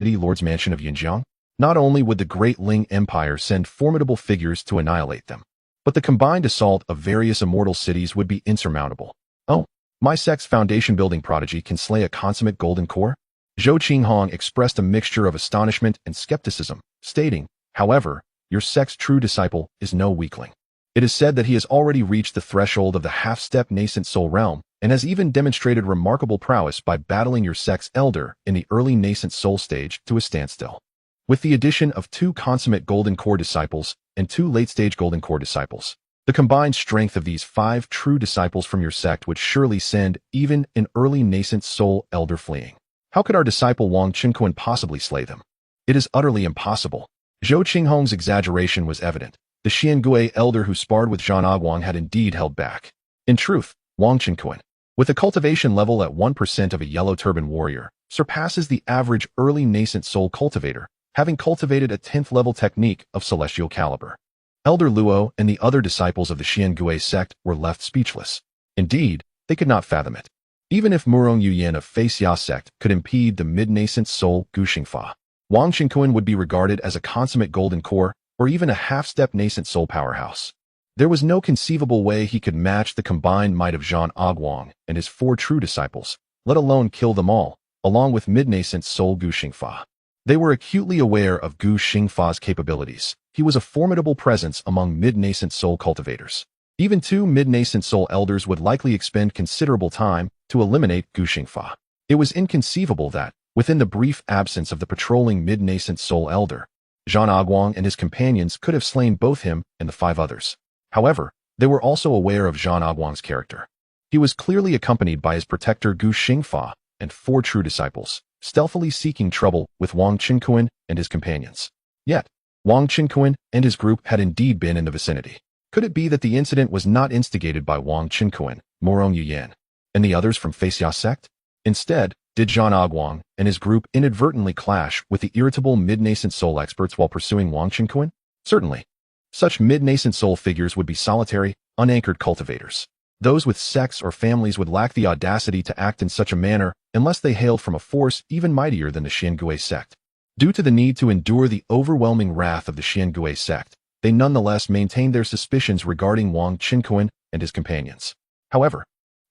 City Lord's mansion of Yinjiang? Not only would the Great Ling Empire send formidable figures to annihilate them, but the combined assault of various immortal cities would be insurmountable. Oh, my sect's foundation-building prodigy can slay a consummate golden core? Zhou Qinghong expressed a mixture of astonishment and skepticism, stating, however, your sect's true disciple is no weakling. It is said that he has already reached the threshold of the half-step nascent soul realm and has even demonstrated remarkable prowess by battling your sect's elder in the early nascent soul stage to a standstill. With the addition of 2 consummate golden core disciples and 2 late-stage golden core disciples, the combined strength of these 5 true disciples from your sect would surely send even an early nascent soul elder fleeing. How could our disciple Wang Qinquan possibly slay them? It is utterly impossible. Zhou Qinghong's exaggeration was evident. The Xiangui elder who sparred with Zhang Aguang had indeed held back. In truth, Wang Qinquan, with a cultivation level at 1% of a yellow turban warrior, surpasses the average early nascent soul cultivator, having cultivated a 10th level technique of celestial caliber. Elder Luo and the other disciples of the Xiangui sect were left speechless. Indeed, they could not fathom it. Even if Murong Yuyan of Feixia sect could impede the mid-nascent soul Gu Xingfa, Wang Qinquan would be regarded as a consummate golden core or even a half-step nascent soul powerhouse. There was no conceivable way he could match the combined might of Zhang Aguang and his 4 true disciples, let alone kill them all, along with mid-nascent soul Gu Xingfa. They were acutely aware of Gu Xingfa's capabilities. He was a formidable presence among mid-nascent soul cultivators. Even 2 mid-nascent soul elders would likely expend considerable time to eliminate Gu Xingfa. It was inconceivable that, within the brief absence of the patrolling mid-nascent soul elder, Zhang Aguang and his companions could have slain both him and the 5 others. However, they were also aware of Zhang Aguang's character. He was clearly accompanied by his protector Gu Xingfa and 4 true disciples, stealthily seeking trouble with Wang Qinquan and his companions. Yet, Wang Qinquan and his group had indeed been in the vicinity. Could it be that the incident was not instigated by Wang Qinquan, Murong Yuyan, and the others from Feixia sect? Instead, did Zhang Aguang and his group inadvertently clash with the irritable mid-nascent soul experts while pursuing Wang Qinquan? Certainly. Such mid-nascent soul figures would be solitary, unanchored cultivators. Those with sects or families would lack the audacity to act in such a manner unless they hailed from a force even mightier than the Xiangui sect. Due to the need to endure the overwhelming wrath of the Xiangui sect, they nonetheless maintained their suspicions regarding Wang Qinquan and his companions. However,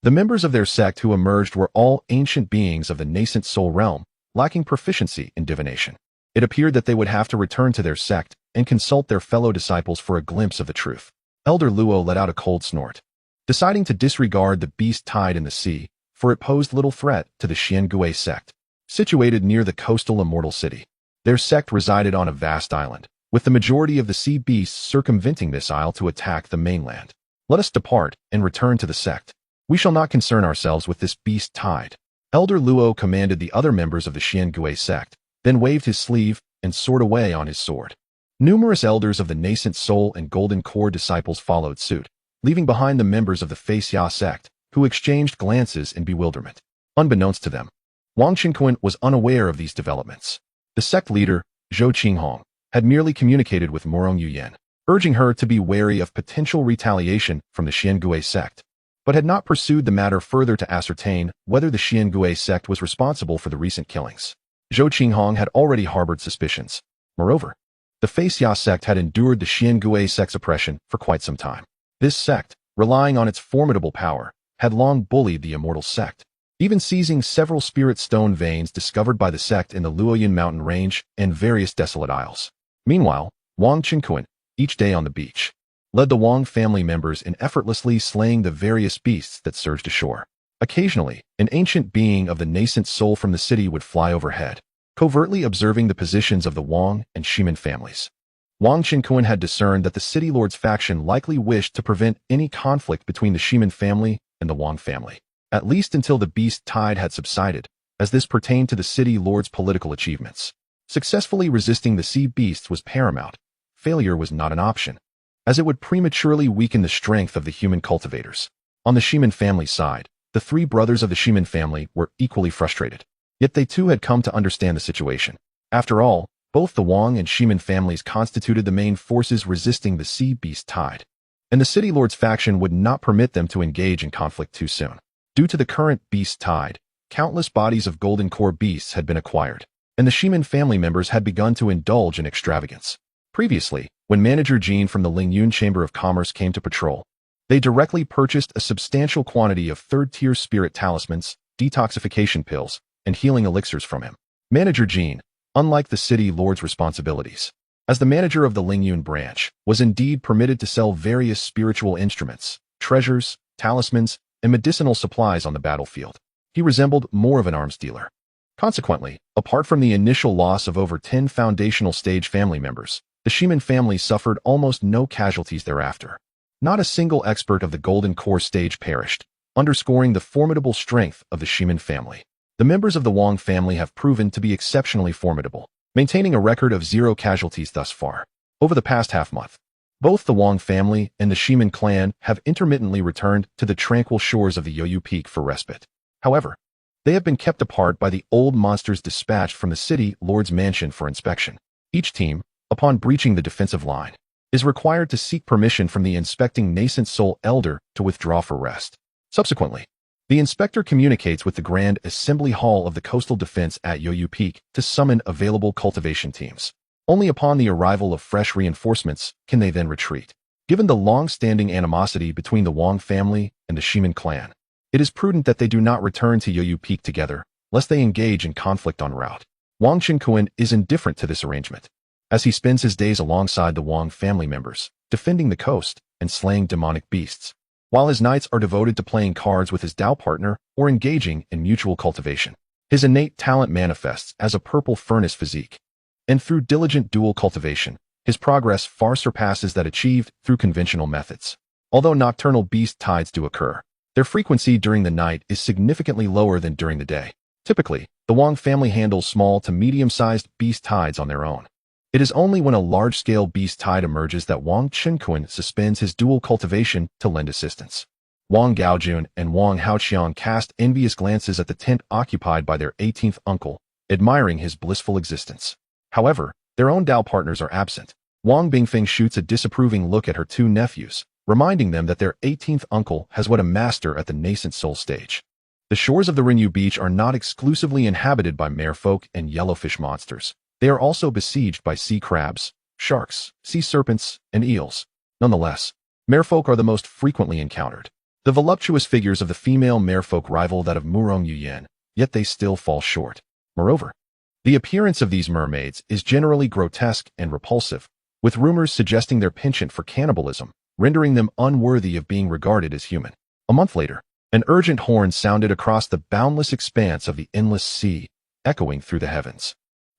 the members of their sect who emerged were all ancient beings of the nascent soul realm, lacking proficiency in divination. It appeared that they would have to return to their sect and consult their fellow disciples for a glimpse of the truth. Elder Luo let out a cold snort, deciding to disregard the beast tide in the sea, for it posed little threat to the Xiangui sect. Situated near the coastal immortal city, their sect resided on a vast island, with the majority of the sea beasts circumventing this isle to attack the mainland. Let us depart and return to the sect. We shall not concern ourselves with this beast tide. Elder Luo commanded the other members of the Xiangui sect, then waved his sleeve and soared away on his sword. Numerous elders of the nascent soul and golden core disciples followed suit, leaving behind the members of the Feixia sect, who exchanged glances in bewilderment. Unbeknownst to them, Wang Qinquan was unaware of these developments. The sect leader, Zhou Qinghong, had merely communicated with Murong Yuyan, urging her to be wary of potential retaliation from the Xiangui sect, but had not pursued the matter further to ascertain whether the Xiangui sect was responsible for the recent killings. Zhou Qinghong had already harbored suspicions. Moreover, the Feixia sect had endured the Xiangui sect's oppression for quite some time. This sect, relying on its formidable power, had long bullied the immortal sect, even seizing several spirit stone veins discovered by the sect in the Luoyan mountain range and various desolate isles. Meanwhile, Wang Qinquan, each day on the beach, led the Wang family members in effortlessly slaying the various beasts that surged ashore. Occasionally, an ancient being of the nascent soul from the city would fly overhead, covertly observing the positions of the Wang and Shiman families. Wang Qinquan had discerned that the city lord's faction likely wished to prevent any conflict between the Shiman family and the Wang family, at least until the beast tide had subsided, as this pertained to the city lord's political achievements. Successfully resisting the sea beasts was paramount. Failure was not an option, as it would prematurely weaken the strength of the human cultivators. On the Shiman family's side, the 3 brothers of the Shiman family were equally frustrated. Yet they too had come to understand the situation. After all, both the Wang and Shiman families constituted the main forces resisting the sea beast tide, and the city lord's faction would not permit them to engage in conflict too soon. Due to the current beast tide, countless bodies of golden core beasts had been acquired. and the Shimin family members had begun to indulge in extravagance. Previously, when Manager Jean from the Lingyun Chamber of Commerce came to patrol, they directly purchased a substantial quantity of third-tier spirit talismans, detoxification pills, and healing elixirs from him. Manager Jean, unlike the city lord's responsibilities, as the manager of the Lingyun branch, was indeed permitted to sell various spiritual instruments, treasures, talismans, and medicinal supplies on the battlefield. He resembled more of an arms dealer. Consequently, apart from the initial loss of over 10 foundational stage family members, the Shimin family suffered almost no casualties thereafter. Not a single expert of the Golden Core stage perished, underscoring the formidable strength of the Shimin family. The members of the Wang family have proven to be exceptionally formidable, maintaining a record of 0 casualties thus far. Over the past half-month, both the Wang family and the Shimin clan have intermittently returned to the tranquil shores of the Yoyu Peak for respite. However, they have been kept apart by the old monsters dispatched from the city lord's mansion for inspection. Each team, upon breaching the defensive line, is required to seek permission from the inspecting nascent soul elder to withdraw for rest. Subsequently, the inspector communicates with the Grand Assembly Hall of the Coastal Defense at Yoyu Peak to summon available cultivation teams. Only upon the arrival of fresh reinforcements can they then retreat. Given the long-standing animosity between the Wang family and the Shimin clan, it is prudent that they do not return to Yoyu Peak together, lest they engage in conflict en route. Wang Qinkuan is indifferent to this arrangement, as he spends his days alongside the Wang family members, defending the coast and slaying demonic beasts, while his nights are devoted to playing cards with his Dao partner or engaging in mutual cultivation. His innate talent manifests as a purple furnace physique, and through diligent dual cultivation, his progress far surpasses that achieved through conventional methods. Although nocturnal beast tides do occur, their frequency during the night is significantly lower than during the day. Typically, the Wang family handles small to medium-sized beast tides on their own. It is only when a large-scale beast tide emerges that Wang Qinkuan suspends his dual cultivation to lend assistance. Wang Gaojun and Wang Haoqiang cast envious glances at the tent occupied by their 18th uncle, admiring his blissful existence. However, their own Dao partners are absent. Wang Bingfeng shoots a disapproving look at her 2 nephews, reminding them that their 18th uncle has what a master at the nascent soul stage. The shores of the Rinyu Beach are not exclusively inhabited by merfolk and yellowfish monsters. They are also besieged by sea crabs, sharks, sea serpents, and eels. Nonetheless, merfolk are the most frequently encountered. The voluptuous figures of the female merfolk rival that of Murong Yuyan, yet they still fall short. Moreover, the appearance of these mermaids is generally grotesque and repulsive, with rumors suggesting their penchant for cannibalism, rendering them unworthy of being regarded as human. A month later, an urgent horn sounded across the boundless expanse of the endless sea, echoing through the heavens.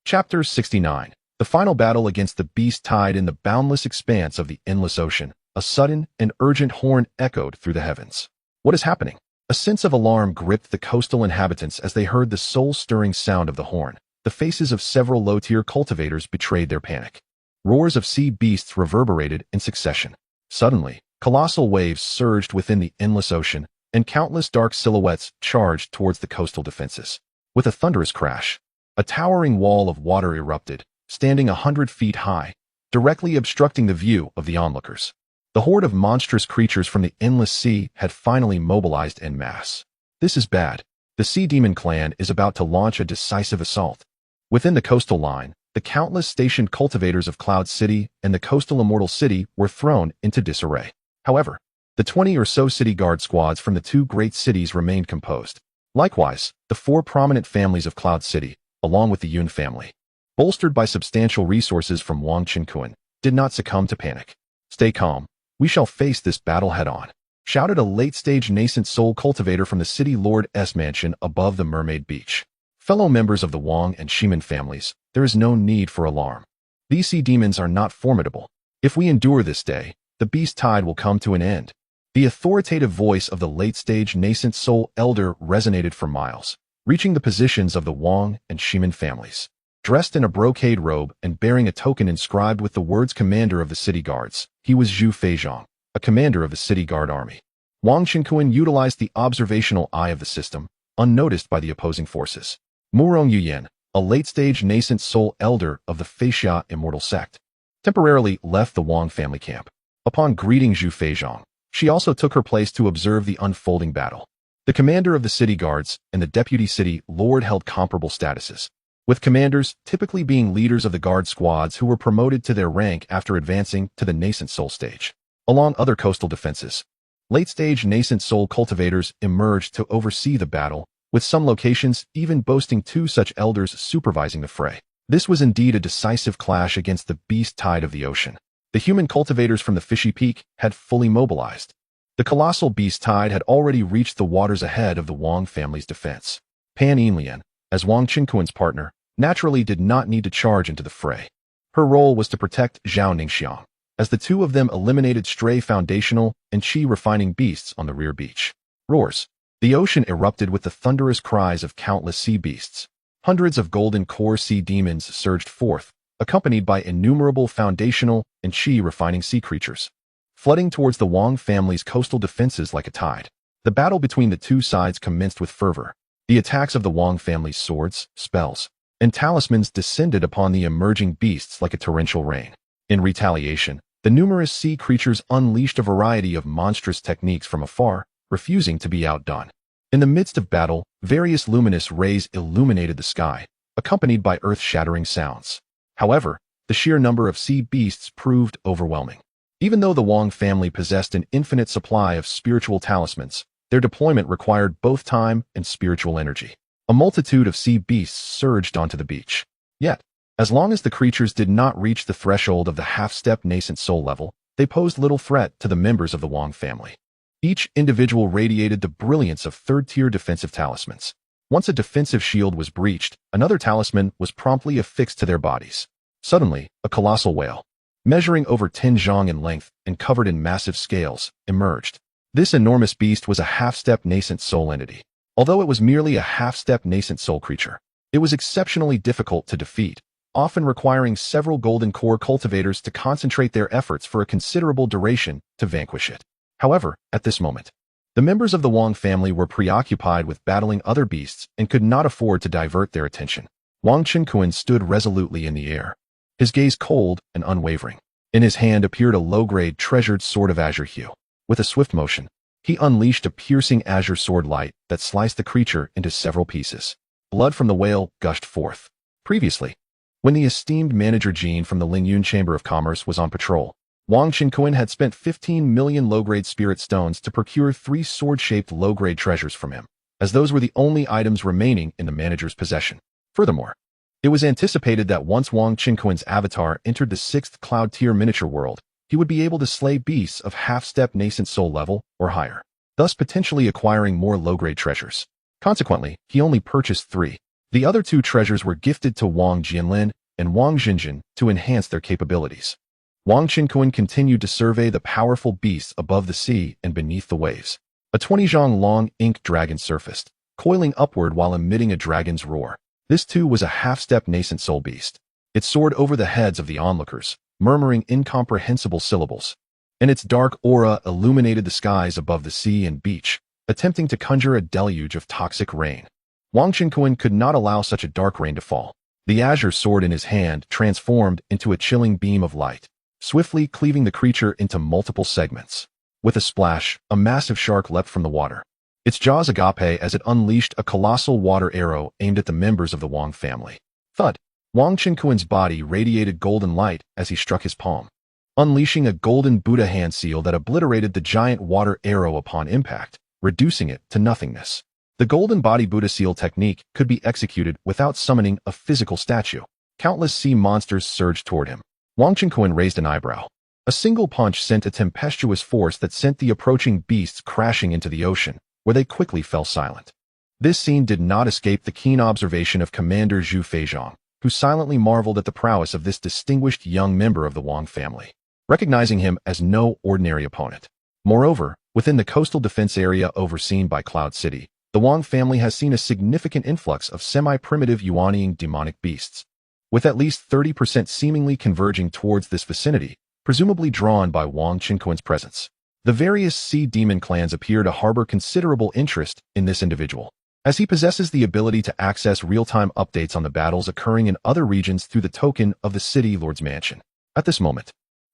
Chapter 69. The final battle against the beast tide in the boundless expanse of the endless ocean. A sudden and urgent horn echoed through the heavens. What is happening? A sense of alarm gripped the coastal inhabitants as they heard the soul-stirring sound of the horn. The faces of several low-tier cultivators betrayed their panic. Roars of sea beasts reverberated in succession. Suddenly, colossal waves surged within the endless ocean, and countless dark silhouettes charged towards the coastal defenses. With a thunderous crash, a towering wall of water erupted, standing 100 feet high, directly obstructing the view of the onlookers. The horde of monstrous creatures from the endless sea had finally mobilized en masse. This is bad. The Sea Demon clan is about to launch a decisive assault. Within the coastal line, the countless stationed cultivators of Cloud City and the coastal Immortal City were thrown into disarray. However, the 20 or so city guard squads from the 2 great cities remained composed. Likewise, the 4 prominent families of Cloud City, along with the Yun family, bolstered by substantial resources from Wang Qinkuan, did not succumb to panic. Stay calm. We shall face this battle head-on, shouted a late-stage nascent soul cultivator from the city lord's mansion above the Mermaid Beach. Fellow members of the Wang and Shimin families, there is no need for alarm. These sea demons are not formidable. If we endure this day, the beast tide will come to an end. The authoritative voice of the late-stage nascent soul elder resonated for miles, reaching the positions of the Wang and Shimin families. Dressed in a brocade robe and bearing a token inscribed with the words Commander of the City Guards, he was Zhu Feizhong, a commander of the City Guard Army. Wang Qinkuan utilized the observational eye of the system, unnoticed by the opposing forces. Murong Yuyan, a late-stage nascent soul elder of the Feixia Immortal Sect, temporarily left the Wang family camp. Upon greeting Zhu Feizhong, she also took her place to observe the unfolding battle. The commander of the City Guards and the deputy city lord held comparable statuses. with commanders typically being leaders of the guard squads who were promoted to their rank after advancing to the nascent soul stage. Along other coastal defenses, late-stage nascent soul cultivators emerged to oversee the battle, with some locations even boasting 2 such elders supervising the fray. This was indeed a decisive clash against the beast tide of the ocean. The human cultivators from the Fishy Peak had fully mobilized. The colossal beast tide had already reached the waters ahead of the Wang family's defense. Pan Yinlian, as Wang Qingquan's partner, naturally did not need to charge into the fray. Her role was to protect Zhao Ningxiang, as the two of them eliminated stray foundational and qi refining beasts on the rear beach. Roars. The ocean erupted with the thunderous cries of countless sea beasts. Hundreds of golden core sea demons surged forth, accompanied by innumerable foundational and qi refining sea creatures, flooding towards the Wang family's coastal defenses like a tide. The battle between the two sides commenced with fervor. The attacks of the Wang family's swords, spells, and talismans descended upon the emerging beasts like a torrential rain. In retaliation, the numerous sea creatures unleashed a variety of monstrous techniques from afar, refusing to be outdone. In the midst of battle, various luminous rays illuminated the sky, accompanied by earth-shattering sounds. However, the sheer number of sea beasts proved overwhelming. Even though the Wang family possessed an infinite supply of spiritual talismans, their deployment required both time and spiritual energy. A multitude of sea beasts surged onto the beach. Yet, as long as the creatures did not reach the threshold of the half-step nascent soul level, they posed little threat to the members of the Wang family. Each individual radiated the brilliance of third-tier defensive talismans. Once a defensive shield was breached, another talisman was promptly affixed to their bodies. Suddenly, a colossal whale, measuring over 10 zhang in length and covered in massive scales, emerged. This enormous beast was a half-step nascent soul entity. Although it was merely a half-step nascent soul creature, it was exceptionally difficult to defeat, often requiring several golden core cultivators to concentrate their efforts for a considerable duration to vanquish it. However, at this moment, the members of the Wang family were preoccupied with battling other beasts and could not afford to divert their attention. Wang Qingquan stood resolutely in the air, his gaze cold and unwavering. In his hand appeared a low-grade treasured sword of azure hue. With a swift motion, he unleashed a piercing azure sword light that sliced the creature into several pieces. Blood from the whale gushed forth. Previously, when the esteemed manager Jean from the Lingyun Chamber of Commerce was on patrol, Wang Qingquan had spent 15 million low-grade spirit stones to procure 3 sword-shaped low-grade treasures from him, as those were the only items remaining in the manager's possession. Furthermore, it was anticipated that once Wang Qingquan's avatar entered the 6th cloud-tier miniature world, he would be able to slay beasts of half-step nascent soul level or higher, thus potentially acquiring more low-grade treasures. Consequently, he only purchased 3. The other 2 treasures were gifted to Wang Jianlin and Wang Xinjin to enhance their capabilities. Wang Qingquan continued to survey the powerful beasts above the sea and beneath the waves. A 20-zhang-long ink dragon surfaced, coiling upward while emitting a dragon's roar. This too was a half-step nascent soul beast. It soared over the heads of the onlookers, murmuring incomprehensible syllables, and its dark aura illuminated the skies above the sea and beach, attempting to conjure a deluge of toxic rain. Wang Qingquan could not allow such a dark rain to fall. The azure sword in his hand transformed into a chilling beam of light, swiftly cleaving the creature into multiple segments. With a splash, a massive shark leapt from the water, its jaws agape as it unleashed a colossal water arrow aimed at the members of the Wang family. Thud! Wang Qingquan's body radiated golden light as he struck his palm, unleashing a golden Buddha hand seal that obliterated the giant water arrow upon impact, reducing it to nothingness. The golden body Buddha seal technique could be executed without summoning a physical statue. Countless sea monsters surged toward him. Wang Qingquan raised an eyebrow. A single punch sent a tempestuous force that sent the approaching beasts crashing into the ocean, where they quickly fell silent. This scene did not escape the keen observation of Commander Zhu Feizhong, who silently marveled at the prowess of this distinguished young member of the Wang family, recognizing him as no ordinary opponent. Moreover, within the coastal defense area overseen by Cloud City, the Wang family has seen a significant influx of semi-primitive Yuanying demonic beasts, with at least 30% seemingly converging towards this vicinity, presumably drawn by Wang Qingquan's presence. The various sea demon clans appear to harbor considerable interest in this individual, as he possesses the ability to access real-time updates on the battles occurring in other regions through the token of the City Lord's Mansion. At this moment,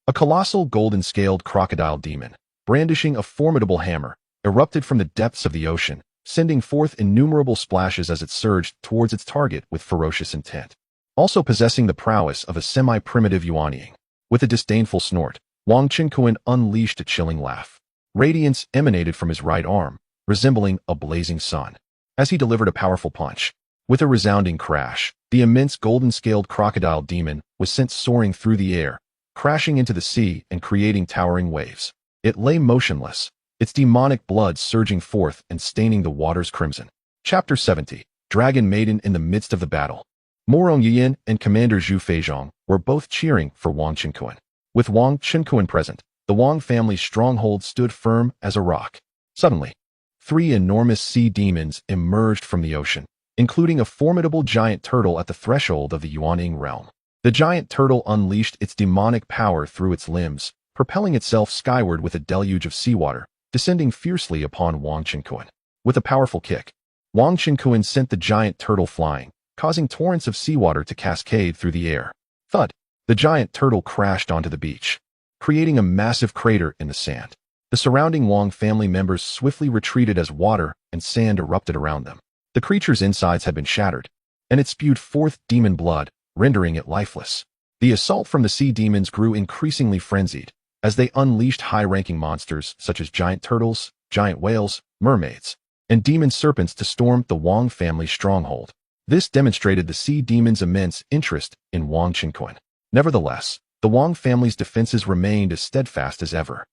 a colossal golden-scaled crocodile demon, brandishing a formidable hammer, erupted from the depths of the ocean, sending forth innumerable splashes as it surged towards its target with ferocious intent. Also possessing the prowess of a semi-primitive Yuanying. With a disdainful snort, Wang Qinkuan unleashed a chilling laugh. Radiance emanated from his right arm, resembling a blazing sun. As he delivered a powerful punch, with a resounding crash, the immense golden-scaled crocodile demon was sent soaring through the air, crashing into the sea and creating towering waves. It lay motionless, its demonic blood surging forth and staining the waters crimson. Chapter 70. Dragon Maiden in the midst of the battle. Morong Yiyin and Commander Zhu Feizhong were both cheering for Wang Qinkuan. With Wang Qinkuan present, the Wang family's stronghold stood firm as a rock. Suddenly, 3 enormous sea demons emerged from the ocean, including a formidable giant turtle at the threshold of the Yuanying realm. The giant turtle unleashed its demonic power through its limbs, propelling itself skyward with a deluge of seawater, descending fiercely upon Wang Qinkuan. With a powerful kick, Wang Qinkuan sent the giant turtle flying, causing torrents of seawater to cascade through the air. Thud! The giant turtle crashed onto the beach, creating a massive crater in the sand. The surrounding Wang family members swiftly retreated as water and sand erupted around them. The creature's insides had been shattered, and it spewed forth demon blood, rendering it lifeless. The assault from the sea demons grew increasingly frenzied, as they unleashed high-ranking monsters such as giant turtles, giant whales, mermaids, and demon serpents to storm the Wang family stronghold. This demonstrated the sea demons' immense interest in Wang Qinkuan. Nevertheless, the Wang family's defenses remained as steadfast as ever.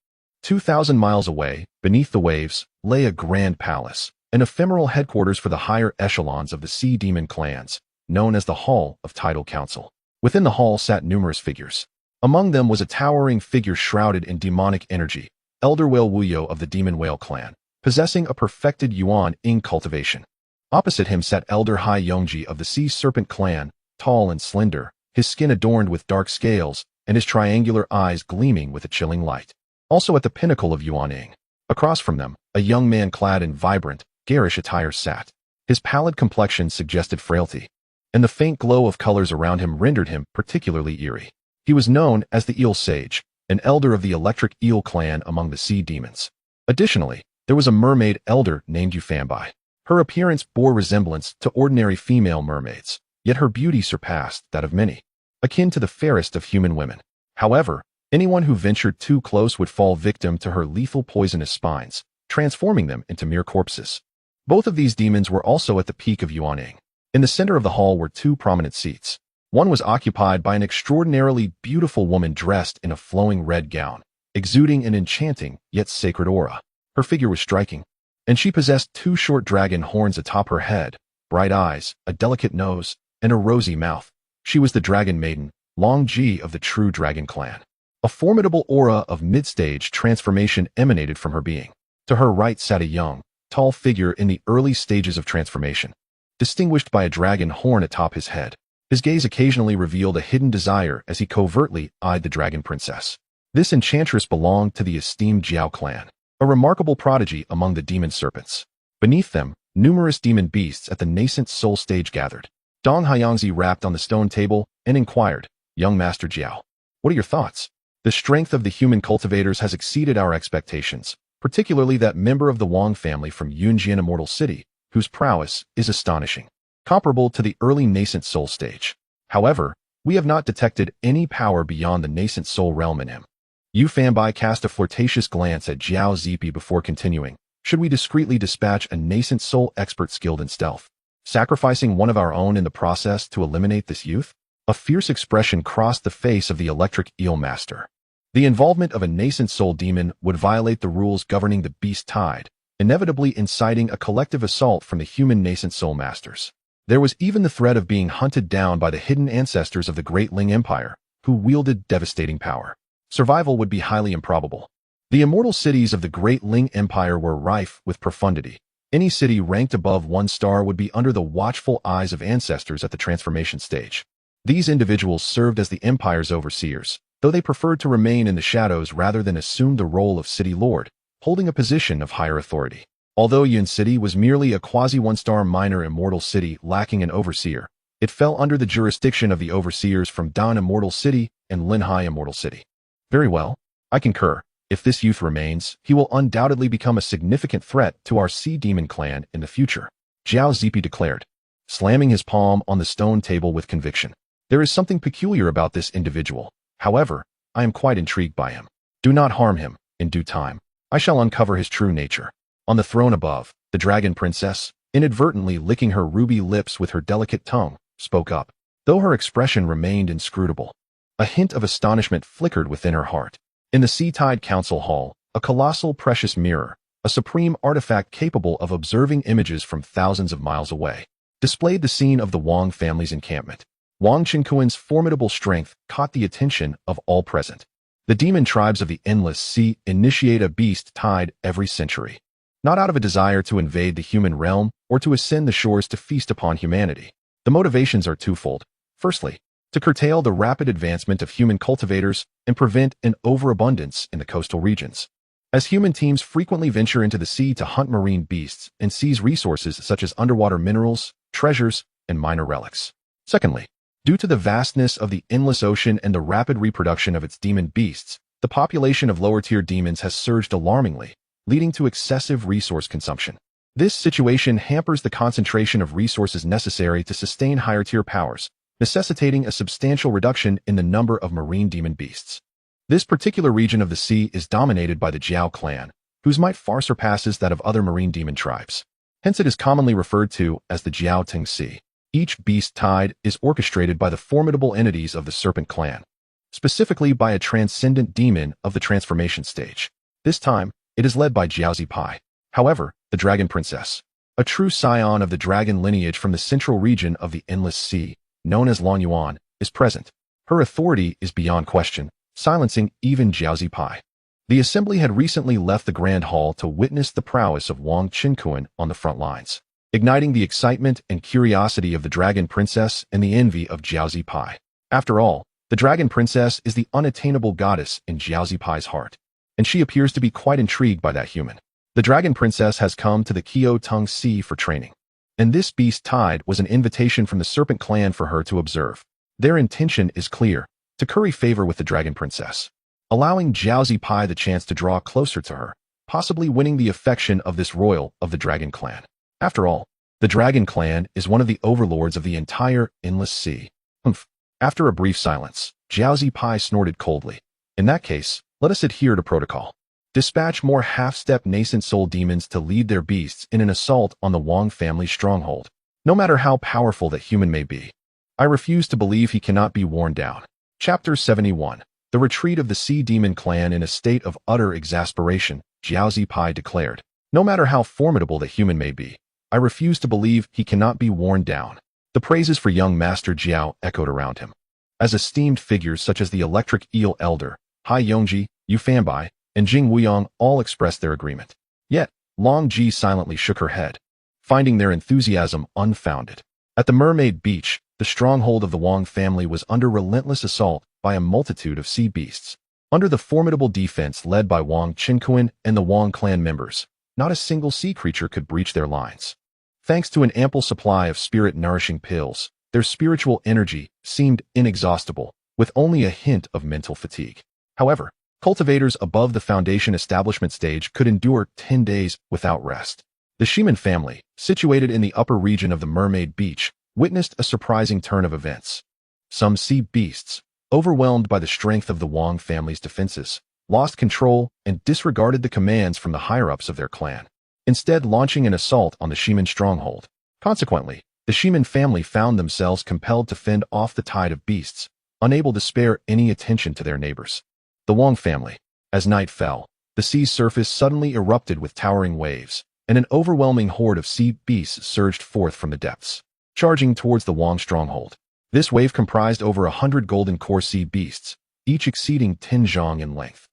2,000 miles away, beneath the waves, lay a grand palace, an ephemeral headquarters for the higher echelons of the sea demon clans, known as the Hall of Tidal Council. Within the hall sat numerous figures. Among them was a towering figure shrouded in demonic energy, Elder Whale Wuyo of the Demon Whale clan, possessing a perfected Yuan-ing cultivation. Opposite him sat Elder Hai Yongji of the Sea Serpent clan, tall and slender, his skin adorned with dark scales, and his triangular eyes gleaming with a chilling light. Also at the pinnacle of Yuanying, across from them, a young man clad in vibrant, garish attire sat. His pallid complexion suggested frailty, and the faint glow of colors around him rendered him particularly eerie. He was known as the Eel Sage, an elder of the Electric Eel clan among the sea demons. Additionally, there was a mermaid elder named Yufanbai. Her appearance bore resemblance to ordinary female mermaids, yet her beauty surpassed that of many, akin to the fairest of human women. However, anyone who ventured too close would fall victim to her lethal poisonous spines, transforming them into mere corpses. Both of these demons were also at the peak of Yuanying. In the center of the hall were 2 prominent seats. One was occupied by an extraordinarily beautiful woman dressed in a flowing red gown, exuding an enchanting yet sacred aura. Her figure was striking, and she possessed 2 short dragon horns atop her head, bright eyes, a delicate nose, and a rosy mouth. She was the Dragon Maiden, Long Ji of the True Dragon Clan. A formidable aura of mid-stage transformation emanated from her being. To her right sat a young, tall figure in the early stages of transformation, distinguished by a dragon horn atop his head. His gaze occasionally revealed a hidden desire as he covertly eyed the dragon princess. This enchantress belonged to the esteemed Jiao clan, a remarkable prodigy among the demon serpents. Beneath them, numerous demon beasts at the nascent soul stage gathered. Dong Haiyangzi rapped on the stone table and inquired, "Young Master Jiao, what are your thoughts? The strength of the human cultivators has exceeded our expectations, particularly that member of the Wang family from Yunjian Immortal City, whose prowess is astonishing, comparable to the early nascent soul stage. However, we have not detected any power beyond the nascent soul realm in him." Yu Fanbai cast a flirtatious glance at Jiao Zipi before continuing, "Should we discreetly dispatch a nascent soul expert skilled in stealth, sacrificing one of our own in the process to eliminate this youth?" A fierce expression crossed the face of the Electric Eel Master. The involvement of a nascent soul demon would violate the rules governing the beast tide, inevitably inciting a collective assault from the human nascent soul masters. There was even the threat of being hunted down by the hidden ancestors of the Great Ling Empire, who wielded devastating power. Survival would be highly improbable. The immortal cities of the Great Ling Empire were rife with profundity. Any city ranked above 1 star would be under the watchful eyes of ancestors at the transformation stage. These individuals served as the empire's overseers, though they preferred to remain in the shadows rather than assume the role of city lord, holding a position of higher authority. Although Yun City was merely a quasi-1-star minor immortal city lacking an overseer, it fell under the jurisdiction of the overseers from Dan Immortal City and Linhai Immortal City. Very well, I concur. If this youth remains, he will undoubtedly become a significant threat to our sea demon clan in the future, Jiao Zipi declared, slamming his palm on the stone table with conviction. There is something peculiar about this individual. However, I am quite intrigued by him. Do not harm him. In due time, I shall uncover his true nature. On the throne above, the dragon princess, inadvertently licking her ruby lips with her delicate tongue, spoke up, though her expression remained inscrutable. A hint of astonishment flickered within her heart. In the Sea Tide Council Hall, a colossal precious mirror, a supreme artifact capable of observing images from thousands of miles away, displayed the scene of the Wang family's encampment. Wang Qinkuan's formidable strength caught the attention of all present. The demon tribes of the Endless Sea initiate a beast tide every century, not out of a desire to invade the human realm or to ascend the shores to feast upon humanity. The motivations are twofold. Firstly, to curtail the rapid advancement of human cultivators and prevent an overabundance in the coastal regions, as human teams frequently venture into the sea to hunt marine beasts and seize resources such as underwater minerals, treasures, and minor relics. Secondly, due to the vastness of the endless ocean and the rapid reproduction of its demon beasts, the population of lower-tier demons has surged alarmingly, leading to excessive resource consumption. This situation hampers the concentration of resources necessary to sustain higher-tier powers, necessitating a substantial reduction in the number of marine demon beasts. This particular region of the sea is dominated by the Jiao clan, whose might far surpasses that of other marine demon tribes. Hence it is commonly referred to as the Jiao Ting Sea. Each beast tide is orchestrated by the formidable entities of the Serpent clan, specifically by a transcendent demon of the transformation stage. This time, it is led by Jiao Zipai. However, the Dragon Princess, a true scion of the dragon lineage from the central region of the Endless Sea, known as Lan Yuan, is present. Her authority is beyond question, silencing even Jiao Zipai. The assembly had recently left the Grand Hall to witness the prowess of Wang Qinkuan on the front lines, igniting the excitement and curiosity of the Dragon Princess and the envy of Jiao Zipai. After all, the Dragon Princess is the unattainable goddess in Jiao Zipai's heart, and she appears to be quite intrigued by that human. The Dragon Princess has come to the Qiu Tung Sea for training, and this beast tide was an invitation from the Serpent clan for her to observe. Their intention is clear, to curry favor with the Dragon Princess, allowing Jiao Zipai the chance to draw closer to her, possibly winning the affection of this royal of the Dragon clan. After all, the Dragon clan is one of the overlords of the entire Endless Sea. Humph. After a brief silence, Jiao Zipai snorted coldly. In that case, let us adhere to protocol. Dispatch more half-step nascent soul demons to lead their beasts in an assault on the Wang family stronghold. No matter how powerful that human may be, I refuse to believe he cannot be worn down. Chapter 71. The retreat of the Sea Demon clan. In a state of utter exasperation, Jiao Zipai declared, no matter how formidable the human may be, I refuse to believe he cannot be worn down. The praises for young Master Jiao echoed around him, as esteemed figures such as the Electric Eel Elder, Hai Yongji, Yu Fanbai, and Jing Wuyong all expressed their agreement. Yet, Long Ji silently shook her head, finding their enthusiasm unfounded. At the Mermaid Beach, the stronghold of the Wang family was under relentless assault by a multitude of sea beasts. Under the formidable defense led by Wang Qinkuan and the Wang clan members, not a single sea creature could breach their lines. Thanks to an ample supply of spirit-nourishing pills, their spiritual energy seemed inexhaustible, with only a hint of mental fatigue. However, cultivators above the foundation establishment stage could endure 10 days without rest. The Shiman family, situated in the upper region of the Mermaid Beach, witnessed a surprising turn of events. Some sea beasts, overwhelmed by the strength of the Wang family's defenses, lost control and disregarded the commands from the higher-ups of their clan, instead launching an assault on the Shiman stronghold. Consequently, the Shiman family found themselves compelled to fend off the tide of beasts, unable to spare any attention to their neighbors. The Wang family. As night fell, the sea's surface suddenly erupted with towering waves, and an overwhelming horde of sea beasts surged forth from the depths, charging towards the Wang stronghold. This wave comprised over 100 golden core sea beasts, each exceeding 10 zhang in length,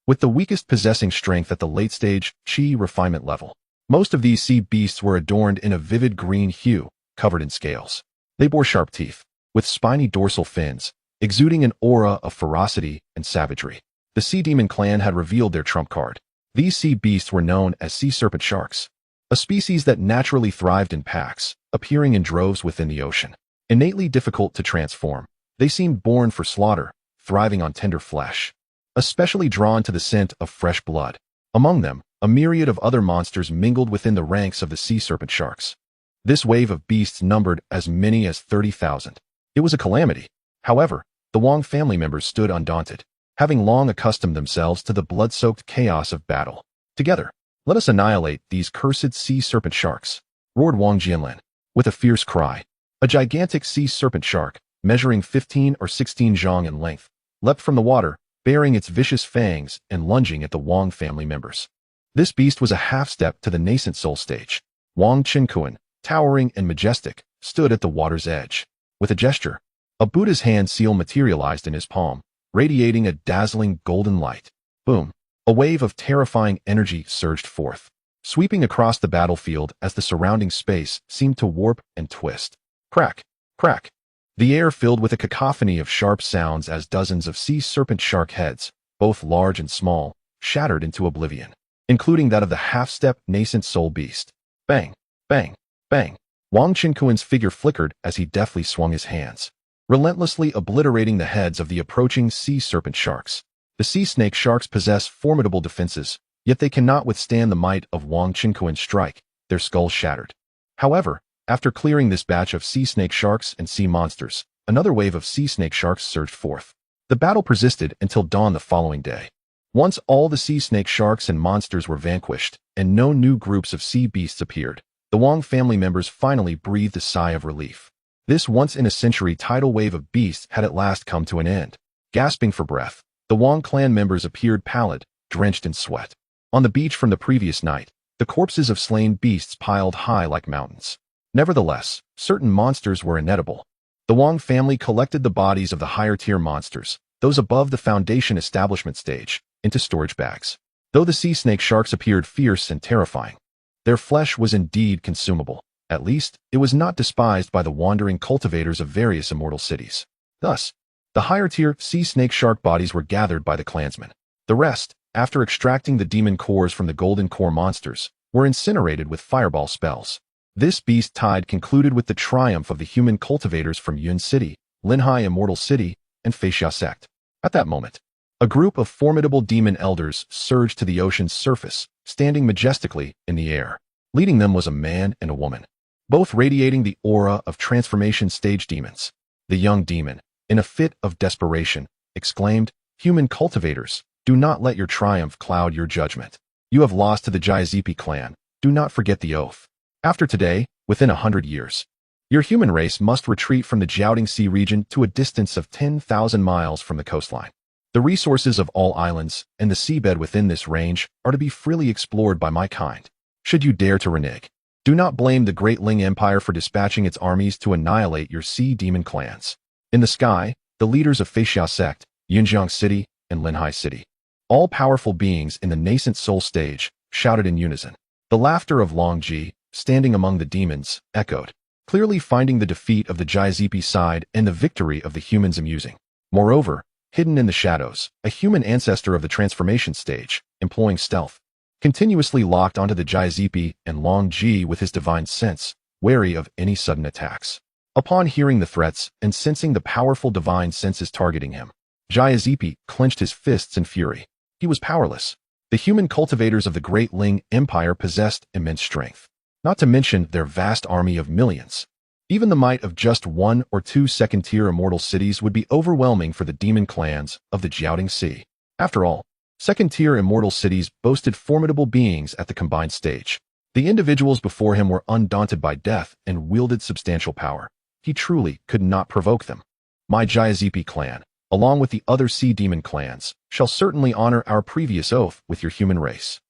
with the weakest possessing strength at the late-stage qi refinement level. Most of these sea beasts were adorned in a vivid green hue, covered in scales. They bore sharp teeth, with spiny dorsal fins, exuding an aura of ferocity and savagery. The Sea Demon clan had revealed their trump card. These sea beasts were known as sea serpent sharks, a species that naturally thrived in packs, appearing in droves within the ocean. Innately difficult to transform, they seemed born for slaughter, thriving on tender flesh. A especially drawn to the scent of fresh blood. Among them, a myriad of other monsters mingled within the ranks of the sea serpent sharks. This wave of beasts numbered as many as 30,000. It was a calamity. However, the Wang family members stood undaunted, having long accustomed themselves to the blood-soaked chaos of battle. Together, let us annihilate these cursed sea serpent sharks, roared Wang Jianlin, with a fierce cry. A gigantic sea serpent shark, measuring 15 or 16 zhang in length, leapt from the water, baring its vicious fangs and lunging at the Wang family members. This beast was a half-step to the nascent soul stage. Wang Qinkuan, towering and majestic, stood at the water's edge. With a gesture, a Buddha's hand seal materialized in his palm, radiating a dazzling golden light. Boom! A wave of terrifying energy surged forth, sweeping across the battlefield as the surrounding space seemed to warp and twist. Crack! Crack! The air filled with a cacophony of sharp sounds as dozens of sea serpent shark heads, both large and small, shattered into oblivion, including that of the half-step nascent soul beast. Bang! Bang! Bang! Wang Qinkuan's figure flickered as he deftly swung his hands, relentlessly obliterating the heads of the approaching sea serpent sharks. The sea snake sharks possess formidable defenses, yet they cannot withstand the might of Wang Qinkuan's strike, their skulls shattered. However, after clearing this batch of sea snake sharks and sea monsters, another wave of sea snake sharks surged forth. The battle persisted until dawn the following day. Once all the sea snake sharks and monsters were vanquished, and no new groups of sea beasts appeared, the Wang family members finally breathed a sigh of relief. This once-in-a-century tidal wave of beasts had at last come to an end. Gasping for breath, the Wang clan members appeared pallid, drenched in sweat. On the beach from the previous night, the corpses of slain beasts piled high like mountains. Nevertheless, certain monsters were inedible. The Wang family collected the bodies of the higher-tier monsters, those above the foundation establishment stage, into storage bags. Though the sea snake sharks appeared fierce and terrifying, their flesh was indeed consumable. At least, it was not despised by the wandering cultivators of various immortal cities. Thus, the higher-tier sea snake shark bodies were gathered by the clansmen. The rest, after extracting the demon cores from the golden core monsters, were incinerated with fireball spells. This beast tide concluded with the triumph of the human cultivators from Yun City, Linhai Immortal City, and Feixia Sect. At that moment, a group of formidable demon elders surged to the ocean's surface, standing majestically in the air. Leading them was a man and a woman, both radiating the aura of transformation stage demons. The young demon, in a fit of desperation, exclaimed, "Human cultivators, do not let your triumph cloud your judgment. You have lost to the Jiazipi clan. Do not forget the oath. After today, within 100 years, your human race must retreat from the Jiaoding Sea region to a distance of 10,000 miles from the coastline. The resources of all islands and the seabed within this range are to be freely explored by my kind. Should you dare to renege, do not blame the Great Ling Empire for dispatching its armies to annihilate your sea demon clans." In the sky, the leaders of Feixia Sect, Yunjiang City, and Linhai City, all powerful beings in the nascent soul stage, shouted in unison. The laughter of Long Ji, standing among the demons, echoed, clearly finding the defeat of the Jiazipi side and the victory of the humans amusing. Moreover, hidden in the shadows, a human ancestor of the transformation stage, employing stealth, continuously locked onto the Jiazipi and Long Ji with his divine sense, wary of any sudden attacks. Upon hearing the threats and sensing the powerful divine senses targeting him, Jiazipi clenched his fists in fury. He was powerless. The human cultivators of the Great Ling Empire possessed immense strength, not to mention their vast army of millions. Even the might of just 1 or 2 second-tier immortal cities would be overwhelming for the demon clans of the Jiaoding Sea. After all, second-tier immortal cities boasted formidable beings at the combined stage. The individuals before him were undaunted by death and wielded substantial power. He truly could not provoke them. My Jiazipi clan, along with the other sea demon clans, shall certainly honor our previous oath with your human race.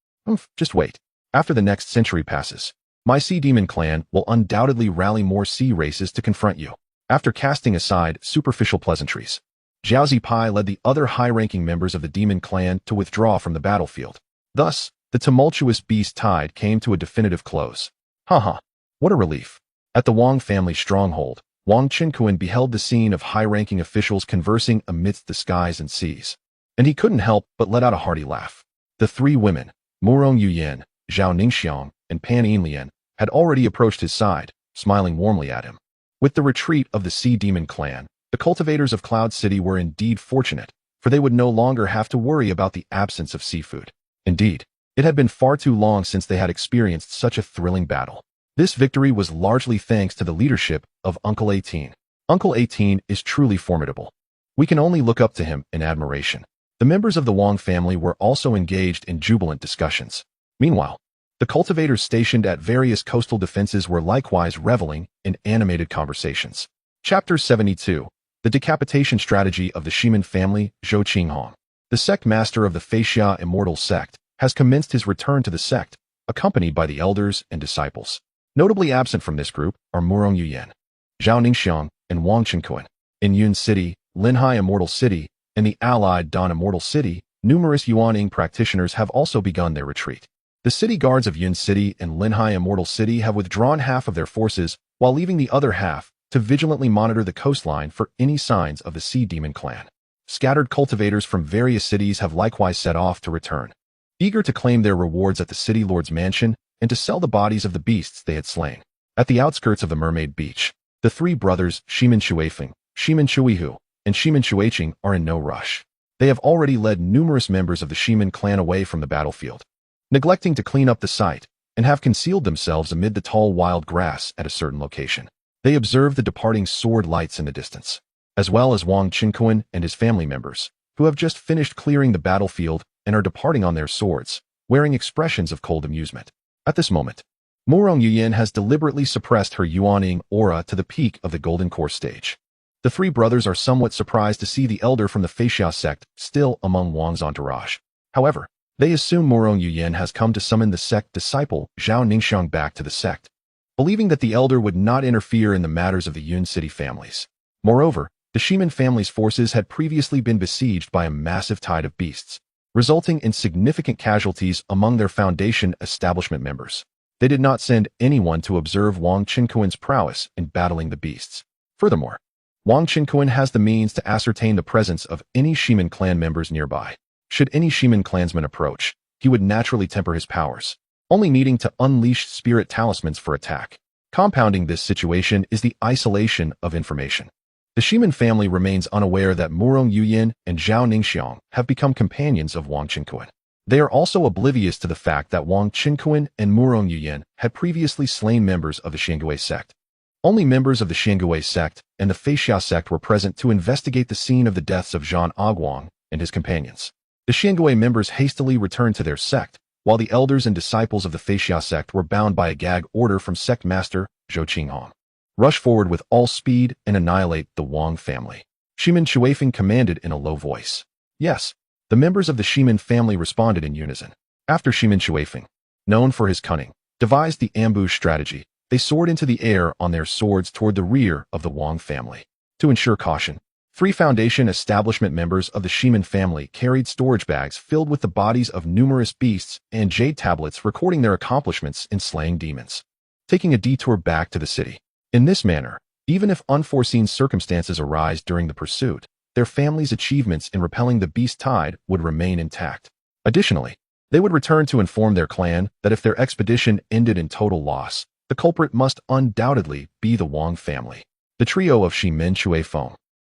Just wait. After the next century passes, my sea demon clan will undoubtedly rally more sea races to confront you. After casting aside superficial pleasantries, Zhao Zipai led the other high-ranking members of the demon clan to withdraw from the battlefield. Thus, the tumultuous beast tide came to a definitive close. What a relief. At the Wang family stronghold, Wang Qinkuan beheld the scene of high-ranking officials conversing amidst the skies and seas, and he couldn't help but let out a hearty laugh. The three women, Murong Yuyan, Zhao Ningxiang, and Pan Yinlian, had already approached his side, smiling warmly at him. With the retreat of the sea demon clan, the cultivators of Cloud City were indeed fortunate. for they would no longer have to worry about the absence of seafood. Indeed, it had been far too long since they had experienced such a thrilling battle. This victory was largely thanks to the leadership of Uncle 18. Uncle 18 is truly formidable. We can only look up to him in admiration. The members of the Wang family were also engaged in jubilant discussions. Meanwhile, the cultivators stationed at various coastal defenses were likewise reveling in animated conversations. Chapter 72. The Decapitation Strategy of the Shimin Family, Zhou Qinghong. The sect master of the Feixia Immortal Sect has commenced his return to the sect, accompanied by the elders and disciples. Notably absent from this group are Murong Yuyan, Zhao Ningxiang, and Wang Qinkuan. In Yun City, Linhai Immortal City, and the allied Dan Immortal City, numerous Yuaning practitioners have also begun their retreat. The city guards of Yun City and Linhai Immortal City have withdrawn half of their forces, while leaving the other half to vigilantly monitor the coastline for any signs of the Sea Demon clan. Scattered cultivators from various cities have likewise set off to return, eager to claim their rewards at the city lord's mansion and to sell the bodies of the beasts they had slain. At the outskirts of the Mermaid Beach, the three brothers Shimin Shuifeng, Shimin Shuihu, and Shimin Shuiqing are in no rush. They have already led numerous members of the Shimin clan away from the battlefield, neglecting to clean up the site, and have concealed themselves amid the tall wild grass at a certain location. They observe the departing sword lights in the distance, as well as Wang Qinkuan and his family members, who have just finished clearing the battlefield and are departing on their swords, wearing expressions of cold amusement. At this moment, Murong Yuyan has deliberately suppressed her Yuaning aura to the peak of the Golden Core stage. The three brothers are somewhat surprised to see the elder from the Feixia sect still among Wang's entourage. However, they assume Murong Yuyan has come to summon the sect disciple Zhao Ningxiang back to the sect, believing that the elder would not interfere in the matters of the Yun City families. Moreover, the Shimin family's forces had previously been besieged by a massive tide of beasts, resulting in significant casualties among their foundation establishment members. They did not send anyone to observe Wang Qinkuan's prowess in battling the beasts. Furthermore, Wang Qinkuan has the means to ascertain the presence of any Shimin clan members nearby. Should any Shimin clansman approach, he would naturally temper his powers, only needing to unleash spirit talismans for attack. Compounding this situation is the isolation of information. The Shimin family remains unaware that Murong Yuyan and Zhao Ningxiang have become companions of Wang Qinkuan. They are also oblivious to the fact that Wang Qinkuan and Murong Yuyan had previously slain members of the Xiangui sect. Only members of the Xiangui sect and the Feixia sect were present to investigate the scene of the deaths of Zhang Aguang and his companions. The Xiangui members hastily returned to their sect, while the elders and disciples of the Feixia sect were bound by a gag order from sect master Zhou Qinghong. Rush forward with all speed and annihilate the Wang family. Shimin Shuifeng commanded in a low voice. Yes, the members of the Shimin family responded in unison. After Shimin Shuifeng, known for his cunning, devised the ambush strategy, they soared into the air on their swords toward the rear of the Wang family. To ensure caution, 3 foundation establishment members of the Shimin family carried storage bags filled with the bodies of numerous beasts and jade tablets recording their accomplishments in slaying demons, taking a detour back to the city. In this manner, even if unforeseen circumstances arise during the pursuit, their family's achievements in repelling the beast tide would remain intact. Additionally, they would return to inform their clan that if their expedition ended in total loss, the culprit must undoubtedly be the Wang family. The trio of Shimin Shuifeng,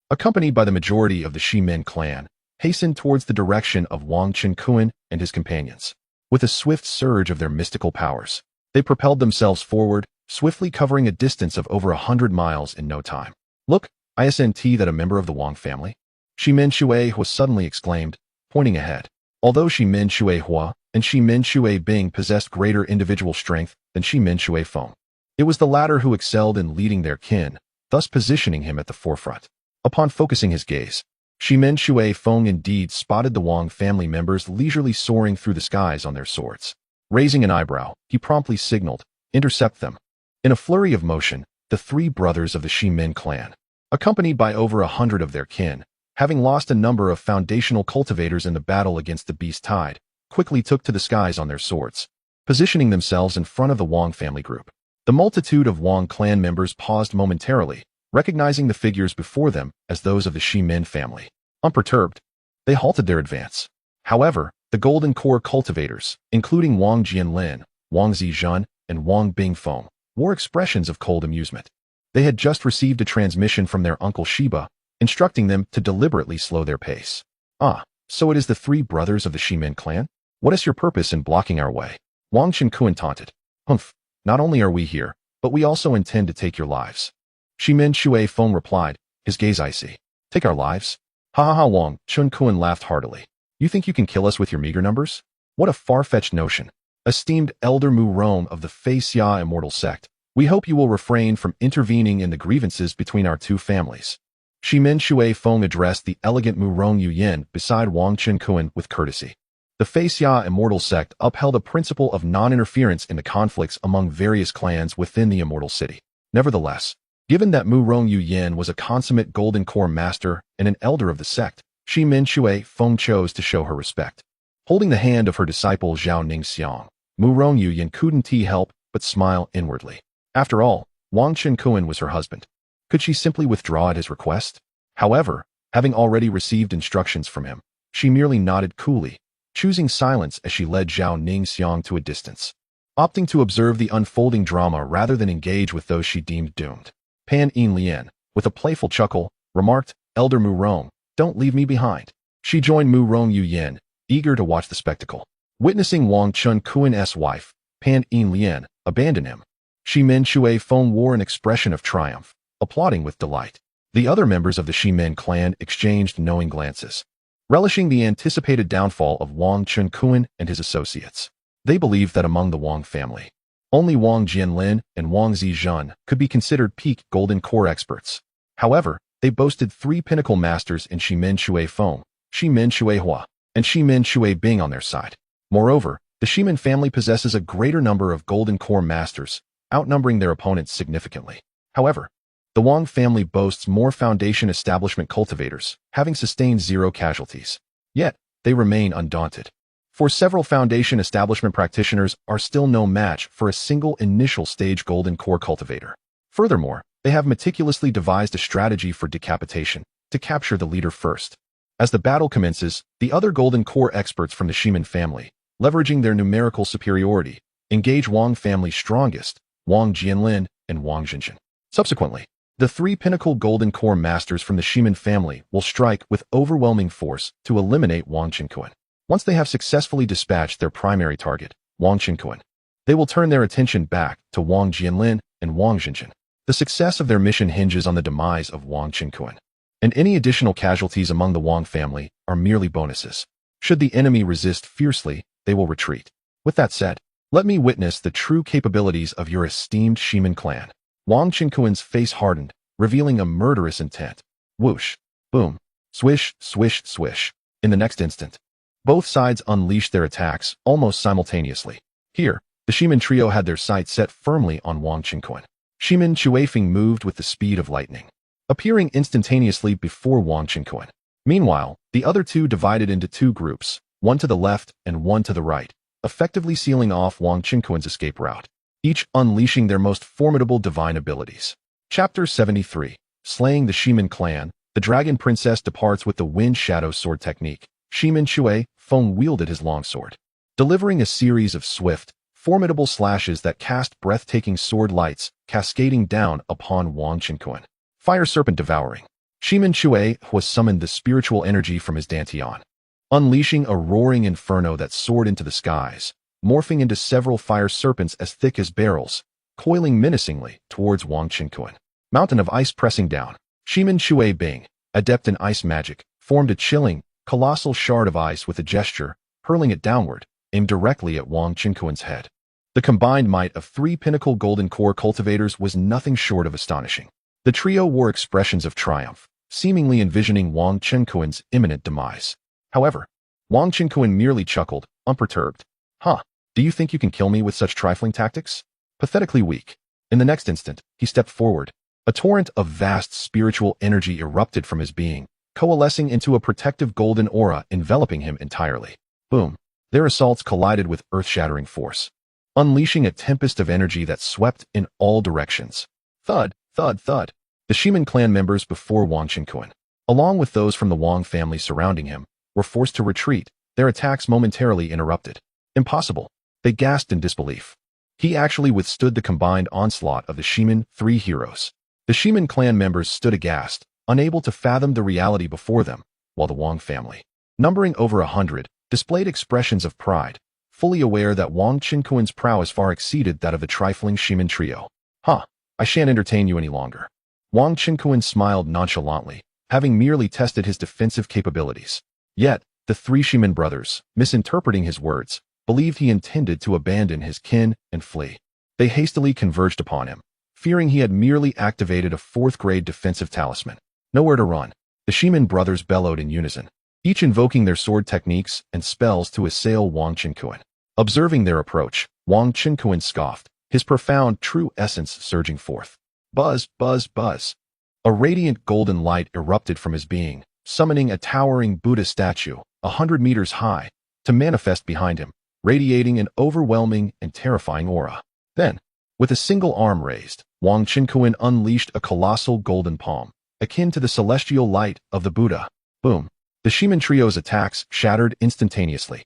accompanied by the majority of the Shimin clan, hastened towards the direction of Wang Qinkuan and his companions. With a swift surge of their mystical powers, they propelled themselves forward, swiftly covering a distance of over 100 miles in no time. Look, isn't that a member of the Wang family? Shimin Shuihua suddenly exclaimed, pointing ahead. Although Shimin Shuihua and Shimin Shuibing possessed greater individual strength than Shimin Shuifeng, it was the latter who excelled in leading their kin, thus positioning him at the forefront. Upon focusing his gaze, Shimin Shuifeng indeed spotted the Wang family members leisurely soaring through the skies on their swords. Raising an eyebrow, he promptly signaled, "Intercept them." In a flurry of motion, the 3 brothers of the Shimin clan, accompanied by over 100 of their kin, having lost a number of foundational cultivators in the battle against the beast tide, quickly took to the skies on their swords, positioning themselves in front of the Wang family group. The multitude of Wang clan members paused momentarily, recognizing the figures before them as those of the Shimin family. Unperturbed, they halted their advance. However, the Golden Core cultivators, including Wang Jianlin, Wang Zizhan, and Wang Bingfeng, wore expressions of cold amusement. They had just received a transmission from their uncle Shiba, instructing them to deliberately slow their pace. Ah, so it is the three brothers of the Shimin clan? What is your purpose in blocking our way? Wang Chenkuan taunted. Humph, not only are we here, but we also intend to take your lives. Shimin Shui Feng replied, his gaze icy. Take our lives? Ha ha ha. Wang Chenkuan laughed heartily. You think you can kill us with your meager numbers? What a far-fetched notion. Esteemed Elder Mu Rong of the Fei Xia Immortal Sect, we hope you will refrain from intervening in the grievances between our two families. Shimin Shui Feng addressed the elegant Mu Rong Yu Yin beside Wang Chenkuan with courtesy. The Fei Xia Immortal Sect upheld a principle of non-interference in the conflicts among various clans within the Immortal City. Nevertheless, given that Mu Rong Yu Yin was a consummate Golden Core master and an elder of the sect, Shimin Shui Feng chose to show her respect. Holding the hand of her disciple Zhao Ningxiang, Mu Rong Yu Yin couldn't help but smile inwardly. After all, Wang Chenkuan was her husband. Could she simply withdraw at his request? However, having already received instructions from him, she merely nodded coolly, choosing silence as she led Zhao Ningxiang to a distance, opting to observe the unfolding drama rather than engage with those she deemed doomed. Pan Yin Lian, with a playful chuckle, remarked, Elder Mu Rong, don't leave me behind. She joined Mu Rong Yu Yin, eager to watch the spectacle. Witnessing Wang Chenkuan's wife, Pan Yin Lian, abandon him, Shimin Shui Feng wore an expression of triumph, applauding with delight. The other members of the Shimin clan exchanged knowing glances, relishing the anticipated downfall of Wang Chenkuan and his associates. They believed that among the Wang family, only Wang Jianlin and Wang Zizhen could be considered peak Golden Core experts. However, they boasted three pinnacle masters in Shimin Shui Feng, Shimin Shui Hua, and Shimin Shui Bing on their side. Moreover, the Shimin family possesses a greater number of Golden Core masters, outnumbering their opponents significantly. However, the Wang family boasts more foundation establishment cultivators, having sustained 0 casualties. Yet, they remain undaunted. For several foundation establishment practitioners are still no match for a single initial stage Golden Core cultivator. Furthermore, they have meticulously devised a strategy for decapitation, to capture the leader first. As the battle commences, the other Golden Core experts from the Shimin family, leveraging their numerical superiority, engage Wang family's strongest, Wang Jianlin and Wang Xinjin. Subsequently, the three pinnacle Golden Core masters from the Shimin family will strike with overwhelming force to eliminate Wang Chenkuan. Once they have successfully dispatched their primary target, Wang Chenkuan, they will turn their attention back to Wang Jianlin and Wang Xinjin. The success of their mission hinges on the demise of Wang Chenkuan, and any additional casualties among the Wang family are merely bonuses. Should the enemy resist fiercely, they will retreat. With that said, let me witness the true capabilities of your esteemed Shimin clan. Wang Chenkuan's face hardened, revealing a murderous intent. Whoosh, boom, swish, swish, swish. In the next instant, both sides unleashed their attacks almost simultaneously. Here, the Shimin trio had their sights set firmly on Wang Chenkuan. Shimin Shuifeng moved with the speed of lightning, appearing instantaneously before Wang Chenkuan. Meanwhile, the other two divided into two groups, one to the left and one to the right, effectively sealing off Wang Chenkuan's escape route, each unleashing their most formidable divine abilities. Chapter 73. Slaying the Shimin clan, the Dragon Princess departs with the Wind Shadow Sword technique. Shimin Shui Feng wielded his longsword, delivering a series of swift, formidable slashes that cast breathtaking sword lights cascading down upon Wang Chenkuan. Fire Serpent Devouring. Shimin Shui was summoned the spiritual energy from his dantian, unleashing a roaring inferno that soared into the skies, morphing into several fire serpents as thick as barrels, coiling menacingly towards Wang Chenkuan. Mountain of Ice pressing down. Shimin Shui Bing, adept in ice magic, formed a chilling, colossal shard of ice with a gesture, hurling it downward, aimed directly at Wang Chenkuan's head. The combined might of three pinnacle Golden Core cultivators was nothing short of astonishing. The trio wore expressions of triumph, seemingly envisioning Wang Chenkuan's imminent demise. However, Wang Chenkuan merely chuckled, unperturbed. Huh, do you think you can kill me with such trifling tactics? Pathetically weak. In the next instant, he stepped forward. A torrent of vast spiritual energy erupted from his being, coalescing into a protective golden aura enveloping him entirely. Boom. Their assaults collided with earth-shattering force, unleashing a tempest of energy that swept in all directions. Thud, thud, thud. The Shimin clan members before Wang Chenkuan, along with those from the Wang family surrounding him, were forced to retreat, their attacks momentarily interrupted. Impossible. They gasped in disbelief. He actually withstood the combined onslaught of the Shimin three heroes. The Shimin clan members stood aghast, unable to fathom the reality before them, while the Wang family, numbering over 100, displayed expressions of pride, fully aware that Wang Qinkuan's prowess far exceeded that of the trifling Shimin trio. Huh, I shan't entertain you any longer. Wang Qinkuan smiled nonchalantly, having merely tested his defensive capabilities. Yet, the three Shimin brothers, misinterpreting his words, believed he intended to abandon his kin and flee. They hastily converged upon him, fearing he had merely activated a fourth-grade defensive talisman. Nowhere to run. The Shimin brothers bellowed in unison, each invoking their sword techniques and spells to assail Wang Qinkuan. Observing their approach, Wang Qinkuan scoffed, his profound true essence surging forth. Buzz, buzz, buzz. A radiant golden light erupted from his being, summoning a towering Buddha statue, 100 meters high, to manifest behind him, radiating an overwhelming and terrifying aura. Then, with a single arm raised, Wang Qinkuan unleashed a colossal golden palm, akin to the celestial light of the Buddha. Boom. The Shimin trio's attacks shattered instantaneously.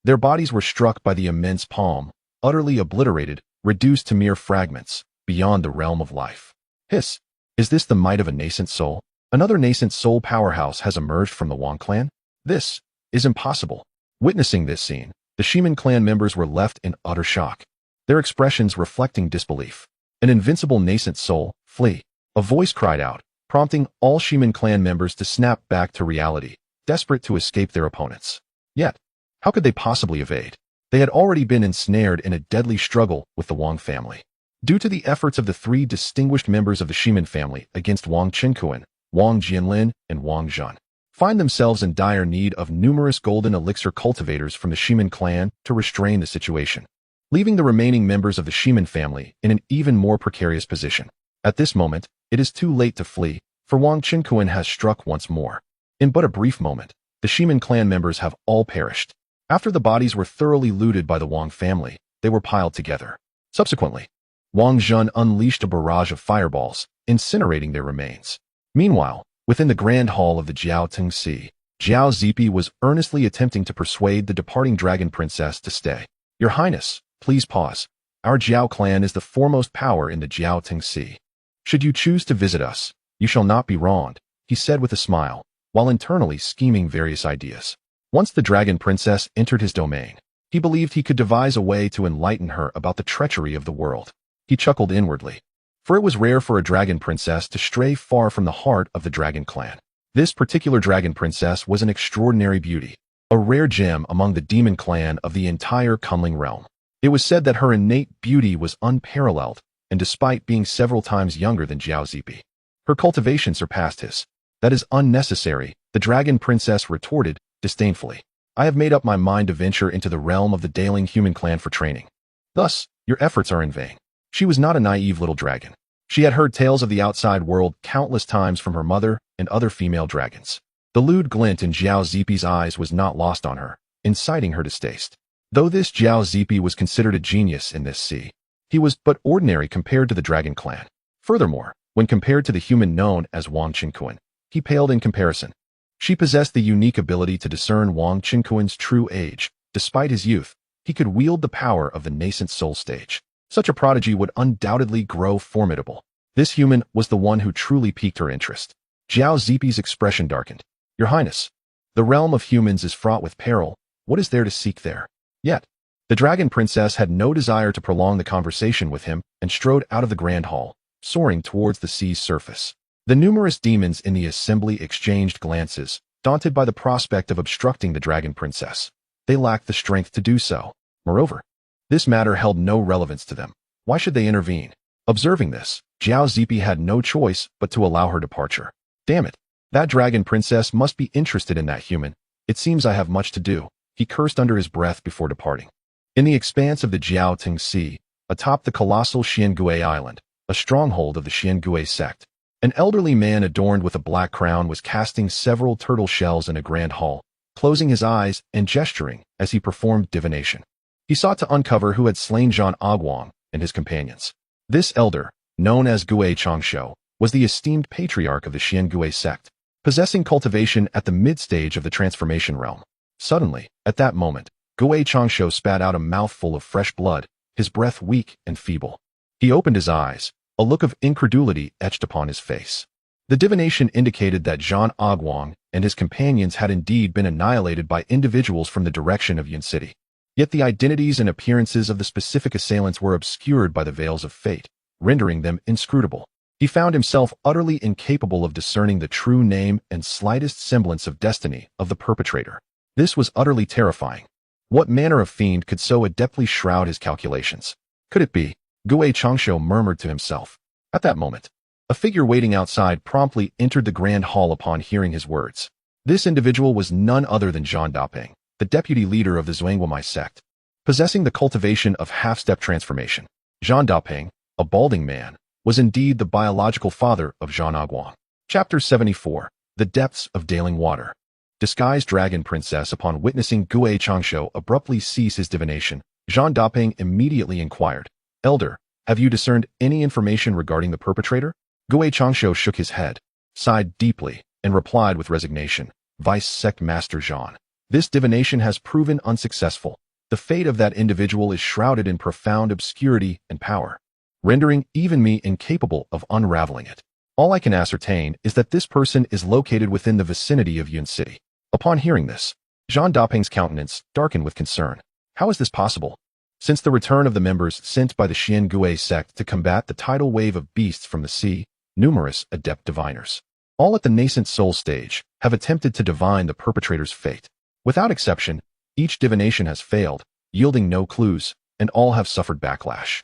Their bodies were struck by the immense palm, utterly obliterated, reduced to mere fragments, beyond the realm of life. Hiss! Is this the might of a nascent soul? Another nascent soul powerhouse has emerged from the Wang clan? This is impossible. Witnessing this scene, the Shimin clan members were left in utter shock, their expressions reflecting disbelief. An invincible nascent soul, flee. A voice cried out, prompting all Shimin clan members to snap back to reality, desperate to escape their opponents. Yet, how could they possibly evade? They had already been ensnared in a deadly struggle with the Wang family. Due to the efforts of the three distinguished members of the Shimin family against Wang Qinkuan, Wang Jianlin, and Wang Zhun, find themselves in dire need of numerous golden elixir cultivators from the Shimin clan to restrain the situation, leaving the remaining members of the Shimin family in an even more precarious position. At this moment, it is too late to flee, for Wang Qinkuan has struck once more. In but a brief moment, the Shimin clan members have all perished. After the bodies were thoroughly looted by the Wang family, they were piled together. Subsequently, Wang Zhun unleashed a barrage of fireballs, incinerating their remains. Meanwhile, within the grand hall of the Jiao Tengxi, Jiao Zipi was earnestly attempting to persuade the departing dragon princess to stay. Your Highness, please pause. Our Jiao clan is the foremost power in the Jiao Tengxi. Should you choose to visit us, you shall not be wronged, he said with a smile, while internally scheming various ideas. Once the dragon princess entered his domain, he believed he could devise a way to enlighten her about the treachery of the world. He chuckled inwardly, for it was rare for a dragon princess to stray far from the heart of the dragon clan. This particular dragon princess was an extraordinary beauty, a rare gem among the demon clan of the entire Kunling realm. It was said that her innate beauty was unparalleled, and despite being several times younger than Jiao Zipi, her cultivation surpassed his. That is unnecessary, the dragon princess retorted disdainfully. I have made up my mind to venture into the realm of the Daling human clan for training. Thus, your efforts are in vain. She was not a naive little dragon. She had heard tales of the outside world countless times from her mother and other female dragons. The lewd glint in Jiao Zipi's eyes was not lost on her, inciting her distaste. Though this Jiao Zipi was considered a genius in this sea, he was but ordinary compared to the dragon clan. Furthermore, when compared to the human known as Wang Qinkuan, he paled in comparison. She possessed the unique ability to discern Wang Qinkuan's true age. Despite his youth, he could wield the power of the nascent soul stage. Such a prodigy would undoubtedly grow formidable. This human was the one who truly piqued her interest. Jiao Zipi's expression darkened. Your Highness, the realm of humans is fraught with peril. What is there to seek there? Yet, the dragon princess had no desire to prolong the conversation with him and strode out of the grand hall, soaring towards the sea's surface. The numerous demons in the assembly exchanged glances, daunted by the prospect of obstructing the dragon princess. They lacked the strength to do so. Moreover, this matter held no relevance to them. Why should they intervene? Observing this, Jiao Zipi had no choice but to allow her departure. Damn it! That dragon princess must be interested in that human. It seems I have much to do, he cursed under his breath before departing. In the expanse of the Jiao Tengxi, atop the colossal Xiangui Island, a stronghold of the Xiangui sect, an elderly man adorned with a black crown was casting several turtle shells in a grand hall, closing his eyes and gesturing as he performed divination. He sought to uncover who had slain Zhan Aguang and his companions. This elder, known as Gui Changsho, was the esteemed patriarch of the Xiangui sect, possessing cultivation at the mid-stage of the transformation realm. Suddenly, at that moment, Gui Changsho spat out a mouthful of fresh blood, his breath weak and feeble. He opened his eyes, a look of incredulity etched upon his face. The divination indicated that Zhang Aguang and his companions had indeed been annihilated by individuals from the direction of Yun City. Yet the identities and appearances of the specific assailants were obscured by the veils of fate, rendering them inscrutable. He found himself utterly incapable of discerning the true name and slightest semblance of destiny of the perpetrator. This was utterly terrifying. What manner of fiend could so adeptly shroud his calculations? Could it be? Gue Changsho murmured to himself. At that moment, a figure waiting outside promptly entered the grand hall upon hearing his words. This individual was none other than Zhang Dapeng, the deputy leader of the Zhuangguomai sect. Possessing the cultivation of half-step transformation, Zhang Dapeng, a balding man, was indeed the biological father of Zhang Aguang. Chapter 74. The Depths of Daling Water. Disguised dragon princess upon witnessing Gue Changsho abruptly cease his divination, Zhang Dapeng immediately inquired, Elder, have you discerned any information regarding the perpetrator? Gue Changsho shook his head, sighed deeply, and replied with resignation, Vice Sect Master Zhang. This divination has proven unsuccessful. The fate of that individual is shrouded in profound obscurity and power, rendering even me incapable of unraveling it. All I can ascertain is that this person is located within the vicinity of Yun City. Upon hearing this, Zhang Dapeng's countenance darkened with concern. How is this possible? Since the return of the members sent by the Xiangui sect to combat the tidal wave of beasts from the sea, numerous adept diviners, all at the nascent soul stage, have attempted to divine the perpetrator's fate. Without exception, each divination has failed, yielding no clues, and all have suffered backlash,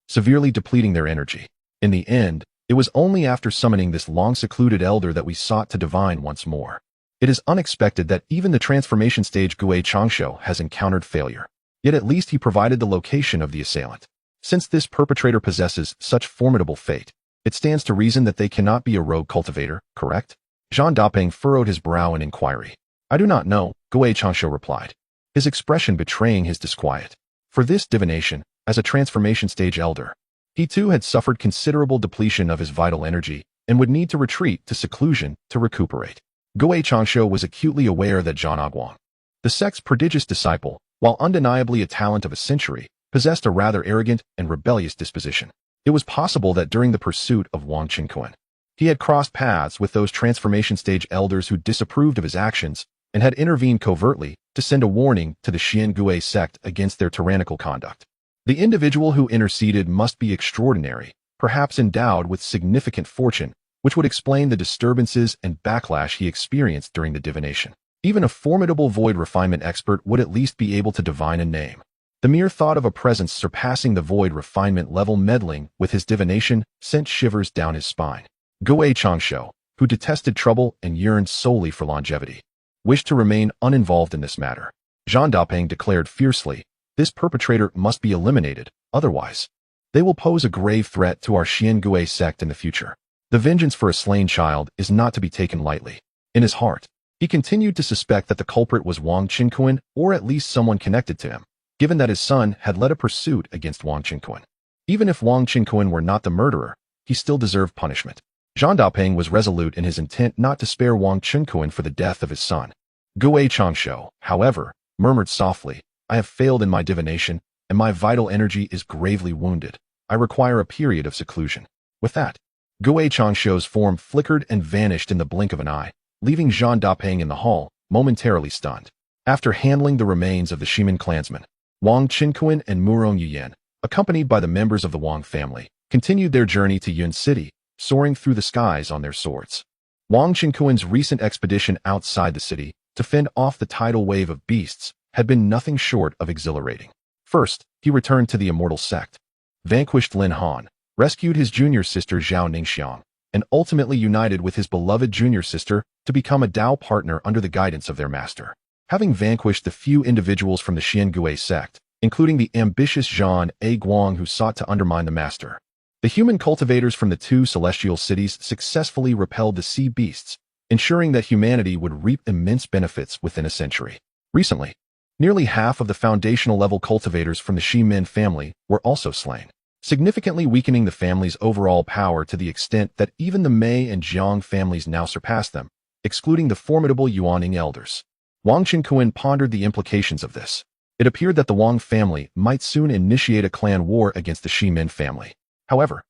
severely depleting their energy. In the end, it was only after summoning this long-secluded elder that we sought to divine once more. It is unexpected that even the transformation stage Gue Changsho has encountered failure. Yet at least he provided the location of the assailant. Since this perpetrator possesses such formidable fate, it stands to reason that they cannot be a rogue cultivator, correct? Zhang Dapeng furrowed his brow in inquiry. I do not know, Gue Changsho replied, his expression betraying his disquiet. For this divination, as a transformation stage elder, he too had suffered considerable depletion of his vital energy and would need to retreat to seclusion to recuperate. Gue Changsho was acutely aware that Zhang Aguang, the sect's prodigious disciple, while undeniably a talent of a century, possessed a rather arrogant and rebellious disposition. It was possible that during the pursuit of Wang Qingquan, he had crossed paths with those transformation stage elders who disapproved of his actions and had intervened covertly to send a warning to the Xiangui sect against their tyrannical conduct. The individual who interceded must be extraordinary, perhaps endowed with significant fortune, which would explain the disturbances and backlash he experienced during the divination. Even a formidable void refinement expert would at least be able to divine a name. The mere thought of a presence surpassing the void refinement level meddling with his divination sent shivers down his spine. Gue Changsho, who detested trouble and yearned solely for longevity, wished to remain uninvolved in this matter. Zhang Dapeng declared fiercely, this perpetrator must be eliminated, otherwise they will pose a grave threat to our Xiangui sect in the future. The vengeance for a slain child is not to be taken lightly. In his heart, he continued to suspect that the culprit was Wang Qingquan or at least someone connected to him, given that his son had led a pursuit against Wang Qingquan. Even if Wang Qingquan were not the murderer, he still deserved punishment. Zhang Dapeng was resolute in his intent not to spare Wang Qingquan for the death of his son. Gue Changsho, however, murmured softly, I have failed in my divination, and my vital energy is gravely wounded. I require a period of seclusion. With that, Gue Changsho's form flickered and vanished in the blink of an eye, leaving Zhang Dapeng in the hall, momentarily stunned. After handling the remains of the Shimin clansmen, Wang Qingquan and Murong Yuyan, accompanied by the members of the Wang family, continued their journey to Yun City, soaring through the skies on their swords. Wang Qingquan's recent expedition outside the city to fend off the tidal wave of beasts had been nothing short of exhilarating. First, he returned to the immortal sect, vanquished Lin Han, rescued his junior sister Zhao Ningxiang, and ultimately united with his beloved junior sister to become a Dao partner under the guidance of their master. Having vanquished the few individuals from the Xiangui sect, including the ambitious Zhang Aguang who sought to undermine the master, the human cultivators from the two celestial cities successfully repelled the sea beasts, ensuring that humanity would reap immense benefits within a century. Recently, nearly half of the foundational level cultivators from the Shimin family were also slain, significantly weakening the family's overall power to the extent that even the Mei and Jiang families now surpass them, excluding the formidable Yuaning elders. Wang Qingquan pondered the implications of this. It appeared that the Wang family might soon initiate a clan war against the Shimin family. However,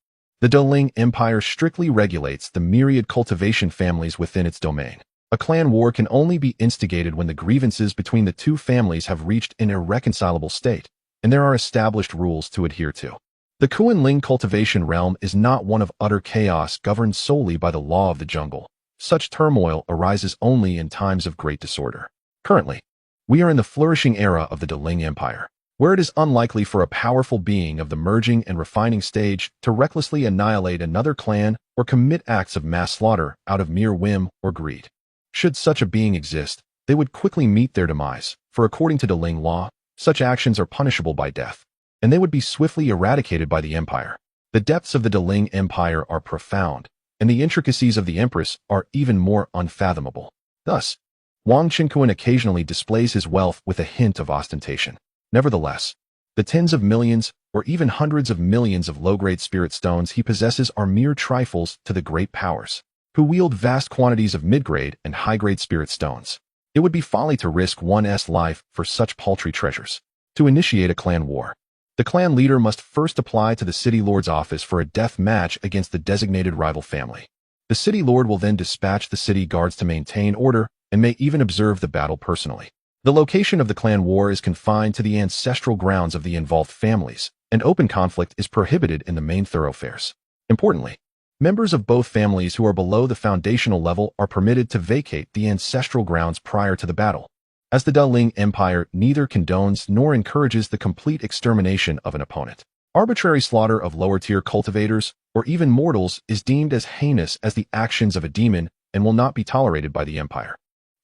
The Deling Empire strictly regulates the myriad cultivation families within its domain. A clan war can only be instigated when the grievances between the two families have reached an irreconcilable state, and there are established rules to adhere to. The Kuan-Ling cultivation realm is not one of utter chaos governed solely by the law of the jungle. Such turmoil arises only in times of great disorder. Currently, we are in the flourishing era of the Deling Empire, where it is unlikely for a powerful being of the merging and refining stage to recklessly annihilate another clan or commit acts of mass slaughter out of mere whim or greed. Should such a being exist, they would quickly meet their demise, for according to Deling law, such actions are punishable by death, and they would be swiftly eradicated by the empire. The depths of the Deling Empire are profound, and the intricacies of the empress are even more unfathomable. Thus, Wang Qinkuan occasionally displays his wealth with a hint of ostentation. Nevertheless, the tens of millions or even hundreds of millions of low-grade spirit stones he possesses are mere trifles to the great powers, who wield vast quantities of mid-grade and high-grade spirit stones. It would be folly to risk one's life for such paltry treasures. To initiate a clan war, the clan leader must first apply to the city lord's office for a death match against the designated rival family. The city lord will then dispatch the city guards to maintain order and may even observe the battle personally. The location of the clan war is confined to the ancestral grounds of the involved families, and open conflict is prohibited in the main thoroughfares. Importantly, members of both families who are below the foundational level are permitted to vacate the ancestral grounds prior to the battle, as the Deling Empire neither condones nor encourages the complete extermination of an opponent. Arbitrary slaughter of lower-tier cultivators, or even mortals, is deemed as heinous as the actions of a demon and will not be tolerated by the empire.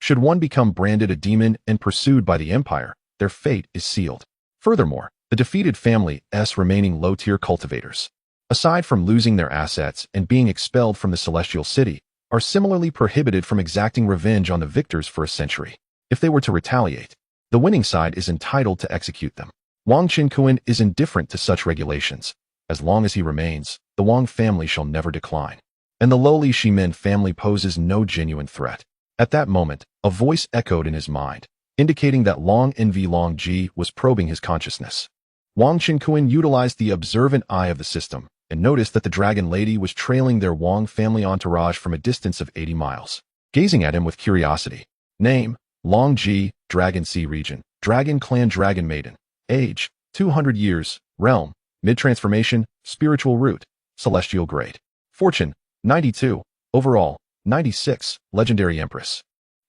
Should one become branded a demon and pursued by the empire, their fate is sealed. Furthermore, the defeated family's remaining low-tier cultivators, aside from losing their assets and being expelled from the Celestial City, are similarly prohibited from exacting revenge on the victors for a century. If they were to retaliate, the winning side is entitled to execute them. Wang Qinkuan is indifferent to such regulations. As long as he remains, the Wang family shall never decline, and the lowly Shimen family poses no genuine threat. At that moment, a voice echoed in his mind, indicating that Long Nv Long Ji was probing his consciousness. Wang Qinkuan utilized the observant eye of the system and noticed that the dragon lady was trailing their Wang family entourage from a distance of 80 miles, gazing at him with curiosity. Name: Long Ji, Dragon Sea Region, Dragon Clan Dragon Maiden. Age: 200 years. Realm: Mid-Transformation, Spiritual Root, Celestial Grade. Fortune: 92. Overall: 96. Legendary Empress.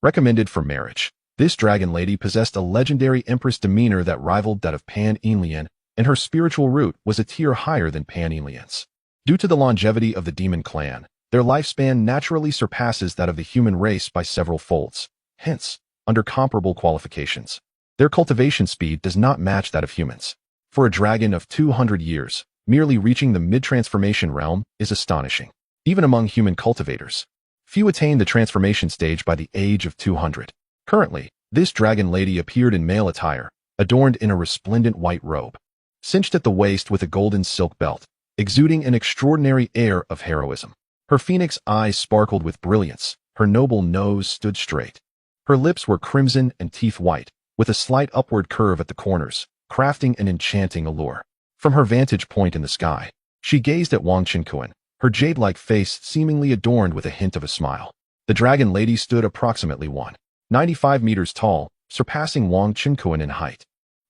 Recommended for marriage. This dragon lady possessed a legendary empress demeanor that rivaled that of Pan Enlil, and her spiritual root was a tier higher than Pan Enlil's. Due to the longevity of the demon clan, their lifespan naturally surpasses that of the human race by several folds. Hence, under comparable qualifications, their cultivation speed does not match that of humans. For a dragon of 200 years, merely reaching the mid-transformation realm is astonishing. Even among human cultivators, few attain the transformation stage by the age of 200. Currently, this dragon lady appeared in male attire, adorned in a resplendent white robe, cinched at the waist with a golden silk belt, exuding an extraordinary air of heroism. Her phoenix eyes sparkled with brilliance, her noble nose stood straight. Her lips were crimson and teeth white, with a slight upward curve at the corners, crafting an enchanting allure. From her vantage point in the sky, she gazed at Wang Qinkuan, her jade-like face seemingly adorned with a hint of a smile. The dragon lady stood approximately 195 meters tall, surpassing Wang Qinkuan in height.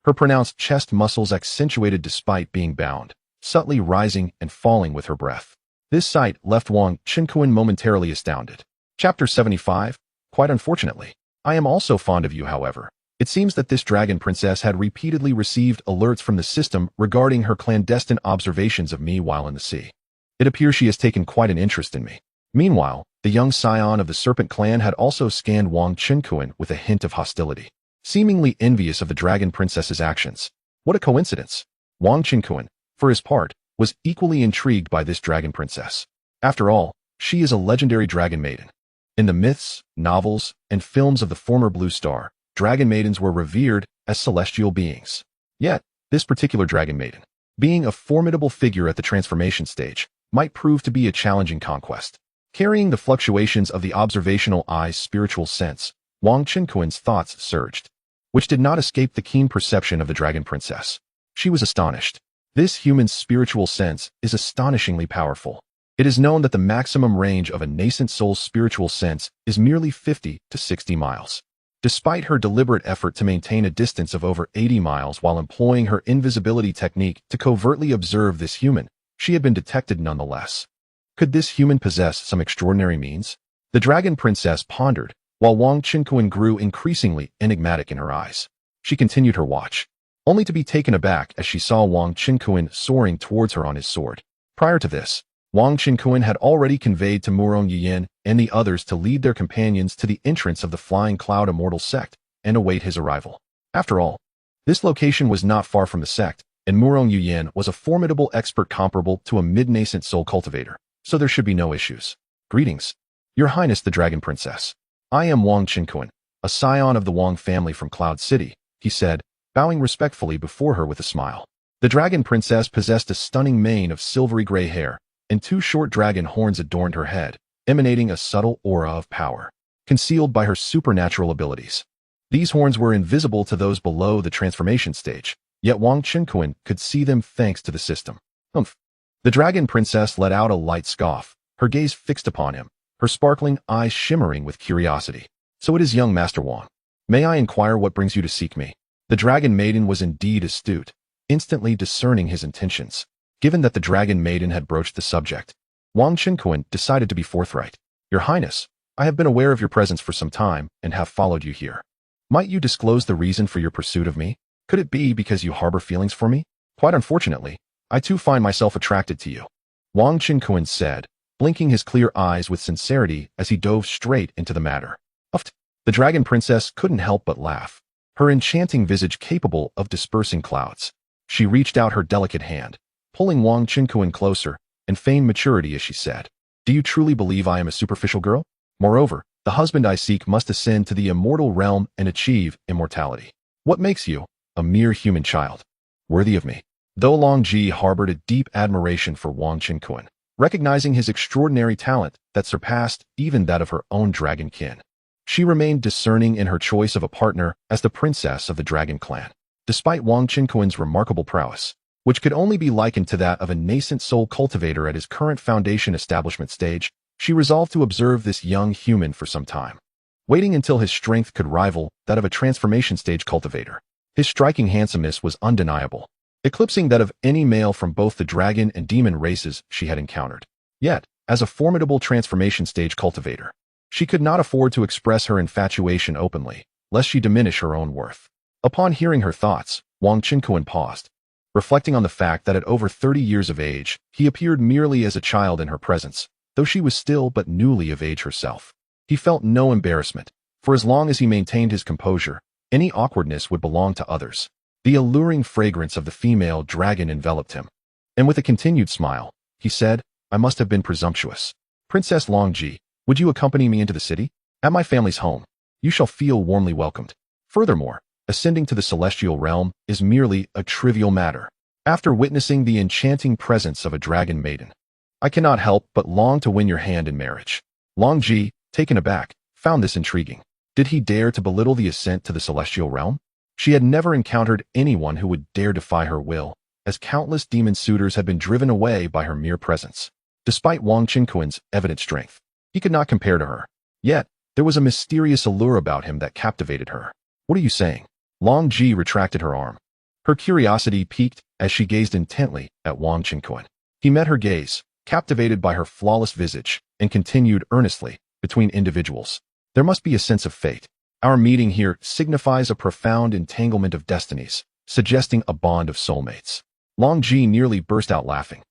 Her pronounced chest muscles accentuated despite being bound, subtly rising and falling with her breath. This sight left Wang Qinkuan momentarily astounded. Chapter 75. Quite unfortunately, I am also fond of you, however. It seems that this dragon princess had repeatedly received alerts from the system regarding her clandestine observations of me while in the sea. It appears she has taken quite an interest in me. Meanwhile, the young scion of the Serpent clan had also scanned Wang Qinkuan with a hint of hostility, seemingly envious of the dragon princess's actions. What a coincidence! Wang Qinkuan, for his part, was equally intrigued by this dragon princess. After all, she is a legendary dragon maiden. In the myths, novels, and films of the former Blue Star, dragon maidens were revered as celestial beings. Yet, this particular dragon maiden, being a formidable figure at the transformation stage, might prove to be a challenging conquest. Carrying the fluctuations of the observational eye's spiritual sense, Wang Qinkuan's thoughts surged, which did not escape the keen perception of the dragon princess. She was astonished. This human's spiritual sense is astonishingly powerful. It is known that the maximum range of a nascent soul's spiritual sense is merely 50 to 60 miles. Despite her deliberate effort to maintain a distance of over 80 miles while employing her invisibility technique to covertly observe this human, she had been detected nonetheless. Could this human possess some extraordinary means? The dragon princess pondered, while Wang Qinquan grew increasingly enigmatic in her eyes. She continued her watch, only to be taken aback as she saw Wang Qinquan soaring towards her on his sword. Prior to this, Wang Qinquan had already conveyed to Murong Yiyan and the others to lead their companions to the entrance of the Flying Cloud Immortal sect and await his arrival. After all, this location was not far from the sect, and Murong Yiyan was a formidable expert comparable to a mid-nascent soul cultivator, so there should be no issues. Greetings, Your Highness the Dragon Princess. I am Wang Qinquan, a scion of the Wang family from Cloud City, he said, bowing respectfully before her with a smile. The Dragon Princess possessed a stunning mane of silvery gray hair, and two short dragon horns adorned her head, emanating a subtle aura of power, concealed by her supernatural abilities. These horns were invisible to those below the transformation stage, yet Wang Qinquan could see them thanks to the system. Humph. The Dragon Princess let out a light scoff, her gaze fixed upon him, her sparkling eyes shimmering with curiosity. So it is young Master Wang. May I inquire what brings you to seek me? The Dragon Maiden was indeed astute, instantly discerning his intentions. Given that the Dragon Maiden had broached the subject, Wang Qinquan decided to be forthright. Your Highness, I have been aware of your presence for some time and have followed you here. Might you disclose the reason for your pursuit of me? Could it be because you harbor feelings for me? Quite unfortunately, I too find myself attracted to you, Wang Qinquan said, blinking his clear eyes with sincerity as he dove straight into the matter. Uft. The Dragon Princess couldn't help but laugh, her enchanting visage capable of dispersing clouds. She reached out her delicate hand, pulling Wang Qinquan closer, and feigned maturity as she said, Do you truly believe I am a superficial girl? Moreover, the husband I seek must ascend to the immortal realm and achieve immortality. What makes you, a mere human child, worthy of me? Though Long Ji harbored a deep admiration for Wang Qinquan, recognizing his extraordinary talent that surpassed even that of her own dragon kin, she remained discerning in her choice of a partner as the princess of the dragon clan. Despite Wang Qinquan's remarkable prowess, which could only be likened to that of a nascent soul cultivator at his current foundation establishment stage, she resolved to observe this young human for some time, waiting until his strength could rival that of a transformation stage cultivator. His striking handsomeness was undeniable, eclipsing that of any male from both the dragon and demon races she had encountered. Yet, as a formidable transformation stage cultivator, she could not afford to express her infatuation openly, lest she diminish her own worth. Upon hearing her thoughts, Wang Qinquan paused, reflecting on the fact that at over 30 years of age, he appeared merely as a child in her presence, though she was still but newly of age herself. He felt no embarrassment, for as long as he maintained his composure, any awkwardness would belong to others. The alluring fragrance of the female dragon enveloped him, and with a continued smile, he said, I must have been presumptuous. Princess Longji, would you accompany me into the city? At my family's home, you shall feel warmly welcomed. Furthermore, ascending to the celestial realm is merely a trivial matter. After witnessing the enchanting presence of a dragon maiden, I cannot help but long to win your hand in marriage. Longji, taken aback, found this intriguing. Did he dare to belittle the ascent to the celestial realm? She had never encountered anyone who would dare defy her will, as countless demon suitors had been driven away by her mere presence. Despite Wang Qinquan's evident strength, he could not compare to her. Yet, there was a mysterious allure about him that captivated her. What are you saying? Long Ji retracted her arm. Her curiosity piqued as she gazed intently at Wang Qinquan. He met her gaze, captivated by her flawless visage, and continued earnestly, between individuals, there must be a sense of fate. Our meeting here signifies a profound entanglement of destinies, suggesting a bond of soulmates. Long Ji nearly burst out laughing,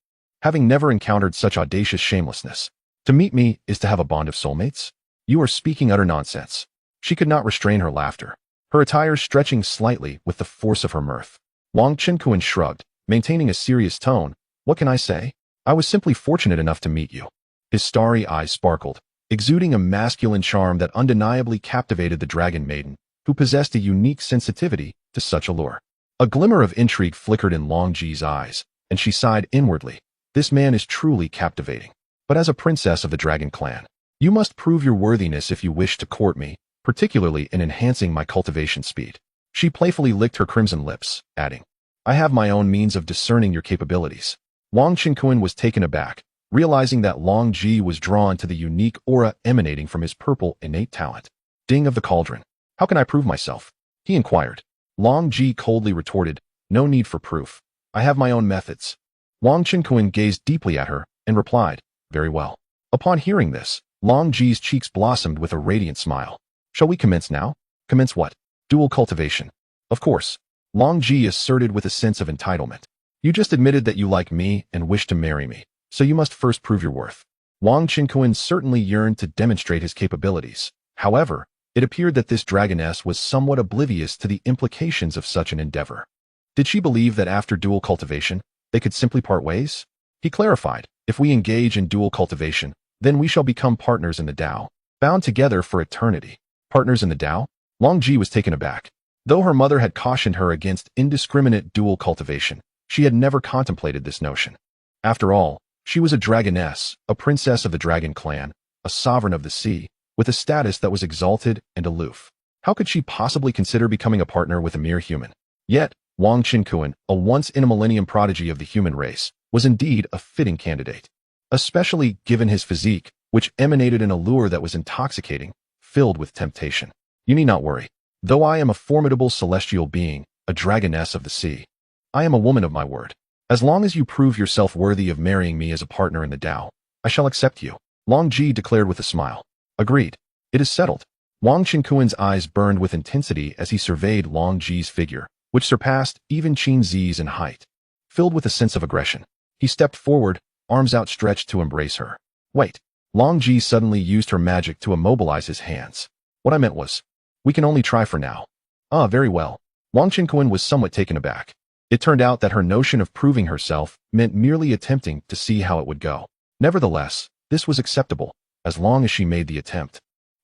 having never encountered such audacious shamelessness. To meet me is to have a bond of soulmates? You are speaking utter nonsense. She could not restrain her laughter, her attire stretching slightly with the force of her mirth. Wang Qinquan shrugged, maintaining a serious tone. What can I say? I was simply fortunate enough to meet you. His starry eyes sparkled, exuding a masculine charm that undeniably captivated the dragon maiden, who possessed a unique sensitivity to such allure. A glimmer of intrigue flickered in Long Ji's eyes, and she sighed inwardly. This man is truly captivating. But as a princess of the dragon clan, you must prove your worthiness if you wish to court me, particularly in enhancing my cultivation speed. She playfully licked her crimson lips, adding, I have my own means of discerning your capabilities. Wang Qingquan was taken aback, realizing that Long Ji was drawn to the unique aura emanating from his purple innate talent. Ding of the cauldron. How can I prove myself? He inquired. Long Ji coldly retorted, no need for proof. I have my own methods. Wang Qingquan gazed deeply at her and replied, very well. Upon hearing this, Long Ji's cheeks blossomed with a radiant smile. Shall we commence now? Commence what? Dual cultivation. Of course. Long Ji asserted with a sense of entitlement. You just admitted that you like me and wish to marry me, so you must first prove your worth. Wang Qingquan certainly yearned to demonstrate his capabilities. However, it appeared that this dragoness was somewhat oblivious to the implications of such an endeavor. Did she believe that after dual cultivation, they could simply part ways? He clarified, if we engage in dual cultivation, then we shall become partners in the Tao, bound together for eternity. Partners in the Tao? Long Ji was taken aback. Though her mother had cautioned her against indiscriminate dual cultivation, she had never contemplated this notion. After all, she was a dragoness, a princess of the dragon clan, a sovereign of the sea, with a status that was exalted and aloof. How could she possibly consider becoming a partner with a mere human? Yet, Wang Qingquan, a once-in-a-millennium prodigy of the human race, was indeed a fitting candidate. Especially given his physique, which emanated an allure that was intoxicating, filled with temptation. You need not worry. Though I am a formidable celestial being, a dragoness of the sea, I am a woman of my word. As long as you prove yourself worthy of marrying me as a partner in the Tao, I shall accept you, Long Ji declared with a smile. Agreed. It is settled. Wang Qingquan's eyes burned with intensity as he surveyed Long Ji's figure, which surpassed even Qin Zi's in height. Filled with a sense of aggression, he stepped forward, arms outstretched to embrace her. Wait. Long Ji suddenly used her magic to immobilize his hands. What I meant was, we can only try for now. Ah, very well. Wang Qingquan was somewhat taken aback. It turned out that her notion of proving herself meant merely attempting to see how it would go. Nevertheless, this was acceptable, as long as she made the attempt.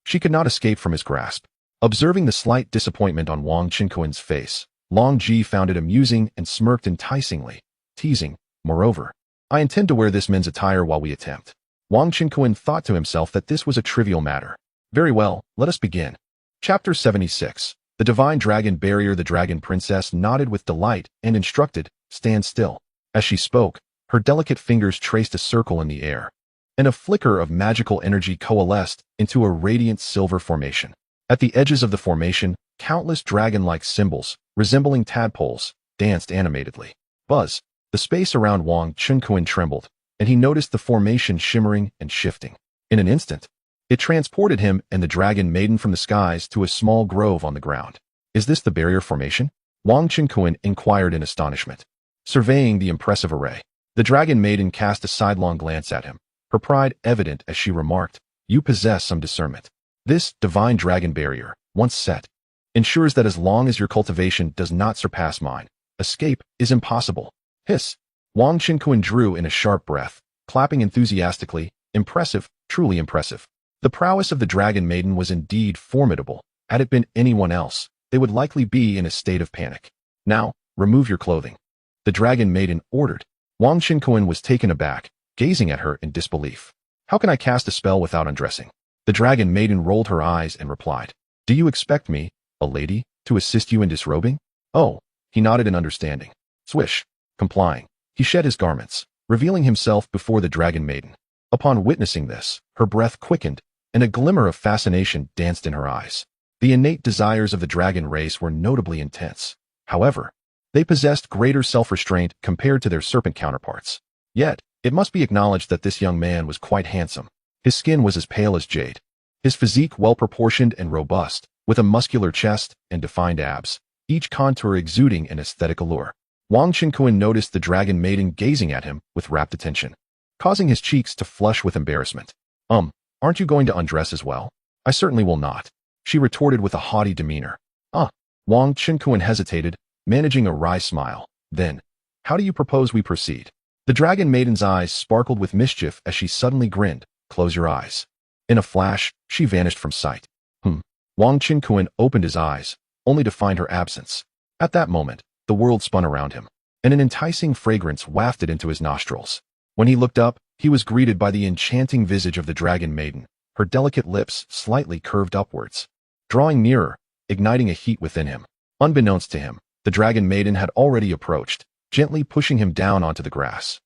She could not escape from his grasp. Observing the slight disappointment on Wang Qingquan's face, Long Ji found it amusing and smirked enticingly, teasing, moreover, I intend to wear this men's attire while we attempt. Wang Qingquan thought to himself that this was a trivial matter. Very well, let us begin. Chapter 76. The Divine Dragon Barrier. The Dragon Princess nodded with delight and instructed, stand still. As she spoke, her delicate fingers traced a circle in the air, and a flicker of magical energy coalesced into a radiant silver formation. At the edges of the formation, countless dragon-like symbols, resembling tadpoles, danced animatedly. Buzz! The space around Wang Qingquan trembled, and he noticed the formation shimmering and shifting. In an instant, it transported him and the dragon maiden from the skies to a small grove on the ground. Is this the barrier formation? Wang Qingquan inquired in astonishment. Surveying the impressive array, the dragon maiden cast a sidelong glance at him, her pride evident as she remarked, you possess some discernment. This divine dragon barrier, once set, ensures that as long as your cultivation does not surpass mine, escape is impossible. Hiss! Wang Qingquan drew in a sharp breath, clapping enthusiastically, impressive, truly impressive. The prowess of the dragon maiden was indeed formidable. Had it been anyone else, they would likely be in a state of panic. Now, remove your clothing. The dragon maiden ordered. Wang Qingquan was taken aback, gazing at her in disbelief. How can I cast a spell without undressing? The dragon maiden rolled her eyes and replied, do you expect me, a lady, to assist you in disrobing? Oh, he nodded in understanding. Swish. Complying, he shed his garments, revealing himself before the dragon maiden. Upon witnessing this, her breath quickened, and a glimmer of fascination danced in her eyes. The innate desires of the dragon race were notably intense. However, they possessed greater self-restraint compared to their serpent counterparts. Yet, it must be acknowledged that this young man was quite handsome. His skin was as pale as jade. His physique well-proportioned and robust, with a muscular chest and defined abs, each contour exuding an aesthetic allure. Wang Qingquan noticed the dragon maiden gazing at him with rapt attention, causing his cheeks to flush with embarrassment. Aren't you going to undress as well? I certainly will not, she retorted with a haughty demeanor. Wang Qingquan hesitated, managing a wry smile. Then, how do you propose we proceed? The dragon maiden's eyes sparkled with mischief as she suddenly grinned. Close your eyes. In a flash, she vanished from sight. Wang Qingquan opened his eyes, only to find her absence. At that moment, the world spun around him, and an enticing fragrance wafted into his nostrils. When he looked up, he was greeted by the enchanting visage of the dragon maiden, her delicate lips slightly curved upwards, drawing nearer, igniting a heat within him. Unbeknownst to him, The dragon maiden had already approached, gently pushing him down onto the grass.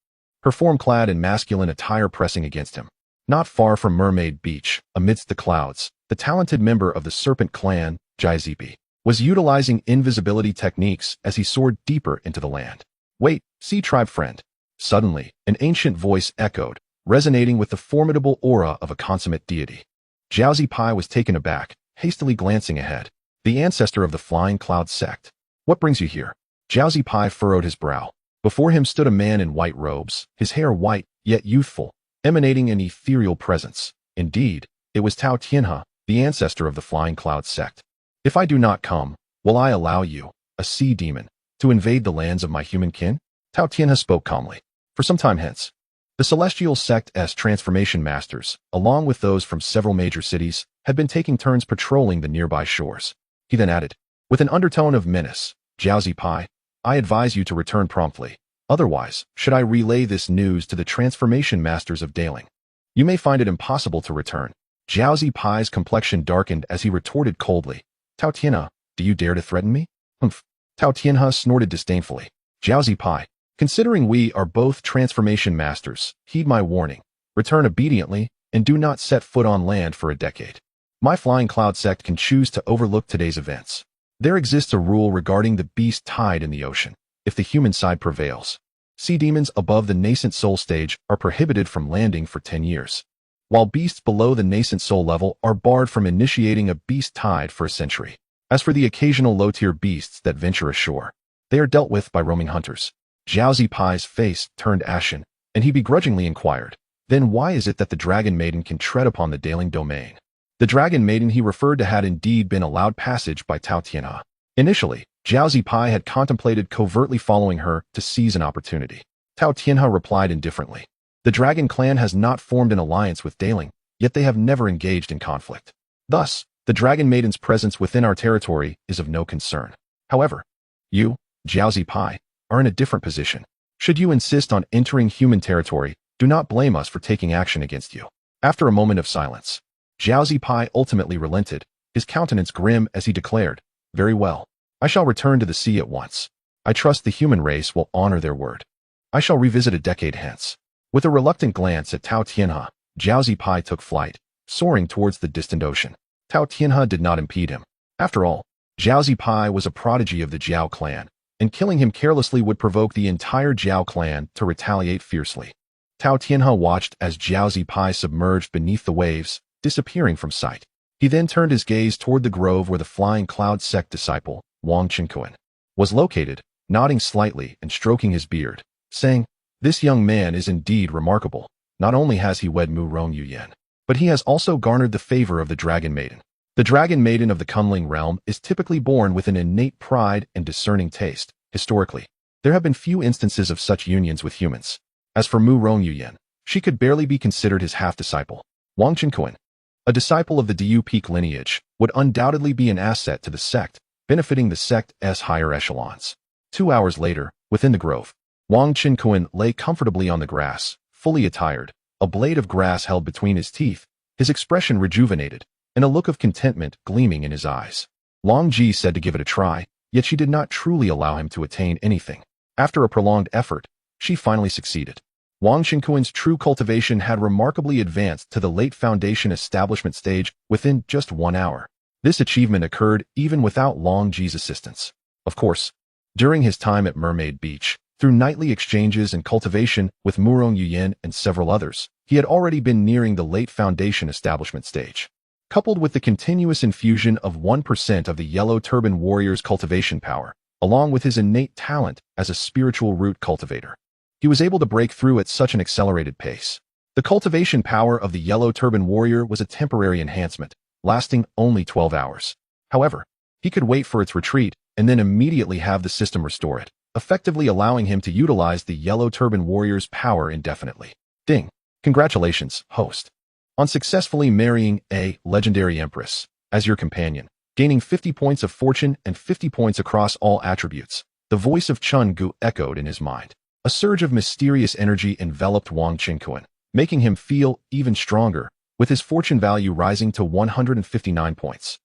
Her form clad in masculine attire pressing against him. Not far from Mermaid Beach, amidst the clouds, the talented member of the Serpent Clan, Jaizipi, was utilizing invisibility techniques as he soared deeper into the land. Wait, Sea Tribe friend. Suddenly, an ancient voice echoed, resonating with the formidable aura of a consummate deity. Jaizipi was taken aback, hastily glancing ahead. The ancestor of the Flying Cloud sect. What brings you here? Jaizipi furrowed his brow. Before him stood a man in white robes, his hair white, yet youthful, emanating an ethereal presence. Indeed, it was Tao Tianhe, the ancestor of the Flying Cloud sect. If I do not come, will I allow you, a sea demon, to invade the lands of my human kin? Tao Tianhe spoke calmly. For some time hence, the celestial sect's transformation masters, along with those from several major cities, had been taking turns patrolling the nearby shores. He then added, with an undertone of menace, Jaizipi, I advise you to return promptly. Otherwise, should I relay this news to the transformation masters of Daling, you may find it impossible to return. Jaizipi's complexion darkened as he retorted coldly, Tao Tianhe, do you dare to threaten me? Humph. Tao Tianhe snorted disdainfully. Jaizipi, considering we are both transformation masters, heed my warning. Return obediently, and do not set foot on land for a decade. My Flying Cloud sect can choose to overlook today's events. There exists a rule regarding the beast tide in the ocean. If the human side prevails, sea demons above the nascent soul stage are prohibited from landing for 10 years, while beasts below the nascent soul level are barred from initiating a beast tide for a century. As for the occasional low-tier beasts that venture ashore, they are dealt with by roaming hunters. Jaizipi's face turned ashen, and he begrudgingly inquired, then why is it that the Dragon Maiden can tread upon the Daling domain? The Dragon Maiden he referred to had indeed been allowed passage by Tao Tianhe. Initially, Jaizipi had contemplated covertly following her to seize an opportunity. Tao Tianhe replied indifferently, the Dragon Clan has not formed an alliance with Daling, yet they have never engaged in conflict. Thus, the Dragon Maiden's presence within our territory is of no concern. However, you, Jaizipi, are in a different position. Should you insist on entering human territory, do not blame us for taking action against you. After a moment of silence, Jaizipi ultimately relented, his countenance grim as he declared, very well. I shall return to the sea at once. I trust the human race will honor their word. I shall revisit a decade hence. With a reluctant glance at Tao Tianhe, Jaizipi took flight, soaring towards the distant ocean. Tao Tianhe did not impede him. After all, Jaizipi was a prodigy of the Jiao clan, and killing him carelessly would provoke the entire Jiao clan to retaliate fiercely. Tao Tianhe watched as Jaizipi submerged beneath the waves, disappearing from sight. He then turned his gaze toward the grove where the Flying Cloud sect disciple, Wang Qinkuan, was located, nodding slightly and stroking his beard, saying, this young man is indeed remarkable. Not only has he wed Mu Rong Yuyan, but he has also garnered the favor of the Dragon Maiden. The Dragon Maiden of the Kunling realm is typically born with an innate pride and discerning taste. Historically, there have been few instances of such unions with humans. As for Mu Rong Yuyan, she could barely be considered his half-disciple. Wang Qinkuan, a disciple of the Diu Peak lineage, would undoubtedly be an asset to the sect, benefiting the sect's higher echelons. 2 hours later, within the grove, Wang Qinkuan lay comfortably on the grass, fully attired, a blade of grass held between his teeth, his expression rejuvenated, and a look of contentment gleaming in his eyes. Long Ji said to give it a try, yet she did not truly allow him to attain anything. After a prolonged effort, she finally succeeded. Wang Qinkuan's true cultivation had remarkably advanced to the late foundation establishment stage within just 1 hour. This achievement occurred even without Long Ji's assistance. Of course, during his time at Mermaid Beach, through nightly exchanges and cultivation with Murong Yuyan and several others, he had already been nearing the late foundation establishment stage. Coupled with the continuous infusion of 1% of the Yellow Turban Warrior's cultivation power, along with his innate talent as a spiritual root cultivator, he was able to break through at such an accelerated pace. The cultivation power of the Yellow Turban Warrior was a temporary enhancement, lasting only 12 hours. However, he could wait for its retreat and then immediately have the system restore it, effectively allowing him to utilize the Yellow Turban Warrior's power indefinitely. Ding! Congratulations, host, on successfully marrying a legendary empress as your companion, gaining 50 points of fortune and 50 points across all attributes. The voice of Chun Gu echoed in his mind. A surge of mysterious energy enveloped Wang Qinkuan, making him feel even stronger, with his fortune value rising to 159 points.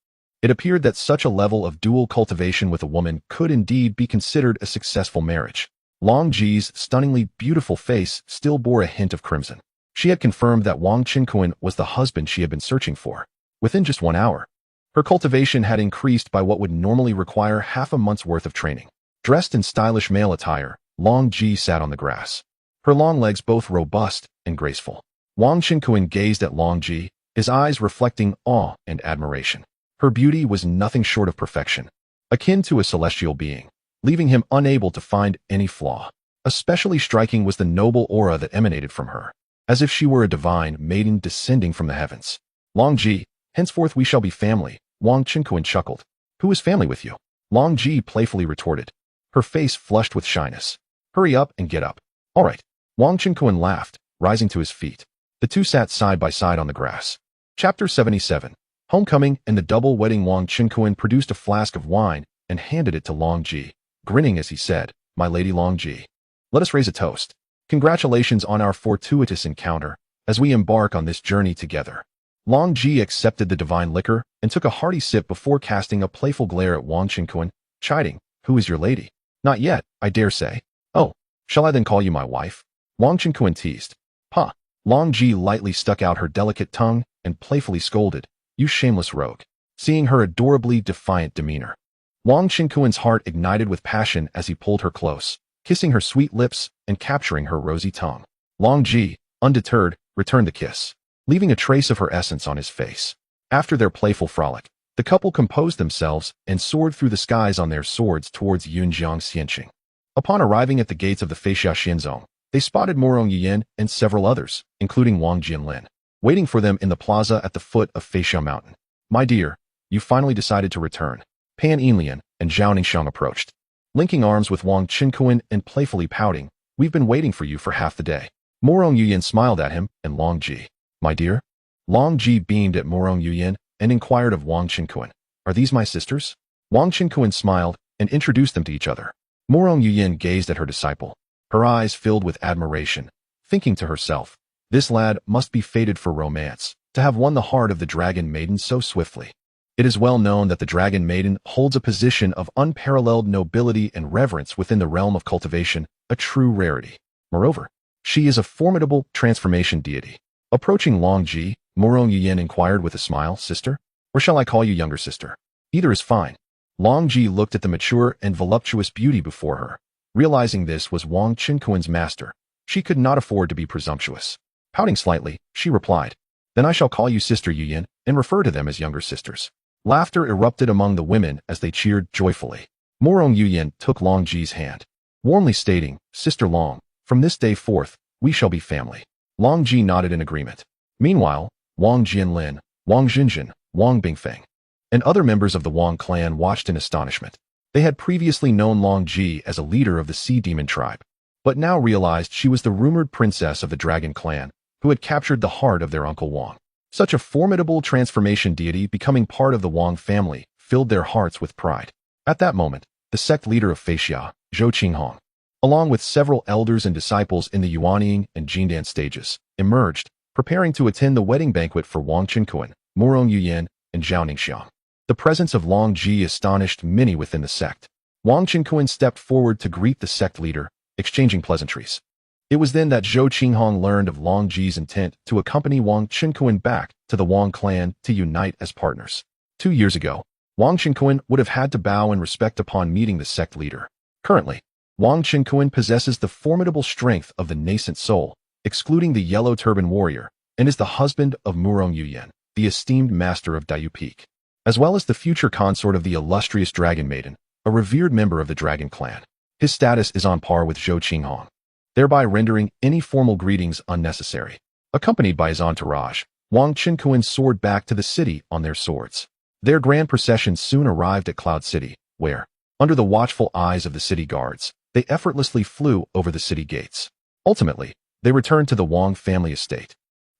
It appeared that such a level of dual cultivation with a woman could indeed be considered a successful marriage. Long Ji's stunningly beautiful face still bore a hint of crimson. She had confirmed that Wang Qinquan was the husband she had been searching for. Within just 1 hour, her cultivation had increased by what would normally require half a month's worth of training. Dressed in stylish male attire, Long Ji sat on the grass, her long legs both robust and graceful. Wang Qinquan gazed at Long Ji, his eyes reflecting awe and admiration. Her beauty was nothing short of perfection, akin to a celestial being, leaving him unable to find any flaw. Especially striking was the noble aura that emanated from her, as if she were a divine maiden descending from the heavens. Long Ji, henceforth we shall be family, Wang Qinquan chuckled. Who is family with you? Long Ji playfully retorted, her face flushed with shyness. Hurry up and get up. All right. Wang Qinquan laughed, rising to his feet. The two sat side by side on the grass. Chapter 77. Homecoming and the double wedding. Wang Qinquan produced a flask of wine and handed it to Long Ji, grinning as he said, My lady Long Ji, let us raise a toast. Congratulations on our fortuitous encounter as we embark on this journey together. Long Ji accepted the divine liquor and took a hearty sip before casting a playful glare at Wang Qinquan, chiding, Who is your lady? Not yet, I dare say. Oh, shall I then call you my wife? Wang Qinquan teased. Huh. Long Ji lightly stuck out her delicate tongue and playfully scolded, You shameless rogue. Seeing her adorably defiant demeanor, Wang Qinquan's heart ignited with passion as he pulled her close, kissing her sweet lips and capturing her rosy tongue. Long Ji, undeterred, returned the kiss, leaving a trace of her essence on his face. After their playful frolic, the couple composed themselves and soared through the skies on their swords towards Yunjiang Xianqing. Upon arriving at the gates of the Feixia Xinzong, they spotted Morong Yuyan and several others, including Wang Jianlin, waiting for them in the plaza at the foot of Feixia Mountain. My dear, you finally decided to return. Pan Yinlian and Zhao Ningxiang approached, linking arms with Wang Qinquan and playfully pouting, We've been waiting for you for half the day. Morong Yuyan smiled at him and Long Ji. My dear? Long Ji beamed at Morong Yuyan and inquired of Wang Qinquan, Are these my sisters? Wang Qinquan smiled and introduced them to each other. Morong Yuyan gazed at her disciple, her eyes filled with admiration, thinking to herself, This lad must be fated for romance, to have won the heart of the dragon maiden so swiftly. It is well known that the dragon maiden holds a position of unparalleled nobility and reverence within the realm of cultivation, a true rarity. Moreover, she is a formidable transformation deity. Approaching Long Ji, Morong Yuyan inquired with a smile, Sister? Or shall I call you younger sister? Either is fine. Long Ji looked at the mature and voluptuous beauty before her. Realizing this was Wang Qinquan's master, she could not afford to be presumptuous. Pouting slightly, she replied, Then I shall call you Sister Yuyan and refer to them as younger sisters. Laughter erupted among the women as they cheered joyfully. Morong Yuyan took Long Ji's hand, warmly stating, Sister Long, from this day forth, we shall be family. Long Ji nodded in agreement. Meanwhile, Wang Jianlin, Wang Xinjin, Wang Bingfeng, and other members of the Wang clan watched in astonishment. They had previously known Long Ji as a leader of the Sea Demon tribe, but now realized she was the rumored princess of the Dragon clan, who had captured the heart of their uncle Wang. Such a formidable transformation deity becoming part of the Wang family filled their hearts with pride. At that moment, the sect leader of Feixia, Zhou Qinghong, along with several elders and disciples in the Yuanying and Jindan stages, emerged, preparing to attend the wedding banquet for Wang Qinquan, Morong Yuyan, and Zhao Ningxiang. The presence of Long Ji astonished many within the sect. Wang Qinquan stepped forward to greet the sect leader, exchanging pleasantries. It was then that Zhou Qinghong learned of Long Ji's intent to accompany Wang Qinquan back to the Wang clan to unite as partners. 2 years ago, Wang Qinquan would have had to bow in respect upon meeting the sect leader. Currently, Wang Qinquan possesses the formidable strength of the nascent soul, excluding the yellow turban warrior, and is the husband of Morong Yuyan, the esteemed master of Dayu Peak, as well as the future consort of the illustrious dragon maiden, a revered member of the dragon clan. His status is on par with Zhou Qinghong, thereby rendering any formal greetings unnecessary. Accompanied by his entourage, Wang Qinquan soared back to the city on their swords. Their grand procession soon arrived at Cloud City, where, under the watchful eyes of the city guards, they effortlessly flew over the city gates. Ultimately, they returned to the Wang family estate,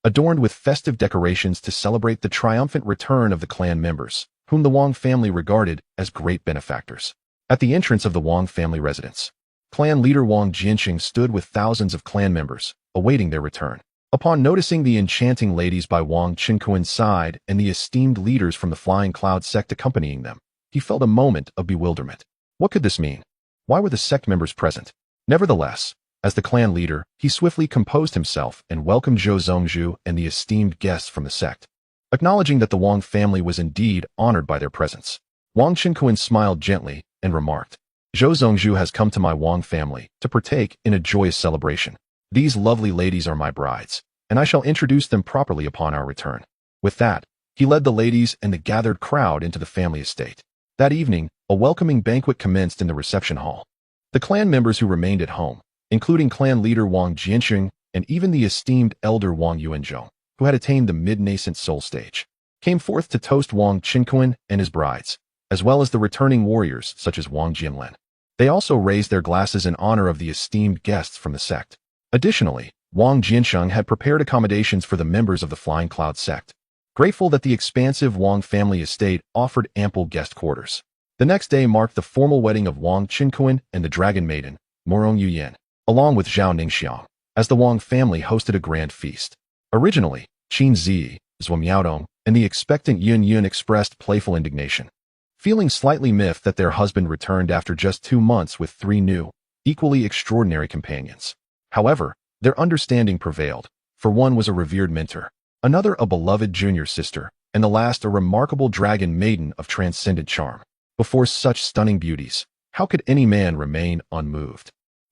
adorned with festive decorations to celebrate the triumphant return of the clan members, whom the Wang family regarded as great benefactors. At the entrance of the Wang family residence, clan leader Wang Jianqing stood with thousands of clan members, awaiting their return. Upon noticing the enchanting ladies by Wang Qinquan's side and the esteemed leaders from the Flying Cloud sect accompanying them, he felt a moment of bewilderment. What could this mean? Why were the sect members present? Nevertheless, as the clan leader, he swiftly composed himself and welcomed Zhou Zongzhu and the esteemed guests from the sect, acknowledging that the Wang family was indeed honored by their presence. Wang Qinquan smiled gently and remarked, Zhou Zongzhu has come to my Wang family to partake in a joyous celebration. These lovely ladies are my brides, and I shall introduce them properly upon our return. With that, he led the ladies and the gathered crowd into the family estate. That evening, a welcoming banquet commenced in the reception hall. The clan members who remained at home, including clan leader Wang Jianxing and even the esteemed elder Wang Yuanzhong, who had attained the mid-nascent soul stage, came forth to toast Wang Qinquan and his brides, as well as the returning warriors such as Wang Jianlen. They also raised their glasses in honor of the esteemed guests from the sect. Additionally, Wang Jiansheng had prepared accommodations for the members of the Flying Cloud sect, grateful that the expansive Wang family estate offered ample guest quarters. The next day marked the formal wedding of Wang Qinquan and the dragon maiden, Morong Yuyan, along with Zhao Ningxiang, as the Wang family hosted a grand feast. Originally, Qin Zi, Zhuo Miaodong, and the expectant Yun Yun expressed playful indignation, feeling slightly miffed that their husband returned after just 2 months with 3 new, equally extraordinary companions. However, their understanding prevailed, for one was a revered mentor, another a beloved junior sister, and the last a remarkable dragon maiden of transcendent charm. Before such stunning beauties, how could any man remain unmoved?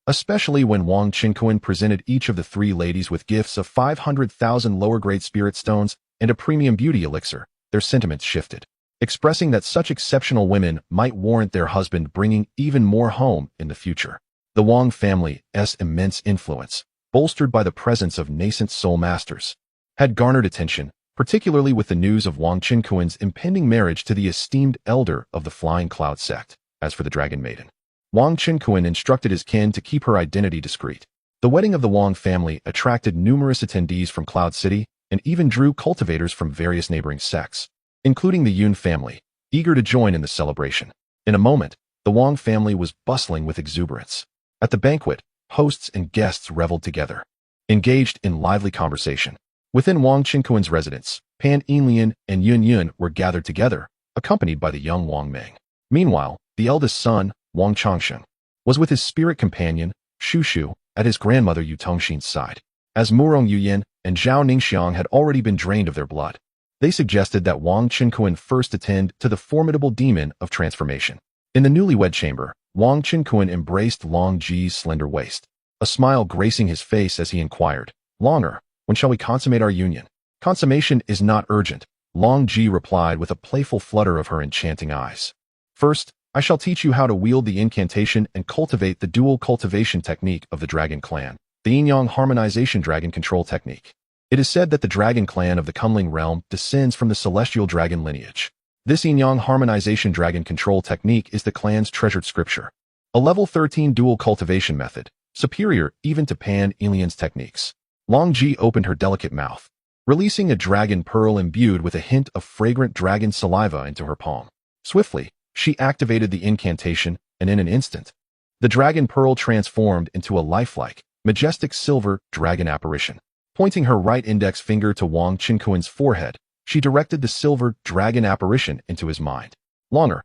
Especially when Wang Qinquan presented each of the 3 ladies with gifts of 500,000 lower-grade spirit stones and a premium beauty elixir, their sentiments shifted, expressing that such exceptional women might warrant their husband bringing even more home in the future. The Wang family's immense influence, bolstered by the presence of nascent soul masters, had garnered attention, particularly with the news of Wang Qinquan's impending marriage to the esteemed elder of the Flying Cloud sect. As for the dragon maiden, Wang Qinquan instructed his kin to keep her identity discreet. The wedding of the Wang family attracted numerous attendees from Cloud City and even drew cultivators from various neighboring sects, including the Yun family, eager to join in the celebration. In a moment, the Wang family was bustling with exuberance. At the banquet, hosts and guests reveled together, engaged in lively conversation. Within Wang Qinquan's residence, Pan Yinlian and Yun Yun were gathered together, accompanied by the young Wang Meng. Meanwhile, the eldest son, Wang Changsheng, was with his spirit companion, Shu Shu, at his grandmother Yu Tongxin's side. As Murong Yuyan and Zhao Ningxiang had already been drained of their blood, they suggested that Wang Qinquan first attend to the formidable demon of transformation. In the newlywed chamber, Wang Qinquan embraced Long Ji's slender waist, a smile gracing his face as he inquired, Longer, when shall we consummate our union? Consummation is not urgent, Long Ji replied with a playful flutter of her enchanting eyes. First, I shall teach you how to wield the incantation and cultivate the dual cultivation technique of the Dragon Clan, the Yin-Yang Harmonization Dragon Control Technique. It is said that the Dragon Clan of the Kunling realm descends from the celestial dragon lineage. This Yin-Yang Harmonization Dragon Control Technique is the clan's treasured scripture, a level 13 dual cultivation method, superior even to Pan Yinlian's techniques. Long Ji opened her delicate mouth, releasing a dragon pearl imbued with a hint of fragrant dragon saliva into her palm. Swiftly, she activated the incantation, and in an instant, the dragon pearl transformed into a lifelike, majestic silver dragon apparition. Pointing her right index finger to Wang Qinquan's forehead, she directed the silver dragon apparition into his mind. Longer.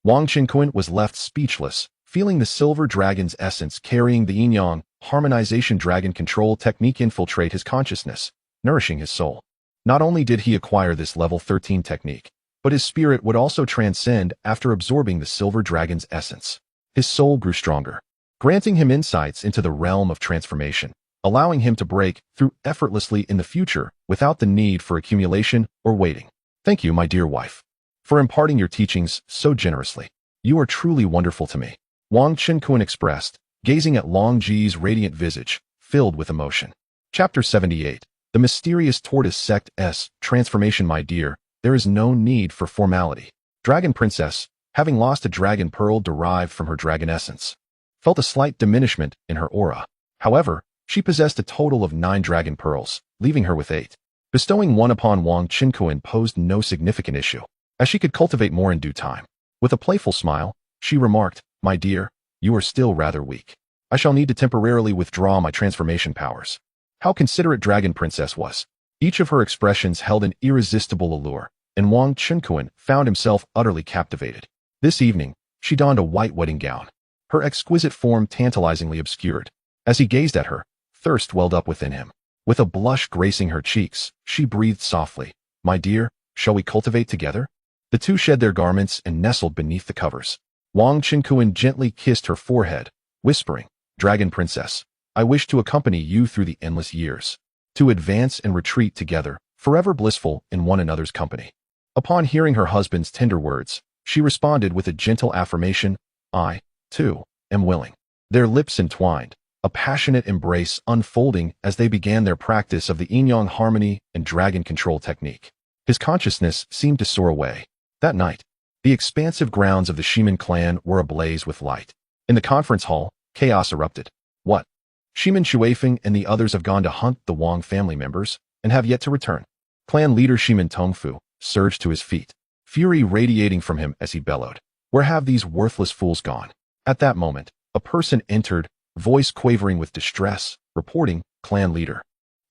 Wang Qinquan was left speechless, feeling the silver dragon's essence carrying the yin-yang harmonization dragon control technique infiltrate his consciousness, nourishing his soul. Not only did he acquire this level 13 technique, but his spirit would also transcend after absorbing the silver dragon's essence. His soul grew stronger, granting him insights into the realm of transformation, allowing him to break through effortlessly in the future without the need for accumulation or waiting. Thank you, my dear wife, for imparting your teachings so generously. You are truly wonderful to me, Wang Qinquan expressed, gazing at Long Ji's radiant visage, filled with emotion. Chapter 78. The Mysterious Tortoise Sect's Transformation. My dear, there is no need for formality. Dragon Princess, having lost a dragon pearl derived from her dragon essence, felt a slight diminishment in her aura. However, she possessed a total of 9 dragon pearls, leaving her with 8. Bestowing one upon Wang Qinquan posed no significant issue, as she could cultivate more in due time. With a playful smile, she remarked, My dear, you are still rather weak. I shall need to temporarily withdraw my transformation powers. how considerate Dragon Princess was. Each of her expressions held an irresistible allure, and Wang Chenkuan found himself utterly captivated. This evening, she donned a white wedding gown, her exquisite form tantalizingly obscured. As he gazed at her, thirst welled up within him. With a blush gracing her cheeks, she breathed softly, "My dear, shall we cultivate together?" The two shed their garments and nestled beneath the covers. Wang Chenkuan gently kissed her forehead, whispering, "Dragon Princess, I wish to accompany you through the endless years, to advance and retreat together, forever blissful in one another's company." Upon hearing her husband's tender words, she responded with a gentle affirmation, "I, too, am willing." Their lips entwined, a passionate embrace unfolding as they began their practice of the yin-yang harmony and dragon control technique. His consciousness seemed to soar away. That night, the expansive grounds of the Shimin clan were ablaze with light. In the conference hall, chaos erupted. "What? Shimin Shuifeng and the others have gone to hunt the Wang family members and have yet to return." Clan leader Shimin Tongfu surged to his feet, fury radiating from him as he bellowed, "Where have these worthless fools gone?" At that moment, a person entered, voice quavering with distress, reporting, "Clan leader,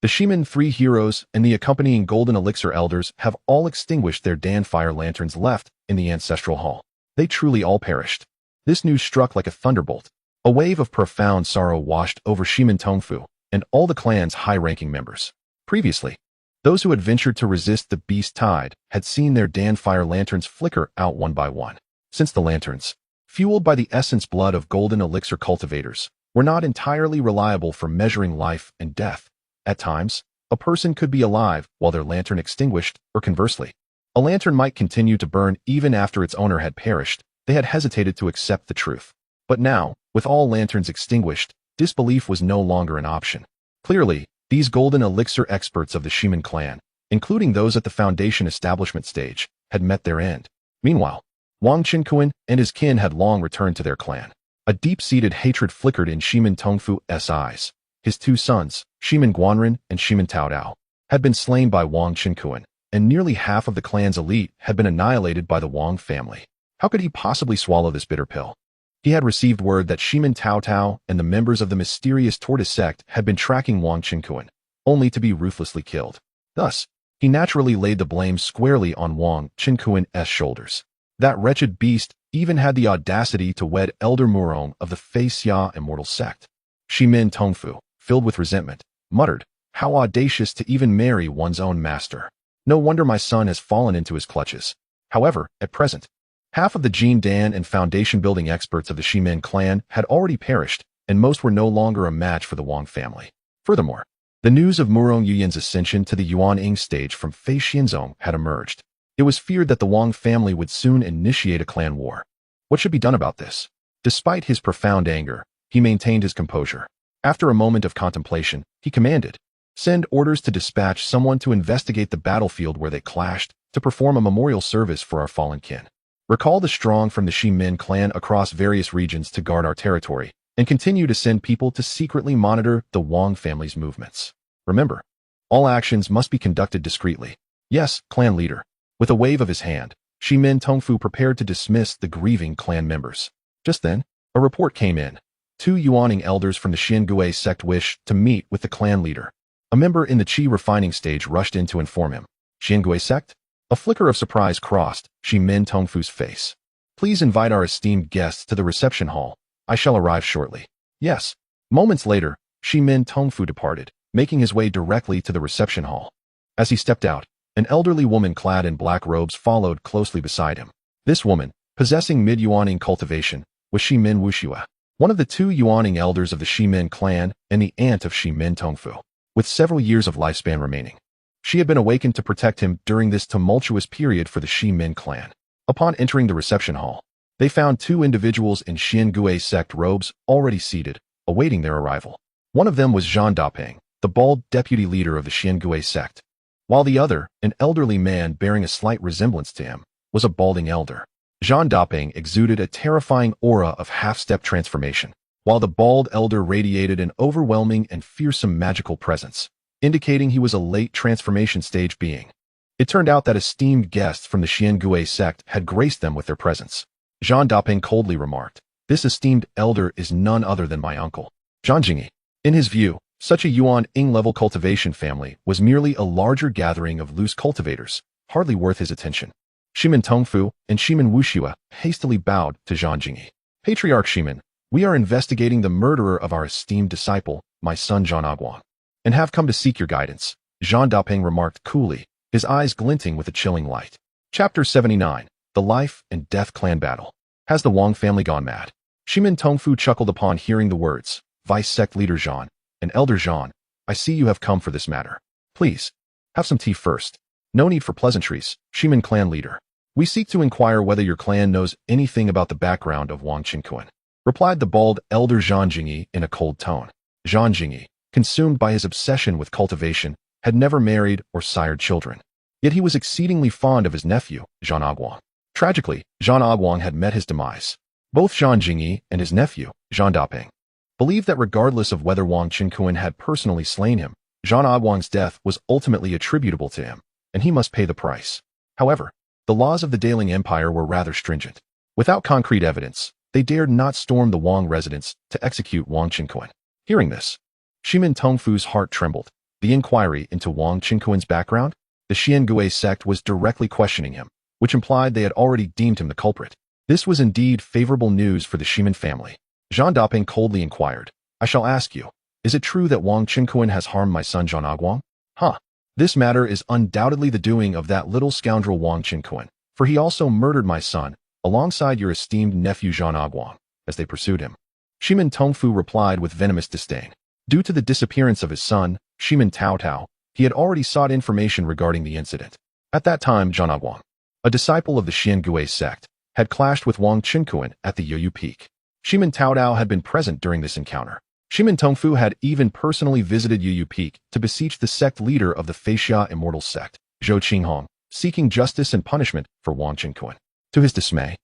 the Shimin three heroes and the accompanying golden elixir elders have all extinguished their danfire lanterns left in the ancestral hall. They truly all perished." This news struck like a thunderbolt. A wave of profound sorrow washed over Shimin Tongfu and all the clan's high-ranking members. Previously, those who had ventured to resist the beast tide had seen their danfire lanterns flicker out one by one. Since the lanterns, fueled by the essence blood of golden elixir cultivators, were not entirely reliable for measuring life and death. At times, a person could be alive while their lantern extinguished, or conversely, a lantern might continue to burn even after its owner had perished. They had hesitated to accept the truth. But now, with all lanterns extinguished, disbelief was no longer an option. Clearly, these golden elixir experts of the Shimin clan, including those at the foundation establishment stage, had met their end. Meanwhile, Wang Chenkuan and his kin had long returned to their clan. A deep-seated hatred flickered in Shimin Tongfu's eyes. His two sons, Shimin Guanren and Shimin Taodao, had been slain by Wang Chenkuan, and nearly half of the clan's elite had been annihilated by the Wang family. How could he possibly swallow this bitter pill? He had received word that Shimin Taotao and the members of the mysterious tortoise sect had been tracking Wang Chenkuan, only to be ruthlessly killed. Thus, he naturally laid the blame squarely on Wang Chenkuan's shoulders. That wretched beast even had the audacity to wed Elder Murong of the Fei Xia immortal sect. Shimin Tongfu, filled with resentment, muttered, "How audacious to even marry one's own master. No wonder my son has fallen into his clutches." However, at present, half of the Jin Dan and foundation-building experts of the Shimin clan had already perished, and most were no longer a match for the Wang family. Furthermore, the news of Murong Yuyan's ascension to the Yuan-Ing stage from Fei Xianzong had emerged. It was feared that the Wang family would soon initiate a clan war. What should be done about this? Despite his profound anger, he maintained his composure. After a moment of contemplation, he commanded, "Send orders to dispatch someone to investigate the battlefield where they clashed, to perform a memorial service for our fallen kin. Recall the strong from the Shimin clan across various regions to guard our territory, and continue to send people to secretly monitor the Wang family's movements. Remember, all actions must be conducted discreetly." "Yes, clan leader." With a wave of his hand, Shimin Tongfu prepared to dismiss the grieving clan members. Just then, a report came in. Two Yuaning elders from the Xiangui sect wished to meet with the clan leader. A member in the Qi refining stage rushed in to inform him. "Xiangui sect?" A flicker of surprise crossed Shimin Tongfu's face. "Please invite our esteemed guests to the reception hall. I shall arrive shortly." "Yes." Moments later, Shimin Tongfu departed, making his way directly to the reception hall. As he stepped out, an elderly woman clad in black robes followed closely beside him. This woman, possessing mid-Yuaning cultivation, was Shimin Wuxue, one of the two Yuaning elders of the Shimin clan and the aunt of Shimin Tongfu, with several years of lifespan remaining. She had been awakened to protect him during this tumultuous period for the Shimin clan. Upon entering the reception hall, they found two individuals in Xiangui sect robes already seated, awaiting their arrival. One of them was Zhang Dapeng, the bald deputy leader of the Xiangui sect, while the other, an elderly man bearing a slight resemblance to him, was a balding elder. Zhang Dapeng exuded a terrifying aura of half-step transformation, while the bald elder radiated an overwhelming and fearsome magical presence, indicating he was a late transformation stage being. It turned out that esteemed guests from the Xiangui sect had graced them with their presence. Zhang Dapeng coldly remarked, "This esteemed elder is none other than my uncle, Zhang Jingyi." In his view, Such a Yuan-Ing level cultivation family was merely a larger gathering of loose cultivators, hardly worth his attention. Shimin Tongfu and Shimin Wuxua hastily bowed to Zhang Jingyi. Patriarch Shimin, we are investigating the murderer of our esteemed disciple, my son Zhang Aguang, and have come to seek your guidance, Zhang Daping remarked coolly, his eyes glinting with a chilling light. Chapter 79, The Life and Death Clan Battle. Has the Wang family gone mad? Shimin Tongfu chuckled upon hearing the words, Vice Sect Leader Zhang, and Elder Zhang, I see you have come for this matter. Please, have some tea first. No need for pleasantries, Shimin clan leader. We seek to inquire whether your clan knows anything about the background of Wang Qinkuan, replied the bald Elder Zhang Jingyi in a cold tone. Zhang Jingyi, consumed by his obsession with cultivation, had never married or sired children. Yet he was exceedingly fond of his nephew, Zhang Aguang. Tragically, Zhang Aguang had met his demise. Both Zhang Jingyi and his nephew, Zhang Daping, believed that regardless of whether Wang Qinkuan had personally slain him, Zhang Aguang's death was ultimately attributable to him, and he must pay the price. However, the laws of the Daling Empire were rather stringent. Without concrete evidence, they dared not storm the Wang residence to execute Wang Qinkuan. Hearing this, Shimin Tongfu's heart trembled. The inquiry into Wang Qinkuan's background? The Xiangui sect was directly questioning him, which implied they had already deemed him the culprit. This was indeed favorable news for the Shimin family. Zhang Daping coldly inquired, I shall ask you, is it true that Wang Qinkuan has harmed my son Zhang Aguang? Huh. This matter is undoubtedly the doing of that little scoundrel Wang Qinkuan, for he also murdered my son, alongside your esteemed nephew Zhang Aguang, as they pursued him. Shimin Tongfu replied with venomous disdain. Due to the disappearance of his son, Shimin Taotao, he had already sought information regarding the incident. At that time, Zhang Aguang, a disciple of the Xiangui sect, had clashed with Wang Qinkuan at the Yoyu Peak. Shimin Taotao had been present during this encounter. Shimin Tongfu had even personally visited Yoyu Peak to beseech the sect leader of the Feixia Immortal sect, Zhou Qinghong, seeking justice and punishment for Wang Qinkuan. To his dismay,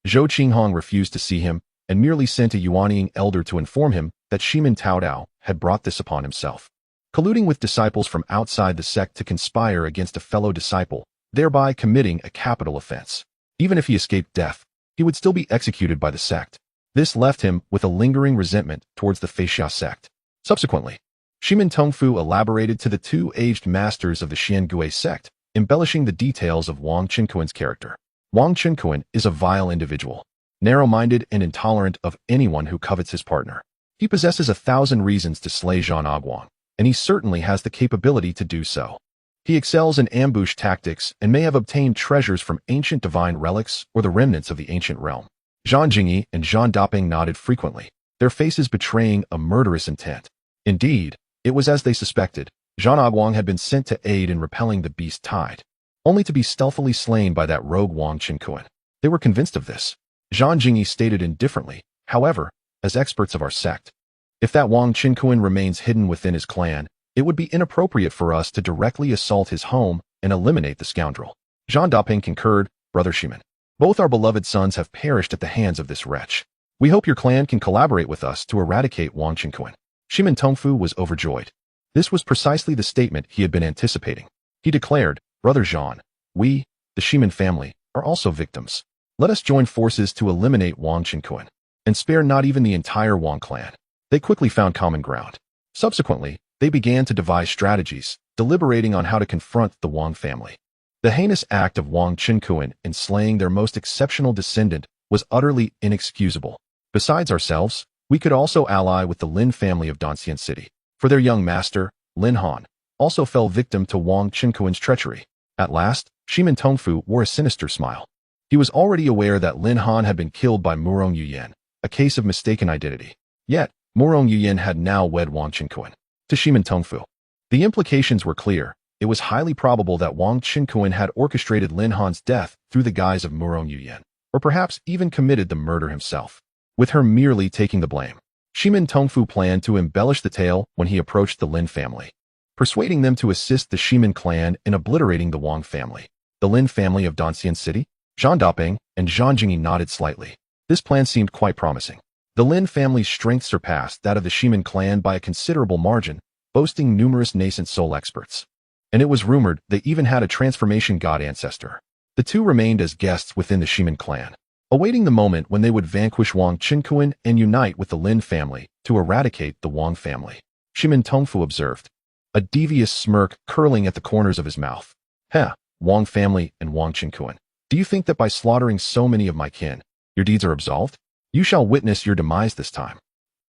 Zhou Qinghong refused to see him and merely sent a Yuanying elder to inform him that Shimin Taotao had brought this upon himself, colluding with disciples from outside the sect to conspire against a fellow disciple, thereby committing a capital offense. Even if he escaped death, he would still be executed by the sect. This left him with a lingering resentment towards the Feixia sect. Subsequently, Shimin Tongfu elaborated to the two aged masters of the Xiangui sect, embellishing the details of Wang Qinkuan's character. Wang Qinkuan is a vile individual, narrow-minded and intolerant of anyone who covets his partner. He possesses 1,000 reasons to slay Zhang Aguang, and he certainly has the capability to do so. He excels in ambush tactics and may have obtained treasures from ancient divine relics or the remnants of the ancient realm. Zhang Jingyi and Zhang Daping nodded frequently, their faces betraying a murderous intent. Indeed, it was as they suspected. Zhang Aguang had been sent to aid in repelling the beast tide, only to be stealthily slain by that rogue Wang Qinkuan. They were convinced of this. Zhang Jingyi stated indifferently, however, as experts of our sect, if that Wang Qinkuan remains hidden within his clan, it would be inappropriate for us to directly assault his home and eliminate the scoundrel. Zhang Daping concurred, Brother Shimin. Both our beloved sons have perished at the hands of this wretch. We hope your clan can collaborate with us to eradicate Wang Qinkuan. Shimin Tongfu was overjoyed. This was precisely the statement he had been anticipating. He declared, Brother Zhang, we, the Shimin family, are also victims. Let us join forces to eliminate Wang Qinkuan, and spare not even the entire Wang clan. They quickly found common ground. Subsequently, they began to devise strategies, deliberating on how to confront the Wang family. The heinous act of Wang Qinkuan in slaying their most exceptional descendant was utterly inexcusable. Besides ourselves, we could also ally with the Lin family of Donxian City, for their young master, Lin Han, also fell victim to Wang Qinkuan's treachery. At last, Shimin Tongfu wore a sinister smile. He was already aware that Lin Han had been killed by Murong Yuyan, a case of mistaken identity. Yet, Murong Yuyan had now wed Wang Qinkuan. To Shimin Tongfu, the implications were clear. It was highly probable that Wang Qinkuan had orchestrated Lin Han's death through the guise of Murong Yuyan, or perhaps even committed the murder himself, with her merely taking the blame. Shimin Tongfu planned to embellish the tale when he approached the Lin family, persuading them to assist the Shimin clan in obliterating the Wang family. The Lin family of Donxian City, Zhang Daping, and Zhang Jingyi nodded slightly. This plan seemed quite promising. The Lin family's strength surpassed that of the Shimin clan by a considerable margin, boasting numerous nascent soul experts. And it was rumored they even had a transformation god ancestor. The two remained as guests within the Shimin clan, awaiting the moment when they would vanquish Wang Qinkuan and unite with the Lin family to eradicate the Wang family. Shimin Tongfu observed, a devious smirk curling at the corners of his mouth. Heh, Wang family and Wang Qinkuan. Do you think that by slaughtering so many of my kin, your deeds are absolved? You shall witness your demise this time.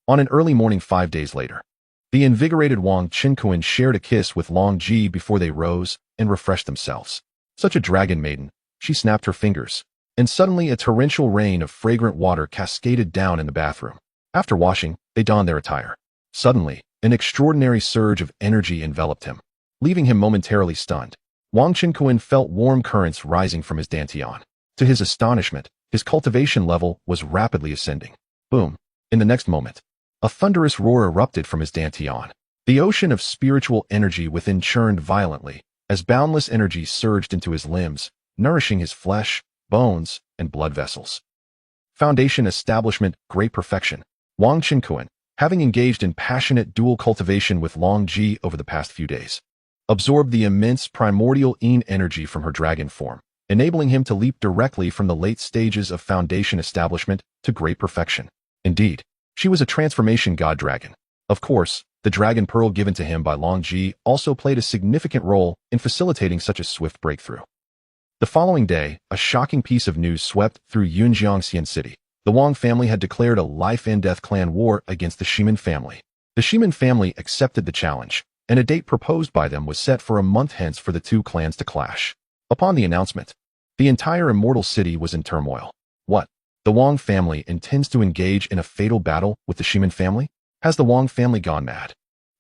On an early morning 5 days later, the invigorated Wang Qinkuan shared a kiss with Long Ji before they rose and refreshed themselves. Such a dragon maiden, she snapped her fingers, and suddenly a torrential rain of fragrant water cascaded down in the bathroom. After washing, they donned their attire. Suddenly, an extraordinary surge of energy enveloped him, leaving him momentarily stunned. Wang Qinkuan felt warm currents rising from his dantian. To his astonishment, his cultivation level was rapidly ascending. Boom! In the next moment, a thunderous roar erupted from his dantian. The ocean of spiritual energy within churned violently, as boundless energy surged into his limbs, nourishing his flesh, bones, and blood vessels. Foundation establishment, great perfection. Wang Qinkuan, having engaged in passionate dual cultivation with Long Ji over the past few days, absorbed the immense primordial yin energy from her dragon form, enabling him to leap directly from the late stages of foundation establishment to great perfection. Indeed, she was a transformation god dragon. Of course, the dragon pearl given to him by Long Ji also played a significant role in facilitating such a swift breakthrough. The following day, a shocking piece of news swept through Yunjiangxian City. The Wang family had declared a life-and-death clan war against the Shimin family. The Shimin family accepted the challenge, and a date proposed by them was set for a month hence for the two clans to clash. Upon the announcement, the entire immortal city was in turmoil. What? The Wang family intends to engage in a fatal battle with the Shimin family? Has the Wang family gone mad?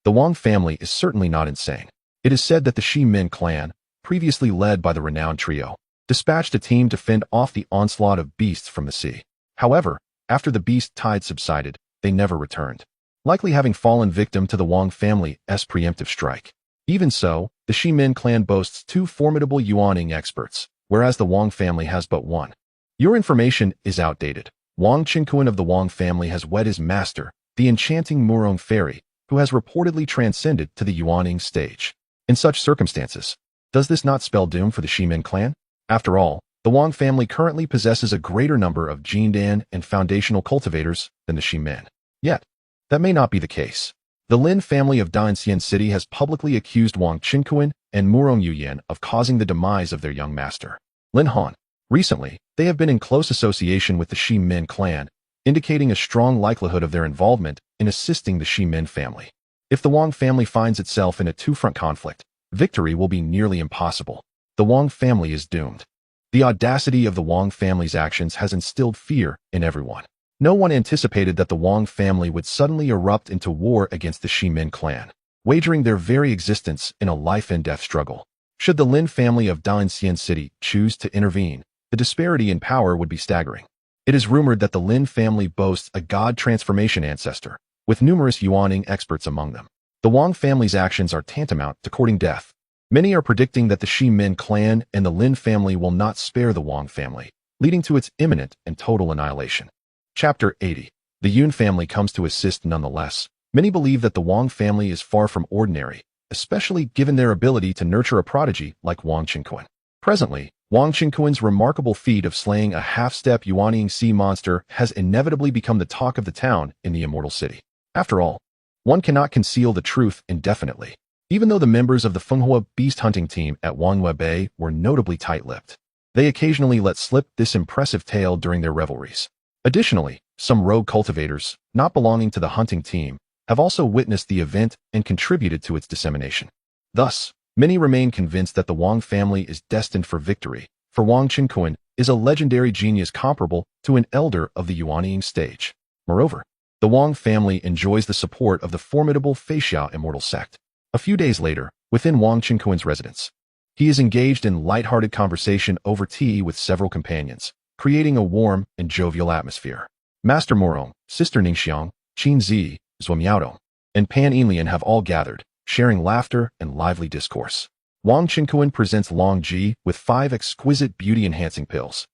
The Wang family is certainly not insane. It is said that the Shimin clan, previously led by the renowned trio, dispatched a team to fend off the onslaught of beasts from the sea. However, after the beast tide subsided, they never returned, likely having fallen victim to the Wang family's preemptive strike. Even so, the Shimin clan boasts 2 formidable yuaning experts, whereas the Wang family has but 1. Your information is outdated. Wang Qinkuan of the Wang family has wed his master, the enchanting Murong fairy, who has reportedly transcended to the yuaning stage. In such circumstances, does this not spell doom for the Shimin clan? After all, the Wang family currently possesses a greater number of Jindan and foundational cultivators than the Shimin. Yet, that may not be the case. The Lin family of Dainxian City has publicly accused Wang Qinkuan and Murong Yuyan of causing the demise of their young master, Lin Han. Recently, they have been in close association with the Shimin clan, indicating a strong likelihood of their involvement in assisting the Shimin family. If the Wang family finds itself in a two-front conflict, victory will be nearly impossible. The Wang family is doomed. The audacity of the Wang family's actions has instilled fear in everyone. No one anticipated that the Wang family would suddenly erupt into war against the Shimin clan, wagering their very existence in a life-and-death struggle. Should the Lin family of Dainxian City choose to intervene, the disparity in power would be staggering. It is rumored that the Lin family boasts a god transformation ancestor, with numerous yuaning experts among them. The Wang family's actions are tantamount to courting death. Many are predicting that the Shimin clan and the Lin family will not spare the Wang family, leading to its imminent and total annihilation. Chapter 80. The Yun family comes to assist nonetheless. Many believe that the Wang family is far from ordinary, especially given their ability to nurture a prodigy like Wang Qinkuan. Presently, Wang Qinkuan's remarkable feat of slaying a half-step yuaning sea monster has inevitably become the talk of the town in the immortal city. After all, one cannot conceal the truth indefinitely. Even though the members of the Manhua beast hunting team at Wanghua Bay were notably tight-lipped, they occasionally let slip this impressive tale during their revelries. Additionally, some rogue cultivators, not belonging to the hunting team, have also witnessed the event and contributed to its dissemination. Thus, many remain convinced that the Wang family is destined for victory, for Wang Qinkuan is a legendary genius comparable to an elder of the yuaning stage. Moreover, the Wang family enjoys the support of the formidable Feixia immortal sect. A few days later, within Wang Qinkuan's residence, he is engaged in light-hearted conversation over tea with several companions, creating a warm and jovial atmosphere. Master Murong, Sister Ningxiang, Qin Zi, Zuomiaodong, and Pan Yinlian have all gathered, sharing laughter and lively discourse. Wang Qinkuan presents Long Ji with 5 exquisite beauty-enhancing pills,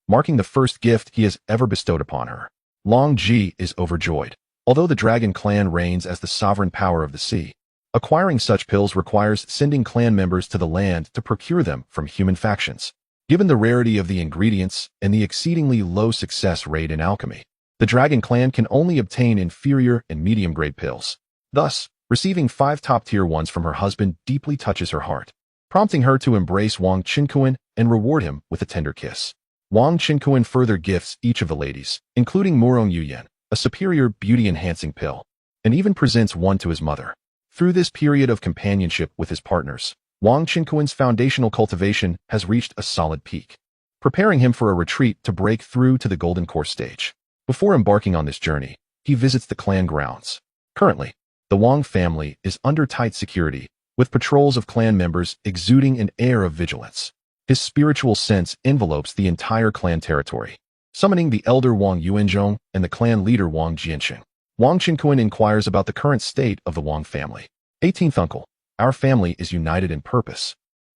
marking the first gift he has ever bestowed upon her. Long Ji is overjoyed. Although the Dragon clan reigns as the sovereign power of the sea, acquiring such pills requires sending clan members to the land to procure them from human factions. Given the rarity of the ingredients and the exceedingly low success rate in alchemy, the Dragon clan can only obtain inferior and medium-grade pills. Thus, Receiving 5 top-tier ones from her husband deeply touches her heart, prompting her to embrace Wang Qinkuan and reward him with a tender kiss. Wang Qinkuan further gifts each of the ladies, including Murong Yuyan, a superior beauty-enhancing pill, and even presents one to his mother. Through this period of companionship with his partners, Wang Qinkuan's foundational cultivation has reached a solid peak, preparing him for a retreat to break through to the Golden Core stage. Before embarking on this journey, he visits the clan grounds. Currently, the Wang family is under tight security, with patrols of clan members exuding an air of vigilance. His spiritual sense envelopes the entire clan territory, summoning the elder Wang Yuanzhong and the clan leader Wang Jianqing. Wang Qinkuan inquires about the current state of the Wang family. 18th uncle, our family is united in purpose,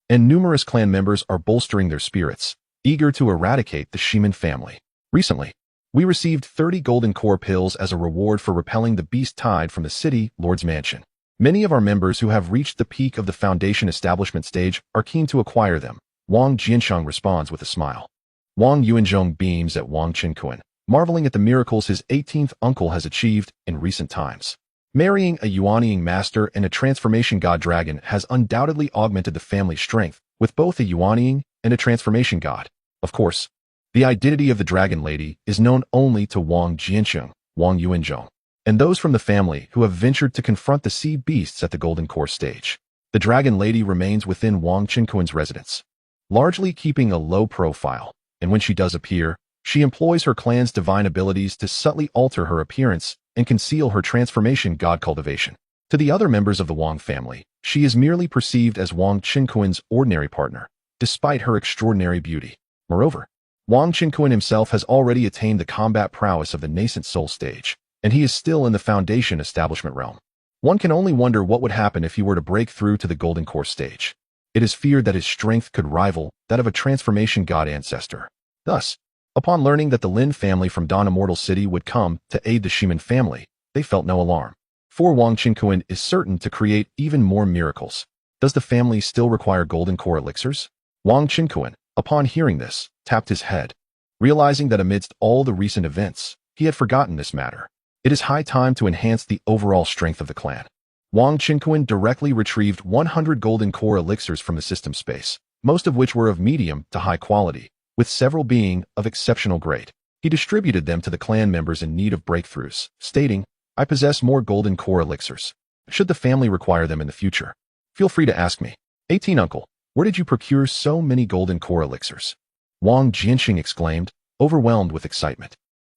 and numerous clan members are bolstering their spirits, eager to eradicate the Shiman family. Recently, we received 30 golden core pills as a reward for repelling the beast tide from the city lord's mansion. Many of our members who have reached the peak of the foundation establishment stage are keen to acquire them. Wang Jiansheng responds with a smile. Wang Yuanzhong beams at Wang Qinkuan, marveling at the miracles his 18th uncle has achieved in recent times. Marrying a Yuanying master and a transformation god dragon has undoubtedly augmented the family's strength, with both a Yuanying and a transformation god. Of course, the identity of the dragon lady is known only to Wang Jiansheng, Wang Yuanzhong, and those from the family who have ventured to confront the sea beasts at the Golden Core stage. The dragon lady remains within Wang Qinkuan's residence, largely keeping a low profile, and when she does appear, she employs her clan's divine abilities to subtly alter her appearance and conceal her transformation god cultivation. To the other members of the Wang family, she is merely perceived as Wang Qinkuan's ordinary partner, despite her extraordinary beauty. Moreover, Wang Qinkuan himself has already attained the combat prowess of the nascent soul stage, and he is still in the foundation establishment realm. One can only wonder what would happen if he were to break through to the Golden Core stage. It is feared that his strength could rival that of a transformation god ancestor. Thus, upon learning that the Lin family from Dawn Immortal City would come to aid the Shiman family, they felt no alarm. For Wang Qinkuan is certain to create even more miracles. Does the family still require Golden Core elixirs? Wang Qinkuan, upon hearing this, tapped his head, realizing that amidst all the recent events, he had forgotten this matter. It is high time to enhance the overall strength of the clan. Wang Qinkuan directly retrieved 100 Golden Core elixirs from the system space, most of which were of medium to high quality, with several being of exceptional grade. He distributed them to the clan members in need of breakthroughs, stating, I possess more Golden Core elixirs. Should the family require them in the future, feel free to ask me. 18 uncle, where did you procure so many Golden Core elixirs? Wang Jianxing exclaimed, overwhelmed with excitement.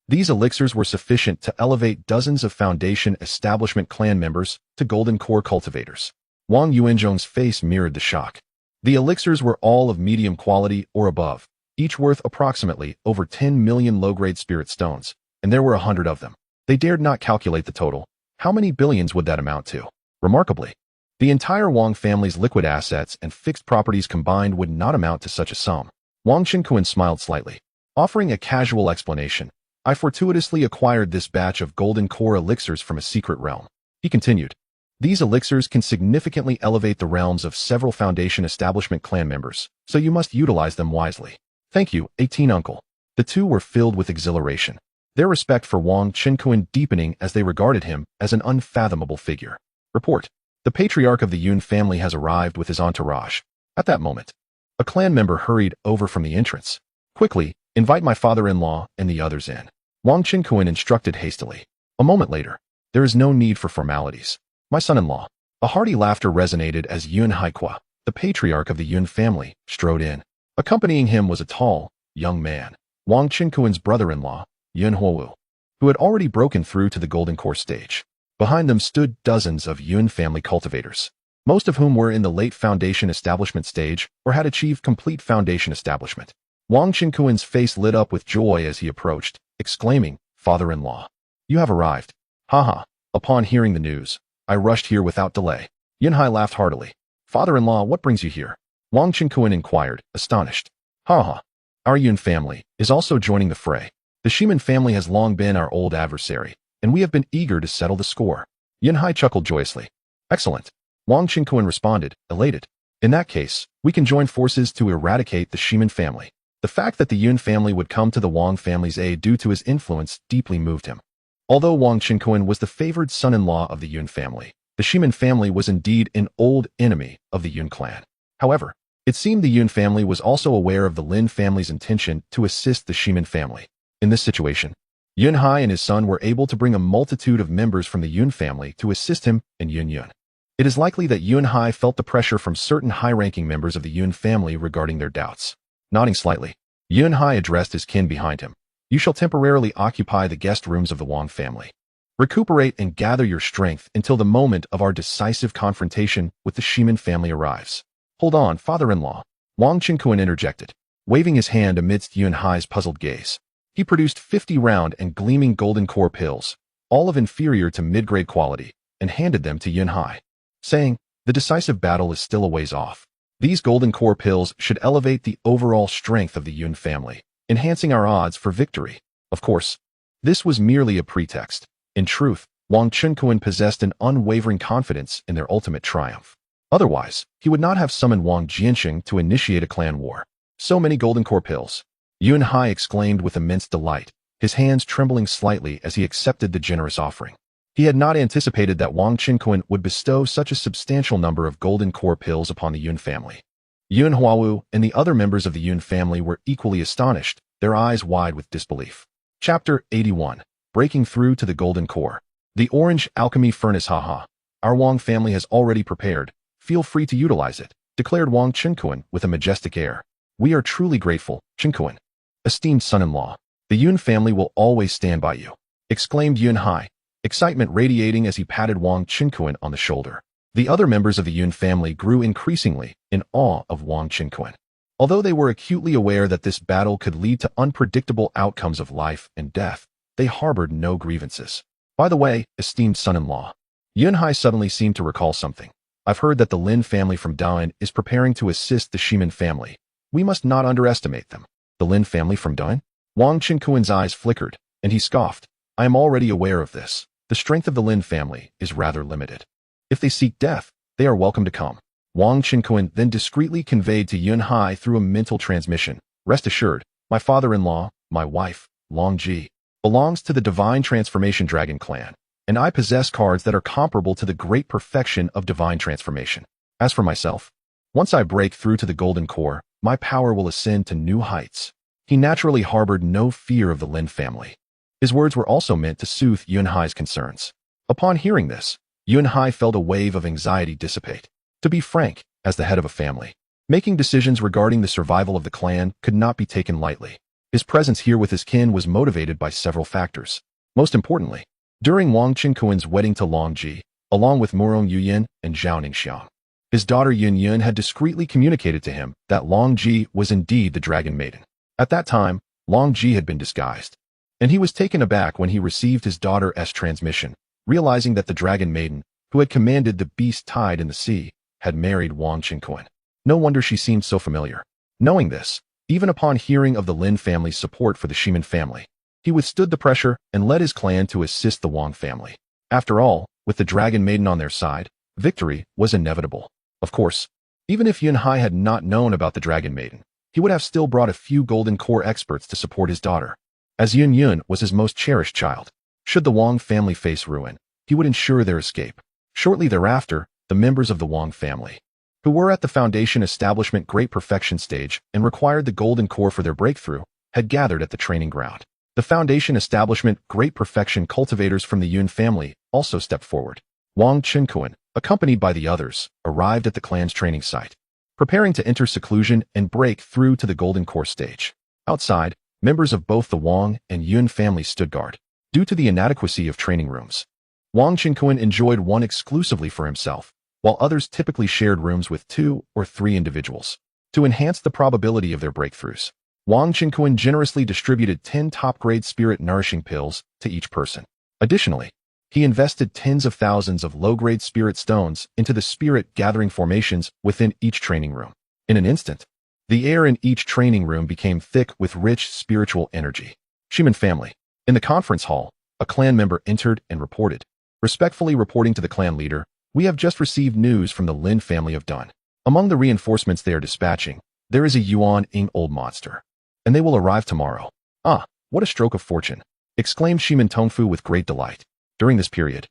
These elixirs were sufficient to elevate dozens of Foundation Establishment clan members to Golden Core cultivators. Wang Yuanzhong's face mirrored the shock. The elixirs were all of medium quality or above, each worth approximately over 10 million low-grade spirit stones, and there were 100 of them. They dared not calculate the total. How many billions would that amount to? Remarkably, the entire Wang family's liquid assets and fixed properties combined would not amount to such a sum. Wang Qinkuan smiled slightly, offering a casual explanation. I fortuitously acquired this batch of Golden Core elixirs from a secret realm. He continued, these elixirs can significantly elevate the realms of several Foundation Establishment clan members, so you must utilize them wisely. Thank you, 18 uncle. The two were filled with exhilaration, their respect for Wang Qinkuan deepening as they regarded him as an unfathomable figure. Report. The patriarch of the Yun family has arrived with his entourage. At that moment, a clan member hurried over from the entrance. Quickly, invite my father-in-law and the others in. Wang Qinkuan instructed hastily. A moment later, there is no need for formalities. My son-in-law. A hearty laughter resonated as Yun Haikua, the patriarch of the Yun family, strode in. Accompanying him was a tall, young man, Wang Qinkuan's brother-in-law, Yun Huowu, who had already broken through to the Golden Core stage. Behind them stood dozens of Yun family cultivators, most of whom were in the late Foundation Establishment stage or had achieved complete Foundation Establishment. Wang Qinkuan's face lit up with joy as he approached, exclaiming, Father-in-law, you have arrived. Haha. Upon hearing the news, I rushed here without delay. Yunhai laughed heartily. Father-in-law, what brings you here? Wang Qinkuan inquired, astonished. Haha. Our Yun family is also joining the fray. The Shiman family has long been our old adversary, and we have been eager to settle the score. Yunhai chuckled joyously. Excellent. Wang Qinkuan responded, elated. In that case, we can join forces to eradicate the Shiman family. The fact that the Yun family would come to the Wang family's aid due to his influence deeply moved him. Although Wang Qinkuan was the favored son-in-law of the Yun family, The Shimin family was indeed an old enemy of the Yun clan. However, it seemed the Yun family was also aware of the Lin family's intention to assist the Shimin family. In this situation, Yun Hai and his son were able to bring a multitude of members from the Yun family to assist him in Yun. It is likely that Yun Hai felt the pressure from certain high-ranking members of the Yun family regarding their doubts. Nodding slightly, Yun Hai addressed his kin behind him. You shall temporarily occupy the guest rooms of the Wang family. Recuperate and gather your strength until the moment of our decisive confrontation with the Shimin family arrives. Hold on, father-in-law. Wang Qinkuan interjected, waving his hand amidst Yun Hai's puzzled gaze. He produced 50 round and gleaming golden core pills, all of inferior to mid-grade quality, and handed them to Yun Hai, saying, the decisive battle is still a ways off. These golden core pills should elevate the overall strength of the Yun family, enhancing our odds for victory. Of course, this was merely a pretext. In truth, Wang Qinkuan possessed an unwavering confidence in their ultimate triumph. Otherwise, he would not have summoned Wang Jianxing to initiate a clan war. So many golden core pills. Yun Hai exclaimed with immense delight, his hands trembling slightly as he accepted the generous offering. He had not anticipated that Wang Qinkuan would bestow such a substantial number of golden core pills upon the Yun family. Yun Huawu and the other members of the Yun family were equally astonished, their eyes wide with disbelief. Chapter 81. Breaking through to the golden core. The orange alchemy furnace, haha. Our Wang family has already prepared. Feel free to utilize it, declared Wang Qinkuan with a majestic air. We are truly grateful, Qinkuan. Esteemed son-in-law, the Yun family will always stand by you, exclaimed Yun Hai, excitement radiating as he patted Wang Qinkuan on the shoulder. The other members of the Yun family grew increasingly in awe of Wang Qinkuan. Although they were acutely aware that this battle could lead to unpredictable outcomes of life and death, they harbored no grievances. By the way, esteemed son-in-law, Yun Hai suddenly seemed to recall something. I've heard that the Lin family from Dain is preparing to assist the Shimin family. We must not underestimate them. The Lin family from Dain? Wang Qinkuan's eyes flickered, and he scoffed. I am already aware of this. The strength of the Lin family is rather limited. If they seek death, they are welcome to come. Wang Qinkuan then discreetly conveyed to Yun Hai through a mental transmission. Rest assured, my father-in-law, my wife, Long Ji, belongs to the Divine Transformation Dragon clan, and I possess cards that are comparable to the great perfection of divine transformation. As for myself, once I break through to the golden core, my power will ascend to new heights. He naturally harbored no fear of the Lin family. His words were also meant to soothe Yun Hai's concerns. Upon hearing this, Yun Hai felt a wave of anxiety dissipate. To be frank, as the head of a family, making decisions regarding the survival of the clan could not be taken lightly. His presence here with his kin was motivated by several factors. Most importantly, during Wang Qinkuan's wedding to Long Ji, along with Murong Yuyin and Zhao Ningxiang, his daughter Yun Yun had discreetly communicated to him that Long Ji was indeed the Dragon Maiden. At that time, Long Ji had been disguised, and he was taken aback when he received his daughter's transmission, realizing that the Dragon Maiden, who had commanded the beast tide in the sea, had married Wang Qinkuan. No wonder she seemed so familiar. Knowing this, even upon hearing of the Lin family's support for the Shimin family, he withstood the pressure and led his clan to assist the Wang family. After all, with the Dragon Maiden on their side, victory was inevitable. Of course, even if Yun Hai had not known about the Dragon Maiden, he would have still brought a few golden core experts to support his daughter, as Yun Yun was his most cherished child. Should the Wang family face ruin, he would ensure their escape. Shortly thereafter, the members of the Wang family, who were at the Foundation Establishment Great Perfection stage and required the golden core for their breakthrough, had gathered at the training ground. The Foundation Establishment Great Perfection cultivators from the Yun family also stepped forward. Wang Qinkuan, accompanied by the others, arrived at the clan's training site, preparing to enter seclusion and break through to the golden core stage. Outside, members of both the Wang and Yun families stood guard. Due to the inadequacy of training rooms, Wang Qinkuan enjoyed one exclusively for himself, while others typically shared rooms with 2 or 3 individuals. To enhance the probability of their breakthroughs, Wang Qinkuan generously distributed 10 top-grade spirit nourishing pills to each person. Additionally, he invested tens of thousands of low-grade spirit stones into the spirit gathering formations within each training room. In an instant, the air in each training room became thick with rich spiritual energy. Shimin family. In the conference hall, a clan member entered and reported. Respectfully reporting to the clan leader, we have just received news from the Lin family of Dun. Among the reinforcements they are dispatching, there is a Yuan-ing old monster, and they will arrive tomorrow. Ah, what a stroke of fortune, exclaimed Shimin Tongfu with great delight. During this period,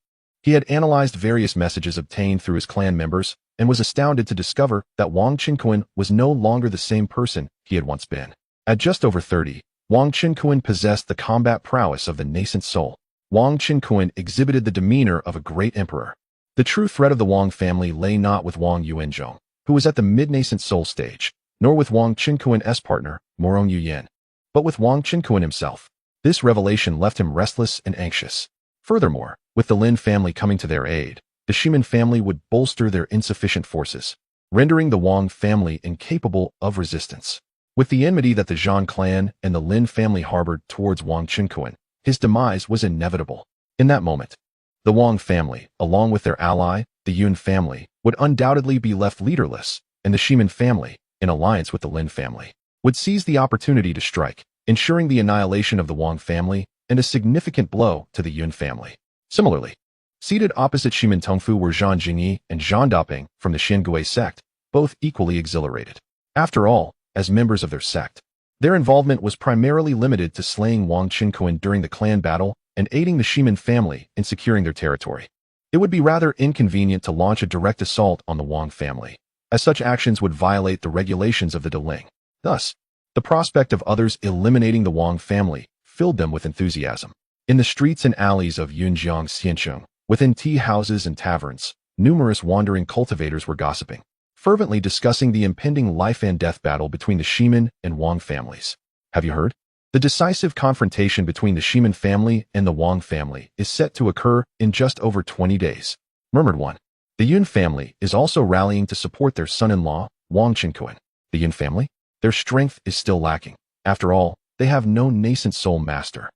He had analyzed various messages obtained through his clan members and was astounded to discover that Wang Qinquan was no longer the same person he had once been. At just over 30, Wang Qinquan possessed the combat prowess of the nascent soul. Wang Qinquan exhibited the demeanor of a great emperor. The true threat of the Wang family lay not with Wang Yuanzhong, who was at the mid-nascent soul stage, nor with Wang Qinquan's partner, Morong Yuyan, but with Wang Qinquan himself. This revelation left him restless and anxious. Furthermore, with the Lin family coming to their aid, the Shimin family would bolster their insufficient forces, rendering the Wang family incapable of resistance. With the enmity that the Zhan clan and the Lin family harbored towards Wang Qinquan, his demise was inevitable. In that moment, the Wang family, along with their ally, the Yun family, would undoubtedly be left leaderless, and the Shimin family, in alliance with the Lin family, would seize the opportunity to strike, ensuring the annihilation of the Wang family and a significant blow to the Yun family. Similarly, seated opposite Shimin Tongfu were Zhan Jingyi and Zhan Daping from the Xingui sect, both equally exhilarated. After all, as members of their sect, their involvement was primarily limited to slaying Wang Qinquan during the clan battle and aiding the Shimin family in securing their territory. It would be rather inconvenient to launch a direct assault on the Wang family, as such actions would violate the regulations of the Deling. Thus, the prospect of others eliminating the Wang family filled them with enthusiasm. In the streets and alleys of Yunjiang Xiancheng, within tea houses and taverns, numerous wandering cultivators were gossiping, fervently discussing the impending life and death battle between the Shimin and Wang families. Have you heard? The decisive confrontation between the Shimin family and the Wang family is set to occur in just over 20 days, murmured one. The Yun family is also rallying to support their son-in-law, Wang Qinquan. The Yun family? Their strength is still lacking. After all, they have no nascent soul master.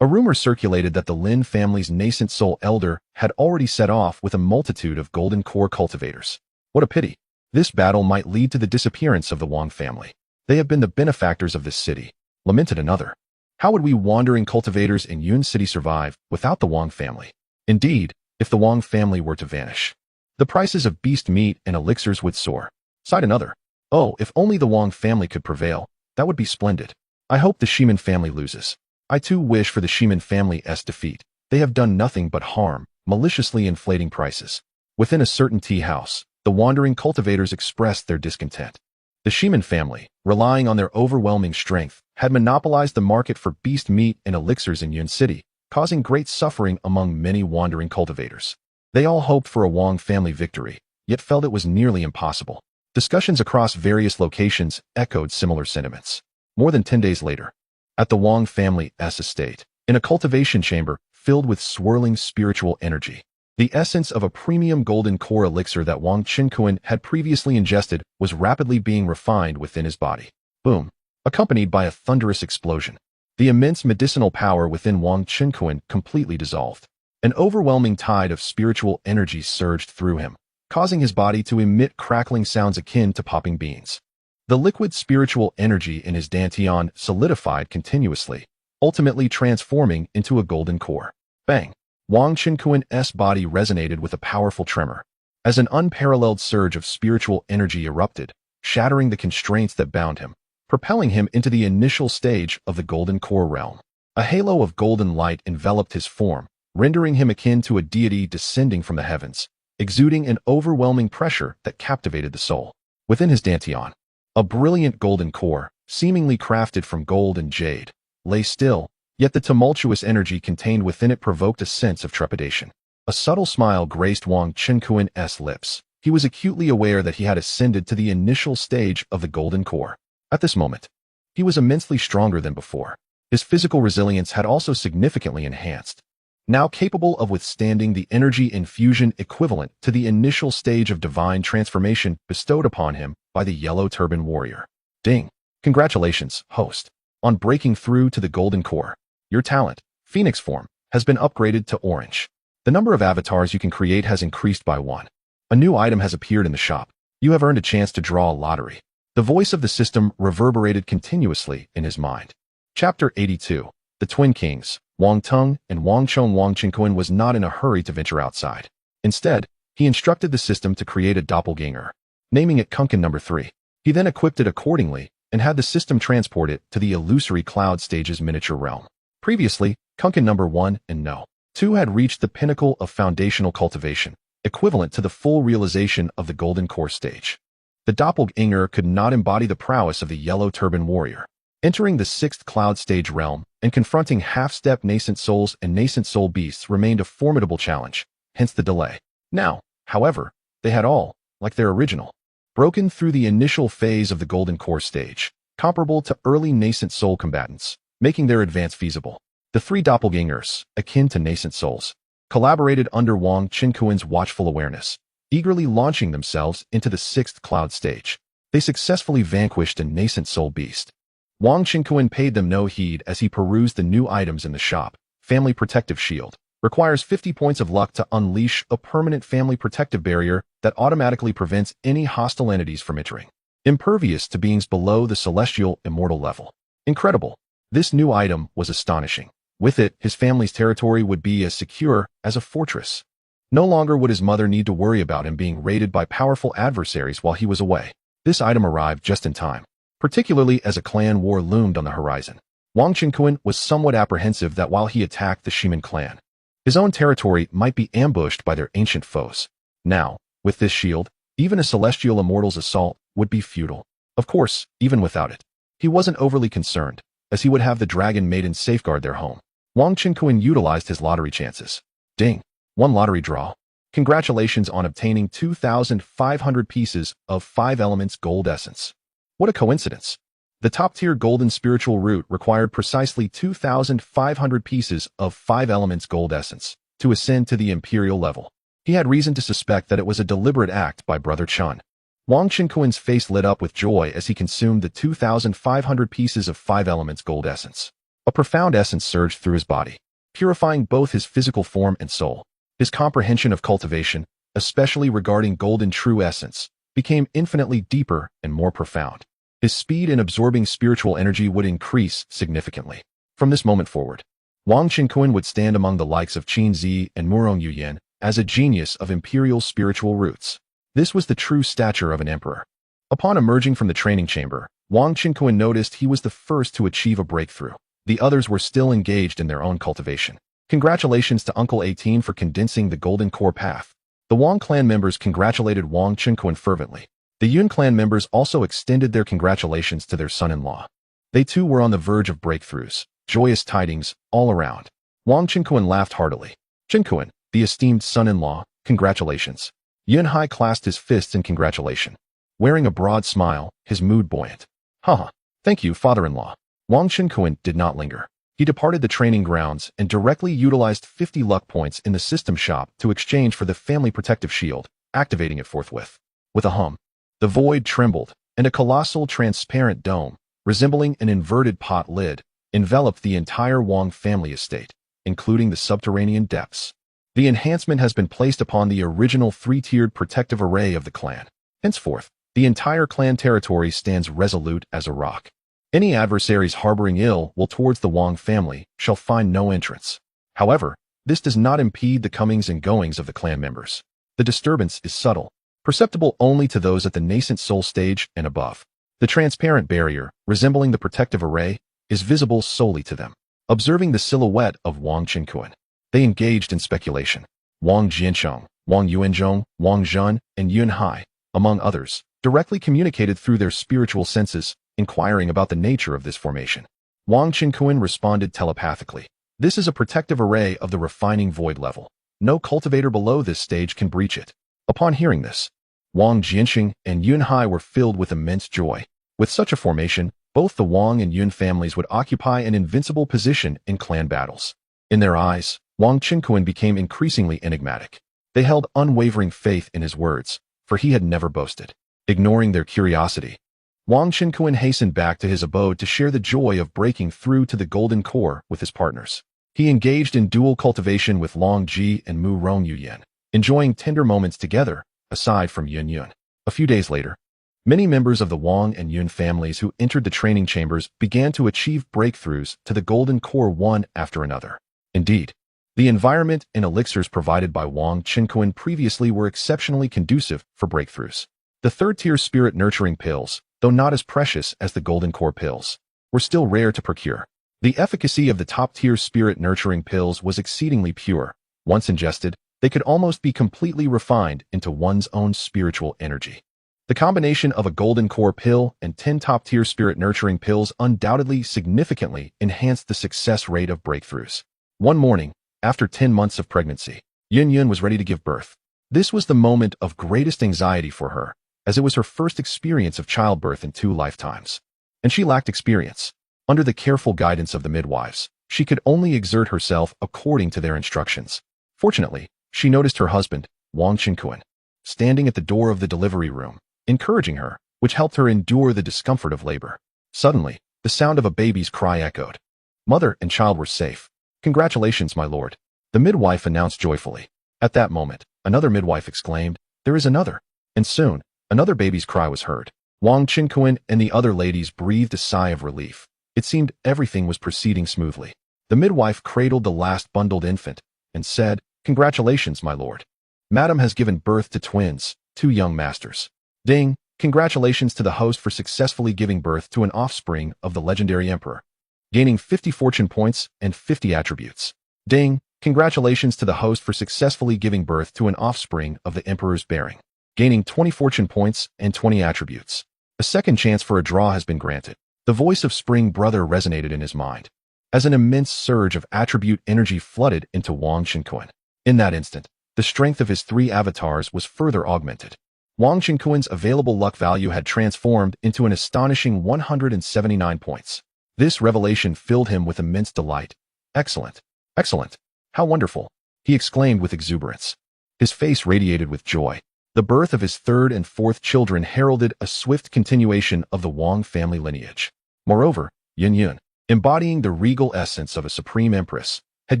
A rumor circulated that the Lin family's nascent soul elder had already set off with a multitude of golden core cultivators. What a pity. This battle might lead to the disappearance of the Wang family. They have been the benefactors of this city, lamented another. How would we wandering cultivators in Yun City survive without the Wang family? Indeed, if the Wang family were to vanish, the prices of beast meat and elixirs would soar, sighed another. Oh, if only the Wang family could prevail, that would be splendid. I hope the Shimin family loses. I too wish for the Shimin family's defeat. They have done nothing but harm, maliciously inflating prices. Within a certain tea house, the wandering cultivators expressed their discontent. The Shimin family, relying on their overwhelming strength, had monopolized the market for beast meat and elixirs in Yun City, causing great suffering among many wandering cultivators. They all hoped for a Wang family victory, yet felt it was nearly impossible. Discussions across various locations echoed similar sentiments. More than 10 days later, at the Wang family's estate, in a cultivation chamber filled with swirling spiritual energy, the essence of a premium golden core elixir that Wang Qinquan had previously ingested was rapidly being refined within his body. Boom! Accompanied by a thunderous explosion. The immense medicinal power within Wang Qinquan completely dissolved. An overwhelming tide of spiritual energy surged through him, causing his body to emit crackling sounds akin to popping beans. The liquid spiritual energy in his dantian solidified continuously, ultimately transforming into a golden core. Bang! Wang Qinquan's body resonated with a powerful tremor, as an unparalleled surge of spiritual energy erupted, shattering the constraints that bound him, propelling him into the initial stage of the golden core realm. A halo of golden light enveloped his form, rendering him akin to a deity descending from the heavens, exuding an overwhelming pressure that captivated the soul. Within his dantian, a brilliant golden core, seemingly crafted from gold and jade, lay still, yet the tumultuous energy contained within it provoked a sense of trepidation. A subtle smile graced Wang Qinquan's lips. He was acutely aware that he had ascended to the initial stage of the golden core. At this moment, he was immensely stronger than before. His physical resilience had also significantly enhanced, now capable of withstanding the energy infusion equivalent to the initial stage of divine transformation bestowed upon him by the Yellow Turban Warrior. Ding! Congratulations, host, on breaking through to the golden core. Your talent, Phoenix form, has been upgraded to orange. The number of avatars you can create has increased by 1. A new item has appeared in the shop. You have earned a chance to draw a lottery. The voice of the system reverberated continuously in his mind. Chapter 82. The Twin Kings, Wang Tung and Wang Chong. Wang Qinquan was not in a hurry to venture outside. Instead, he instructed the system to create a doppelganger, naming it Kunkin number 3. He then equipped it accordingly and had the system transport it to the illusory cloud stage's miniature realm. Previously, Kunkin number 1 and No. Two had reached the pinnacle of foundational cultivation, equivalent to the full realization of the golden core stage. The doppelganger could not embody the prowess of the yellow turban warrior. Entering the sixth cloud stage realm and confronting half-step nascent souls and nascent soul beasts remained a formidable challenge, hence the delay. Now, however, they had all, like their original, broken through the initial phase of the golden core stage, comparable to early nascent soul combatants, making their advance feasible. The three doppelgangers, akin to nascent souls, collaborated under Wang Qinkuan's watchful awareness, eagerly launching themselves into the sixth cloud stage. They successfully vanquished a nascent soul beast. Wang Qinkuan paid them no heed as he perused the new items in the shop. Family Protective Shield. Requires 50 points of luck to unleash a permanent family protective barrier that automatically prevents any hostile entities from entering. Impervious to beings below the celestial immortal level. Incredible. This new item was astonishing. With it, his family's territory would be as secure as a fortress. No longer would his mother need to worry about him being raided by powerful adversaries while he was away. This item arrived just in time, particularly as a clan war loomed on the horizon. Wang Qinkuan was somewhat apprehensive that while he attacked the Shiman clan, his own territory might be ambushed by their ancient foes. Now, with this shield, even a celestial immortal's assault would be futile. Of course, even without it, he wasn't overly concerned, as he would have the dragon maiden safeguard their home. Wang Qinkuan utilized his lottery chances. Ding! One lottery draw. Congratulations on obtaining 2,500 pieces of 5 elements gold essence. What a coincidence. The top-tier golden spiritual root required precisely 2,500 pieces of 5 elements gold essence to ascend to the imperial level. He had reason to suspect that it was a deliberate act by Brother Chun. Wang Qinkuan's face lit up with joy as he consumed the 2,500 pieces of 5 elements gold essence. A profound essence surged through his body, purifying both his physical form and soul. His comprehension of cultivation, especially regarding golden true essence, became infinitely deeper and more profound. His speed in absorbing spiritual energy would increase significantly. From this moment forward, Wang Qinkuan would stand among the likes of Qin Zi and Murong Yuyan as a genius of imperial spiritual roots. This was the true stature of an emperor. Upon emerging from the training chamber, Wang Qinkuan noticed he was the first to achieve a breakthrough. The others were still engaged in their own cultivation. Congratulations to Uncle 18 for condensing the golden core path. The Wang clan members congratulated Wang Qinkuan fervently. The Yun clan members also extended their congratulations to their son-in-law. They too were on the verge of breakthroughs, joyous tidings all around. Wang Qinkuan laughed heartily. Qinkuan, the esteemed son-in-law, congratulations. Yun Hai clasped his fists in congratulation. Wearing a broad smile, his mood buoyant. Haha, thank you, father-in-law. Wang Qinkuan did not linger. He departed the training grounds and directly utilized 50 luck points in the system shop to exchange for the family protective shield, activating it forthwith. With a hum, the void trembled, and a colossal transparent dome, resembling an inverted pot lid, enveloped the entire Wang family estate, including the subterranean depths. The enhancement has been placed upon the original 3-tiered protective array of the clan. Henceforth, the entire clan territory stands resolute as a rock. Any adversaries harboring ill will towards the Wang family shall find no entrance. However, this does not impede the comings and goings of the clan members. The disturbance is subtle, perceptible only to those at the nascent soul stage and above. The transparent barrier, resembling the protective array, is visible solely to them. Observing the silhouette of Wang Qinkuan, they engaged in speculation. Wang Jiancheng, Wang Yuanzhong, Wang Zhen, and Yun Hai, among others, directly communicated through their spiritual senses, inquiring about the nature of this formation. Wang Qinkuan responded telepathically. This is a protective array of the refining void level. No cultivator below this stage can breach it. Upon hearing this, Wang Jianxing and Yun Hai were filled with immense joy. With such a formation, both the Wang and Yun families would occupy an invincible position in clan battles. In their eyes, Wang Qinkuan became increasingly enigmatic. They held unwavering faith in his words, for he had never boasted. Ignoring their curiosity, Wang Qinkuan hastened back to his abode to share the joy of breaking through to the golden core with his partners. He engaged in dual cultivation with Long Ji and Mu Rong Yuyan, enjoying tender moments together, aside from Yun Yun. A few days later, many members of the Wang and Yun families who entered the training chambers began to achieve breakthroughs to the golden core one after another. Indeed, the environment and elixirs provided by Wang Qinkuan previously were exceptionally conducive for breakthroughs. The third-tier spirit nurturing pills, though not as precious as the golden core pills, were still rare to procure. The efficacy of the top-tier spirit-nurturing pills was exceedingly pure. Once ingested, they could almost be completely refined into one's own spiritual energy. The combination of a golden core pill and 10 top-tier spirit-nurturing pills undoubtedly significantly enhanced the success rate of breakthroughs. One morning, after 10 months of pregnancy, Yun was ready to give birth. This was the moment of greatest anxiety for her, as it was her first experience of childbirth in 2 lifetimes. And she lacked experience. Under the careful guidance of the midwives, she could only exert herself according to their instructions. Fortunately, she noticed her husband, Wang Qinkuan, standing at the door of the delivery room, encouraging her, which helped her endure the discomfort of labor. Suddenly, the sound of a baby's cry echoed. Mother and child were safe. Congratulations, my lord, the midwife announced joyfully. At that moment, another midwife exclaimed, there is another. And soon, another baby's cry was heard. Wang Qinkuan and the other ladies breathed a sigh of relief. It seemed everything was proceeding smoothly. The midwife cradled the last bundled infant and said, congratulations, my lord. Madam has given birth to twins, 2 young masters. Ding! Congratulations to the host for successfully giving birth to an offspring of the legendary emperor, gaining 50 fortune points and 50 attributes. Ding! Congratulations to the host for successfully giving birth to an offspring of the emperor's bearing, gaining 20 fortune points and 20 attributes. A second chance for a draw has been granted. The voice of Spring Brother resonated in his mind, as an immense surge of attribute energy flooded into Wang Qinkuan. In that instant, the strength of his 3 avatars was further augmented. Wang Qinkuan's available luck value had transformed into an astonishing 179 points. This revelation filled him with immense delight. Excellent! Excellent! How wonderful! He exclaimed with exuberance. His face radiated with joy. The birth of his 3rd and 4th children heralded a swift continuation of the Wang family lineage. Moreover, Yun, embodying the regal essence of a supreme empress, had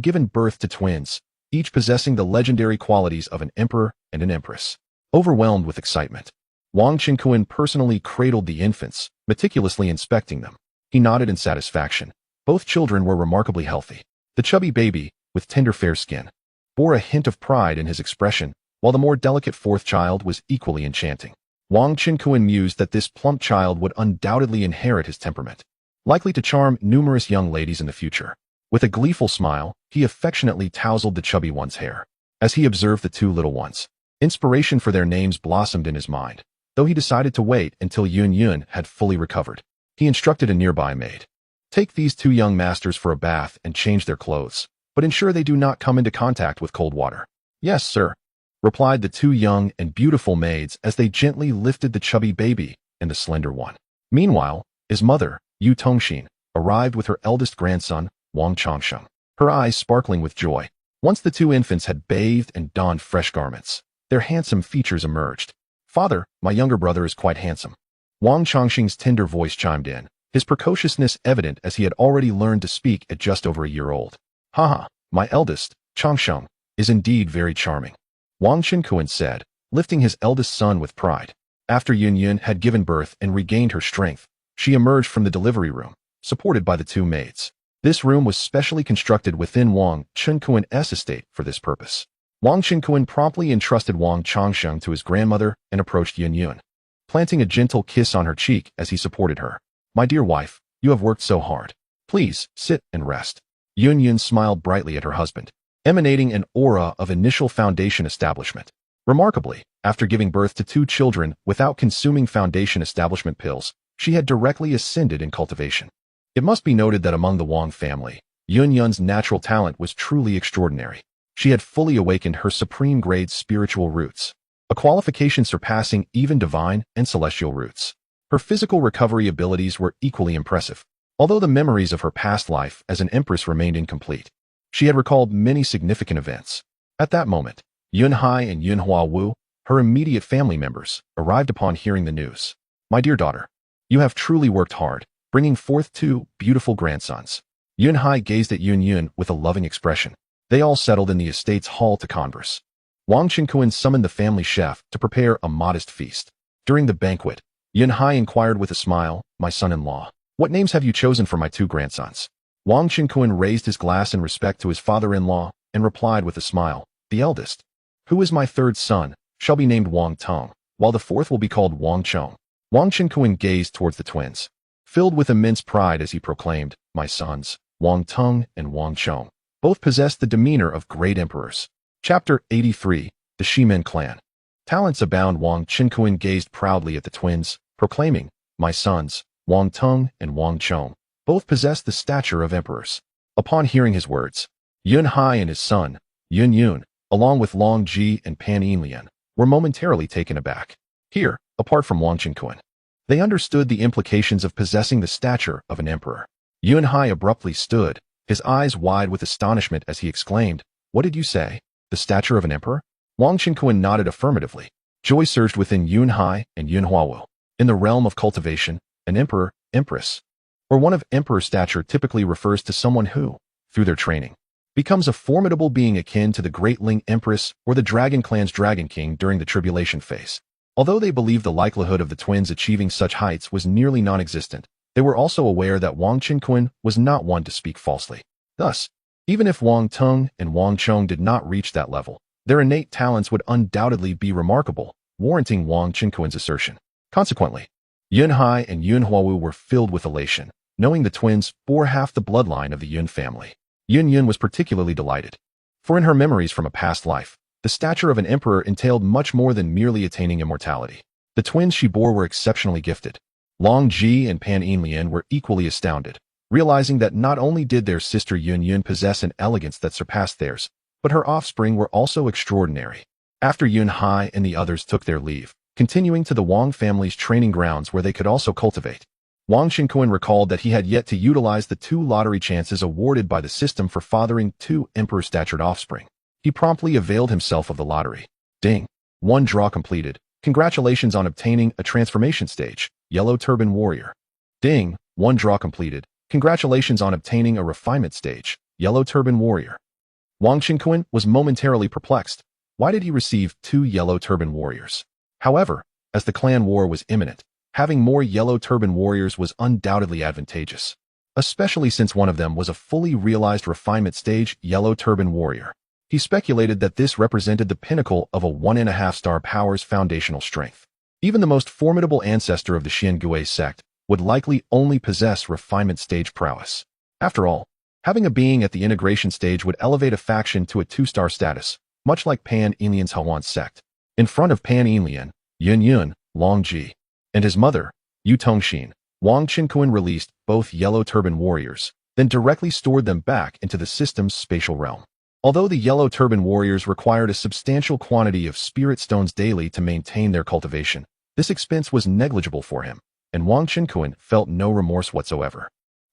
given birth to twins, each possessing the legendary qualities of an emperor and an empress. Overwhelmed with excitement, Wang Qinkuan personally cradled the infants, meticulously inspecting them. He nodded in satisfaction. Both children were remarkably healthy. The chubby baby, with tender fair skin, bore a hint of pride in his expression, while the more delicate 4th child was equally enchanting. Wang Qinkuan mused that this plump child would undoubtedly inherit his temperament, likely to charm numerous young ladies in the future. With a gleeful smile, he affectionately tousled the chubby one's hair. As he observed the 2 little ones, inspiration for their names blossomed in his mind, though he decided to wait until Yun had fully recovered. He instructed a nearby maid, take these 2 young masters for a bath and change their clothes, but ensure they do not come into contact with cold water. Yes, sir, replied the 2 young and beautiful maids as they gently lifted the chubby baby and the slender one. Meanwhile, his mother, Yu Tongxin, arrived with her eldest grandson, Wang Changsheng, her eyes sparkling with joy. Once the 2 infants had bathed and donned fresh garments, their handsome features emerged. Father, my younger brother is quite handsome. Wang Changxing's tender voice chimed in, his precociousness evident as he had already learned to speak at just over a year old. Haha, my eldest, Changsheng, is indeed very charming, Wang Qinkuan said, lifting his eldest son with pride. After Yun had given birth and regained her strength, she emerged from the delivery room, supported by the 2 maids. This room was specially constructed within Wang Qinkuan's estate for this purpose. Wang Qinkuan promptly entrusted Wang Changsheng to his grandmother and approached Yun, planting a gentle kiss on her cheek as he supported her. My dear wife, you have worked so hard. Please, sit and rest. Yun smiled brightly at her husband, emanating an aura of initial foundation establishment. Remarkably, after giving birth to 2 children without consuming foundation establishment pills, she had directly ascended in cultivation. It must be noted that among the Wang family, Yun's natural talent was truly extraordinary. She had fully awakened her supreme grade spiritual roots, a qualification surpassing even divine and celestial roots. Her physical recovery abilities were equally impressive, although the memories of her past life as an empress remained incomplete. She had recalled many significant events. At that moment, Yunhai and Yunhua Wu, her immediate family members, arrived upon hearing the news. My dear daughter, you have truly worked hard, bringing forth 2 beautiful grandsons. Yunhai gazed at Yun with a loving expression. They all settled in the estate's hall to converse. Wang Qinkuan summoned the family chef to prepare a modest feast. During the banquet, Yunhai inquired with a smile, my son-in-law, what names have you chosen for my 2 grandsons? Wang Qinkuan raised his glass in respect to his father-in-law and replied with a smile, the eldest, who is my 3rd son, shall be named Wang Tong, while the 4th will be called Wang Chong. Wang Qinkuan gazed towards the twins, filled with immense pride as he proclaimed, my sons, Wang Teng and Wang Chong. Both possessed the demeanor of great emperors. Chapter 83. The Shimen Clan. Talents abound. Wang Qinkuan gazed proudly at the twins, proclaiming, "My sons, Wang Teng and Wang Chong, both possess the stature of emperors." Upon hearing his words, Yun Hai and his son, Yun Yun, along with Long Ji and Pan Yinlian, were momentarily taken aback. Here, apart from Wang Qinkuan, they understood the implications of possessing the stature of an emperor. Yun Hai abruptly stood, his eyes wide with astonishment as he exclaimed, "What did you say? The stature of an emperor?" Wang Qinkuan nodded affirmatively. Joy surged within Yun Hai and Yun Huawu. In the realm of cultivation, an emperor, empress, or one of emperor stature typically refers to someone who, through their training, becomes a formidable being akin to the Great Ling Empress or the Dragon Clan's Dragon King during the tribulation phase. Although they believed the likelihood of the twins achieving such heights was nearly non-existent, they were also aware that Wang Qinkuan was not one to speak falsely. Thus, even if Wang Teng and Wang Chong did not reach that level, their innate talents would undoubtedly be remarkable, warranting Wang Qinkuan's assertion. Consequently, Yun Hai and Yun Huawu were filled with elation, knowing the twins bore half the bloodline of the Yun family. Yun Yun was particularly delighted, for in her memories from a past life, the stature of an emperor entailed much more than merely attaining immortality. The twins she bore were exceptionally gifted. Long Ji and Pan Yinlian were equally astounded, realizing that not only did their sister Yun Yun possess an elegance that surpassed theirs, but her offspring were also extraordinary. After Yun Hai and the others took their leave, continuing to the Wang family's training grounds where they could also cultivate, Wang Qinkuan recalled that he had yet to utilize the 2 lottery chances awarded by the system for fathering 2 emperor-statured offspring. He promptly availed himself of the lottery. Ding! 1 draw completed. Congratulations on obtaining a transformation stage, Yellow Turban Warrior. Ding! 1 draw completed. Congratulations on obtaining a refinement stage, Yellow Turban Warrior. Wang Qinkuan was momentarily perplexed. Why did he receive 2 Yellow Turban Warriors? However, as the clan war was imminent, having more Yellow Turban Warriors was undoubtedly advantageous, especially since one of them was a fully realized refinement stage Yellow Turban Warrior. He speculated that this represented the pinnacle of a 1.5-star power's foundational strength. Even the most formidable ancestor of the Xiangui sect would likely only possess refinement stage prowess. After all, having a being at the integration stage would elevate a faction to a 2-star status, much like Pan Yinlian's Hawan sect. In front of Pan Yinlian, Yun Yun, Long Ji, and his mother, Yu Tongxin, Wang Qinkuan released both Yellow Turban Warriors, then directly stored them back into the system's spatial realm. Although the Yellow Turban Warriors required a substantial quantity of spirit stones daily to maintain their cultivation, this expense was negligible for him, and Wang Qinkuan felt no remorse whatsoever.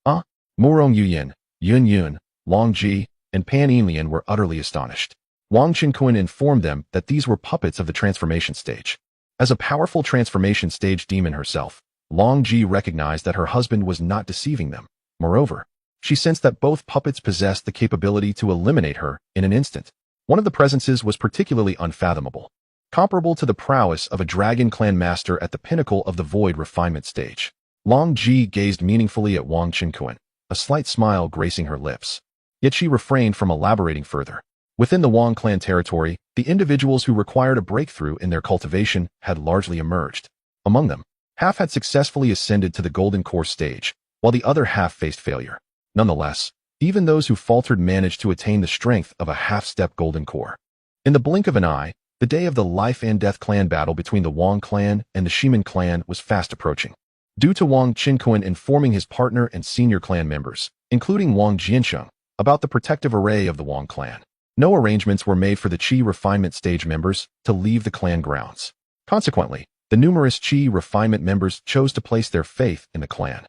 Murong Yuyin, Yun Yun, Long Ji, and Pan Yinlian were utterly astonished. Wang Qinkuan informed them that these were puppets of the transformation stage. As a powerful transformation stage demon herself, Long Ji recognized that her husband was not deceiving them. Moreover, she sensed that both puppets possessed the capability to eliminate her in an instant. One of the presences was particularly unfathomable, comparable to the prowess of a Dragon Clan master at the pinnacle of the Void refinement stage. Long Ji gazed meaningfully at Wang Qinkuan, a slight smile gracing her lips. Yet she refrained from elaborating further. Within the Wang clan territory, the individuals who required a breakthrough in their cultivation had largely emerged. Among them, half had successfully ascended to the Golden Core stage, while the other half faced failure. Nonetheless, even those who faltered managed to attain the strength of a half-step Golden Core. In the blink of an eye, the day of the life and death clan battle between the Wang clan and the Shimen clan was fast approaching. Due to Wang Qinkuan informing his partner and senior clan members, including Wang Jiansheng, about the protective array of the Wang clan, no arrangements were made for the Qi refinement stage members to leave the clan grounds. Consequently, the numerous Qi refinement members chose to place their faith in the clan,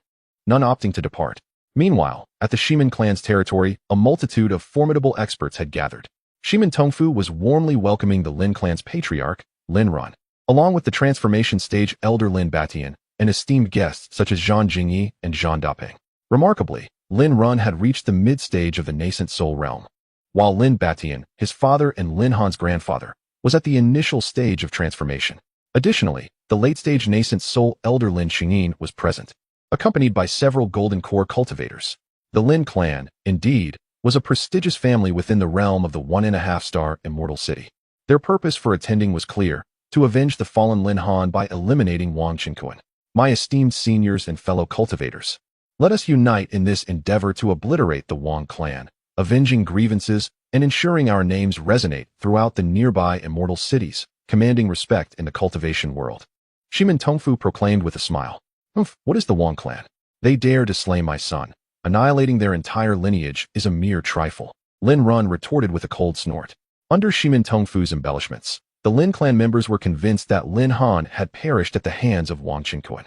none opting to depart. Meanwhile, at the Shimen clan's territory, a multitude of formidable experts had gathered. Shimen Tongfu was warmly welcoming the Lin clan's patriarch, Lin Run, along with the transformation stage elder Lin Batian, and esteemed guests such as Zhang Jingyi and Zhang Daping. Remarkably, Lin Run had reached the mid-stage of the nascent soul realm, while Lin Batian, his father and Lin Han's grandfather, was at the initial stage of transformation. Additionally, the late-stage nascent soul elder Lin Xingyin was present, accompanied by several Golden Core cultivators. The Lin clan, indeed, was a prestigious family within the realm of the 1.5-star immortal city. Their purpose for attending was clear: to avenge the fallen Lin Han by eliminating Wang Qinkuan. My esteemed seniors and fellow cultivators, Let us unite in this endeavor to obliterate the Wang clan, avenging grievances and ensuring our names resonate throughout the nearby immortal cities, commanding respect in the cultivation world. Shimin Tongfu proclaimed with a smile. What is the Wang clan? They dare to slay my son. Annihilating their entire lineage is a mere trifle. Lin Run retorted with a cold snort. Under Shimin Tongfu's embellishments, the Lin clan members were convinced that Lin Han had perished at the hands of Wang Qingquan.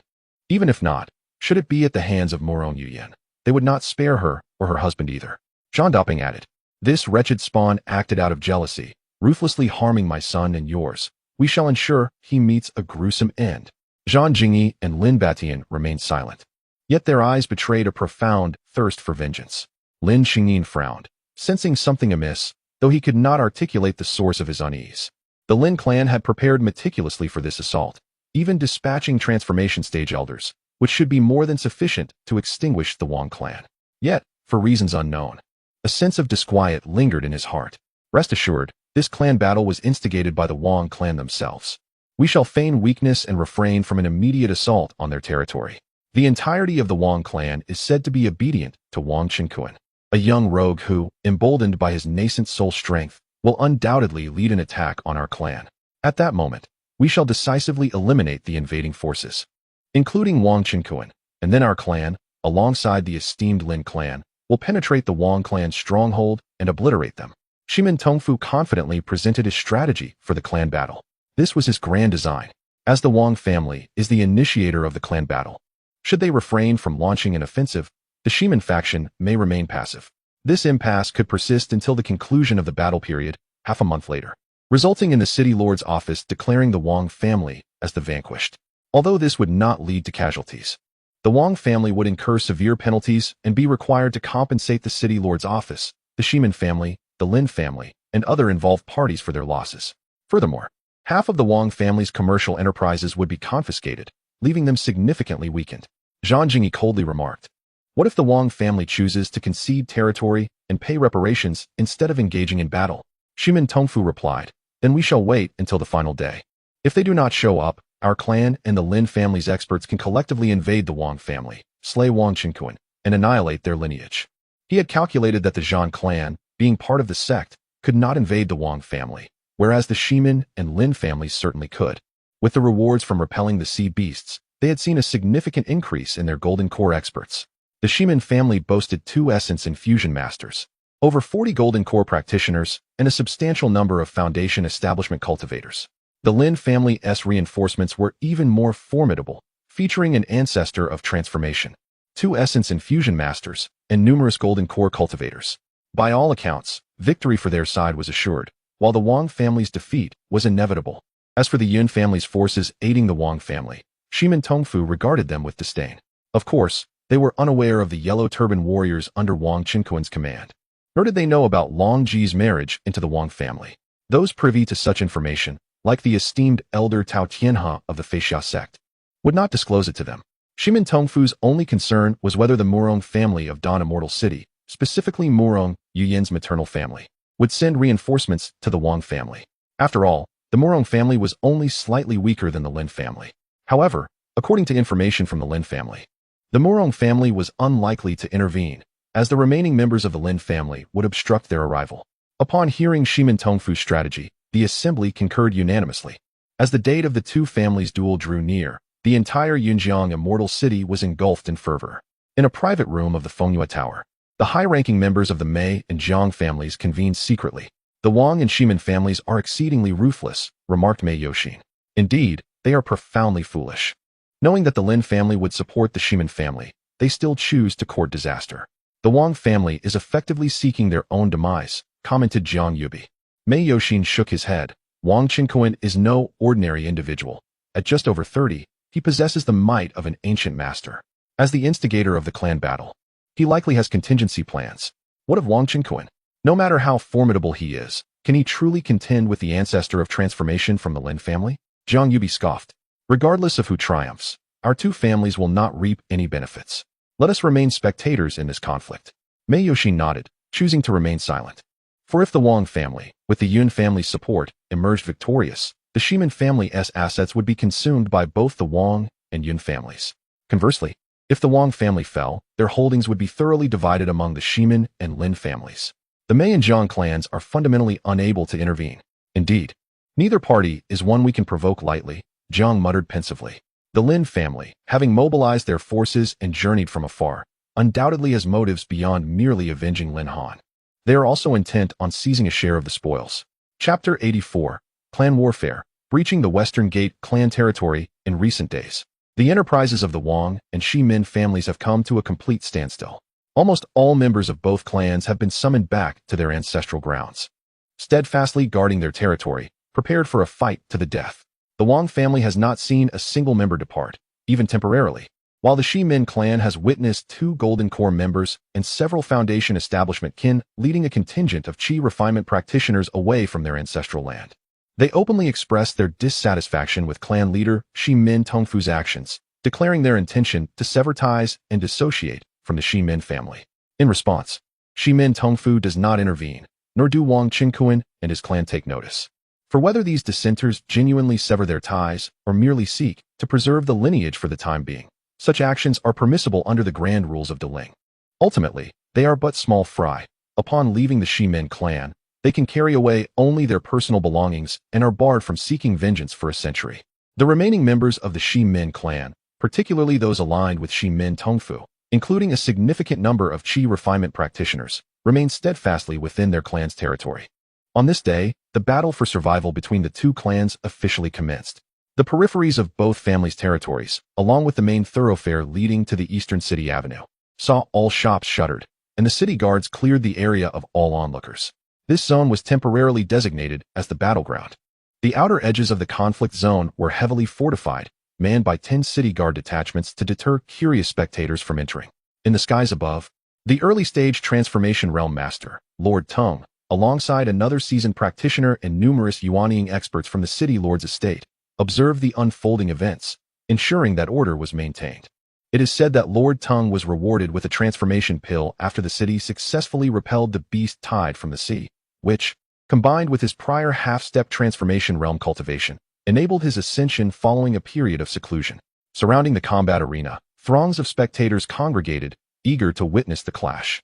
Even if not, should it be at the hands of Murong Yuyan, they would not spare her or her husband either. Zhang Daping added, this wretched spawn acted out of jealousy, ruthlessly harming my son and yours. We shall ensure he meets a gruesome end. Zhang Jingyi and Lin Batian remained silent. Yet their eyes betrayed a profound thirst for vengeance. Lin Xingyin frowned, sensing something amiss, though he could not articulate the source of his unease. The Lin clan had prepared meticulously for this assault, even dispatching transformation stage elders, which should be more than sufficient to extinguish the Wang clan. Yet, for reasons unknown, a sense of disquiet lingered in his heart. Rest assured, this clan battle was instigated by the Wang clan themselves. We shall feign weakness and refrain from an immediate assault on their territory. The entirety of the Wang clan is said to be obedient to Wang Qingquan, a young rogue who, emboldened by his nascent soul strength, will undoubtedly lead an attack on our clan. At that moment, we shall decisively eliminate the invading forces, including Wang Qingquan, and then our clan, alongside the esteemed Lin clan, will penetrate the Wang clan's stronghold and obliterate them. Shimin Tongfu confidently presented his strategy for the clan battle. This was his grand design, as the Wang family is the initiator of the clan battle. Should they refrain from launching an offensive, the Shimin faction may remain passive. This impasse could persist until the conclusion of the battle period, half a month later, resulting in the city lord's office declaring the Wang family as the vanquished. Although this would not lead to casualties, the Wang family would incur severe penalties and be required to compensate the city lord's office, the Shimin family, the Lin family, and other involved parties for their losses. Furthermore, half of the Wang family's commercial enterprises would be confiscated, leaving them significantly weakened. Zhang Jingyi coldly remarked, what if the Wang family chooses to concede territory and pay reparations instead of engaging in battle? Shimin Tongfu replied, then we shall wait until the final day. If they do not show up, our clan and the Lin family's experts can collectively invade the Wang family, slay Wang Qingquan, and annihilate their lineage. He had calculated that the Zhang clan, being part of the sect, could not invade the Wang family, whereas the Shimin and Lin families certainly could. With the rewards from repelling the sea beasts, they had seen a significant increase in their golden core experts. The Shimin family boasted 2 essence infusion masters, over 40 golden core practitioners, and a substantial number of foundation establishment cultivators. The Lin family's reinforcements were even more formidable, featuring an ancestor of transformation, 2 essence infusion masters, and numerous golden core cultivators. By all accounts, victory for their side was assured, while the Wang family's defeat was inevitable. As for the Yun family's forces aiding the Wang family, Shimin Tongfu regarded them with disdain. Of course, they were unaware of the Yellow Turban warriors under Wang Qingquan's command. Nor did they know about Long Ji's marriage into the Wang family. Those privy to such information, like the esteemed elder Tao Tianhe of the Feixia sect, would not disclose it to them. Shimin Tongfu's only concern was whether the Murong family of Dawn Immortal City, specifically Murong Yuyan's maternal family, would send reinforcements to the Wang family. After all, the Murong family was only slightly weaker than the Lin family. However, according to information from the Lin family, the Murong family was unlikely to intervene, as the remaining members of the Lin family would obstruct their arrival. Upon hearing Shimin Tongfu's strategy, the assembly concurred unanimously. As the date of the 2 families' duel drew near, the entire Yunjiang Immortal City was engulfed in fervor. In a private room of the Fengyue Tower, the high-ranking members of the Mei and Jiang families convened secretly. The Wang and Shimin families are exceedingly ruthless, remarked Mei Yoxin. Indeed, they are profoundly foolish. Knowing that the Lin family would support the Shimin family, they still choose to court disaster. The Wang family is effectively seeking their own demise, commented Jiang Yubi. Mei Yoxin shook his head. Wang Qingquan is no ordinary individual. At just over 30, he possesses the might of an ancient master. As the instigator of the clan battle, he likely has contingency plans. What of Wang Qingquan? No matter how formidable he is, can he truly contend with the ancestor of transformation from the Lin family? Jiang Yubi scoffed. Regardless of who triumphs, our 2 families will not reap any benefits. Let us remain spectators in this conflict. Mei Yoxin nodded, choosing to remain silent. For if the Wang family, with the Yun family's support, emerged victorious, the Shimin family's assets would be consumed by both the Wang and Yun families. Conversely, If the Wang family fell, their holdings would be thoroughly divided among the Shimin and Lin families. The Mei and Jiang clans are fundamentally unable to intervene. Indeed, neither party is one we can provoke lightly, Jiang muttered pensively. The Lin family, having mobilized their forces and journeyed from afar, undoubtedly has motives beyond merely avenging Lin Han. They are also intent on seizing a share of the spoils. Chapter 84, Clan Warfare, breaching the Western Gate clan territory in recent days. The enterprises of the Wang and Shi Min families have come to a complete standstill. Almost all members of both clans have been summoned back to their ancestral grounds, steadfastly guarding their territory, prepared for a fight to the death. The Wang family has not seen a single member depart, even temporarily, while the Shi Min clan has witnessed 2 Golden Core members and several Foundation establishment kin leading a contingent of Qi refinement practitioners away from their ancestral land. They openly expressed their dissatisfaction with clan leader Shi Min Tongfu's actions, declaring their intention to sever ties and dissociate from the Shi Min family. In response, Shi Min Tongfu does not intervene, nor do Wang Qinkuan and his clan take notice. For whether these dissenters genuinely sever their ties or merely seek to preserve the lineage for the time being, such actions are permissible under the grand rules of Deling. Ultimately, they are but small fry. Upon leaving the Shi Min clan, they can carry away only their personal belongings and are barred from seeking vengeance for a century. The remaining members of the Shi Min clan, particularly those aligned with Shi Min Tongfu, including a significant number of Qi refinement practitioners, remain steadfastly within their clan's territory. On this day, the battle for survival between the 2 clans officially commenced. The peripheries of both families' territories, along with the main thoroughfare leading to the eastern city avenue, saw all shops shuttered, and the city guards cleared the area of all onlookers. This zone was temporarily designated as the battleground. The outer edges of the conflict zone were heavily fortified, manned by 10 city guard detachments to deter curious spectators from entering. In the skies above, the early-stage transformation realm master, Lord Tong, alongside another seasoned practitioner and numerous Yuanying experts from the city lord's estate, observed the unfolding events, ensuring that order was maintained. It is said that Lord Tong was rewarded with a transformation pill after the city successfully repelled the beast tide from the sea, which, combined with his prior half-step transformation realm cultivation, enabled his ascension following a period of seclusion. Surrounding the combat arena, throngs of spectators congregated, eager to witness the clash.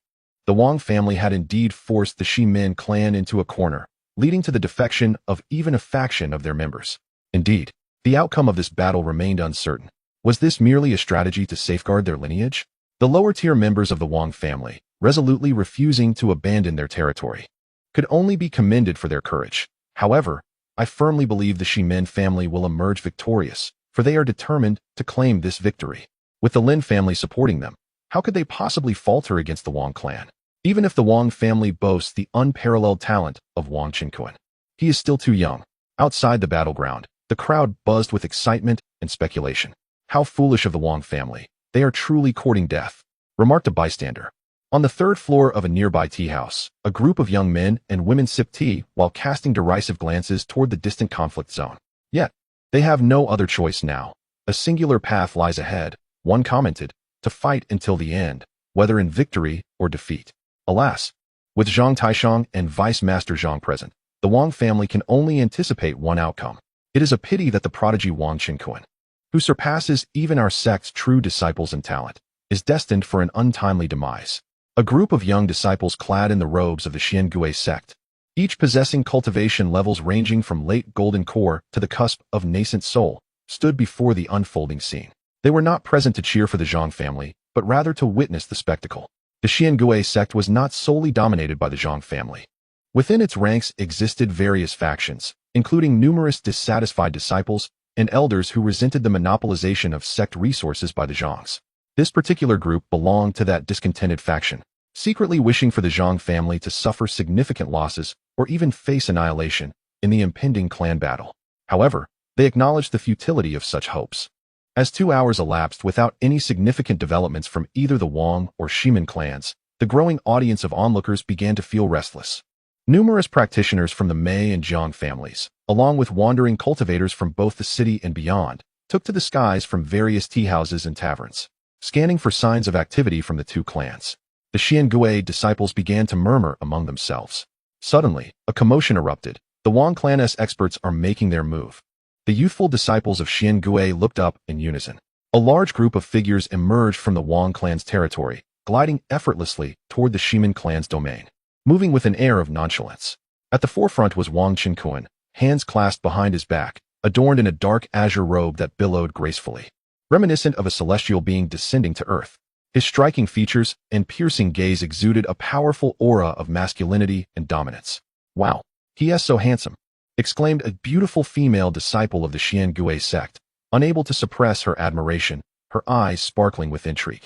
The Wang family had indeed forced the Shi Min clan into a corner, leading to the defection of even a faction of their members. Indeed, the outcome of this battle remained uncertain. Was this merely a strategy to safeguard their lineage? The lower-tier members of the Wang family, resolutely refusing to abandon their territory, could only be commended for their courage. However, I firmly believe the Shi Min family will emerge victorious, for they are determined to claim this victory. With the Lin family supporting them, how could they possibly falter against the Wang clan? Even if the Wang family boasts the unparalleled talent of Wang Qinkuan, he is still too young. Outside the battleground, the crowd buzzed with excitement and speculation. How foolish of the Wang family. They are truly courting death, remarked a bystander. On the 3rd floor of a nearby tea house, a group of young men and women sip tea while casting derisive glances toward the distant conflict zone. Yet, they have no other choice now. A singular path lies ahead, one commented, to fight until the end, whether in victory or defeat. Alas, with Zhang Taishang and Vice Master Zhang present, the Wang family can only anticipate one outcome. It is a pity that the prodigy Wang Qinkuan, who surpasses even our sect's true disciples in talent, is destined for an untimely demise. A group of young disciples clad in the robes of the Xiangui sect, each possessing cultivation levels ranging from late golden core to the cusp of nascent soul, stood before the unfolding scene. They were not present to cheer for the Zhang family, but rather to witness the spectacle. The Xiangui sect was not solely dominated by the Zhang family. Within its ranks existed various factions, including numerous dissatisfied disciples and elders who resented the monopolization of sect resources by the Zhangs. This particular group belonged to that discontented faction, secretly wishing for the Zhang family to suffer significant losses or even face annihilation in the impending clan battle. However, they acknowledged the futility of such hopes. As 2 hours elapsed without any significant developments from either the Wang or Shimin clans, the growing audience of onlookers began to feel restless. Numerous practitioners from the Mei and Jiang families, along with wandering cultivators from both the city and beyond, took to the skies from various tea houses and taverns, scanning for signs of activity from the 2 clans. The Xiangui disciples began to murmur among themselves. Suddenly, a commotion erupted. The Wang clan's experts are making their move. The youthful disciples of Xiangui looked up in unison. A large group of figures emerged from the Wang clan's territory, gliding effortlessly toward the Shimin clan's domain, moving with an air of nonchalance. At the forefront was Wang Qinkuan, hands clasped behind his back, adorned in a dark azure robe that billowed gracefully, reminiscent of a celestial being descending to earth. His striking features and piercing gaze exuded a powerful aura of masculinity and dominance. "Wow, he is so handsome," exclaimed a beautiful female disciple of the Xiangui sect, unable to suppress her admiration, her eyes sparkling with intrigue.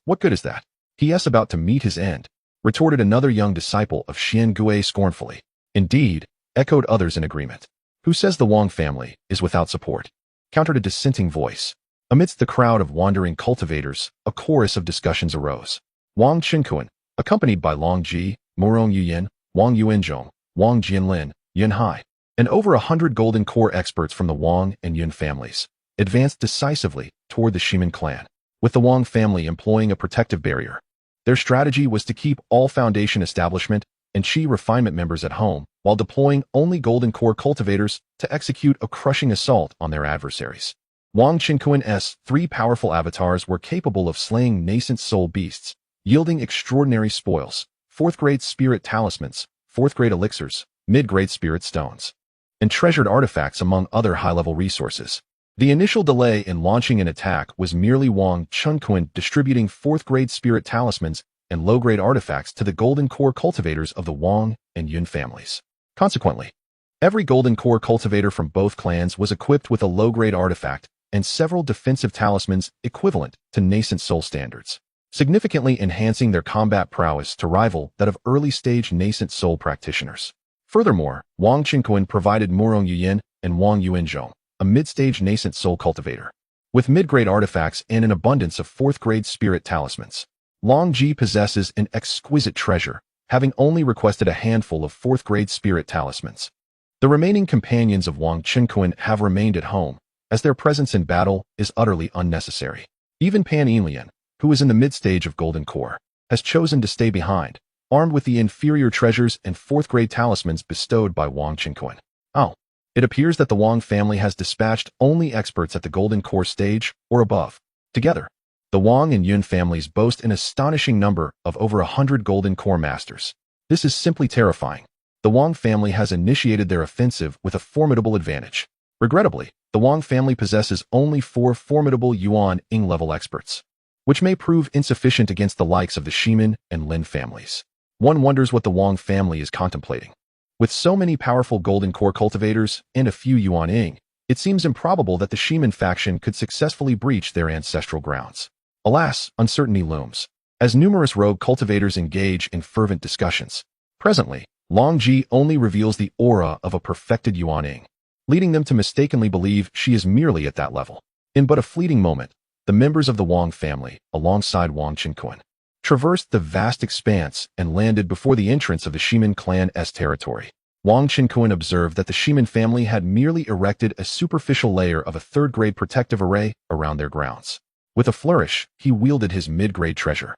What good is that? He is about to meet his end," retorted another young disciple of Xiangui scornfully. "Indeed," echoed others in agreement. "Who says the Wang family is without support?" countered a dissenting voice. Amidst the crowd of wandering cultivators, a chorus of discussions arose. Wang Qinkuan, accompanied by Long Ji, Murong Yuyin, Wang Yuanzhong, Wang Jianlin, Yun Hai, and over 100 golden core experts from the Wang and Yun families, advanced decisively toward the Shimin clan, with the Wang family employing a protective barrier. Their strategy was to keep all Foundation establishment and Qi refinement members at home, while deploying only golden core cultivators to execute a crushing assault on their adversaries. Wang Qinkuan's 3 powerful avatars were capable of slaying nascent soul beasts, yielding extraordinary spoils, 4th-grade spirit talismans, 4th-grade elixirs, mid-grade spirit stones, and treasured artifacts among other high-level resources. The initial delay in launching an attack was merely Wang Qinkuan distributing 4th-grade spirit talismans and low-grade artifacts to the golden core cultivators of the Wang and Yun families. Consequently, every golden core cultivator from both clans was equipped with a low-grade artifact and several defensive talismans equivalent to nascent soul standards, significantly enhancing their combat prowess to rival that of early-stage nascent soul practitioners. Furthermore, Wang Qinkuan provided Murong Yuyin and Wang Yuanzhong, a mid-stage nascent soul cultivator, with mid-grade artifacts and an abundance of 4th-grade spirit talismans. Long Ji possesses an exquisite treasure, having only requested a handful of 4th-grade spirit talismans. The remaining companions of Wang Qinkuan have remained at home, as their presence in battle is utterly unnecessary. Even Pan Yinlian, who is in the mid-stage of Golden Core, has chosen to stay behind, armed with the inferior treasures and 4th-grade talismans bestowed by Wang Qinkuan. Oh, it appears that the Wang family has dispatched only experts at the Golden Core stage or above. Together, the Wang and Yun families boast an astonishing number of over 100 Golden Core masters. This is simply terrifying. The Wang family has initiated their offensive with a formidable advantage. Regrettably, the Wang family possesses only 4 formidable Yuan-Ing level experts, which may prove insufficient against the likes of the Shimin and Lin families. One wonders what the Wang family is contemplating. With so many powerful golden core cultivators and a few Yuan-Ing, it seems improbable that the Shimin faction could successfully breach their ancestral grounds. Alas, uncertainty looms, as numerous rogue cultivators engage in fervent discussions. Presently, Long Ji only reveals the aura of a perfected Yuan-Ing, leading them to mistakenly believe she is merely at that level. In but a fleeting moment, the members of the Wang family, alongside Wang Qinkuan, traversed the vast expanse and landed before the entrance of the Shimin clan's territory. Wang Qinkuan observed that the Shimin family had merely erected a superficial layer of a 3rd-grade protective array around their grounds. With a flourish, he wielded his mid-grade treasure,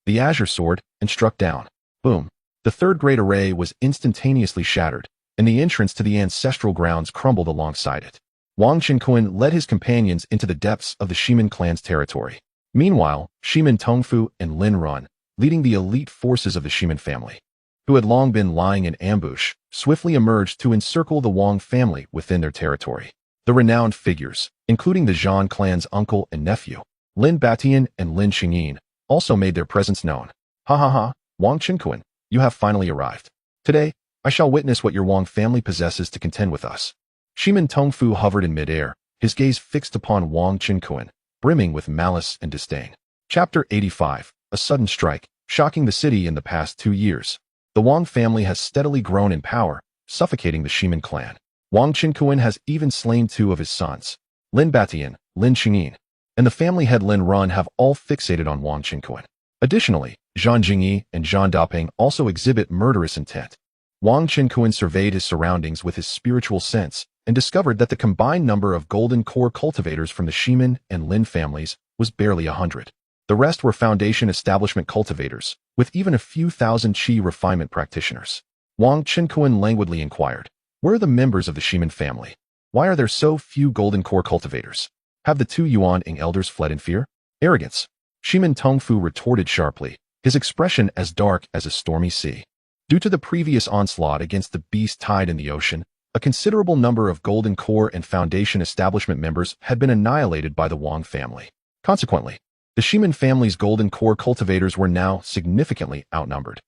the Azure Sword, and struck down. Boom! The 3rd-grade array was instantaneously shattered, and the entrance to the ancestral grounds crumbled alongside it. Wang Qinkuan led his companions into the depths of the Shimin clan's territory. Meanwhile, Shimin Tongfu and Lin Run, leading the elite forces of the Shimin family, who had long been lying in ambush, swiftly emerged to encircle the Wang family within their territory. The renowned figures, including the Zhan clan's uncle and nephew, Lin Batian and Lin Xingyin, also made their presence known. Ha ha ha, Wang Qinkuan, you have finally arrived. Today, I shall witness what your Wang family possesses to contend with us. Shimin Tongfu hovered in midair, his gaze fixed upon Wang Qinkuan, brimming with malice and disdain. Chapter 85, A Sudden Strike, shocking the city in the past 2 years. The Wang family has steadily grown in power, suffocating the Shimin clan. Wang Qinkuan has even slain 2 of his sons, Lin Batian, Lin Xingyin, and the family head Lin Run have all fixated on Wang Qinkuan. Additionally, Zhan Jingyi and Zhan Daping also exhibit murderous intent. Wang Qinkuan surveyed his surroundings with his spiritual sense and discovered that the combined number of golden core cultivators from the Shimin and Lin families was barely 100. The rest were Foundation establishment cultivators, with even a few thousand Qi refinement practitioners. Wang Qinkuan languidly inquired, "Where are the members of the Shimin family? Why are there so few golden core cultivators?" Have the two Yuan-ing elders fled in fear? Arrogance. Shimin Tongfu retorted sharply, his expression as dark as a stormy sea. Due to the previous onslaught against the beast tied in the ocean, a considerable number of Golden Core and Foundation establishment members had been annihilated by the Wang family. Consequently, the Shimin family's Golden Core cultivators were now significantly outnumbered.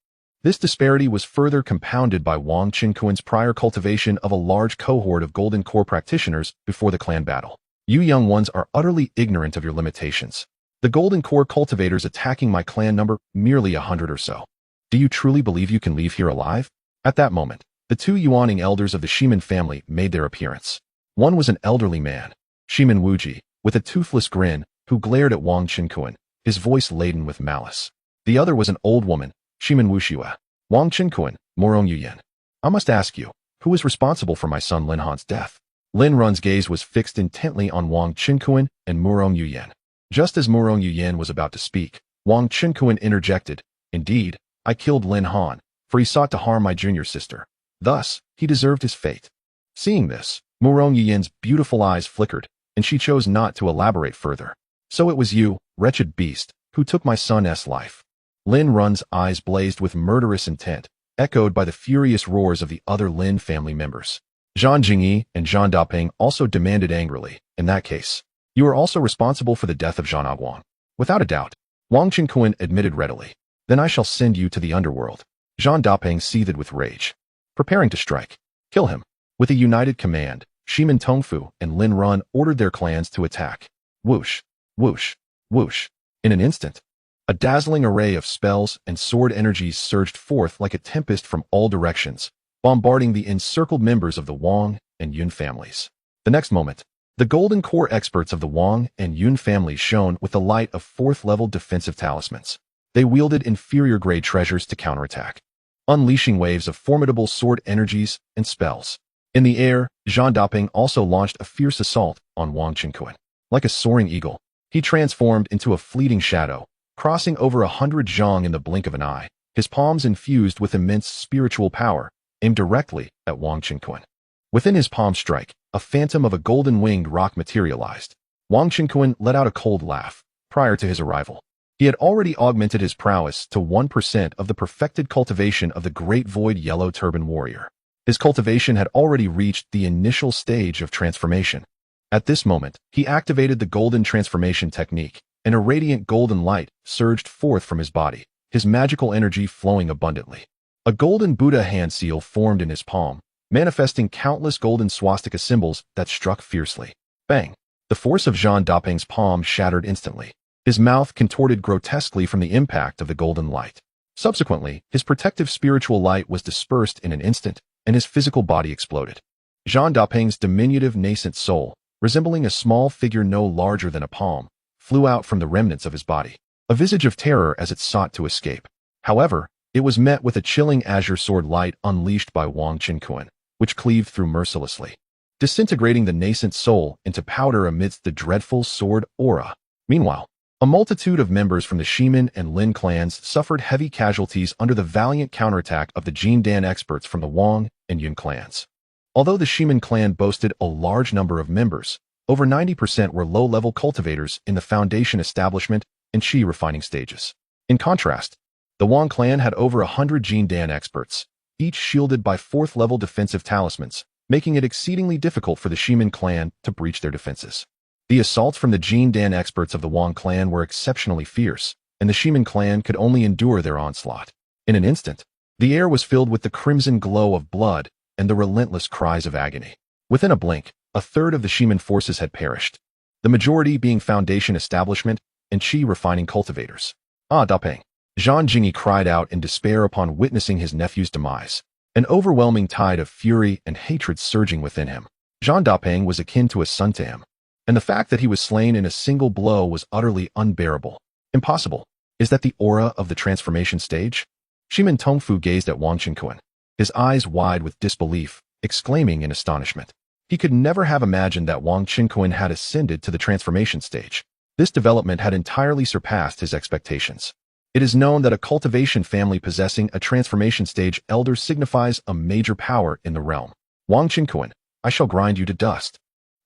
This disparity was further compounded by Wang Qinkuan's prior cultivation of a large cohort of Golden Core practitioners before the clan battle. You young ones are utterly ignorant of your limitations. The Golden Core cultivators attacking my clan number merely 100 or so. Do you truly believe you can leave here alive? At that moment, the two Yuan-ing elders of the Shimin family made their appearance. One was an elderly man, Shimin Wuji, with a toothless grin, who glared at Wang Qinkuan, his voice laden with malice. The other was an old woman, Shimin Wuxiue. Wang Qinkuan, Morong Yuyan. I must ask you, who is responsible for my son Lin Han's death? Lin Run's gaze was fixed intently on Wang Qinkuan and Morong Yuyan. Just as Morong Yuyan was about to speak, Wang Qinkuan interjected, Indeed, I killed Lin Han, for he sought to harm my junior sister. Thus, he deserved his fate. Seeing this, Morong Yuyan's beautiful eyes flickered, and she chose not to elaborate further. So it was you, wretched beast, who took my son's life. Lin Run's eyes blazed with murderous intent, echoed by the furious roars of the other Lin family members. Zhang Jingyi and Zhang Daping also demanded angrily, in that case, you are also responsible for the death of Zhang Aguang. Without a doubt, Wang Qinkuan admitted readily. Then I shall send you to the underworld. Zhang Daping seethed with rage, preparing to strike. Kill him. With a united command, Shimin Tongfu and Lin Run ordered their clans to attack. Whoosh, whoosh, whoosh. In an instant, a dazzling array of spells and sword energies surged forth like a tempest from all directions, bombarding the encircled members of the Wang and Yun families. The next moment, the Golden Core experts of the Wang and Yun families shone with the light of 4th-level defensive talismans. They wielded inferior-grade treasures to counterattack, unleashing waves of formidable sword energies and spells. In the air, Zhang Daping also launched a fierce assault on Wang Qinkuan. Like a soaring eagle, he transformed into a fleeting shadow, crossing over 100 zhang in the blink of an eye, his palms infused with immense spiritual power, aimed directly at Wang Qinkuan. Within his palm strike, a phantom of a golden-winged rock materialized. Wang Qinkuan let out a cold laugh. Prior to his arrival, he had already augmented his prowess to 1% of the perfected cultivation of the Great Void Yellow Turban Warrior. His cultivation had already reached the initial stage of transformation. At this moment, he activated the golden transformation technique, and a radiant golden light surged forth from his body, his magical energy flowing abundantly. A golden Buddha hand seal formed in his palm, manifesting countless golden swastika symbols that struck fiercely. Bang! The force of Zhang Daping's palm shattered instantly. His mouth contorted grotesquely from the impact of the golden light. Subsequently, his protective spiritual light was dispersed in an instant, and his physical body exploded. Zhang Daping's diminutive nascent soul, resembling a small figure no larger than a palm, flew out from the remnants of his body, a visage of terror as it sought to escape. However, it was met with a chilling azure sword light unleashed by Wang Qinkuan, which cleaved through mercilessly, disintegrating the nascent soul into powder amidst the dreadful sword aura. Meanwhile, a multitude of members from the Shimin and Lin clans suffered heavy casualties under the valiant counterattack of the Jin Dan experts from the Wang and Yun clans. Although the Shimin clan boasted a large number of members, over 90% were low-level cultivators in the Foundation establishment and Qi refining stages. In contrast, the Wang clan had over 100 Jin Dan experts, each shielded by 4th-level defensive talismans, making it exceedingly difficult for the Shimin clan to breach their defenses. The assaults from the Jin Dan experts of the Wang clan were exceptionally fierce, and the Shimin clan could only endure their onslaught. In an instant, the air was filled with the crimson glow of blood and the relentless cries of agony. Within a blink, a third of the Shimin forces had perished, the majority being Foundation establishment and Qi refining cultivators. Ah, Daping! Zhang Jingyi cried out in despair upon witnessing his nephew's demise, an overwhelming tide of fury and hatred surging within him. Zhang Daping was akin to a son to him, and the fact that he was slain in a single blow was utterly unbearable. Impossible. Is that the aura of the transformation stage? Shimin Tongfu gazed at Wang Qinkuan, his eyes wide with disbelief, exclaiming in astonishment. He could never have imagined that Wang Qinkuan had ascended to the transformation stage. This development had entirely surpassed his expectations. It is known that a cultivation family possessing a transformation stage elder signifies a major power in the realm. Wang Qinkuan, I shall grind you to dust.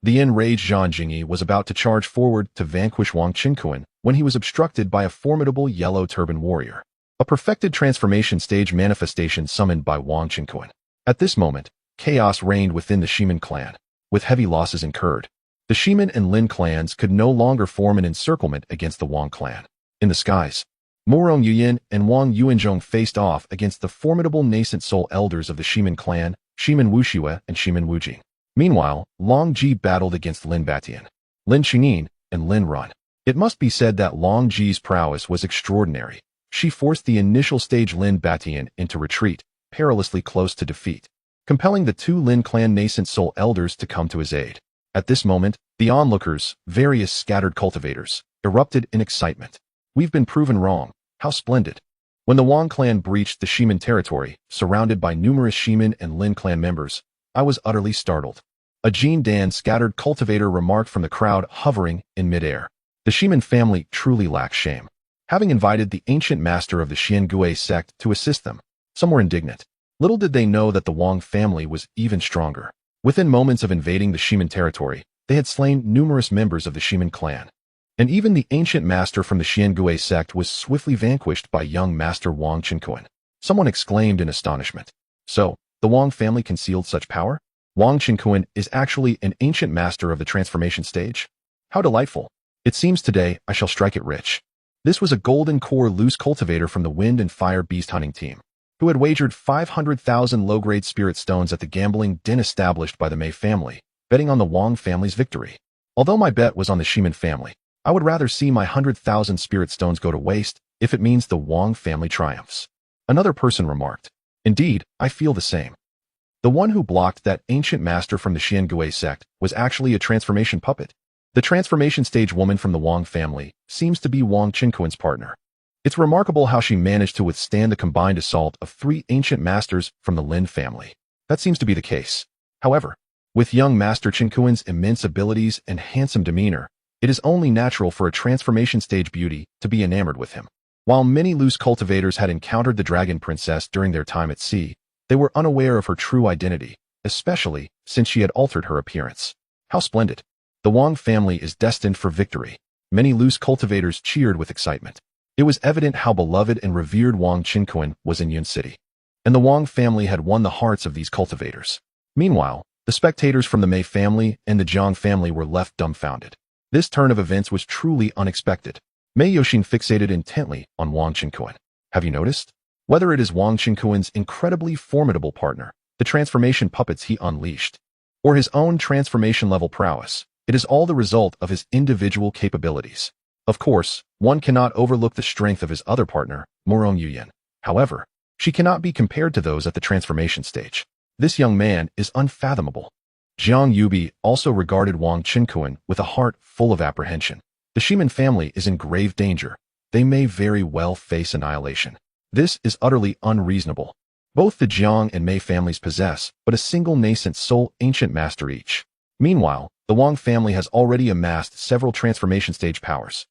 The enraged Zhang Jingyi was about to charge forward to vanquish Wang Qinkuan when he was obstructed by a formidable yellow turban warrior, a perfected transformation stage manifestation summoned by Wang Qinkuan. At this moment, chaos reigned within the Shimin clan, with heavy losses incurred. The Shimin and Lin clans could no longer form an encirclement against the Wang clan. In the skies, Morong Yuyin and Wang Yuanzhong faced off against the formidable nascent soul elders of the Shimin clan, Shimin Wuxue and Shimin Wujing. Meanwhile, Long Ji battled against Lin Batian, Lin Qingyin, and Lin Run. It must be said that Long Ji's prowess was extraordinary. She forced the initial stage Lin Batian into retreat, perilously close to defeat, compelling the two Lin clan nascent soul elders to come to his aid. At this moment, the onlookers, various scattered cultivators, erupted in excitement. We've been proven wrong. How splendid. When the Wang clan breached the Shimin territory, surrounded by numerous Shimin and Lin clan members, I was utterly startled. A Jin Dan scattered cultivator remarked from the crowd hovering in midair. The Shimin family truly lacks shame. Having invited the ancient master of the Xiangui sect to assist them, some were indignant. Little did they know that the Wang family was even stronger. Within moments of invading the Shimin territory, they had slain numerous members of the Shimin clan. And even the ancient master from the Xiangui sect was swiftly vanquished by young master Wang Qinkuan. Someone exclaimed in astonishment. So, the Wang family concealed such power? Wang Qinkuan is actually an ancient master of the transformation stage? How delightful. It seems today I shall strike it rich. This was a golden core loose cultivator from the Wind and Fire Beast hunting team, who had wagered 500,000 low-grade spirit stones at the gambling den established by the Mei family, betting on the Wang family's victory. Although my bet was on the Shimin family, I would rather see my 100,000 spirit stones go to waste if it means the Wang family triumphs. Another person remarked. Indeed, I feel the same. The one who blocked that ancient master from the Xiangui sect was actually a transformation puppet. The transformation stage woman from the Wang family seems to be Wang Qinkuan's partner. It's remarkable how she managed to withstand the combined assault of 3 ancient masters from the Lin family. That seems to be the case. However, with young Master Qinkuan's immense abilities and handsome demeanor, it is only natural for a transformation stage beauty to be enamored with him. While many loose cultivators had encountered the Dragon Princess during their time at sea, they were unaware of her true identity, especially since she had altered her appearance. How splendid. The Wang family is destined for victory. Many loose cultivators cheered with excitement. It was evident how beloved and revered Wang Qinkuan was in Yun City, and the Wang family had won the hearts of these cultivators. Meanwhile, the spectators from the Mei family and the Jiang family were left dumbfounded. This turn of events was truly unexpected. Mei Yoxin fixated intently on Wang Qinkuan. Have you noticed? Whether it is Wang Qinkuan's incredibly formidable partner, the transformation puppets he unleashed, or his own transformation-level prowess, it is all the result of his individual capabilities. Of course, one cannot overlook the strength of his other partner, Morong Yuyin. However, she cannot be compared to those at the transformation stage. This young man is unfathomable. Jiang Yubi also regarded Wang Qinkuan with a heart full of apprehension. The Shimin family is in grave danger. They may very well face annihilation. This is utterly unreasonable. Both the Jiang and Mei families possess but a single nascent soul ancient master each. Meanwhile, the Wang family has already amassed several transformation stage powers.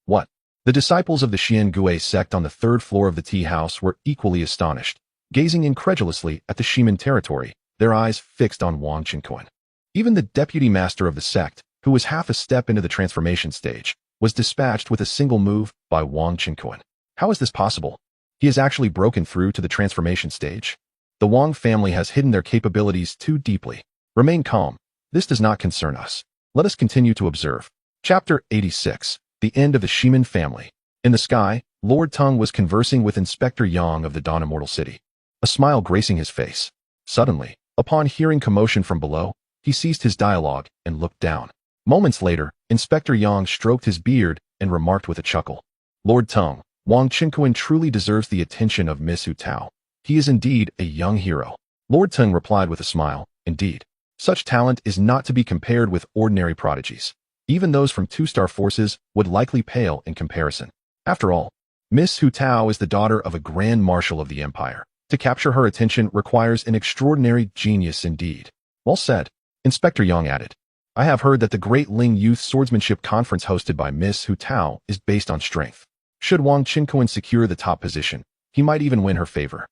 What? The disciples of the Xiangui sect on the 3rd floor of the tea house were equally astonished, gazing incredulously at the Shimin territory, their eyes fixed on Wang Qinkuan. Even the deputy master of the sect, who was half a step into the transformation stage, was dispatched with a single move by Wang Qinkuan. How is this possible? He has actually broken through to the transformation stage. The Wang family has hidden their capabilities too deeply. Remain calm. This does not concern us. Let us continue to observe. Chapter 86. The End of the Shimin Family. In the sky, Lord Tung was conversing with Inspector Yang of the Dawn Immortal City, a smile gracing his face. Suddenly, upon hearing commotion from below, he ceased his dialogue and looked down. Moments later, Inspector Yang stroked his beard and remarked with a chuckle. Lord Tung, Wang Qinkuan truly deserves the attention of Miss Hu Tao. He is indeed a young hero. Lord Tung replied with a smile. Indeed. Such talent is not to be compared with ordinary prodigies. Even those from 2-star forces would likely pale in comparison. After all, Miss Hu Tao is the daughter of a Grand Marshal of the Empire. To capture her attention requires an extraordinary genius indeed. Well said. Inspector Yang added. I have heard that the Great Ling Youth Swordsmanship Conference hosted by Miss Hu Tao is based on strength. Should Wang Qinkuan secure the top position, he might even win her favor.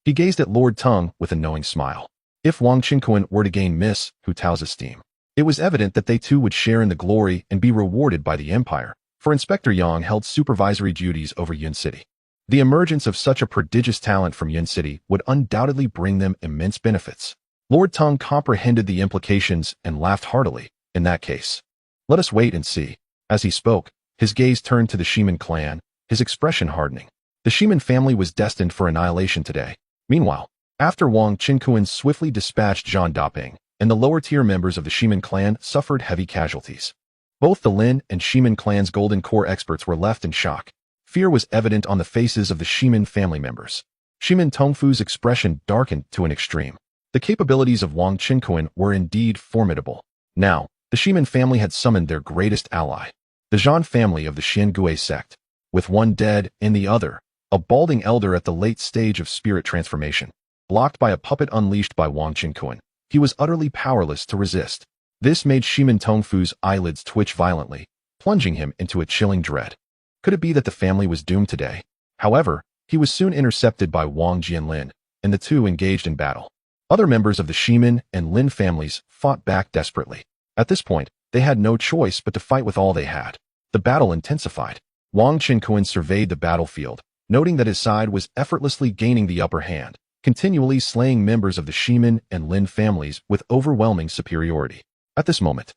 He gazed at Lord Tung with a knowing smile. If Wang Qinkuan were to gain Miss Hu Tao's esteem, It was evident that they too would share in the glory and be rewarded by the empire, for Inspector Yang held supervisory duties over Yun City. The emergence of such a prodigious talent from Yun City would undoubtedly bring them immense benefits. Lord Tung comprehended the implications and laughed heartily. In that case, let us wait and see. As he spoke, his gaze turned to the Shiman clan, his expression hardening. The Shiman family was destined for annihilation today. Meanwhile, after Wang Qinkuan swiftly dispatched Zhang Daping, and the lower-tier members of the Shiman clan suffered heavy casualties. Both the Lin and Shiman clan's Golden Core experts were left in shock. Fear was evident on the faces of the Shiman family members. Shiman Tongfu's expression darkened to an extreme. The capabilities of Wang Qinkuan were indeed formidable. Now, the Shiman family had summoned their greatest ally, the Zhan family of the Xiangui sect, with one dead and the other, a balding elder at the late stage of spirit transformation. Blocked by a puppet unleashed by Wang Qinkuan, he was utterly powerless to resist. This made Shiman Tongfu's eyelids twitch violently, plunging him into a chilling dread. Could it be that the family was doomed today? However, he was soon intercepted by Wang Jianlin, and the two engaged in battle. Other members of the Shiman and Lin families fought back desperately. At this point, they had no choice but to fight with all they had. The battle intensified. Wang Qinkuan surveyed the battlefield, noting that his side was effortlessly gaining the upper hand, continually slaying members of the Shiman and Lin families with overwhelming superiority. At this moment,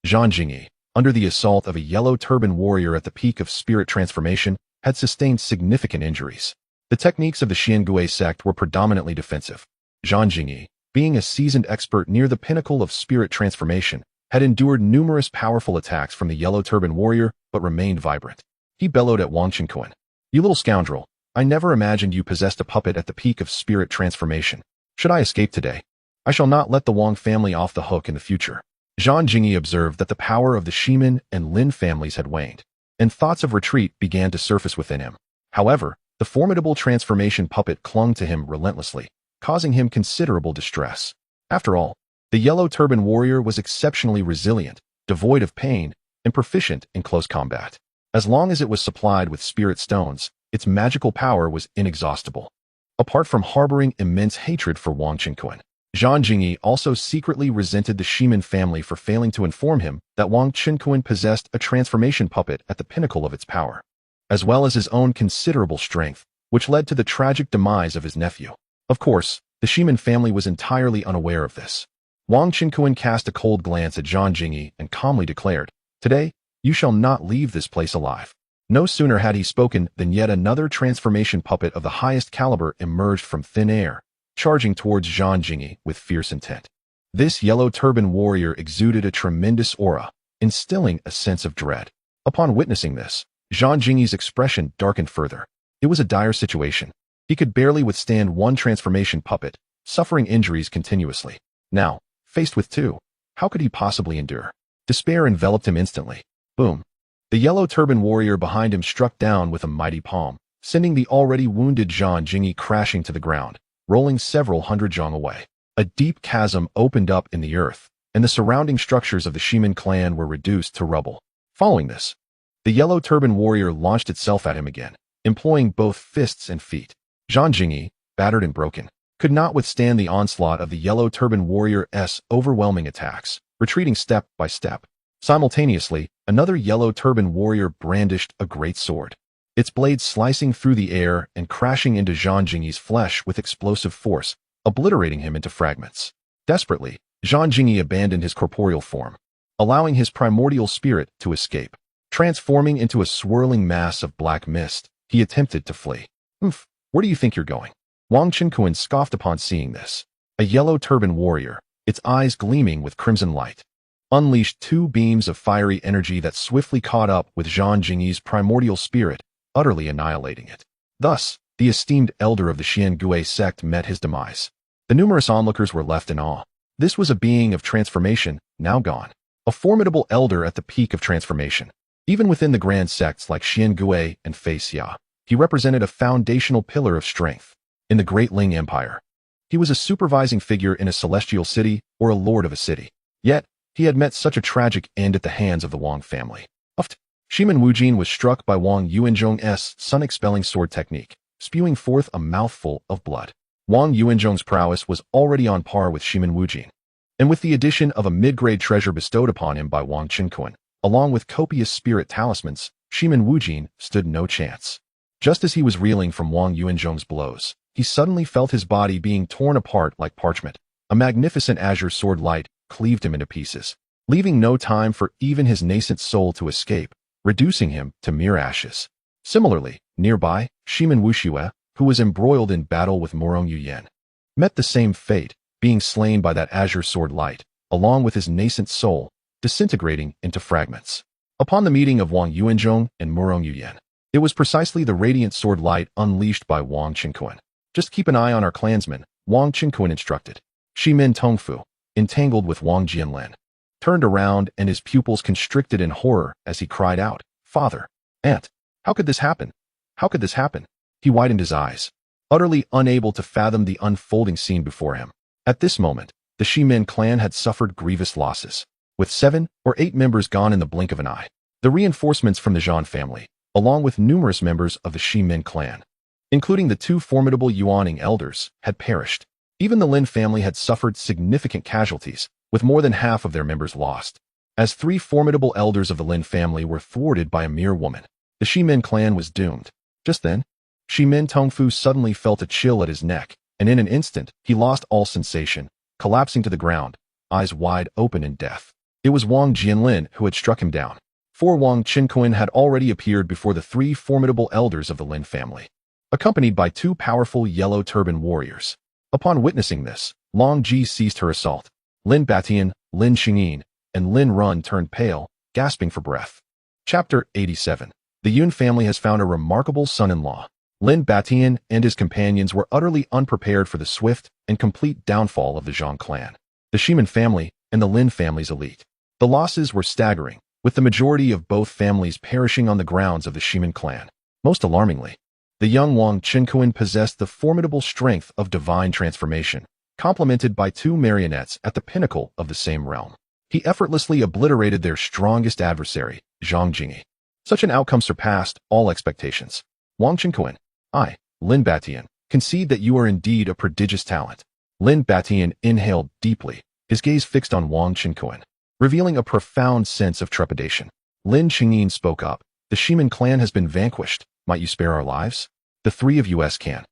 Zhang Jingyi, under the assault of a yellow turban warrior at the peak of spirit transformation, had sustained significant injuries. The techniques of the Xiangui sect were predominantly defensive. Zhang Jingyi, being a seasoned expert near the pinnacle of spirit transformation, had endured numerous powerful attacks from the yellow turban warrior but remained vibrant. He bellowed at Wang Qinkuan. "You little scoundrel, I never imagined you possessed a puppet at the peak of spirit transformation. Should I escape today, I shall not let the Wang family off the hook in the future." Zhang Jingyi observed that the power of the Shiman and Lin families had waned, and thoughts of retreat began to surface within him. However, the formidable transformation puppet clung to him relentlessly, causing him considerable distress. After all, the yellow turban warrior was exceptionally resilient, devoid of pain, and proficient in close combat. As long as it was supplied with spirit stones, its magical power was inexhaustible. Apart from harboring immense hatred for Wang Qinkuan, Zhang Jingyi also secretly resented the Shiman family for failing to inform him that Wang Qinkuan possessed a transformation puppet at the pinnacle of its power, as well as his own considerable strength, which led to the tragic demise of his nephew. Of course, the Shiman family was entirely unaware of this. Wang Qinkuan cast a cold glance at Zhang Jingyi and calmly declared, "Today, you shall not leave this place alive." No sooner had he spoken than yet another transformation puppet of the highest caliber emerged from thin air, charging towards Zhang Jingyi with fierce intent. This yellow turban warrior exuded a tremendous aura, instilling a sense of dread. Upon witnessing this, Zhang Jingyi's expression darkened further. It was a dire situation. He could barely withstand one transformation puppet, suffering injuries continuously. Now, faced with two, how could he possibly endure? Despair enveloped him instantly. Boom. The yellow turban warrior behind him struck down with a mighty palm, sending the already wounded Zhang Jingyi crashing to the ground, rolling several hundred zhang away. A deep chasm opened up in the earth, and the surrounding structures of the Shiman clan were reduced to rubble. Following this, the yellow turban warrior launched itself at him again, employing both fists and feet. Zhang Jingyi, battered and broken, could not withstand the onslaught of the yellow turban warrior's overwhelming attacks, retreating step by step. Simultaneously, another yellow turban warrior brandished a great sword, its blade slicing through the air and crashing into Zhang Jingyi's flesh with explosive force, obliterating him into fragments. Desperately, Zhang Jingyi abandoned his corporeal form, allowing his primordial spirit to escape. Transforming into a swirling mass of black mist, he attempted to flee. Where do you think you're going?" Wang Qinkuan scoffed upon seeing this. A yellow turban warrior, its eyes gleaming with crimson light, unleashed two beams of fiery energy that swiftly caught up with Zhang Jingyi's primordial spirit, utterly annihilating it. Thus, the esteemed elder of the Xiangui sect met his demise. The numerous onlookers were left in awe. This was a being of transformation, now gone. A formidable elder at the peak of transformation. Even within the grand sects like Xiangui and Fei Xia, he represented a foundational pillar of strength. In the Great Ling Empire, he was a supervising figure in a celestial city or a lord of a city. Yet, he had met such a tragic end at the hands of the Wang family. Shiman Wujin was struck by Wang Yuanzhong's sun-expelling sword technique, spewing forth a mouthful of blood. Wang Yuanzhong's prowess was already on par with Shiman Wujin. And with the addition of a mid-grade treasure bestowed upon him by Wang Qinquan, along with copious spirit talismans, Shimin Wujin stood no chance. Just as he was reeling from Wang Yuanzhong's blows, he suddenly felt his body being torn apart like parchment. A magnificent azure sword light cleaved him into pieces, leaving no time for even his nascent soul to escape, reducing him to mere ashes. Similarly, nearby, Shimin Wuxue, who was embroiled in battle with Morong Yuyan, met the same fate, being slain by that azure sword light, along with his nascent soul, disintegrating into fragments. Upon the meeting of Wang Yuanzhong and Morong Yuyan, it was precisely the radiant sword light unleashed by Wang Qinquan. Just keep an eye on our clansmen, Wang Qinquan instructed. Shimin Tongfu, entangled with Wang Jianlin, turned around and his pupils constricted in horror as he cried out, "Father! Aunt! How could this happen? How could this happen?" He widened his eyes, utterly unable to fathom the unfolding scene before him. At this moment, the Shimin clan had suffered grievous losses, with 7 or 8 members gone in the blink of an eye. The reinforcements from the Zhang family, along with numerous members of the Shimin clan, including the 2 formidable Yuaning elders, had perished. Even the Lin family had suffered significant casualties, with more than half of their members lost. As 3 formidable elders of the Lin family were thwarted by a mere woman, the Shimin clan was doomed. Just then, Shimin Tongfu suddenly felt a chill at his neck, and in an instant, he lost all sensation, collapsing to the ground, eyes wide open in death. It was Wang Jianlin who had struck him down, for Wang Qinquan had already appeared before the 3 formidable elders of the Lin family, accompanied by 2 powerful yellow turban warriors. Upon witnessing this, Long Ji ceased her assault. Lin Batian, Lin Xingyin, and Lin Run turned pale, gasping for breath. Chapter 87. The Yun family has found a remarkable son-in-law. Lin Batian and his companions were utterly unprepared for the swift and complete downfall of the Zhang clan, the Shimin family, and the Lin family's elite. The losses were staggering, with the majority of both families perishing on the grounds of the Shimin clan. Most alarmingly, the young Wang Qinquan possessed the formidable strength of divine transformation, complemented by 2 marionettes at the pinnacle of the same realm. He effortlessly obliterated their strongest adversary, Zhang Jingyi. Such an outcome surpassed all expectations. Wang Qinquan, I, Lin Batian, concede that you are indeed a prodigious talent. Lin Batian inhaled deeply, his gaze fixed on Wang Qinquan, revealing a profound sense of trepidation. Lin Xingyin spoke up. The Shimin clan has been vanquished. Might you spare our lives? The 3 of us can.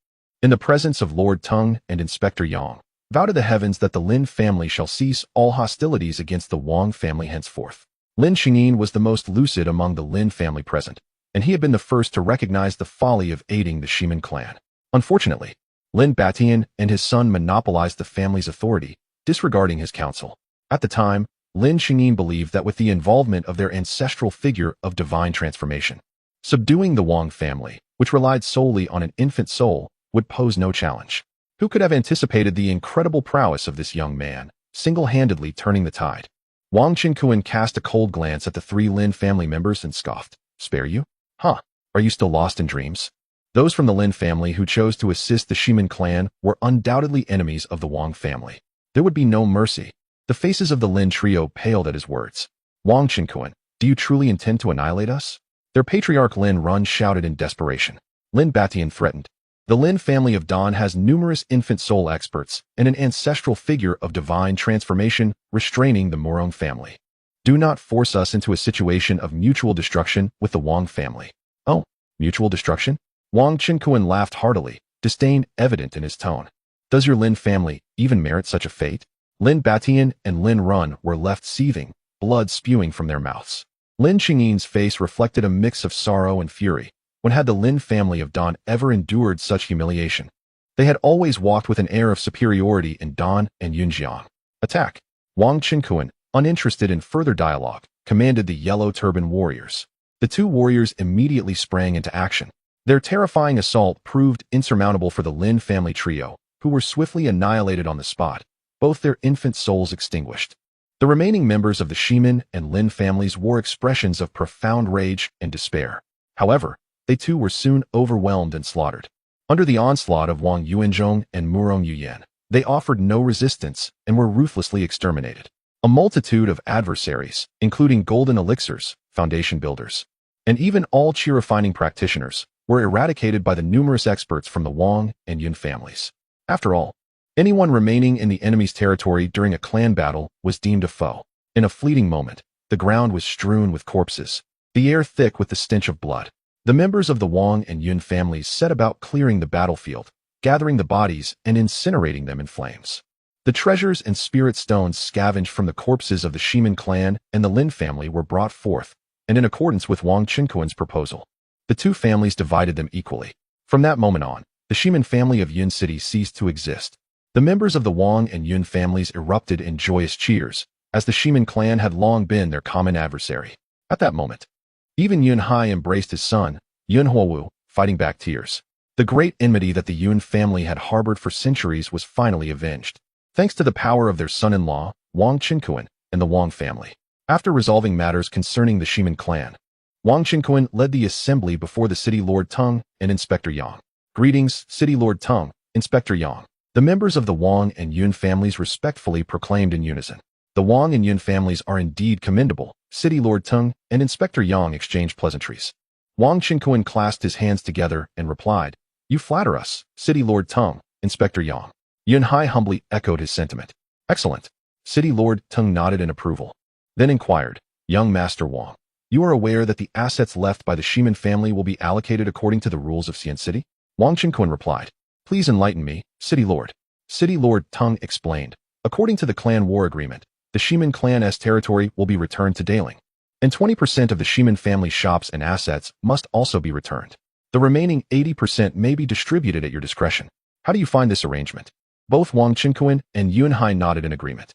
In the presence of Lord Tung and Inspector Yang, vow to the heavens that the Lin family shall cease all hostilities against the Wang family henceforth. Lin Xingyin was the most lucid among the Lin family present, and he had been the first to recognize the folly of aiding the Shimin clan. Unfortunately, Lin Batian and his son monopolized the family's authority, disregarding his counsel. At the time, Lin Xingyin believed that with the involvement of their ancestral figure of divine transformation, subduing the Wang family, which relied solely on an infant soul, would pose no challenge. Who could have anticipated the incredible prowess of this young man, single-handedly turning the tide? Wang Qinquan cast a cold glance at the 3 Lin family members and scoffed. Spare you? Huh, are you still lost in dreams? Those from the Lin family who chose to assist the Shimin clan were undoubtedly enemies of the Wang family. There would be no mercy. The faces of the Lin trio paled at his words. Wang Qinquan, do you truly intend to annihilate us? Their patriarch Lin Run shouted in desperation. Lin Batian threatened. The Lin family of Dan has numerous infant soul experts and an ancestral figure of divine transformation restraining the Morong family. Do not force us into a situation of mutual destruction with the Wang family. Oh, mutual destruction? Wang Qinquan laughed heartily, disdain evident in his tone. Does your Lin family even merit such a fate? Lin Batian and Lin Run were left seething, blood spewing from their mouths. Lin Xingyin's face reflected a mix of sorrow and fury. When had the Lin family of Dan ever endured such humiliation? They had always walked with an air of superiority in Dan and Yunjiang. Attack! Wang Qinquan, uninterested in further dialogue, commanded the yellow turban warriors. The 2 warriors immediately sprang into action. Their terrifying assault proved insurmountable for the Lin family trio, who were swiftly annihilated on the spot, both their infant souls extinguished. The remaining members of the Shimin and Lin families wore expressions of profound rage and despair. However, they too were soon overwhelmed and slaughtered. Under the onslaught of Wang Yuanzhong and Morong Yuyan, they offered no resistance and were ruthlessly exterminated. A multitude of adversaries, including golden elixirs, foundation builders, and even all qi refining practitioners, were eradicated by the numerous experts from the Wang and Yun families. After all, Anyone remaining in the enemy's territory during a clan battle was deemed a foe. In a fleeting moment, the ground was strewn with corpses, the air thick with the stench of blood. The members of the Wang and Yun families set about clearing the battlefield, gathering the bodies and incinerating them in flames. The treasures and spirit stones scavenged from the corpses of the Shimin clan and the Lin family were brought forth, and in accordance with Wang Qinquan's proposal, the two families divided them equally. From that moment on, the Shimin family of Yun City ceased to exist. The members of the Wang and Yun families erupted in joyous cheers, as the Shimin clan had long been their common adversary. At that moment, even Yun Hai embraced his son, Yun Huowu, fighting back tears. The great enmity that the Yun family had harbored for centuries was finally avenged, thanks to the power of their son-in-law, Wang Qinquan, and the Wang family. After resolving matters concerning the Shimin clan, Wang Qinquan led the assembly before the City Lord Teng and Inspector Yang. Greetings, City Lord Teng, Inspector Yang. The members of the Wang and Yun families respectfully proclaimed in unison. The Wang and Yun families are indeed commendable. City Lord Teng and Inspector Yang exchanged pleasantries. Wang Qinquan clasped his hands together and replied, "You flatter us, City Lord Teng, Inspector Yang." Yun Hai humbly echoed his sentiment. "Excellent." City Lord Teng nodded in approval. Then inquired, "Young Master Wang, you are aware that the assets left by the Shimin family will be allocated according to the rules of Xian City?" Wang Qinquan replied, "Please enlighten me, City Lord." City Lord Teng explained, "According to the clan war agreement, the Shimin clan's territory will be returned to Daling, and 20% of the Shimin family shops and assets must also be returned. The remaining 80% may be distributed at your discretion. How do you find this arrangement?" Both Wang Qinquan and Yun Hai nodded in agreement.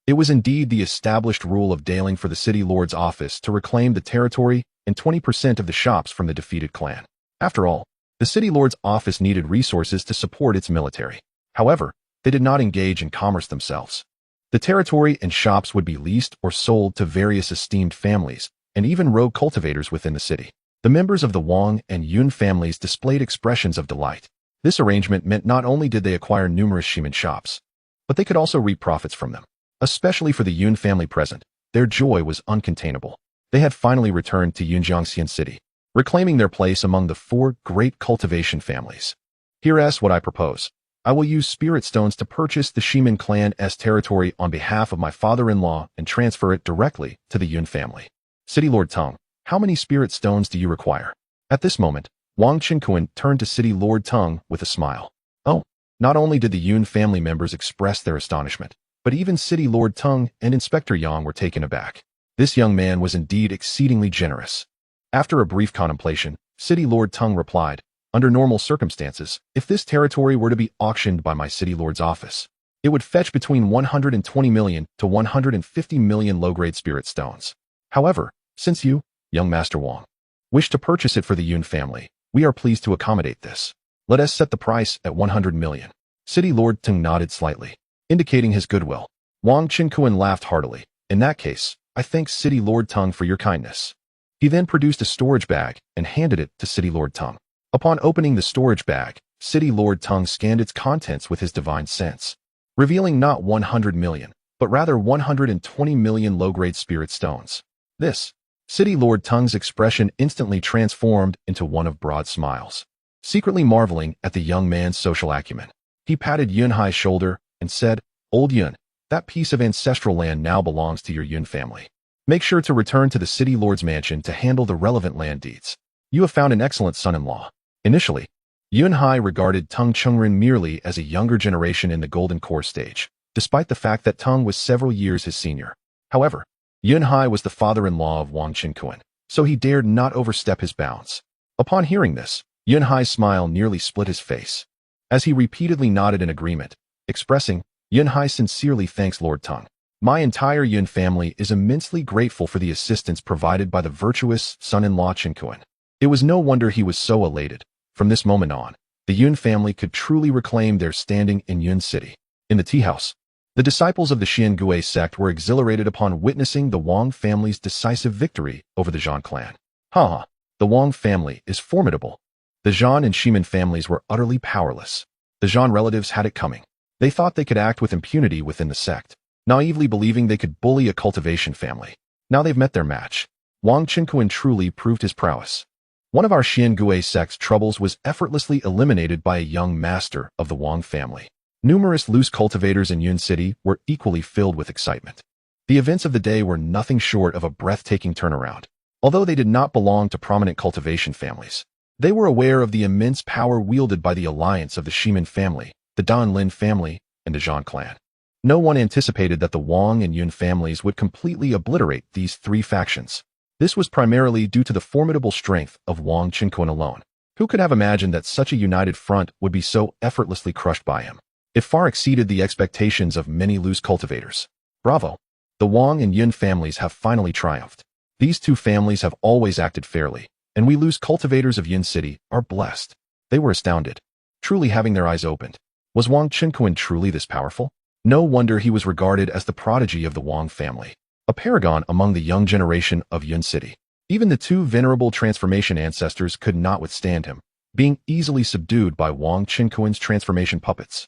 It was indeed the established rule of Daling for the City Lord's office to reclaim the territory and 20% of the shops from the defeated clan. After all, the City Lord's office needed resources to support its military. However, they did not engage in commerce themselves. The territory and shops would be leased or sold to various esteemed families and even rogue cultivators within the city. The members of the Wang and Yun families displayed expressions of delight. This arrangement meant not only did they acquire numerous Shimin shops, but they could also reap profits from them. Especially for the Yun family present, their joy was uncontainable. They had finally returned to Yunjiangxian City, reclaiming their place among the four great cultivation families. Here's what I propose. I will use spirit stones to purchase the Shimin clan's territory on behalf of my father-in-law and transfer it directly to the Yun family. City Lord Teng, how many spirit stones do you require? At this moment, Wang Qinquan turned to City Lord Teng with a smile. Oh, not only did the Yun family members express their astonishment, but even City Lord Teng and Inspector Yang were taken aback. This young man was indeed exceedingly generous. After a brief contemplation, City Lord Teng replied, "Under normal circumstances, if this territory were to be auctioned by my City Lord's office, it would fetch between 120 million to 150 million low-grade spirit stones. However, since you, young Master Wang, wish to purchase it for the Yun family, we are pleased to accommodate this. Let us set the price at 100 million. City Lord Teng nodded slightly, indicating his goodwill. Wang Qinquan laughed heartily. "In that case, I thank City Lord Teng for your kindness." He then produced a storage bag and handed it to City Lord Teng. Upon opening the storage bag, City Lord Teng scanned its contents with his divine sense, revealing not 100 million, but rather 120 million low-grade spirit stones. This, City Lord Teng's expression instantly transformed into one of broad smiles. Secretly marveling at the young man's social acumen, he patted Yun Hai's shoulder and said, "Old Yun, that piece of ancestral land now belongs to your Yun family. Make sure to return to the City Lord's mansion to handle the relevant land deeds. You have found an excellent son-in-law." Initially, Yun Hai regarded Teng Chengren merely as a younger generation in the Golden Core stage, despite the fact that Teng was several years his senior. However, Yun Hai was the father-in-law of Wang Qinquan, so he dared not overstep his bounds. Upon hearing this, Yun Hai's smile nearly split his face, as he repeatedly nodded in agreement, expressing, "Yun Hai sincerely thanks Lord Teng. My entire Yun family is immensely grateful for the assistance provided by the virtuous son-in-law Qinquan." It was no wonder he was so elated. From this moment on, the Yun family could truly reclaim their standing in Yun City. In the tea house, the disciples of the Xiangui sect were exhilarated upon witnessing the Wang family's decisive victory over the Zhan clan. The Wang family is formidable. The Zhan and Shimin families were utterly powerless. The Zhan relatives had it coming. They thought they could act with impunity within the sect, naively believing they could bully a cultivation family. Now they've met their match. Wang Qinquan truly proved his prowess. One of our Xiangui sect's troubles was effortlessly eliminated by a young master of the Wang family. Numerous loose cultivators in Yun City were equally filled with excitement. The events of the day were nothing short of a breathtaking turnaround. Although they did not belong to prominent cultivation families, they were aware of the immense power wielded by the alliance of the Shimin family, the Dan Lin family, and the Zhang clan. No one anticipated that the Wang and Yun families would completely obliterate these three factions. This was primarily due to the formidable strength of Wang Qinquan alone. Who could have imagined that such a united front would be so effortlessly crushed by him? It far exceeded the expectations of many loose cultivators. Bravo! The Wang and Yun families have finally triumphed. These two families have always acted fairly, and we loose cultivators of Yun City are blessed. They were astounded, truly having their eyes opened. Was Wang Qinquan truly this powerful? No wonder he was regarded as the prodigy of the Wang family, a paragon among the young generation of Yun City. Even the two venerable transformation ancestors could not withstand him, being easily subdued by Wang Qinquan's transformation puppets.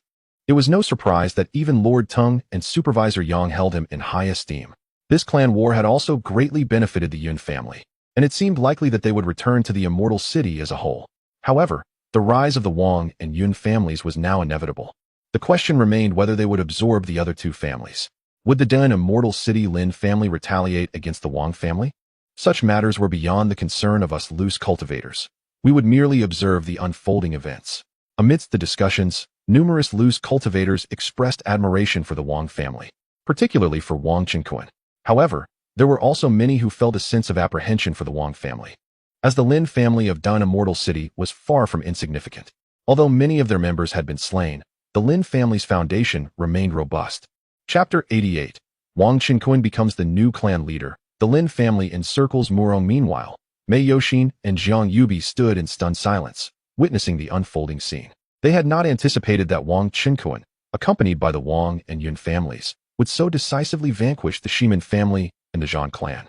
It was no surprise that even Lord Tung and Supervisor Yang held him in high esteem. This clan war had also greatly benefited the Yun family, and it seemed likely that they would return to the immortal city as a whole. However, the rise of the Wang and Yun families was now inevitable. The question remained whether they would absorb the other two families. Would the then immortal city Lin family retaliate against the Wang family? Such matters were beyond the concern of us loose cultivators. We would merely observe the unfolding events. Amidst the discussions, numerous loose cultivators expressed admiration for the Wang family, particularly for Wang Qinquan. However, there were also many who felt a sense of apprehension for the Wang family, as the Lin family of Dan Immortal City was far from insignificant. Although many of their members had been slain, the Lin family's foundation remained robust. Chapter 88. Wang Qinquan becomes the new clan leader. The Lin family encircles Murong. Meanwhile, Mei Yoxin and Jiang Yubi stood in stunned silence, witnessing the unfolding scene. They had not anticipated that Wang Qinquan, accompanied by the Wang and Yun families, would so decisively vanquish the Shimin family and the Zhang clan,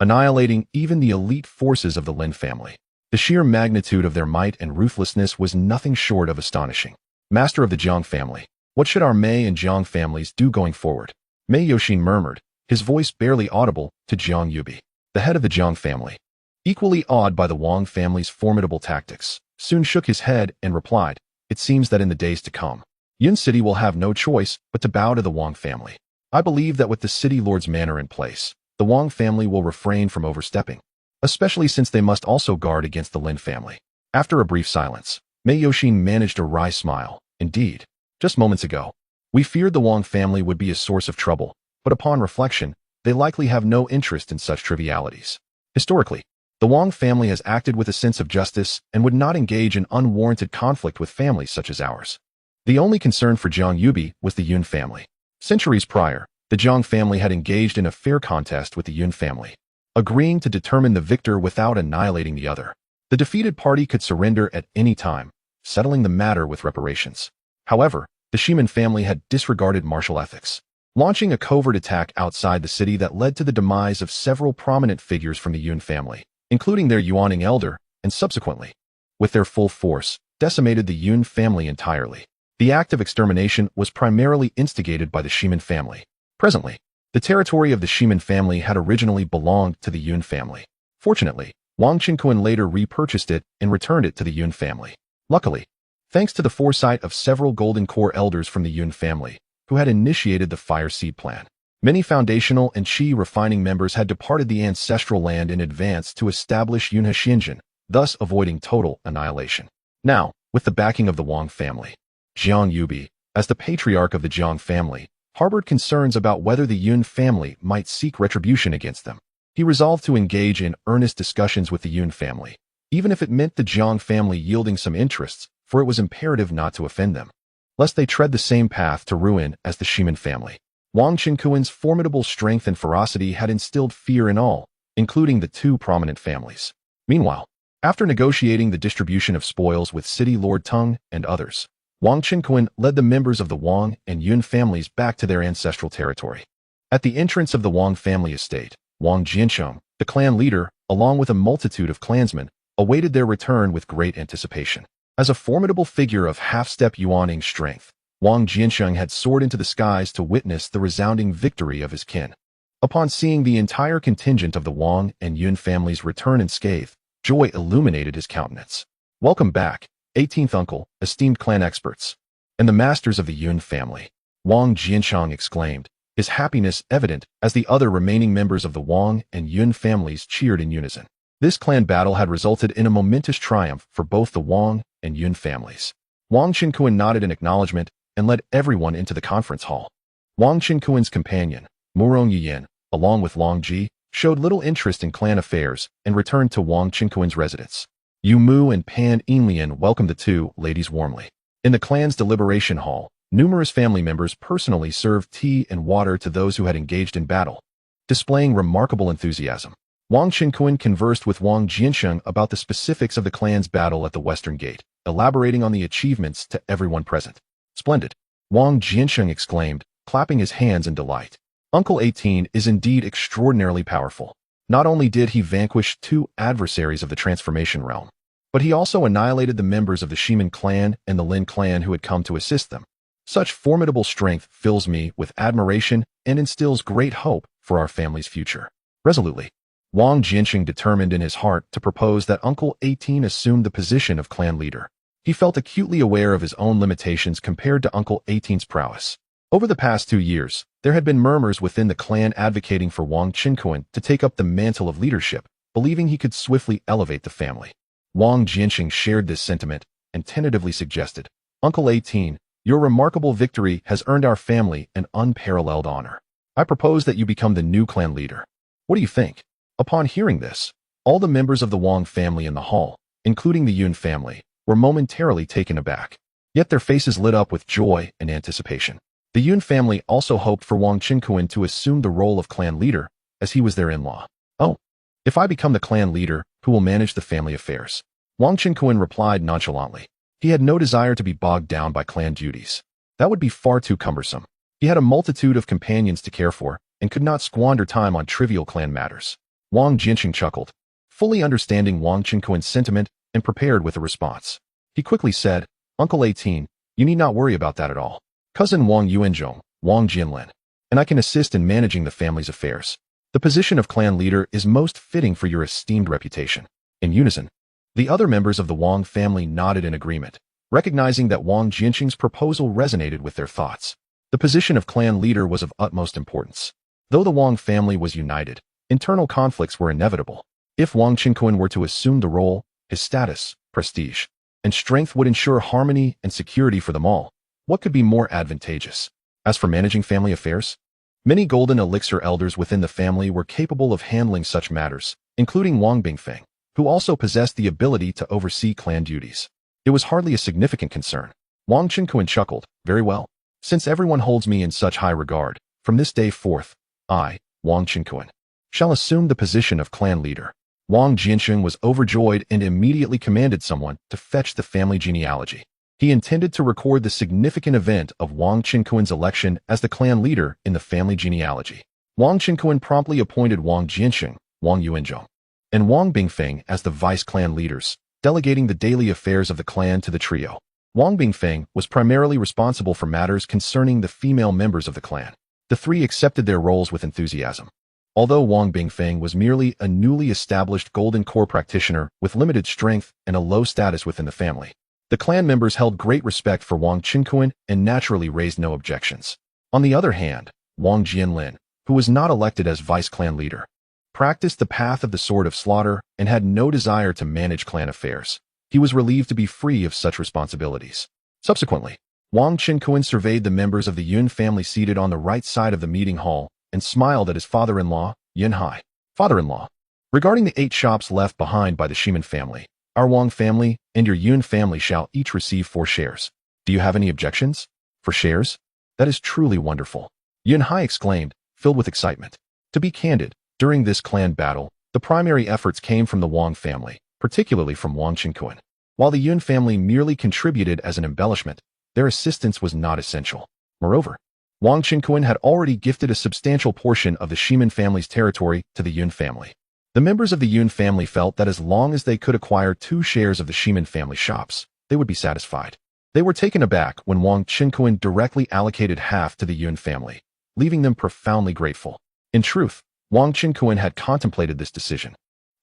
annihilating even the elite forces of the Lin family. The sheer magnitude of their might and ruthlessness was nothing short of astonishing. Master of the Jiang family, what should our Mei and Jiang families do going forward? Mei Yoxin murmured, his voice barely audible, to Jiang Yubi, the head of the Jiang family. Equally awed by the Wang family's formidable tactics, soon shook his head and replied, it seems that in the days to come, Yun City will have no choice but to bow to the Wang family. I believe that with the city lord's manor in place, the Wang family will refrain from overstepping, especially since they must also guard against the Lin family. After a brief silence, Mei Yoxin managed a wry smile. Indeed, just moments ago, we feared the Wang family would be a source of trouble, but upon reflection, they likely have no interest in such trivialities. Historically, the Wang family has acted with a sense of justice and would not engage in unwarranted conflict with families such as ours. The only concern for Jiang Yubi was the Yun family. Centuries prior, the Jiang family had engaged in a fair contest with the Yun family, agreeing to determine the victor without annihilating the other. The defeated party could surrender at any time, settling the matter with reparations. However, the Shimin family had disregarded martial ethics, launching a covert attack outside the city that led to the demise of several prominent figures from the Yun family, including their Yuaning elder, and subsequently, with their full force, decimated the Yun family entirely. The act of extermination was primarily instigated by the Shimin family. Presently, the territory of the Shimin family had originally belonged to the Yun family. Fortunately, Wang Qinquan later repurchased it and returned it to the Yun family. Luckily, thanks to the foresight of several Golden Core elders from the Yun family, who had initiated the Fire Seed Plan, many foundational and Qi refining members had departed the ancestral land in advance to establish Yunhe Xinjin, thus avoiding total annihilation. Now, with the backing of the Wang family, Jiang Yubi, as the patriarch of the Jiang family, harbored concerns about whether the Yun family might seek retribution against them. He resolved to engage in earnest discussions with the Yun family, even if it meant the Jiang family yielding some interests, for it was imperative not to offend them, lest they tread the same path to ruin as the Shimin family. Wang Qinquan's formidable strength and ferocity had instilled fear in all, including the two prominent families. Meanwhile, after negotiating the distribution of spoils with City Lord Tung and others, Wang Qinquan led the members of the Wang and Yun families back to their ancestral territory. At the entrance of the Wang family estate, Wang Jiancheng, the clan leader, along with a multitude of clansmen, awaited their return with great anticipation. As a formidable figure of half-step Yuaning strength, Wang Jiancheng had soared into the skies to witness the resounding victory of his kin. Upon seeing the entire contingent of the Wang and Yun families return unscathed, joy illuminated his countenance. Welcome back, 18th uncle, esteemed clan experts. and the masters of the Yun family. Wang Jiansheng exclaimed, his happiness evident as the other remaining members of the Wang and Yun families cheered in unison. This clan battle had resulted in a momentous triumph for both the Wang and Yun families. Wang Qinkuan nodded in acknowledgement and led everyone into the conference hall. Wang Qinkuan's companion, Murong Yiyin, along with Long Ji, showed little interest in clan affairs and returned to Wang Qinkuan's residence. Yu Mu and Pan Yinlian welcomed the two ladies warmly. In the clan's deliberation hall, numerous family members personally served tea and water to those who had engaged in battle, displaying remarkable enthusiasm. Wang Qinkuan conversed with Wang Jiansheng about the specifics of the clan's battle at the Western Gate, elaborating on the achievements to everyone present. Splendid! Wang Jiansheng exclaimed, clapping his hands in delight. Uncle 18 is indeed extraordinarily powerful. Not only did he vanquish two adversaries of the transformation realm, but he also annihilated the members of the Shiman clan and the Lin clan who had come to assist them. Such formidable strength fills me with admiration and instills great hope for our family's future. Resolutely, Wang Jiansheng determined in his heart to propose that Uncle 18 assume the position of clan leader. He felt acutely aware of his own limitations compared to Uncle 18's prowess. Over the past 2 years, there had been murmurs within the clan advocating for Wang Qinkuan to take up the mantle of leadership, believing he could swiftly elevate the family. Wang Jiansheng shared this sentiment and tentatively suggested, Uncle 18, your remarkable victory has earned our family an unparalleled honor. I propose that you become the new clan leader. What do you think? Upon hearing this, all the members of the Wang family in the hall, including the Yun family, were momentarily taken aback. Yet their faces lit up with joy and anticipation. The Yun family also hoped for Wang Qinkuan to assume the role of clan leader, as he was their in-law. Oh, if I become the clan leader, who will manage the family affairs? Wang Qinkuan replied nonchalantly. He had no desire to be bogged down by clan duties. That would be far too cumbersome. He had a multitude of companions to care for and could not squander time on trivial clan matters. Wang Jiansheng chuckled, fully understanding Wang Qinkuan's sentiment and prepared with a response. He quickly said, Uncle 18, you need not worry about that at all. Cousin Wang Yuanzhong, Wang Jianlin, and I can assist in managing the family's affairs. The position of clan leader is most fitting for your esteemed reputation. In unison, the other members of the Wang family nodded in agreement, recognizing that Wang Jiansheng's proposal resonated with their thoughts. The position of clan leader was of utmost importance. Though the Wang family was united, internal conflicts were inevitable. If Wang Qinkuan were to assume the role, his status, prestige, and strength would ensure harmony and security for them all. What could be more advantageous? As for managing family affairs, many golden elixir elders within the family were capable of handling such matters, including Wang Bingfeng, who also possessed the ability to oversee clan duties. It was hardly a significant concern. Wang Qinkuan chuckled, very well. Since everyone holds me in such high regard, from this day forth, I, Wang Qinkuan, shall assume the position of clan leader. Wang Jiansheng was overjoyed and immediately commanded someone to fetch the family genealogy. He intended to record the significant event of Wang Qinkuan's election as the clan leader in the family genealogy. Wang Qinkuan promptly appointed Wang Jiansheng, Wang Yuanzhong, and Wang Bingfeng as the vice clan leaders, delegating the daily affairs of the clan to the trio. Wang Bingfeng was primarily responsible for matters concerning the female members of the clan. The three accepted their roles with enthusiasm. Although Wang Bingfeng was merely a newly established Golden Core practitioner with limited strength and a low status within the family, the clan members held great respect for Wang Qinkuan and naturally raised no objections. On the other hand, Wang Jianlin, who was not elected as vice clan leader, practiced the path of the sword of slaughter and had no desire to manage clan affairs. He was relieved to be free of such responsibilities. Subsequently, Wang Qinkuan surveyed the members of the Yun family seated on the right side of the meeting hall and smiled at his father-in-law, Yun Hai. Father-in-law, regarding the 8 shops left behind by the Shiman family, our Wang family and your Yun family shall each receive 4 shares. Do you have any objections? For shares? That is truly wonderful. Yun Hai exclaimed, filled with excitement. To be candid, during this clan battle, the primary efforts came from the Wang family, particularly from Wang Qinkuan. While the Yun family merely contributed as an embellishment, their assistance was not essential. Moreover, Wang Qinkuan had already gifted a substantial portion of the Shiman family's territory to the Yun family. The members of the Yun family felt that as long as they could acquire 2 shares of the Shiman family shops, they would be satisfied. They were taken aback when Wang Qinkuan directly allocated half to the Yun family, leaving them profoundly grateful. In truth, Wang Qinkuan had contemplated this decision.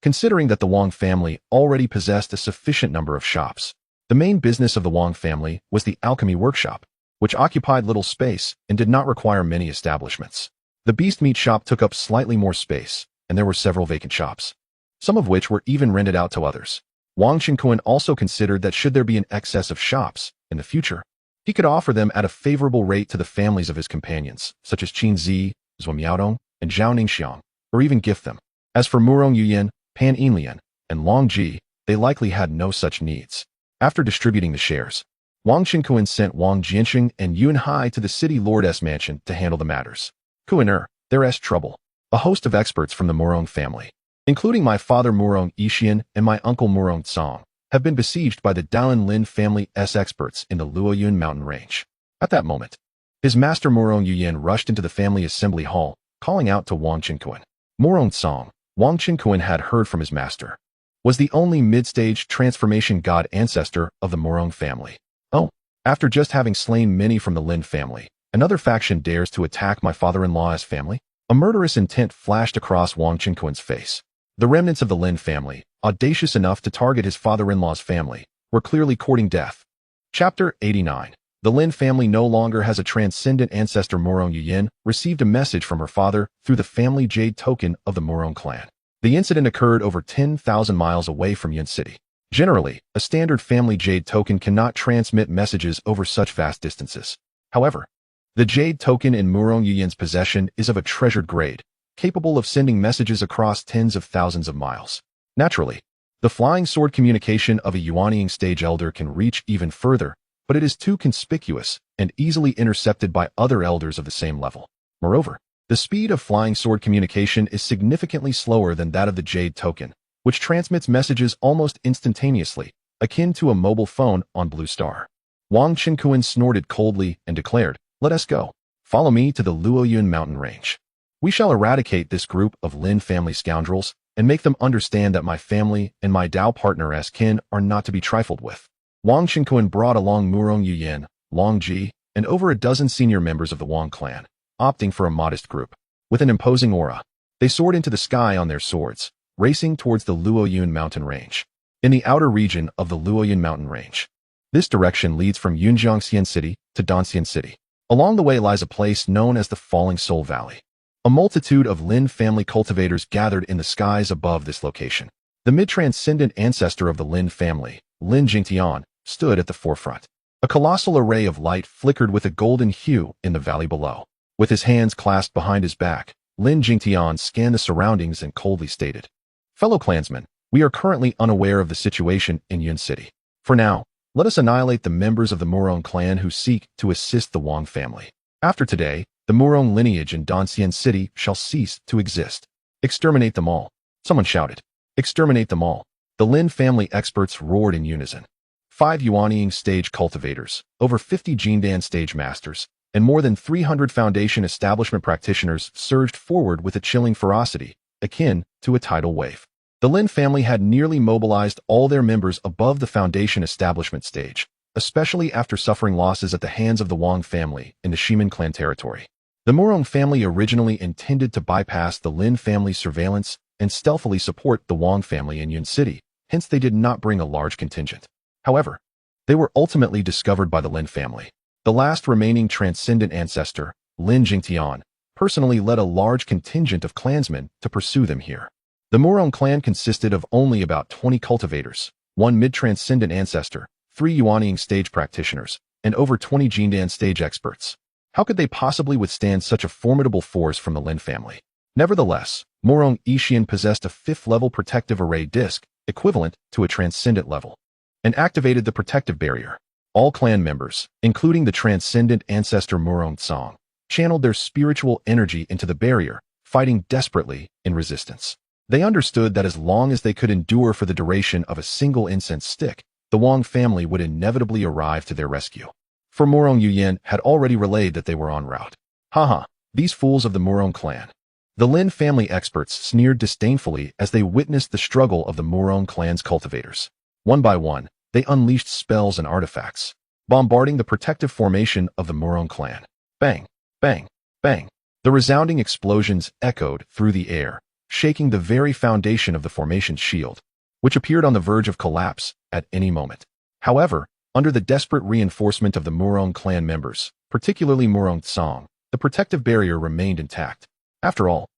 Considering that the Wang family already possessed a sufficient number of shops, The main business of the Wang family was the alchemy workshop, which occupied little space and did not require many establishments. The beast meat shop took up slightly more space, and there were several vacant shops, some of which were even rented out to others. Wang Qinkuan also considered that should there be an excess of shops in the future, he could offer them at a favorable rate to the families of his companions, such as Qin Zi, Zhuo Miaodong, and Zhao Ningxiang, or even gift them. As for Murong Yuyan, Pan Yinlian, and Long Ji, they likely had no such needs. After distributing the shares, Wang Qinkuan sent Wang Jianxing and Yun Hai to the city lord's mansion to handle the matters. Kuaner, there's trouble. A host of experts from the Murong family, including my father Murong Yixian and my uncle Murong Tsong, have been besieged by the Dalan Lin family's experts in the Luoyun mountain range. At that moment, his master Murong Yuyan rushed into the family assembly hall, calling out to Wang Qinkuan. Murong Tsong, Wang Qinkuan had heard from his master, was the only mid-stage transformation god ancestor of the Murong family. Oh, after just having slain many from the Lin family, another faction dares to attack my father-in-law's family? A murderous intent flashed across Wang Qinkuan's face. The remnants of the Lin family, audacious enough to target his father-in-law's family, were clearly courting death. Chapter 89. The Lin family no longer has a transcendent ancestor. Murong Yuyan received a message from her father through the family jade token of the Murong clan. The incident occurred over 10,000 miles away from Yun City. Generally, a standard family jade token cannot transmit messages over such vast distances. However, the jade token in Murong Yuyan's possession is of a treasured grade, capable of sending messages across tens of thousands of miles. Naturally, the flying sword communication of a Yuanying stage elder can reach even further, but it is too conspicuous and easily intercepted by other elders of the same level. Moreover, the speed of flying sword communication is significantly slower than that of the jade token, which transmits messages almost instantaneously, akin to a mobile phone on Blue Star. Wang Qinkuan snorted coldly and declared, "Let us go. Follow me to the Luoyun mountain range. We shall eradicate this group of Lin family scoundrels and make them understand that my family and my Dao partner as kin are not to be trifled with." Wang Qinkuan brought along Murong Yuyan, Long Ji, and over a dozen senior members of the Wang clan, opting for a modest group. With an imposing aura, they soared into the sky on their swords, racing towards the Luoyun mountain range. In the outer region of the Luoyun mountain range, this direction leads from Yunjiangxian City to Danxian City. Along the way lies a place known as the Falling Soul Valley. A multitude of Lin family cultivators gathered in the skies above this location. The mid-transcendent ancestor of the Lin family, Lin Jingtian, stood at the forefront. A colossal array of light flickered with a golden hue in the valley below. With his hands clasped behind his back, Lin Jingtian scanned the surroundings and coldly stated, "Fellow clansmen, we are currently unaware of the situation in Yun City. For now, let us annihilate the members of the Murong clan who seek to assist the Wang family. After today, the Murong lineage in Danxian City shall cease to exist. Exterminate them all." Someone shouted, "Exterminate them all." The Lin family experts roared in unison. 5 Yuanying stage cultivators, over 50 Jindan stage masters, and more than 300 foundation establishment practitioners surged forward with a chilling ferocity, akin to a tidal wave. The Lin family had nearly mobilized all their members above the foundation establishment stage, especially after suffering losses at the hands of the Wang family in the Shimin clan territory. The Murong family originally intended to bypass the Lin family's surveillance and stealthily support the Wang family in Yun City, hence they did not bring a large contingent. However, they were ultimately discovered by the Lin family. The last remaining transcendent ancestor, Lin Jingtian, personally led a large contingent of clansmen to pursue them here. The Murong clan consisted of only about 20 cultivators, 1 mid-transcendent ancestor, 3 Yuanying stage practitioners, and over 20 Jindan stage experts. How could they possibly withstand such a formidable force from the Lin family? Nevertheless, Murong Yixian possessed a 5th-level protective array disc, equivalent to a transcendent level, and activated the protective barrier. All clan members, including the transcendent ancestor Murong Tsong, channeled their spiritual energy into the barrier, fighting desperately in resistance. They understood that as long as they could endure for the duration of a single incense stick, the Wang family would inevitably arrive to their rescue. For Murong Yuyan had already relayed that they were en route. Haha, these fools of the Murong clan. The Lin family experts sneered disdainfully as they witnessed the struggle of the Murong clan's cultivators. One by one, they unleashed spells and artifacts, bombarding the protective formation of the Murong clan. Bang, bang, bang. The resounding explosions echoed through the air, shaking the very foundation of the formation's shield, which appeared on the verge of collapse at any moment. However, under the desperate reinforcement of the Murong clan members, particularly Murong Tsang, the protective barrier remained intact. After all,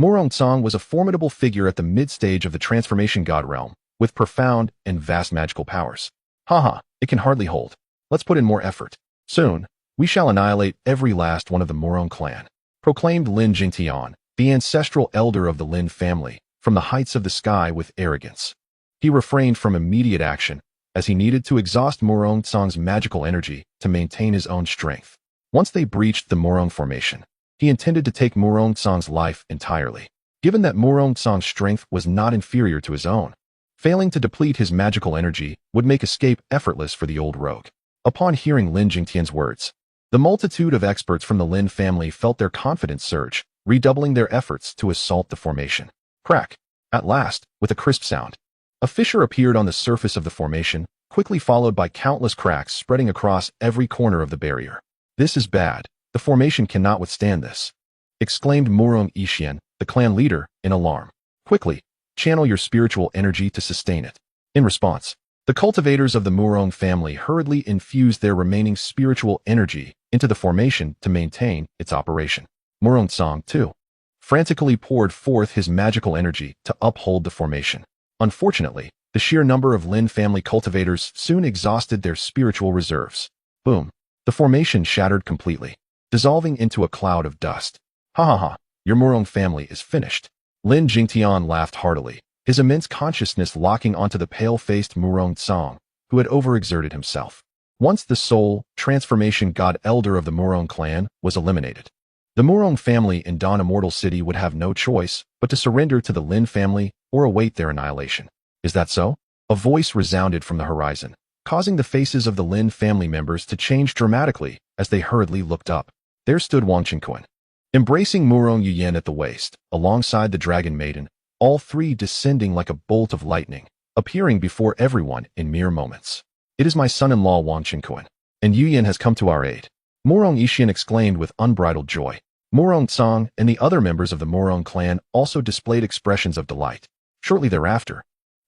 Murong Tsang was a formidable figure at the mid-stage of the transformation god realm, with profound and vast magical powers. Haha, it can hardly hold. Let's put in more effort. Soon, we shall annihilate every last one of the Murong clan, proclaimed Lin Jingtian, the ancestral elder of the Lin family, from the heights of the sky with arrogance. He refrained from immediate action, as he needed to exhaust Murong Tsang's magical energy to maintain his own strength. Once they breached the Murong formation, he intended to take Murong Tsang's life entirely, given that Murong Tsang's strength was not inferior to his own. Failing to deplete his magical energy would make escape effortless for the old rogue. Upon hearing Lin Jingtian's words, the multitude of experts from the Lin family felt their confidence surge, redoubling their efforts to assault the formation. Crack! At last, with a crisp sound, a fissure appeared on the surface of the formation, quickly followed by countless cracks spreading across every corner of the barrier. This is bad. The formation cannot withstand this, exclaimed Murong Yixian, the clan leader, in alarm. Quickly, channel your spiritual energy to sustain it. In response, the cultivators of the Murong family hurriedly infused their remaining spiritual energy into the formation to maintain its operation. Murong Tsang, too, frantically poured forth his magical energy to uphold the formation. Unfortunately, the sheer number of Lin family cultivators soon exhausted their spiritual reserves. Boom! The formation shattered completely, dissolving into a cloud of dust. Ha ha ha, your Murong family is finished. Lin Jingtian laughed heartily, his immense consciousness locking onto the pale-faced Murong Tsang, who had overexerted himself. Once the sole transformation god elder of the Murong clan was eliminated, the Murong family in Dawn Immortal City would have no choice but to surrender to the Lin family or await their annihilation. Is that so? A voice resounded from the horizon, causing the faces of the Lin family members to change dramatically as they hurriedly looked up. There stood Wang Qingquan, embracing Murong Yuyan at the waist, alongside the Dragon Maiden, all three descending like a bolt of lightning, appearing before everyone in mere moments. It is my son-in-law Wang Qingquan, and Yuyan has come to our aid. Murong Yixian exclaimed with unbridled joy. Murong Tsang and the other members of the Murong clan also displayed expressions of delight. Shortly thereafter,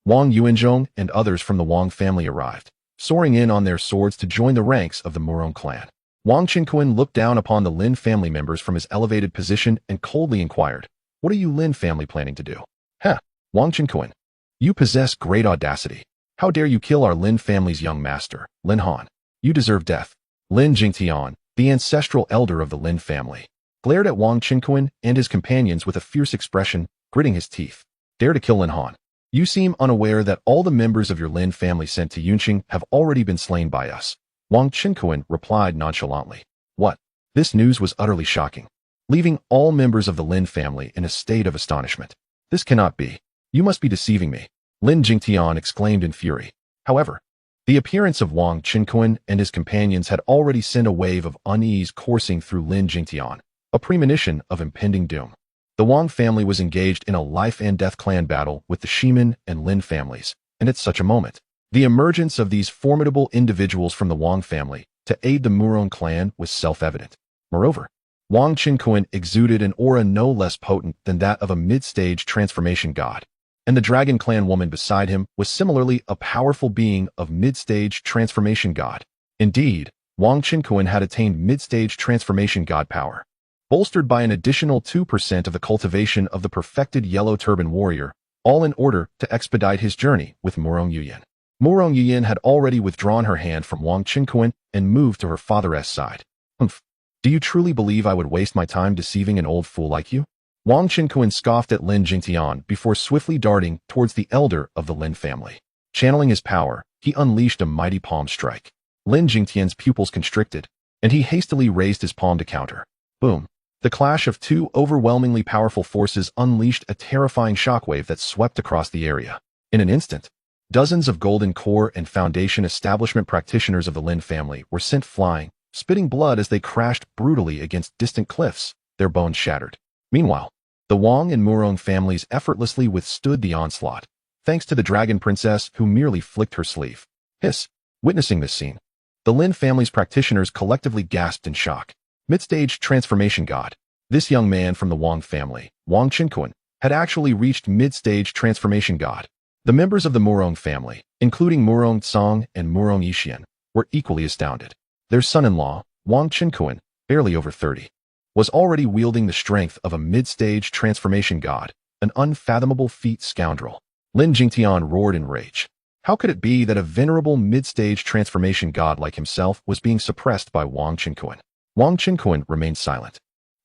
Wang Yuanzhong and others from the Wang family arrived, soaring in on their swords to join the ranks of the Murong clan. Wang Qingquan looked down upon the Lin family members from his elevated position and coldly inquired, "What are you Lin family planning to do?" "Heh, Wang Qingquan, you possess great audacity. How dare you kill our Lin family's young master, Lin Han? You deserve death." Lin Jingtian, the ancestral elder of the Lin family, glared at Wang Qingquan and his companions with a fierce expression, gritting his teeth. "Dare to kill Lin Han? You seem unaware that all the members of your Lin family sent to Yunqing have already been slain by us." Wang Qingquan replied nonchalantly. What? This news was utterly shocking, leaving all members of the Lin family in a state of astonishment. This cannot be. You must be deceiving me, Lin Jingtian exclaimed in fury. However, the appearance of Wang Qingquan and his companions had already sent a wave of unease coursing through Lin Jingtian, a premonition of impending doom. The Wang family was engaged in a life-and-death clan battle with the Shimin and Lin families, and at such a moment, the emergence of these formidable individuals from the Wang family to aid the Murong clan was self-evident. Moreover, Wang Qingquan exuded an aura no less potent than that of a mid-stage transformation god, and the Dragon Clan woman beside him was similarly a powerful being of mid-stage transformation god. Indeed, Wang Qingquan had attained mid-stage transformation god power, bolstered by an additional 2% of the cultivation of the perfected Yellow Turban warrior, all in order to expedite his journey with Murong Yuyan. Murong Yuyan had already withdrawn her hand from Wang Qingquan and moved to her father's side. Humph. Do you truly believe I would waste my time deceiving an old fool like you? Wang Qingquan scoffed at Lin Jingtian before swiftly darting towards the elder of the Lin family. Channeling his power, he unleashed a mighty palm strike. Lin Jingtian's pupils constricted, and he hastily raised his palm to counter. Boom. The clash of two overwhelmingly powerful forces unleashed a terrifying shockwave that swept across the area. In an instant, dozens of Golden Core and Foundation establishment practitioners of the Lin family were sent flying, spitting blood as they crashed brutally against distant cliffs, their bones shattered. Meanwhile, the Wang and Murong families effortlessly withstood the onslaught, thanks to the Dragon Princess who merely flicked her sleeve. Hiss. Witnessing this scene, the Lin family's practitioners collectively gasped in shock. Mid-stage transformation god. This young man from the Wang family, Wang Qingquan, had actually reached mid-stage transformation god. The members of the Murong family, including Murong Tsang and Murong Yixian, were equally astounded. Their son-in-law, Wang Qinkuan, barely over 30, was already wielding the strength of a mid-stage transformation god, an unfathomable feat scoundrel. Lin Jingtian roared in rage. How could it be that a venerable mid-stage transformation god like himself was being suppressed by Wang Qinkuan? Wang Qinkuan remained silent,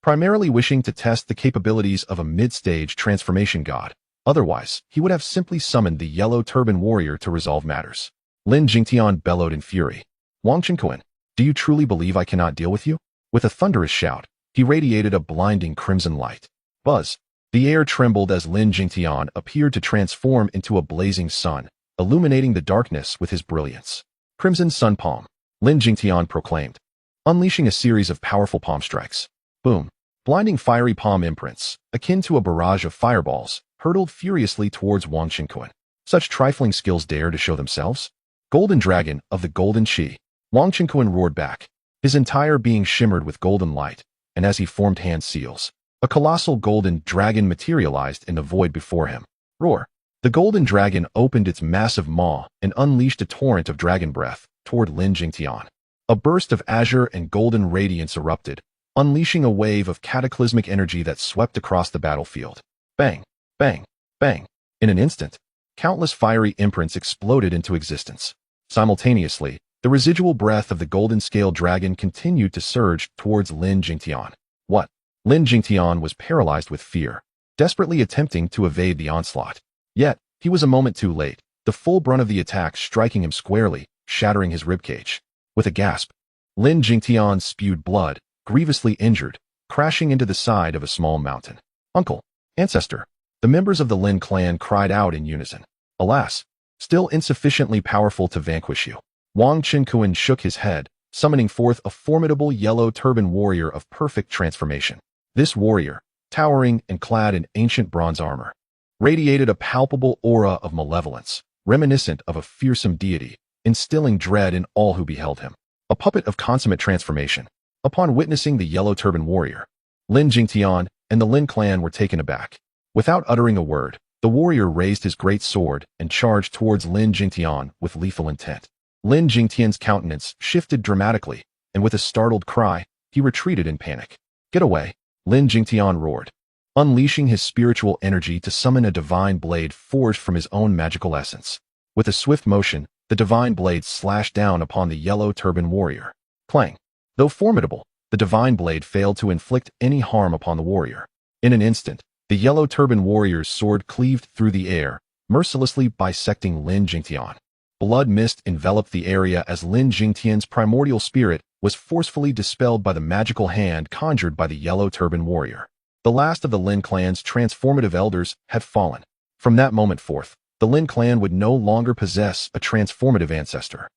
primarily wishing to test the capabilities of a mid-stage transformation god. Otherwise, he would have simply summoned the yellow turban warrior to resolve matters. Lin Jingtian bellowed in fury. Wang Qinkuan, do you truly believe I cannot deal with you? With a thunderous shout, he radiated a blinding crimson light. Buzz! The air trembled as Lin Jingtian appeared to transform into a blazing sun, illuminating the darkness with his brilliance. Crimson Sun Palm, Lin Jingtian proclaimed, unleashing a series of powerful palm strikes. Boom! Blinding fiery palm imprints, akin to a barrage of fireballs, hurtled furiously towards Wang Qinkuan. Such trifling skills dare to show themselves? Golden Dragon of the Golden Qi. Wang Qinkuan roared back. His entire being shimmered with golden light, and as he formed hand seals, a colossal golden dragon materialized in the void before him. Roar! The golden dragon opened its massive maw and unleashed a torrent of dragon breath toward Lin Jingtian. A burst of azure and golden radiance erupted, unleashing a wave of cataclysmic energy that swept across the battlefield. Bang! Bang! Bang! In an instant, countless fiery imprints exploded into existence. Simultaneously, the residual breath of the golden-scaled dragon continued to surge towards Lin Jingtian. What? Lin Jingtian was paralyzed with fear, desperately attempting to evade the onslaught. Yet, he was a moment too late, the full brunt of the attack striking him squarely, shattering his ribcage. With a gasp, Lin Jingtian spewed blood, grievously injured, crashing into the side of a small mountain. Uncle! Ancestor! The members of the Lin clan cried out in unison. Alas! Still insufficiently powerful to vanquish you. Wang Qinkuan shook his head, summoning forth a formidable yellow turban warrior of perfect transformation. This warrior, towering and clad in ancient bronze armor, radiated a palpable aura of malevolence, reminiscent of a fearsome deity, instilling dread in all who beheld him. A puppet of consummate transformation. Upon witnessing the yellow turban warrior, Lin Jingtian and the Lin clan were taken aback. Without uttering a word, the warrior raised his great sword and charged towards Lin Jingtian with lethal intent. Lin Jingtian's countenance shifted dramatically, and with a startled cry, he retreated in panic. Get away! Lin Jingtian roared, unleashing his spiritual energy to summon a divine blade forged from his own magical essence. With a swift motion, the divine blade slashed down upon the yellow turban warrior. Clang! Though formidable, the divine blade failed to inflict any harm upon the warrior. In an instant, the yellow turban warrior's sword cleaved through the air, mercilessly bisecting Lin Jingtian. Blood mist enveloped the area as Lin Jingtian's primordial spirit was forcefully dispelled by the magical hand conjured by the yellow turban warrior. The last of the Lin clan's transformative elders had fallen. From that moment forth, the Lin clan would no longer possess a transformative ancestor.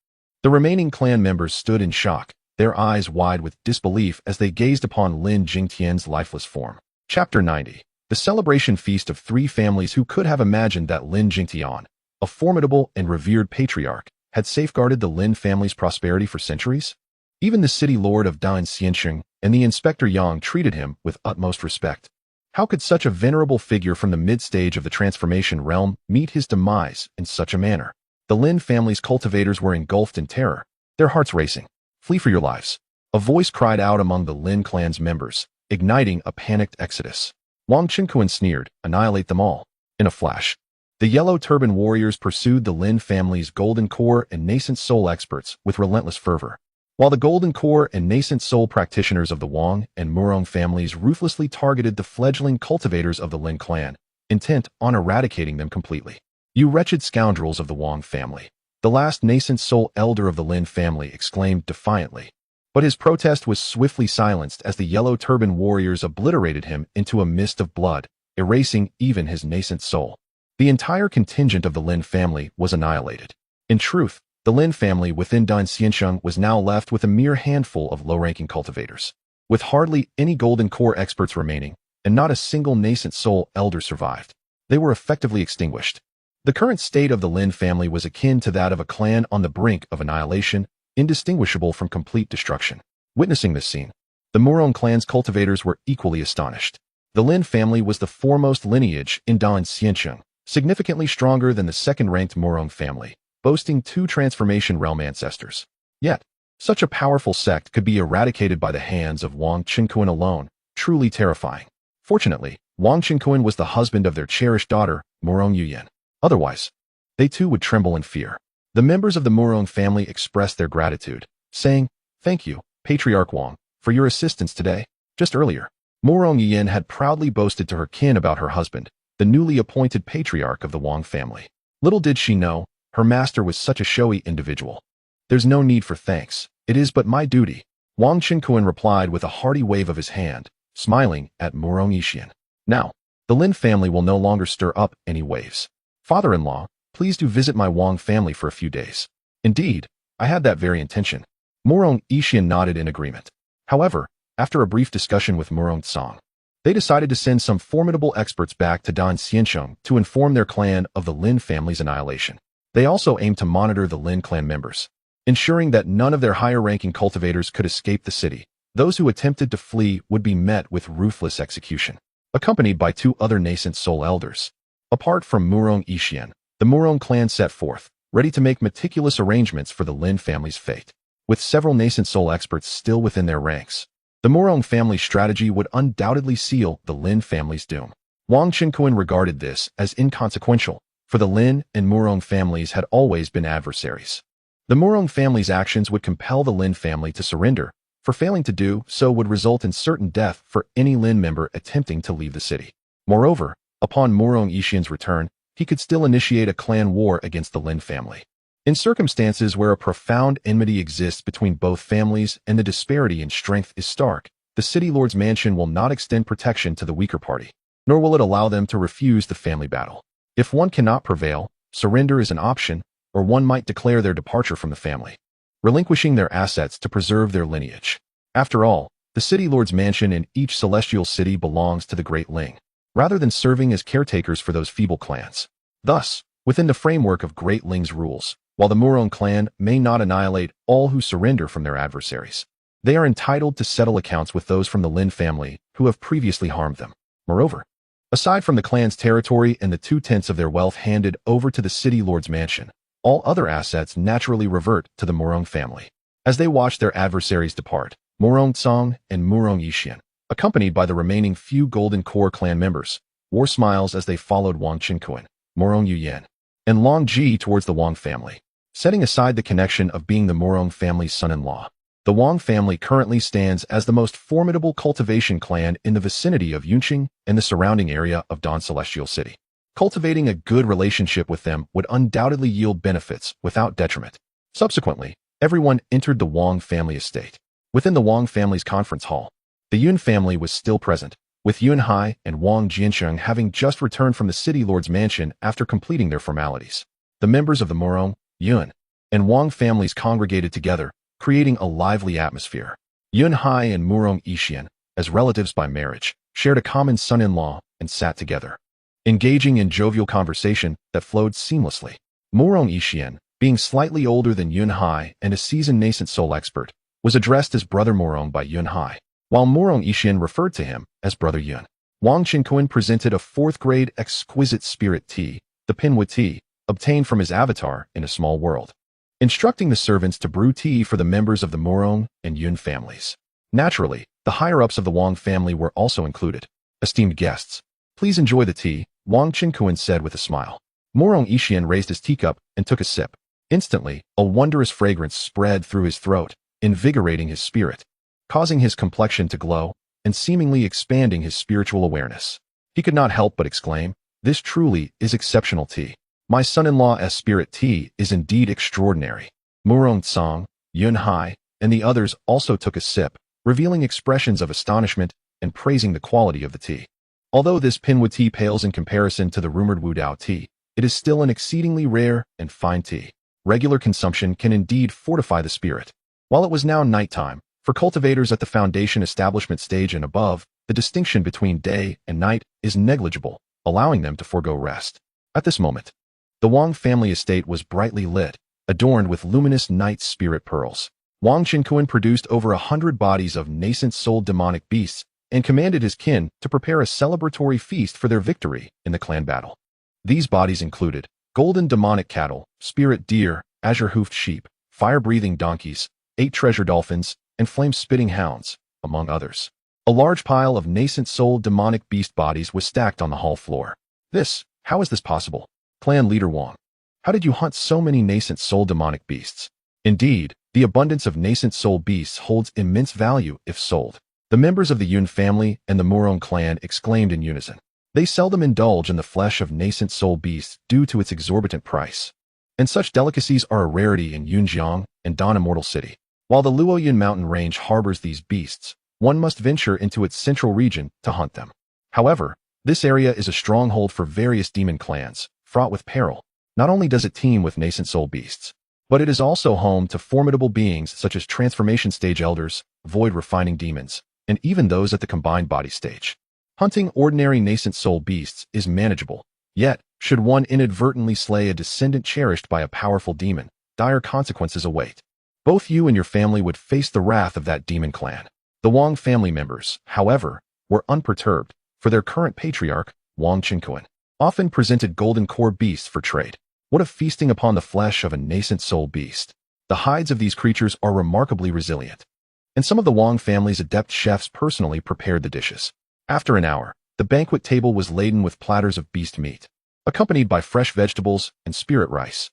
The remaining clan members stood in shock, their eyes wide with disbelief as they gazed upon Lin Jingtian's lifeless form. Chapter 90. The celebration feast of three families. Who could have imagined that Lin Jingtian, a formidable and revered patriarch, had safeguarded the Lin family's prosperity for centuries? Even the city lord of Dan Xiansheng and the Inspector Yang treated him with utmost respect. How could such a venerable figure from the mid-stage of the transformation realm meet his demise in such a manner? The Lin family's cultivators were engulfed in terror, their hearts racing. Flee for your lives! A voice cried out among the Lin clan's members, igniting a panicked exodus. Wang Qinkuan sneered, annihilate them all. In a flash, the yellow turban warriors pursued the Lin family's golden core and nascent soul experts with relentless fervor, while the golden core and nascent soul practitioners of the Wang and Murong families ruthlessly targeted the fledgling cultivators of the Lin clan, intent on eradicating them completely. You wretched scoundrels of the Wang family! The last nascent soul elder of the Lin family exclaimed defiantly. But his protest was swiftly silenced as the yellow turban warriors obliterated him into a mist of blood, erasing even his nascent soul. The entire contingent of the Lin family was annihilated. In truth, the Lin family within Dan Xiansheng was now left with a mere handful of low-ranking cultivators. With hardly any golden core experts remaining, and not a single nascent soul elder survived, they were effectively extinguished. The current state of the Lin family was akin to that of a clan on the brink of annihilation, indistinguishable from complete destruction. Witnessing this scene, the Murong clan's cultivators were equally astonished. The Lin family was the foremost lineage in Dan Xiansheng, significantly stronger than the second-ranked Morong family, boasting 2 transformation realm ancestors. Yet, such a powerful sect could be eradicated by the hands of Wang Qinkuan alone, truly terrifying. Fortunately, Wang Qinkuan was the husband of their cherished daughter, Morong Yuyan. Otherwise, they too would tremble in fear. The members of the Morong family expressed their gratitude, saying, "Thank you, Patriarch Wang, for your assistance today." Just earlier, Morong Yuyan had proudly boasted to her kin about her husband, the newly appointed patriarch of the Wang family. Little did she know, her master was such a showy individual. "There's no need for thanks. It is but my duty," Wang Qinkuan replied with a hearty wave of his hand, smiling at Morong Yixian. "Now, the Lin family will no longer stir up any waves. Father-in-law, please do visit my Wang family for a few days." "Indeed, I had that very intention." Morong Yixian nodded in agreement. However, after a brief discussion with Morong Tsang, they decided to send some formidable experts back to Dan Xiancheng to inform their clan of the Lin family's annihilation. They also aimed to monitor the Lin clan members, ensuring that none of their higher-ranking cultivators could escape the city. Those who attempted to flee would be met with ruthless execution, accompanied by 2 other nascent soul elders. Apart from Morong Yixian, the Morong clan set forth, ready to make meticulous arrangements for the Lin family's fate. With several nascent soul experts still within their ranks, the Morong family's strategy would undoubtedly seal the Lin family's doom. Wang Qinkuan regarded this as inconsequential, for the Lin and Morong families had always been adversaries. The Morong family's actions would compel the Lin family to surrender, for failing to do so would result in certain death for any Lin member attempting to leave the city. Moreover, upon Morong Yixian's return, he could still initiate a clan war against the Lin family. In circumstances where a profound enmity exists between both families and the disparity in strength is stark, the city lord's mansion will not extend protection to the weaker party, nor will it allow them to refuse the family battle. If one cannot prevail, surrender is an option, or one might declare their departure from the family, relinquishing their assets to preserve their lineage. After all, the city lord's mansion in each celestial city belongs to the Great Ling, rather than serving as caretakers for those feeble clans. Thus, within the framework of Great Ling's rules, while the Morong clan may not annihilate all who surrender from their adversaries, they are entitled to settle accounts with those from the Lin family who have previously harmed them. Moreover, aside from the clan's territory and the 2/10 of their wealth handed over to the city lord's mansion, all other assets naturally revert to the Morong family. As they watch their adversaries depart, Morong Tsang and Morong Yixian, accompanied by the remaining few Golden Core clan members, wore smiles as they followed Wang Qinkuan, Morong Yuyan, and Long Ji towards the Wang family. Setting aside the connection of being the Morong family's son-in-law, the Wang family currently stands as the most formidable cultivation clan in the vicinity of Yunqing and the surrounding area of Dan Celestial City. Cultivating a good relationship with them would undoubtedly yield benefits without detriment. Subsequently, everyone entered the Wang family estate. Within the Wang family's conference hall, the Yun family was still present, with Yun Hai and Wang Jiansheng having just returned from the city lord's mansion after completing their formalities. The members of the Morong, Yun, and Wang families congregated together, creating a lively atmosphere. Yun Hai and Morong Yixian, as relatives by marriage, shared a common son-in-law and sat together, engaging in jovial conversation that flowed seamlessly. Morong Yixian, being slightly older than Yun Hai and a seasoned nascent soul expert, was addressed as Brother Morong by Yun Hai, while Morong Yixian referred to him as Brother Yun. Wang Qinkuan presented a 4th-grade exquisite spirit tea, the Pinhua tea, obtained from his avatar in a small world, instructing the servants to brew tea for the members of the Morong and Yun families. Naturally, the higher-ups of the Wang family were also included. "Esteemed guests, please enjoy the tea," Wang Qinkuan said with a smile. Morong Yixian raised his teacup and took a sip. Instantly, a wondrous fragrance spread through his throat, invigorating his spirit, causing his complexion to glow, and seemingly expanding his spiritual awareness. He could not help but exclaim, "This truly is exceptional tea. My son-in-law's spirit tea is indeed extraordinary." Morong Tsang, Yun Hai, and the others also took a sip, revealing expressions of astonishment and praising the quality of the tea. Although this Pinhua tea pales in comparison to the rumored Wudao tea, it is still an exceedingly rare and fine tea. Regular consumption can indeed fortify the spirit. While it was now nighttime, for cultivators at the foundation establishment stage and above, the distinction between day and night is negligible, allowing them to forego rest. At this moment, the Wang family estate was brightly lit, adorned with luminous night spirit pearls. Wang Qinkuan produced over 100 bodies of nascent soul demonic beasts and commanded his kin to prepare a celebratory feast for their victory in the clan battle. These bodies included golden demonic cattle, spirit deer, azure-hoofed sheep, fire-breathing donkeys, 8 treasure dolphins, and flame-spitting hounds, among others. A large pile of nascent-soul demonic beast bodies was stacked on the hall floor. How is this possible? Clan leader Wang. How did you hunt so many nascent soul demonic beasts? Indeed, the abundance of nascent soul beasts holds immense value if sold. The members of the Yun family and the Murong clan exclaimed in unison. They seldom indulge in the flesh of nascent soul beasts due to its exorbitant price. And such delicacies are a rarity in Yunjiang and Dan Immortal City. While the Luoyun mountain range harbors these beasts, one must venture into its central region to hunt them. However, this area is a stronghold for various demon clans, fraught with peril. Not only does it teem with nascent soul beasts, but it is also home to formidable beings such as transformation stage elders, void refining demons, and even those at the combined body stage. Hunting ordinary nascent soul beasts is manageable, yet, should one inadvertently slay a descendant cherished by a powerful demon, dire consequences await. Both you and your family would face the wrath of that demon clan. The Wang family members, however, were unperturbed, for their current patriarch, Wang Qinkuan, often presented golden core beasts for trade. What of feasting upon the flesh of a nascent soul beast? The hides of these creatures are remarkably resilient, and some of the Wang family's adept chefs personally prepared the dishes. After an hour, the banquet table was laden with platters of beast meat, accompanied by fresh vegetables and spirit rice.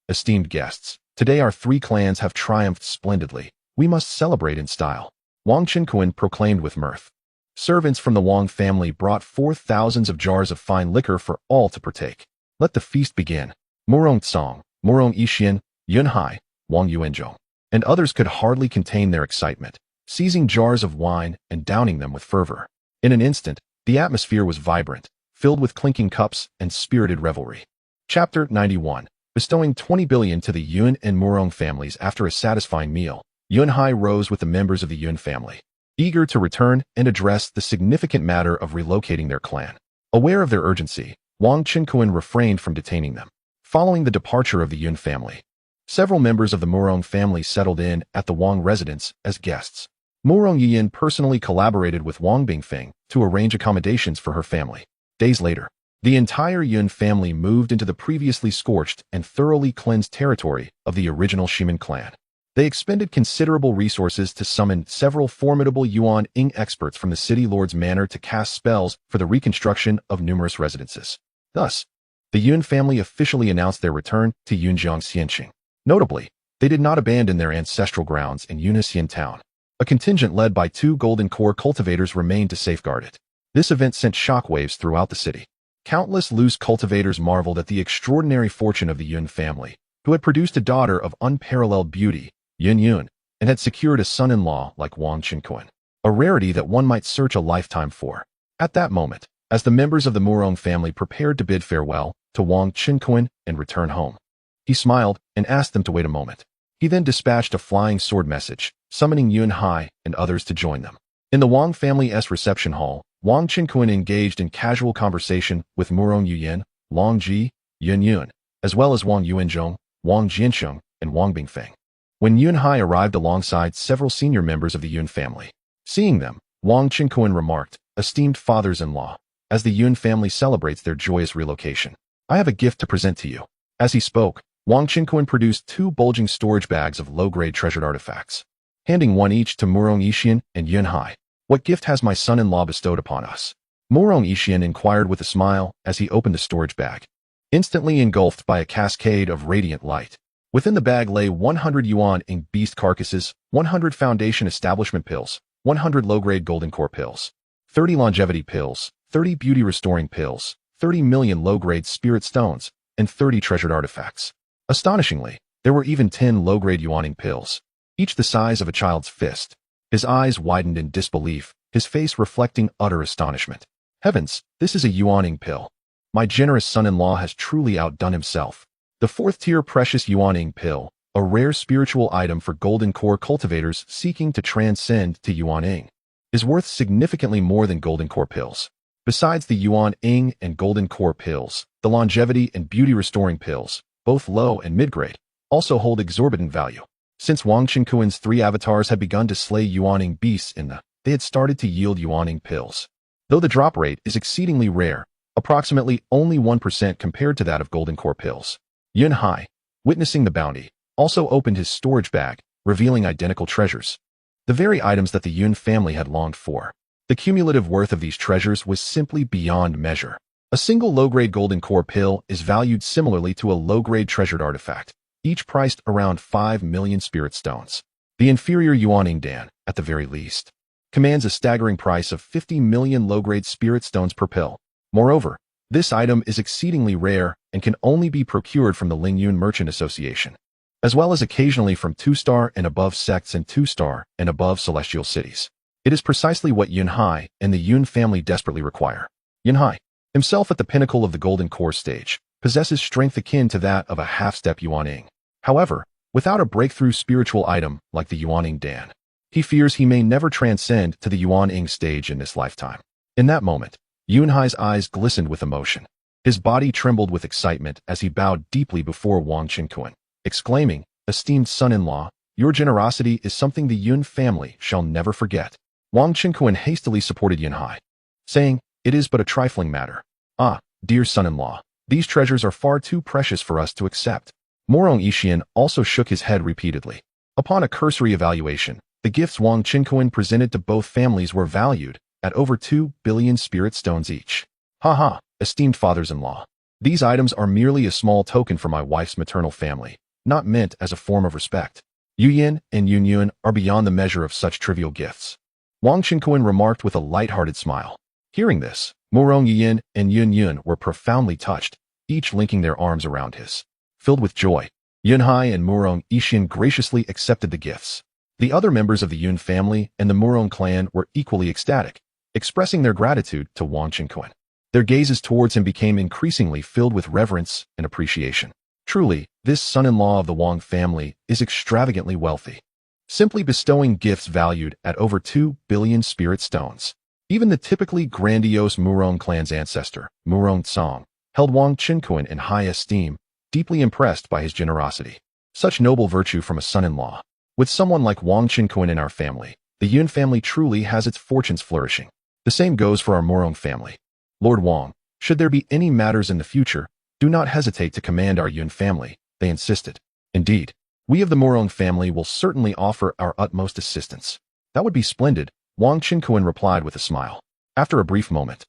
Esteemed guests, today our 3 clans have triumphed splendidly. We must celebrate in style. Wang Qinkuan proclaimed with mirth. Servants from the Wang family brought forth thousands of jars of fine liquor for all to partake. Let the feast begin. Murong Tsang, Murong Yixian, Yunhai, Wang Yuanzhong, and others could hardly contain their excitement, seizing jars of wine and downing them with fervor. In an instant, the atmosphere was vibrant, filled with clinking cups and spirited revelry. Chapter 91. Bestowing 20 billion to the Yun and Murong families after a satisfying meal, Yunhai rose with the members of the Yun family, eager to return and address the significant matter of relocating their clan. Aware of their urgency, Wang Qinkuan refrained from detaining them. Following the departure of the Yun family, several members of the Murong family settled in at the Wang residence as guests. Murong Yiyan personally collaborated with Wang Bingfeng to arrange accommodations for her family. Days later, the entire Yun family moved into the previously scorched and thoroughly cleansed territory of the original Shiman clan. They expended considerable resources to summon several formidable Yuan-ing experts from the city lord's manor to cast spells for the reconstruction of numerous residences. Thus, the Yun family officially announced their return to Yunjiang Xianqing. Notably, they did not abandon their ancestral grounds in Yunxian town. A contingent led by 2 golden core cultivators remained to safeguard it. This event sent shockwaves throughout the city. Countless loose cultivators marveled at the extraordinary fortune of the Yun family, who had produced a daughter of unparalleled beauty, Yun, and had secured a son-in-law like Wang Qinkuan, a rarity that one might search a lifetime for. At that moment, as the members of the Murong family prepared to bid farewell to Wang Qinkuan and return home, he smiled and asked them to wait a moment. He then dispatched a flying sword message, summoning Yunhai and others to join them. In the Wang family's reception hall, Wang Qinkuan engaged in casual conversation with Murong Yuyan, Long Ji, Yun, as well as Wang Yuanzhong, Wang Jiansheng, and Wang Bingfeng. When Yunhai arrived alongside several senior members of the Yun family, seeing them, Wang Qinkuan remarked, "Esteemed fathers-in-law, as the Yun family celebrates their joyous relocation, I have a gift to present to you." As he spoke, Wang Qinkuan produced 2 bulging storage bags of low-grade treasured artifacts, handing one each to Murong Yixian and Yunhai. "What gift has my son-in-law bestowed upon us?" Murong Yixian inquired with a smile as he opened the storage bag, instantly engulfed by a cascade of radiant light. Within the bag lay 100 Yuan-ing beast carcasses, 100 foundation establishment pills, 100 low-grade golden core pills, 30 longevity pills, 30 beauty-restoring pills, 30 million low-grade spirit stones, and 30 treasured artifacts. Astonishingly, there were even 10 low-grade Yuan-ing pills, each the size of a child's fist. His eyes widened in disbelief, his face reflecting utter astonishment. Heavens, this is a Yuan-ing pill. My generous son-in-law has truly outdone himself. The 4th-tier precious Yuan-ing pill, a rare spiritual item for golden core cultivators seeking to transcend to Yuan-ing, is worth significantly more than golden core pills. Besides the Yuan-ing and golden core pills, the longevity and beauty-restoring pills, both low and mid-grade, also hold exorbitant value. Since Wang Qinkuan's 3 avatars had begun to slay Yuan-ing beasts they had started to yield Yuan-ing pills. Though the drop rate is exceedingly rare, approximately only 1% compared to that of golden core pills. Yun Hai, witnessing the bounty, also opened his storage bag, revealing identical treasures. The very items that the Yun family had longed for. The cumulative worth of these treasures was simply beyond measure. A single low-grade golden core pill is valued similarly to a low-grade treasured artifact, each priced around 5 million spirit stones. The inferior Yuaning Dan, at the very least, commands a staggering price of 50 million low-grade spirit stones per pill. Moreover, this item is exceedingly rare and can only be procured from the Lingyun Merchant Association, as well as occasionally from 2-star and above sects and 2-star and above celestial cities. It is precisely what Yun Hai and the Yun family desperately require. Yun Hai, himself at the pinnacle of the golden core stage, possesses strength akin to that of a half-step Yuaning. However, without a breakthrough spiritual item like the Yuaning Dan, he fears he may never transcend to the Yuaning stage in this lifetime. In that moment, Yun Hai's eyes glistened with emotion. His body trembled with excitement as he bowed deeply before Wang Qinkuan, exclaiming, "Esteemed son-in-law, your generosity is something the Yun family shall never forget." Wang Qinkuan hastily supported Yun Hai, saying, "It is but a trifling matter. Ah, dear son-in-law, these treasures are far too precious for us to accept." Morong Yixian also shook his head repeatedly. Upon a cursory evaluation, the gifts Wang Qinkuan presented to both families were valued at over 2 billion spirit stones each. "Ha, esteemed fathers-in-law. These items are merely a small token for my wife's maternal family, not meant as a form of respect. Yu Yin and Yun Yun are beyond the measure of such trivial gifts." Wang Qinkuan remarked with a light-hearted smile. Hearing this, Morong Yin and Yun Yun were profoundly touched, each linking their arms around his. Filled with joy, Yun Hai and Morong Yixian graciously accepted the gifts. The other members of the Yun family and the Morong clan were equally ecstatic, expressing their gratitude to Wang Qinkuan. Their gazes towards him became increasingly filled with reverence and appreciation. Truly, this son-in-law of the Wang family is extravagantly wealthy, simply bestowing gifts valued at over 2 billion spirit stones. Even the typically grandiose Murong clan's ancestor, Murong Tsong, held Wang Qinkuan in high esteem, deeply impressed by his generosity. Such noble virtue from a son-in-law. With someone like Wang Qinkuan in our family, the Yun family truly has its fortunes flourishing. The same goes for our Morong family. Lord Wang, should there be any matters in the future, do not hesitate to command our Yun family, they insisted. Indeed, we of the Morong family will certainly offer our utmost assistance. That would be splendid, Wang Qinkuan replied with a smile. After a brief moment,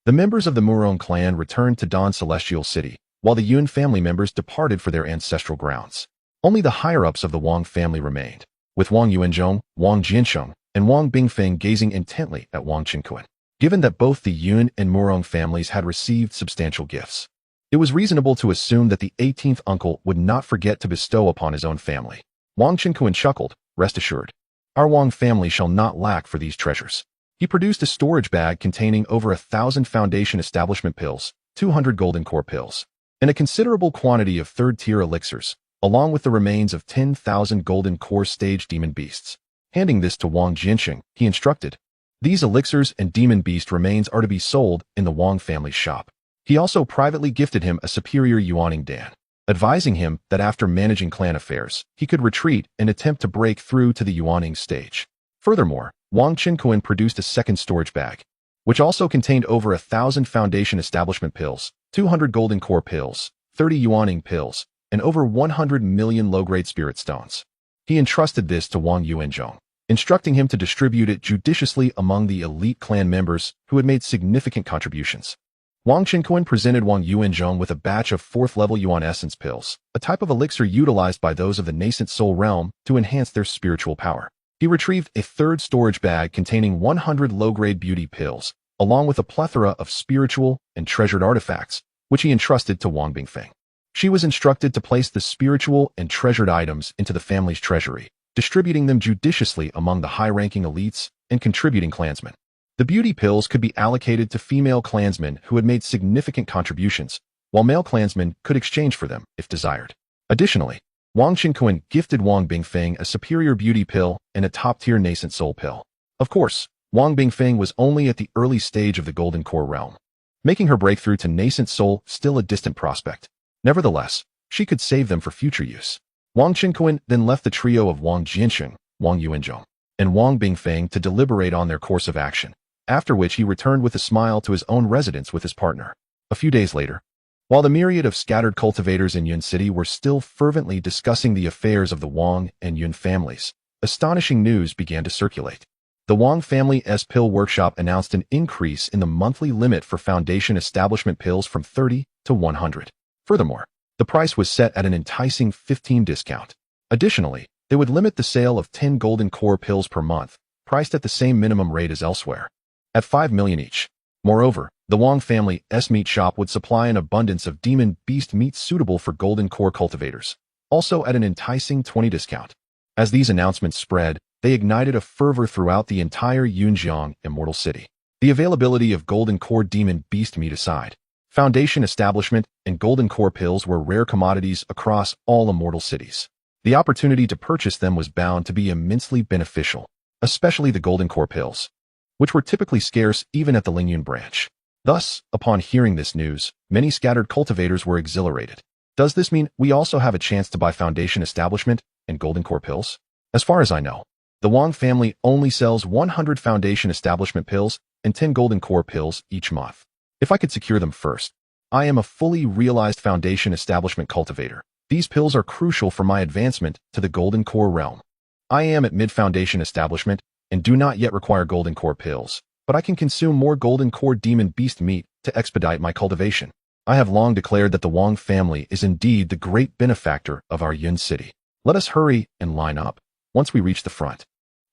the members of the Morong clan returned to Dawn Celestial City, while the Yun family members departed for their ancestral grounds. Only the higher-ups of the Wang family remained, with Wang Yuanzhong, Wang Jiansheng, and Wang Bingfeng gazing intently at Wang Qinkuan. Given that both the Yun and Murong families had received substantial gifts, it was reasonable to assume that the 18th uncle would not forget to bestow upon his own family. Wang Qinkuan chuckled, "Rest assured, our Wang family shall not lack for these treasures." He produced a storage bag containing over 1,000 foundation establishment pills, 200 golden core pills, and a considerable quantity of third-tier elixirs, along with the remains of 10,000 golden core stage demon beasts. Handing this to Wang Jiansheng, he instructed, "These elixirs and demon beast remains are to be sold in the Wang family's shop." He also privately gifted him a superior Yuaning Dan, advising him that after managing clan affairs, he could retreat and attempt to break through to the Yuaning stage. Furthermore, Wang Qinkuan produced a second storage bag, which also contained over 1,000 foundation establishment pills, 200 golden core pills, 30 Yuaning pills, and over 100 million low-grade spirit stones. He entrusted this to Wang Yuanzhong, instructing him to distribute it judiciously among the elite clan members who had made significant contributions. Wang Qinkuan presented Wang Yuanzhong with a batch of 4th-level Yuan Essence pills, a type of elixir utilized by those of the nascent soul realm to enhance their spiritual power. He retrieved a third storage bag containing 100 low-grade beauty pills, along with a plethora of spiritual and treasured artifacts, which he entrusted to Wang Bingfeng. She was instructed to place the spiritual and treasured items into the family's treasury, distributing them judiciously among the high-ranking elites and contributing clansmen. The beauty pills could be allocated to female clansmen who had made significant contributions, while male clansmen could exchange for them if desired. Additionally, Wang Qinkuan gifted Wang Bingfeng a superior beauty pill and a top-tier nascent soul pill. Of course, Wang Bingfeng was only at the early stage of the golden core realm, making her breakthrough to nascent soul still a distant prospect. Nevertheless, she could save them for future use. Wang Qinkuan then left the trio of Wang Jiansheng, Wang Yuanzhong, and Wang Bingfeng to deliberate on their course of action, after which he returned with a smile to his own residence with his partner. A few days later, while the myriad of scattered cultivators in Yun City were still fervently discussing the affairs of the Wang and Yun families, astonishing news began to circulate. The Wang family's pill workshop announced an increase in the monthly limit for foundation establishment pills from 30 to 100. Furthermore, the price was set at an enticing 15% discount. Additionally, they would limit the sale of 10 golden core pills per month, priced at the same minimum rate as elsewhere, at 5 million each. Moreover, the Wang family's meat shop would supply an abundance of demon beast meat suitable for golden core cultivators, also at an enticing 20% discount. As these announcements spread, they ignited a fervor throughout the entire Yunjiang Immortal City. The availability of golden core demon beast meat aside, foundation establishment and golden core pills were rare commodities across all immortal cities. The opportunity to purchase them was bound to be immensely beneficial, especially the golden core pills, which were typically scarce even at the Lingyun branch. Thus, upon hearing this news, many scattered cultivators were exhilarated. Does this mean we also have a chance to buy foundation establishment and golden core pills? As far as I know, the Wang family only sells 100 foundation establishment pills and 10 golden core pills each month. If I could secure them first, I am a fully realized foundation establishment cultivator. These pills are crucial for my advancement to the golden core realm. I am at mid-foundation establishment and do not yet require golden core pills, but I can consume more golden core demon beast meat to expedite my cultivation. I have long declared that the Wang family is indeed the great benefactor of our Yun City. Let us hurry and line up. Once we reach the front,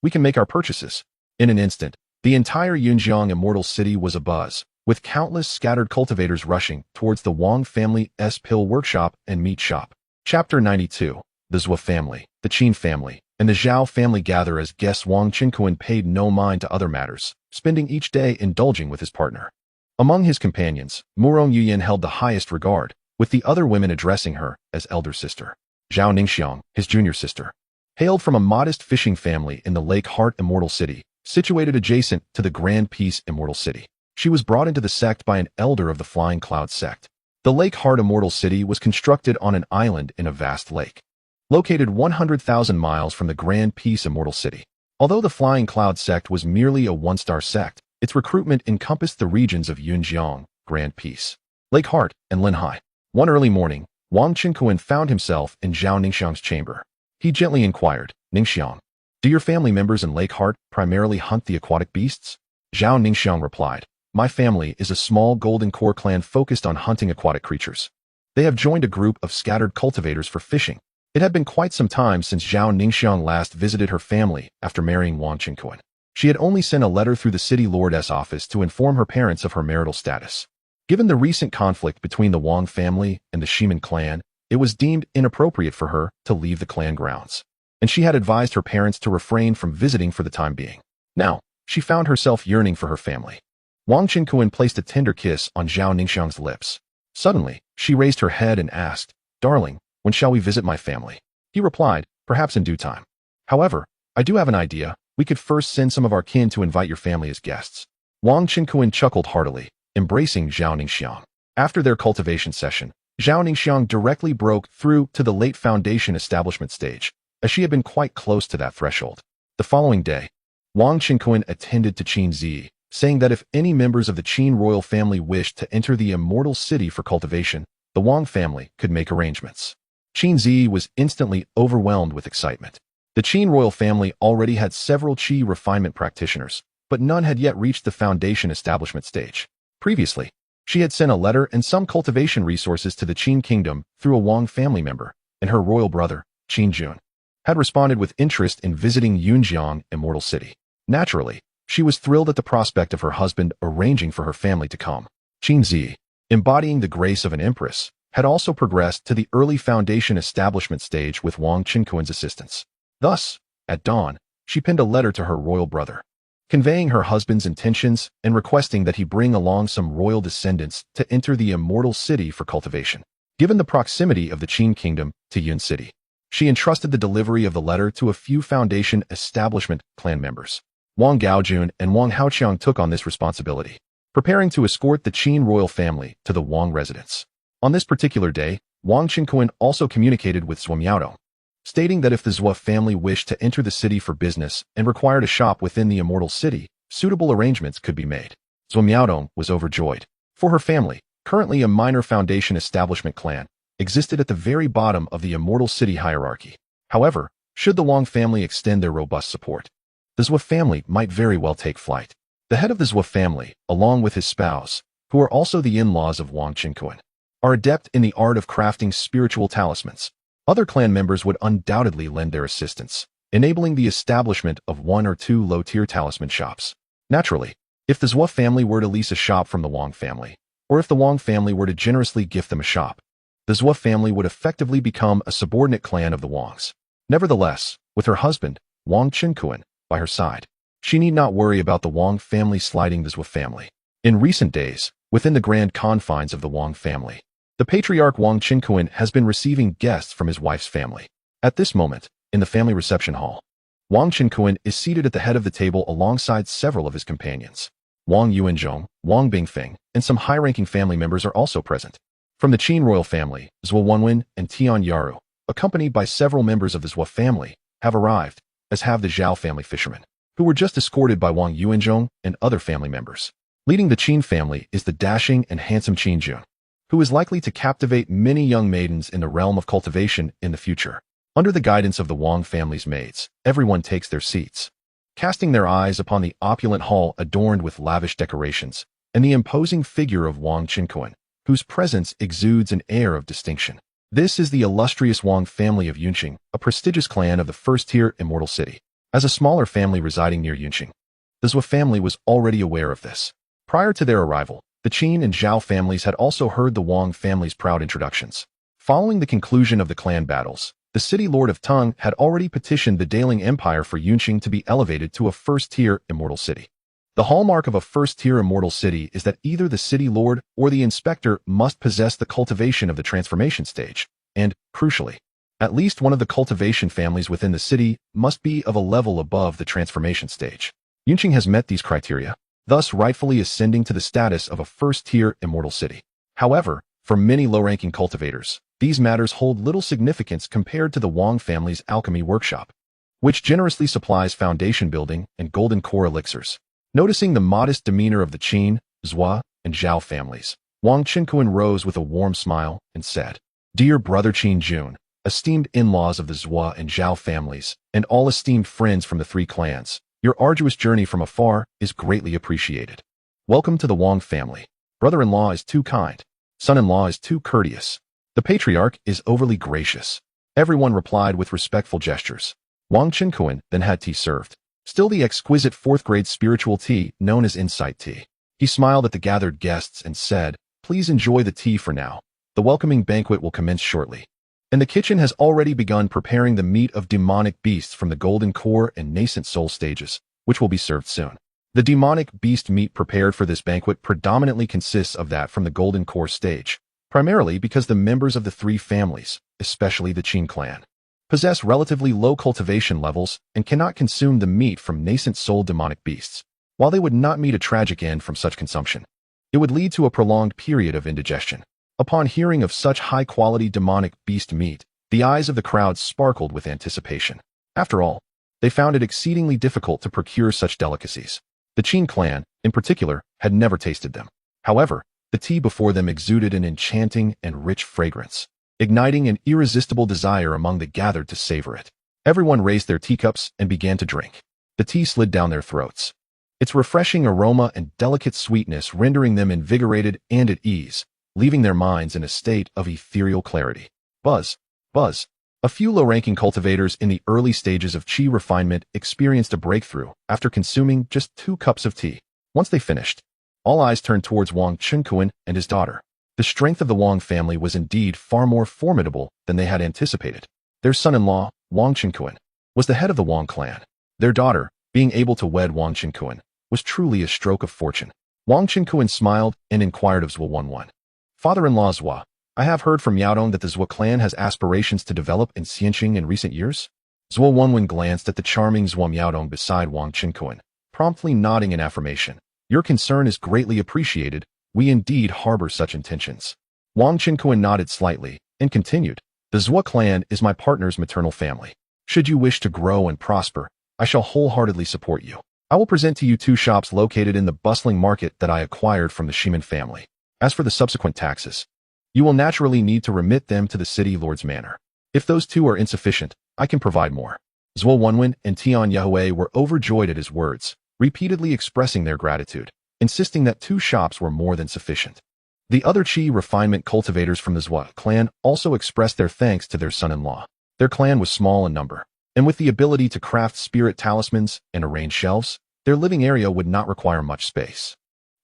we can make our purchases. In an instant, the entire Yunjiang Immortal City was abuzz, with countless scattered cultivators rushing towards the Wang family's pill workshop and meat shop. Chapter 92. The Zhou family, the Qin family, and the Zhao family gather as guests. Wang Qinkuan paid no mind to other matters, spending each day indulging with his partner. Among his companions, Murong Yuyan held the highest regard, with the other women addressing her as elder sister. Zhao Ningxiang, his junior sister, hailed from a modest fishing family in the Lake Heart Immortal City, situated adjacent to the Grand Peace Immortal City. She was brought into the sect by an elder of the Flying Cloud sect. The Lake Heart Immortal City was constructed on an island in a vast lake, located 100,000 miles from the Grand Peace Immortal City. Although the Flying Cloud sect was merely a one-star sect, its recruitment encompassed the regions of Yunjiang, Grand Peace, Lake Heart, and Linhai. One early morning, Wang Qinkuan found himself in Zhao Ningxiang's chamber. He gently inquired, "Ningxiang, do your family members in Lake Heart primarily hunt the aquatic beasts?" Zhao Ningxiang replied, "My family is a small golden core clan focused on hunting aquatic creatures. They have joined a group of scattered cultivators for fishing." It had been quite some time since Zhao Ningxiang last visited her family after marrying Wang Qinkuan. She had only sent a letter through the city lord's office to inform her parents of her marital status. Given the recent conflict between the Wang family and the Shiman clan, it was deemed inappropriate for her to leave the clan grounds, and she had advised her parents to refrain from visiting for the time being. Now, she found herself yearning for her family. Wang Qinkuan placed a tender kiss on Zhao Ningxiang's lips. Suddenly, she raised her head and asked, "Darling, when shall we visit my family?" He replied, "Perhaps in due time. However, I do have an idea. We could first send some of our kin to invite your family as guests." Wang Qinkuan chuckled heartily, embracing Zhao Ningxiang. After their cultivation session, Zhao Ningxiang directly broke through to the late foundation establishment stage, as she had been quite close to that threshold. The following day, Wang Qinkuan attended to Qin Zi, saying that if any members of the Qin royal family wished to enter the Immortal City for cultivation, the Wang family could make arrangements. Qin Zi was instantly overwhelmed with excitement. The Qin royal family already had several qi refinement practitioners, but none had yet reached the foundation establishment stage. Previously, she had sent a letter and some cultivation resources to the Qin kingdom through a Wang family member, and her royal brother, Qin Jun, had responded with interest in visiting Yunjiang Immortal City. Naturally, she was thrilled at the prospect of her husband arranging for her family to come. Qin Zi, embodying the grace of an empress, had also progressed to the early foundation establishment stage with Wang Qinkuan's assistance. Thus, at dawn, she penned a letter to her royal brother, conveying her husband's intentions and requesting that he bring along some royal descendants to enter the Immortal City for cultivation. Given the proximity of the Qin kingdom to Yun City, she entrusted the delivery of the letter to a few foundation establishment clan members. Wang Gaojun and Wang Haoqiang took on this responsibility, preparing to escort the Qin royal family to the Wang residence. On this particular day, Wang Qinkuan also communicated with Zhou Miaodong, stating that if the Zhou family wished to enter the city for business and required a shop within the Immortal City, suitable arrangements could be made. Zhou Miaodong was overjoyed. For her family, currently a minor foundation establishment clan, existed at the very bottom of the immortal city hierarchy. However, should the Wang family extend their robust support, the Zhou family might very well take flight. The head of the Zhou family, along with his spouse, who are also the in-laws of Wang Qinquan, are adept in the art of crafting spiritual talismans. Other clan members would undoubtedly lend their assistance, enabling the establishment of 1 or 2 low-tier talisman shops. Naturally, if the Zhou family were to lease a shop from the Wang family, or if the Wang family were to generously gift them a shop, the Zhou family would effectively become a subordinate clan of the Wangs. Nevertheless, with her husband, Wang Qinquan, by her side, she need not worry about the Wang family sliding the Zhou family. In recent days, within the grand confines of the Wang family, the patriarch Wang Qinquan has been receiving guests from his wife's family. At this moment, in the family reception hall, Wang Qinquan is seated at the head of the table alongside several of his companions. Wang Yuanzhong, Wang Bingfeng, and some high-ranking family members are also present. From the Qin royal family, Zhuo Wenwen and Tian Yaru, accompanied by several members of the Zhou family, have arrived, as have the Zhao family fishermen, who were just escorted by Wang Yuanzhong and other family members. Leading the Qin family is the dashing and handsome Qin Jun, who is likely to captivate many young maidens in the realm of cultivation in the future. Under the guidance of the Wang family's maids, everyone takes their seats, casting their eyes upon the opulent hall adorned with lavish decorations and the imposing figure of Wang Qinquan, whose presence exudes an air of distinction. This is the illustrious Wang family of Yunqing, a prestigious clan of the first-tier immortal city. As a smaller family residing near Yunqing, the Zhou family was already aware of this. Prior to their arrival, the Qin and Zhao families had also heard the Wang family's proud introductions. Following the conclusion of the clan battles, the city lord of Tung had already petitioned the Daling Empire for Yunqing to be elevated to a first-tier immortal city. The hallmark of a first-tier immortal city is that either the city lord or the inspector must possess the cultivation of the transformation stage, and, crucially, at least one of the cultivation families within the city must be of a level above the transformation stage. Yunqing has met these criteria, thus rightfully ascending to the status of a first-tier immortal city. However, for many low-ranking cultivators, these matters hold little significance compared to the Wang family's alchemy workshop, which generously supplies foundation building and golden core elixirs. Noticing the modest demeanor of the Qin, Zhou, and Zhao families, Wang Qinquan rose with a warm smile and said, "Dear brother Qin Jun, esteemed in-laws of the Zhou and Zhao families, and all esteemed friends from the 3 clans, your arduous journey from afar is greatly appreciated. Welcome to the Wang family. Brother-in-law is too kind. Son-in-law is too courteous. The patriarch is overly gracious." Everyone replied with respectful gestures. Wang Qinquan then had tea served. Still the exquisite 4th-grade spiritual tea known as insight tea. He smiled at the gathered guests and said, "Please enjoy the tea for now. The welcoming banquet will commence shortly." And the kitchen has already begun preparing the meat of demonic beasts from the golden core and nascent soul stages, which will be served soon. The demonic beast meat prepared for this banquet predominantly consists of that from the golden core stage, primarily because the members of the 3 families, especially the Qin clan, possess relatively low cultivation levels and cannot consume the meat from nascent soul demonic beasts. While they would not meet a tragic end from such consumption, it would lead to a prolonged period of indigestion. Upon hearing of such high-quality demonic beast meat, the eyes of the crowd sparkled with anticipation. After all, they found it exceedingly difficult to procure such delicacies. The Qin clan, in particular, had never tasted them. However, the tea before them exuded an enchanting and rich fragrance, igniting an irresistible desire among the gathered to savor it. Everyone raised their teacups and began to drink. The tea slid down their throats, its refreshing aroma and delicate sweetness rendering them invigorated and at ease, leaving their minds in a state of ethereal clarity. Buzz, buzz. A few low-ranking cultivators in the early stages of qi refinement experienced a breakthrough after consuming just 2 cups of tea. Once they finished, all eyes turned towards Wang Qinquan and his daughter. The strength of the Wang family was indeed far more formidable than they had anticipated. Their son-in-law, Wang Qinquan, was the head of the Wang clan. Their daughter, being able to wed Wang Qinquan, was truly a stroke of fortune. Wang Qinquan smiled and inquired of Zhuo Wenwen, "Father-in-law Zhuo, I have heard from Yaodong that the Zhuo clan has aspirations to develop in Xianqing in recent years." Zhuo Wenwen glanced at the charming Zhuo Yaodong beside Wang Qinquan, promptly nodding in affirmation. "Your concern is greatly appreciated. We indeed harbor such intentions." Wang Qinquan nodded slightly and continued, "The Zhuo clan is my partner's maternal family. Should you wish to grow and prosper, I shall wholeheartedly support you. I will present to you 2 shops located in the bustling market that I acquired from the Shiman family. As for the subsequent taxes, you will naturally need to remit them to the city lord's manor. If those two are insufficient, I can provide more. Zhuo Wenwen and Tian Yahweh were overjoyed at his words, repeatedly expressing their gratitude, insisting that 2 shops were more than sufficient. The other Qi refinement cultivators from the Zhuo clan also expressed their thanks to their son-in-law. Their clan was small in number, and with the ability to craft spirit talismans and arrange shelves, their living area would not require much space.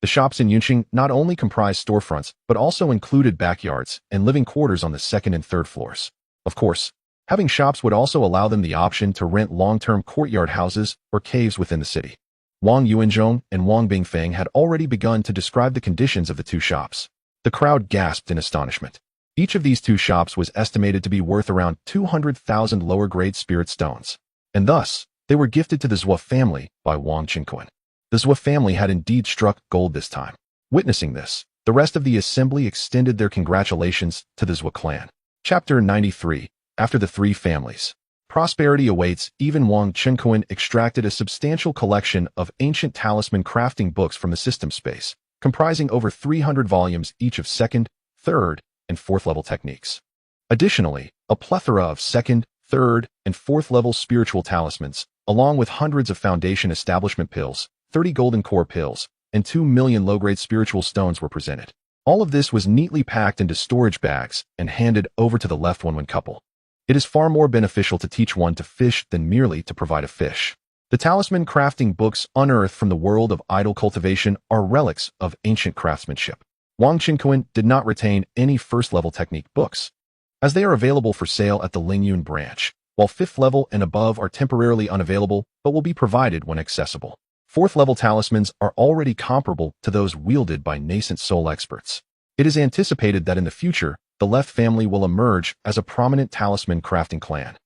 The shops in Yunqing not only comprised storefronts, but also included backyards and living quarters on the 2nd and 3rd floors. Of course, having shops would also allow them the option to rent long-term courtyard houses or caves within the city. Wang Yuanzhong and Wang Bingfeng had already begun to describe the conditions of the 2 shops. The crowd gasped in astonishment. Each of these 2 shops was estimated to be worth around 200,000 lower-grade spirit stones, and thus, they were gifted to the Zhuo family by Wang Qinquan. The Zhuo family had indeed struck gold this time. Witnessing this, the rest of the assembly extended their congratulations to the Zhuo clan. Chapter 93. After the 3 families. Prosperity awaits. Even Wang Qinquan extracted a substantial collection of ancient talisman crafting books from the system space, comprising over 300 volumes each of 2nd, 3rd, and 4th level techniques. Additionally, a plethora of 2nd, 3rd, and 4th level spiritual talismans, along with hundreds of foundation establishment pills, 30 golden core pills, and 2 million low-grade spiritual stones were presented. All of this was neatly packed into storage bags and handed over to the left Wenwen couple. It is far more beneficial to teach one to fish than merely to provide a fish. The talisman crafting books unearthed from the world of idol cultivation are relics of ancient craftsmanship. Wang Qinquan did not retain any 1st level technique books, as they are available for sale at the Lingyun branch, while 5th level and above are temporarily unavailable but will be provided when accessible. 4th level talismans are already comparable to those wielded by nascent soul experts. It is anticipated that in the future, the left family will emerge as a prominent talisman crafting clan.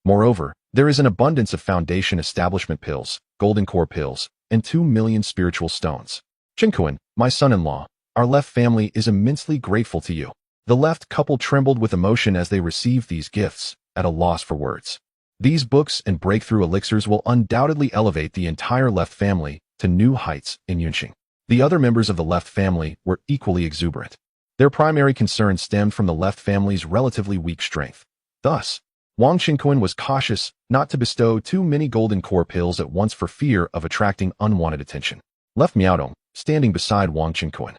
Moreover, there is an abundance of foundation establishment pills, golden core pills, and 2 million spiritual stones. Qinquan, my son-in-law, our left family is immensely grateful to you. The left couple trembled with emotion as they received these gifts, at a loss for words. These books and breakthrough elixirs will undoubtedly elevate the entire left family to new heights in Yunqing. The other members of the left family were equally exuberant. Their primary concern stemmed from the left family's relatively weak strength. Thus, Wang Qinquan was cautious not to bestow too many golden core pills at once for fear of attracting unwanted attention. Left Miaodong, standing beside Wang Qinquan,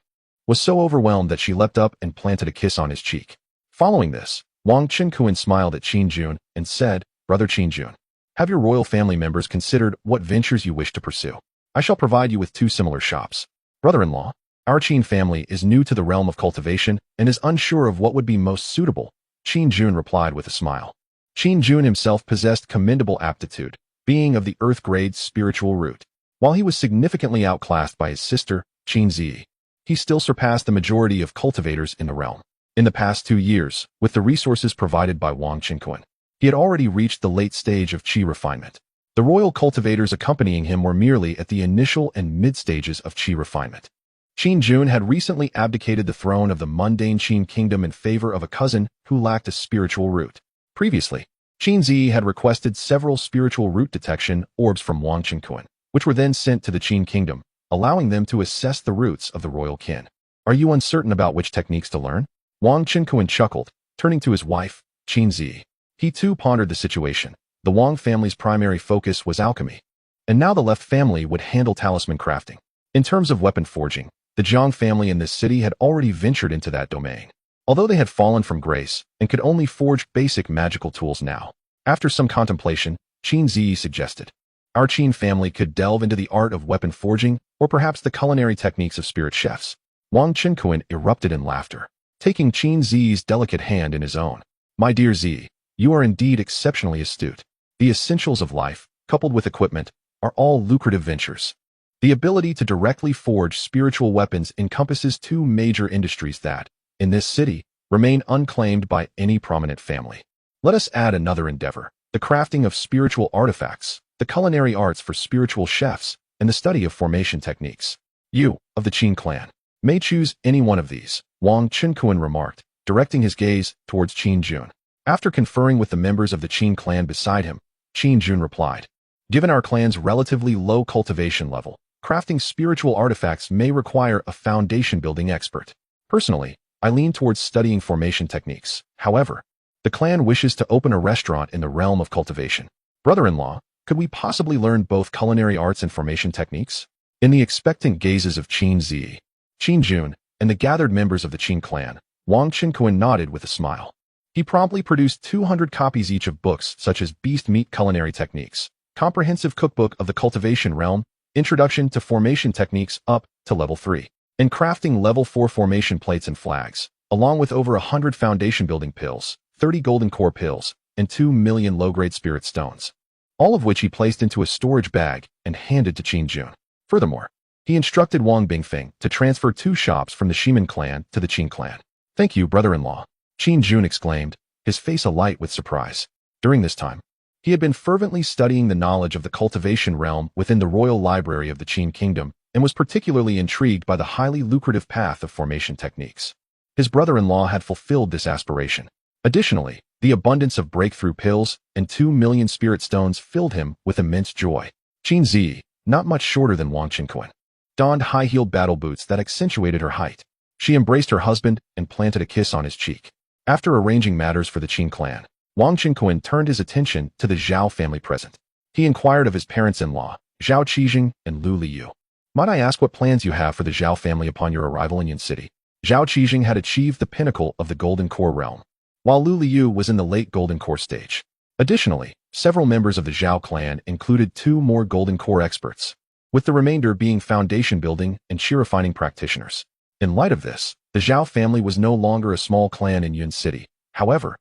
was so overwhelmed that she leapt up and planted a kiss on his cheek. Following this, Wang Qinquan smiled at Qin Jun and said, Brother Qin Jun, have your royal family members considered what ventures you wish to pursue? I shall provide you with 2 similar shops. Brother-in-law, our Qin family is new to the realm of cultivation and is unsure of what would be most suitable, Qin Jun replied with a smile. Qin Jun himself possessed commendable aptitude, being of the earth-grade spiritual root. While he was significantly outclassed by his sister, Qin Zi, he still surpassed the majority of cultivators in the realm. In the past 2 years, with the resources provided by Wang Qinquan, he had already reached the late stage of Qi refinement. The royal cultivators accompanying him were merely at the initial and mid-stages of Qi refinement. Qin Jun had recently abdicated the throne of the mundane Qin kingdom in favor of a cousin who lacked a spiritual root. Previously, Qin Zi had requested several spiritual root detection orbs from Wang Qinquan, which were then sent to the Qin kingdom, allowing them to assess the roots of the royal kin. Are you uncertain about which techniques to learn? Wang Qinquan chuckled, turning to his wife, Qin Zi. He too pondered the situation. The Wang family's primary focus was alchemy, and now the left family would handle talisman crafting. In terms of weapon forging, the Zhang family in this city had already ventured into that domain, although they had fallen from grace and could only forge basic magical tools now. After some contemplation, Qin Zi suggested, our Qin family could delve into the art of weapon forging or perhaps the culinary techniques of spirit chefs. Wang Qinquan erupted in laughter, taking Qin Zi's delicate hand in his own. My dear Zi, you are indeed exceptionally astute. The essentials of life, coupled with equipment, are all lucrative ventures. The ability to directly forge spiritual weapons encompasses 2 major industries that, in this city, remain unclaimed by any prominent family. Let us add another endeavor, the crafting of spiritual artifacts, the culinary arts for spiritual chefs, and the study of formation techniques. You, of the Qin clan, may choose any one of these, Wang Qinquan remarked, directing his gaze towards Qin Jun. After conferring with the members of the Qin clan beside him, Qin Jun replied, given our clan's relatively low cultivation level, crafting spiritual artifacts may require a foundation-building expert. Personally, I lean towards studying formation techniques. However, the clan wishes to open a restaurant in the realm of cultivation. Brother-in-law, could we possibly learn both culinary arts and formation techniques? In the expectant gazes of Qin Zi, Qin Jun, and the gathered members of the Qin clan, Wang Qinkuan nodded with a smile. He promptly produced 200 copies each of books such as Beast Meat Culinary Techniques, Comprehensive Cookbook of the Cultivation Realm, Introduction to Formation Techniques up to Level 3, and Crafting Level 4 Formation Plates and Flags, along with over 100 foundation building pills, 30 golden core pills, and 2 million low-grade spirit stones, all of which he placed into a storage bag and handed to Qin Jun. Furthermore, he instructed Wang Bingfeng to transfer 2 shops from the Shiman clan to the Qin clan. Thank you, brother-in-law, Qin Jun exclaimed, his face alight with surprise. During this time, he had been fervently studying the knowledge of the cultivation realm within the royal library of the Qin kingdom and was particularly intrigued by the highly lucrative path of formation techniques. His brother-in-law had fulfilled this aspiration. Additionally, the abundance of breakthrough pills and 2 million spirit stones filled him with immense joy. Qin Zi, not much shorter than Wang Qinkuan, donned high-heeled battle boots that accentuated her height. She embraced her husband and planted a kiss on his cheek. After arranging matters for the Qin clan, Wang Qinkuan turned his attention to the Zhao family present. He inquired of his parents-in-law, Zhao Qijing and Lu Liu. Might I ask what plans you have for the Zhao family upon your arrival in Yun City? Zhao Qijing had achieved the pinnacle of the Golden Core realm, while Lu Liu was in the late Golden Core stage. Additionally, several members of the Zhao clan included 2 more Golden Core experts, with the remainder being foundation building and chi refining practitioners. In light of this, the Zhao family was no longer a small clan in Yun City. However,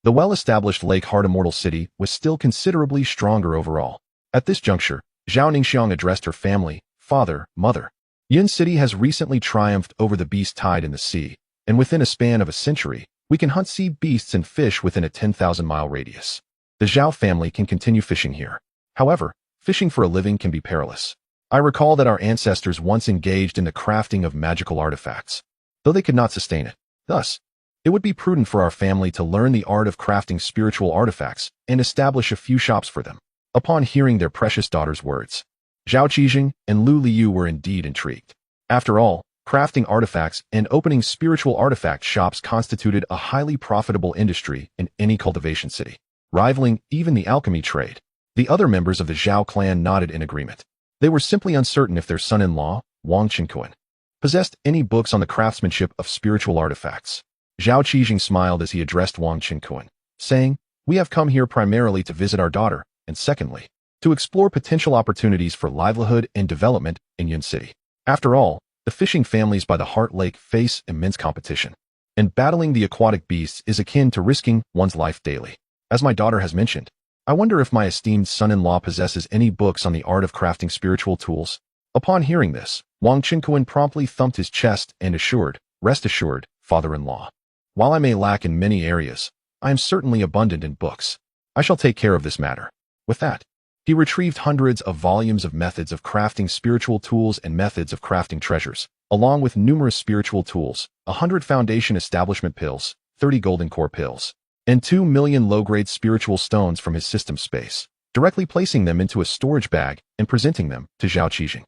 the well-established Lake Heart Immortal City was still considerably stronger overall. At this juncture, Zhao Ningxiang addressed her family, father, mother. Yun City has recently triumphed over the beast tide in the sea, and within a span of a century, we can hunt sea beasts and fish within a 10,000-mile radius. The Zhao family can continue fishing here. However, fishing for a living can be perilous. I recall that our ancestors once engaged in the crafting of magical artifacts, though they could not sustain it. Thus, it would be prudent for our family to learn the art of crafting spiritual artifacts and establish a few shops for them. Upon hearing their precious daughter's words, Zhao Qijing and Lu Liu were indeed intrigued. After all, crafting artifacts and opening spiritual artifact shops constituted a highly profitable industry in any cultivation city, rivaling even the alchemy trade. The other members of the Zhao clan nodded in agreement. They were simply uncertain if their son-in-law, Wang Qinkuan, possessed any books on the craftsmanship of spiritual artifacts. Zhao Qijing smiled as he addressed Wang Qinkuan, saying, "We have come here primarily to visit our daughter, and secondly, to explore potential opportunities for livelihood and development in Yun City. After all, the fishing families by the Heart Lake face immense competition, and battling the aquatic beasts is akin to risking one's life daily. As my daughter has mentioned, I wonder if my esteemed son-in-law possesses any books on the art of crafting spiritual tools." Upon hearing this, Wang Qinkuan promptly thumped his chest and assured, "Rest assured, father-in-law. While I may lack in many areas, I am certainly abundant in books. I shall take care of this matter." With that, he retrieved hundreds of volumes of methods of crafting spiritual tools and methods of crafting treasures, along with numerous spiritual tools, 100 foundation establishment pills, 30 golden core pills, and 2 million low-grade spiritual stones from his system space, directly placing them into a storage bag and presenting them to Zhao Qijing.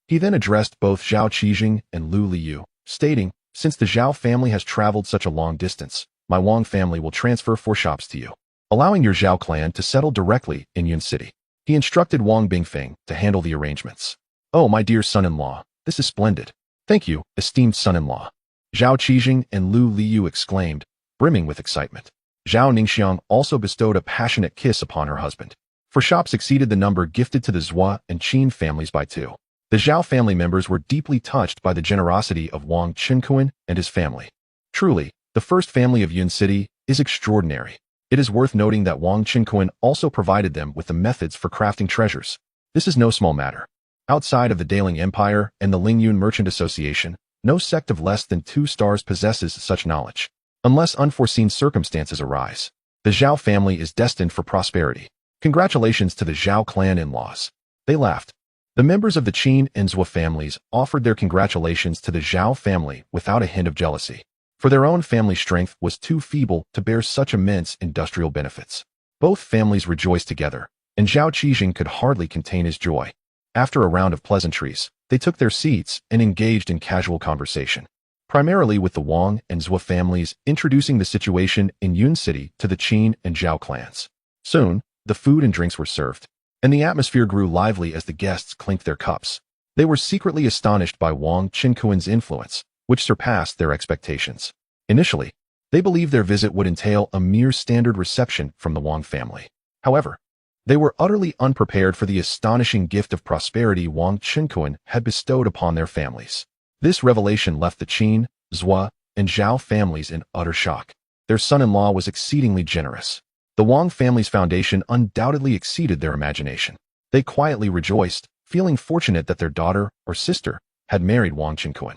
He then addressed both Zhao Qijing and Lu Liu, stating, "Since the Zhao family has traveled such a long distance, my Wang family will transfer 4 shops to you, allowing your Zhao clan to settle directly in Yun City." He instructed Wang Bingfeng to handle the arrangements. "Oh, my dear son-in-law, this is splendid. Thank you, esteemed son-in-law," Zhao Qijing and Lu Liu exclaimed, brimming with excitement. Zhao Ningxiang also bestowed a passionate kiss upon her husband. 4 shops exceeded the number gifted to the Zhua and Qin families by 2. The Zhao family members were deeply touched by the generosity of Wang Qinkuan and his family. Truly, the first family of Yun City is extraordinary. It is worth noting that Wang Qinkuan also provided them with the methods for crafting treasures. This is no small matter. Outside of the Daling Empire and the Lingyun Merchant Association, no sect of less than 2 stars possesses such knowledge. Unless unforeseen circumstances arise, the Zhao family is destined for prosperity. Congratulations to the Zhao clan in-laws. They laughed. The members of the Qin and Zhua families offered their congratulations to the Zhao family without a hint of jealousy, for their own family strength was too feeble to bear such immense industrial benefits. Both families rejoiced together, and Zhao Qijing could hardly contain his joy. After a round of pleasantries, they took their seats and engaged in casual conversation. primarily with the Wang and Zhou families introducing the situation in Yun City to the Qin and Zhao clans. Soon, the food and drinks were served, and the atmosphere grew lively as the guests clinked their cups. They were secretly astonished by Wang Qinkuan's influence, which surpassed their expectations. Initially, they believed their visit would entail a mere standard reception from the Wang family. However, they were utterly unprepared for the astonishing gift of prosperity Wang Qinkuan had bestowed upon their families. This revelation left the Qin, Zhou, and Zhao families in utter shock. Their son-in-law was exceedingly generous. The Wang family's foundation undoubtedly exceeded their imagination. They quietly rejoiced, feeling fortunate that their daughter or sister had married Wang Qinkuan.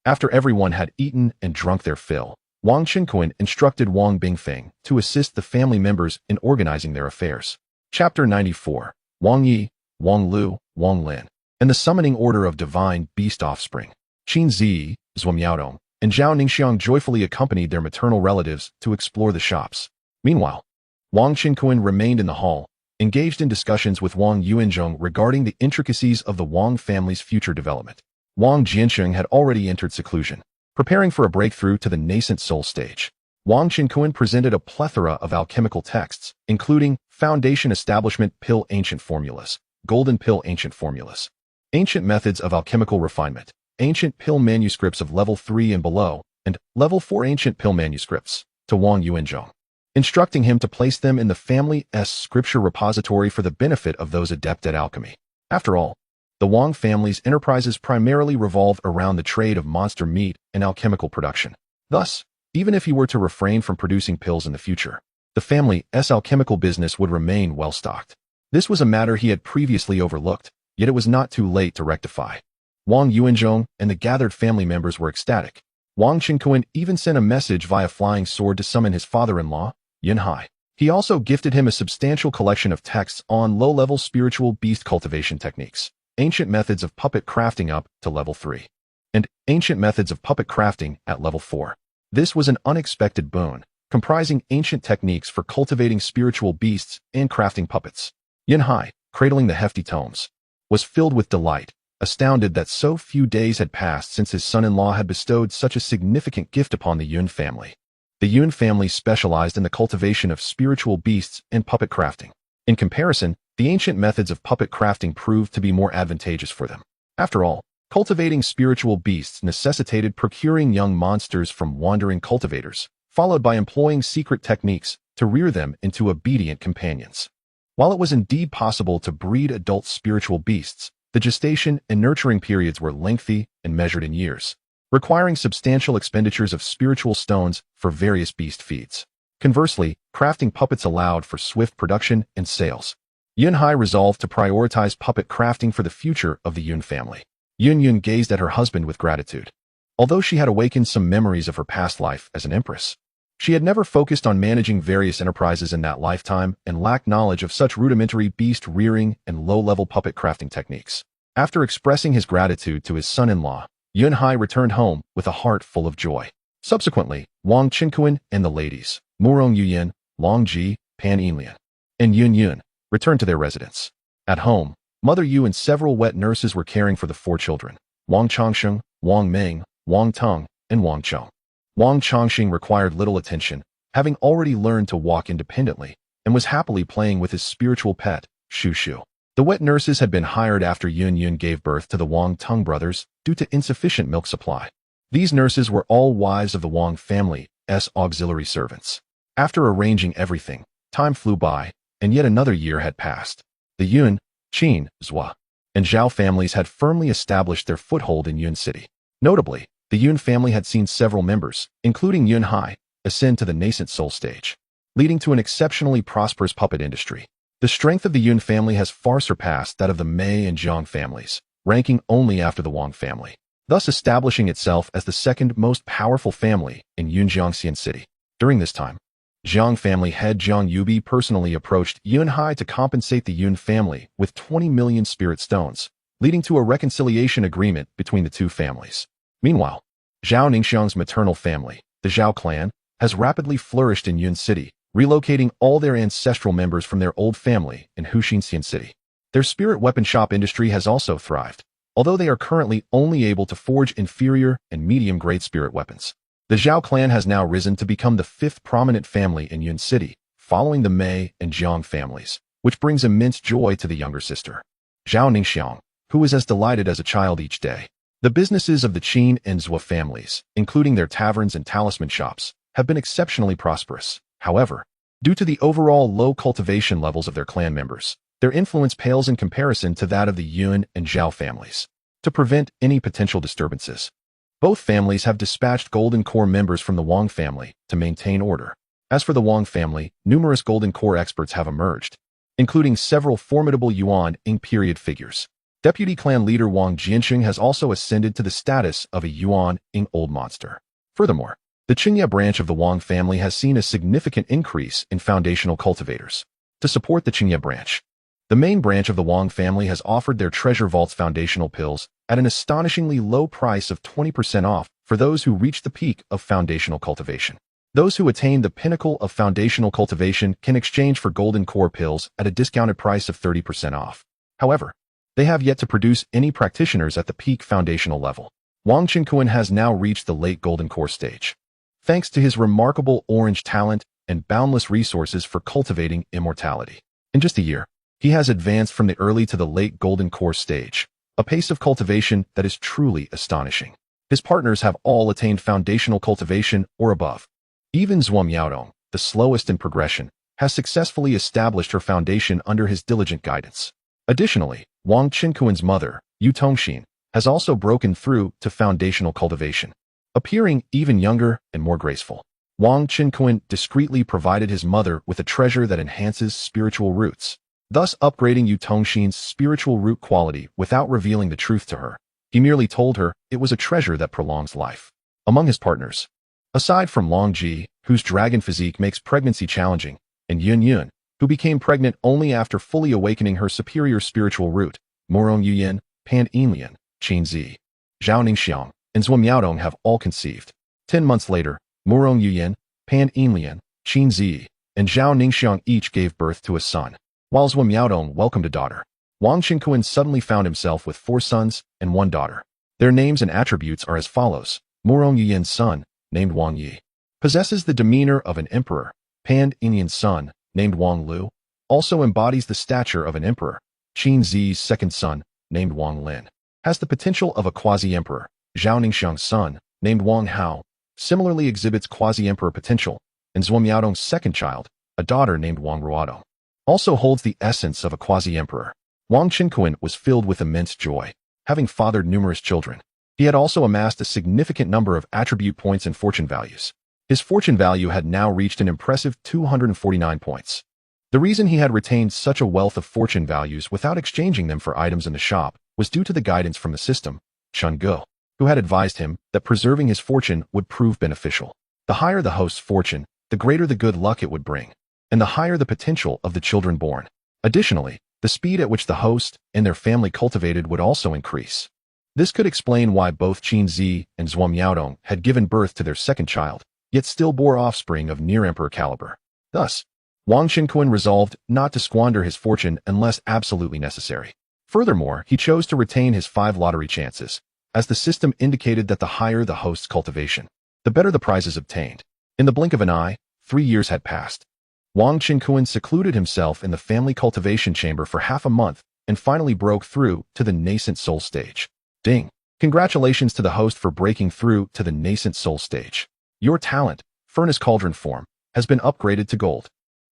After everyone had eaten and drunk their fill, Wang Qinkuan instructed Wang Bingfeng to assist the family members in organizing their affairs. Chapter 94. Wang Yi, Wang Lu, Wang Lin, and the Summoning Order of Divine Beast Offspring. Qin Ziyi, Zhuo Miaodong, and Zhao Ningxiang joyfully accompanied their maternal relatives to explore the shops. Meanwhile, Wang Qinkuan remained in the hall, engaged in discussions with Wang Yuanzhong regarding the intricacies of the Wang family's future development. Wang Jiansheng had already entered seclusion, preparing for a breakthrough to the nascent soul stage. Wang Qinkuan presented a plethora of alchemical texts, including Foundation Establishment Pill Ancient Formulas, Golden Pill Ancient Formulas, Ancient Methods of Alchemical Refinement, Ancient Pill Manuscripts of Level 3 and below, and Level 4 Ancient Pill Manuscripts, to Wang Yuanzhong, instructing him to place them in the family's scripture repository for the benefit of those adept at alchemy. After all, the Wang family's enterprises primarily revolved around the trade of monster meat and alchemical production. Thus, even if he were to refrain from producing pills in the future, the family's alchemical business would remain well-stocked. This was a matter he had previously overlooked, yet it was not too late to rectify. Wang Yuanzhong and the gathered family members were ecstatic. Wang Qinkuan even sent a message via flying sword to summon his father-in-law, Yun Hai. He also gifted him a substantial collection of texts on low-level spiritual beast cultivation techniques, ancient methods of puppet crafting up to level 3, and ancient methods of puppet crafting at level 4. This was an unexpected boon, comprising ancient techniques for cultivating spiritual beasts and crafting puppets. Yun Hai, cradling the hefty tomes, was filled with delight, astounded that so few days had passed since his son-in-law had bestowed such a significant gift upon the Yun family. The Yun family specialized in the cultivation of spiritual beasts and puppet crafting. In comparison, the ancient methods of puppet crafting proved to be more advantageous for them. After all, cultivating spiritual beasts necessitated procuring young monsters from wandering cultivators, followed by employing secret techniques to rear them into obedient companions. While it was indeed possible to breed adult spiritual beasts, the gestation and nurturing periods were lengthy and measured in years, requiring substantial expenditures of spiritual stones for various beast feeds. Conversely, crafting puppets allowed for swift production and sales. Yun Hai resolved to prioritize puppet crafting for the future of the Yun family. Yun gazed at her husband with gratitude. Although she had awakened some memories of her past life as an empress, she had never focused on managing various enterprises in that lifetime and lacked knowledge of such rudimentary beast rearing and low-level puppet crafting techniques. After expressing his gratitude to his son-in-law, Yun Hai returned home with a heart full of joy. Subsequently, Wang Qinkuan and the ladies, Murong Yuyan, Long Ji, Pan Yinlian, and Yun returned to their residence. At home, Mother Yu and several wet nurses were caring for the 4 children, Wang Chongsheng, Wang Meng, Wang Tong, and Wang Chong. Wang Chongxing required little attention, having already learned to walk independently, and was happily playing with his spiritual pet, Shu Shu. The wet nurses had been hired after Yun gave birth to the Wang Tong brothers due to insufficient milk supply. These nurses were all wives of the Wang family's auxiliary servants. After arranging everything, time flew by, and yet another year had passed. The Yun, Qin, Zhou, and Zhao families had firmly established their foothold in Yun City. Notably, the Yun family had seen several members, including Yun Hai, ascend to the nascent soul stage, leading to an exceptionally prosperous puppet industry. The strength of the Yun family has far surpassed that of the Mei and Jiang families, ranking only after the Wang family, thus establishing itself as the second most powerful family in Yunjiangxian City. During this time, Jiang family head Jiang Yubi personally approached Yun Hai to compensate the Yun family with 20 million spirit stones, leading to a reconciliation agreement between the two families. Meanwhile, Zhao Ningxiang's maternal family, the Zhao clan, has rapidly flourished in Yun City, relocating all their ancestral members from their old family in Huxinxian City. Their spirit weapon shop industry has also thrived, although they are currently only able to forge inferior and medium-grade spirit weapons. The Zhao clan has now risen to become the fifth prominent family in Yun City, following the Mei and Jiang families, which brings immense joy to the younger sister, Zhao Ningxiang, who is as delighted as a child each day. The businesses of the Qin and Zhou families, including their taverns and talisman shops, have been exceptionally prosperous. However, due to the overall low cultivation levels of their clan members, their influence pales in comparison to that of the Yun and Zhao families. To prevent any potential disturbances, both families have dispatched Golden Core members from the Wang family to maintain order. As for the Wang family, numerous Golden Core experts have emerged, including several formidable Yuan-ing period figures. Deputy clan leader Wang Jianxing has also ascended to the status of a Yuan-ing old monster. Furthermore, the Qingye branch of the Wang family has seen a significant increase in foundational cultivators. To support the Qingye branch, the main branch of the Wang family has offered their Treasure Vault's foundational pills at an astonishingly low price of 20% off for those who reach the peak of foundational cultivation. Those who attain the pinnacle of foundational cultivation can exchange for Golden Core pills at a discounted price of 30% off. However, they have yet to produce any practitioners at the peak foundational level. Wang Qinkuan has now reached the late Golden Core stage, thanks to his remarkable orange talent and boundless resources for cultivating immortality. In just a year, he has advanced from the early to the late Golden Core stage, a pace of cultivation that is truly astonishing. His partners have all attained foundational cultivation or above. Even Zhuo Miaodong, the slowest in progression, has successfully established her foundation under his diligent guidance. Additionally, Wang Qinkuan's mother, Yu Tongxin, has also broken through to foundational cultivation, appearing even younger and more graceful. Wang Qinkuan discreetly provided his mother with a treasure that enhances spiritual roots, thus upgrading Yu Tongxin's spiritual root quality without revealing the truth to her. He merely told her it was a treasure that prolongs life. Among his partners, aside from Long Ji, whose dragon physique makes pregnancy challenging, and Yun Yun, who became pregnant only after fully awakening her superior spiritual root, Murong Yuyin, Pan Yinlian, Qin Zi, Zhao Ningxiang, and Zhuo Miaodong have all conceived. 10 months later, Murong Yuyin, Pan Yinlian, Qin Zi, and Zhao Ningxiang each gave birth to a son. While Zhuo Miaodong welcomed a daughter, Wang Qinkuan suddenly found himself with 4 sons and 1 daughter. Their names and attributes are as follows. Murong Yuyin's son, named Wang Yi, possesses the demeanor of an emperor. Pan Yinlian's son, named Wang Lu, also embodies the stature of an emperor. Qin Zi's second son, named Wang Lin, has the potential of a quasi-emperor. Zhao Ningxiang's son, named Wang Hao, similarly exhibits quasi-emperor potential, and Zhuo Miaodong's second child, a daughter named Wang Ruodong, also holds the essence of a quasi-emperor. Wang Qinkuan was filled with immense joy, having fathered numerous children. He had also amassed a significant number of attribute points and fortune values. His fortune value had now reached an impressive 249 points. The reason he had retained such a wealth of fortune values without exchanging them for items in the shop was due to the guidance from the system, Chun Ge, who had advised him that preserving his fortune would prove beneficial. The higher the host's fortune, the greater the good luck it would bring, and the higher the potential of the children born. Additionally, the speed at which the host and their family cultivated would also increase. This could explain why both Qin Zi and Zhuo Miaodong had given birth to their second child, yet still bore offspring of near-emperor caliber. Thus, Wang Qinkuan resolved not to squander his fortune unless absolutely necessary. Furthermore, he chose to retain his 5 lottery chances, as the system indicated that the higher the host's cultivation, the better the prizes obtained. In the blink of an eye, 3 years had passed. Wang Qinkuan secluded himself in the family cultivation chamber for half a month and finally broke through to the nascent soul stage. Ding! Congratulations to the host for breaking through to the nascent soul stage. Your talent, Furnace Cauldron form, has been upgraded to gold.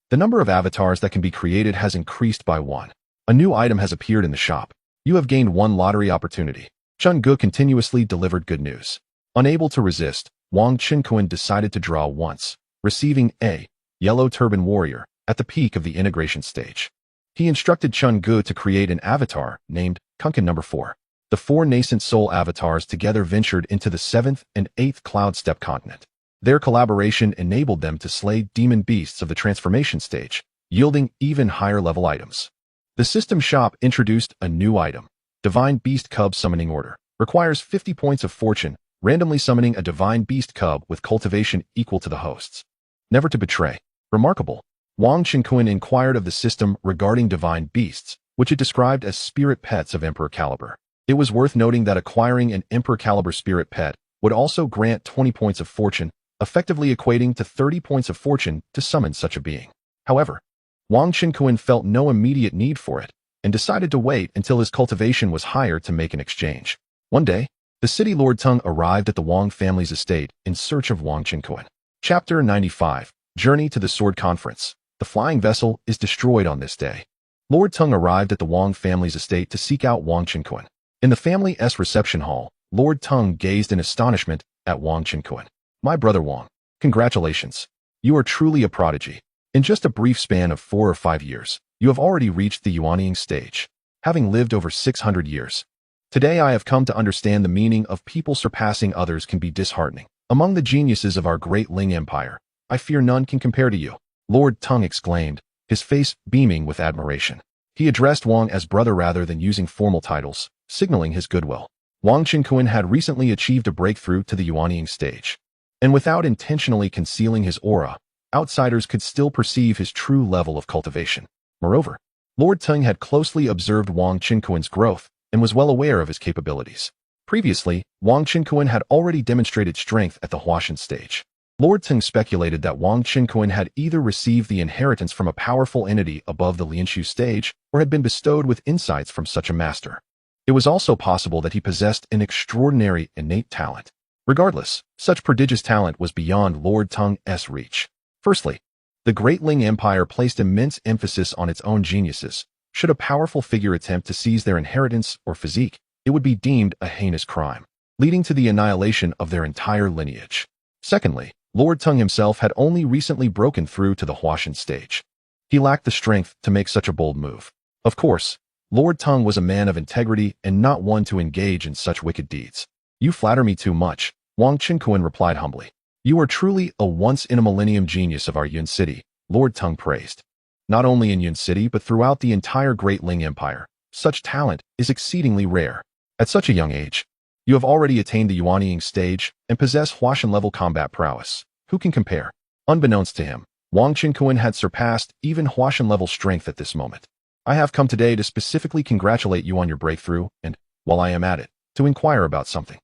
The number of avatars that can be created has increased by 1. A new item has appeared in the shop. You have gained 1 lottery opportunity. Chun Ge continuously delivered good news. Unable to resist, Wang Qinkuan decided to draw once, receiving a Yellow Turban Warrior at the peak of the integration stage. He instructed Chun Ge to create an avatar named Kunkin No. 4. The 4 nascent soul avatars together ventured into the 7th and 8th Cloud Steppe continent. Their collaboration enabled them to slay demon beasts of the transformation stage, yielding even higher level items. The system shop introduced a new item, Divine Beast Cub Summoning Order. Requires 50 points of fortune, randomly summoning a Divine Beast Cub with cultivation equal to the host's. Never to betray. Remarkable. Wang Qinkuan inquired of the system regarding divine beasts, which it described as spirit pets of emperor caliber. It was worth noting that acquiring an Emperor-caliber spirit pet would also grant 20 points of fortune, effectively equating to 30 points of fortune to summon such a being. However, Wang Qinkuan felt no immediate need for it and decided to wait until his cultivation was higher to make an exchange. One day, the city Lord Tung arrived at the Wang family's estate in search of Wang Qinkuan. Chapter 95, Journey to the Sword Conference. The flying vessel is destroyed on this day. Lord Tung arrived at the Wang family's estate to seek out Wang Qinkuan. In the family's reception hall, Lord Tung gazed in astonishment at Wang Qinkuan. My brother Wang, congratulations. You are truly a prodigy. In just a brief span of 4 or 5 years, you have already reached the Yuanying stage, having lived over 600 years. Today I have come to understand the meaning of people surpassing others can be disheartening. Among the geniuses of our great Ling Empire, I fear none can compare to you, Lord Tung exclaimed, his face beaming with admiration. He addressed Wang as brother rather than using formal titles, signaling his goodwill. Wang Qinkuan had recently achieved a breakthrough to the Yuanying stage, and without intentionally concealing his aura, outsiders could still perceive his true level of cultivation. Moreover, Lord Tung had closely observed Wang Qinkuan's growth and was well aware of his capabilities. Previously, Wang Qinkuan had already demonstrated strength at the Huashan stage. Lord Tung speculated that Wang Qinkuan had either received the inheritance from a powerful entity above the Lianshu stage or had been bestowed with insights from such a master. It was also possible that he possessed an extraordinary innate talent. Regardless, such prodigious talent was beyond Lord Tung's reach. Firstly, the Great Ling Empire placed immense emphasis on its own geniuses. Should a powerful figure attempt to seize their inheritance or physique, it would be deemed a heinous crime, leading to the annihilation of their entire lineage. Secondly, Lord Tung himself had only recently broken through to the Huashan stage. He lacked the strength to make such a bold move. Of course, Lord Tung was a man of integrity and not one to engage in such wicked deeds. You flatter me too much, Wang Qinkuan replied humbly. You are truly a once-in-a-millennium genius of our Yun City, Lord Tung praised. Not only in Yun City but throughout the entire Great Ling Empire, such talent is exceedingly rare. At such a young age, you have already attained the Yuanying stage and possess Huashan-level combat prowess. Who can compare? Unbeknownst to him, Wang Qinkuan had surpassed even Huashan-level strength at this moment. I have come today to specifically congratulate you on your breakthrough and, while I am at it, to inquire about something.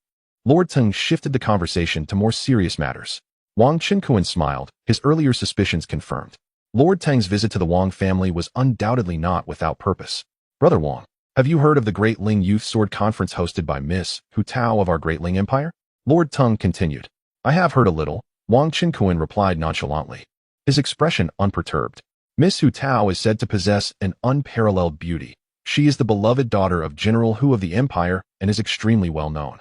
Lord Tung shifted the conversation to more serious matters. Wang Qinkuan smiled, his earlier suspicions confirmed. Lord Tang's visit to the Wang family was undoubtedly not without purpose. Brother Wang, have you heard of the Great Ling Youth Sword Conference hosted by Miss Hu Tao of our Great Ling Empire? Lord Tung continued. I have heard a little, Wang Qinkuan replied nonchalantly, his expression unperturbed. Miss Hu Tao is said to possess an unparalleled beauty. She is the beloved daughter of General Hu of the Empire and is extremely well known.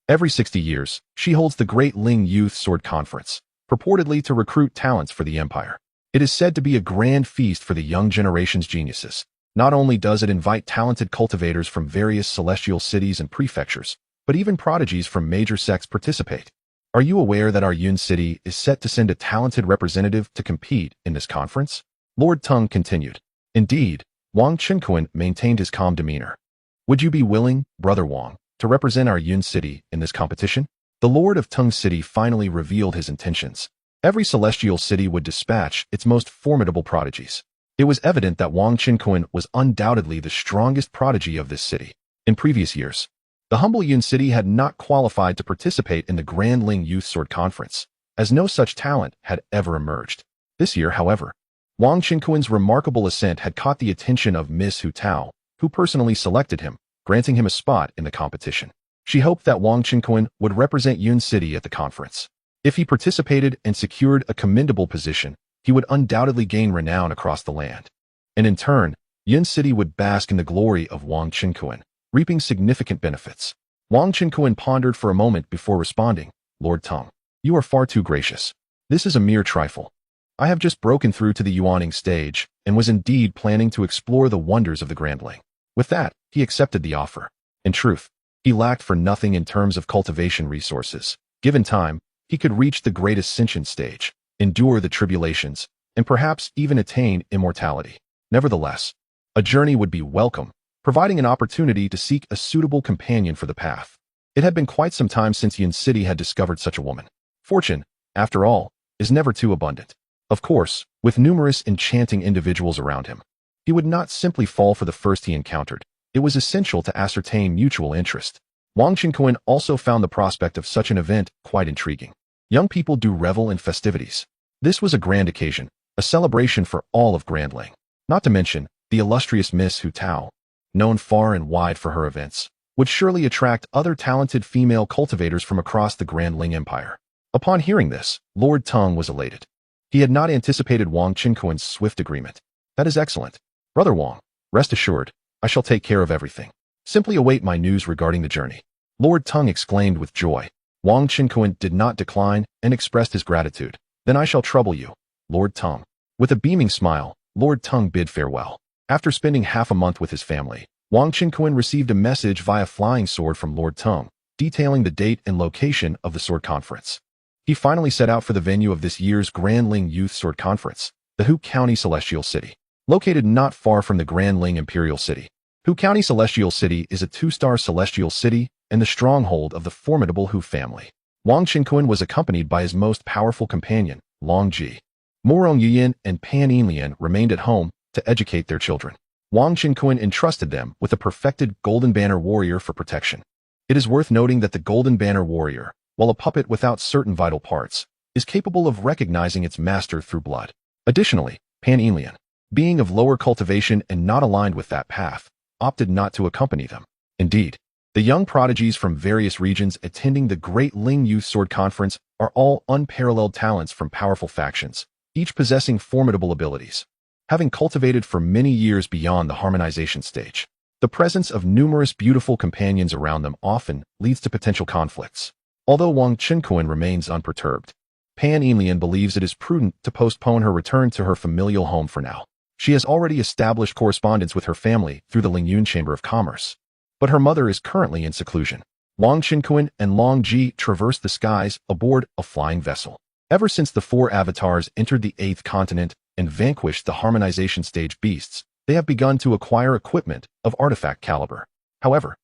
Every 60 years, she holds the Great Ling Youth Sword Conference, purportedly to recruit talents for the Empire. It is said to be a grand feast for the young generation's geniuses. Not only does it invite talented cultivators from various celestial cities and prefectures, but even prodigies from major sects participate. Are you aware that our Yun City is set to send a talented representative to compete in this conference? Lord Tung continued. Indeed, Wang Qinkuan maintained his calm demeanor. Would you be willing, Brother Wang, to represent our Yun City in this competition? The Lord of Tung City finally revealed his intentions. Every celestial city would dispatch its most formidable prodigies. It was evident that Wang Qinkuan was undoubtedly the strongest prodigy of this city. In previous years, the humble Yun City had not qualified to participate in the Grand Ling Youth Sword Conference, as no such talent had ever emerged. This year, however, Wang Qinkuan's remarkable ascent had caught the attention of Miss Hu Tao, who personally selected him, granting him a spot in the competition. She hoped that Wang Qinkuan would represent Yun City at the conference. If he participated and secured a commendable position, he would undoubtedly gain renown across the land. And in turn, Yun City would bask in the glory of Wang Qinkuan, reaping significant benefits. Wang Qinkuan pondered for a moment before responding, Lord Tung, you are far too gracious. This is a mere trifle. I have just broken through to the Yuanying stage and was indeed planning to explore the wonders of the Grand Ling. With that, he accepted the offer. In truth, he lacked for nothing in terms of cultivation resources. Given time, he could reach the great ascension stage, endure the tribulations, and perhaps even attain immortality. Nevertheless, a journey would be welcome, providing an opportunity to seek a suitable companion for the path. It had been quite some time since Yun City had discovered such a woman. Fortune, after all, is never too abundant. Of course, with numerous enchanting individuals around him, he would not simply fall for the first he encountered. it was essential to ascertain mutual interest. Wang Qinquan also found the prospect of such an event quite intriguing. Young people do revel in festivities. This was a grand occasion, a celebration for all of Grandling. Not to mention, the illustrious Miss Hu Tao, known far and wide for her events, would surely attract other talented female cultivators from across the Grandling Empire. Upon hearing this, Lord Tung was elated. He had not anticipated Wang Qinquan's swift agreement. That is excellent. Brother Wang, rest assured, I shall take care of everything. Simply await my news regarding the journey. Lord Tung exclaimed with joy. Wang Qinquan did not decline and expressed his gratitude. Then I shall trouble you, Lord Tung. With a beaming smile, Lord Tung bid farewell. After spending half a month with his family, Wang Qinquan received a message via flying sword from Lord Tung, detailing the date and location of the sword conference. He finally set out for the venue of this year's Grandling Youth Sword Conference, the Hu County Celestial City. Located not far from the Grandling Imperial City. Hu County Celestial City is a 2-star celestial city and the stronghold of the formidable Hu family. Wang Qinquan was accompanied by his most powerful companion, Long Ji. Morong Yiyin and Pan Yinlian remained at home to educate their children. Wang Qinquan entrusted them with a perfected Golden Banner warrior for protection. It is worth noting that the Golden Banner warrior, while a puppet without certain vital parts, is capable of recognizing its master through blood. Additionally, Pan Yinlian, being of lower cultivation and not aligned with that path, opted not to accompany them. Indeed, the young prodigies from various regions attending the Great Ling Youth Sword Conference are all unparalleled talents from powerful factions, each possessing formidable abilities. Having cultivated for many years beyond the harmonization stage, the presence of numerous beautiful companions around them often leads to potential conflicts. Although Wang Qinquan remains unperturbed, Pan Yinlian believes it is prudent to postpone her return to her familial home for now. She has already established correspondence with her family through the Lingyun Chamber of Commerce, but her mother is currently in seclusion. Wang Qinquan and Long Ji traverse the skies aboard a flying vessel. Ever since the 4 avatars entered the 8th continent and vanquished the harmonization stage beasts, they have begun to acquire equipment of artifact caliber. However,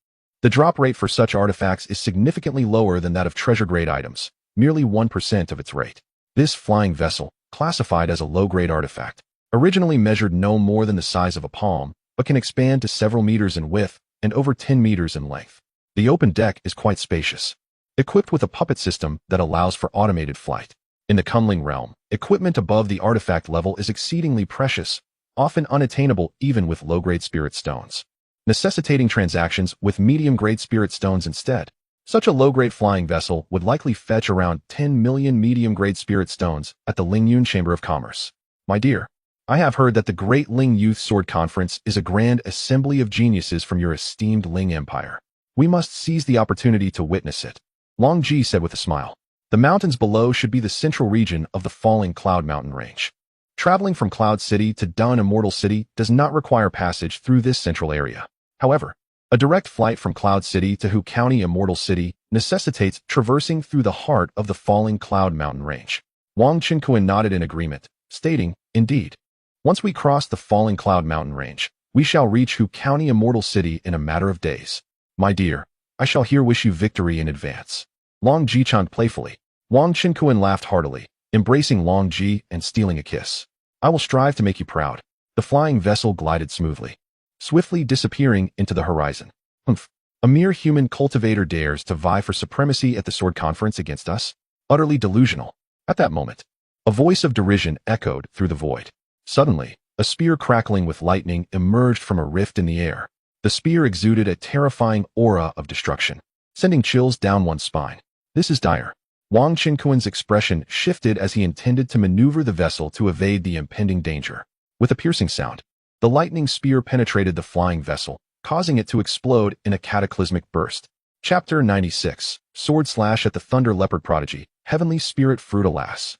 the drop rate for such artifacts is significantly lower than that of treasure-grade items, merely 1% of its rate. This flying vessel, classified as a low-grade artifact, originally measured no more than the size of a palm, but can expand to several meters in width and over 10 meters in length. The open deck is quite spacious, equipped with a puppet system that allows for automated flight. In the Kunling realm, equipment above the artifact level is exceedingly precious, often unattainable even with low-grade spirit stones, necessitating transactions with medium-grade spirit stones instead. Such a low-grade flying vessel would likely fetch around 10 million medium-grade spirit stones at the Lingyun Chamber of Commerce. My dear, I have heard that the Great Ling Youth Sword Conference is a grand assembly of geniuses from your esteemed Ling Empire. We must seize the opportunity to witness it. Long Ji said with a smile. The mountains below should be the central region of the falling Cloud Mountain range. Traveling from Cloud City to Dun Immortal City does not require passage through this central area. However, a direct flight from Cloud City to Hu County Immortal City necessitates traversing through the heart of the falling Cloud Mountain range. Wang Qinquan nodded in agreement, stating, indeed. Once we cross the falling Cloud Mountain range, we shall reach Hu County Immortal City in a matter of days. My dear, I shall here wish you victory in advance. Long Ji chunked playfully. Wang Qinquan laughed heartily, embracing Long Ji and stealing a kiss. I will strive to make you proud. The flying vessel glided smoothly, swiftly disappearing into the horizon. Humph. A mere human cultivator dares to vie for supremacy at the sword conference against us? Utterly delusional. At that moment, a voice of derision echoed through the void. Suddenly, a spear crackling with lightning emerged from a rift in the air. The spear exuded a terrifying aura of destruction, sending chills down one's spine. This is dire. Wang Qinquan's expression shifted as he intended to maneuver the vessel to evade the impending danger. With a piercing sound, the lightning spear penetrated the flying vessel, causing it to explode in a cataclysmic burst. Chapter 96, Sword Slash at the Thunder Leopard Prodigy, Heavenly Spirit Fruit. Alas,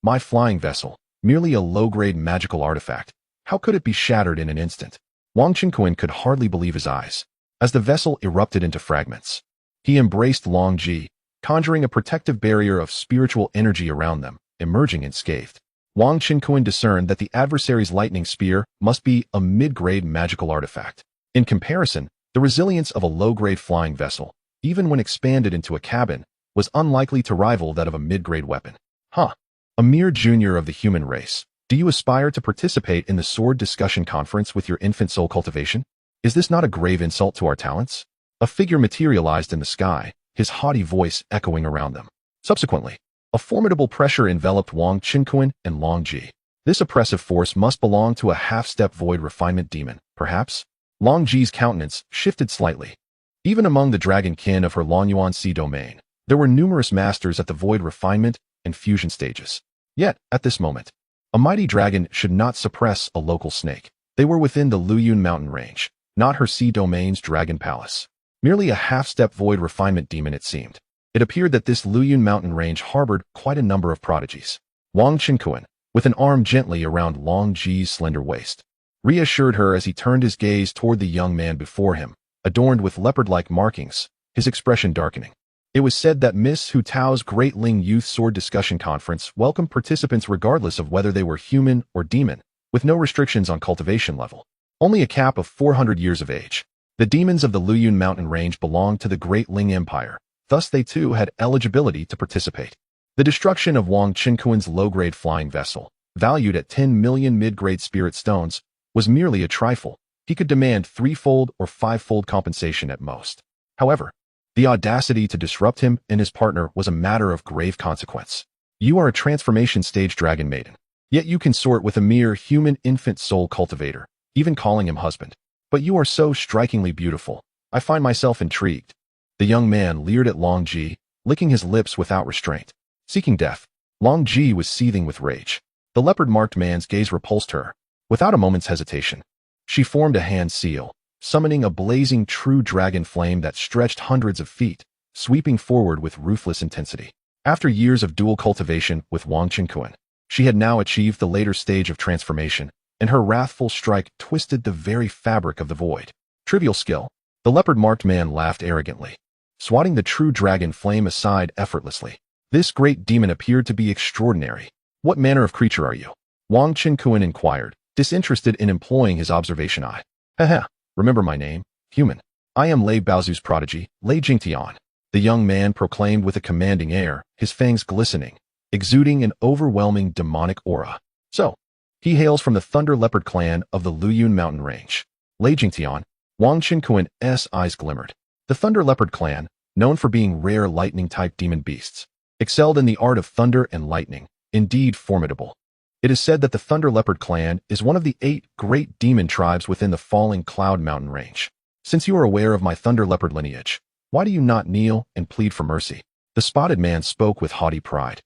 my flying vessel, merely a low-grade magical artifact. How could it be shattered in an instant? Wang Qinquan could hardly believe his eyes, as the vessel erupted into fragments. He embraced Long Ji, conjuring a protective barrier of spiritual energy around them, emerging unscathed. Wang Qinquan discerned that the adversary's lightning spear must be a mid-grade magical artifact. In comparison, the resilience of a low-grade flying vessel, even when expanded into a cabin, was unlikely to rival that of a mid-grade weapon. Huh. A mere junior of the human race, do you aspire to participate in the sword discussion conference with your infant soul cultivation? Is this not a grave insult to our talents? A figure materialized in the sky, his haughty voice echoing around them. Subsequently, a formidable pressure enveloped Wang Qinquan and Long Ji. This oppressive force must belong to a half-step void refinement demon, perhaps? Long Ji's countenance shifted slightly. Even among the dragon kin of her Longyuan Sea domain, there were numerous masters at the void refinement and fusion stages. Yet, at this moment, a mighty dragon should not suppress a local snake. They were within the Luyun mountain range, not her sea domain's dragon palace. Merely a half-step void refinement demon, it seemed. It appeared that this Luyun mountain range harbored quite a number of prodigies. Wang Qinquan, with an arm gently around Long Ji's slender waist, reassured her as he turned his gaze toward the young man before him, adorned with leopard-like markings, his expression darkening. It was said that Miss Hu Tao's Great Ling Youth Sword Discussion Conference welcomed participants regardless of whether they were human or demon, with no restrictions on cultivation level. Only a cap of 400 years of age. The demons of the Luyun mountain range belonged to the Great Ling Empire, thus they too had eligibility to participate. The destruction of Wang Qinquan's low-grade flying vessel, valued at 10 million mid-grade spirit stones, was merely a trifle. He could demand 3-fold or 5-fold compensation at most. However, the audacity to disrupt him and his partner was a matter of grave consequence. You are a transformation stage dragon maiden, yet you consort with a mere human infant soul cultivator, even calling him husband. But you are so strikingly beautiful, I find myself intrigued. The young man leered at Long Ji, licking his lips without restraint. Seeking death, Long Ji was seething with rage. The leopard-marked man's gaze repulsed her. Without a moment's hesitation, she formed a hand seal, summoning a blazing true dragon flame that stretched hundreds of feet, sweeping forward with ruthless intensity. After years of dual cultivation with Wang Qinquan, she had now achieved the later stage of transformation, and her wrathful strike twisted the very fabric of the void. Trivial skill. The leopard-marked man laughed arrogantly, swatting the true dragon flame aside effortlessly. This great demon appeared to be extraordinary. What manner of creature are you? Wang Qinquan inquired, disinterested in employing his observation eye. Haha, remember my name? Human. I am Lei Baozu's prodigy, Lei Jingtian. The young man proclaimed with a commanding air, his fangs glistening, exuding an overwhelming demonic aura. So, he hails from the Thunder Leopard clan of the Luyun mountain range. Lei Jingtian. Wang Qinquan's eyes glimmered. The Thunder Leopard clan, known for being rare lightning-type demon beasts, excelled in the art of thunder and lightning, indeed formidable. It is said that the Thunder Leopard clan is one of the 8 great demon tribes within the Falling Cloud mountain range. Since you are aware of my Thunder Leopard lineage, why do you not kneel and plead for mercy? The spotted man spoke with haughty pride,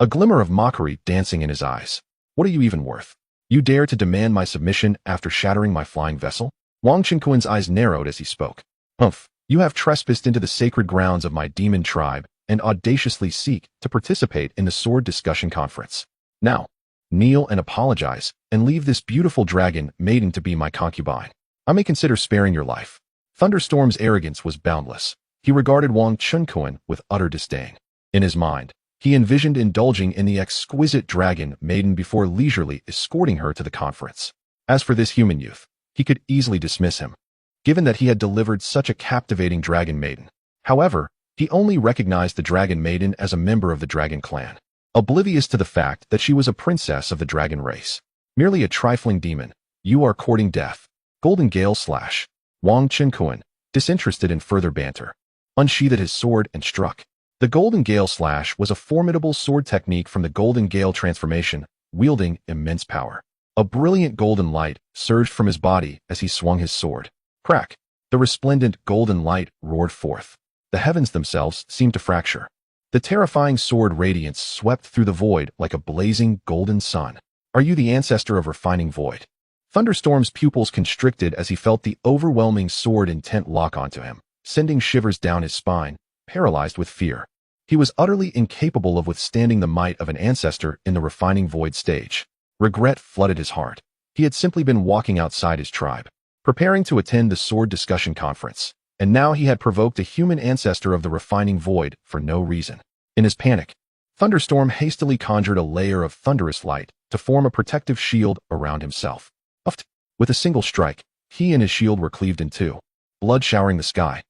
a glimmer of mockery dancing in his eyes. What are you even worth? You dare to demand my submission after shattering my flying vessel? Wang Qinquan's eyes narrowed as he spoke. Humph, you have trespassed into the sacred grounds of my demon tribe and audaciously seek to participate in the sword discussion conference. Now, kneel and apologize, and leave this beautiful dragon maiden to be my concubine. I may consider sparing your life. Thunderstorm's arrogance was boundless. He regarded Wang Qinquan with utter disdain. In his mind, he envisioned indulging in the exquisite dragon maiden before leisurely escorting her to the conference. As for this human youth, he could easily dismiss him, given that he had delivered such a captivating dragon maiden. However, he only recognized the dragon maiden as a member of the dragon clan, oblivious to the fact that she was a princess of the dragon race. Merely a trifling demon, you are courting death. Golden Gale Slash. Wang Qinquan, disinterested in further banter, unsheathed his sword and struck. The Golden Gale Slash was a formidable sword technique from the Golden Gale transformation, wielding immense power. A brilliant golden light surged from his body as he swung his sword. Crack! The resplendent golden light roared forth. The heavens themselves seemed to fracture. The terrifying sword radiance swept through the void like a blazing golden sun. Are you the ancestor of refining void? Thunderstorm's pupils constricted as he felt the overwhelming sword intent lock onto him, sending shivers down his spine, paralyzed with fear. He was utterly incapable of withstanding the might of an ancestor in the refining void stage. Regret flooded his heart. He had simply been walking outside his tribe, preparing to attend the sword discussion conference, and now he had provoked a human ancestor of the refining void for no reason. In his panic, Thunderstorm hastily conjured a layer of thunderous light to form a protective shield around himself. Uft! With a single strike, he and his shield were cleaved in two, blood showering the sky.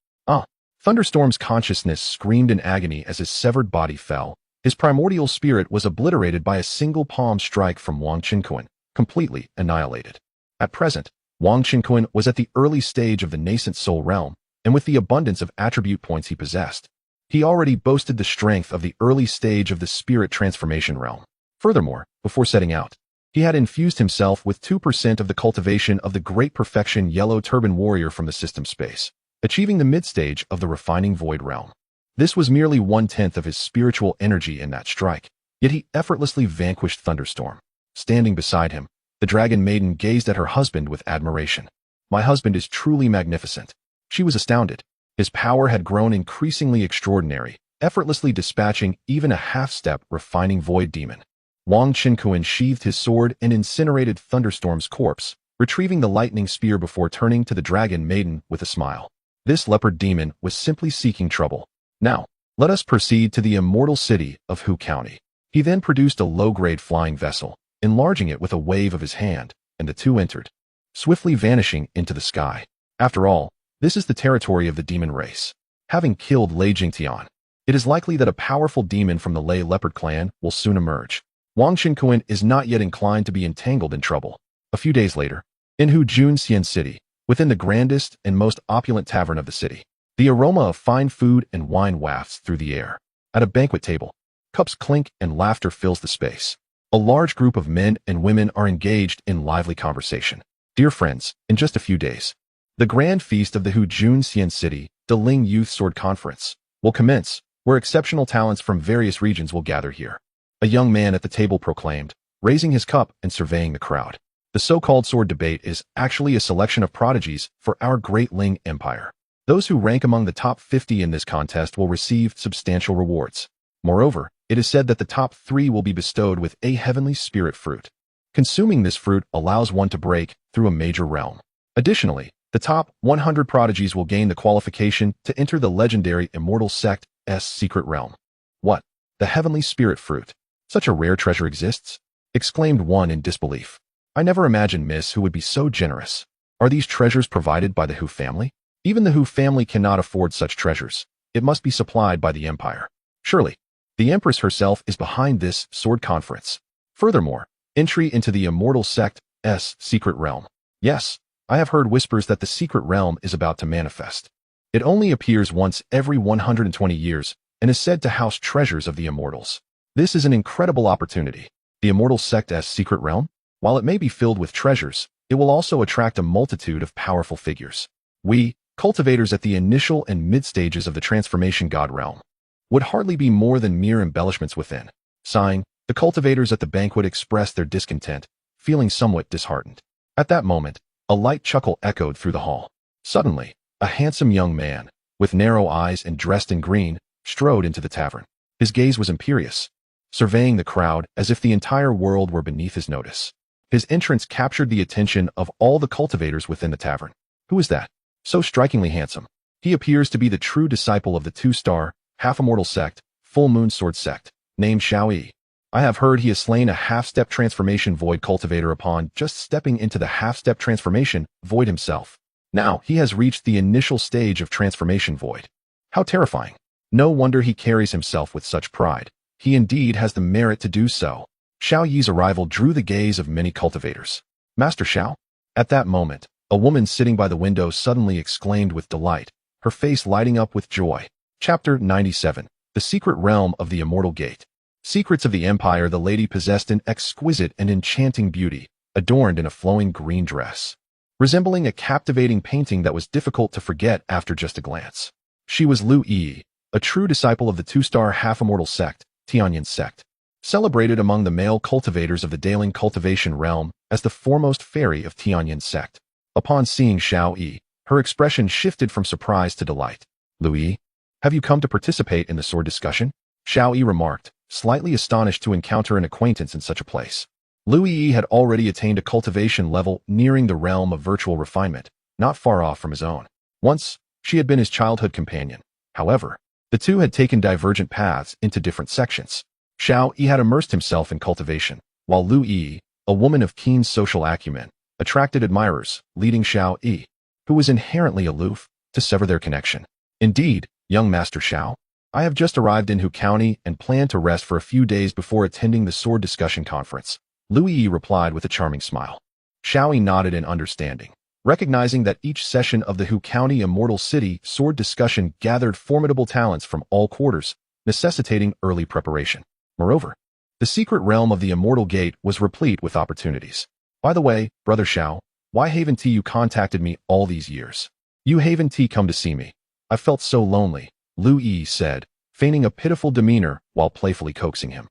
Thunderstorm's consciousness screamed in agony as his severed body fell. His primordial spirit was obliterated by a single palm strike from Wang Qinquan, completely annihilated. At present, Wang Qinquan was at the early stage of the nascent soul realm, and with the abundance of attribute points he possessed, he already boasted the strength of the early stage of the spirit transformation realm. Furthermore, before setting out, he had infused himself with 2% of the cultivation of the great perfection yellow turban warrior from the system space, achieving the mid-stage of the refining void realm. This was merely 1/10 of his spiritual energy in that strike, yet he effortlessly vanquished Thunderstorm. Standing beside him, the dragon maiden gazed at her husband with admiration. "My husband is truly magnificent." She was astounded. His power had grown increasingly extraordinary, effortlessly dispatching even a half-step refining void demon. Wang Qinquan sheathed his sword and incinerated Thunderstorm's corpse, retrieving the lightning spear before turning to the dragon maiden with a smile. This leopard demon was simply seeking trouble. "Now, let us proceed to the immortal city of Hu County." He then produced a low-grade flying vessel, enlarging it with a wave of his hand, and the two entered, swiftly vanishing into the sky. After all, this is the territory of the demon race. Having killed Lei Jingtian, it is likely that a powerful demon from the Lei leopard clan will soon emerge. Wang Qinquan is not yet inclined to be entangled in trouble. A few days later, in Hujun Xian City, within the grandest and most opulent tavern of the city, the aroma of fine food and wine wafts through the air. At a banquet table, cups clink and laughter fills the space. A large group of men and women are engaged in lively conversation. Dear friends, in just a few days, the grand feast of the Hujun Xian City, Deling Youth Sword Conference, will commence, where exceptional talents from various regions will gather here. A young man at the table proclaimed, raising his cup and surveying the crowd. The so-called sword debate is actually a selection of prodigies for our great Ling Empire. Those who rank among the top 50 in this contest will receive substantial rewards. Moreover, it is said that the top 3 will be bestowed with a heavenly spirit fruit. Consuming this fruit allows one to break through a major realm. Additionally, the top 100 prodigies will gain the qualification to enter the legendary Immortal Sect's secret realm. What? The heavenly spirit fruit? Such a rare treasure exists? Exclaimed one in disbelief. I never imagined Miss Hu would be so generous. Are these treasures provided by the Hu family? Even the Hu family cannot afford such treasures. It must be supplied by the Empire. Surely, the Empress herself is behind this sword conference. Furthermore, entry into the Immortal Sect's secret realm. Yes, I have heard whispers that the secret realm is about to manifest. It only appears once every 120 years and is said to house treasures of the immortals. This is an incredible opportunity. The Immortal Sect's secret realm, while it may be filled with treasures, it will also attract a multitude of powerful figures. We, cultivators at the initial and mid-stages of the transformation god realm, would hardly be more than mere embellishments within. Sighing, the cultivators at the banquet expressed their discontent, feeling somewhat disheartened. At that moment, a light chuckle echoed through the hall. Suddenly, a handsome young man, with narrow eyes and dressed in green, strode into the tavern. His gaze was imperious, surveying the crowd as if the entire world were beneath his notice. His entrance captured the attention of all the cultivators within the tavern. Who is that? So strikingly handsome. He appears to be the true disciple of the 2-star, half-immortal sect, Full Moon Sword Sect, named Xiao Yi. I have heard he has slain a half-step transformation void cultivator upon just stepping into the half-step transformation void himself. Now he has reached the initial stage of transformation void. How terrifying. No wonder he carries himself with such pride. He indeed has the merit to do so. Xiao Yi's arrival drew the gaze of many cultivators. Master Xiao? At that moment, a woman sitting by the window suddenly exclaimed with delight, her face lighting up with joy. Chapter 97. The Secret Realm of the Immortal Gate. Secrets of the Empire. The lady possessed an exquisite and enchanting beauty, adorned in a flowing green dress, resembling a captivating painting that was difficult to forget after just a glance. She was Lu Yi, a true disciple of the 2-star half-immortal sect, Tianyan sect, celebrated among the male cultivators of the Daling cultivation realm as the foremost fairy of Tianyan sect. Upon seeing Xiao Yi, her expression shifted from surprise to delight. Lu Yi, have you come to participate in the sword discussion? Xiao Yi remarked, slightly astonished to encounter an acquaintance in such a place. Lu Yi had already attained a cultivation level nearing the realm of virtual refinement, not far off from his own. Once, she had been his childhood companion. However, the two had taken divergent paths into different sections. Xiao Yi had immersed himself in cultivation, while Lu Yi, a woman of keen social acumen, attracted admirers, leading Xiao Yi, who was inherently aloof, to sever their connection. Indeed, young Master Xiao, I have just arrived in Hu County and plan to rest for a few days before attending the sword discussion conference. Lu Yi replied with a charming smile. Xiao Yi nodded in understanding. recognizing that each session of the Hu County Immortal City sword discussion gathered formidable talents from all quarters, necessitating early preparation. Moreover, the secret realm of the Immortal Gate was replete with opportunities. By the way, Brother Xiao, why haven't you contacted me all these years? You haven't come to see me. I felt so lonely, Lu Yi said, feigning a pitiful demeanor while playfully coaxing him.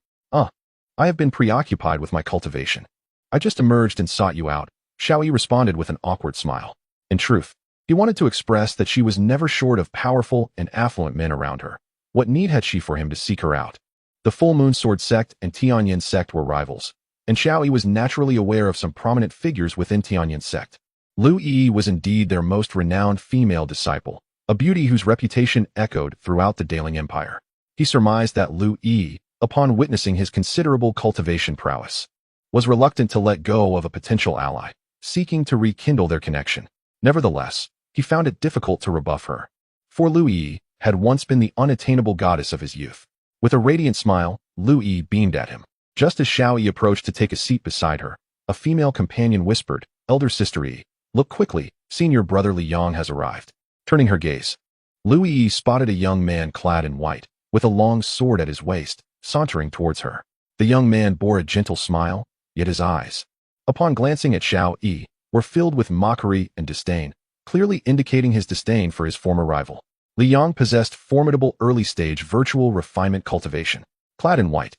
I have been preoccupied with my cultivation. I just emerged and sought you out, Xiao Yi responded with an awkward smile. In truth, he wanted to express that she was never short of powerful and affluent men around her. What need had she for him to seek her out? The Full Moon Sword sect and Tianyin sect were rivals, and Xiao Yi was naturally aware of some prominent figures within Tianyin sect. Lu Yi was indeed their most renowned female disciple, a beauty whose reputation echoed throughout the Daling Empire. He surmised that Lu Yi, upon witnessing his considerable cultivation prowess, was reluctant to let go of a potential ally, seeking to rekindle their connection. Nevertheless, he found it difficult to rebuff her. For Lu Yi had once been the unattainable goddess of his youth. With a radiant smile, Lu Yi beamed at him. Just as Xiao Yi approached to take a seat beside her, a female companion whispered, "Elder Sister Yi, look quickly, senior brother Li Yang has arrived." Turning her gaze, Lu Yi spotted a young man clad in white, with a long sword at his waist, sauntering towards her. The young man bore a gentle smile, yet his eyes, upon glancing at Xiao Yi, were filled with mockery and disdain, clearly indicating his disdain for his former rival. Li Yang possessed formidable early-stage virtual refinement cultivation. Clad in white.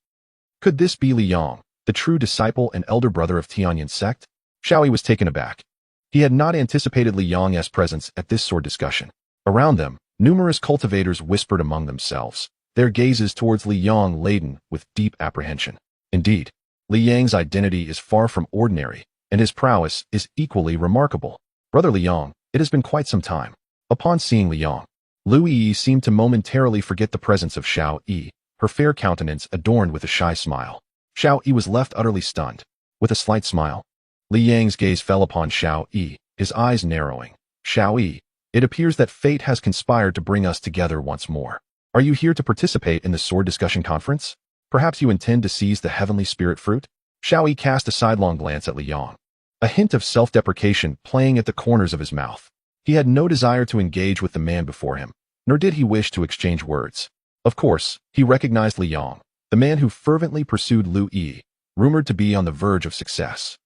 Could this be Li Yang, the true disciple and elder brother of Tianyin sect? Xiao Yi was taken aback. He had not anticipated Li Yang's presence at this sword discussion. Around them, numerous cultivators whispered among themselves, their gazes towards Li Yang laden with deep apprehension. Indeed, Li Yang's identity is far from ordinary, and his prowess is equally remarkable. Brother Li Yang, it has been quite some time. Upon seeing Li Yang, Lu Yi seemed to momentarily forget the presence of Xiao Yi, her fair countenance adorned with a shy smile. Xiao Yi was left utterly stunned. With a slight smile, Li Yang's gaze fell upon Xiao Yi, his eyes narrowing. "Xiao Yi, it appears that fate has conspired to bring us together once more. Are you here to participate in the sword discussion conference? Perhaps you intend to seize the heavenly spirit fruit?" Xiao Yi cast a sidelong glance at Li Yang, a hint of self-deprecation playing at the corners of his mouth. He had no desire to engage with the man before him, nor did he wish to exchange words. Of course, he recognized Li Yang, the man who fervently pursued Lu Yi, rumored to be on the verge of success.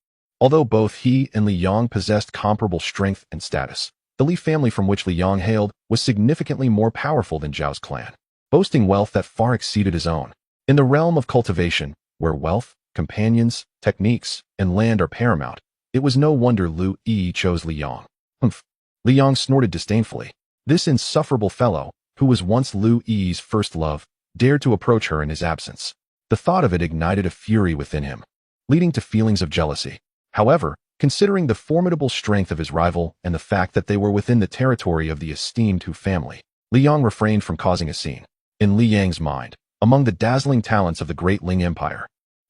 Although both he and Li Yang possessed comparable strength and status, the Li family from which Li Yang hailed was significantly more powerful than Zhao's clan, boasting wealth that far exceeded his own. In the realm of cultivation, where wealth, companions, techniques, and land are paramount, it was no wonder Lu Yi chose Li Yang. Humph. Li Yang snorted disdainfully. This insufferable fellow, who was once Lu Yi's first love, dared to approach her in his absence. The thought of it ignited a fury within him, leading to feelings of jealousy. However, considering the formidable strength of his rival and the fact that they were within the territory of the esteemed Hu family, Li Yang refrained from causing a scene. In Li Yang's mind, among the dazzling talents of the Great Ling Empire,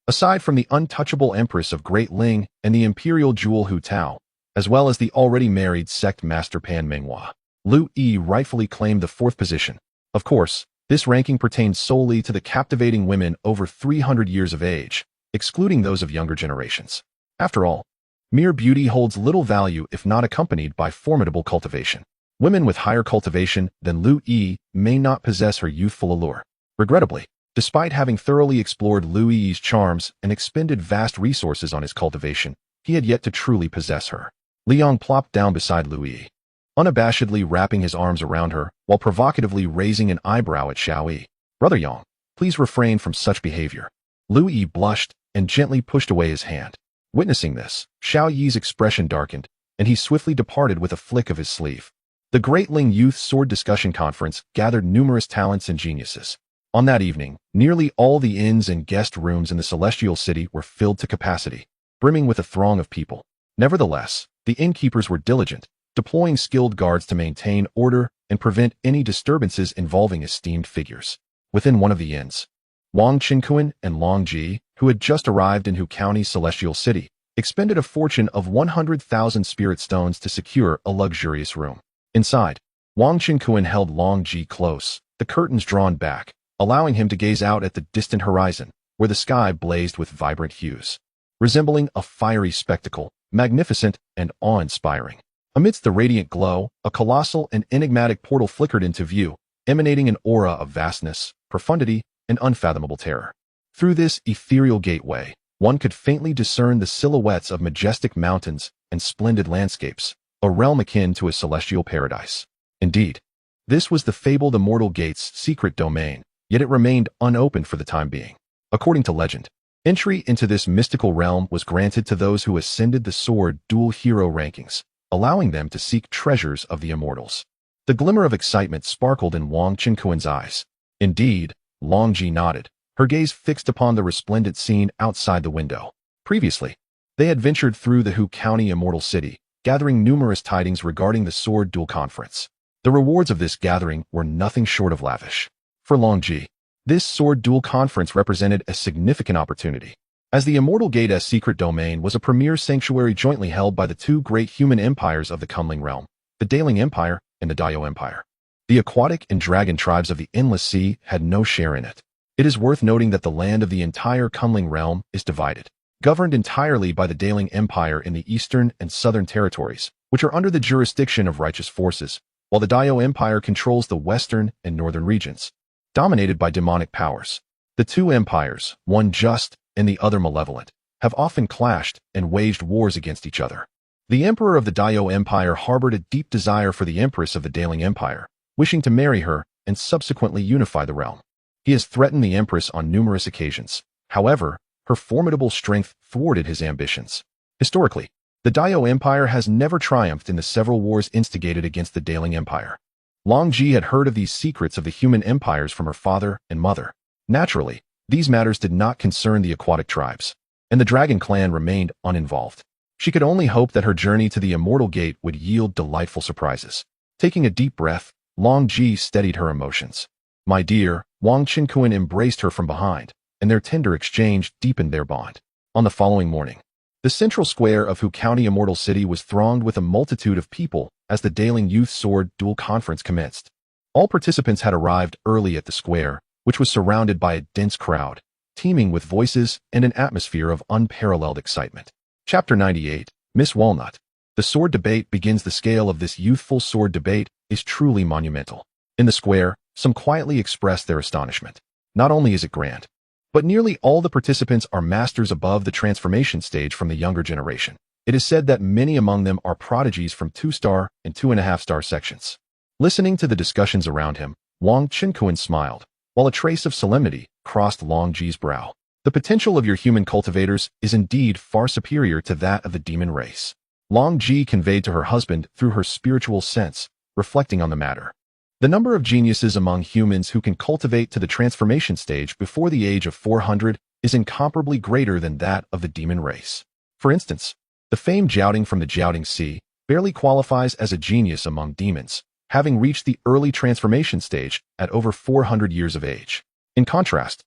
aside from the untouchable empress of Great Ling and the imperial jewel Hu Tao, as well as the already married sect master Pan Manhwa, Lu Yi rightfully claimed the fourth position. Of course, this ranking pertained solely to the captivating women over 300 years of age, excluding those of younger generations. After all, mere beauty holds little value if not accompanied by formidable cultivation. Women with higher cultivation than Lu Yi may not possess her youthful allure. Regrettably, despite having thoroughly explored Lu Yi's charms and expended vast resources on his cultivation, he had yet to truly possess her. Li Yang plopped down beside Lu Yi, unabashedly wrapping his arms around her while provocatively raising an eyebrow at Xiao Yi. "Brother Yang, please refrain from such behavior." Lu Yi blushed and gently pushed away his hand. Witnessing this, Xiao Yi's expression darkened, and he swiftly departed with a flick of his sleeve. The Great Ling Youth Sword Discussion Conference gathered numerous talents and geniuses. On that evening, nearly all the inns and guest rooms in the Celestial City were filled to capacity, brimming with a throng of people. Nevertheless, the innkeepers were diligent, deploying skilled guards to maintain order and prevent any disturbances involving esteemed figures. Within one of the inns, Wang Qinkuan and Long Ji, who had just arrived in Hu County's Celestial City, expended a fortune of 100,000 spirit stones to secure a luxurious room. Inside, Wang Qinkuan held Long Ji close, the curtains drawn back, allowing him to gaze out at the distant horizon, where the sky blazed with vibrant hues, resembling a fiery spectacle, magnificent and awe-inspiring. Amidst the radiant glow, a colossal and enigmatic portal flickered into view, emanating an aura of vastness, profundity, and unfathomable terror. Through this ethereal gateway, one could faintly discern the silhouettes of majestic mountains and splendid landscapes, a realm akin to a celestial paradise. Indeed, this was the fabled Immortal Gate's secret domain, yet it remained unopened for the time being. According to legend, entry into this mystical realm was granted to those who ascended the sword dual hero rankings, allowing them to seek treasures of the immortals. The glimmer of excitement sparkled in Wang Qinkuan's eyes. Indeed, Long Ji nodded, her gaze fixed upon the resplendent scene outside the window. Previously, they had ventured through the Hu County Immortal City, gathering numerous tidings regarding the Sword Duel Conference. The rewards of this gathering were nothing short of lavish. For Long Ji, this Sword Duel Conference represented a significant opportunity, as the Immortal Gate's secret domain was a premier sanctuary jointly held by the two great human empires of the Kunling realm, the Daling Empire and the Dao Empire. The aquatic and dragon tribes of the Endless Sea had no share in it. It is worth noting that the land of the entire Kunling realm is divided, governed entirely by the Daling Empire in the eastern and southern territories, which are under the jurisdiction of righteous forces, while the Dao Empire controls the western and northern regions, dominated by demonic powers. The two empires, one just and the other malevolent, have often clashed and waged wars against each other. The emperor of the Dao Empire harbored a deep desire for the empress of the Daling Empire, wishing to marry her and subsequently unify the realm. He has threatened the empress on numerous occasions. However, her formidable strength thwarted his ambitions. Historically, the Dao Empire has never triumphed in the several wars instigated against the Daling Empire. Long Ji had heard of these secrets of the human empires from her father and mother. Naturally, these matters did not concern the aquatic tribes, and the Dragon Clan remained uninvolved. She could only hope that her journey to the Immortal Gate would yield delightful surprises. Taking a deep breath, Long Ji steadied her emotions. "My dear," Wang Qinkuan embraced her from behind, and their tender exchange deepened their bond. On the following morning, the central square of Hu County Immortal City was thronged with a multitude of people as the Daling Youth Sword Duel Conference commenced. All participants had arrived early at the square, which was surrounded by a dense crowd, teeming with voices and an atmosphere of unparalleled excitement. Chapter 98, Miss Walnut. The sword debate begins. The scale of this youthful sword debate is truly monumental. In the square, some quietly expressed their astonishment. Not only is it grand, but nearly all the participants are masters above the transformation stage from the younger generation. It is said that many among them are prodigies from 2-star and 2.5-star sections. Listening to the discussions around him, Wang Qinkuan smiled, while a trace of solemnity crossed Long Ji's brow. The potential of your human cultivators is indeed far superior to that of the demon race. Long Ji conveyed to her husband through her spiritual sense, reflecting on the matter. The number of geniuses among humans who can cultivate to the transformation stage before the age of 400 is incomparably greater than that of the demon race. For instance, the famed Jiaoding from the Jiaoding Sea barely qualifies as a genius among demons, having reached the early transformation stage at over 400 years of age. In contrast,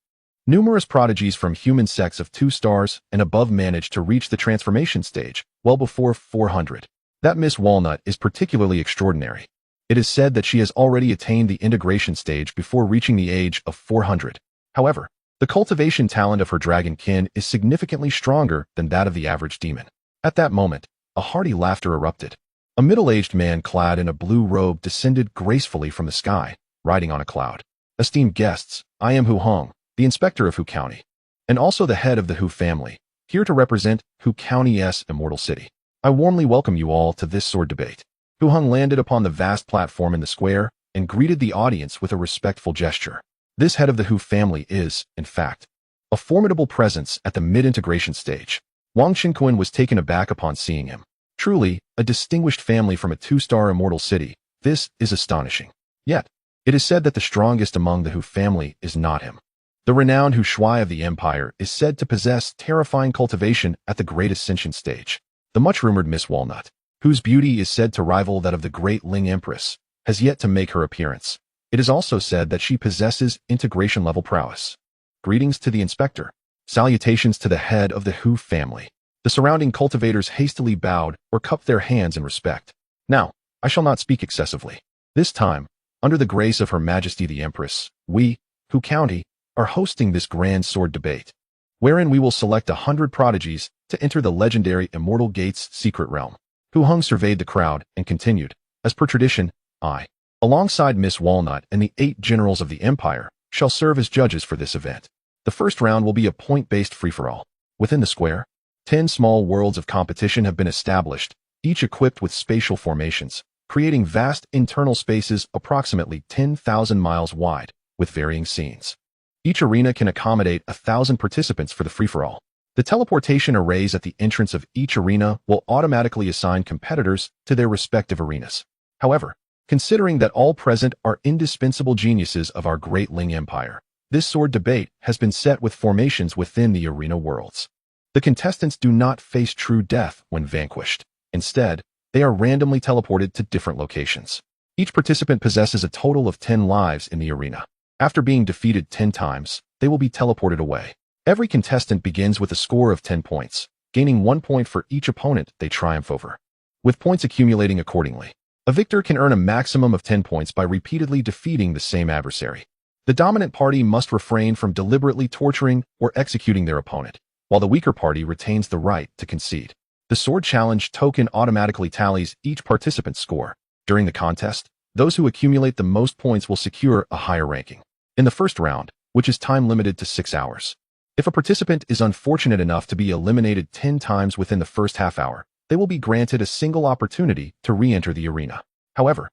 numerous prodigies from human sects of 2 stars and above managed to reach the transformation stage well before 400. That Miss Walnut is particularly extraordinary. It is said that she has already attained the integration stage before reaching the age of 400. However, the cultivation talent of her dragon kin is significantly stronger than that of the average demon. At that moment, a hearty laughter erupted. A middle-aged man clad in a blue robe descended gracefully from the sky, riding on a cloud. "Esteemed guests, I am Hu Hong, the inspector of Hu County, and also the head of the Hu family, here to represent Hu County's Immortal City. I warmly welcome you all to this sword debate." Hu Hong landed upon the vast platform in the square and greeted the audience with a respectful gesture. This head of the Hu family is, in fact, a formidable presence at the mid-integration stage. Wang Qinkuan was taken aback upon seeing him. Truly, a distinguished family from a 2-star immortal city. This is astonishing. Yet, it is said that the strongest among the Hu family is not him. The renowned Hu Shui of the empire is said to possess terrifying cultivation at the great ascension stage. The much-rumored Miss Walnut, whose beauty is said to rival that of the great Ling Empress, has yet to make her appearance. It is also said that she possesses integration-level prowess. Greetings to the inspector. Salutations to the head of the Hu family. The surrounding cultivators hastily bowed or cupped their hands in respect. Now, I shall not speak excessively. This time, under the grace of Her Majesty the Empress, we, Hu County, are hosting this grand sword debate, wherein we will select 100 prodigies to enter the legendary Immortal Gate's secret realm. Hu Hung surveyed the crowd and continued, as per tradition, I, alongside Miss Walnut and the 8 generals of the Empire, shall serve as judges for this event. The first round will be a point-based free-for-all. Within the square, 10 small worlds of competition have been established, each equipped with spatial formations, creating vast internal spaces approximately 10,000 miles wide, with varying scenes. Each arena can accommodate 1,000 participants for the free-for-all. The teleportation arrays at the entrance of each arena will automatically assign competitors to their respective arenas. However, considering that all present are indispensable geniuses of our great Ling Empire, this sword debate has been set with formations within the arena worlds. The contestants do not face true death when vanquished. Instead, they are randomly teleported to different locations. Each participant possesses a total of 10 lives in the arena. After being defeated 10 times, they will be teleported away. Every contestant begins with a score of 10 points, gaining 1 point for each opponent they triumph over, with points accumulating accordingly. A victor can earn a maximum of 10 points by repeatedly defeating the same adversary. The dominant party must refrain from deliberately torturing or executing their opponent, while the weaker party retains the right to concede. The sword challenge token automatically tallies each participant's score. During the contest, those who accumulate the most points will secure a higher ranking. In the first round, which is time-limited to 6 hours, if a participant is unfortunate enough to be eliminated 10 times within the first half hour, they will be granted a single opportunity to re-enter the arena. However,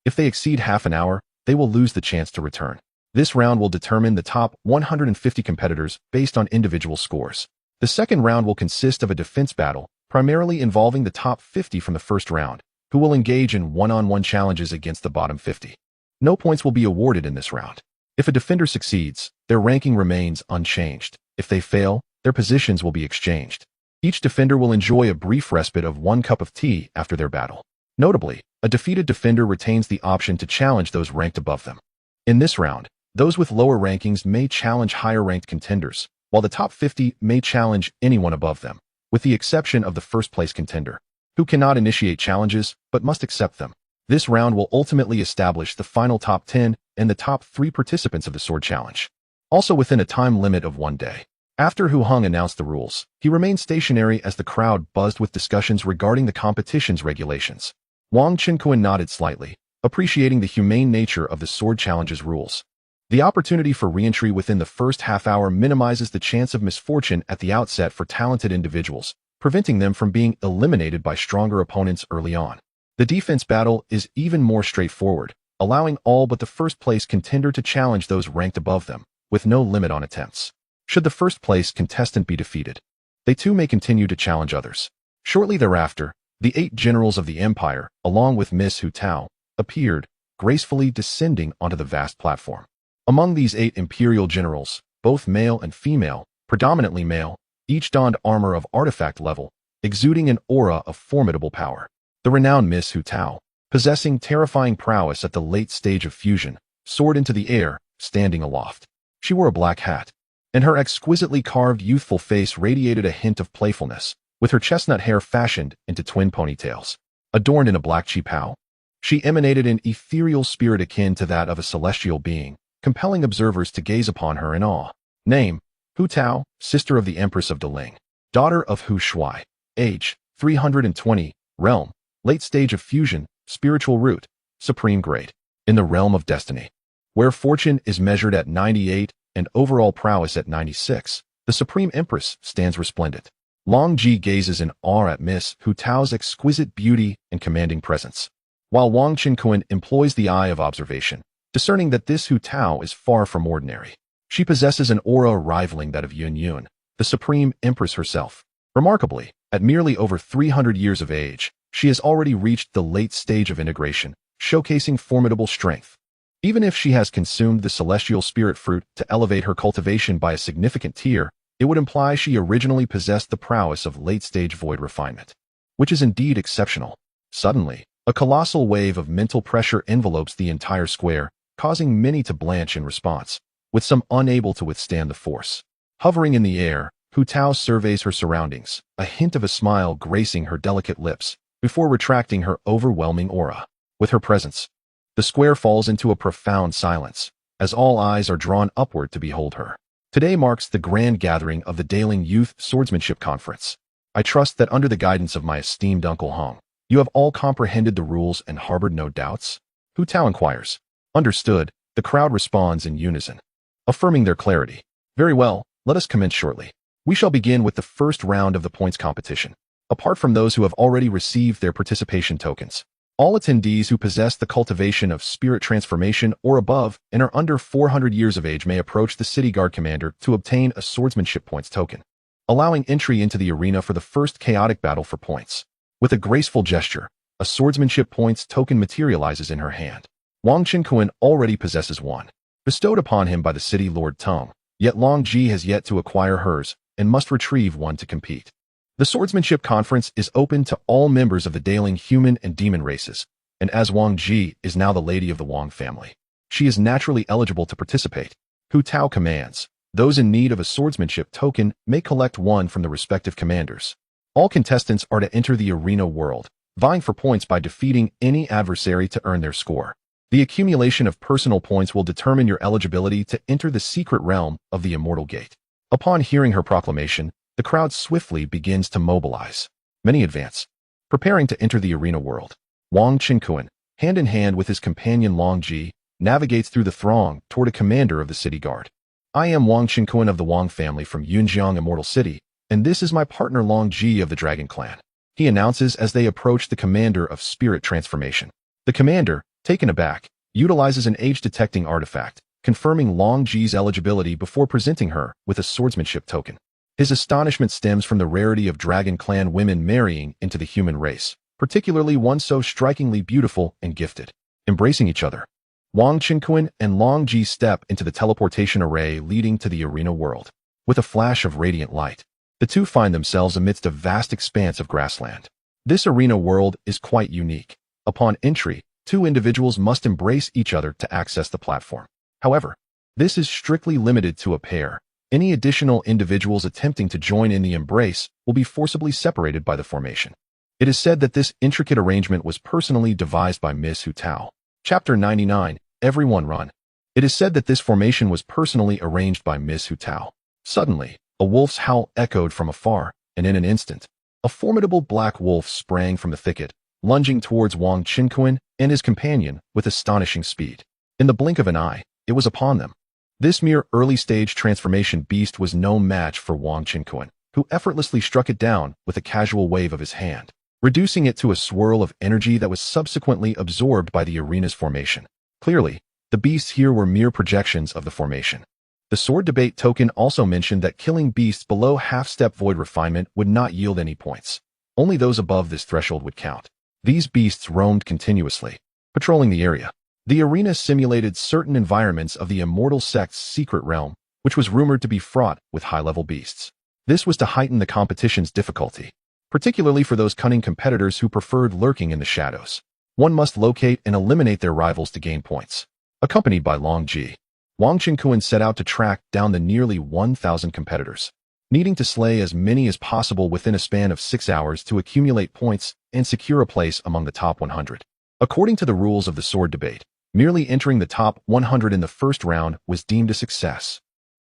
if they exceed half an hour, they will lose the chance to return. This round will determine the top 150 competitors based on individual scores. The second round will consist of a defense battle, primarily involving the top 50 from the first round, who will engage in one-on-one challenges against the bottom 50. No points will be awarded in this round. If a defender succeeds, their ranking remains unchanged. If they fail, their positions will be exchanged. Each defender will enjoy a brief respite of 1 cup of tea after their battle. Notably, a defeated defender retains the option to challenge those ranked above them. In this round, those with lower rankings may challenge higher-ranked contenders, while the top 50 may challenge anyone above them, with the exception of the first-place contender, who cannot initiate challenges but must accept them. This round will ultimately establish the final top 10 and the top 3 participants of the sword challenge, also within a time limit of 1 day. After Hu Hung announced the rules, he remained stationary as the crowd buzzed with discussions regarding the competition's regulations. Wang Qinquan nodded slightly, appreciating the humane nature of the sword challenge's rules. The opportunity for re-entry within the first half hour minimizes the chance of misfortune at the outset for talented individuals, preventing them from being eliminated by stronger opponents early on. The defense battle is even more straightforward, allowing all but the first-place contender to challenge those ranked above them, with no limit on attempts. Should the first-place contestant be defeated, they too may continue to challenge others. Shortly thereafter, the 8 generals of the Empire, along with Miss Hu Tao, appeared, gracefully descending onto the vast platform. Among these 8 imperial generals, both male and female, predominantly male, each donned armor of artifact level, exuding an aura of formidable power. The renowned Miss Hu Tao, possessing terrifying prowess at the late stage of fusion, soared into the air, standing aloft. She wore a black hat, and her exquisitely carved youthful face radiated a hint of playfulness, with her chestnut hair fashioned into twin ponytails. Adorned in a black qipao, she emanated an ethereal spirit akin to that of a celestial being, compelling observers to gaze upon her in awe. Name: Hu Tao, sister of the Empress of Deling, daughter of Hu Shui. Age: 320. Realm: late stage of fusion, spiritual root, supreme grade. In the realm of destiny, where fortune is measured at 98 and overall prowess at 96, the Supreme Empress stands resplendent. Long Ji gazes in awe at Miss Hu Tao's exquisite beauty and commanding presence, while Wang Qinquan employs the eye of observation, discerning that this Hu Tao is far from ordinary. She possesses an aura rivaling that of Yun Yun, the Supreme Empress herself. Remarkably, at merely over 300 years of age, she has already reached the late stage of integration, showcasing formidable strength. Even if she has consumed the celestial spirit fruit to elevate her cultivation by a significant tier, it would imply she originally possessed the prowess of late-stage void refinement, which is indeed exceptional. Suddenly, a colossal wave of mental pressure envelopes the entire square, causing many to blanch in response, with some unable to withstand the force. Hovering in the air, Hu Tao surveys her surroundings, a hint of a smile gracing her delicate lips, before retracting her overwhelming aura. With her presence, the square falls into a profound silence, as all eyes are drawn upward to behold her. Today marks the grand gathering of the Daling Youth Swordsmanship Conference. I trust that under the guidance of my esteemed Uncle Hong, You have all comprehended the rules and harbored no doubts? Hu Tao inquires. Understood, the crowd responds in unison, affirming their clarity. Very well, let us commence shortly. We shall begin with the first round of the points competition. Apart from those who have already received their participation tokens, all attendees who possess the cultivation of spirit transformation or above and are under 400 years of age may approach the city guard commander to obtain a swordsmanship points token, allowing entry into the arena for the first chaotic battle for points. With a graceful gesture, a swordsmanship points token materializes in her hand. Wang Qinquan already possesses one, bestowed upon him by the city lord Tong, yet Long Ji has yet to acquire hers and must retrieve one to compete. The swordsmanship conference is open to all members of the Daling human and demon races, and as Wang Ji is now the lady of the Wang family, she is naturally eligible to participate. Hu Tao commands, those in need of a swordsmanship token may collect one from the respective commanders. All contestants are to enter the arena world, vying for points by defeating any adversary to earn their score. The accumulation of personal points will determine your eligibility to enter the secret realm of the Immortal Gate. Upon hearing her proclamation, the crowd swiftly begins to mobilize. Many advance, preparing to enter the arena world. Wang Qinquan, hand in hand with his companion Long Ji, navigates through the throng toward a commander of the city guard. I am Wang Qinquan of the Wang family from Yunjiang Immortal City, and this is my partner Long Ji of the Dragon Clan, he announces as they approach the commander of spirit transformation. The commander, taken aback, utilizes an age-detecting artifact, confirming Long Ji's eligibility before presenting her with a swordsmanship token. His astonishment stems from the rarity of Dragon Clan women marrying into the human race, particularly one so strikingly beautiful and gifted. Embracing each other, Wang Qinquan and Long Ji step into the teleportation array leading to the arena world. With a flash of radiant light, the two find themselves amidst a vast expanse of grassland. This arena world is quite unique. Upon entry, two individuals must embrace each other to access the platform. However, this is strictly limited to a pair. Any additional individuals attempting to join in the embrace will be forcibly separated by the formation. It is said that this intricate arrangement was personally devised by Ms. Hu Tao. Chapter 99, Everyone Run. It is said that this formation was personally arranged by Ms. Hu Tao. Suddenly, a wolf's howl echoed from afar, and in an instant, a formidable black wolf sprang from the thicket, lunging towards Wang Qinquan and his companion with astonishing speed. In the blink of an eye, it was upon them. This mere early-stage transformation beast was no match for Wang Qinquan, who effortlessly struck it down with a casual wave of his hand, reducing it to a swirl of energy that was subsequently absorbed by the arena's formation. Clearly, the beasts here were mere projections of the formation. The sword debate token also mentioned that killing beasts below half-step void refinement would not yield any points. Only those above this threshold would count. These beasts roamed continuously, patrolling the area. The arena simulated certain environments of the Immortal Sect's secret realm, which was rumored to be fraught with high-level beasts. This was to heighten the competition's difficulty, particularly for those cunning competitors who preferred lurking in the shadows. One must locate and eliminate their rivals to gain points. Accompanied by Long Ji, Wang Qinquan set out to track down the nearly 1,000 competitors, needing to slay as many as possible within a span of 6 hours to accumulate points and secure a place among the top 100. According to the rules of the sword debate, merely entering the top 100 in the first round was deemed a success.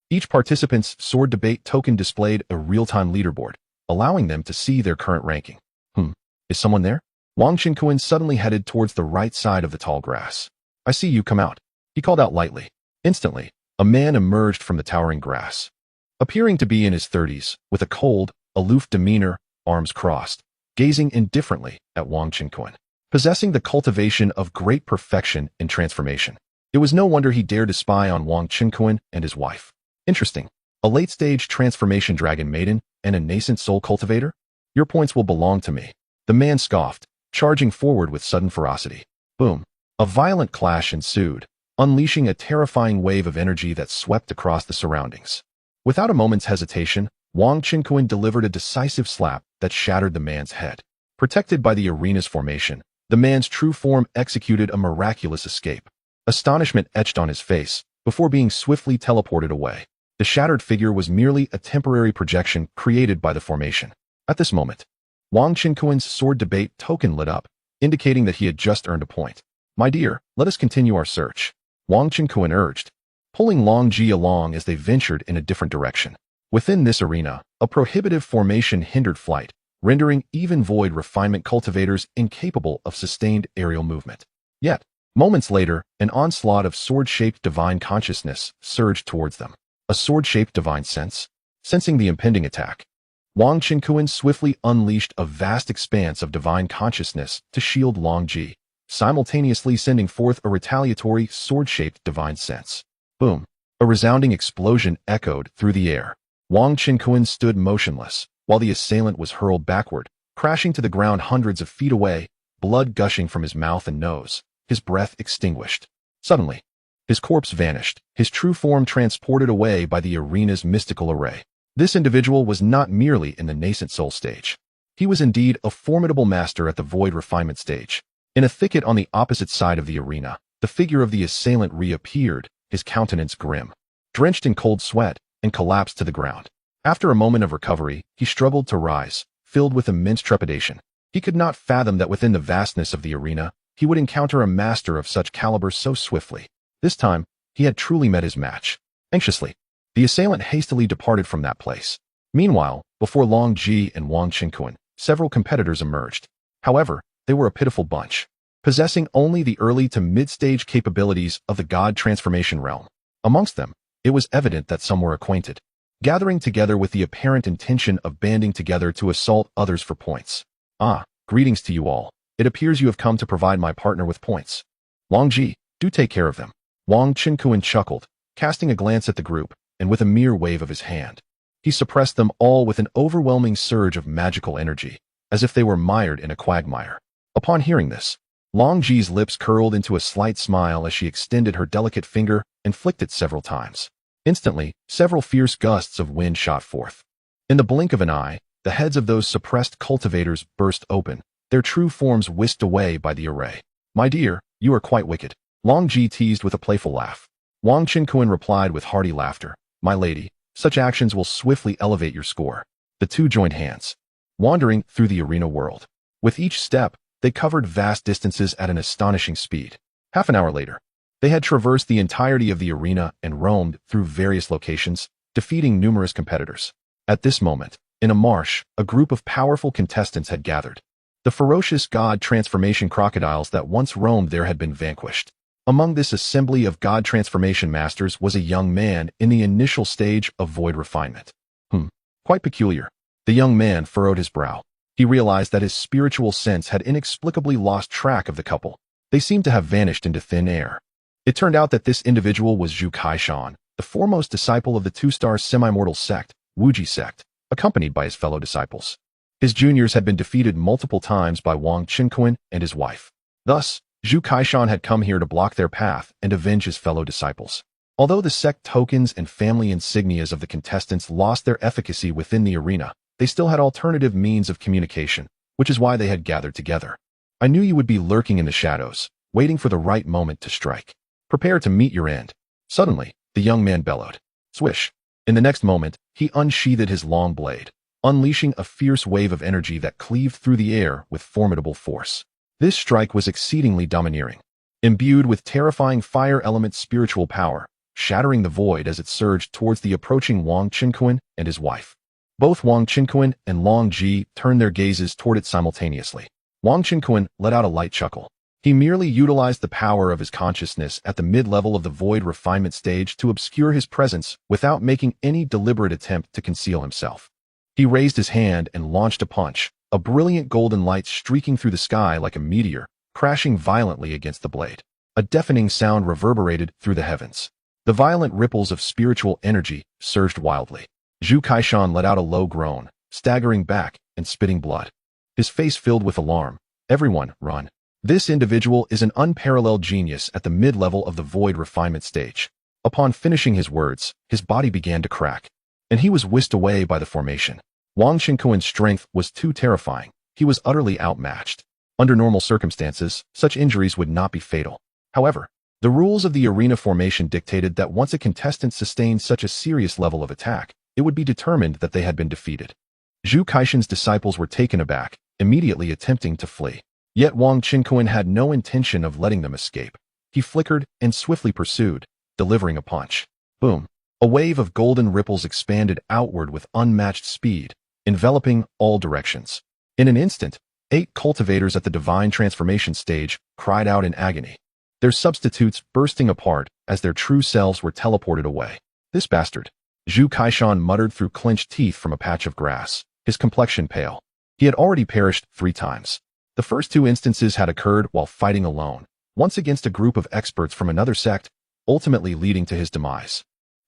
Each participant's sword debate token displayed a real-time leaderboard, allowing them to see their current ranking. Is someone there? Wang Qinquan suddenly headed towards the right side of the tall grass. I see you, come out, he called out lightly. Instantly, a man emerged from the towering grass. Appearing to be in his 30s, with a cold, aloof demeanor, arms crossed, gazing indifferently at Wang Qinquan. Possessing the cultivation of great perfection in transformation, it was no wonder he dared to spy on Wang Qinquan and his wife. Interesting. A late-stage transformation dragon maiden and a nascent soul cultivator? Your points will belong to me. The man scoffed, charging forward with sudden ferocity. Boom. A violent clash ensued, unleashing a terrifying wave of energy that swept across the surroundings. Without a moment's hesitation, Wang Qinquan delivered a decisive slap that shattered the man's head. Protected by the arena's formation, the man's true form executed a miraculous escape. Astonishment etched on his face, before being swiftly teleported away. The shattered figure was merely a temporary projection created by the formation. At this moment, Wang Qinquan's sword debate token lit up, indicating that he had just earned a point. My dear, let us continue our search, Wang Qinquan urged, pulling Long Ji along as they ventured in a different direction. Within this arena, a prohibitive formation hindered flight, rendering even void refinement cultivators incapable of sustained aerial movement. Yet, moments later, an onslaught of sword-shaped divine consciousness surged towards them. A sword-shaped divine sense? Sensing the impending attack, Wang Qinkuan swiftly unleashed a vast expanse of divine consciousness to shield Long Ji, simultaneously sending forth a retaliatory sword-shaped divine sense. Boom! A resounding explosion echoed through the air. Wang Qinkuan stood motionless, while the assailant was hurled backward, crashing to the ground hundreds of feet away, blood gushing from his mouth and nose, his breath extinguished. Suddenly, his corpse vanished, his true form transported away by the arena's mystical array. This individual was not merely in the nascent soul stage. He was indeed a formidable master at the void refinement stage. In a thicket on the opposite side of the arena, the figure of the assailant reappeared, his countenance grim, drenched in cold sweat, and collapsed to the ground. After a moment of recovery, he struggled to rise, filled with immense trepidation. He could not fathom that within the vastness of the arena, he would encounter a master of such caliber so swiftly. This time, he had truly met his match. Anxiously, the assailant hastily departed from that place. Meanwhile, before Long Ji and Wang Qinkuan, several competitors emerged. However, they were a pitiful bunch, possessing only the early to mid-stage capabilities of the god transformation realm. Amongst them, it was evident that some were acquainted, gathering together with the apparent intention of banding together to assault others for points. Ah, greetings to you all. It appears you have come to provide my partner with points. Long Ji, do take care of them. Wang Qinkuan chuckled, casting a glance at the group, and with a mere wave of his hand, he suppressed them all with an overwhelming surge of magical energy, as if they were mired in a quagmire. Upon hearing this, Long Ji's lips curled into a slight smile as she extended her delicate finger and flicked it several times. Instantly, several fierce gusts of wind shot forth. In the blink of an eye, the heads of those suppressed cultivators burst open, their true forms whisked away by the array. My dear, you are quite wicked. Long Ji teased with a playful laugh. Wang Qinkuan replied with hearty laughter. My lady, such actions will swiftly elevate your score. The two joined hands, wandering through the arena world. With each step, they covered vast distances at an astonishing speed. Half an hour later, they had traversed the entirety of the arena and roamed through various locations, defeating numerous competitors. At this moment, in a marsh, a group of powerful contestants had gathered. The ferocious god transformation crocodiles that once roamed there had been vanquished. Among this assembly of god transformation masters was a young man in the initial stage of void refinement. Quite peculiar. The young man furrowed his brow. He realized that his spiritual sense had inexplicably lost track of the couple. They seemed to have vanished into thin air. It turned out that this individual was Zhu Kaishan, the foremost disciple of the two-star semi-mortal sect, Wuji sect, accompanied by his fellow disciples. His juniors had been defeated multiple times by Wang Qinkuan and his wife. Thus, Zhu Kaishan had come here to block their path and avenge his fellow disciples. Although the sect tokens and family insignias of the contestants lost their efficacy within the arena, they still had alternative means of communication, which is why they had gathered together. I knew you would be lurking in the shadows, waiting for the right moment to strike. Prepare to meet your end. Suddenly, the young man bellowed. Swish. In the next moment, he unsheathed his long blade, unleashing a fierce wave of energy that cleaved through the air with formidable force. This strike was exceedingly domineering, imbued with terrifying fire element spiritual power, shattering the void as it surged towards the approaching Wang Qinkuan and his wife. Both Wang Qinkuan and Long Ji turned their gazes toward it simultaneously. Wang Qinkuan let out a light chuckle. He merely utilized the power of his consciousness at the mid-level of the void refinement stage to obscure his presence without making any deliberate attempt to conceal himself. He raised his hand and launched a punch, a brilliant golden light streaking through the sky like a meteor, crashing violently against the blade. A deafening sound reverberated through the heavens. The violent ripples of spiritual energy surged wildly. Zhu Kaishan let out a low groan, staggering back and spitting blood. His face filled with alarm. Everyone, run. This individual is an unparalleled genius at the mid-level of the void refinement stage. Upon finishing his words, his body began to crack, and he was whisked away by the formation. Wang Qinkuan's strength was too terrifying. He was utterly outmatched. Under normal circumstances, such injuries would not be fatal. However, the rules of the arena formation dictated that once a contestant sustained such a serious level of attack, it would be determined that they had been defeated. Zhu Kaishan's disciples were taken aback, immediately attempting to flee. Yet Wang Qinkuan had no intention of letting them escape. He flickered and swiftly pursued, delivering a punch. Boom! A wave of golden ripples expanded outward with unmatched speed, enveloping all directions. In an instant, 8 cultivators at the divine transformation stage cried out in agony, their substitutes bursting apart as their true selves were teleported away. This bastard, Zhu Kaishan muttered through clenched teeth from a patch of grass, his complexion pale. He had already perished 3 times. The first 2 instances had occurred while fighting alone, once against a group of experts from another sect, ultimately leading to his demise.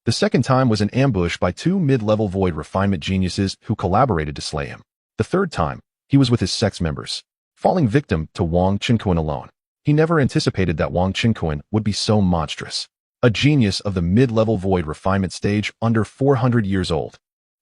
The second time was an ambush by 2 mid-level void refinement geniuses who collaborated to slay him. The third time, he was with his sect's members, falling victim to Wang Qinquan alone. He never anticipated that Wang Qinquan would be so monstrous. A genius of the mid-level void refinement stage under 400 years old.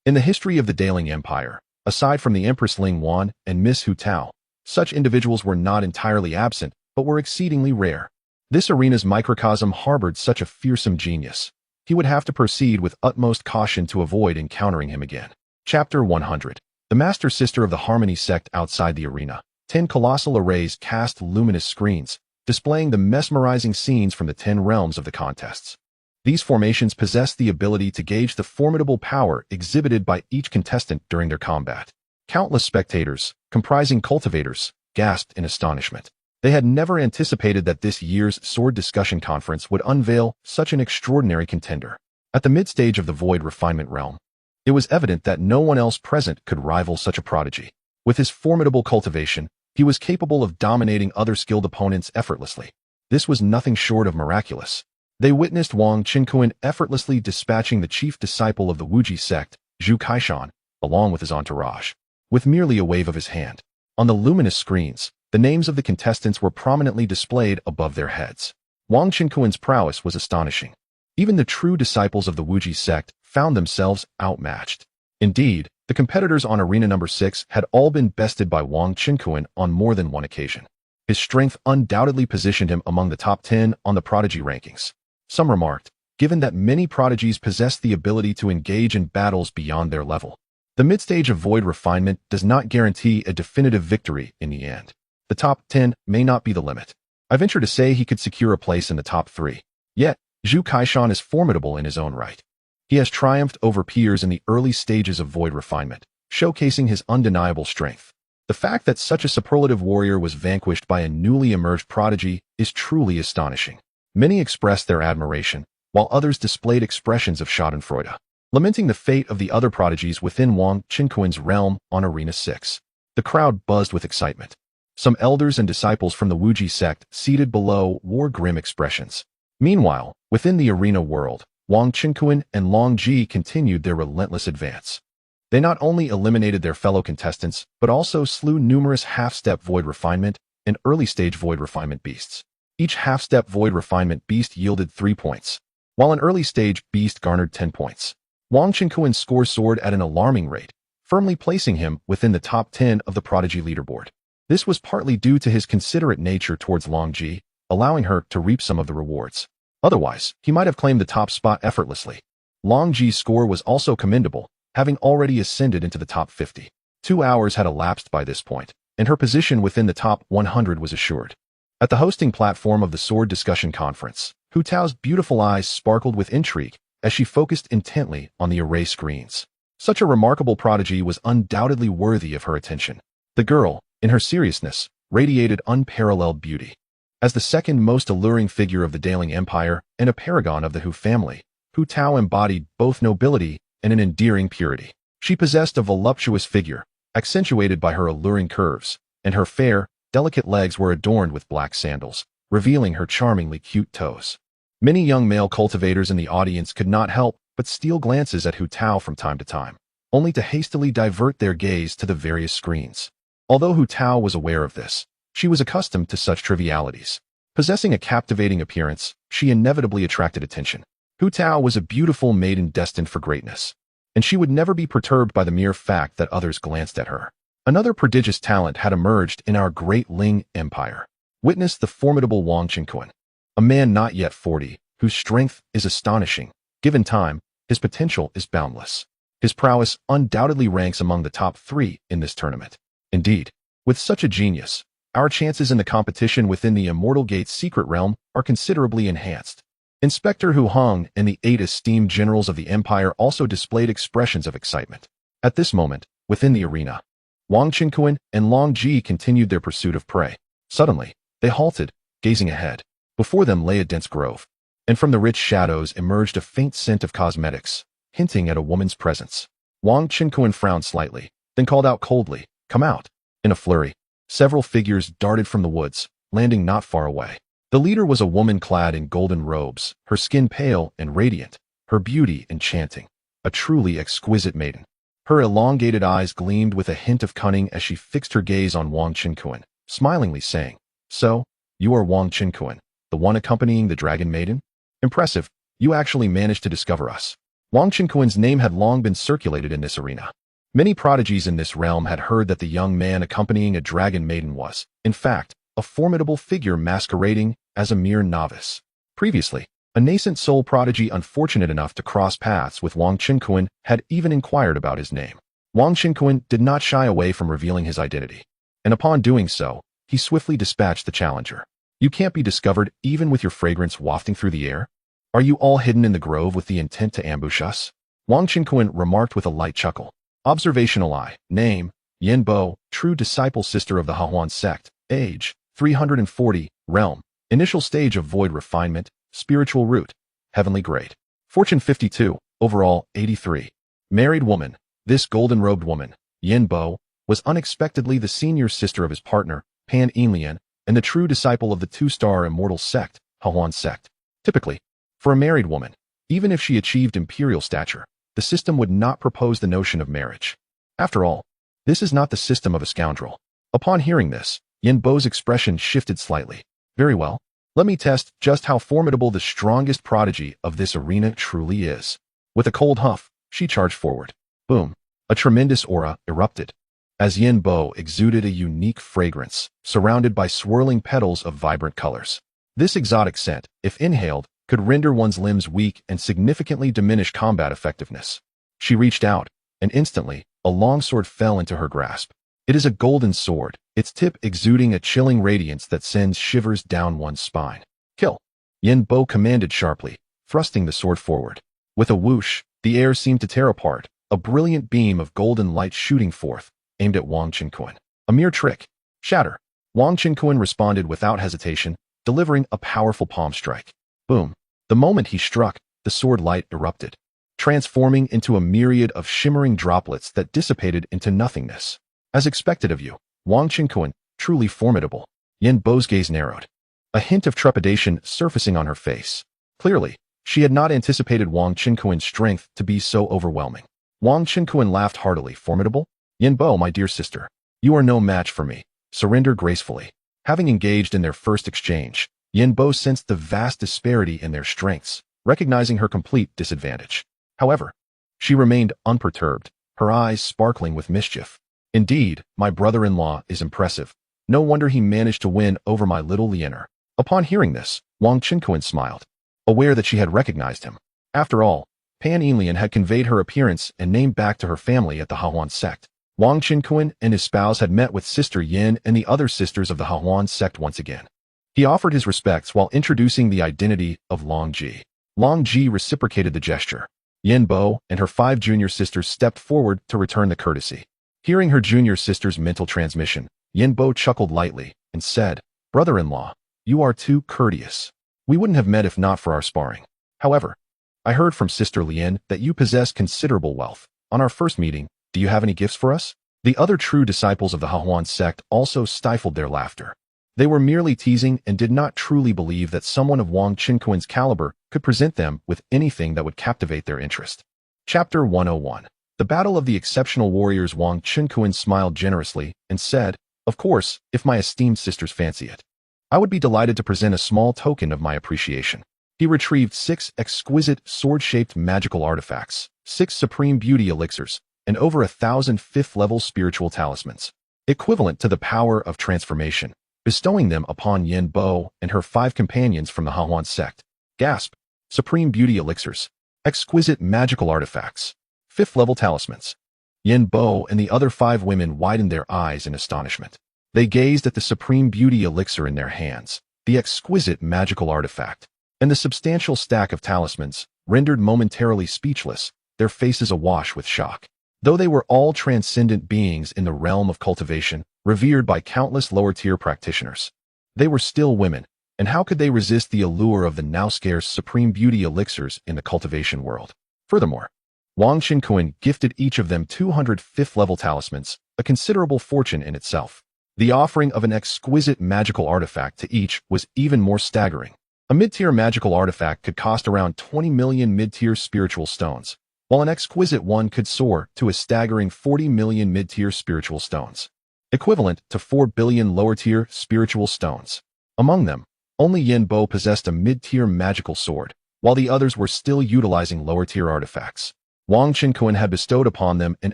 In the history of the Daling Empire, aside from the Empress Ling Wan and Miss Hu Tao, such individuals were not entirely absent, but were exceedingly rare. This arena's microcosm harbored such a fearsome genius. He would have to proceed with utmost caution to avoid encountering him again. Chapter 100. The Master Sister of the Harmony sect outside the arena. 10 colossal arrays cast luminous screens, displaying the mesmerizing scenes from the 10 realms of the contests. These formations possess the ability to gauge the formidable power exhibited by each contestant during their combat. Countless spectators, comprising cultivators, gasped in astonishment. They had never anticipated that this year's sword discussion conference would unveil such an extraordinary contender. At the mid-stage of the void refinement realm, it was evident that no one else present could rival such a prodigy. With his formidable cultivation, he was capable of dominating other skilled opponents effortlessly. This was nothing short of miraculous. They witnessed Wang Qinquan effortlessly dispatching the chief disciple of the Wuji sect, Zhu Kaishan, along with his entourage, with merely a wave of his hand. On the luminous screens, the names of the contestants were prominently displayed above their heads. Wang Qinquan's prowess was astonishing. Even the true disciples of the Wuji sect found themselves outmatched. Indeed, the competitors on Arena Number 6 had all been bested by Wang Qinquan on more than one occasion. His strength undoubtedly positioned him among the top 10 on the prodigy rankings. Some remarked, given that many prodigies possess the ability to engage in battles beyond their level. The mid-stage of void refinement does not guarantee a definitive victory in the end. The top 10 may not be the limit. I venture to say he could secure a place in the top 3. Yet, Zhu Kaishan is formidable in his own right. He has triumphed over peers in the early stages of void refinement, showcasing his undeniable strength. The fact that such a superlative warrior was vanquished by a newly emerged prodigy is truly astonishing. Many expressed their admiration, while others displayed expressions of schadenfreude, lamenting the fate of the other prodigies within Wang Qinquan's realm on Arena 6. The crowd buzzed with excitement. Some elders and disciples from the Wuji sect seated below wore grim expressions. Meanwhile, within the arena world, Wang Qinquan and Long Ji continued their relentless advance. They not only eliminated their fellow contestants, but also slew numerous half-step void refinement and early-stage void refinement beasts. Each half-step void refinement beast yielded 3 points, while an early-stage beast garnered 10 points. Wang Qinquan soared at an alarming rate, firmly placing him within the top 10 of the prodigy leaderboard. This was partly due to his considerate nature towards Long Ji, allowing her to reap some of the rewards. Otherwise, he might have claimed the top spot effortlessly. Long Ji's score was also commendable, having already ascended into the top 50. 2 hours had elapsed by this point, and her position within the top 100 was assured. At the hosting platform of the sword discussion conference, Hu Tao's beautiful eyes sparkled with intrigue as she focused intently on the array screens. Such a remarkable prodigy was undoubtedly worthy of her attention. The girl, in her seriousness, radiated unparalleled beauty. As the second most alluring figure of the Daling Empire and a paragon of the Hu family, Hu Tao embodied both nobility and an endearing purity. She possessed a voluptuous figure, accentuated by her alluring curves, and her fair, delicate legs were adorned with black sandals, revealing her charmingly cute toes. Many young male cultivators in the audience could not help but steal glances at Hu Tao from time to time, only to hastily divert their gaze to the various screens. Although Hu Tao was aware of this, she was accustomed to such trivialities. Possessing a captivating appearance, she inevitably attracted attention. Hu Tao was a beautiful maiden destined for greatness, and she would never be perturbed by the mere fact that others glanced at her. Another prodigious talent had emerged in our great Ling Empire. Witness the formidable Wang Qinquan, a man not yet 40, whose strength is astonishing. Given time, his potential is boundless. His prowess undoubtedly ranks among the top 3 in this tournament. Indeed, with such a genius, our chances in the competition within the Immortal Gate's secret realm are considerably enhanced. Inspector Hu Hong and the 8 esteemed generals of the Empire also displayed expressions of excitement. At this moment, within the arena, Wang Qinkuan and Long Ji continued their pursuit of prey. Suddenly, they halted, gazing ahead. Before them lay a dense grove, and from the rich shadows emerged a faint scent of cosmetics, hinting at a woman's presence. Wang Qinkuan frowned slightly, then called out coldly, "Come out." In a flurry, several figures darted from the woods, landing not far away. The leader was a woman clad in golden robes, her skin pale and radiant, her beauty enchanting, a truly exquisite maiden. Her elongated eyes gleamed with a hint of cunning as she fixed her gaze on Wang Qinkuan, smilingly saying, "So, you are Wang Qinkuan, the one accompanying the dragon maiden? Impressive, you actually managed to discover us." Wang Qinkuan's name had long been circulated in this arena. Many prodigies in this realm had heard that the young man accompanying a dragon maiden was, in fact, a formidable figure masquerading as a mere novice. Previously, a nascent soul prodigy unfortunate enough to cross paths with Wang Qinkuan had even inquired about his name. Wang Qinkuan did not shy away from revealing his identity, and upon doing so, he swiftly dispatched the challenger. "You can't be discovered even with your fragrance wafting through the air? Are you all hidden in the grove with the intent to ambush us?" Wang Qinkuan remarked with a light chuckle. Observational eye. Name, Yin Bo, true disciple sister of the Hahuan sect. Age, 340. Realm, initial stage of void refinement. Spiritual root, heavenly grade. Fortune 52, overall 83. Married woman. This golden-robed woman, Yin Bo, was unexpectedly the senior sister of his partner, Pan Yinlian, and the true disciple of the two-star immortal sect, Hahuan sect. Typically, for a married woman, even if she achieved imperial stature, the system would not propose the notion of marriage. After all, this is not the system of a scoundrel. Upon hearing this, Yin Bo's expression shifted slightly. "Very well. Let me test just how formidable the strongest prodigy of this arena truly is." With a cold huff, she charged forward. Boom! A tremendous aura erupted, as Yin Bo exuded a unique fragrance, surrounded by swirling petals of vibrant colors. This exotic scent, if inhaled, could render one's limbs weak and significantly diminish combat effectiveness. She reached out, and instantly, a long sword fell into her grasp. It is a golden sword, its tip exuding a chilling radiance that sends shivers down one's spine. "Kill!" Yin Bo commanded sharply, thrusting the sword forward. With a whoosh, the air seemed to tear apart, a brilliant beam of golden light shooting forth, aimed at Wang Qinkuan. "A mere trick. Shatter!" Wang Qinkuan responded without hesitation, delivering a powerful palm strike. Boom! The moment he struck, the sword light erupted, transforming into a myriad of shimmering droplets that dissipated into nothingness. "As expected of you, Wang Qinkuan, truly formidable." Yin Bo's gaze narrowed, a hint of trepidation surfacing on her face. Clearly, she had not anticipated Wang Qinkuan's strength to be so overwhelming. Wang Qinkuan laughed heartily. "Formidable? Yin Bo, my dear sister, you are no match for me. Surrender gracefully." Having engaged in their first exchange, Yin Bo sensed the vast disparity in their strengths, recognizing her complete disadvantage. However, she remained unperturbed, her eyes sparkling with mischief. "Indeed, my brother-in-law is impressive. No wonder he managed to win over my little Liener." Upon hearing this, Wang Qinkuan smiled, aware that she had recognized him. After all, Pan Yinlian had conveyed her appearance and name back to her family at the Hahuan sect. Wang Qinkuan and his spouse had met with Sister Yin and the other sisters of the Hahuan sect once again. He offered his respects while introducing the identity of Long Ji. Long Ji reciprocated the gesture. Yin Bo and her 5 junior sisters stepped forward to return the courtesy. Hearing her junior sister's mental transmission, Yin Bo chuckled lightly and said, "Brother-in-law, you are too courteous. We wouldn't have met if not for our sparring. However, I heard from Sister Lien that you possess considerable wealth. On our first meeting, do you have any gifts for us?" The other true disciples of the Hahuan sect also stifled their laughter. They were merely teasing and did not truly believe that someone of Wang Qinkuan's caliber could present them with anything that would captivate their interest. Chapter 101. The Battle of the Exceptional Warriors. Wang Qinkuan smiled generously and said, "Of course, if my esteemed sisters fancy it, I would be delighted to present a small token of my appreciation." He retrieved 6 exquisite sword-shaped magical artifacts, 6 supreme beauty elixirs, and over 1,000 5th-level spiritual talismans, equivalent to the power of transformation, bestowing them upon Yin Bo and her 5 companions from the Hahuan sect. Gasp! Supreme beauty elixirs, exquisite magical artifacts, 5th-level talismans. Yin Bo and the other 5 women widened their eyes in astonishment. They gazed at the supreme beauty elixir in their hands, the exquisite magical artifact, and the substantial stack of talismans, rendered momentarily speechless, their faces awash with shock. Though they were all transcendent beings in the realm of cultivation, revered by countless lower-tier practitioners, they were still women, and how could they resist the allure of the now-scarce supreme beauty elixirs in the cultivation world? Furthermore, Wang Qinquan gifted each of them 200 fifth-level talismans, a considerable fortune in itself. The offering of an exquisite magical artifact to each was even more staggering. A mid-tier magical artifact could cost around 20 million mid-tier spiritual stones, while an exquisite one could soar to a staggering 40 million mid-tier spiritual stones, equivalent to 4 billion lower-tier spiritual stones. Among them, only Yin Bo possessed a mid-tier magical sword, while the others were still utilizing lower-tier artifacts. Wang Qinquan had bestowed upon them an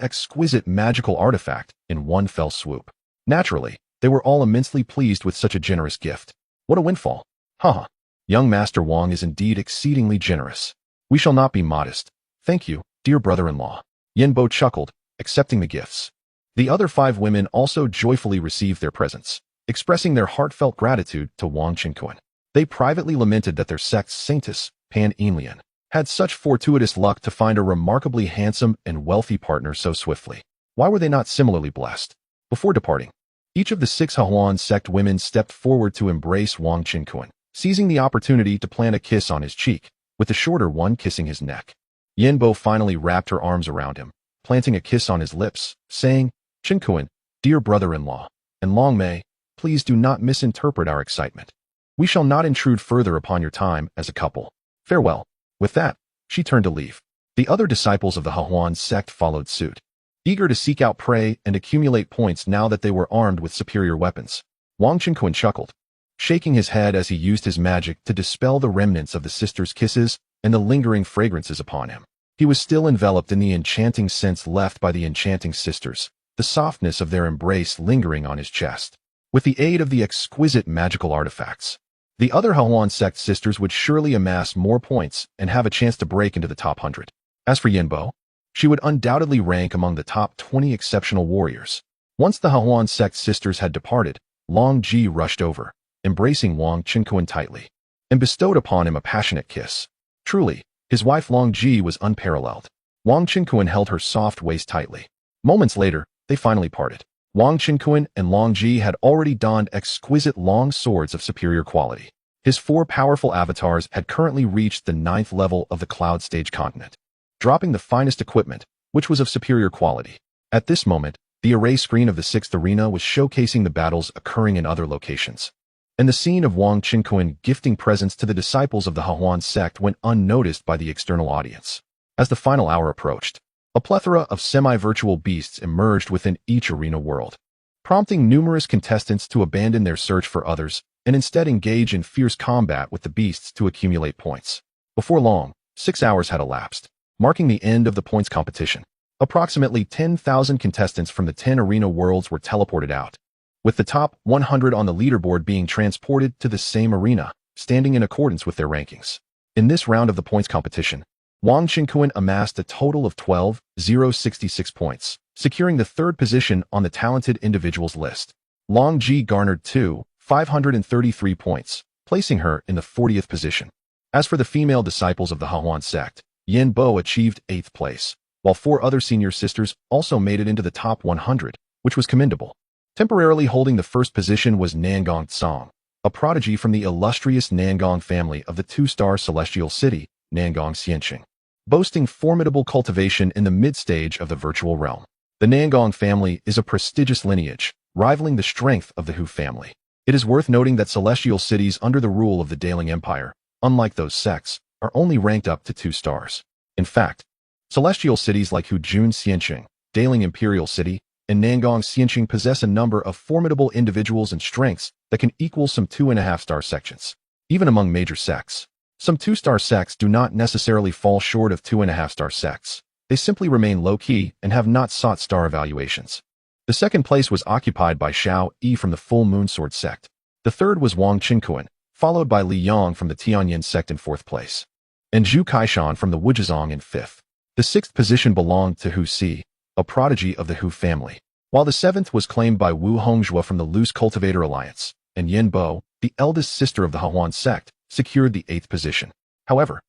exquisite magical artifact in one fell swoop. Naturally, they were all immensely pleased with such a generous gift. What a windfall. Haha. Young Master Wang is indeed exceedingly generous. We shall not be modest. Thank you, dear brother-in-law. Yin Bo chuckled, accepting the gifts. The other 5 women also joyfully received their presents, expressing their heartfelt gratitude to Wang Qinquan. They privately lamented that their sect's saintess, Pan Enlian, had such fortuitous luck to find a remarkably handsome and wealthy partner so swiftly. Why were they not similarly blessed? Before departing, each of the 6 Hahuan sect women stepped forward to embrace Wang Qinquan, seizing the opportunity to plant a kiss on his cheek, with the shorter one kissing his neck. Yin Bo finally wrapped her arms around him, planting a kiss on his lips, saying, "Qinquan, dear brother-in-law, and Long Mei, please do not misinterpret our excitement. We shall not intrude further upon your time as a couple. Farewell." With that, she turned to leave. The other disciples of the Hahuan sect followed suit, eager to seek out prey and accumulate points now that they were armed with superior weapons. Wang Qinquan chuckled, shaking his head as he used his magic to dispel the remnants of the sisters' kisses and the lingering fragrances upon him. He was still enveloped in the enchanting scents left by the enchanting sisters, the softness of their embrace lingering on his chest. With the aid of the exquisite magical artifacts, the other Hahuan sect sisters would surely amass more points and have a chance to break into the top 100. As for Yin Bo, she would undoubtedly rank among the top 20 exceptional warriors. Once the Hahuan sect sisters had departed, Long Ji rushed over, embracing Wang Qinquan tightly, and bestowed upon him a passionate kiss. Truly, his wife Long Ji was unparalleled. Wang Qinquan held her soft waist tightly. Moments later, they finally parted. Wang Qinquan and Long Ji had already donned exquisite long swords of superior quality. His 4 powerful avatars had currently reached the 9th level of the Cloud Stage continent, dropping the finest equipment, which was of superior quality. At this moment, the array screen of the 6th arena was showcasing the battles occurring in other locations, and the scene of Wang Qinquan gifting presents to the disciples of the Hahuan sect went unnoticed by the external audience. As the final hour approached, a plethora of semi-virtual beasts emerged within each arena world, prompting numerous contestants to abandon their search for others and instead engage in fierce combat with the beasts to accumulate points. Before long, 6 hours had elapsed, marking the end of the points competition. Approximately 10,000 contestants from the 10 arena worlds were teleported out, with the top 100 on the leaderboard being transported to the same arena, standing in accordance with their rankings. In this round of the points competition, Wang Qinquan amassed a total of 12,066 points, securing the 3rd position on the talented individuals list. Long Ji garnered 2,533 points, placing her in the 40th position. As for the female disciples of the Hahuan sect, Yin Bo achieved 8th place, while 4 other senior sisters also made it into the top 100, which was commendable. Temporarily holding the 1st position was Nangong Tsang, a prodigy from the illustrious Nangong family of the 2-star celestial city, Nangong Xianqing, boasting formidable cultivation in the mid-stage of the virtual realm. The Nangong family is a prestigious lineage, rivaling the strength of the Hu family. It is worth noting that celestial cities under the rule of the Daling Empire, unlike those sects, are only ranked up to 2 stars. In fact, celestial cities like Hujun Xianqing, Daling Imperial City, and Nangong Xianqing possess a number of formidable individuals and strengths that can equal some 2.5-star sections. Even among major sects, some 2-star sects do not necessarily fall short of 2.5-star sects. They simply remain low-key and have not sought star evaluations. The 2nd place was occupied by Xiao Yi from the Full Moon Sword sect. The 3rd was Wang Qinquan, followed by Li Yang from the Tianyin sect in 4th place, and Zhu Kaishan from the Wuzhizong in 5th. The 6th position belonged to Hu Si, a prodigy of the Hu family, while the 7th was claimed by Wu Hongzhua from the Loose Cultivator Alliance, and Yin Bo, the eldest sister of the Hahuan sect, secured the 8th position. However,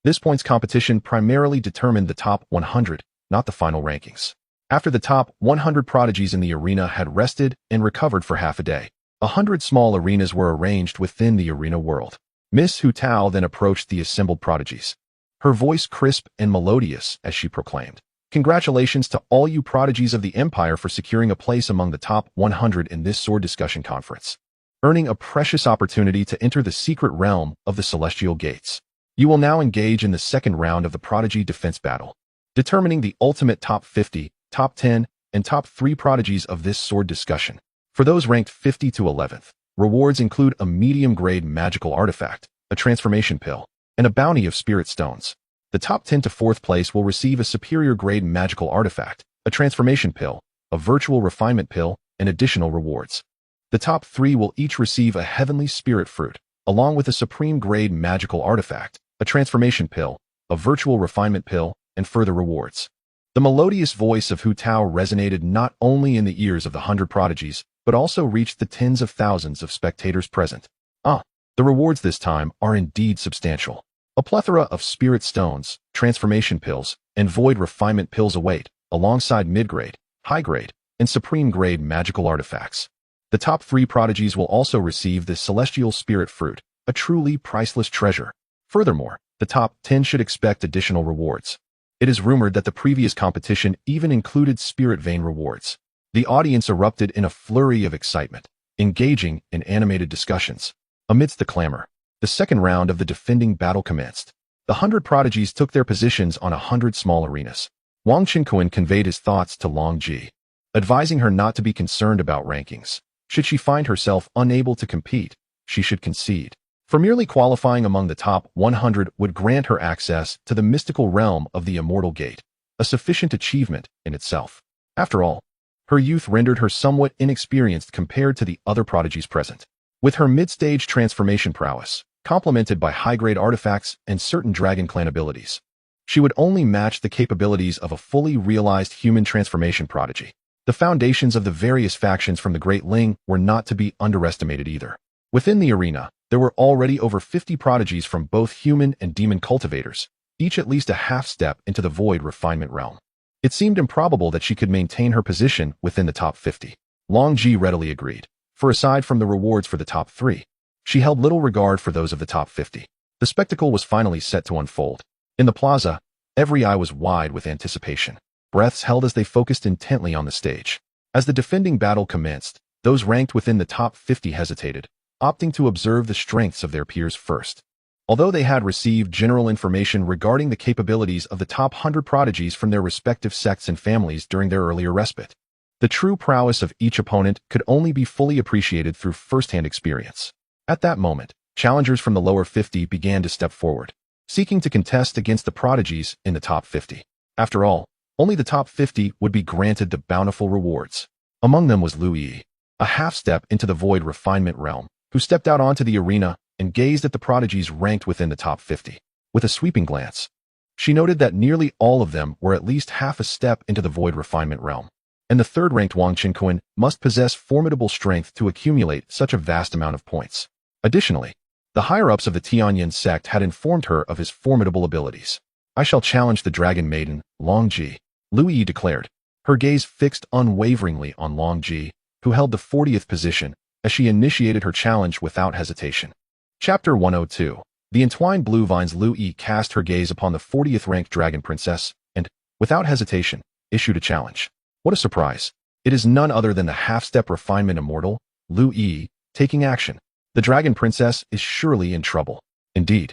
this points competition primarily determined the top 100, not the final rankings. After the top 100 prodigies in the arena had rested and recovered for half a day, 100 small arenas were arranged within the arena world. Miss Hu Tao then approached the assembled prodigies, her voice crisp and melodious as she proclaimed, "Congratulations to all you prodigies of the Empire for securing a place among the top 100 in this sword discussion conference, earning a precious opportunity to enter the secret realm of the Celestial Gates. You will now engage in the second round of the Prodigy Defense Battle, determining the ultimate top 50, top 10, and top 3 prodigies of this sword discussion. For those ranked 50 to 11th, rewards include a medium-grade magical artifact, a transformation pill, and a bounty of spirit stones. The top 10 to 4th place will receive a superior-grade magical artifact, a transformation pill, a virtual refinement pill, and additional rewards. The top 3 will each receive a heavenly spirit fruit, along with a supreme-grade magical artifact, a transformation pill, a virtual refinement pill, and further rewards." The melodious voice of Hu Tao resonated not only in the ears of the 100 prodigies, but also reached the tens of thousands of spectators present. The rewards this time are indeed substantial. A plethora of spirit stones, transformation pills, and void refinement pills await, alongside mid-grade, high-grade, and supreme-grade magical artifacts. The top 3 prodigies will also receive the Celestial Spirit Fruit, a truly priceless treasure. Furthermore, the top 10 should expect additional rewards. It is rumored that the previous competition even included Spirit Vein rewards. The audience erupted in a flurry of excitement, engaging in animated discussions. Amidst the clamor, the second round of the defending battle commenced. The 100 prodigies took their positions on 100 small arenas. Wang Qinquan conveyed his thoughts to Long Ji, advising her not to be concerned about rankings. Should she find herself unable to compete, she should concede. For merely qualifying among the top 100 would grant her access to the mystical realm of the Immortal Gate, a sufficient achievement in itself. After all, her youth rendered her somewhat inexperienced compared to the other prodigies present. With her mid-stage transformation prowess, complemented by high-grade artifacts and certain Dragon Clan abilities, she would only match the capabilities of a fully realized human transformation prodigy. The foundations of the various factions from the Great Ling were not to be underestimated either. Within the arena, there were already over 50 prodigies from both human and demon cultivators, each at least a half step into the void refinement realm. It seemed improbable that she could maintain her position within the top 50. Long Ji readily agreed, for aside from the rewards for the top 3, she held little regard for those of the top 50. The spectacle was finally set to unfold. In the plaza, every eye was wide with anticipation, breaths held as they focused intently on the stage. As the defending battle commenced, those ranked within the top 50 hesitated, opting to observe the strengths of their peers first. Although they had received general information regarding the capabilities of the top 100 prodigies from their respective sects and families during their earlier respite, the true prowess of each opponent could only be fully appreciated through first-hand experience. At that moment, challengers from the lower 50 began to step forward, seeking to contest against the prodigies in the top 50. After all, only the top 50 would be granted the bountiful rewards. Among them was Lu Yi, a half-step into the void refinement realm, who stepped out onto the arena and gazed at the prodigies ranked within the top 50. With a sweeping glance, she noted that nearly all of them were at least half a step into the void refinement realm, and the third-ranked Wang Qinquan must possess formidable strength to accumulate such a vast amount of points. Additionally, the higher-ups of the Tianyan sect had informed her of his formidable abilities. "I shall challenge the Dragon Maiden, Long Ji," Lu Yi declared, her gaze fixed unwaveringly on Long Ji, who held the 40th position, as she initiated her challenge without hesitation. Chapter 102. The entwined blue vines. Lu Yi cast her gaze upon the 40th ranked Dragon Princess, and, without hesitation, issued a challenge. What a surprise. It is none other than the half-step refinement immortal, Lu Yi, taking action. The Dragon Princess is surely in trouble. Indeed,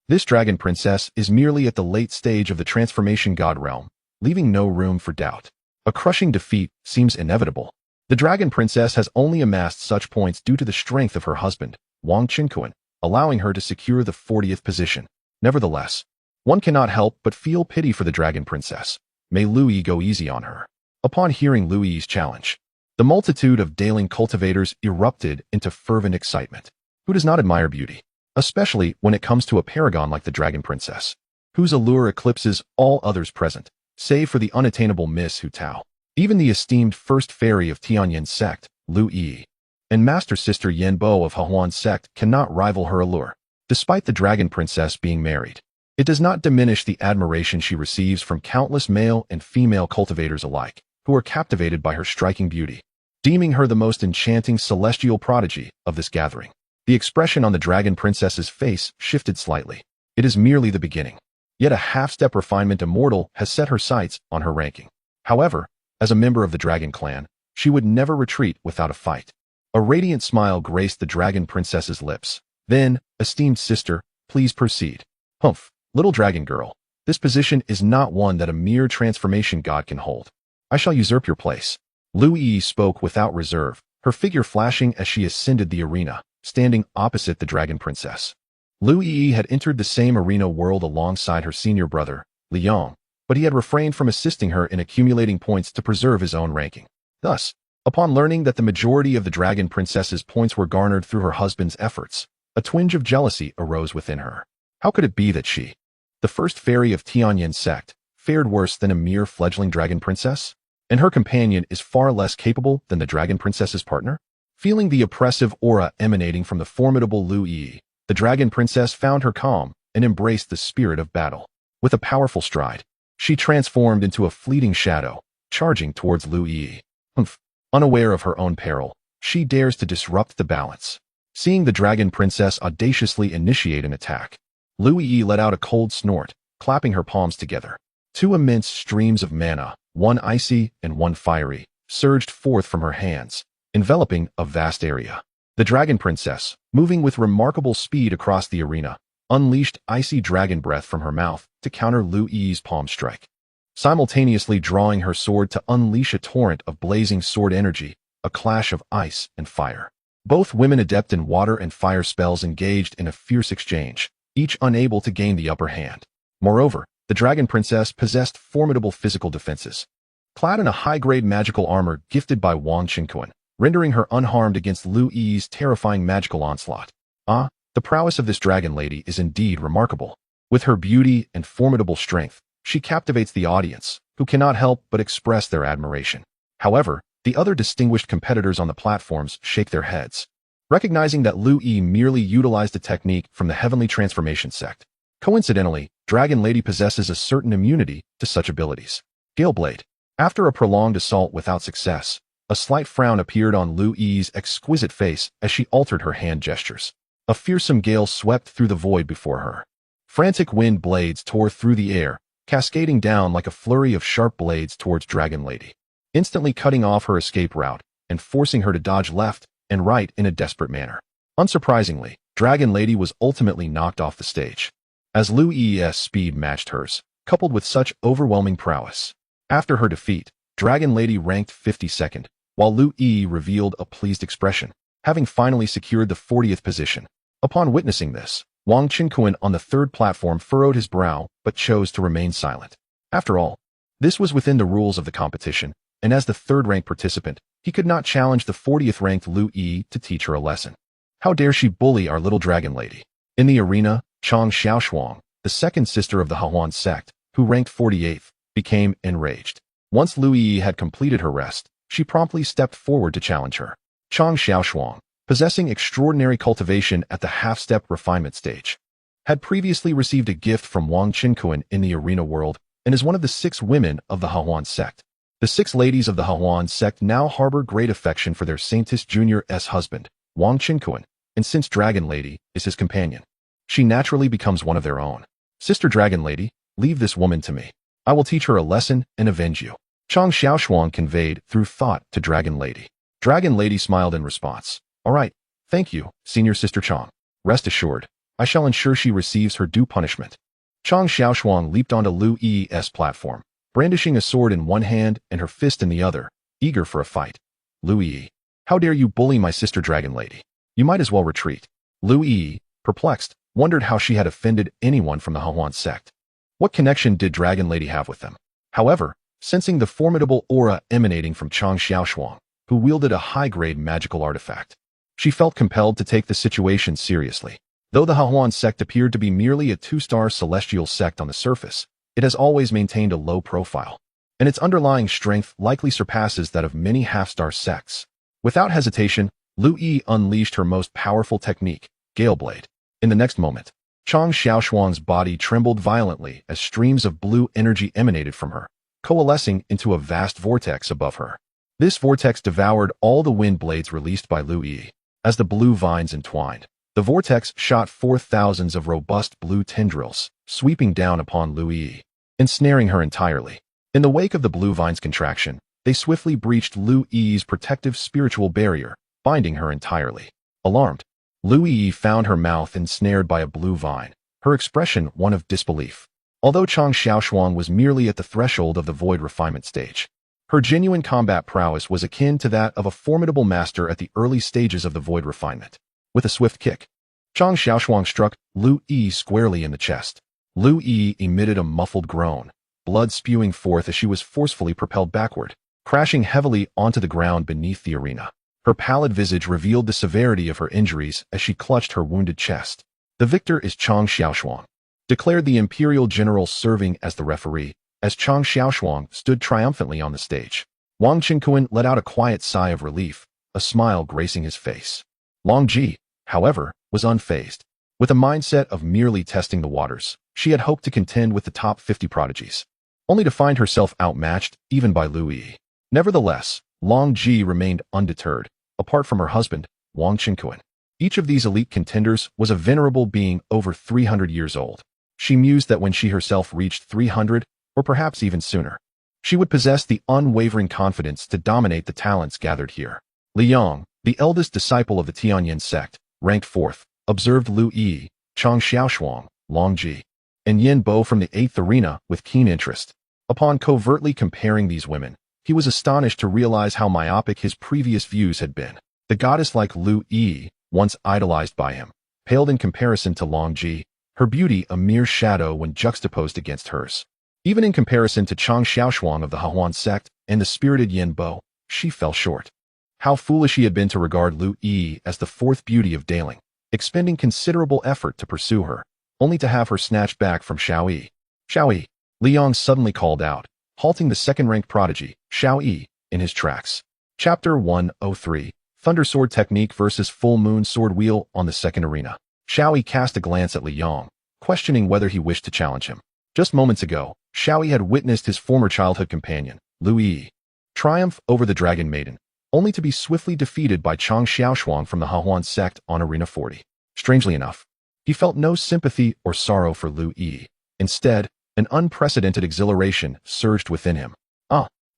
this Dragon Princess is merely at the late stage of the transformation god realm, leaving no room for doubt. A crushing defeat seems inevitable. The Dragon Princess has only amassed such points due to the strength of her husband, Wang Qinquan, allowing her to secure the 40th position. Nevertheless, one cannot help but feel pity for the Dragon Princess. May Lu Yi go easy on her. Upon hearing Lu Yi's challenge, the multitude of Daling cultivators erupted into fervent excitement. Who does not admire beauty, especially when it comes to a paragon like the Dragon Princess, whose allure eclipses all others present, save for the unattainable Miss Hu Tao. Even the esteemed first fairy of Tianyan sect, Lu Yi, and master sister Yen Bo of Hahuan sect cannot rival her allure. Despite the Dragon Princess being married, it does not diminish the admiration she receives from countless male and female cultivators alike. who were captivated by her striking beauty, deeming her the most enchanting celestial prodigy of this gathering. The expression on the dragon princess's face shifted slightly. It is merely the beginning. Yet a half-step refinement immortal has set her sights on her ranking. However, as a member of the dragon clan, she would never retreat without a fight. A radiant smile graced the dragon princess's lips. Then, esteemed sister, please proceed. Humph, little dragon girl. This position is not one that a mere transformation god can hold. I shall usurp your place. Lu Yi spoke without reserve, her figure flashing as she ascended the arena, standing opposite the dragon princess. Lu Yi had entered the same arena world alongside her senior brother, Liang, but he had refrained from assisting her in accumulating points to preserve his own ranking. Thus, upon learning that the majority of the dragon princess's points were garnered through her husband's efforts, a twinge of jealousy arose within her. How could it be that she, the first fairy of Tianyan sect, fared worse than a mere fledgling dragon princess? And her companion is far less capable than the dragon princess's partner? Feeling the oppressive aura emanating from the formidable Lu Yi, the dragon princess found her calm and embraced the spirit of battle. With a powerful stride, she transformed into a fleeting shadow, charging towards Lu Yi. Unaware of her own peril, she dares to disrupt the balance. Seeing the dragon princess audaciously initiate an attack, Lu Yi let out a cold snort, clapping her palms together. Two immense streams of mana, one icy and one fiery, surged forth from her hands, enveloping a vast area. The dragon princess, moving with remarkable speed across the arena, unleashed icy dragon breath from her mouth to counter Lu Yi's palm strike, simultaneously drawing her sword to unleash a torrent of blazing sword energy, a clash of ice and fire. Both women adept in water and fire spells engaged in a fierce exchange, each unable to gain the upper hand. Moreover, the dragon princess possessed formidable physical defenses. Clad in a high-grade magical armor gifted by Wang Qinkuan, rendering her unharmed against Lu Yi's terrifying magical onslaught. The prowess of this dragon lady is indeed remarkable. With her beauty and formidable strength, she captivates the audience, who cannot help but express their admiration. However, the other distinguished competitors on the platforms shake their heads, recognizing that Lu Yi merely utilized a technique from the Heavenly Transformation sect. Coincidentally, Dragon Lady possesses a certain immunity to such abilities. Galeblade. After a prolonged assault without success, a slight frown appeared on Lu Yi's exquisite face as she altered her hand gestures. A fearsome gale swept through the void before her. Frantic wind blades tore through the air, cascading down like a flurry of sharp blades towards Dragon Lady, instantly cutting off her escape route and forcing her to dodge left and right in a desperate manner. Unsurprisingly, Dragon Lady was ultimately knocked off the stage, as Lu Yi's speed matched hers, coupled with such overwhelming prowess. After her defeat, Dragon Lady ranked 52nd, while Lu Yi revealed a pleased expression, having finally secured the 40th position. Upon witnessing this, Wang Qinkuan on the third platform furrowed his brow but chose to remain silent. After all, this was within the rules of the competition, and as the third-ranked participant, he could not challenge the 40th-ranked Lu Yi to teach her a lesson. How dare she bully our little dragon lady? In the arena, Chang Xiaoshuang, the second sister of the Hahuan sect, who ranked 48th, became enraged. Once Lu Yi had completed her rest, she promptly stepped forward to challenge her. Chang Xiaoshuang, possessing extraordinary cultivation at the half-step refinement stage, had previously received a gift from Wang Qinkuan in the arena world and is one of the 6 women of the Hahuan sect. The 6 ladies of the Hahuan sect now harbor great affection for their Saintess Junior's husband, Wang Qinkuan, and since Dragon Lady is his companion, she naturally becomes one of their own. Sister Dragon Lady, leave this woman to me. I will teach her a lesson and avenge you. Chang Xiaoshuang conveyed through thought to Dragon Lady. Dragon Lady smiled in response. All right, thank you, Senior Sister Chang. Rest assured, I shall ensure she receives her due punishment. Chang Xiaoshuang leaped onto Lu Yi's platform, brandishing a sword in one hand and her fist in the other, eager for a fight. Lu Yi, how dare you bully my sister Dragon Lady? You might as well retreat. Lu Yi, perplexed, wondered how she had offended anyone from the Hahuan sect. What connection did Dragon Lady have with them? However, sensing the formidable aura emanating from Chang Xiaoshuang, who wielded a high-grade magical artifact, she felt compelled to take the situation seriously. Though the Hahuan sect appeared to be merely a 2-star celestial sect on the surface, it has always maintained a low profile, and its underlying strength likely surpasses that of many half-star sects. Without hesitation, Lu Yi unleashed her most powerful technique, Galeblade. In the next moment, Chang Xiaoshuang's body trembled violently as streams of blue energy emanated from her, coalescing into a vast vortex above her. This vortex devoured all the wind blades released by Lu Yi. As the blue vines entwined, the vortex shot forth thousands of robust blue tendrils, sweeping down upon Lu Yi, ensnaring her entirely. In the wake of the blue vine's contraction, they swiftly breached Lu Yi's protective spiritual barrier, binding her entirely. Alarmed, Lu Yi found her mouth ensnared by a blue vine, her expression one of disbelief. Although Chang Xiaoshuang was merely at the threshold of the void refinement stage, her genuine combat prowess was akin to that of a formidable master at the early stages of the void refinement. With a swift kick, Chang Xiaoshuang struck Lu Yi squarely in the chest. Lu Yi emitted a muffled groan, blood spewing forth as she was forcefully propelled backward, crashing heavily onto the ground beneath the arena. Her pallid visage revealed the severity of her injuries as she clutched her wounded chest. The victor is Chang Xiaoshuang, declared the imperial general serving as the referee, as Chang Xiaoshuang stood triumphantly on the stage. Wang Qingquan let out a quiet sigh of relief, a smile gracing his face. Long Ji, however, was unfazed. With a mindset of merely testing the waters, she had hoped to contend with the top 50 prodigies, only to find herself outmatched even by Lu Yi. Nevertheless, Long Ji remained undeterred, apart from her husband, Wang Qingquan. Each of these elite contenders was a venerable being over 300 years old. She mused that when she herself reached 300, or perhaps even sooner, she would possess the unwavering confidence to dominate the talents gathered here. Li Yang, the eldest disciple of the Tianyin sect, ranked fourth, observed Lu Yi, Chang Xiaoshuang, Long Ji, and Yin Bo from the 8th arena with keen interest. Upon covertly comparing these women, he was astonished to realize how myopic his previous views had been. The goddess like Lu Yi, once idolized by him, paled in comparison to Long Ji, her beauty a mere shadow when juxtaposed against hers. Even in comparison to Chang Xiaoshuang of the Hahuan sect and the spirited Yin Bo, she fell short. How foolish he had been to regard Lu Yi as the fourth beauty of Daling, expending considerable effort to pursue her, only to have her snatched back from Xiao Yi. Xiao Yi, Li Yang suddenly called out, halting the second-ranked prodigy, Xiao Yi, in his tracks. Chapter 103, Thunder Sword Technique versus Full Moon Sword Wheel on the second arena. Xiao Yi cast a glance at Li Yang, questioning whether he wished to challenge him. Just moments ago, Xiao Yi had witnessed his former childhood companion, Lu Yi, triumph over the Dragon Maiden, only to be swiftly defeated by Chang Xiaoshuang from the Hahuan sect on Arena 40. Strangely enough, he felt no sympathy or sorrow for Lu Yi. Instead, an unprecedented exhilaration surged within him.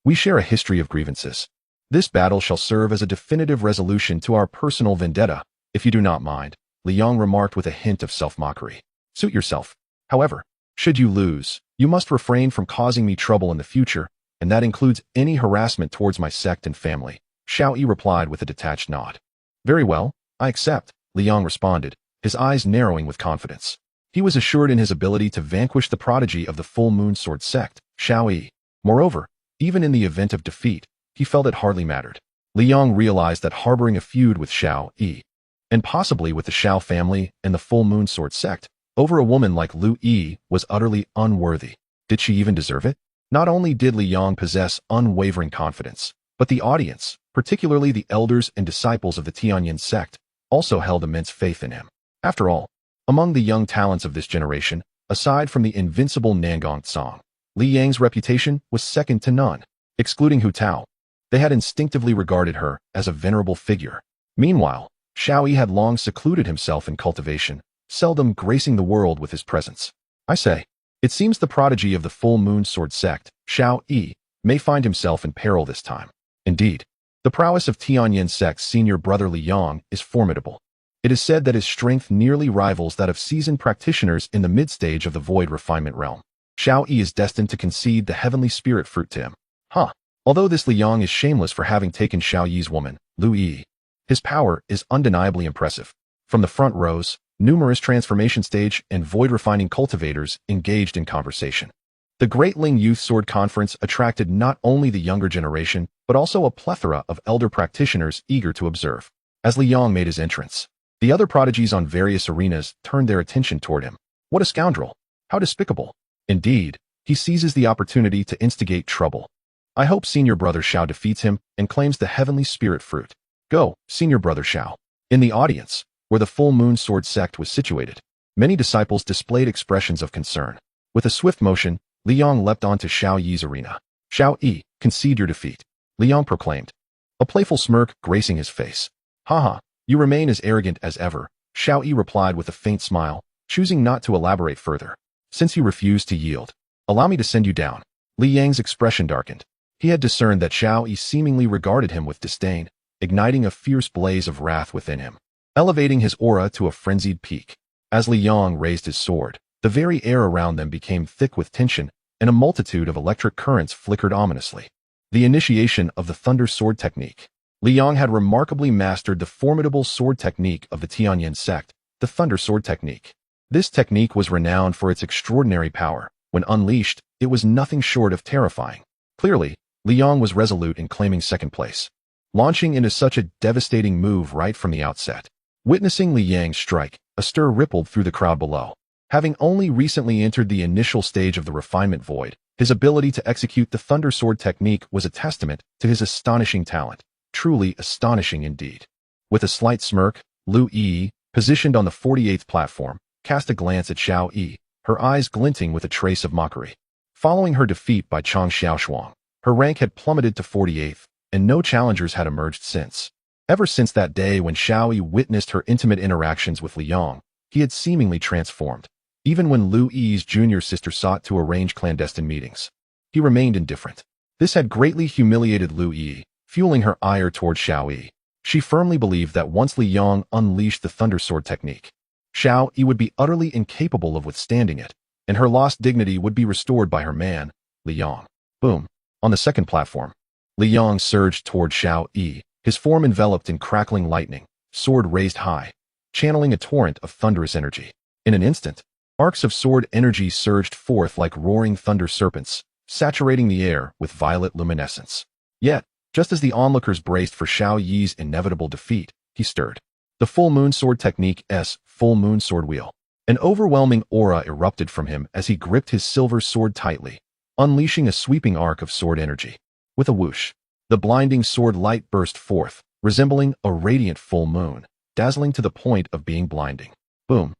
We share a history of grievances. This battle shall serve as a definitive resolution to our personal vendetta, if you do not mind, Li Yang remarked with a hint of self-mockery. Suit yourself. However, should you lose, you must refrain from causing me trouble in the future, and that includes any harassment towards my sect and family. Xiao Yi replied with a detached nod. Very well, I accept, Li Yang responded, his eyes narrowing with confidence. He was assured in his ability to vanquish the prodigy of the Full Moon Sword sect, Xiao Yi. Moreover, even in the event of defeat, he felt it hardly mattered. Li Yang realized that harboring a feud with Xiao Yi, and possibly with the Xiao family and the Full Moon Sword sect, over a woman like Lu Yi was utterly unworthy. Did she even deserve it? Not only did Li Yang possess unwavering confidence, but the audience, particularly the elders and disciples of the Tianyin sect, also held immense faith in him. After all, among the young talents of this generation, aside from the invincible Nangong Tsang, Li Yang's reputation was second to none. Excluding Hu Tao, they had instinctively regarded her as a venerable figure. Meanwhile, Xiao Yi had long secluded himself in cultivation, seldom gracing the world with his presence. I say, it seems the prodigy of the Full Moon Sword sect, Xiao Yi, may find himself in peril this time. Indeed, the prowess of Tianyin sect's senior brother Li Yang is formidable. It is said that his strength nearly rivals that of seasoned practitioners in the mid-stage of the void refinement realm. Xiao Yi is destined to concede the heavenly spirit fruit to him. Although this Li Yang is shameless for having taken Xiao Yi's woman, Lu Yi, his power is undeniably impressive. From the front rows, numerous transformation stage and void refining cultivators engaged in conversation. The Great Ling Youth Sword Conference attracted not only the younger generation, but also a plethora of elder practitioners eager to observe. As Li Yang made his entrance, the other prodigies on various arenas turned their attention toward him. What a scoundrel! How despicable! Indeed, he seizes the opportunity to instigate trouble. I hope senior brother Xiao defeats him and claims the heavenly spirit fruit. Go, senior brother Xiao. In the audience, where the Full Moon Sword sect was situated, many disciples displayed expressions of concern. With a swift motion, Li Yang leapt onto Xiao Yi's arena. Xiao Yi, concede your defeat, Liang proclaimed, a playful smirk gracing his face. Haha, you remain as arrogant as ever, Xiao Yi replied with a faint smile, choosing not to elaborate further. Since you refuse to yield, allow me to send you down. Li Yang's expression darkened. He had discerned that Xiao Yi seemingly regarded him with disdain, igniting a fierce blaze of wrath within him, elevating his aura to a frenzied peak. As Li Yang raised his sword, the very air around them became thick with tension, and a multitude of electric currents flickered ominously. The initiation of the Thunder Sword Technique. Li Yang had remarkably mastered the formidable sword technique of the Tianyin sect, the Thunder Sword Technique. This technique was renowned for its extraordinary power. When unleashed, it was nothing short of terrifying. Clearly, Li Yang was resolute in claiming second place, launching into such a devastating move right from the outset. Witnessing Li Yang's strike, a stir rippled through the crowd below. Having only recently entered the initial stage of the refinement void, his ability to execute the Thunder Sword Technique was a testament to his astonishing talent. Truly astonishing indeed. With a slight smirk, Lu Yi, positioned on the 48th platform, cast a glance at Xiao Yi, her eyes glinting with a trace of mockery. Following her defeat by Chang Xiaoshuang, her rank had plummeted to 48th, and no challengers had emerged since. Ever since that day when Xiao Yi witnessed her intimate interactions with Li Yang, he had seemingly transformed. Even when Lu Yi's junior sister sought to arrange clandestine meetings, he remained indifferent. This had greatly humiliated Lu Yi, fueling her ire toward Xiao Yi. She firmly believed that once Li Yang unleashed the Thunder Sword Technique, Xiao Yi would be utterly incapable of withstanding it, and her lost dignity would be restored by her man, Li Yang. Boom. On the second platform, Li Yang surged toward Xiao Yi, his form enveloped in crackling lightning, sword raised high, channeling a torrent of thunderous energy. In an instant, arcs of sword energy surged forth like roaring thunder serpents, saturating the air with violet luminescence. Yet, just as the onlookers braced for Xiao Yi's inevitable defeat, he stirred. The Full Moon Sword Technique's Full Moon Sword Wheel. An overwhelming aura erupted from him as he gripped his silver sword tightly, unleashing a sweeping arc of sword energy. With a whoosh, the blinding sword light burst forth, resembling a radiant full moon, dazzling to the point of being blinding. Boom.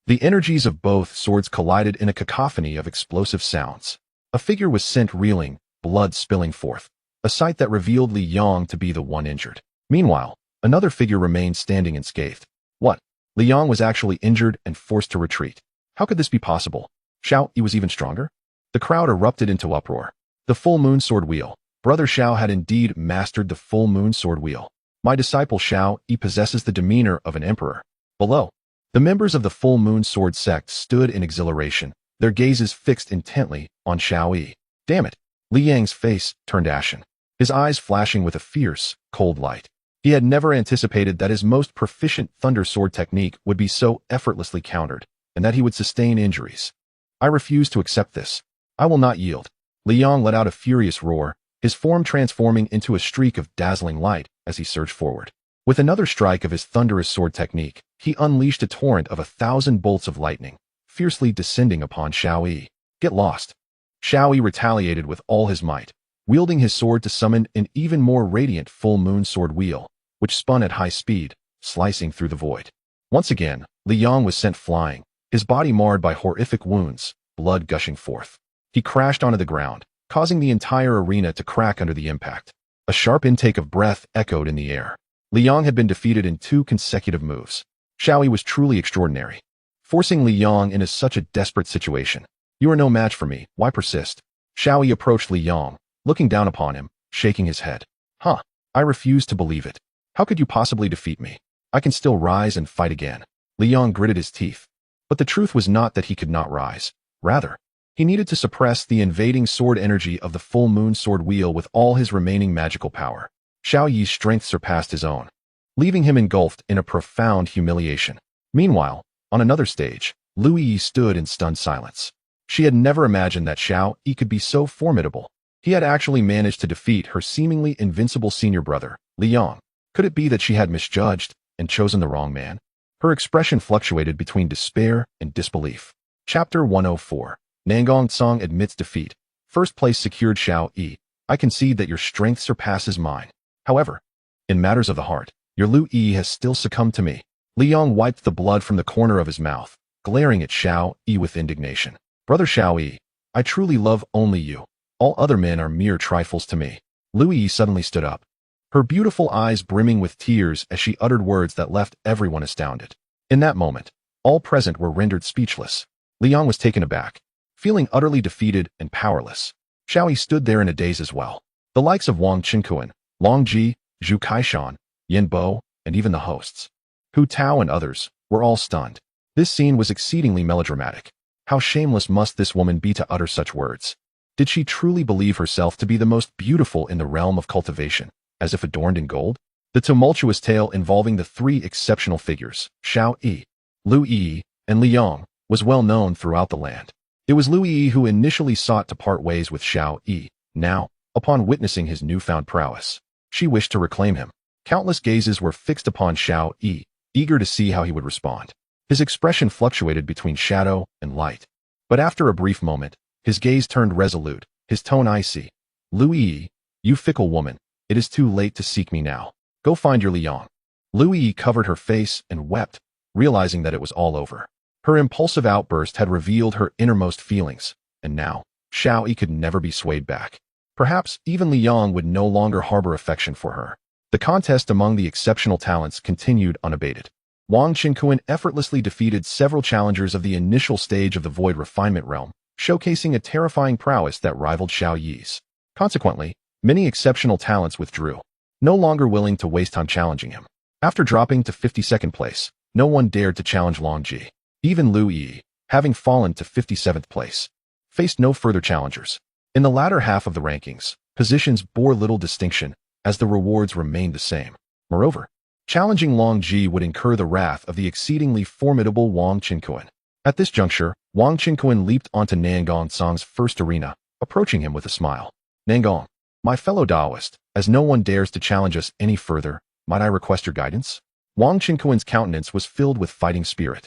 The energies of both swords collided in a cacophony of explosive sounds. A figure was sent reeling, blood spilling forth, a sight that revealed Li Yang to be the one injured. Meanwhile, another figure remained standing unscathed. What? Li Yang was actually injured and forced to retreat. How could this be possible? Xiao Yi was even stronger? The crowd erupted into uproar. The Full Moon Sword Wheel. Brother Xiao had indeed mastered the Full Moon Sword Wheel. My disciple Xiao Yi possesses the demeanor of an emperor. Below, the members of the Full Moon Sword sect stood in exhilaration, their gazes fixed intently on Xiao Yi. Damn it! Li Yang's face turned ashen, his eyes flashing with a fierce, cold light. He had never anticipated that his most proficient Thunder Sword technique would be so effortlessly countered, and that he would sustain injuries. I refuse to accept this. I will not yield. Li Yang let out a furious roar, his form transforming into a streak of dazzling light as he surged forward. With another strike of his thunderous sword technique, he unleashed a torrent of 1,000 bolts of lightning, fiercely descending upon Xiao Yi. Get lost. Xiao Yi retaliated with all his might, wielding his sword to summon an even more radiant Full Moon Sword Wheel, which spun at high speed, slicing through the void. Once again, Li Yang was sent flying, his body marred by horrific wounds, blood gushing forth. He crashed onto the ground, causing the entire arena to crack under the impact. A sharp intake of breath echoed in the air. Li Yang had been defeated in 2 consecutive moves. Xiao Yi was truly extraordinary, forcing Li Yang into such a desperate situation. You are no match for me, why persist? Xiao Yi approached Li Yang, looking down upon him, shaking his head. Huh, I refuse to believe it. How could you possibly defeat me? I can still rise and fight again. Li Yang gritted his teeth. But the truth was not that he could not rise. Rather, he needed to suppress the invading sword energy of the Full Moon Sword Wheel with all his remaining magical power. Xiao Yi's strength surpassed his own, leaving him engulfed in a profound humiliation. Meanwhile, on another stage, Lu Yi stood in stunned silence. She had never imagined that Xiao Yi could be so formidable. He had actually managed to defeat her seemingly invincible senior brother, Li Yang. Could it be that she had misjudged and chosen the wrong man? Her expression fluctuated between despair and disbelief. Chapter 104. Nangong Tsang admits defeat. First place secured. Xiao Yi. I concede that your strength surpasses mine. However, in matters of the heart, your Lu Yi has still succumbed to me. Li Yang wiped the blood from the corner of his mouth, glaring at Xiao Yi with indignation. Brother Xiao Yi, I truly love only you. All other men are mere trifles to me. Lu Yi suddenly stood up, her beautiful eyes brimming with tears as she uttered words that left everyone astounded. In that moment, all present were rendered speechless. Liang was taken aback, feeling utterly defeated and powerless. Xiao Yi stood there in a daze as well. The likes of Wang Qinkuan, Long Ji, Zhu Kaishan, Yin Bo, and even the hosts, Hu Tao and others, were all stunned. This scene was exceedingly melodramatic. How shameless must this woman be to utter such words? Did she truly believe herself to be the most beautiful in the realm of cultivation, as if adorned in gold? The tumultuous tale involving the three exceptional figures, Xiao Yi, Lu Yi, and Liang, was well known throughout the land. It was Lu Yi who initially sought to part ways with Xiao Yi. Now, upon witnessing his newfound prowess, she wished to reclaim him. Countless gazes were fixed upon Xiao Yi, eager to see how he would respond. His expression fluctuated between shadow and light. But after a brief moment, his gaze turned resolute, his tone icy. Lu Yi, you fickle woman, it is too late to seek me now. Go find your Liang. Lu Yi covered her face and wept, realizing that it was all over. Her impulsive outburst had revealed her innermost feelings, and now, Xiao Yi could never be swayed back. Perhaps even Liang would no longer harbor affection for her. The contest among the exceptional talents continued unabated. Wang Qinkuan effortlessly defeated several challengers of the initial stage of the Void Refinement Realm, showcasing a terrifying prowess that rivaled Xiao Yi's. Consequently, many exceptional talents withdrew, no longer willing to waste time challenging him. After dropping to 52nd place, no one dared to challenge Long Ji. Even Lu Yi, having fallen to 57th place, faced no further challengers. In the latter half of the rankings, positions bore little distinction, as the rewards remained the same. Moreover, challenging Long Ji would incur the wrath of the exceedingly formidable Wang Qinkuan. At this juncture, Wang Qinkuan leaped onto Nangong Song's first arena, approaching him with a smile. Nangong, my fellow Taoist, as no one dares to challenge us any further, might I request your guidance? Wang Qinkuan's countenance was filled with fighting spirit.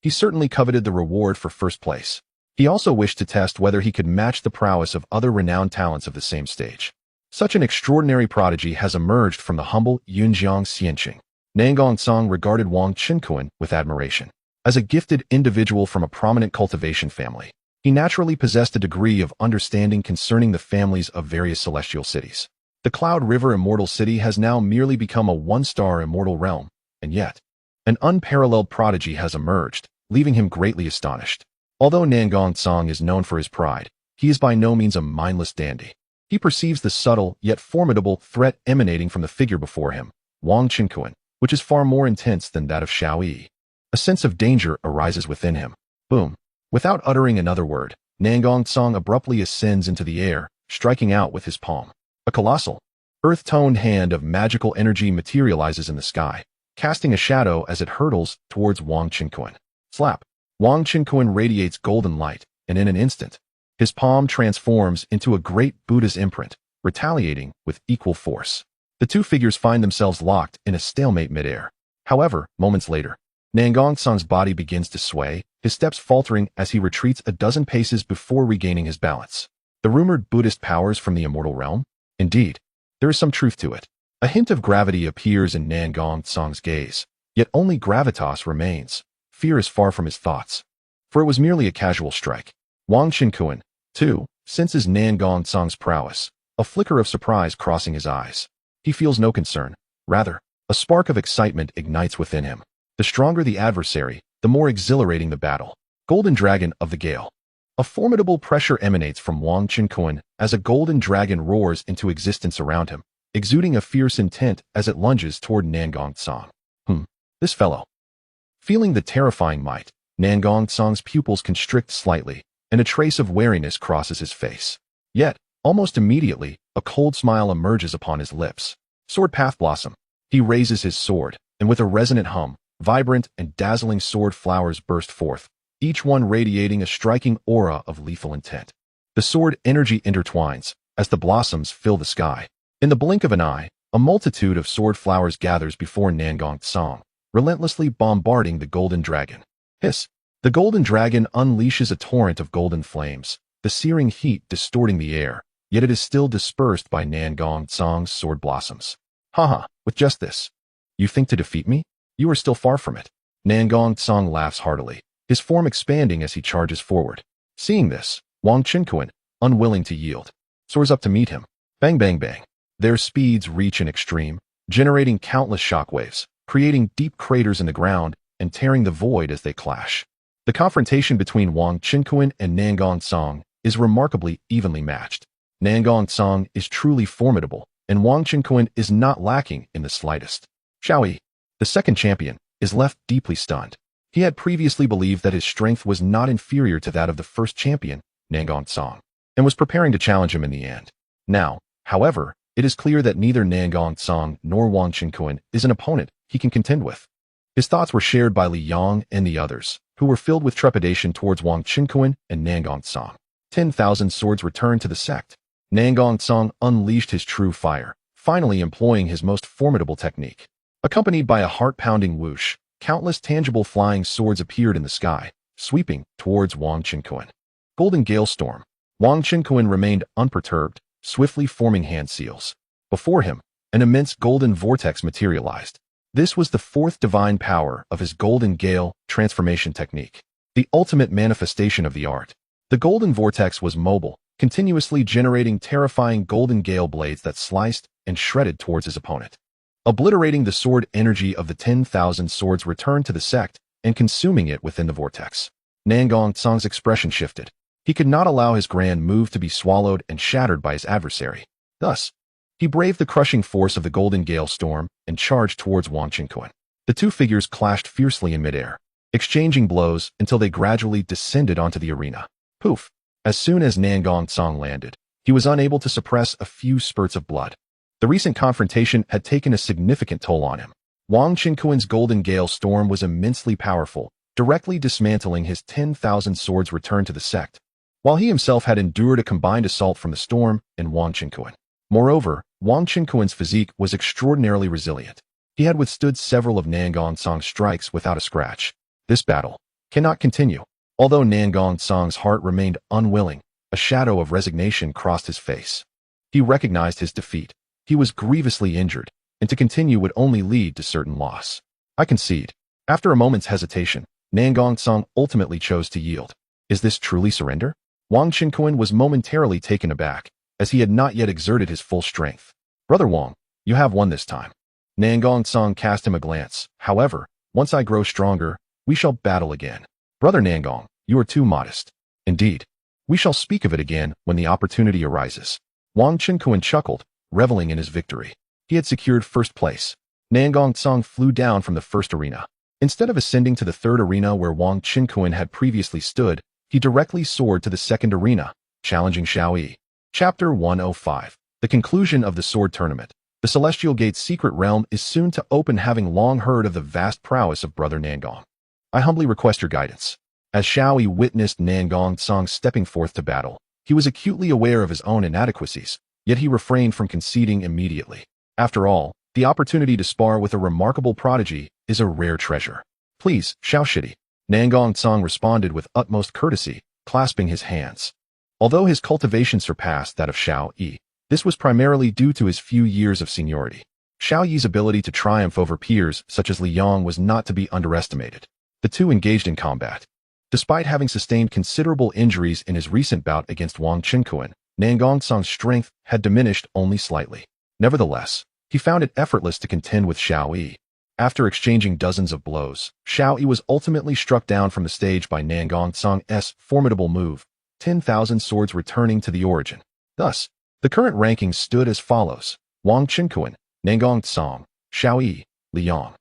He certainly coveted the reward for first place. He also wished to test whether he could match the prowess of other renowned talents of the same stage. Such an extraordinary prodigy has emerged from the humble Yunjiang Xianqing. Nangong Song regarded Wang Qinkuan with admiration. As a gifted individual from a prominent cultivation family, he naturally possessed a degree of understanding concerning the families of various celestial cities. The Cloud River Immortal City has now merely become a one-star immortal realm, and yet, an unparalleled prodigy has emerged, leaving him greatly astonished. Although Nangong Song is known for his pride, he is by no means a mindless dandy. He perceives the subtle yet formidable threat emanating from the figure before him, Wang Qinkuan, which is far more intense than that of Xiao Yi. A sense of danger arises within him. Boom. Without uttering another word, Nangong Song abruptly ascends into the air, striking out with his palm. A colossal, earth-toned hand of magical energy materializes in the sky, casting a shadow as it hurtles towards Wang Qinkuan. Slap. Wang Qinkuan radiates golden light, and in an instant, his palm transforms into a great Buddha's imprint, retaliating with equal force. The two figures find themselves locked in a stalemate midair. However, moments later, Nangong Song's body begins to sway, his steps faltering as he retreats a dozen paces before regaining his balance. The rumored Buddhist powers from the immortal realm? Indeed, there is some truth to it. A hint of gravity appears in Nangong Song's gaze, yet only gravitas remains. Fear is far from his thoughts, for it was merely a casual strike. Wang Qinkuan, too, senses Nangong Song's prowess, a flicker of surprise crossing his eyes. He feels no concern. Rather, a spark of excitement ignites within him. The stronger the adversary, the more exhilarating the battle. Golden Dragon of the Gale. A formidable pressure emanates from Wang Qinkuan as a golden dragon roars into existence around him, exuding a fierce intent as it lunges toward Nangong Song. This fellow. Feeling the terrifying might, Nangong Song's pupils constrict slightly, and a trace of wariness crosses his face. Yet, almost immediately, a cold smile emerges upon his lips. Sword Path Blossom. He raises his sword, and with a resonant hum, vibrant and dazzling sword flowers burst forth, each one radiating a striking aura of lethal intent. The sword energy intertwines, as the blossoms fill the sky. In the blink of an eye, a multitude of sword flowers gathers before Nangong Song, relentlessly bombarding the golden dragon. Hiss! The golden dragon unleashes a torrent of golden flames, the searing heat distorting the air, yet it is still dispersed by Nangong Song's sword blossoms. Haha, with just this, you think to defeat me? You are still far from it. Nangong Song laughs heartily, his form expanding as he charges forward. Seeing this, Wang Qinkuan, unwilling to yield, soars up to meet him. Bang, bang, bang. Their speeds reach an extreme, generating countless shockwaves, creating deep craters in the ground and tearing the void as they clash. The confrontation between Wang Qinquan and Nangong Song is remarkably evenly matched. Nangong Song is truly formidable, and Wang Qinquan is not lacking in the slightest. Xiao Yi, the second champion, is left deeply stunned. He had previously believed that his strength was not inferior to that of the first champion, Nangong Song, and was preparing to challenge him in the end. Now, however, it is clear that neither Nangong Song nor Wang Qinquan is an opponent he can contend with. His thoughts were shared by Li Yang and the others, who were filled with trepidation towards Wang Qinquan and Nangong Song. 10,000 swords returned to the sect. Nangong Song unleashed his true fire, finally employing his most formidable technique. Accompanied by a heart-pounding whoosh, countless tangible flying swords appeared in the sky, sweeping towards Wang Qinquan. Golden Gale Storm. Wang Qinquan remained unperturbed, swiftly forming hand seals. Before him, an immense golden vortex materialized. This was the fourth divine power of his Golden Gale transformation technique, the ultimate manifestation of the art. The golden vortex was mobile, continuously generating terrifying golden gale blades that sliced and shredded towards his opponent. Obliterating the sword energy of the 10,000 swords returned to the sect and consuming it within the vortex. Nangong Song's expression shifted. He could not allow his grand move to be swallowed and shattered by his adversary. Thus, he braved the crushing force of the Golden Gale Storm and charged towards Wang Qinquan. The two figures clashed fiercely in midair, exchanging blows until they gradually descended onto the arena. Poof! As soon as Nangong Song landed, he was unable to suppress a few spurts of blood. The recent confrontation had taken a significant toll on him. Wang Qinquan's Golden Gale Storm was immensely powerful, directly dismantling his 10,000 swords returned to the sect, while he himself had endured a combined assault from the storm and Wang Qinquan. Moreover, Wang Qinquan's physique was extraordinarily resilient. He had withstood several of Nangong Song's strikes without a scratch. This battle cannot continue. Although Nangong Song's heart remained unwilling, a shadow of resignation crossed his face. He recognized his defeat. He was grievously injured, and to continue would only lead to certain loss. I concede. After a moment's hesitation, Nangong Song ultimately chose to yield. Is this truly surrender? Wang Qinquan was momentarily taken aback, as he had not yet exerted his full strength. Brother Wang, you have won this time. Nangong Song cast him a glance. However, once I grow stronger, we shall battle again. Brother Nangong, you are too modest. Indeed, we shall speak of it again when the opportunity arises. Wang Qinquan chuckled, reveling in his victory. He had secured first place. Nangong Song flew down from the first arena. Instead of ascending to the third arena where Wang Qinquan had previously stood, he directly soared to the second arena, challenging Xiao Yi. Chapter 105. The conclusion of the sword tournament. The Celestial Gate's secret realm is soon to open, having long heard of the vast prowess of Brother Nangong. I humbly request your guidance. As Xiao Yi witnessed Nangong Song stepping forth to battle, he was acutely aware of his own inadequacies, yet he refrained from conceding immediately. After all, the opportunity to spar with a remarkable prodigy is a rare treasure. Please, Xiao Shidi. Nangong Song responded with utmost courtesy, clasping his hands. Although his cultivation surpassed that of Xiao Yi, this was primarily due to his few years of seniority. Xiao Yi's ability to triumph over peers such as Li Yang was not to be underestimated. The two engaged in combat. Despite having sustained considerable injuries in his recent bout against Wang Qinquan, Nangong Song's strength had diminished only slightly. Nevertheless, he found it effortless to contend with Xiao Yi. After exchanging dozens of blows, Xiao Yi was ultimately struck down from the stage by Nangong Song's formidable move, 10,000 swords returning to the origin. Thus, the current rankings stood as follows: Wang Qinquan, Nangong Song, Xiao Yi, Li Yang.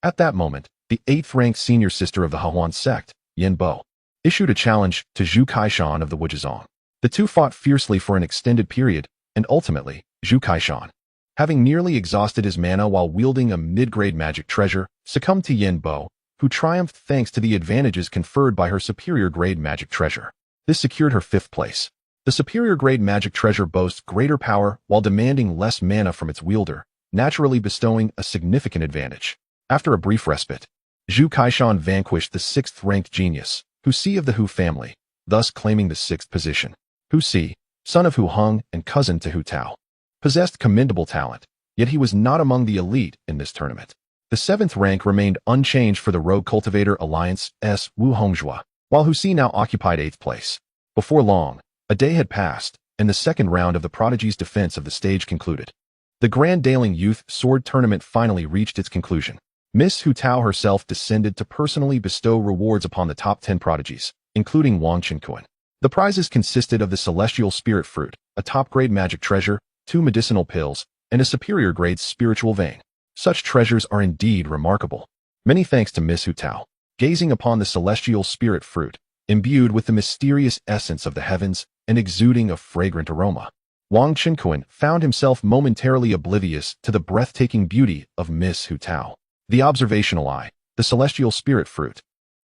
At that moment, the 8th-ranked senior sister of the Hahuan sect, Yin Bo, issued a challenge to Zhu Kaishan of the Wuzhizong. The two fought fiercely for an extended period, and ultimately, Zhu Kaishan, having nearly exhausted his mana while wielding a mid-grade magic treasure, succumbed to Yin Bo, who triumphed thanks to the advantages conferred by her superior-grade magic treasure. This secured her 5th place. The superior-grade magic treasure boasts greater power while demanding less mana from its wielder, naturally bestowing a significant advantage. After a brief respite, Zhu Kaishan vanquished the 6th-ranked genius, Hu Si of the Hu family, thus claiming the 6th position. Hu Si, son of Hu Heng and cousin to Hu Tao, possessed commendable talent, yet he was not among the elite in this tournament. The 7th rank remained unchanged for the Rogue Cultivator Alliance's Wu Hongzhua, while Hu Si now occupied 8th place. Before long, a day had passed, and the second round of the Prodigy's defense of the stage concluded. The Grand Daling Youth Sword Tournament finally reached its conclusion. Miss Hu Tao herself descended to personally bestow rewards upon the top 10 prodigies, including Wang Qinkuan. The prizes consisted of the Celestial Spirit Fruit, a top-grade magic treasure, 2 medicinal pills, and a superior-grade spiritual vein. Such treasures are indeed remarkable. Many thanks to Miss Hu Tao. Gazing upon the Celestial Spirit Fruit, imbued with the mysterious essence of the heavens and exuding a fragrant aroma, Wang Qinkuan found himself momentarily oblivious to the breathtaking beauty of Miss Hu Tao. The observational eye, the Celestial Spirit Fruit,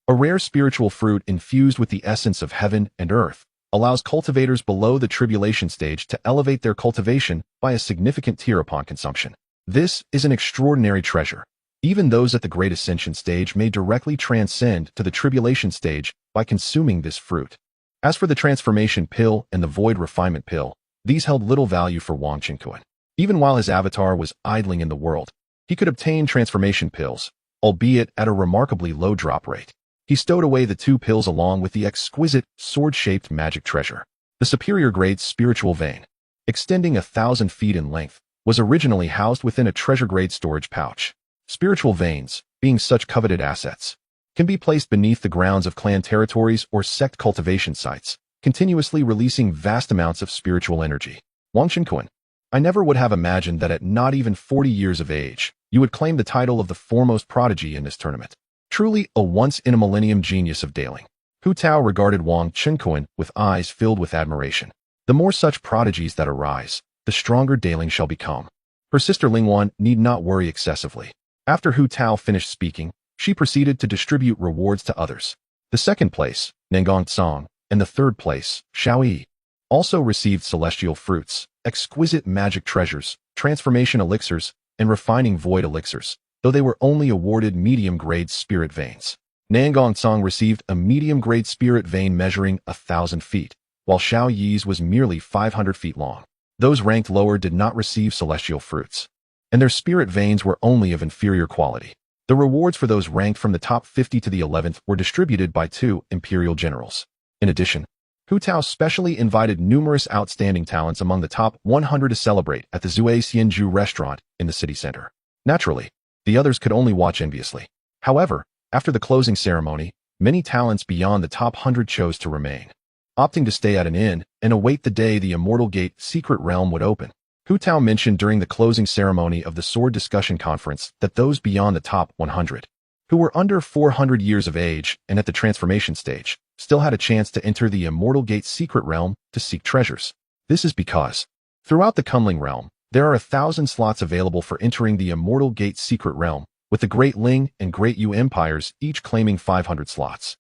a rare spiritual fruit infused with the essence of heaven and earth, allows cultivators below the tribulation stage to elevate their cultivation by a significant tier upon consumption. This is an extraordinary treasure. Even those at the Great Ascension stage may directly transcend to the tribulation stage by consuming this fruit. As for the Transformation Pill and the Void Refinement Pill, these held little value for Wang Qinkuan. Even while his avatar was idling in the world, he could obtain transformation pills, albeit at a remarkably low drop rate. He stowed away the 2 pills along with the exquisite, sword-shaped magic treasure. The superior-grade spiritual vein, extending 1,000 feet in length, was originally housed within a treasure-grade storage pouch. Spiritual veins, being such coveted assets, can be placed beneath the grounds of clan territories or sect cultivation sites, continuously releasing vast amounts of spiritual energy. Wang Qinkuan, I never would have imagined that at not even 40 years of age, you would claim the title of the foremost prodigy in this tournament. Truly a once-in-a-millennium genius of Daling. Hu Tao regarded Wang Qinkuan with eyes filled with admiration. The more such prodigies that arise, the stronger Daling shall become. Her sister Lingwan need not worry excessively. After Hu Tao finished speaking, she proceeded to distribute rewards to others. The second place, Nengong Song, and the third place, Xiao Yi, also received celestial fruits, exquisite magic treasures, transformation elixirs, and refining void elixirs, though they were only awarded medium-grade spirit veins. Nangong Song received a medium-grade spirit vein measuring 1,000 feet, while Xiao Yi's was merely 500 feet long. Those ranked lower did not receive celestial fruits, and their spirit veins were only of inferior quality. The rewards for those ranked from the top 50 to the 11th were distributed by 2 imperial generals. In addition, Hu Tao specially invited numerous outstanding talents among the top 100 to celebrate at the Zui Xianju restaurant in the city center. Naturally, the others could only watch enviously. However, after the closing ceremony, many talents beyond the top 100 chose to remain, opting to stay at an inn and await the day the Immortal Gate Secret Realm would open. Hu Tao mentioned during the closing ceremony of the Sword Discussion Conference that those beyond the top 100, who were under 400 years of age and at the transformation stage, still had a chance to enter the Immortal Gate Secret Realm to seek treasures. This is because, throughout the Kunling Realm, there are 1,000 slots available for entering the Immortal Gate Secret Realm, with the Great Ling and Great Yu empires each claiming 500 slots.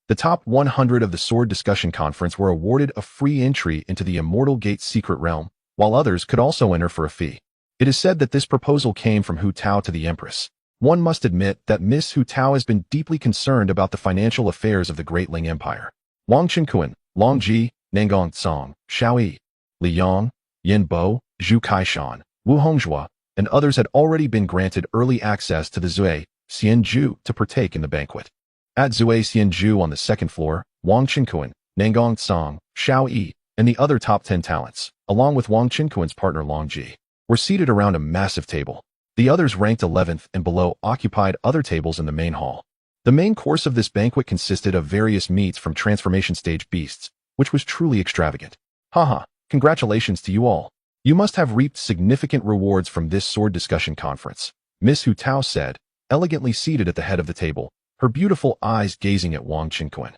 The top 100 of the Sword Discussion Conference were awarded a free entry into the Immortal Gate Secret Realm, while others could also enter for a fee. It is said that this proposal came from Hu Tao to the Empress. One must admit that Miss Hu Tao has been deeply concerned about the financial affairs of the Great Ling Empire. Wang Qinkuan, Long Ji, Nangong Song, Xiao Yi, Li Yong, Yin Bo, Zhu Kaishan, Wu Hongzhua, and others had already been granted early access to the Zui Xianju to partake in the banquet. At Zui Xianju on the second floor, Wang Qinkuan, Nangong Song, Xiao Yi, and the other top 10 talents, along with Wang Qinkuan's partner Long Ji, were seated around a massive table. The others ranked 11th and below occupied other tables in the main hall. The main course of this banquet consisted of various meats from transformation stage beasts, which was truly extravagant. Haha, congratulations to you all. You must have reaped significant rewards from this sword discussion conference, Miss Hu Tao said, elegantly seated at the head of the table, her beautiful eyes gazing at Wang Qinkuan,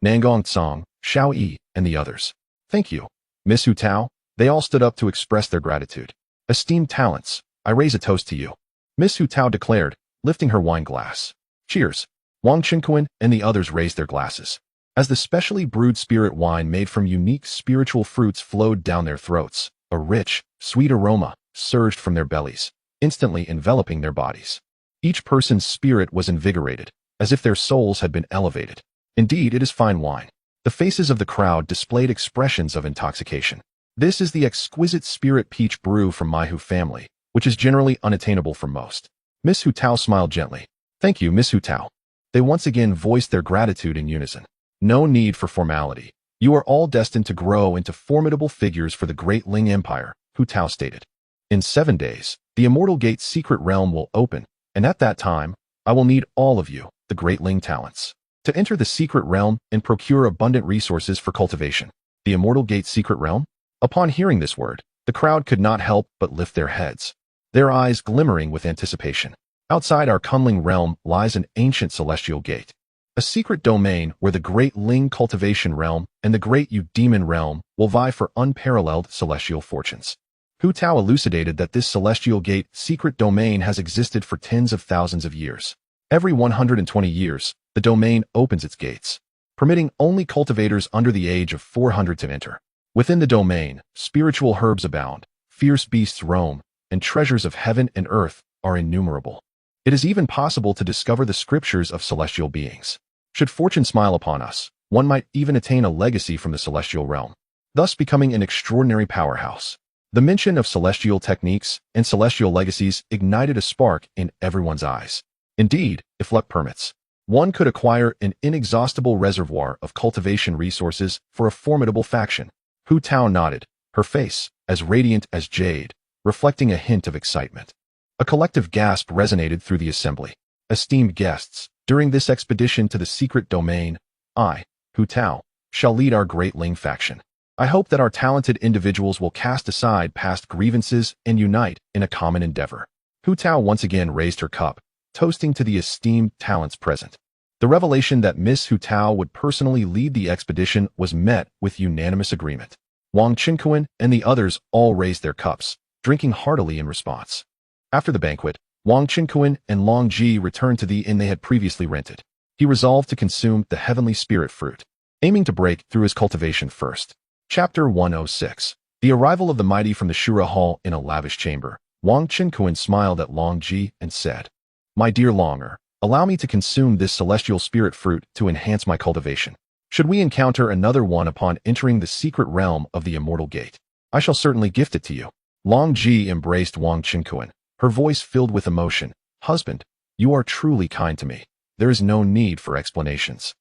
Nangong Song, Xiao Yi, and the others. Thank you, Miss Hu Tao. They all stood up to express their gratitude. Esteemed talents, I raise a toast to you, Miss Hu Tao declared, lifting her wine glass. Cheers. Wang Qinkuan and the others raised their glasses. As the specially brewed spirit wine made from unique spiritual fruits flowed down their throats, a rich, sweet aroma surged from their bellies, instantly enveloping their bodies. Each person's spirit was invigorated, as if their souls had been elevated. Indeed, it is fine wine. The faces of the crowd displayed expressions of intoxication. This is the exquisite spirit peach brew from Manhua family, which is generally unattainable for most. Miss Hu Tao smiled gently. Thank you, Miss Hu Tao. They once again voiced their gratitude in unison. No need for formality. You are all destined to grow into formidable figures for the Great Ling Empire, Hu Tao stated. In 7 days, the Immortal Gate's secret realm will open, and at that time, I will need all of you, the Great Ling talents, to enter the secret realm and procure abundant resources for cultivation. The Immortal Gate's secret realm? Upon hearing this word, the crowd could not help but lift their heads, their eyes glimmering with anticipation. Outside our Kunling realm lies an ancient celestial gate, a secret domain where the Great Ling cultivation realm and the Great Yu demon realm will vie for unparalleled celestial fortunes. Hu Tao elucidated that this celestial gate secret domain has existed for tens of thousands of years. Every 120 years, the domain opens its gates, permitting only cultivators under the age of 400 to enter. Within the domain, spiritual herbs abound, fierce beasts roam, and treasures of heaven and earth are innumerable. It is even possible to discover the scriptures of celestial beings. Should fortune smile upon us, one might even attain a legacy from the celestial realm, thus becoming an extraordinary powerhouse. The mention of celestial techniques and celestial legacies ignited a spark in everyone's eyes. Indeed, if luck permits, one could acquire an inexhaustible reservoir of cultivation resources for a formidable faction. Hu Tao nodded, her face as radiant as jade, reflecting a hint of excitement. A collective gasp resonated through the assembly. Esteemed guests, during this expedition to the secret domain, I, Hu Tao, shall lead our Great Ling faction. I hope that our talented individuals will cast aside past grievances and unite in a common endeavor. Hu Tao once again raised her cup, toasting to the esteemed talents present. The revelation that Miss Hu Tao would personally lead the expedition was met with unanimous agreement. Wang Qinkuan and the others all raised their cups, drinking heartily in response. After the banquet, Wang Qinkuan and Long Ji returned to the inn they had previously rented. He resolved to consume the heavenly spirit fruit, aiming to break through his cultivation first. Chapter 106. The arrival of the mighty from the Shura Hall in a lavish chamber. Wang Qinkuan smiled at Long Ji and said, "My dear Longer, allow me to consume this celestial spirit fruit to enhance my cultivation. Should we encounter another one upon entering the secret realm of the Immortal Gate, I shall certainly gift it to you." Long Ji embraced Wang Qinkuan, her voice filled with emotion. "Husband, you are truly kind to me. There is no need for explanations."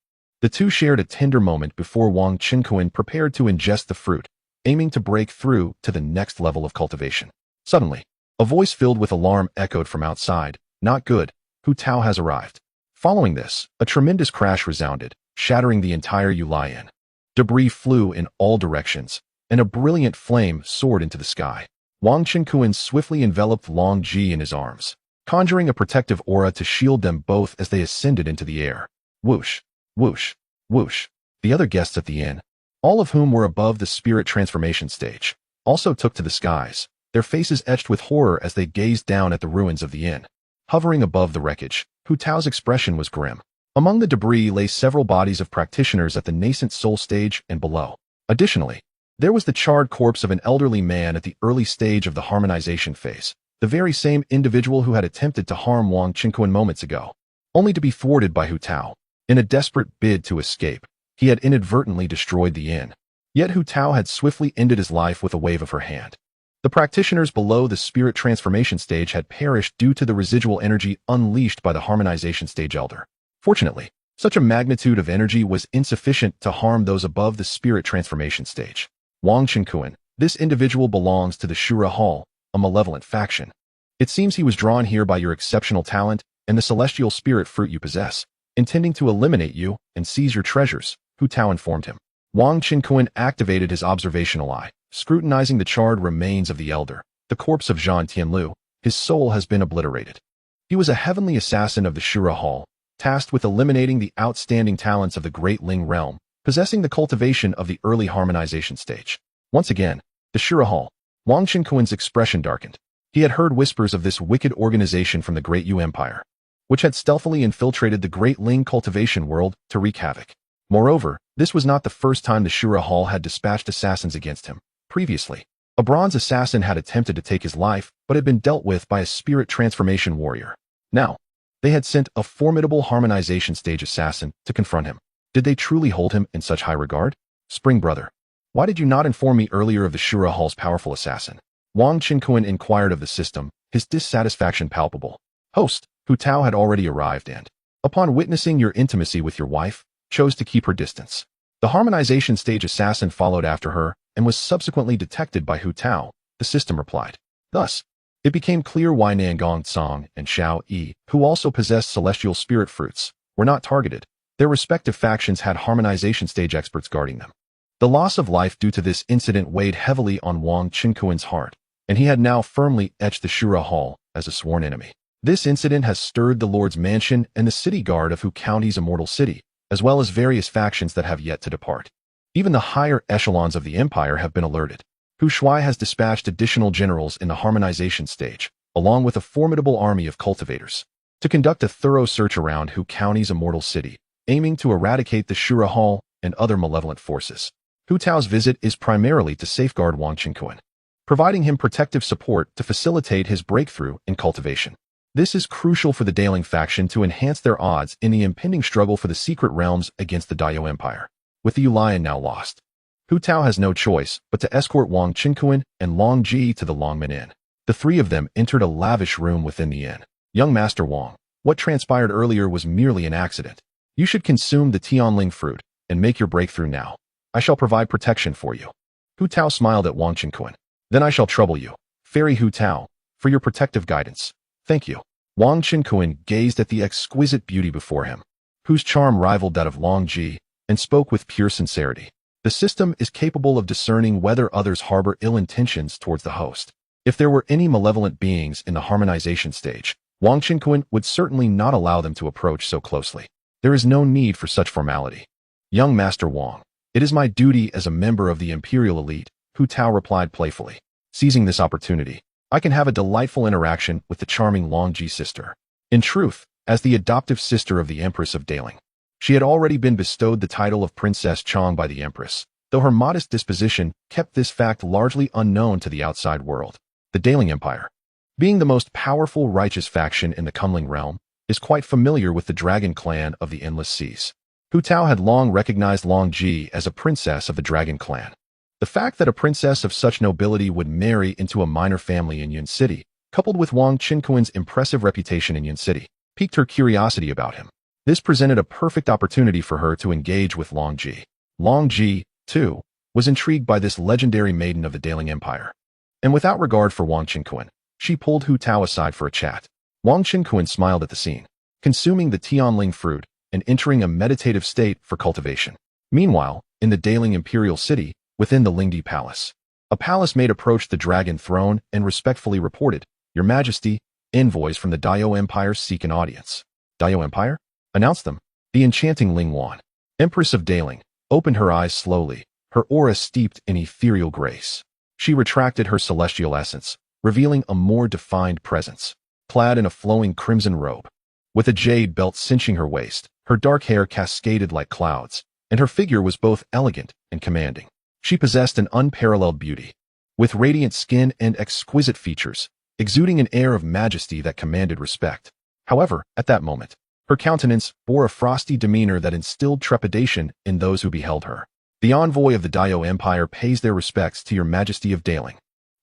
The two shared a tender moment before Wang Qinkuan prepared to ingest the fruit, aiming to break through to the next level of cultivation. Suddenly, a voice filled with alarm echoed from outside. "Not good, Hu Tao has arrived." Following this, a tremendous crash resounded, shattering the entire Yulai Inn. Debris flew in all directions, and a brilliant flame soared into the sky. Wang Qinkuan swiftly enveloped Long Ji in his arms, conjuring a protective aura to shield them both as they ascended into the air. Whoosh, whoosh, whoosh. The other guests at the inn, all of whom were above the spirit transformation stage, also took to the skies, their faces etched with horror as they gazed down at the ruins of the inn. Hovering above the wreckage, Hu Tao's expression was grim. Among the debris lay several bodies of practitioners at the nascent soul stage and below. Additionally, there was the charred corpse of an elderly man at the early stage of the harmonization phase, the very same individual who had attempted to harm Wang Qinkuan moments ago, only to be thwarted by Hu Tao. In a desperate bid to escape, he had inadvertently destroyed the inn. Yet Hu Tao had swiftly ended his life with a wave of her hand. The practitioners below the spirit transformation stage had perished due to the residual energy unleashed by the harmonization stage elder. Fortunately, such a magnitude of energy was insufficient to harm those above the spirit transformation stage. Wang Qinkuan, this individual belongs to the Shura Hall, a malevolent faction. It seems he was drawn here by your exceptional talent and the celestial spirit fruit you possess, intending to eliminate you and seize your treasures, Hu Tao informed him. Wang Qinkuan activated his observational eye, scrutinizing the charred remains of the elder, the corpse of Zhan Tianlu. His soul has been obliterated. He was a heavenly assassin of the Shura Hall, tasked with eliminating the outstanding talents of the Great Ling realm, possessing the cultivation of the early harmonization stage. Once again, the Shura Hall. Wang Qinkuan's expression darkened. He had heard whispers of this wicked organization from the Great Yu Empire, which had stealthily infiltrated the Great Ling cultivation world to wreak havoc. Moreover, this was not the first time the Shura Hall had dispatched assassins against him. Previously, a bronze assassin had attempted to take his life, but had been dealt with by a spirit transformation warrior. Now, they had sent a formidable harmonization stage assassin to confront him. Did they truly hold him in such high regard? Spring brother, why did you not inform me earlier of the Shura Hall's powerful assassin? Wang Qinkuan inquired of the system, his dissatisfaction palpable. Host, Hu Tao had already arrived and, upon witnessing your intimacy with your wife, chose to keep her distance. The harmonization stage assassin followed after her and was subsequently detected by Hu Tao, the system replied. Thus, it became clear why Nangong Tsang and Xiao Yi, who also possessed celestial spirit fruits, were not targeted. Their respective factions had harmonization stage experts guarding them. The loss of life due to this incident weighed heavily on Wang Qinquan's heart, and he had now firmly etched the Shura Hall as a sworn enemy. This incident has stirred the Lord's Mansion and the city guard of Hu County's immortal city, as well as various factions that have yet to depart. Even the higher echelons of the empire have been alerted. Hu Shui has dispatched additional generals in the harmonization stage, along with a formidable army of cultivators, to conduct a thorough search around Hu County's immortal city, aiming to eradicate the Shura Hall and other malevolent forces. Hu Tao's visit is primarily to safeguard Wang Qinquan, providing him protective support to facilitate his breakthrough in cultivation. This is crucial for the Daling faction to enhance their odds in the impending struggle for the secret realms against the Daio Empire. With the Yulian now lost, Hu Tao has no choice but to escort Wang Qinquan and Long Ji to the Longmen Inn. The three of them entered a lavish room within the inn. Young Master Wang, what transpired earlier was merely an accident. You should consume the Tianling fruit and make your breakthrough now. I shall provide protection for you. Hu Tao smiled at Wang Qinquan. Then I shall trouble you, Fairy Hu Tao, for your protective guidance. Thank you. Wang Qinquan gazed at the exquisite beauty before him, whose charm rivaled that of Long Ji, and spoke with pure sincerity. The system is capable of discerning whether others harbor ill intentions towards the host. If there were any malevolent beings in the harmonization stage, Wang Qinquan would certainly not allow them to approach so closely. There is no need for such formality. Young Master Wang, it is my duty as a member of the imperial elite, Hu Tao replied playfully. Seizing this opportunity, I can have a delightful interaction with the charming Long Ji sister. In truth, as the adoptive sister of the Empress of Daling, she had already been bestowed the title of Princess Chong by the Empress, though her modest disposition kept this fact largely unknown to the outside world. The Daling Empire, being the most powerful righteous faction in the Kunling realm, is quite familiar with the Dragon Clan of the Endless Seas. Hu Tao had long recognized Long Ji as a princess of the Dragon Clan. The fact that a princess of such nobility would marry into a minor family in Yun City, coupled with Wang Qinquan's impressive reputation in Yun City, piqued her curiosity about him. This presented a perfect opportunity for her to engage with Long Ji. Long Ji, too, was intrigued by this legendary maiden of the Daling Empire. And without regard for Wang Qinquan, she pulled Hu Tao aside for a chat. Wang Qinquan smiled at the scene, consuming the Tianling fruit and entering a meditative state for cultivation. Meanwhile, in the Daling Imperial City, within the Lingdi Palace, a palace maid approached the dragon throne and respectfully reported, Your Majesty, envoys from the Daio Empire seek an audience. Daio Empire? Announce them. The enchanting Ling Wan, Empress of Daling, opened her eyes slowly, her aura steeped in ethereal grace. She retracted her celestial essence, revealing a more defined presence. Clad in a flowing crimson robe, with a jade belt cinching her waist, her dark hair cascaded like clouds, and her figure was both elegant and commanding. She possessed an unparalleled beauty, with radiant skin and exquisite features, exuding an air of majesty that commanded respect. However, at that moment, her countenance bore a frosty demeanor that instilled trepidation in those who beheld her. The envoy of the Daio Empire pays their respects to Your Majesty of Daling.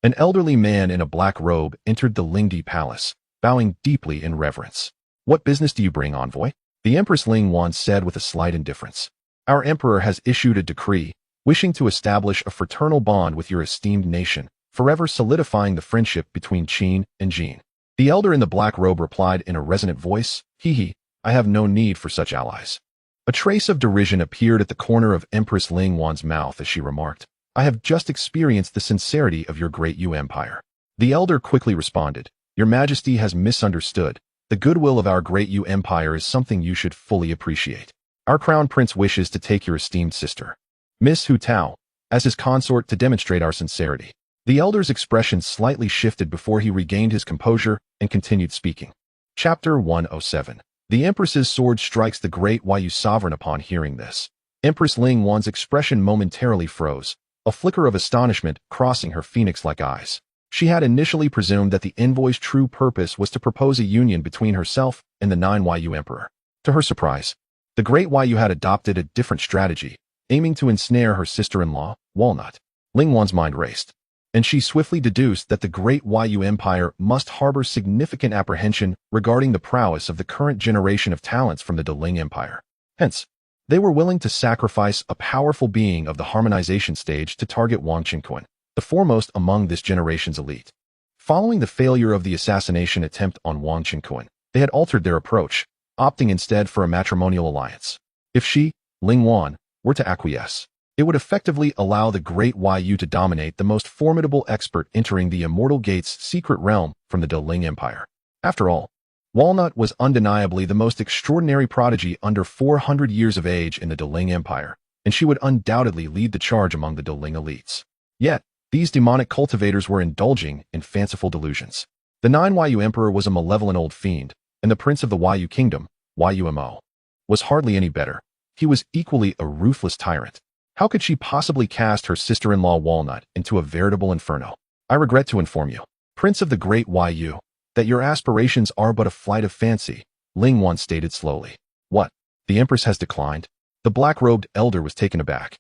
An elderly man in a black robe entered the Lingdi Palace, bowing deeply in reverence. What business do you bring, envoy? The Empress Ling Wan said with a slight indifference. Our emperor has issued a decree, wishing to establish a fraternal bond with your esteemed nation, forever solidifying the friendship between Qin and Jin. The elder in the black robe replied in a resonant voice, Hee, I have no need for such allies. A trace of derision appeared at the corner of Empress Ling Wan's mouth as she remarked, I have just experienced the sincerity of your great Yu Empire. The elder quickly responded, Your Majesty has misunderstood. The goodwill of our great Yu Empire is something you should fully appreciate. Our crown prince wishes to take your esteemed sister, Miss Hu Tao, as his consort to demonstrate our sincerity. The elder's expression slightly shifted before he regained his composure and continued speaking. Chapter 107. The Empress's sword strikes the great Yu sovereign. Upon hearing this, Empress Ling Wan's expression momentarily froze, a flicker of astonishment crossing her phoenix-like eyes. She had initially presumed that the envoy's true purpose was to propose a union between herself and the 9Yu Emperor. To her surprise, the great Yu had adopted a different strategy, aiming to ensnare her sister-in-law, Walnut. Ling Wan's mind raced, and she swiftly deduced that the great Yu Empire must harbor significant apprehension regarding the prowess of the current generation of talents from the Daling Empire. Hence, They were willing to sacrifice a powerful being of the harmonization stage to target Wang Qingquan, the foremost among this generation's elite. Following the failure of the assassination attempt on Wang Qingquan, they had altered their approach, opting instead for a matrimonial alliance. If she, Ling Wan, were to acquiesce, it would effectively allow the great Yu to dominate the most formidable expert entering the Immortal Gate's secret realm from the Ling Empire. After all, Walnut was undeniably the most extraordinary prodigy under 400 years of age in the Ling Empire, and she would undoubtedly lead the charge among the Ling elites. Yet, these demonic cultivators were indulging in fanciful delusions. The 9 Yu Emperor was a malevolent old fiend, and the Prince of the Yu Kingdom, Yumo, was hardly any better. He was equally a ruthless tyrant. How could she possibly cast her sister-in-law Walnut into a veritable inferno? I regret to inform you, Prince of the Great Yu, that your aspirations are but a flight of fancy, Ling Wan stated slowly. What? The Empress has declined? The black-robed elder was taken aback,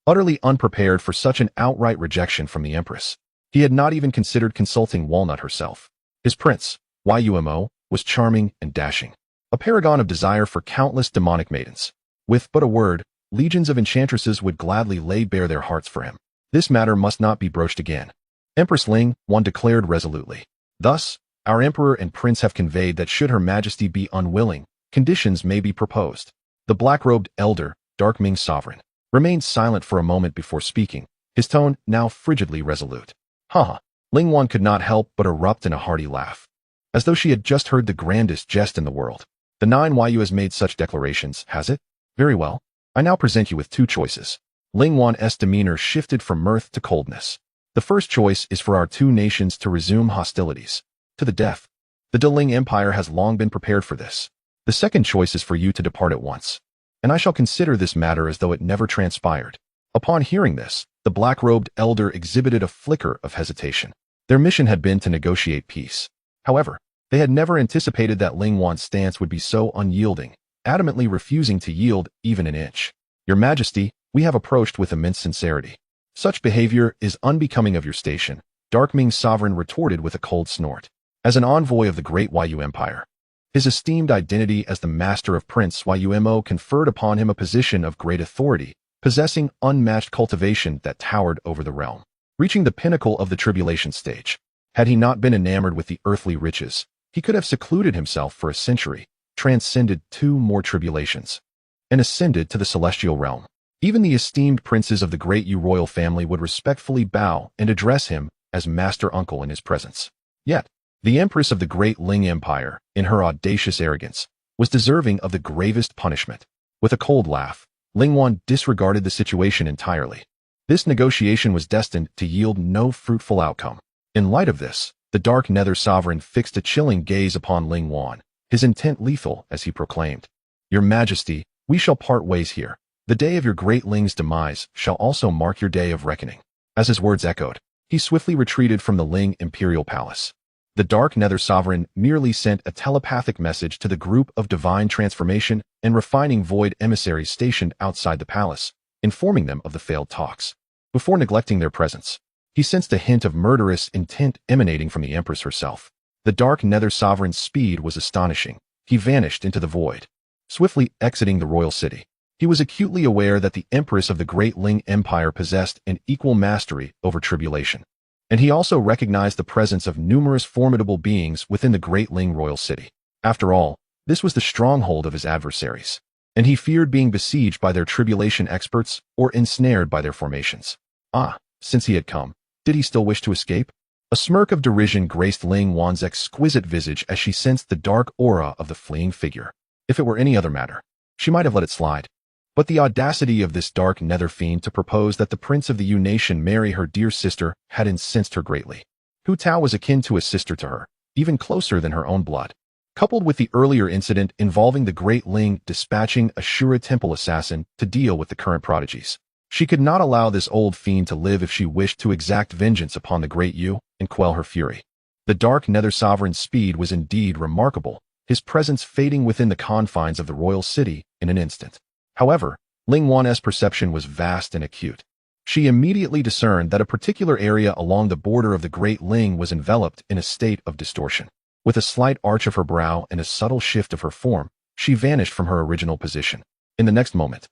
utterly unprepared for such an outright rejection from the Empress. He had not even considered consulting Walnut herself. His prince, Yumo, was charming and dashing, a paragon of desire for countless demonic maidens. With but a word, legions of enchantresses would gladly lay bare their hearts for him. This matter must not be broached again. Empress Ling Wan declared resolutely. Thus, our emperor and prince have conveyed that should her majesty be unwilling, conditions may be proposed. The black-robed elder, Dark Ming sovereign, remained silent for a moment before speaking, his tone now frigidly resolute. Ha! Ling Wan could not help but erupt in a hearty laugh, as though she had just heard the grandest jest in the world. The 9 Yu has made such declarations, has it? Very well. I now present you with two choices. Ling Wan's demeanor shifted from mirth to coldness. The first choice is for our two nations to resume hostilities. To the death. The Ling Empire has long been prepared for this. The second choice is for you to depart at once. And I shall consider this matter as though it never transpired. Upon hearing this, the black-robed elder exhibited a flicker of hesitation. Their mission had been to negotiate peace. However, they had never anticipated that Ling Wan's stance would be so unyielding, adamantly refusing to yield even an inch. Your Majesty, we have approached with immense sincerity. Such behavior is unbecoming of your station, Dark Ming's sovereign retorted with a cold snort. As an envoy of the great Yu Empire, his esteemed identity as the master of Prince Yumo conferred upon him a position of great authority, possessing unmatched cultivation that towered over the realm, reaching the pinnacle of the tribulation stage. Had he not been enamored with the earthly riches, he could have secluded himself for a century, transcended 2 more tribulations, and ascended to the celestial realm. Even the esteemed princes of the great Yu royal family would respectfully bow and address him as master uncle in his presence. Yet, the Empress of the great Ling Empire, in her audacious arrogance, was deserving of the gravest punishment. With a cold laugh, Ling Wan disregarded the situation entirely. This negotiation was destined to yield no fruitful outcome. In light of this, the Dark Nether sovereign fixed a chilling gaze upon Ling Wan, his intent lethal as he proclaimed, Your Majesty, we shall part ways here. The day of your great Ling's demise shall also mark your day of reckoning. As his words echoed, he swiftly retreated from the Ling imperial palace. The Dark Nether sovereign merely sent a telepathic message to the group of divine transformation and refining void emissaries stationed outside the palace, informing them of the failed talks. Before neglecting their presence, he sensed a hint of murderous intent emanating from the Empress herself. The Dark Nether sovereign's speed was astonishing. He vanished into the void, swiftly exiting the royal city. He was acutely aware that the Empress of the Great Ling Empire possessed an equal mastery over tribulation, and he also recognized the presence of numerous formidable beings within the Great Ling royal city. After all, this was the stronghold of his adversaries, and he feared being besieged by their tribulation experts or ensnared by their formations. Since he had come, did he still wish to escape? A smirk of derision graced Ling Wan's exquisite visage as she sensed the dark aura of the fleeing figure. If it were any other matter, she might have let it slide. But the audacity of this dark nether fiend to propose that the prince of the Yu nation marry her dear sister had incensed her greatly. Hu Tao was akin to a sister to her, even closer than her own blood. Coupled with the earlier incident involving the Great Ling dispatching a Shura temple assassin to deal with the current prodigies, she could not allow this old fiend to live if she wished to exact vengeance upon the Great Yu and quell her fury. The Dark Nether sovereign's speed was indeed remarkable, his presence fading within the confines of the royal city in an instant. However, Ling Wan's perception was vast and acute. She immediately discerned that a particular area along the border of the Great Ling was enveloped in a state of distortion. With a slight arch of her brow and a subtle shift of her form, she vanished from her original position. In the next moment,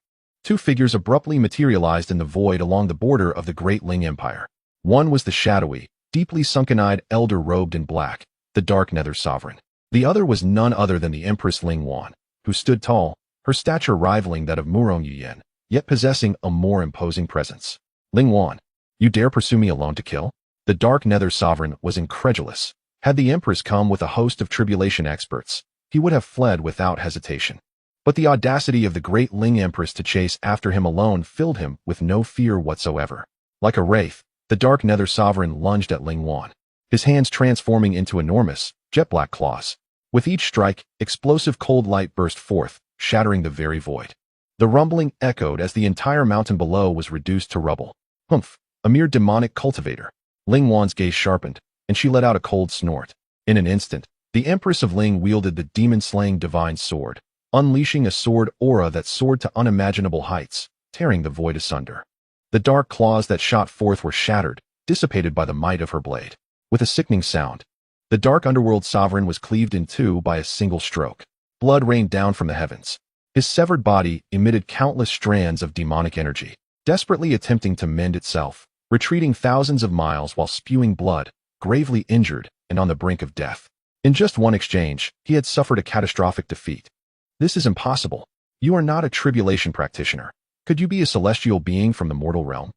Two figures abruptly materialized in the void along the border of the Great Ling Empire. One was the shadowy, deeply sunken-eyed elder robed in black, the Dark Nether Sovereign. The other was none other than the Empress Ling Wan, who stood tall, her stature rivaling that of Murong Yuyen, yet possessing a more imposing presence. Ling Wan, you dare pursue me alone to kill? The Dark Nether Sovereign was incredulous. Had the Empress come with a host of tribulation experts, he would have fled without hesitation. But the audacity of the Great Ling Empress to chase after him alone filled him with no fear whatsoever. Like a wraith, the Dark Nether Sovereign lunged at Ling Wan, his hands transforming into enormous, jet-black claws. With each strike, explosive cold light burst forth, shattering the very void. The rumbling echoed as the entire mountain below was reduced to rubble. Humph, a mere demonic cultivator. Ling Wan's gaze sharpened, and she let out a cold snort. In an instant, the Empress of Ling wielded the demon-slaying divine sword, unleashing a sword aura that soared to unimaginable heights, tearing the void asunder. The dark claws that shot forth were shattered, dissipated by the might of her blade. With a sickening sound, the dark underworld sovereign was cleaved in two by a single stroke. Blood rained down from the heavens. His severed body emitted countless strands of demonic energy, desperately attempting to mend itself, retreating thousands of miles while spewing blood, gravely injured and on the brink of death. In just one exchange, he had suffered a catastrophic defeat. This is impossible. You are not a tribulation practitioner. Could you be a celestial being from the mortal realm?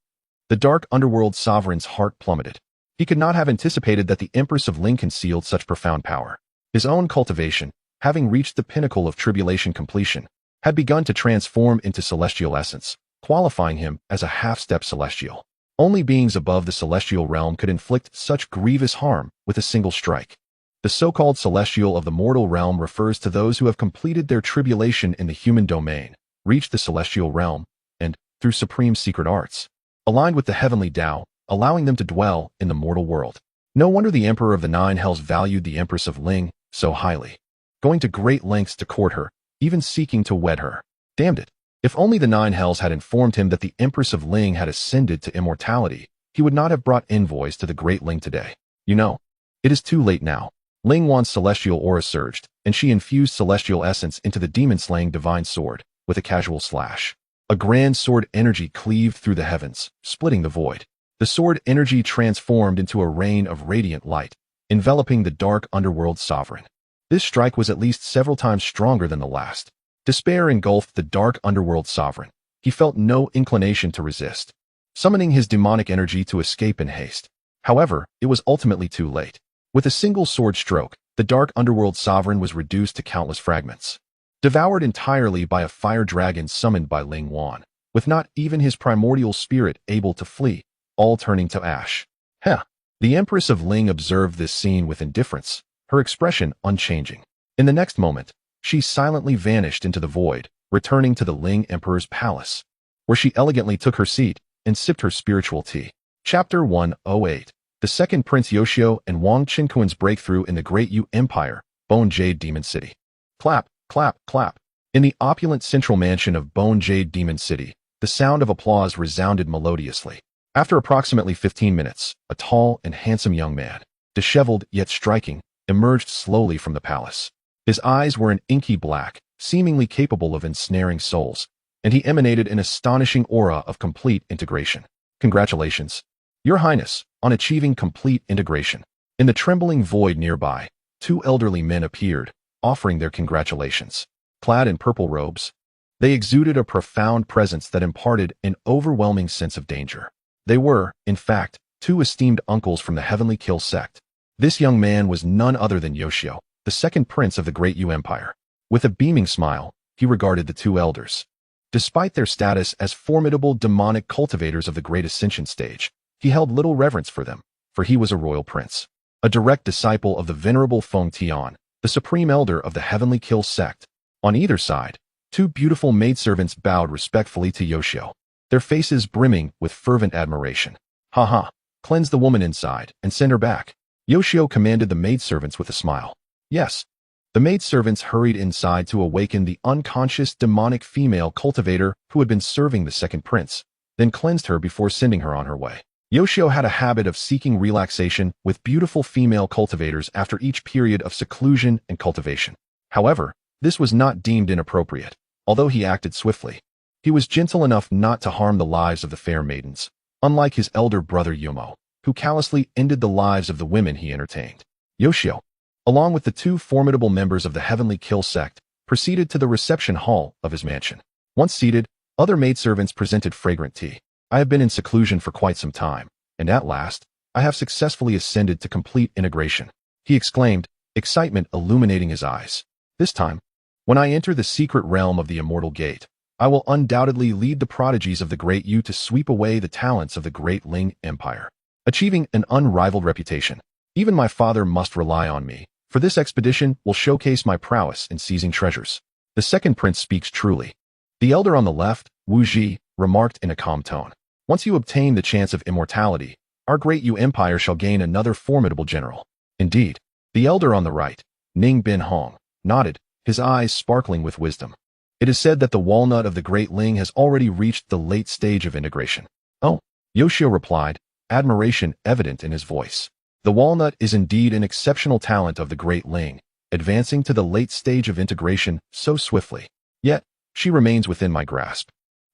The dark underworld sovereign's heart plummeted. He could not have anticipated that the Empress of Ling concealed such profound power. His own cultivation, having reached the pinnacle of tribulation completion, had begun to transform into celestial essence, qualifying him as a half-step celestial. Only beings above the celestial realm could inflict such grievous harm with a single strike. The so-called celestial of the mortal realm refers to those who have completed their tribulation in the human domain, reached the celestial realm, and, through supreme secret arts, aligned with the heavenly Tao, allowing them to dwell in the mortal world. No wonder the Emperor of the Nine Hells valued the Empress of Ling so highly, going to great lengths to court her, even seeking to wed her. Damned it! If only the Nine Hells had informed him that the Empress of Ling had ascended to immortality, he would not have brought envoys to the Great Ling today. You know, it is too late now. Ling Wan's celestial aura surged, and she infused celestial essence into the demon-slaying divine sword, with a casual slash. A grand sword energy cleaved through the heavens, splitting the void. The sword energy transformed into a rain of radiant light, enveloping the dark underworld sovereign. This strike was at least several times stronger than the last. Despair engulfed the dark underworld sovereign. He felt no inclination to resist, summoning his demonic energy to escape in haste. However, it was ultimately too late. With a single sword stroke, the dark underworld sovereign was reduced to countless fragments, devoured entirely by a fire dragon summoned by Ling Wan, with not even his primordial spirit able to flee, all turning to ash. Heh! The Empress of Ling observed this scene with indifference, her expression unchanging. In the next moment, she silently vanished into the void, returning to the Ling Emperor's palace, where she elegantly took her seat and sipped her spiritual tea. Chapter 108. The Second Prince Yoshio and Wang Qinquan's breakthrough in the Great Yu Empire, Bone Jade Demon City. Clap, clap, clap. In the opulent central mansion of Bone Jade Demon City, the sound of applause resounded melodiously. After approximately 15 minutes, a tall and handsome young man, disheveled yet striking, emerged slowly from the palace. His eyes were an inky black, seemingly capable of ensnaring souls, and he emanated an astonishing aura of complete integration. Congratulations, Your Highness, on achieving complete integration. In the trembling void nearby, two elderly men appeared, offering their congratulations. Clad in purple robes, they exuded a profound presence that imparted an overwhelming sense of danger. They were, in fact, two esteemed uncles from the Heavenly Kill sect. This young man was none other than Yoshio, the second prince of the Great Yu Empire. With a beaming smile, he regarded the two elders. Despite their status as formidable demonic cultivators of the Great Ascension stage, he held little reverence for them, for he was a royal prince, a direct disciple of the venerable Feng Tian, the supreme elder of the Heavenly Kill sect. On either side, two beautiful maidservants bowed respectfully to Yoshio, their faces brimming with fervent admiration. Ha ha, cleanse the woman inside and send her back, Yoshio commanded the maidservants with a smile. Yes. The maidservants hurried inside to awaken the unconscious demonic female cultivator who had been serving the second prince, then cleansed her before sending her on her way. Yoshio had a habit of seeking relaxation with beautiful female cultivators after each period of seclusion and cultivation. However, this was not deemed inappropriate, although he acted swiftly. He was gentle enough not to harm the lives of the fair maidens, unlike his elder brother Yumo, who callously ended the lives of the women he entertained. Yoshio, along with the two formidable members of the Heavenly Kill sect, proceeded to the reception hall of his mansion. Once seated, other maidservants presented fragrant tea. I have been in seclusion for quite some time, and at last, I have successfully ascended to complete integration, he exclaimed, excitement illuminating his eyes. This time, when I enter the secret realm of the Immortal Gate, I will undoubtedly lead the prodigies of the Great Yu to sweep away the talents of the Great Ling Empire, achieving an unrivaled reputation. Even my father must rely on me, for this expedition will showcase my prowess in seizing treasures. The second prince speaks truly. The elder on the left, Wu Ji, remarked in a calm tone. Once you obtain the chance of immortality, our Great Yu Empire shall gain another formidable general. Indeed, the elder on the right, Ning Bin Hong, nodded, his eyes sparkling with wisdom. It is said that the walnut of the Great Ling has already reached the late stage of integration. Oh, Yoshio replied, admiration evident in his voice. The walnut is indeed an exceptional talent of the Great Ling, advancing to the late stage of integration so swiftly. Yet, she remains within my grasp.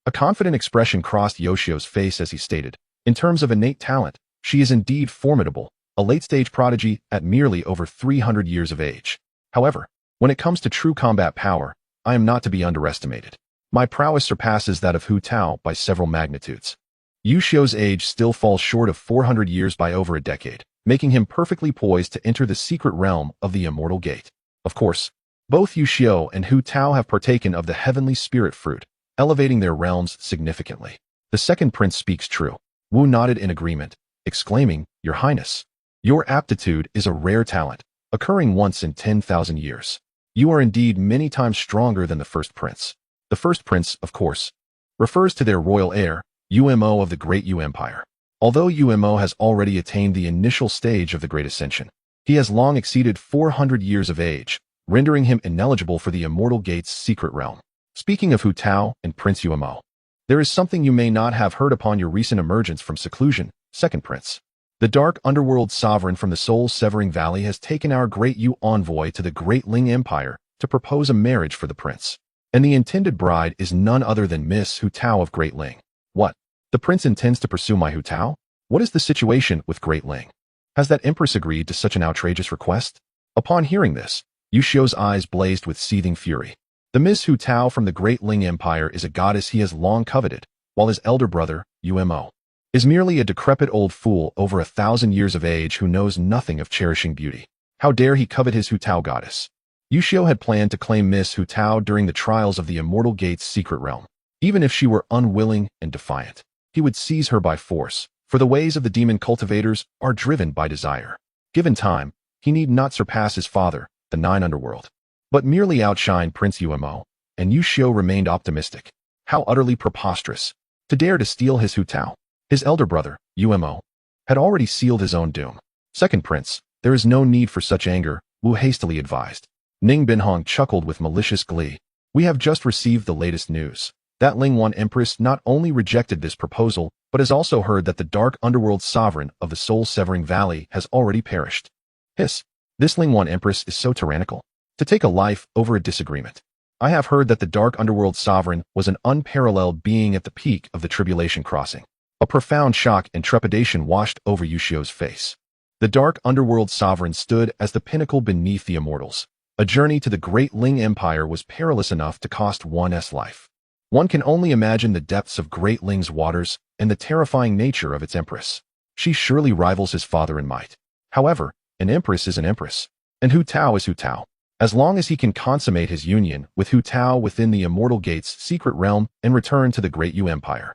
A confident expression crossed Yoshio's face as he stated, in terms of innate talent, she is indeed formidable, a late-stage prodigy at merely over 300 years of age. However, when it comes to true combat power, I am not to be underestimated. My prowess surpasses that of Hu Tao by several magnitudes. Yoshio's age still falls short of 400 years by over a decade, making him perfectly poised to enter the secret realm of the Immortal Gate. Of course, both Yoshio and Hu Tao have partaken of the heavenly spirit fruit, elevating their realms significantly. The second prince speaks true. Wu nodded in agreement, exclaiming, Your Highness, your aptitude is a rare talent, occurring once in 10,000 years. You are indeed many times stronger than the first prince. The first prince, of course, refers to their royal heir, Umo of the Great Yu Empire. Although Umo has already attained the initial stage of the Great Ascension, he has long exceeded 400 years of age, rendering him ineligible for the Immortal Gate's secret realm. Speaking of Hu Tao and Prince Umo, there is something you may not have heard upon your recent emergence from seclusion, second prince. The dark underworld sovereign from the soul-severing valley has taken our Great Yu envoy to the Great Ling Empire to propose a marriage for the prince. And the intended bride is none other than Miss Hu Tao of Great Ling. What? The prince intends to pursue my Hu Tao? What is the situation with Great Ling? Has that empress agreed to such an outrageous request? Upon hearing this, Yoshio's eyes blazed with seething fury. The Miss Hu Tao from the Great Ling Empire is a goddess he has long coveted, while his elder brother, Umo, is merely a decrepit old fool over 1,000 years of age who knows nothing of cherishing beauty. How dare he covet his Hu Tao goddess? Yoshio had planned to claim Miss Hu Tao during the trials of the Immortal Gate's secret realm. Even if she were unwilling and defiant, he would seize her by force, for the ways of the demon cultivators are driven by desire. Given time, he need not surpass his father, the Nine Underworld, but merely outshine Prince Umo, and Yoshio remained optimistic. How utterly preposterous! To dare to steal his Hu Tao. His elder brother, Umo, had already sealed his own doom. Second prince, there is no need for such anger, Wu hastily advised. Ning Binhong chuckled with malicious glee. We have just received the latest news. That Lingwan Empress not only rejected this proposal, but has also heard that the dark underworld sovereign of the soul-severing valley has already perished. Hiss! This Lingwan Empress is so tyrannical. To take a life over a disagreement. I have heard that the dark underworld sovereign was an unparalleled being at the peak of the tribulation crossing. A profound shock and trepidation washed over Yoshio's face. The dark underworld sovereign stood as the pinnacle beneath the immortals. A journey to the Great Ling Empire was perilous enough to cost one's life. One can only imagine the depths of Great Ling's waters and the terrifying nature of its empress. She surely rivals his father in might. However, an empress is an empress, and Hu Tao is Hu Tao. As long as he can consummate his union with Hu Tao within the Immortal Gate's secret realm and return to the Great Yu Empire,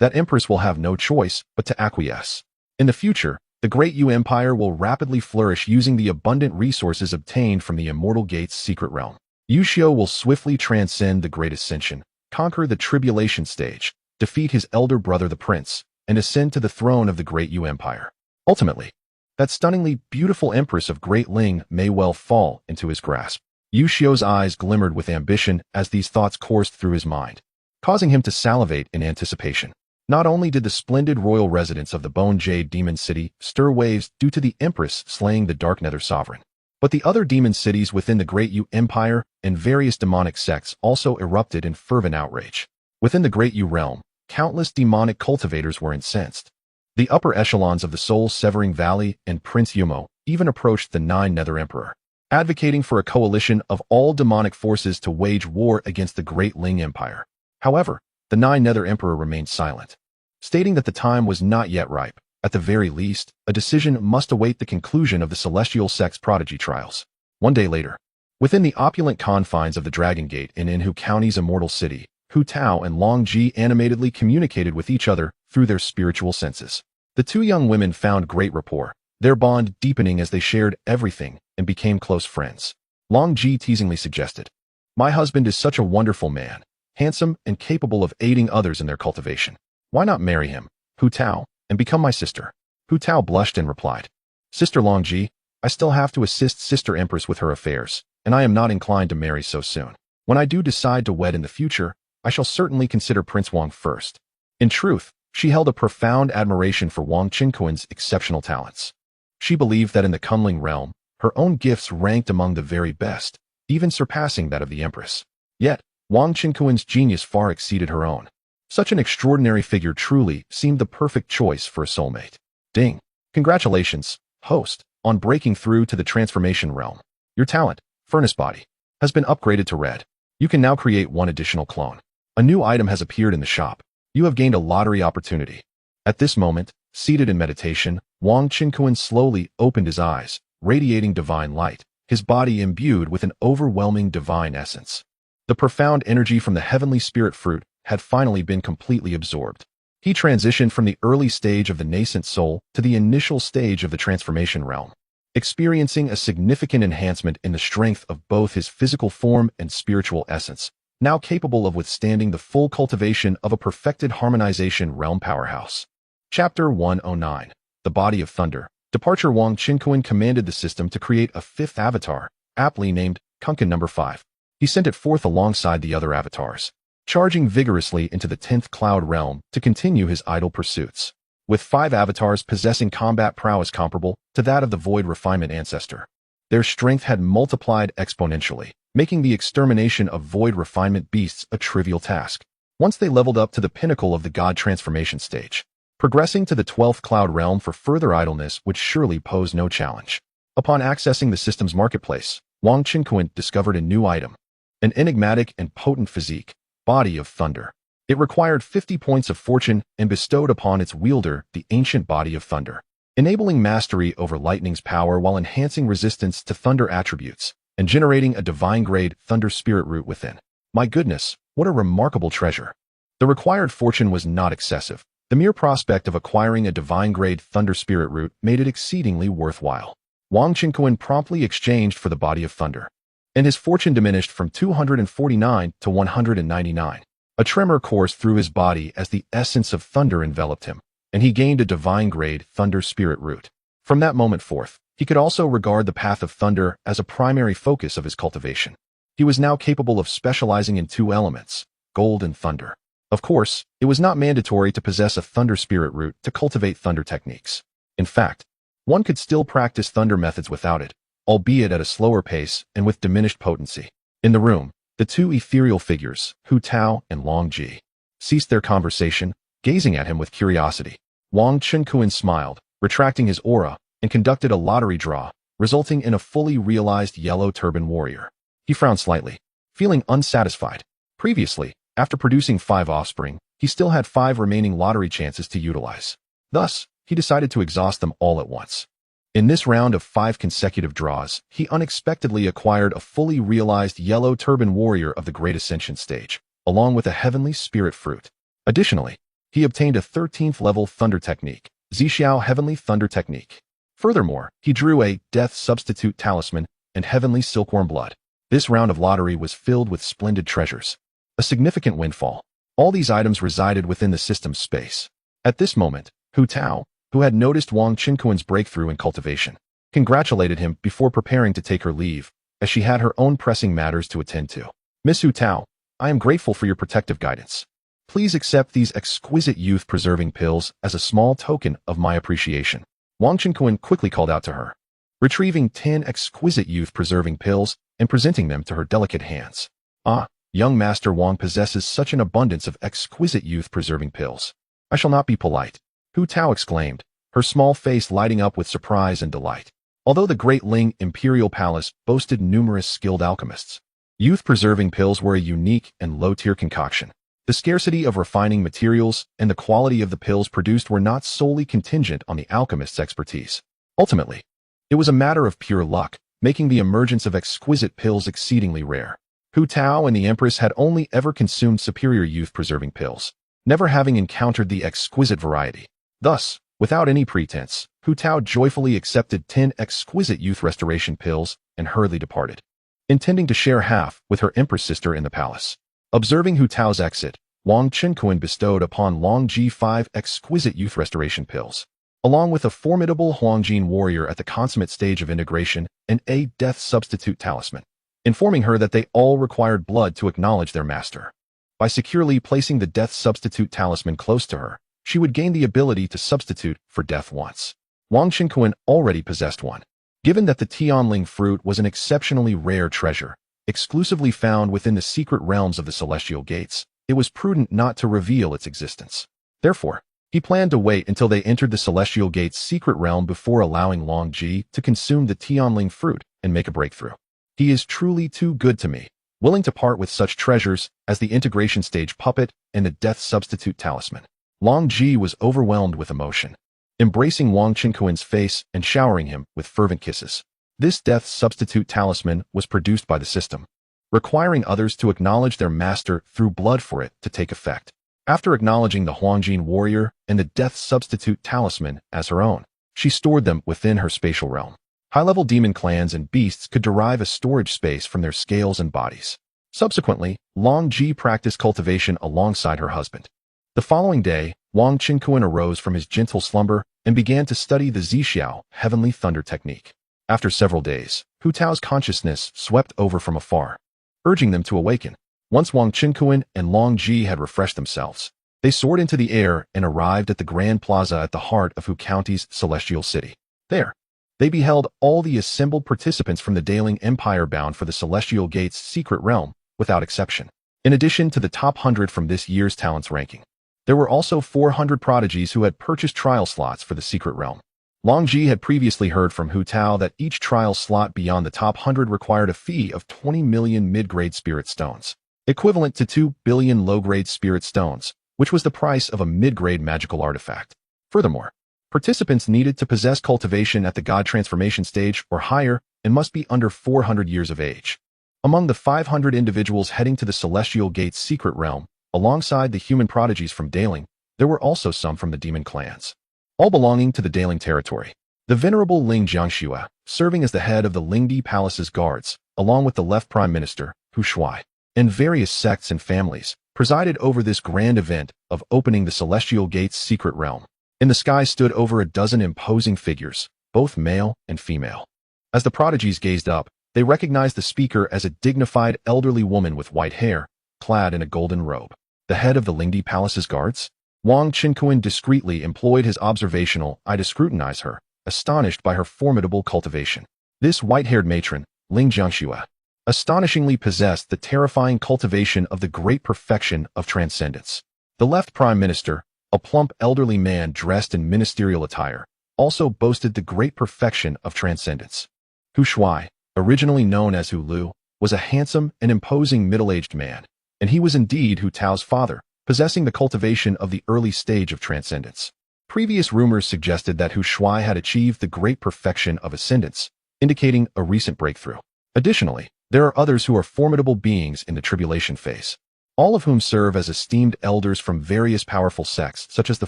that empress will have no choice but to acquiesce. In the future, the Great Yu Empire will rapidly flourish using the abundant resources obtained from the Immortal Gate's secret realm. Yoshio will swiftly transcend the Great Ascension, conquer the tribulation stage, defeat his elder brother the prince, and ascend to the throne of the Great Yu Empire. Ultimately, that stunningly beautiful empress of Great Ling may well fall into his grasp. Yoshio's eyes glimmered with ambition as these thoughts coursed through his mind, causing him to salivate in anticipation. Not only did the splendid royal residence of the Bone Jade Demon City stir waves due to the Empress slaying the Dark Nether Sovereign, but the other demon cities within the Great Yu Empire and various demonic sects also erupted in fervent outrage. Within the Great Yu realm, countless demonic cultivators were incensed. The upper echelons of the Soul-Severing Valley and Prince Yumo even approached the Nine Nether Emperor, advocating for a coalition of all demonic forces to wage war against the Great Ling Empire. However, the Nine Nether Emperor remained silent, stating that the time was not yet ripe. At the very least, a decision must await the conclusion of the Celestial Sex Prodigy trials. One day later, within the opulent confines of the Dragon Gate in Inhu County's immortal city, Hu Tao and Long Ji animatedly communicated with each other through their spiritual senses. The two young women found great rapport, their bond deepening as they shared everything and became close friends. Long Ji teasingly suggested, "My husband is such a wonderful man, handsome and capable of aiding others in their cultivation. Why not marry him, Hu Tao, and become my sister?" Hu Tao blushed and replied, "Sister Long Ji, I still have to assist Sister Empress with her affairs, and I am not inclined to marry so soon. When I do decide to wed in the future, I shall certainly consider Prince Wang first." In truth, she held a profound admiration for Wang Qinquan's exceptional talents. She believed that in the Kunling realm, her own gifts ranked among the very best, even surpassing that of the Empress. Yet, Wang Qinquan's genius far exceeded her own. Such an extraordinary figure truly seemed the perfect choice for a soulmate. Ding! Congratulations, host, on breaking through to the transformation realm. Your talent, Furnace Body, has been upgraded to red. You can now create one additional clone. A new item has appeared in the shop. You have gained a lottery opportunity. At this moment, seated in meditation, Wang Qinquan slowly opened his eyes, radiating divine light, his body imbued with an overwhelming divine essence. The profound energy from the heavenly spirit fruit had finally been completely absorbed. He transitioned from the early stage of the nascent soul to the initial stage of the transformation realm, experiencing a significant enhancement in the strength of both his physical form and spiritual essence, now capable of withstanding the full cultivation of a perfected harmonization realm powerhouse. Chapter 109. The Body of Thunder. Departure. Wang Qinquan commanded the system to create a fifth avatar, aptly named Kunkan No. 5. He sent it forth alongside the other avatars, charging vigorously into the 10th cloud realm to continue his idle pursuits. With 5 avatars possessing combat prowess comparable to that of the Void Refinement ancestor, their strength had multiplied exponentially, making the extermination of Void Refinement beasts a trivial task. Once they leveled up to the pinnacle of the God transformation stage, progressing to the 12th cloud realm for further idleness would surely pose no challenge. Upon accessing the system's marketplace, Wang Qinquan discovered a new item, an enigmatic and potent physique, Body of Thunder. It required 50 points of fortune and bestowed upon its wielder the ancient Body of Thunder, enabling mastery over lightning's power while enhancing resistance to thunder attributes and generating a divine-grade thunder spirit root within. My goodness, what a remarkable treasure. The required fortune was not excessive. The mere prospect of acquiring a divine-grade thunder spirit root made it exceedingly worthwhile. Wang Qinquan promptly exchanged for the Body of Thunder, and his fortune diminished from 249 to 199. A tremor coursed through his body as the essence of thunder enveloped him, and he gained a divine-grade thunder spirit root. From that moment forth, he could also regard the path of thunder as a primary focus of his cultivation. He was now capable of specializing in 2 elements, gold and thunder. Of course, it was not mandatory to possess a thunder spirit root to cultivate thunder techniques. In fact, one could still practice thunder methods without it, albeit at a slower pace and with diminished potency. In the room, the 2 ethereal figures, Hu Tao and Long Ji, ceased their conversation, gazing at him with curiosity. Wang Qinquan smiled, retracting his aura, and conducted a lottery draw, resulting in a fully realized yellow turban warrior. He frowned slightly, feeling unsatisfied. Previously, after producing 5 offspring, he still had 5 remaining lottery chances to utilize. Thus, he decided to exhaust them all at once. In this round of 5 consecutive draws, he unexpectedly acquired a fully realized yellow turban warrior of the Great Ascension stage, along with a heavenly spirit fruit. Additionally, he obtained a 13th level thunder technique, Zixiao Heavenly Thunder Technique. Furthermore, he drew a Death Substitute Talisman and Heavenly Silkworm Blood. This round of lottery was filled with splendid treasures, a significant windfall. All these items resided within the system's space. At this moment, Hu Tao, who had noticed Wang Qinquan's breakthrough in cultivation, congratulated him before preparing to take her leave, as she had her own pressing matters to attend to. Miss Hu Tao, I am grateful for your protective guidance. Please accept these exquisite youth-preserving pills as a small token of my appreciation. Wang Qinquan quickly called out to her, retrieving 10 exquisite youth-preserving pills and presenting them to her delicate hands. Ah, Young Master Wang possesses such an abundance of exquisite youth-preserving pills. I shall not be polite, Hu Tao exclaimed, her small face lighting up with surprise and delight. Although the Great Ling Imperial Palace boasted numerous skilled alchemists, youth-preserving pills were a unique and low-tier concoction. The scarcity of refining materials and the quality of the pills produced were not solely contingent on the alchemist's expertise. Ultimately, it was a matter of pure luck, making the emergence of exquisite pills exceedingly rare. Hu Tao and the Empress had only ever consumed superior youth-preserving pills, never having encountered the exquisite variety. Thus, without any pretense, Hu Tao joyfully accepted 10 exquisite youth restoration pills and hurriedly departed, intending to share half with her Empress sister in the palace. Observing Hu Tao's exit, Wang Qinquan bestowed upon Long Ji 5 exquisite youth restoration pills, along with a formidable Huangjin warrior at the consummate stage of integration and a death substitute talisman, informing her that they all required blood to acknowledge their master. By securely placing the death substitute talisman close to her, she would gain the ability to substitute for death once. Wang Qinquan already possessed one. Given that the Tianling fruit was an exceptionally rare treasure, exclusively found within the secret realms of the Celestial Gates, it was prudent not to reveal its existence. Therefore, he planned to wait until they entered the Celestial Gates' secret realm before allowing Long Ji to consume the Tianling fruit and make a breakthrough. He is truly too good to me, willing to part with such treasures as the integration stage puppet and the death substitute talisman. Long Ji was overwhelmed with emotion, embracing Wang Qinquan's face and showering him with fervent kisses. This death substitute talisman was produced by the system, requiring others to acknowledge their master through blood for it to take effect. After acknowledging the Huangjin warrior and the death substitute talisman as her own, she stored them within her spatial realm. High-level demon clans and beasts could derive a storage space from their scales and bodies. Subsequently, Long Ji practiced cultivation alongside her husband. The following day, Wang Qinquan arose from his gentle slumber and began to study the Zixiao heavenly thunder technique. After several days, Hu Tao's consciousness swept over from afar, urging them to awaken. Once Wang Qinquan and Long Ji had refreshed themselves, they soared into the air and arrived at the Grand Plaza at the heart of Hu County's celestial city. There, they beheld all the assembled participants from the Daling Empire bound for the Celestial Gates' secret realm, without exception. In addition to the top 100 from this year's talents ranking, there were also 400 prodigies who had purchased trial slots for the secret realm. Long Ji had previously heard from Hu Tao that each trial slot beyond the top 100 required a fee of 20 million mid-grade spirit stones, equivalent to 2 billion low-grade spirit stones, which was the price of a mid-grade magical artifact. Furthermore, participants needed to possess cultivation at the God transformation stage or higher and must be under 400 years of age. Among the 500 individuals heading to the Celestial Gates secret realm, alongside the human prodigies from Daling, there were also some from the demon clans, all belonging to the Daling territory. The venerable Ling Jiangxue, serving as the head of the Lingdi Palace's guards, along with the left prime minister, Hu Shuai, and various sects and families, presided over this grand event of opening the Celestial Gates secret realm. In the sky stood over a dozen imposing figures, both male and female. As the prodigies gazed up, they recognized the speaker as a dignified elderly woman with white hair, clad in a golden robe. The head of the Lingdi Palace's guards? Wang Qinquan discreetly employed his observational eye to scrutinize her, astonished by her formidable cultivation. This white-haired matron, Ling Jiangxue, astonishingly possessed the terrifying cultivation of the great perfection of transcendence. The left prime minister, a plump elderly man dressed in ministerial attire, also boasted the great perfection of transcendence. Hu Shuai, originally known as Hu Lu, was a handsome and imposing middle-aged man, and he was indeed Hu Tao's father, possessing the cultivation of the early stage of transcendence. Previous rumors suggested that Hu Shuai had achieved the great perfection of ascendance, indicating a recent breakthrough. Additionally, there are others who are formidable beings in the tribulation phase, all of whom serve as esteemed elders from various powerful sects such as the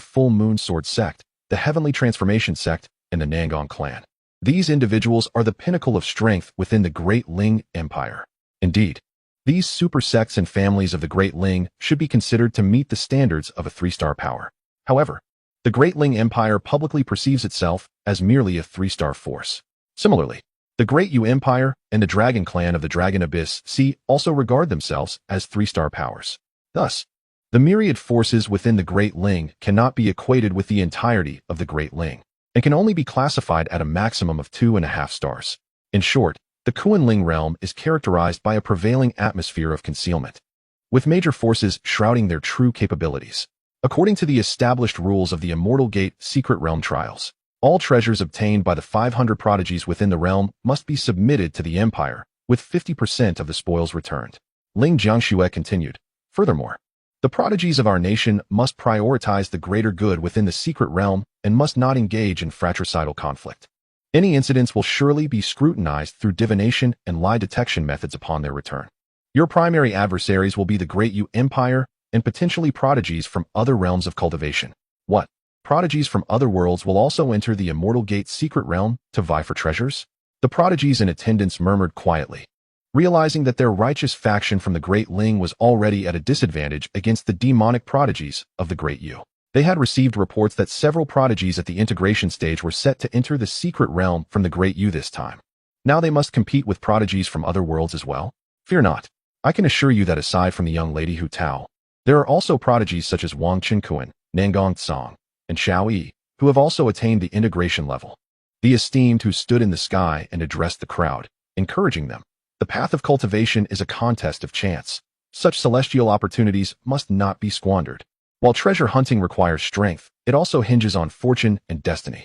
Full Moon Sword sect, the Heavenly Transformation sect, and the Nangong clan. These individuals are the pinnacle of strength within the Great Ling Empire. Indeed, these super sects and families of the Great Ling should be considered to meet the standards of a 3-star power. However, the Great Ling Empire publicly perceives itself as merely a 3-star force. Similarly, the Great Yu Empire and the Dragon Clan of the Dragon Abyss Sea also regard themselves as 3-star powers. Thus, the myriad forces within the Great Ling cannot be equated with the entirety of the Great Ling, and can only be classified at a maximum of 2.5 stars. In short, the Kunling realm is characterized by a prevailing atmosphere of concealment. with major forces shrouding their true capabilities. According to the established rules of the Immortal Gate Secret Realm trials, all treasures obtained by the 500 prodigies within the realm must be submitted to the Empire, with 50% of the spoils returned. Ling Jiangxue continued. Furthermore, the prodigies of our nation must prioritize the greater good within the secret realm and must not engage in fratricidal conflict. Any incidents will surely be scrutinized through divination and lie detection methods upon their return. Your primary adversaries will be the Great Yu Empire and potentially prodigies from other realms of cultivation. What? Prodigies from other worlds will also enter the Immortal Gate secret realm to vie for treasures? The prodigies in attendance murmured quietly, realizing that their righteous faction from the Great Ling was already at a disadvantage against the demonic prodigies of the Great Yu. They had received reports that several prodigies at the integration stage were set to enter the secret realm from the Great Yu this time. Now they must compete with prodigies from other worlds as well? Fear not. I can assure you that aside from the young lady Hu Tao, there are also prodigies such as Wang Qinkuan, Nangong Tsang, and Xiao Yi, who have also attained the integration level. The esteemed who stood in the sky and addressed the crowd, encouraging them. The path of cultivation is a contest of chance. Such celestial opportunities must not be squandered. While treasure hunting requires strength, it also hinges on fortune and destiny.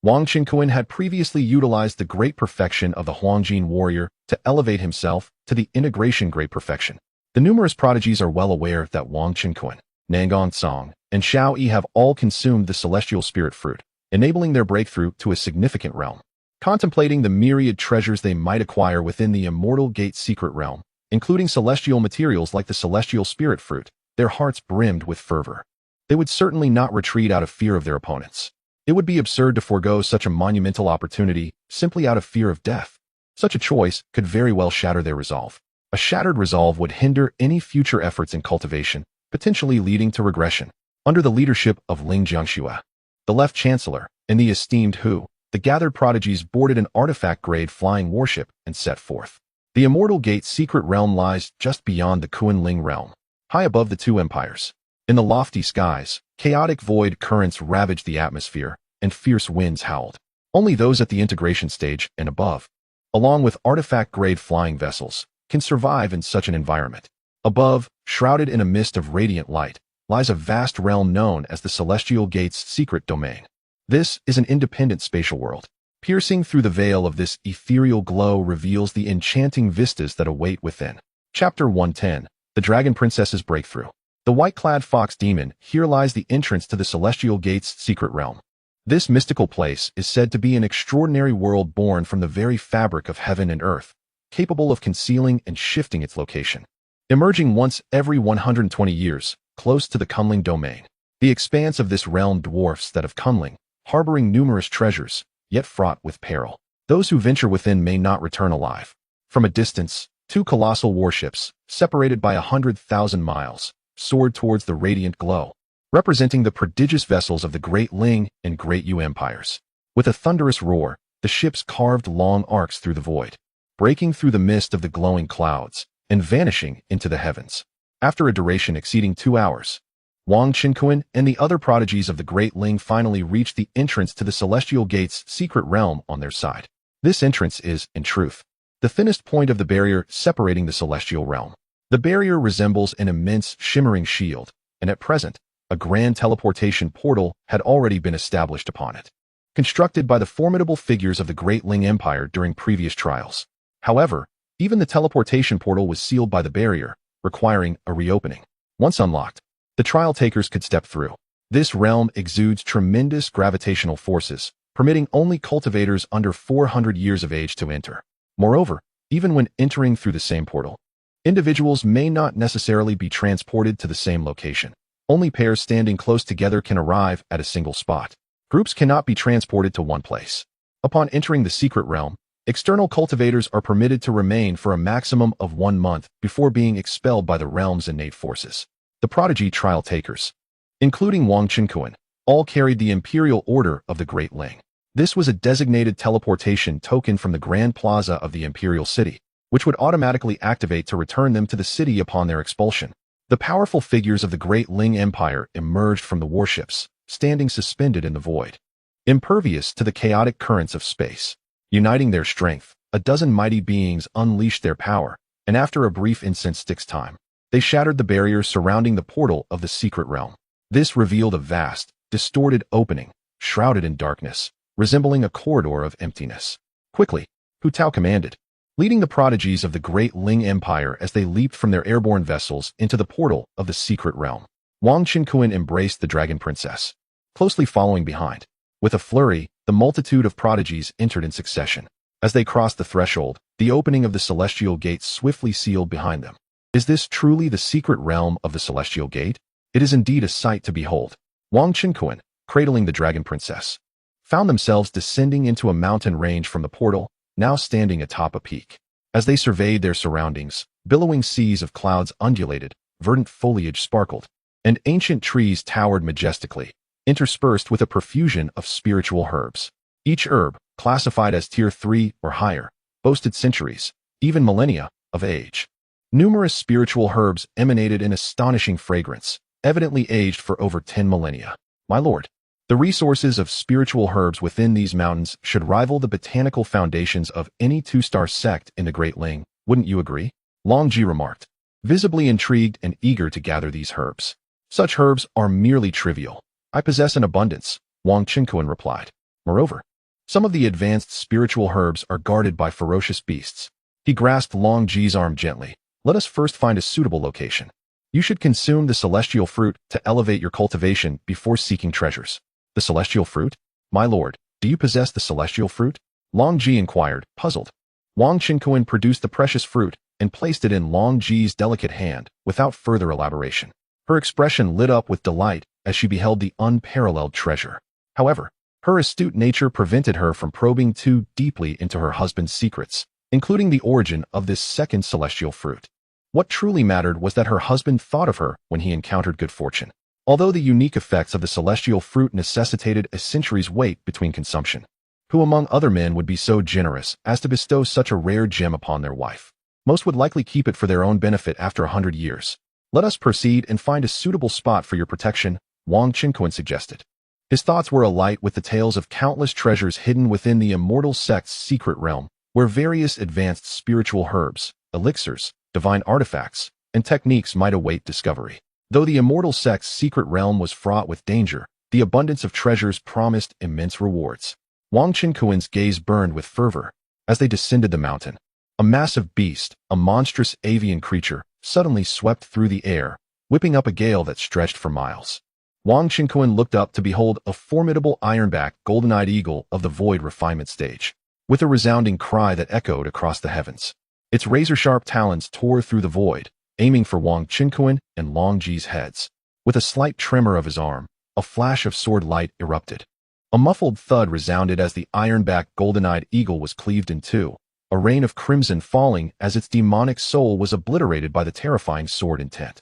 Wang Qinkuan had previously utilized the great perfection of the Huangjin warrior to elevate himself to the integration great perfection. The numerous prodigies are well aware that Wang Qinkuan, Nangong Tsang, and Xiao Yi have all consumed the celestial spirit fruit, enabling their breakthrough to a significant realm. Contemplating the myriad treasures they might acquire within the Immortal Gate secret realm, including celestial materials like the celestial spirit fruit, their hearts brimmed with fervor. They would certainly not retreat out of fear of their opponents. It would be absurd to forego such a monumental opportunity simply out of fear of death. Such a choice could very well shatter their resolve. A shattered resolve would hinder any future efforts in cultivation, potentially leading to regression. Under the leadership of Ling Jiangxue, the left chancellor, and the esteemed Hu, the gathered prodigies boarded an artifact-grade flying warship and set forth. The Immortal Gate secret realm lies just beyond the Kunling realm, high above the two empires. In the lofty skies, chaotic void currents ravaged the atmosphere, and fierce winds howled. Only those at the integration stage and above, along with artifact-grade flying vessels, can survive in such an environment. Above, shrouded in a mist of radiant light, lies a vast realm known as the Celestial Gate's secret domain. This is an independent spatial world. Piercing through the veil of this ethereal glow reveals the enchanting vistas that await within. Chapter 110, The Dragon Princess's Breakthrough. The white-clad fox demon, here lies the entrance to the Celestial Gate's secret realm. This mystical place is said to be an extraordinary world born from the very fabric of heaven and earth, capable of concealing and shifting its location. Emerging once every 120 years, close to the Kunling domain. The expanse of this realm dwarfs that of Kunling, harboring numerous treasures, yet fraught with peril. Those who venture within may not return alive. From a distance, two colossal warships, separated by 100,000 miles, soared towards the radiant glow, representing the prodigious vessels of the Great Ling and Great Yu empires. With a thunderous roar, the ships carved long arcs through the void, breaking through the mist of the glowing clouds, and vanishing into the heavens. After a duration exceeding 2 hours, Wang Qinkuan and the other prodigies of the Great Ling finally reached the entrance to the Celestial Gate's secret realm on their side. This entrance is, in truth, the thinnest point of the barrier separating the celestial realm. The barrier resembles an immense shimmering shield, and at present, a grand teleportation portal had already been established upon it, constructed by the formidable figures of the Great Ling Empire during previous trials. However, even the teleportation portal was sealed by the barrier, requiring a reopening. Once unlocked, the trial takers could step through. This realm exudes tremendous gravitational forces, permitting only cultivators under 400 years of age to enter. Moreover, even when entering through the same portal, individuals may not necessarily be transported to the same location. Only pairs standing close together can arrive at a single spot. Groups cannot be transported to one place. Upon entering the secret realm, external cultivators are permitted to remain for a maximum of 1 month before being expelled by the realm's innate forces. The prodigy trial takers, including Wang Qinkuan, all carried the Imperial Order of the Great Ling. This was a designated teleportation token from the Grand Plaza of the Imperial City, which would automatically activate to return them to the city upon their expulsion. The powerful figures of the Great Ling Empire emerged from the warships, standing suspended in the void, impervious to the chaotic currents of space. Uniting their strength, a dozen mighty beings unleashed their power, and after a brief incense-stick's time, They shattered the barriers surrounding the portal of the secret realm. This revealed a vast, distorted opening, shrouded in darkness, resembling a corridor of emptiness. Quickly, Hu Tao commanded, leading the prodigies of the great Ling Empire as they leaped from their airborne vessels into the portal of the secret realm. Wang Qinkuan embraced the dragon princess, closely following behind. With a flurry, the multitude of prodigies entered in succession. As they crossed the threshold, the opening of the celestial gate swiftly sealed behind them. Is this truly the secret realm of the celestial gate? It is indeed a sight to behold. Wang Qinkuan, cradling the dragon princess, found themselves descending into a mountain range from the portal, now standing atop a peak. As they surveyed their surroundings, billowing seas of clouds undulated, verdant foliage sparkled, and ancient trees towered majestically, interspersed with a profusion of spiritual herbs. Each herb, classified as tier 3 or higher, boasted centuries, even millennia, of age. Numerous spiritual herbs emanated an astonishing fragrance, evidently aged for over 10 millennia. My lord, the resources of spiritual herbs within these mountains should rival the botanical foundations of any 2-star sect in the Great Ling, wouldn't you agree? Long Ji remarked, visibly intrigued and eager to gather these herbs. Such herbs are merely trivial. I possess an abundance, Wang Qinkuan replied. Moreover, some of the advanced spiritual herbs are guarded by ferocious beasts. He grasped Long Ji's arm gently. Let us first find a suitable location. You should consume the celestial fruit to elevate your cultivation before seeking treasures. The celestial fruit? My lord, do you possess the celestial fruit? Long Ji inquired, puzzled. Wang Qinkuan produced the precious fruit and placed it in Long Ji's delicate hand without further elaboration. Her expression lit up with delight as she beheld the unparalleled treasure. However, her astute nature prevented her from probing too deeply into her husband's secrets, including the origin of this second celestial fruit. What truly mattered was that her husband thought of her when he encountered good fortune. Although the unique effects of the celestial fruit necessitated a century's wait between consumption, who among other men would be so generous as to bestow such a rare gem upon their wife? Most would likely keep it for their own benefit after 100 years. Let us proceed and find a suitable spot for your protection, Wang Qinkuan suggested. His thoughts were alight with the tales of countless treasures hidden within the immortal sect's secret realm, where various advanced spiritual herbs, elixirs, divine artifacts, and techniques might await discovery. Though the immortal sect's secret realm was fraught with danger, the abundance of treasures promised immense rewards. Wang Qinkuan's gaze burned with fervor as they descended the mountain. A massive beast, a monstrous avian creature, suddenly swept through the air, whipping up a gale that stretched for miles. Wang Qinkuan looked up to behold a formidable iron-backed, golden-eyed eagle of the void refinement stage, with a resounding cry that echoed across the heavens. Its razor-sharp talons tore through the void, aiming for Wang Qinkuan and Long Ji's heads. With a slight tremor of his arm, a flash of sword light erupted. A muffled thud resounded as the iron-backed, golden-eyed eagle was cleaved in two, a rain of crimson falling as its demonic soul was obliterated by the terrifying sword intent.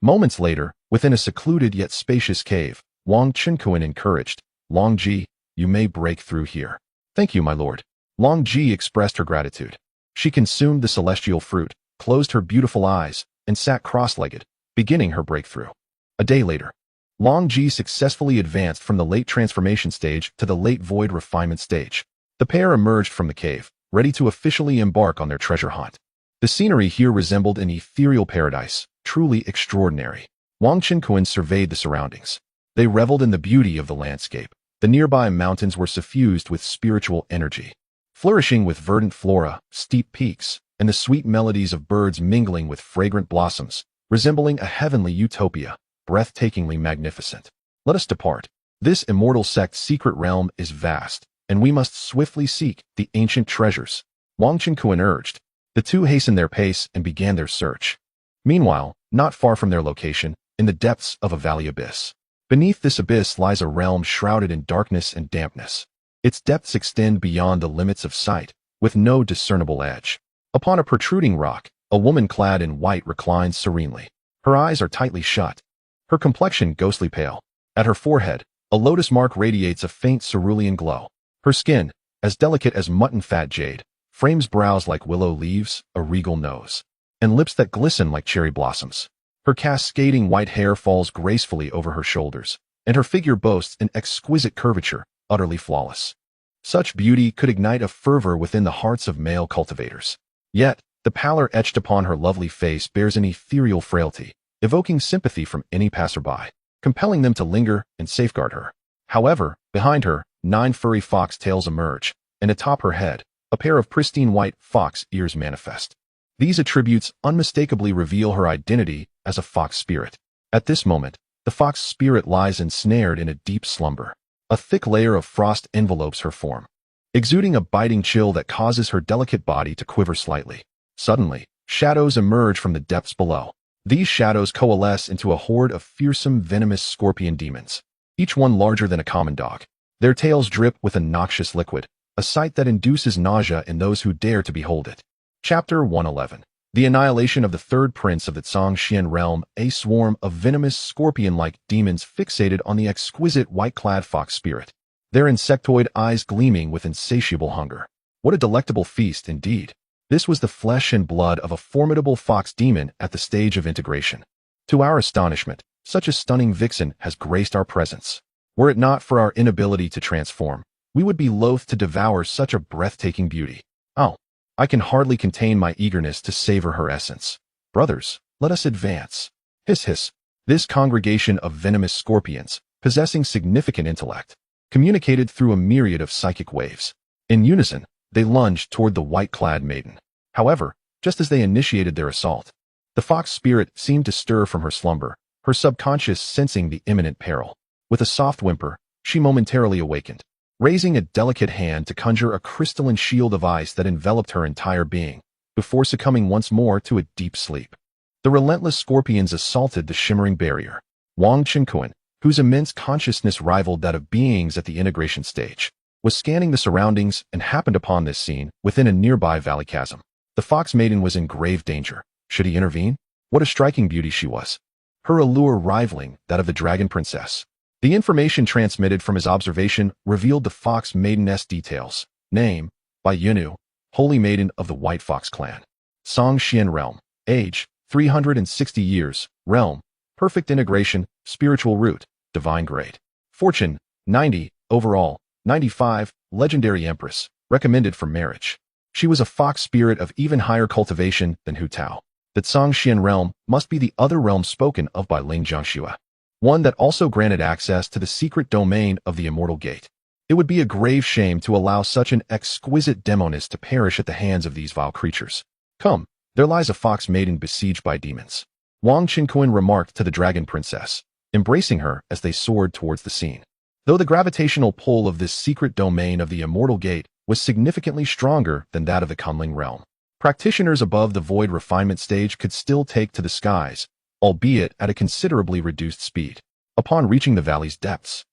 Moments later, within a secluded yet spacious cave, Wang Qinkuan encouraged, Long Ji, you may break through here. Thank you, my lord. Long Ji expressed her gratitude. She consumed the celestial fruit, closed her beautiful eyes, and sat cross-legged, beginning her breakthrough. A day later, Long Ji successfully advanced from the late transformation stage to the late void refinement stage. The pair emerged from the cave, ready to officially embark on their treasure hunt. The scenery here resembled an ethereal paradise, truly extraordinary. Wang Qinkuan surveyed the surroundings. They reveled in the beauty of the landscape. The nearby mountains were suffused with spiritual energy, flourishing with verdant flora, steep peaks, and the sweet melodies of birds mingling with fragrant blossoms, resembling a heavenly utopia, breathtakingly magnificent. Let us depart. This immortal sect's secret realm is vast, and we must swiftly seek the ancient treasures, Wang Qinkuan urged. The two hastened their pace and began their search. Meanwhile, not far from their location, in the depths of a valley abyss. Beneath this abyss lies a realm shrouded in darkness and dampness. Its depths extend beyond the limits of sight, with no discernible edge. Upon a protruding rock, a woman clad in white reclines serenely. Her eyes are tightly shut, her complexion ghostly pale. At her forehead, a lotus mark radiates a faint cerulean glow. Her skin, as delicate as mutton-fat jade, frames brows like willow leaves, a regal nose, and lips that glisten like cherry blossoms. Her cascading white hair falls gracefully over her shoulders, and her figure boasts an exquisite curvature, utterly flawless. Such beauty could ignite a fervor within the hearts of male cultivators. Yet, The pallor etched upon her lovely face bears an ethereal frailty, evoking sympathy from any passerby, compelling them to linger and safeguard her. However, behind her, 9 furry fox tails emerge, and atop her head, a pair of pristine white fox ears manifest. These attributes unmistakably reveal her identity as a fox spirit. At this moment, the fox spirit lies ensnared in a deep slumber. A thick layer of frost envelopes her form, exuding a biting chill that causes her delicate body to quiver slightly. Suddenly, shadows emerge from the depths below. These shadows coalesce into a horde of fearsome, venomous scorpion demons, each one larger than a common dog. Their tails drip with a noxious liquid, a sight that induces nausea in those who dare to behold it. Chapter 111. The Annihilation of the Third Prince of the Zhangxian Realm. A swarm of venomous scorpion-like demons fixated on the exquisite white-clad fox spirit, their insectoid eyes gleaming with insatiable hunger. What a delectable feast indeed! This was the flesh and blood of a formidable fox demon at the stage of integration. To our astonishment, such a stunning vixen has graced our presence. Were it not for our inability to transform, we would be loath to devour such a breathtaking beauty. Oh, I can hardly contain my eagerness to savor her essence. Brothers, let us advance. Hiss hiss. This congregation of venomous scorpions, possessing significant intellect, communicated through a myriad of psychic waves. In unison, they lunged toward the white-clad maiden. However, just as they initiated their assault, the fox spirit seemed to stir from her slumber, her subconscious sensing the imminent peril. With a soft whimper, she momentarily awakened, raising a delicate hand to conjure a crystalline shield of ice that enveloped her entire being, before succumbing once more to a deep sleep. The relentless scorpions assaulted the shimmering barrier. Wang Qinquan, whose immense consciousness rivaled that of beings at the integration stage, was scanning the surroundings and happened upon this scene within a nearby valley chasm. The fox maiden was in grave danger. Should he intervene? What a striking beauty she was, her allure rivaling that of the dragon princess. The information transmitted from his observation revealed the fox maideness details. Name, Bai Yunu, Holy Maiden of the White Fox Clan. Zhangxian Realm. Age, 360 years. Realm, perfect integration, spiritual root, divine grade. Fortune, 90, overall, 95, legendary empress, recommended for marriage. She was a fox spirit of even higher cultivation than Hu Tao. The Zhangxian realm must be the other realm spoken of by Ling Jiangxue, one that also granted access to the secret domain of the Immortal Gate. It would be a grave shame to allow such an exquisite demoness to perish at the hands of these vile creatures. Come, there lies a fox maiden besieged by demons. Wang Qinquan remarked to the dragon princess, embracing her as they soared towards the scene. Though the gravitational pull of this secret domain of the Immortal Gate was significantly stronger than that of the Kunling realm, practitioners above the void refinement stage could still take to the skies, albeit at a considerably reduced speed. Upon reaching the valley's depths,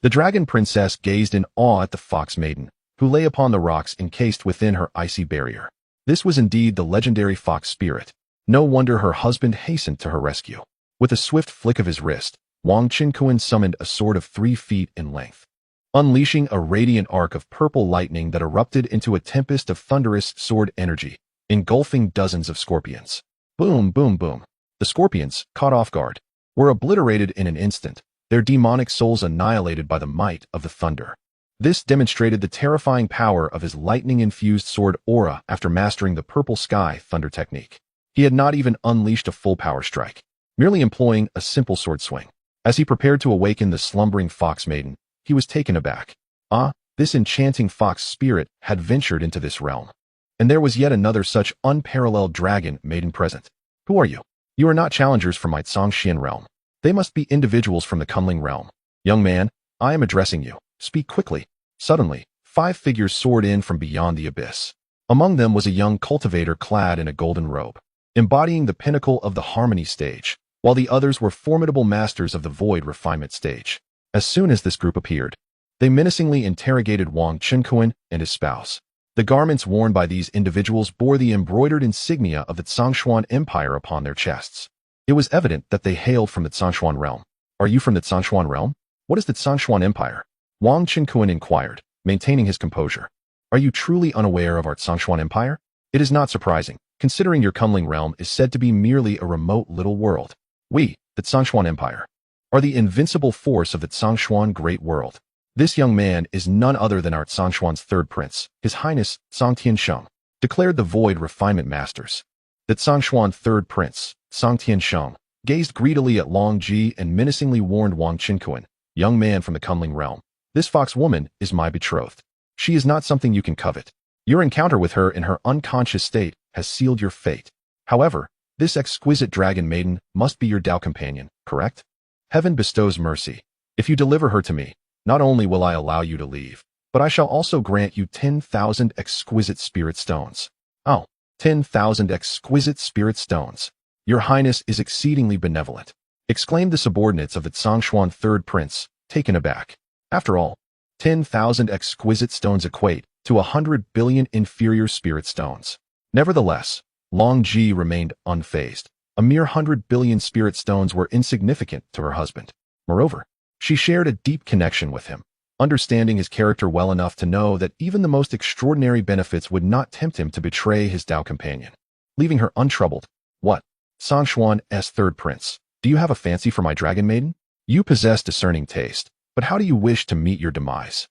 the dragon princess gazed in awe at the fox maiden, who lay upon the rocks encased within her icy barrier. This was indeed the legendary fox spirit. No wonder her husband hastened to her rescue. With a swift flick of his wrist, Wang Qinquan summoned a sword of 3 feet in length, unleashing a radiant arc of purple lightning that erupted into a tempest of thunderous sword energy, engulfing dozens of scorpions. Boom, boom, boom. The scorpions, caught off guard, were obliterated in an instant, their demonic souls annihilated by the might of the thunder. This demonstrated the terrifying power of his lightning-infused sword aura after mastering the purple sky thunder technique. He had not even unleashed a full power strike, merely employing a simple sword swing. As he prepared to awaken the slumbering fox maiden, he was taken aback. Ah, this enchanting fox spirit had ventured into this realm. And there was yet another such unparalleled dragon maiden present. Who are you? You are not challengers from my Zhangxian realm. They must be individuals from the Kunling realm. Young man, I am addressing you. Speak quickly. Suddenly, 5 figures soared in from beyond the abyss. Among them was a young cultivator clad in a golden robe, embodying the pinnacle of the harmony stage, while the others were formidable masters of the void refinement stage. As soon as this group appeared, they menacingly interrogated Wang Qinquan and his spouse. The garments worn by these individuals bore the embroidered insignia of the Zhongshuan Empire upon their chests. It was evident that they hailed from the Zhongshuan realm. Are you from the Zhongshuan realm? What is the Zhongshuan Empire? Wang Qinquan inquired, maintaining his composure. Are you truly unaware of our Zhongshuan Empire? It is not surprising, considering your Kunling realm is said to be merely a remote little world. We, the Zhongshuan Empire, are the invincible force of the Zhongshuan Great World. This young man is none other than our Zhongshuan's third prince, His Highness Zhang Tiansheng. declared the Void Refinement Masters. The Zhongshuan Third Prince, Song Tiansheng, gazed greedily at Long Ji and menacingly warned Wang Qinkuan, young man from the Kunling realm. This fox woman is my betrothed. She is not something you can covet. Your encounter with her in her unconscious state has sealed your fate. However, this exquisite dragon maiden must be your Tao companion, correct? Heaven bestows mercy. If you deliver her to me, not only will I allow you to leave, but I shall also grant you 10,000 exquisite spirit stones. Oh, 10,000 exquisite spirit stones. Your Highness is exceedingly benevolent, exclaimed the subordinates of the Zhongshuan Third Prince, taken aback. After all, 10,000 exquisite stones equate to 100 billion inferior spirit stones. Nevertheless, Long Ji remained unfazed. A mere 100 billion spirit stones were insignificant to her husband. Moreover, she shared a deep connection with him, understanding his character well enough to know that even the most extraordinary benefits would not tempt him to betray his Tao companion. Leaving her untroubled, what? Zhongshuan's Third Prince, do you have a fancy for my dragon maiden? You possess discerning taste, but how do you wish to meet your demise?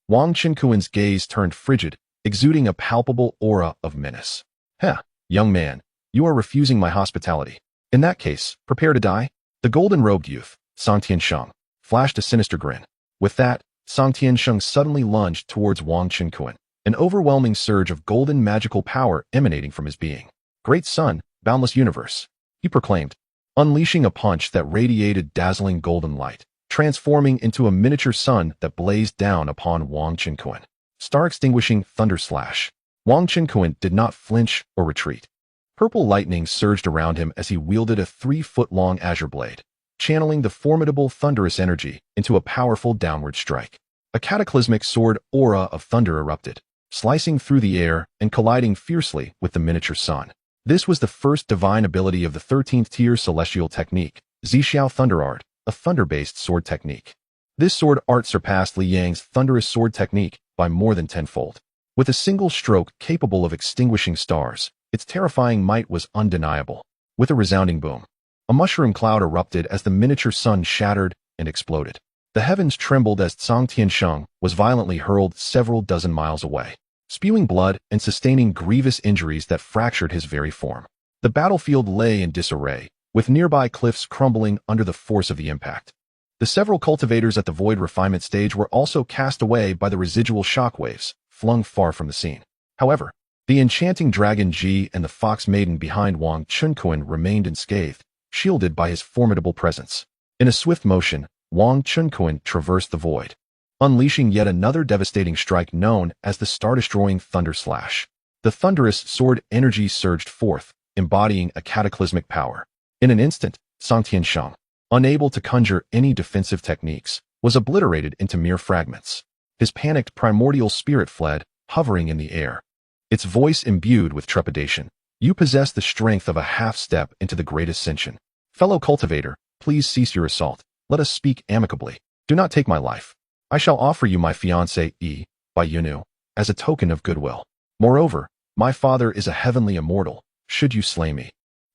Wang Qinkuan's gaze turned frigid, exuding a palpable aura of menace. Heh, young man, you are refusing my hospitality. In that case, prepare to die. The golden-robed youth, Song Tiansheng, flashed a sinister grin. With that, Song Tiansheng suddenly lunged towards Wang Qinkuan, an overwhelming surge of golden magical power emanating from his being. Great sun, boundless universe, he proclaimed, unleashing a punch that radiated dazzling golden light, transforming into a miniature sun that blazed down upon Wang Qinkuan. Star-extinguishing thunder slash. Wang Qinkuan did not flinch or retreat. Purple lightning surged around him as he wielded a 3-foot-long azure blade, channeling the formidable thunderous energy into a powerful downward strike. A cataclysmic sword aura of thunder erupted, slicing through the air and colliding fiercely with the miniature sun. This was the first divine ability of the 13th tier celestial technique, Zixiao Thunder Art, a thunder-based sword technique. This sword art surpassed Li Yang's thunderous sword technique by more than tenfold. With a single stroke capable of extinguishing stars, its terrifying might was undeniable. With a resounding boom, a mushroom cloud erupted as the miniature sun shattered and exploded. The heavens trembled as Song Tiansheng was violently hurled several dozen miles away, spewing blood and sustaining grievous injuries that fractured his very form. The battlefield lay in disarray, with nearby cliffs crumbling under the force of the impact. The several cultivators at the Void Refinement stage were also cast away by the residual shockwaves, flung far from the scene. However, the enchanting Dragon Ji and the Fox Maiden behind Wang Qinkuan remained unscathed, shielded by his formidable presence. In a swift motion, Wang Qinkuan traversed the void, unleashing yet another devastating strike known as the star-destroying Thunder Slash. The thunderous sword energy surged forth, embodying a cataclysmic power. In an instant, Song Tiansheng, unable to conjure any defensive techniques, was obliterated into mere fragments. His panicked primordial spirit fled, hovering in the air, its voice imbued with trepidation. You possess the strength of a half-step into the great ascension. Fellow cultivator, please cease your assault. Let us speak amicably. Do not take my life. I shall offer you my fiancée, by Yunu, as a token of goodwill. Moreover, my father is a heavenly immortal. Should you slay me,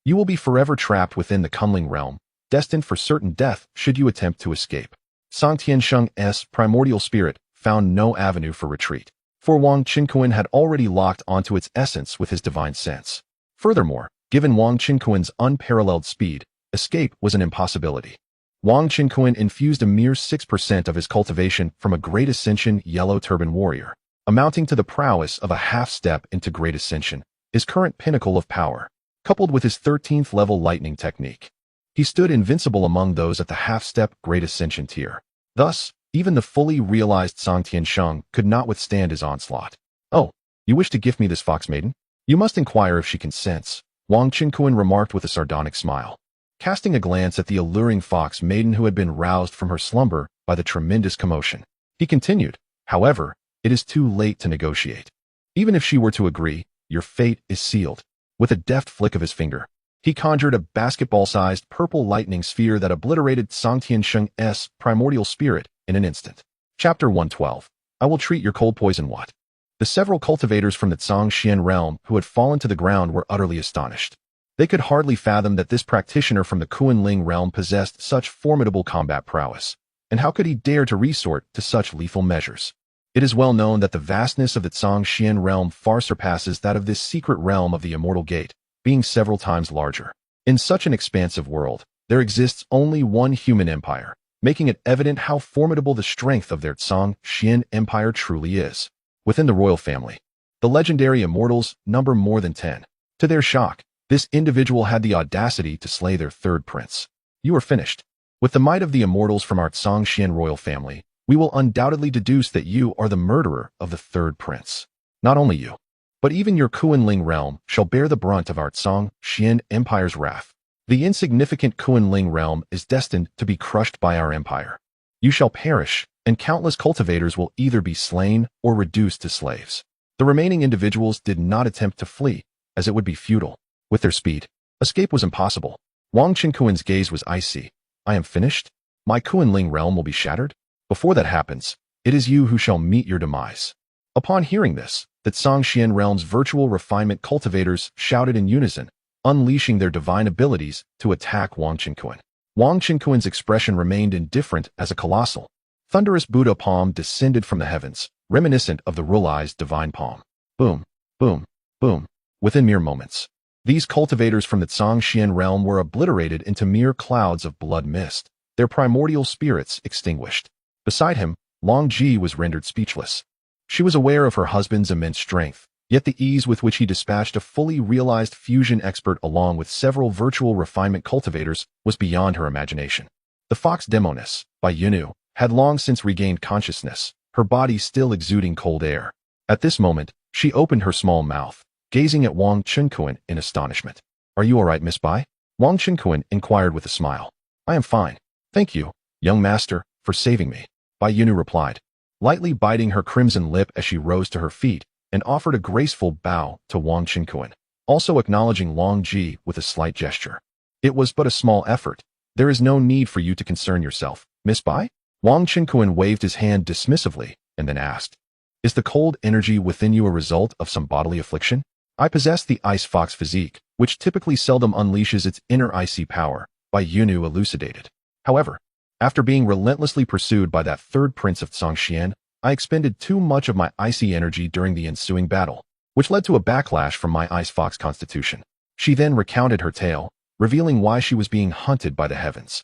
you will be forever trapped within the Kunling realm, destined for certain death should you attempt to escape. Song Tiansheng's primordial spirit found no avenue for retreat, for Wang Qinkuan had already locked onto its essence with his divine sense. Furthermore, given Wang Qinkuan's unparalleled speed, escape was an impossibility. Wang Qinkuan infused a mere 6% of his cultivation from a Great Ascension Yellow Turban Warrior, amounting to the prowess of a half-step into Great Ascension, his current pinnacle of power, coupled with his 13th level lightning technique. He stood invincible among those at the half-step Great Ascension tier. Thus, even the fully realized Song Tiansheng could not withstand his onslaught. Oh, you wish to gift me this fox maiden? You must inquire if she consents, Wang Qinkuan remarked with a sardonic smile, casting a glance at the alluring fox maiden who had been roused from her slumber by the tremendous commotion. He continued, however, it is too late to negotiate. Even if she were to agree, your fate is sealed. With a deft flick of his finger, he conjured a basketball-sized purple lightning sphere that obliterated Song Tiansheng's primordial spirit in an instant. Chapter 112. I will treat your cold poison what? The several cultivators from the Zhongxian realm who had fallen to the ground were utterly astonished. They could hardly fathom that this practitioner from the Kunling realm possessed such formidable combat prowess, and how could he dare to resort to such lethal measures? It is well known that the vastness of the Xian realm far surpasses that of this secret realm of the Immortal Gate, being several times larger. In such an expansive world, there exists only one human empire, making it evident how formidable the strength of their Xian empire truly is. Within the royal family, the legendary immortals number more than 10. To their shock, this individual had the audacity to slay their third prince. You are finished. With the might of the immortals from our Xian royal family, we will undoubtedly deduce that you are the murderer of the third prince. Not only you, but even your Kunling realm shall bear the brunt of our Xian empire's wrath. The insignificant Kunling realm is destined to be crushed by our empire. You shall perish, and countless cultivators will either be slain or reduced to slaves. The remaining individuals did not attempt to flee, as it would be futile. With their speed, escape was impossible. Wang Qinkuan's gaze was icy. I am finished? My Kunling realm will be shattered? Before that happens, it is you who shall meet your demise. Upon hearing this, the Xian realm's virtual refinement cultivators shouted in unison, unleashing their divine abilities to attack Wang Qinkuan. Wang Qinkuan's expression remained indifferent as a colossal, thunderous Buddha palm descended from the heavens, reminiscent of the Rulai's divine palm. Boom, boom, boom. Within mere moments, these cultivators from the Xian realm were obliterated into mere clouds of blood mist, their primordial spirits extinguished. Beside him, Long Ji was rendered speechless. She was aware of her husband's immense strength, yet the ease with which he dispatched a fully realized fusion expert along with several virtual refinement cultivators was beyond her imagination. The fox demoness, by Yunu, had long since regained consciousness, her body still exuding cold air. At this moment, she opened her small mouth, gazing at Wang Qinkuan in astonishment. Are you all right, Miss Bai? Wang Qinkuan inquired with a smile. I am fine. Thank you, young master, for saving me. Bai Yunu replied, lightly biting her crimson lip as she rose to her feet and offered a graceful bow to Wang Qinkuan, also acknowledging Long Ji with a slight gesture. It was but a small effort. There is no need for you to concern yourself, Miss Bai? Wang Qinkuan waved his hand dismissively and then asked, is the cold energy within you a result of some bodily affliction? I possess the ice fox physique, which typically seldom unleashes its inner icy power, Bai Yunu elucidated. However, after being relentlessly pursued by that third prince of Xian, I expended too much of my icy energy during the ensuing battle, which led to a backlash from my ice fox constitution. She then recounted her tale, revealing why she was being hunted by the heavens.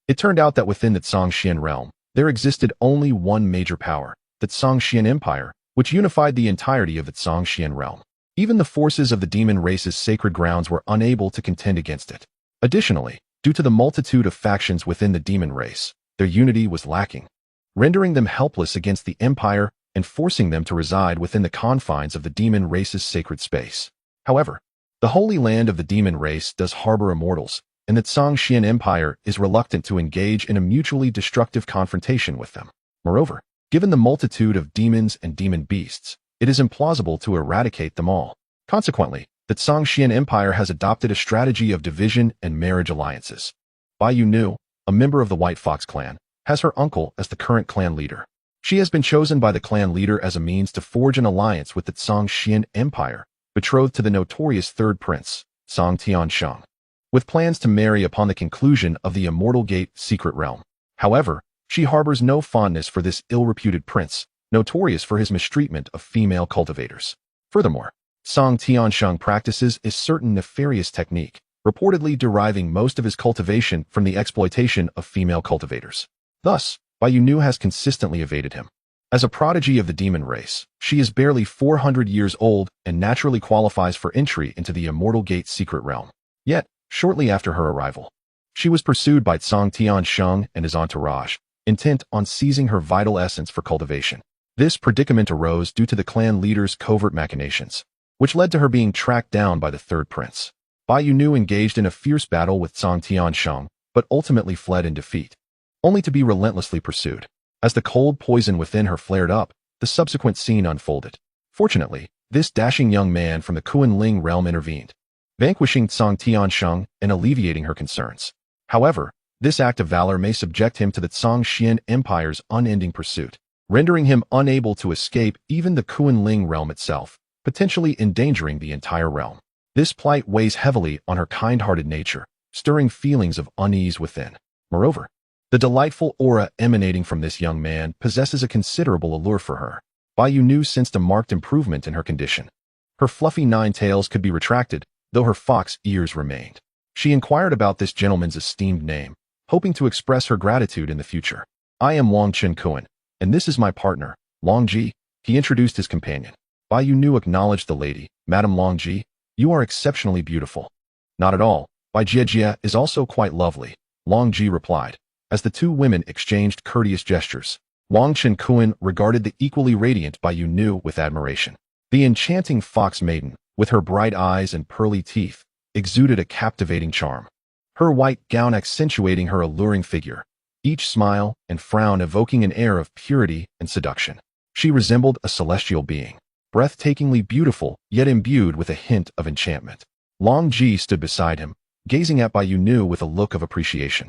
It turned out that within the Xian realm, there existed only one major power, the Xian Empire, which unified the entirety of the Xian realm. Even the forces of the demon race's sacred grounds were unable to contend against it. Additionally, due to the multitude of factions within the demon race, their unity was lacking, rendering them helpless against the empire and forcing them to reside within the confines of the demon race's sacred space. However, the holy land of the demon race does harbor immortals, and the Xian Empire is reluctant to engage in a mutually destructive confrontation with them. Moreover, given the multitude of demons and demon beasts, it is implausible to eradicate them all. Consequently, the Xian Empire has adopted a strategy of division and marriage alliances. Bai Yunu, a member of the White Fox clan, has her uncle as the current clan leader. She has been chosen by the clan leader as a means to forge an alliance with the Xian Empire, betrothed to the notorious third prince, Song Tiansheng, with plans to marry upon the conclusion of the Immortal Gate secret realm. However, she harbors no fondness for this ill-reputed prince, notorious for his mistreatment of female cultivators. Furthermore, Song Tiansheng practices a certain nefarious technique, reportedly deriving most of his cultivation from the exploitation of female cultivators. Thus, Bai Yunu has consistently evaded him. As a prodigy of the demon race, she is barely 400 years old and naturally qualifies for entry into the Immortal Gate secret realm. Yet, shortly after her arrival, she was pursued by Song Tiansheng and his entourage, intent on seizing her vital essence for cultivation. This predicament arose due to the clan leader's covert machinations, which led to her being tracked down by the third prince. Bai Yunu engaged in a fierce battle with Song Tiansheng, but ultimately fled in defeat, only to be relentlessly pursued. As the cold poison within her flared up, the subsequent scene unfolded. Fortunately, this dashing young man from the Kunling realm intervened, vanquishing Song Tiansheng and alleviating her concerns. However, this act of valor may subject him to the Xian Empire's unending pursuit, rendering him unable to escape even the Kunling realm itself, potentially endangering the entire realm. This plight weighs heavily on her kind-hearted nature, stirring feelings of unease within. Moreover, the delightful aura emanating from this young man possesses a considerable allure for her. Bai Yunu sensed a marked improvement in her condition. Her fluffy nine tails could be retracted, though her fox ears remained. She inquired about this gentleman's esteemed name, hoping to express her gratitude in the future. I am Wang Chen-kun, and this is my partner, Long Ji. He introduced his companion. Bai Yunu acknowledged the lady. Madam Long Ji, you are exceptionally beautiful. Not at all. Bai Jiejie is also quite lovely, Long Ji replied. As the two women exchanged courteous gestures, Wang Chen-kun regarded the equally radiant Bai Yunu with admiration. The enchanting fox maiden, with her bright eyes and pearly teeth, exuded a captivating charm. Her white gown accentuating her alluring figure, each smile and frown evoking an air of purity and seduction. She resembled a celestial being, breathtakingly beautiful, yet imbued with a hint of enchantment. Long Ji stood beside him, gazing at Bai Yunu with a look of appreciation.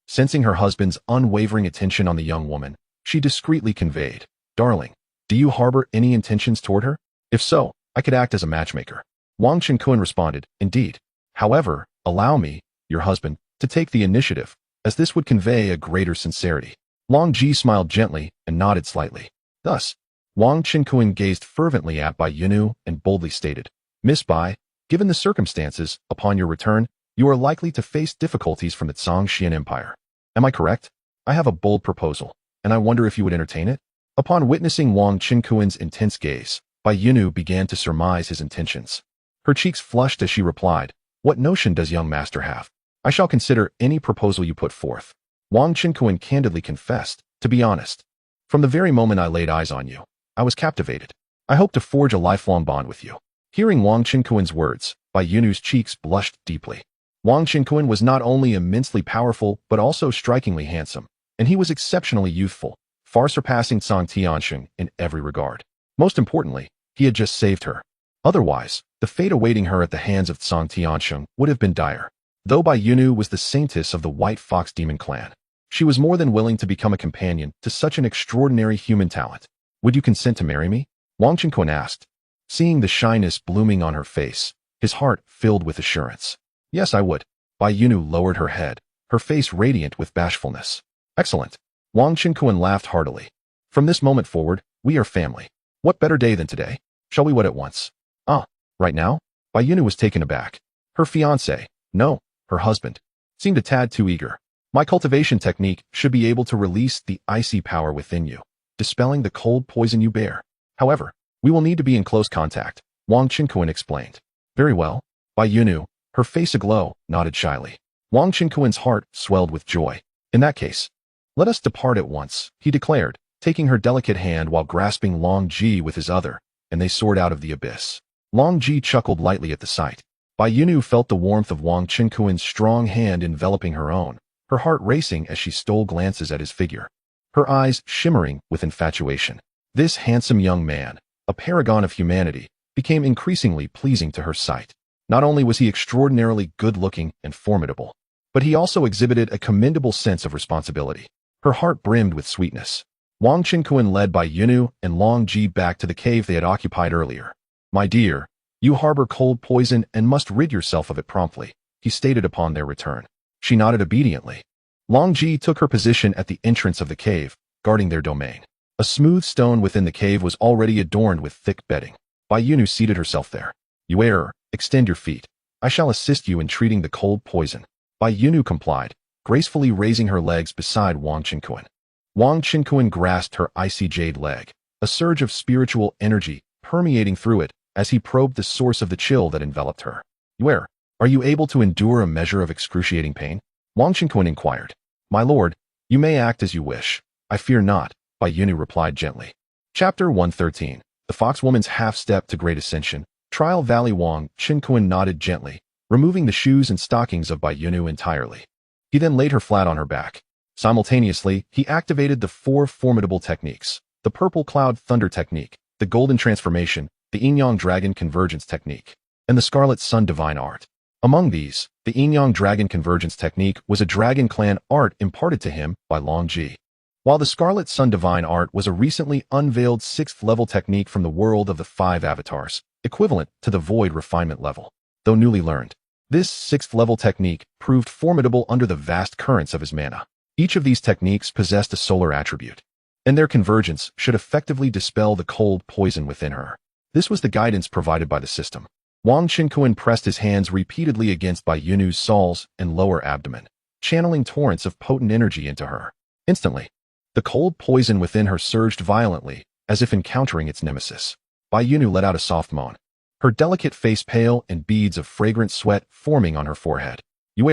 Sensing her husband's unwavering attention on the young woman, she discreetly conveyed, "Darling, do you harbor any intentions toward her? If so, I could act as a matchmaker." Wang Chen-kun responded, "Indeed. However, allow me, your husband, to take the initiative, as this would convey a greater sincerity." Long Ji smiled gently and nodded slightly. Thus, Wang Chen-kun gazed fervently at Bai Yunu and boldly stated, "Miss Bai, given the circumstances, upon your return, you are likely to face difficulties from the Zhongxian Empire. Am I correct? I have a bold proposal, and I wonder if you would entertain it?" Upon witnessing Wang Chen-kun's intense gaze, Bai Yunu began to surmise his intentions. Her cheeks flushed as she replied, "What notion does young master have? I shall consider any proposal you put forth." Wang Chen-kun candidly confessed, "To be honest, from the very moment I laid eyes on you, I was captivated. I hope to forge a lifelong bond with you." Hearing Wang Chen-kun's words, Bai Yunu's cheeks blushed deeply. Wang Chen-kun was not only immensely powerful but also strikingly handsome, and he was exceptionally youthful, far surpassing Song Tianxing in every regard. Most importantly, he had just saved her. Otherwise, the fate awaiting her at the hands of Song Tianxing would have been dire. Though Bai Yunu was the saintess of the White Fox Demon clan, she was more than willing to become a companion to such an extraordinary human talent. "Would you consent to marry me?" Wang Chen-kun asked. Seeing the shyness blooming on her face, his heart filled with assurance. "Yes, I would." Bai Yunu lowered her head, her face radiant with bashfulness. "Excellent." Wang Chen-kun laughed heartily. "From this moment forward, we are family. What better day than today? Shall we wed at once?" "Ah, right now?" Bai Yunu was taken aback. Her fiancé, no, her husband, seemed a tad too eager. "My cultivation technique should be able to release the icy power within you, dispelling the cold poison you bear. However, we will need to be in close contact," Wang Chen-kun explained. "Very well." Bai Yunu, her face aglow, nodded shyly. Wang Chen-kun's heart swelled with joy. "In that case, let us depart at once," he declared, taking her delicate hand while grasping Long Ji with his other, and they soared out of the abyss. Long Ji chuckled lightly at the sight. Bai Yunu felt the warmth of Wang Chen-kun's strong hand enveloping her own, her heart racing as she stole glances at his figure, her eyes shimmering with infatuation. This handsome young man, a paragon of humanity, became increasingly pleasing to her sight. Not only was he extraordinarily good-looking and formidable, but he also exhibited a commendable sense of responsibility. Her heart brimmed with sweetness. Wang Chen-kun led Bai Yunu and Long Ji back to the cave they had occupied earlier. "My dear, you harbor cold poison and must rid yourself of it promptly," he stated upon their return. She nodded obediently. Long Ji took her position at the entrance of the cave, guarding their domain. A smooth stone within the cave was already adorned with thick bedding. Bai Yunu seated herself there. "You err, extend your feet. I shall assist you in treating the cold poison." Bai Yunu complied, gracefully raising her legs beside Wang Chen-kun. Wang Chen-kun grasped her icy jade leg, a surge of spiritual energy permeating through it as he probed the source of the chill that enveloped her. "Where? Are you able to endure a measure of excruciating pain?" Wang Chen-kun inquired. "My lord, you may act as you wish. I fear not," Bai Yunu replied gently. Chapter 113. The Foxwoman's Half-Step to Great Ascension. Trial Valley. Wang Chen-kun nodded gently, removing the shoes and stockings of Bai Yunu entirely. He then laid her flat on her back. Simultaneously, he activated the four formidable techniques: the Purple Cloud Thunder Technique, the Golden Transformation, the Yin-Yang Dragon Convergence Technique, and the Scarlet Sun Divine Art. Among these, the Yin-Yang Dragon Convergence Technique was a Dragon Clan art imparted to him by Long Ji, while the Scarlet Sun Divine Art was a recently unveiled 6th-level technique from the world of the 5 avatars, equivalent to the Void Refinement level. Though newly learned, this 6th-level technique proved formidable under the vast currents of his mana. Each of these techniques possessed a solar attribute. and their convergence should effectively dispel the cold poison within her. This was the guidance provided by the system. Wang Qinkuan pressed his hands repeatedly against Bai Yunu's soles and lower abdomen, channeling torrents of potent energy into her. Instantly, the cold poison within her surged violently, as if encountering its nemesis. Bai Yunu let out a soft moan, her delicate face pale and beads of fragrant sweat forming on her forehead. "You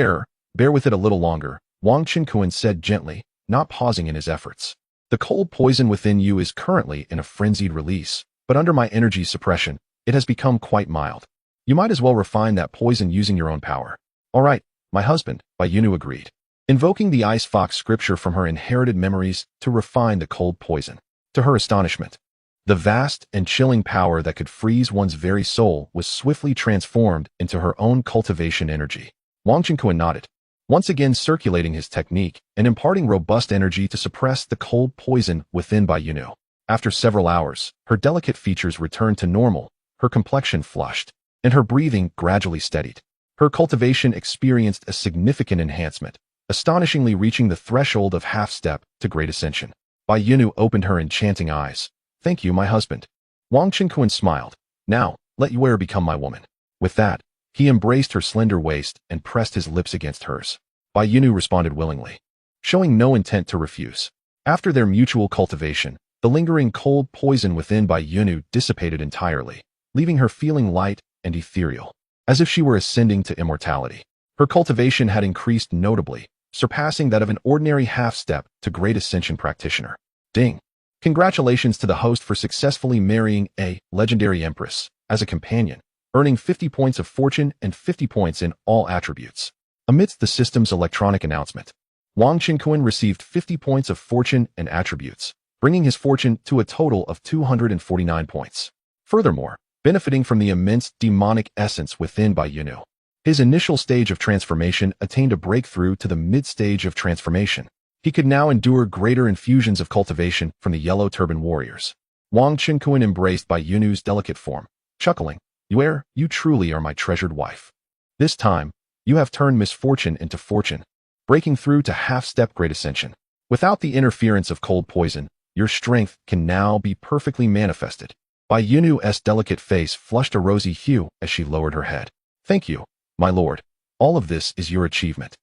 bear with it a little longer," Wang Qinkuan said gently, not pausing in his efforts. "The cold poison within you is currently in a frenzied release, but under my energy suppression, it has become quite mild. You might as well refine that poison using your own power." "All right, my husband," Bai Yunu agreed, invoking the ice fox scripture from her inherited memories to refine the cold poison. To her astonishment, the vast and chilling power that could freeze one's very soul was swiftly transformed into her own cultivation energy. Wang Qinkuan nodded, once again circulating his technique and imparting robust energy to suppress the cold poison within Bai Yunu. After several hours, her delicate features returned to normal, her complexion flushed, and her breathing gradually steadied. Her cultivation experienced a significant enhancement, astonishingly reaching the threshold of half-step to great ascension. Bai Yunu opened her enchanting eyes. "Thank you, my husband." Wang Qinkuan smiled. "Now, let Yue become my woman." With that, he embraced her slender waist and pressed his lips against hers. Bai Yunu responded willingly, showing no intent to refuse. After their mutual cultivation, the lingering cold poison within Bai Yunu dissipated entirely, leaving her feeling light and ethereal, as if she were ascending to immortality. Her cultivation had increased notably, surpassing that of an ordinary half-step to great ascension practitioner. Ding! Congratulations to the host for successfully marrying a legendary empress as a companion, earning 50 points of fortune and 50 points in all attributes. Amidst the system's electronic announcement, Wang Qinkuan received 50 points of fortune and attributes, bringing his fortune to a total of 249 points. Furthermore, benefiting from the immense demonic essence within Bai Yunu, his initial stage of transformation attained a breakthrough to the mid-stage of transformation. He could now endure greater infusions of cultivation from the Yellow Turban warriors. Wang Qinkuan embraced Bai Yunu's delicate form, chuckling, You truly are my treasured wife. This time, you have turned misfortune into fortune, breaking through to half-step great ascension. Without the interference of cold poison, your strength can now be perfectly manifested." Bai Yunu's delicate face flushed a rosy hue as she lowered her head. "Thank you, my lord. All of this is your achievement."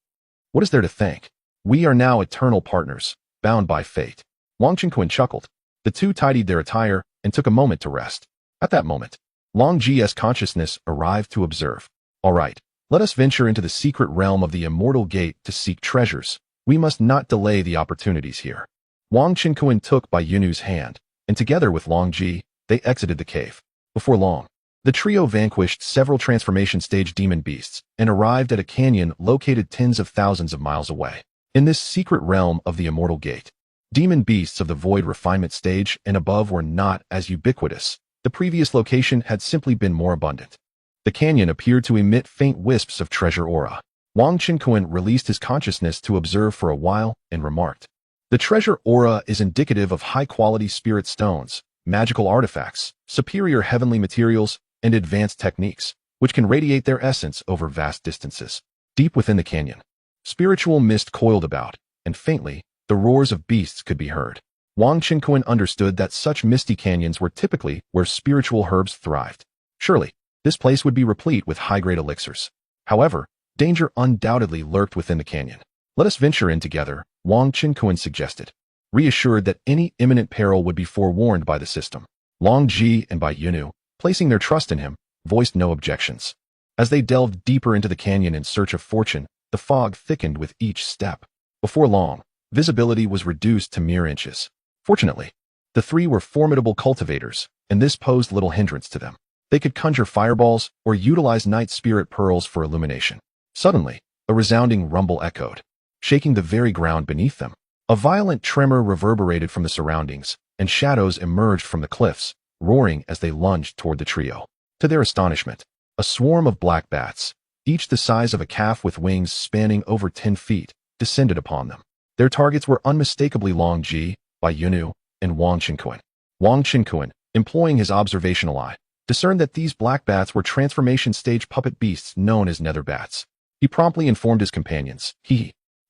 "What is there to thank? We are now eternal partners, bound by fate." Wang Qinkuan chuckled. The two tidied their attire and took a moment to rest. At that moment, Long Ji's consciousness arrived to observe. "All right, let us venture into the secret realm of the Immortal Gate to seek treasures. We must not delay the opportunities here." Wang Qinkuan took Bai Yunu's hand, and together with Long Ji, they exited the cave. Before long, the trio vanquished several transformation stage demon beasts and arrived at a canyon located tens of thousands of miles away. In this secret realm of the Immortal Gate, demon beasts of the void refinement stage and above were not as ubiquitous. The previous location had simply been more abundant. The canyon appeared to emit faint wisps of treasure aura. Wang Qinkuan released his consciousness to observe for a while and remarked, "The treasure aura is indicative of high-quality spirit stones, magical artifacts, superior heavenly materials, and advanced techniques, which can radiate their essence over vast distances." Deep within the canyon, spiritual mist coiled about, and faintly, the roars of beasts could be heard. Wang Qinkuan understood that such misty canyons were typically where spiritual herbs thrived. Surely, this place would be replete with high-grade elixirs. However, danger undoubtedly lurked within the canyon. "Let us venture in together," Wang Qinkuan suggested, reassured that any imminent peril would be forewarned by the system. Long Ji and Bai Yunu, placing their trust in him, voiced no objections. As they delved deeper into the canyon in search of fortune, the fog thickened with each step. Before long, visibility was reduced to mere inches. Fortunately, the three were formidable cultivators, and this posed little hindrance to them. They could conjure fireballs or utilize night spirit pearls for illumination. Suddenly, a resounding rumble echoed, shaking the very ground beneath them. A violent tremor reverberated from the surroundings, and shadows emerged from the cliffs, roaring as they lunged toward the trio. To their astonishment, a swarm of black bats, each the size of a calf with wings spanning over 10 feet, descended upon them. Their targets were unmistakably Long Ji, Bai Yunu, and Wang Qinkuan. Wang Qinkuan, employing his observational eye, discerned that these black bats were transformation stage puppet beasts known as nether bats. He promptly informed his companions,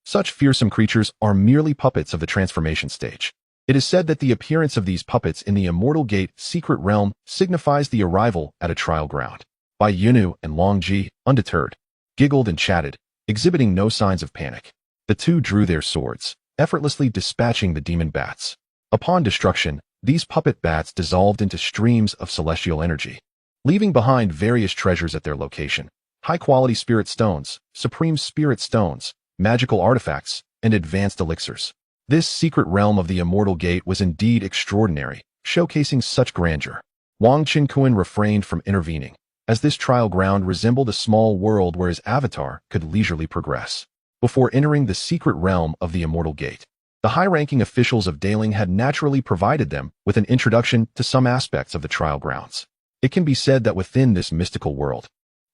Such fearsome creatures are merely puppets of the transformation stage. It is said that the appearance of these puppets in the Immortal Gate secret realm signifies the arrival at a trial ground. Bai Yunu and Long Ji, undeterred, giggled and chatted, exhibiting no signs of panic. The two drew their swords, effortlessly dispatching the demon bats. Upon destruction, these puppet bats dissolved into streams of celestial energy, leaving behind various treasures at their location: high-quality spirit stones, supreme spirit stones, magical artifacts, and advanced elixirs. This secret realm of the Immortal Gate was indeed extraordinary, showcasing such grandeur. Wang Qinkuan refrained from intervening, as this trial ground resembled a small world where his avatar could leisurely progress. Before entering the secret realm of the Immortal Gate, the high-ranking officials of Daling had naturally provided them with an introduction to some aspects of the trial grounds. It can be said that within this mystical world,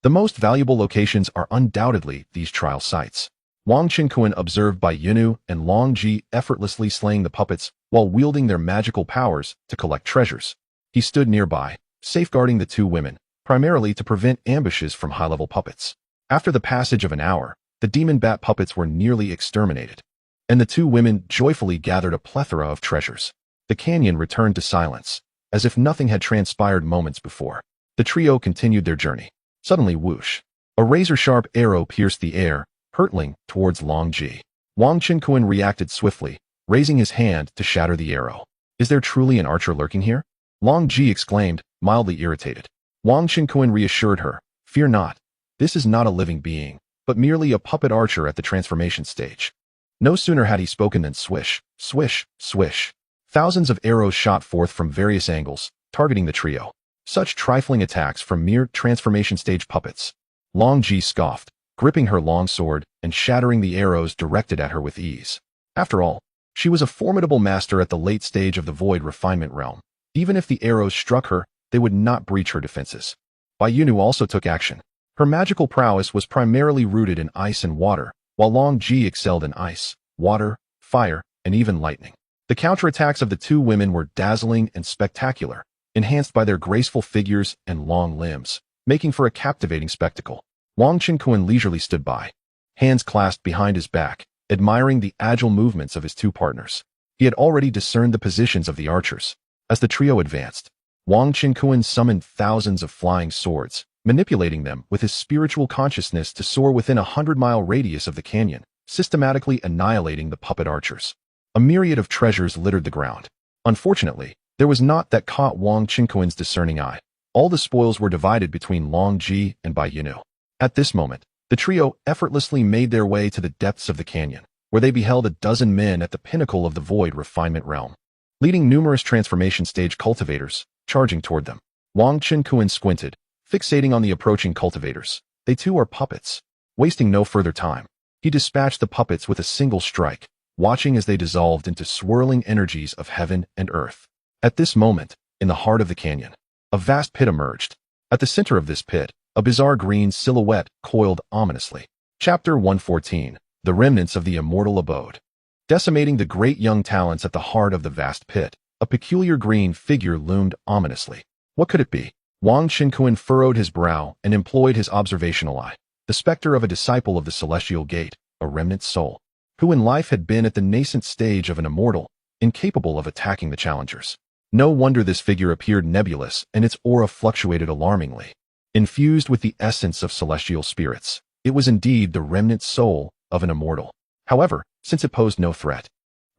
the most valuable locations are undoubtedly these trial sites. Wang Qinkuan observed Bai Yunu and Long Ji effortlessly slaying the puppets while wielding their magical powers to collect treasures. He stood nearby, safeguarding the two women, primarily to prevent ambushes from high-level puppets. After the passage of an hour, the demon bat puppets were nearly exterminated, and the two women joyfully gathered a plethora of treasures. The canyon returned to silence, as if nothing had transpired moments before. The trio continued their journey. Suddenly, whoosh! A razor-sharp arrow pierced the air, hurtling towards Long Ji. Wang Qinkuan reacted swiftly, raising his hand to shatter the arrow. Is there truly an archer lurking here? Long Ji exclaimed, mildly irritated. Wang Qinkuan reassured her, fear not. This is not a living being, but merely a puppet archer at the transformation stage. No sooner had he spoken than swish, swish, swish. Thousands of arrows shot forth from various angles, targeting the trio. Such trifling attacks from mere transformation stage puppets. Long Ji scoffed, gripping her long sword and shattering the arrows directed at her with ease. After all, she was a formidable master at the late stage of the void refinement realm. Even if the arrows struck her, they would not breach her defenses. Bai Yunu also took action. Her magical prowess was primarily rooted in ice and water, while Long Ji excelled in ice, water, fire, and even lightning. The counterattacks of the two women were dazzling and spectacular, enhanced by their graceful figures and long limbs, making for a captivating spectacle. Wang Qinkuan leisurely stood by, hands clasped behind his back, admiring the agile movements of his two partners. He had already discerned the positions of the archers. As the trio advanced, Wang Qinkuan summoned thousands of flying swords, manipulating them with his spiritual consciousness to soar within a 100-mile radius of the canyon, systematically annihilating the puppet archers. A myriad of treasures littered the ground. Unfortunately, there was naught that caught Wang Qinkuan's discerning eye. All the spoils were divided between Long Ji and Bai Yunu. At this moment, the trio effortlessly made their way to the depths of the canyon, where they beheld a dozen men at the pinnacle of the void refinement realm, leading numerous transformation stage cultivators, charging toward them. Wang Qinkuan squinted, fixating on the approaching cultivators. They too are puppets. Wasting no further time, he dispatched the puppets with a single strike, watching as they dissolved into swirling energies of heaven and earth. At this moment, in the heart of the canyon, a vast pit emerged. At the center of this pit, a bizarre green silhouette coiled ominously. Chapter 114, The Remnants of the Immortal Abode. Decimating the great young talents at the heart of the vast pit, a peculiar green figure loomed ominously. What could it be? Wang Qinkuan furrowed his brow and employed his observational eye. The specter of a disciple of the Celestial Gate, a remnant soul, who in life had been at the nascent stage of an immortal, incapable of attacking the challengers. No wonder this figure appeared nebulous and its aura fluctuated alarmingly. Infused with the essence of celestial spirits, it was indeed the remnant soul of an immortal. However, since it posed no threat,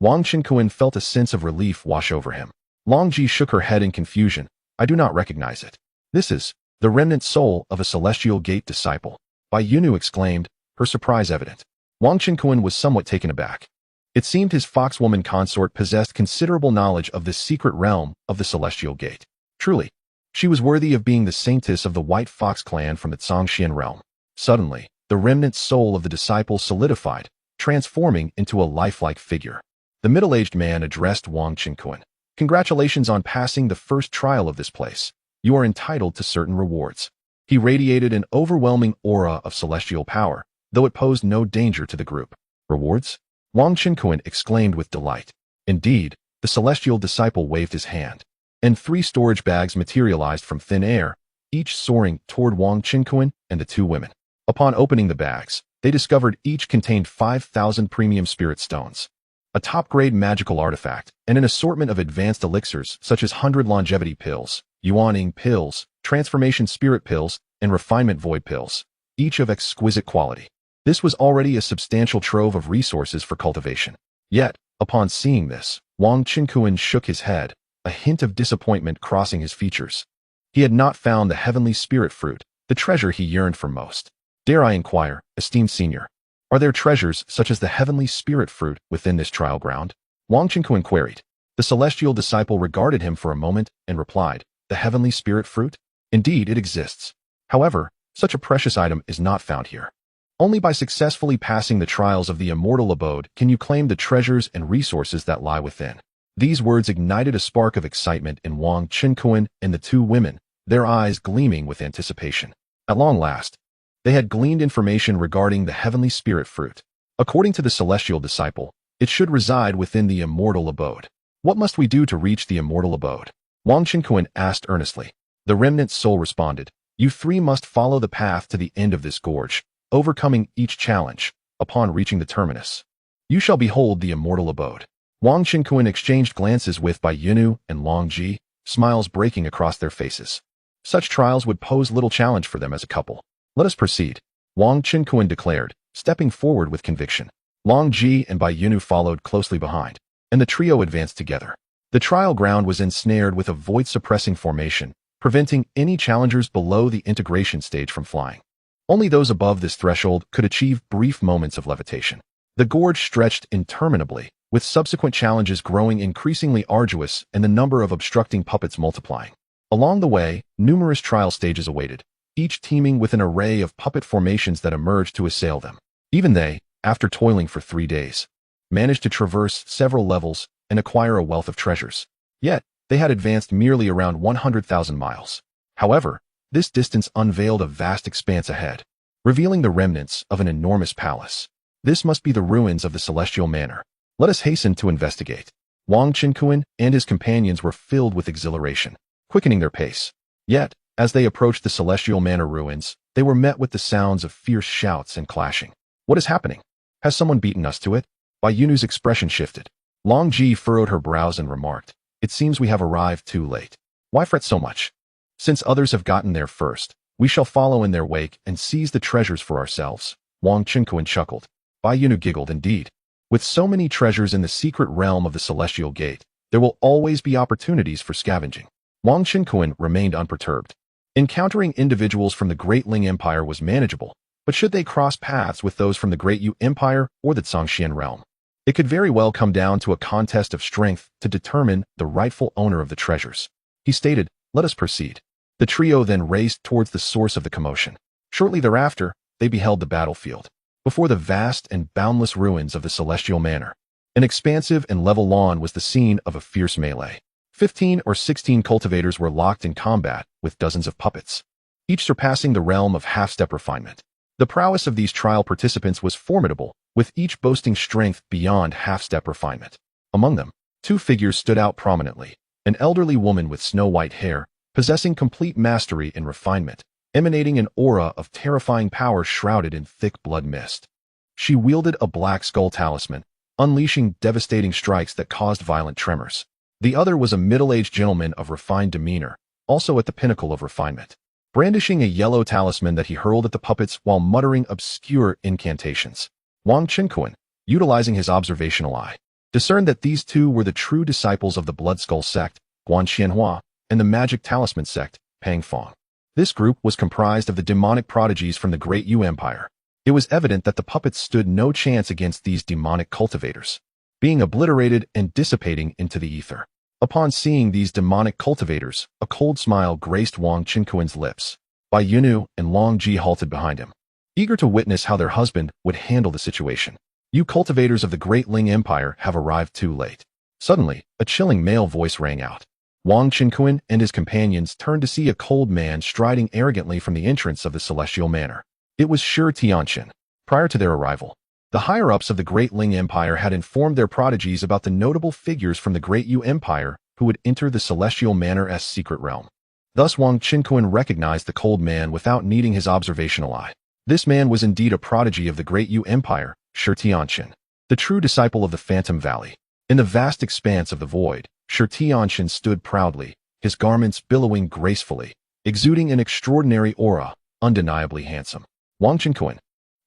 Wang Qinkuan felt a sense of relief wash over him. Long Ji shook her head in confusion. I do not recognize it. This is the remnant soul of a Celestial Gate disciple. Bai Yunu exclaimed, her surprise evident. Wang Qinkuan was somewhat taken aback. It seemed his foxwoman consort possessed considerable knowledge of the secret realm of the Celestial Gate. Truly, she was worthy of being the saintess of the White Fox clan from the Zhangxian realm. Suddenly, the remnant soul of the disciple solidified, transforming into a lifelike figure. The middle-aged man addressed Wang Qinkuan. Congratulations on passing the first trial of this place. You are entitled to certain rewards. He radiated an overwhelming aura of celestial power, though it posed no danger to the group. Rewards? Wang Qinkuan exclaimed with delight. Indeed, the celestial disciple waved his hand, and 3 storage bags materialized from thin air, each soaring toward Wang Qinkuan and the 2 women. Upon opening the bags, they discovered each contained 5,000 premium spirit stones. a top-grade magical artifact, and an assortment of advanced elixirs such as 100 longevity pills, yuaning pills, transformation spirit pills, and refinement void pills, each of exquisite quality. This was already a substantial trove of resources for cultivation. Yet, upon seeing this, Wang Qinkuan shook his head, a hint of disappointment crossing his features. He had not found the heavenly spirit fruit, the treasure he yearned for most. Dare I inquire, esteemed senior, are there treasures such as the heavenly spirit fruit within this trial ground? Wang Qinkuan queried. The celestial disciple regarded him for a moment and replied, the heavenly spirit fruit? Indeed, it exists. However, such a precious item is not found here. Only by successfully passing the trials of the immortal abode can you claim the treasures and resources that lie within. These words ignited a spark of excitement in Wang Qinkuan and the two women, their eyes gleaming with anticipation. At long last, they had gleaned information regarding the heavenly spirit fruit. According to the celestial disciple, it should reside within the immortal abode. What must we do to reach the immortal abode? Wang Qinkuan asked earnestly. The remnant soul responded, you three must follow the path to the end of this gorge, overcoming each challenge. Upon reaching the terminus, you shall behold the immortal abode. Wang Qinkuan exchanged glances with Bai Yunu and Long Ji, smiles breaking across their faces. Such trials would pose little challenge for them as a couple. Let us proceed, Wang Qinkuan declared, stepping forward with conviction. Long Ji and Bai Yunu followed closely behind, and the trio advanced together. The trial ground was ensnared with a void-suppressing formation, preventing any challengers below the integration stage from flying. Only those above this threshold could achieve brief moments of levitation. The gorge stretched interminably, with subsequent challenges growing increasingly arduous and the number of obstructing puppets multiplying. Along the way, numerous trial stages awaited, each teeming with an array of puppet formations that emerged to assail them. Even they, after toiling for 3 days, managed to traverse several levels and acquire a wealth of treasures. Yet, they had advanced merely around 100,000 miles. However, this distance unveiled a vast expanse ahead, revealing the remnants of an enormous palace. This must be the ruins of the celestial manor. Let us hasten to investigate. Wang Qinkuan and his companions were filled with exhilaration, quickening their pace. Yet, as they approached the celestial manor ruins, they were met with the sounds of fierce shouts and clashing. What is happening? Has someone beaten us to it? Bai Yunu's expression shifted. Long Ji furrowed her brows and remarked, it seems we have arrived too late. Why fret so much? Since others have gotten there first, we shall follow in their wake and seize the treasures for ourselves. Wang Qinkuan chuckled. Bai Yunu giggled. Indeed, with so many treasures in the secret realm of the celestial gate, there will always be opportunities for scavenging. Wang Qinkuan remained unperturbed. Encountering individuals from the Great Ling Empire was manageable, but should they cross paths with those from the Great Yu Empire or the Zhongxian realm? It could very well come down to a contest of strength to determine the rightful owner of the treasures. He stated, let us proceed. The trio then raced towards the source of the commotion. Shortly thereafter, they beheld the battlefield. Before the vast and boundless ruins of the celestial manor, an expansive and level lawn was the scene of a fierce melee. 15 or 16 cultivators were locked in combat with dozens of puppets, each surpassing the realm of half-step refinement. The prowess of these trial participants was formidable, with each boasting strength beyond half-step refinement. Among them, 2 figures stood out prominently. An elderly woman with snow-white hair, possessing complete mastery in refinement, emanating an aura of terrifying power shrouded in thick blood mist. She wielded a black skull talisman, unleashing devastating strikes that caused violent tremors. The other was a middle-aged gentleman of refined demeanor, also at the pinnacle of refinement, brandishing a yellow talisman that he hurled at the puppets while muttering obscure incantations. Wang Qinkuan, utilizing his observational eye, discerned that these two were the true disciples of the Blood Skull sect, Guanxianhua, and the Magic Talisman sect, Pangfong. This group was comprised of the demonic prodigies from the Great Yu Empire. It was evident that the puppets stood no chance against these demonic cultivators, being obliterated and dissipating into the ether. Upon seeing these demonic cultivators, a cold smile graced Wang Qinkuan's lips. Bai Yunu and Long Ji halted behind him, eager to witness how their husband would handle the situation. You cultivators of the Great Ling Empire have arrived too late. Suddenly, a chilling male voice rang out. Wang Qinkuan and his companions turned to see a cold man striding arrogantly from the entrance of the celestial manor. It was Shi Tianqian. Prior to their arrival, the higher-ups of the Great Ling Empire had informed their prodigies about the notable figures from the Great Yu Empire who would enter the celestial manor's secret realm. Thus Wang Qinkuan recognized the cold man without needing his observational eye. This man was indeed a prodigy of the Great Yu Empire, Shi Tianqian. the true disciple of the Phantom Valley. In the vast expanse of the void, Shi Tianxin stood proudly, his garments billowing gracefully, exuding an extraordinary aura, undeniably handsome. Wang Qinkuan,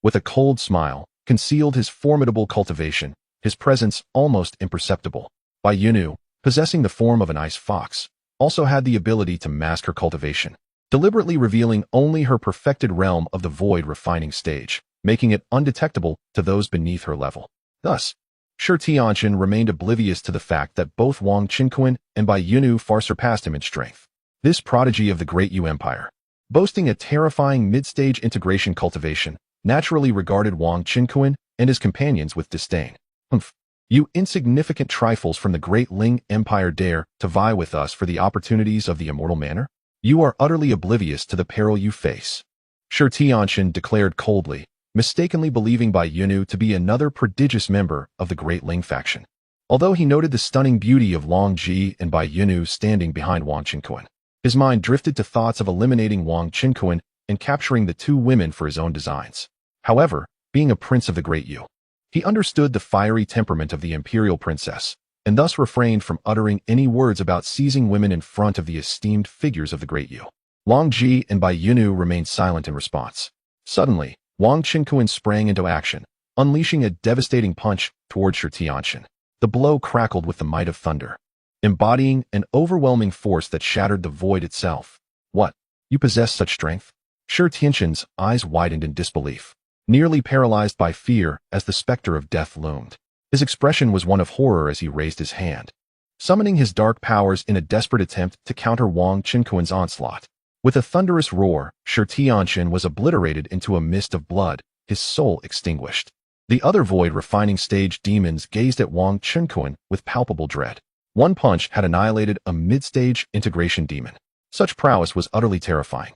with a cold smile, concealed his formidable cultivation, his presence almost imperceptible. Bai Yunu, possessing the form of an ice fox, also had the ability to mask her cultivation, deliberately revealing only her perfected realm of the void refining stage, making it undetectable to those beneath her level. Thus, Shi Tianxin remained oblivious to the fact that both Wang Qinkuan and Bai Yunu far surpassed him in strength. This prodigy of the Great Yu Empire, boasting a terrifying mid-stage integration cultivation, naturally regarded Wang Qinkuan and his companions with disdain. Humph! You insignificant trifles from the Great Ling Empire dare to vie with us for the opportunities of the immortal manor? You are utterly oblivious to the peril you face. Shi Tianxin declared coldly, mistakenly believing Bai Yunu to be another prodigious member of the Great Ling faction. Although he noted the stunning beauty of Long Ji and Bai Yunu standing behind Wang Qinkuan, his mind drifted to thoughts of eliminating Wang Qinkuan and capturing the two women for his own designs. However, being a prince of the Great Yu, he understood the fiery temperament of the imperial princess, and thus refrained from uttering any words about seizing women in front of the esteemed figures of the Great Yu. Long Ji and Bai Yunu remained silent in response. Suddenly, Wang Qinkuan sprang into action, unleashing a devastating punch toward Shi Tianxin. The blow crackled with the might of thunder, embodying an overwhelming force that shattered the void itself. What? You possess such strength? Shi Tianxin's eyes widened in disbelief, nearly paralyzed by fear as the specter of death loomed. His expression was one of horror as he raised his hand, summoning his dark powers in a desperate attempt to counter Wang Qinkuan's onslaught. With a thunderous roar, Shi Tianxin was obliterated into a mist of blood, his soul extinguished. The other void refining stage demons gazed at Wang Qinkuan with palpable dread. One punch had annihilated a mid-stage integration demon. Such prowess was utterly terrifying.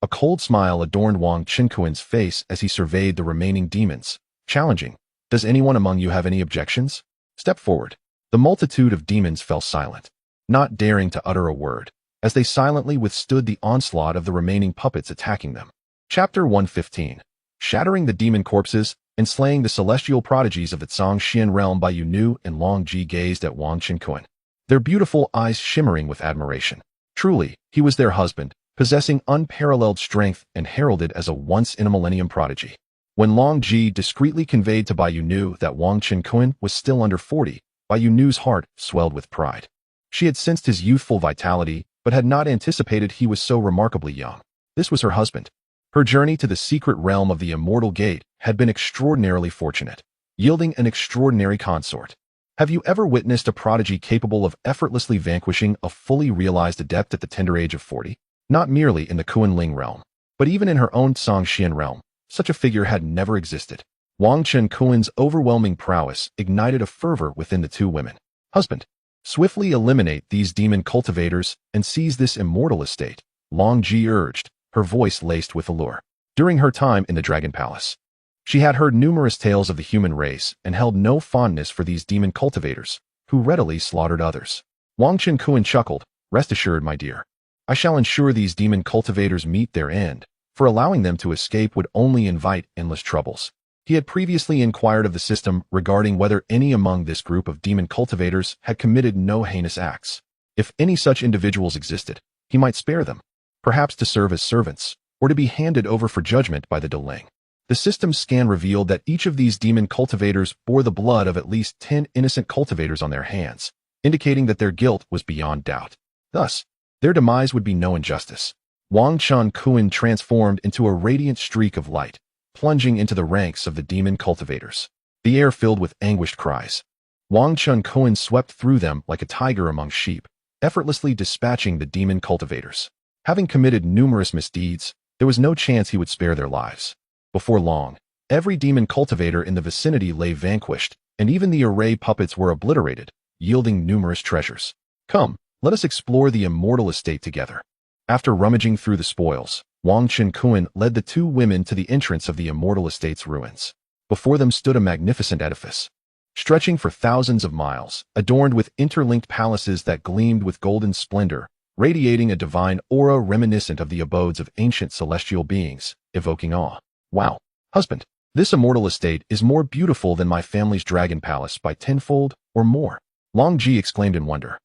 A cold smile adorned Wang Qinkuan's face as he surveyed the remaining demons, challenging, "Does anyone among you have any objections? Step forward." The multitude of demons fell silent, not daring to utter a word, as they silently withstood the onslaught of the remaining puppets attacking them. Chapter 115. Shattering the demon corpses and slaying the celestial prodigies of the Zhangxian realm. Bai Yunu and Long Ji gazed at Wang Qinkuan, their beautiful eyes shimmering with admiration. Truly, he was their husband, possessing unparalleled strength and heralded as a once-in-a-millennium prodigy. When Long Ji discreetly conveyed to Bai Yunu that Wang Qinkuan was still under 40, Bai Yunu's heart swelled with pride. She had sensed his youthful vitality, but had not anticipated he was so remarkably young. This was her husband. Her journey to the secret realm of the Immortal Gate had been extraordinarily fortunate, yielding an extraordinary consort. Have you ever witnessed a prodigy capable of effortlessly vanquishing a fully realized adept at the tender age of 40? Not merely in the Kunling realm, but even in her own Zhangxian realm, such a figure had never existed. Wang Qinkuan's overwhelming prowess ignited a fervor within the two women. Husband, swiftly eliminate these demon cultivators and seize this immortal estate, Long Ji urged, her voice laced with allure. During her time in the Dragon Palace, she had heard numerous tales of the human race and held no fondness for these demon cultivators, who readily slaughtered others. Wang Qinkuan chuckled, "Rest assured, my dear, I shall ensure these demon cultivators meet their end, for allowing them to escape would only invite endless troubles." He had previously inquired of the system regarding whether any among this group of demon cultivators had committed no heinous acts. If any such individuals existed, he might spare them, perhaps to serve as servants, or to be handed over for judgment by the Deling. The system's scan revealed that each of these demon cultivators bore the blood of at least 10 innocent cultivators on their hands, indicating that their guilt was beyond doubt. Thus, their demise would be no injustice. Wang Qinkuan transformed into a radiant streak of light, plunging into the ranks of the demon cultivators. The air filled with anguished cries. Wang Qinkuan swept through them like a tiger among sheep, effortlessly dispatching the demon cultivators. Having committed numerous misdeeds, there was no chance he would spare their lives. Before long, every demon cultivator in the vicinity lay vanquished, and even the array puppets were obliterated, yielding numerous treasures. Come, let us explore the immortal estate together. After rummaging through the spoils, Wang Qinkuan led the two women to the entrance of the immortal estate's ruins. Before them stood a magnificent edifice, stretching for thousands of miles, adorned with interlinked palaces that gleamed with golden splendor, radiating a divine aura reminiscent of the abodes of ancient celestial beings, evoking awe. Wow, husband, This immortal estate is more beautiful than my family's dragon palace by tenfold or more. Long Ji exclaimed in wonder.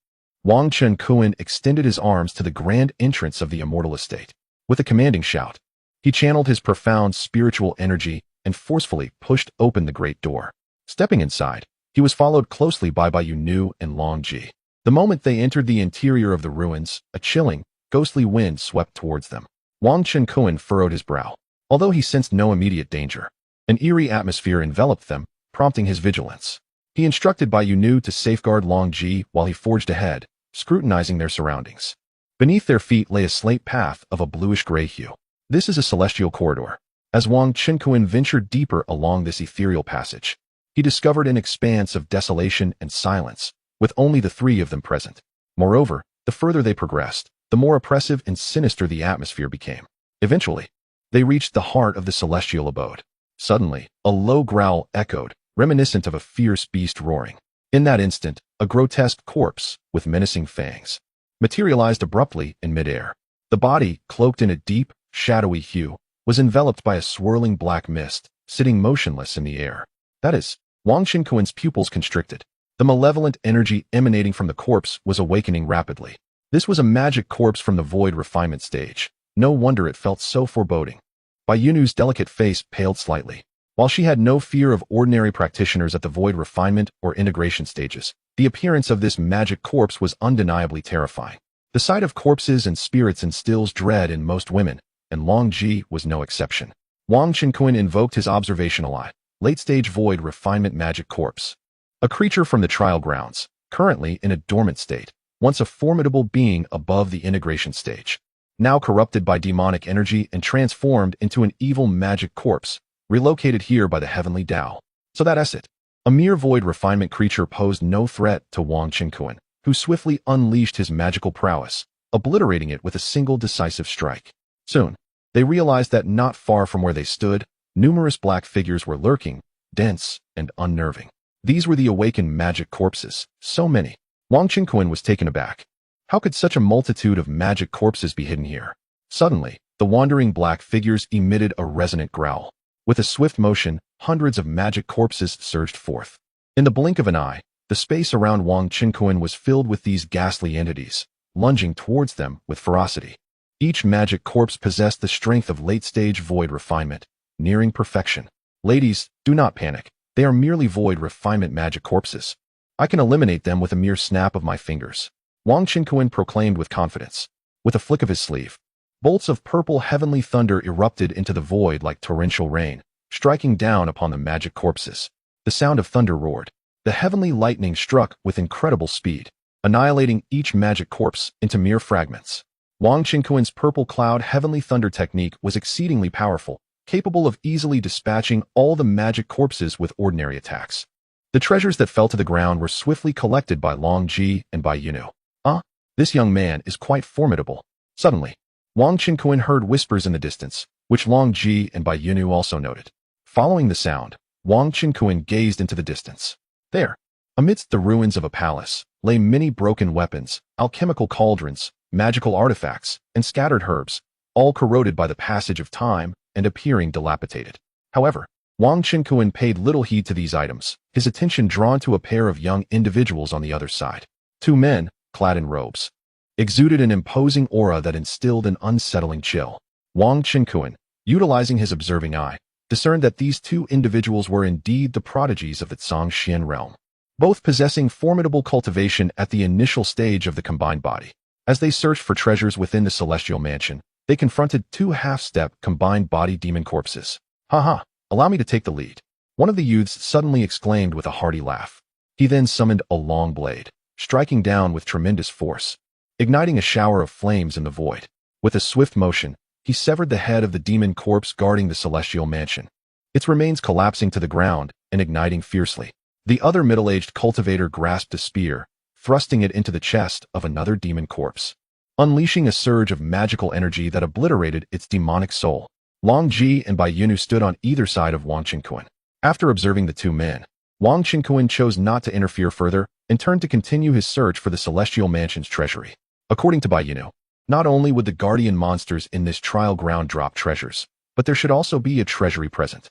Wang Chen-kun extended his arms to the grand entrance of the immortal estate. With a commanding shout, he channeled his profound spiritual energy and forcefully pushed open the great door. Stepping inside, he was followed closely by Bai Yunu and Long Ji. The moment they entered the interior of the ruins, a chilling, ghostly wind swept towards them. Wang Chen-kun furrowed his brow. Although he sensed no immediate danger, an eerie atmosphere enveloped them, prompting his vigilance. He instructed Bai Yunu to safeguard Long Ji while he forged ahead, scrutinizing their surroundings. Beneath their feet lay a slate path of a bluish-gray hue. This is a celestial corridor. As Wang Chen-kun ventured deeper along this ethereal passage, he discovered an expanse of desolation and silence, with only the three of them present. Moreover, the further they progressed, the more oppressive and sinister the atmosphere became. Eventually, they reached the heart of the celestial abode. Suddenly, a low growl echoed, reminiscent of a fierce beast roaring. In that instant, a grotesque corpse, with menacing fangs, materialized abruptly in midair. The body, cloaked in a deep, shadowy hue, was enveloped by a swirling black mist, sitting motionless in the air. That is, Wang Chen-kun's pupils constricted. The malevolent energy emanating from the corpse was awakening rapidly. This was a magic corpse from the void refinement stage. No wonder it felt so foreboding. Bai Yunu's delicate face paled slightly. While she had no fear of ordinary practitioners at the void refinement or integration stages, the appearance of this magic corpse was undeniably terrifying. The sight of corpses and spirits instills dread in most women, and Long Ji was no exception. Wang Chen-kun invoked his observational eye. Late-stage void refinement magic corpse. A creature from the trial grounds, currently in a dormant state, once a formidable being above the integration stage. Now corrupted by demonic energy and transformed into an evil magic corpse, relocated here by the heavenly Tao. So that's it. A mere void refinement creature posed no threat to Wang Chen-kun, who swiftly unleashed his magical prowess, obliterating it with a single decisive strike. Soon, they realized that not far from where they stood, numerous black figures were lurking, dense and unnerving. These were the awakened magic corpses, so many. Wang Chen-kun was taken aback. How could such a multitude of magic corpses be hidden here? Suddenly, the wandering black figures emitted a resonant growl. With a swift motion, hundreds of magic corpses surged forth. In the blink of an eye, the space around Wang Chen-kun was filled with these ghastly entities, lunging towards them with ferocity. Each magic corpse possessed the strength of late-stage void refinement, nearing perfection. Ladies, do not panic. They are merely void refinement magic corpses. I can eliminate them with a mere snap of my fingers. Wang Chen-kun proclaimed with confidence. With a flick of his sleeve, bolts of purple heavenly thunder erupted into the void like torrential rain, striking down upon the magic corpses. The sound of thunder roared. The heavenly lightning struck with incredible speed, annihilating each magic corpse into mere fragments. Wang Chen-kun's purple cloud heavenly thunder technique was exceedingly powerful, capable of easily dispatching all the magic corpses with ordinary attacks. The treasures that fell to the ground were swiftly collected by Long Ji and Bai Yunu. This young man is quite formidable. Suddenly, Wang Chen-kun heard whispers in the distance, which Long Ji and Bai Yunu also noted. Following the sound, Wang Chen-kun gazed into the distance. There, amidst the ruins of a palace, lay many broken weapons, alchemical cauldrons, magical artifacts, and scattered herbs, all corroded by the passage of time and appearing dilapidated. However, Wang Chen-kun paid little heed to these items, his attention drawn to a pair of young individuals on the other side. Two men, clad in robes, exuded an imposing aura that instilled an unsettling chill. Wang Chen-kun, utilizing his observing eye, discerned that these two individuals were indeed the prodigies of the Zhangxian realm, both possessing formidable cultivation at the initial stage of the combined body. As they searched for treasures within the celestial mansion, they confronted two half-step combined body demon corpses. "Haha, allow me to take the lead," one of the youths suddenly exclaimed with a hearty laugh. He then summoned a long blade, striking down with tremendous force, igniting a shower of flames in the void. With a swift motion, he severed the head of the demon corpse guarding the celestial mansion, its remains collapsing to the ground and igniting fiercely. The other middle-aged cultivator grasped a spear, thrusting it into the chest of another demon corpse, unleashing a surge of magical energy that obliterated its demonic soul. Long Ji and Bai Yunu stood on either side of Wang Chen-kun. After observing the two men, Wang Chen-kun chose not to interfere further and turned to continue his search for the celestial mansion's treasury. According to Bai Yunu, not only would the guardian monsters in this trial ground drop treasures, but there should also be a treasury present.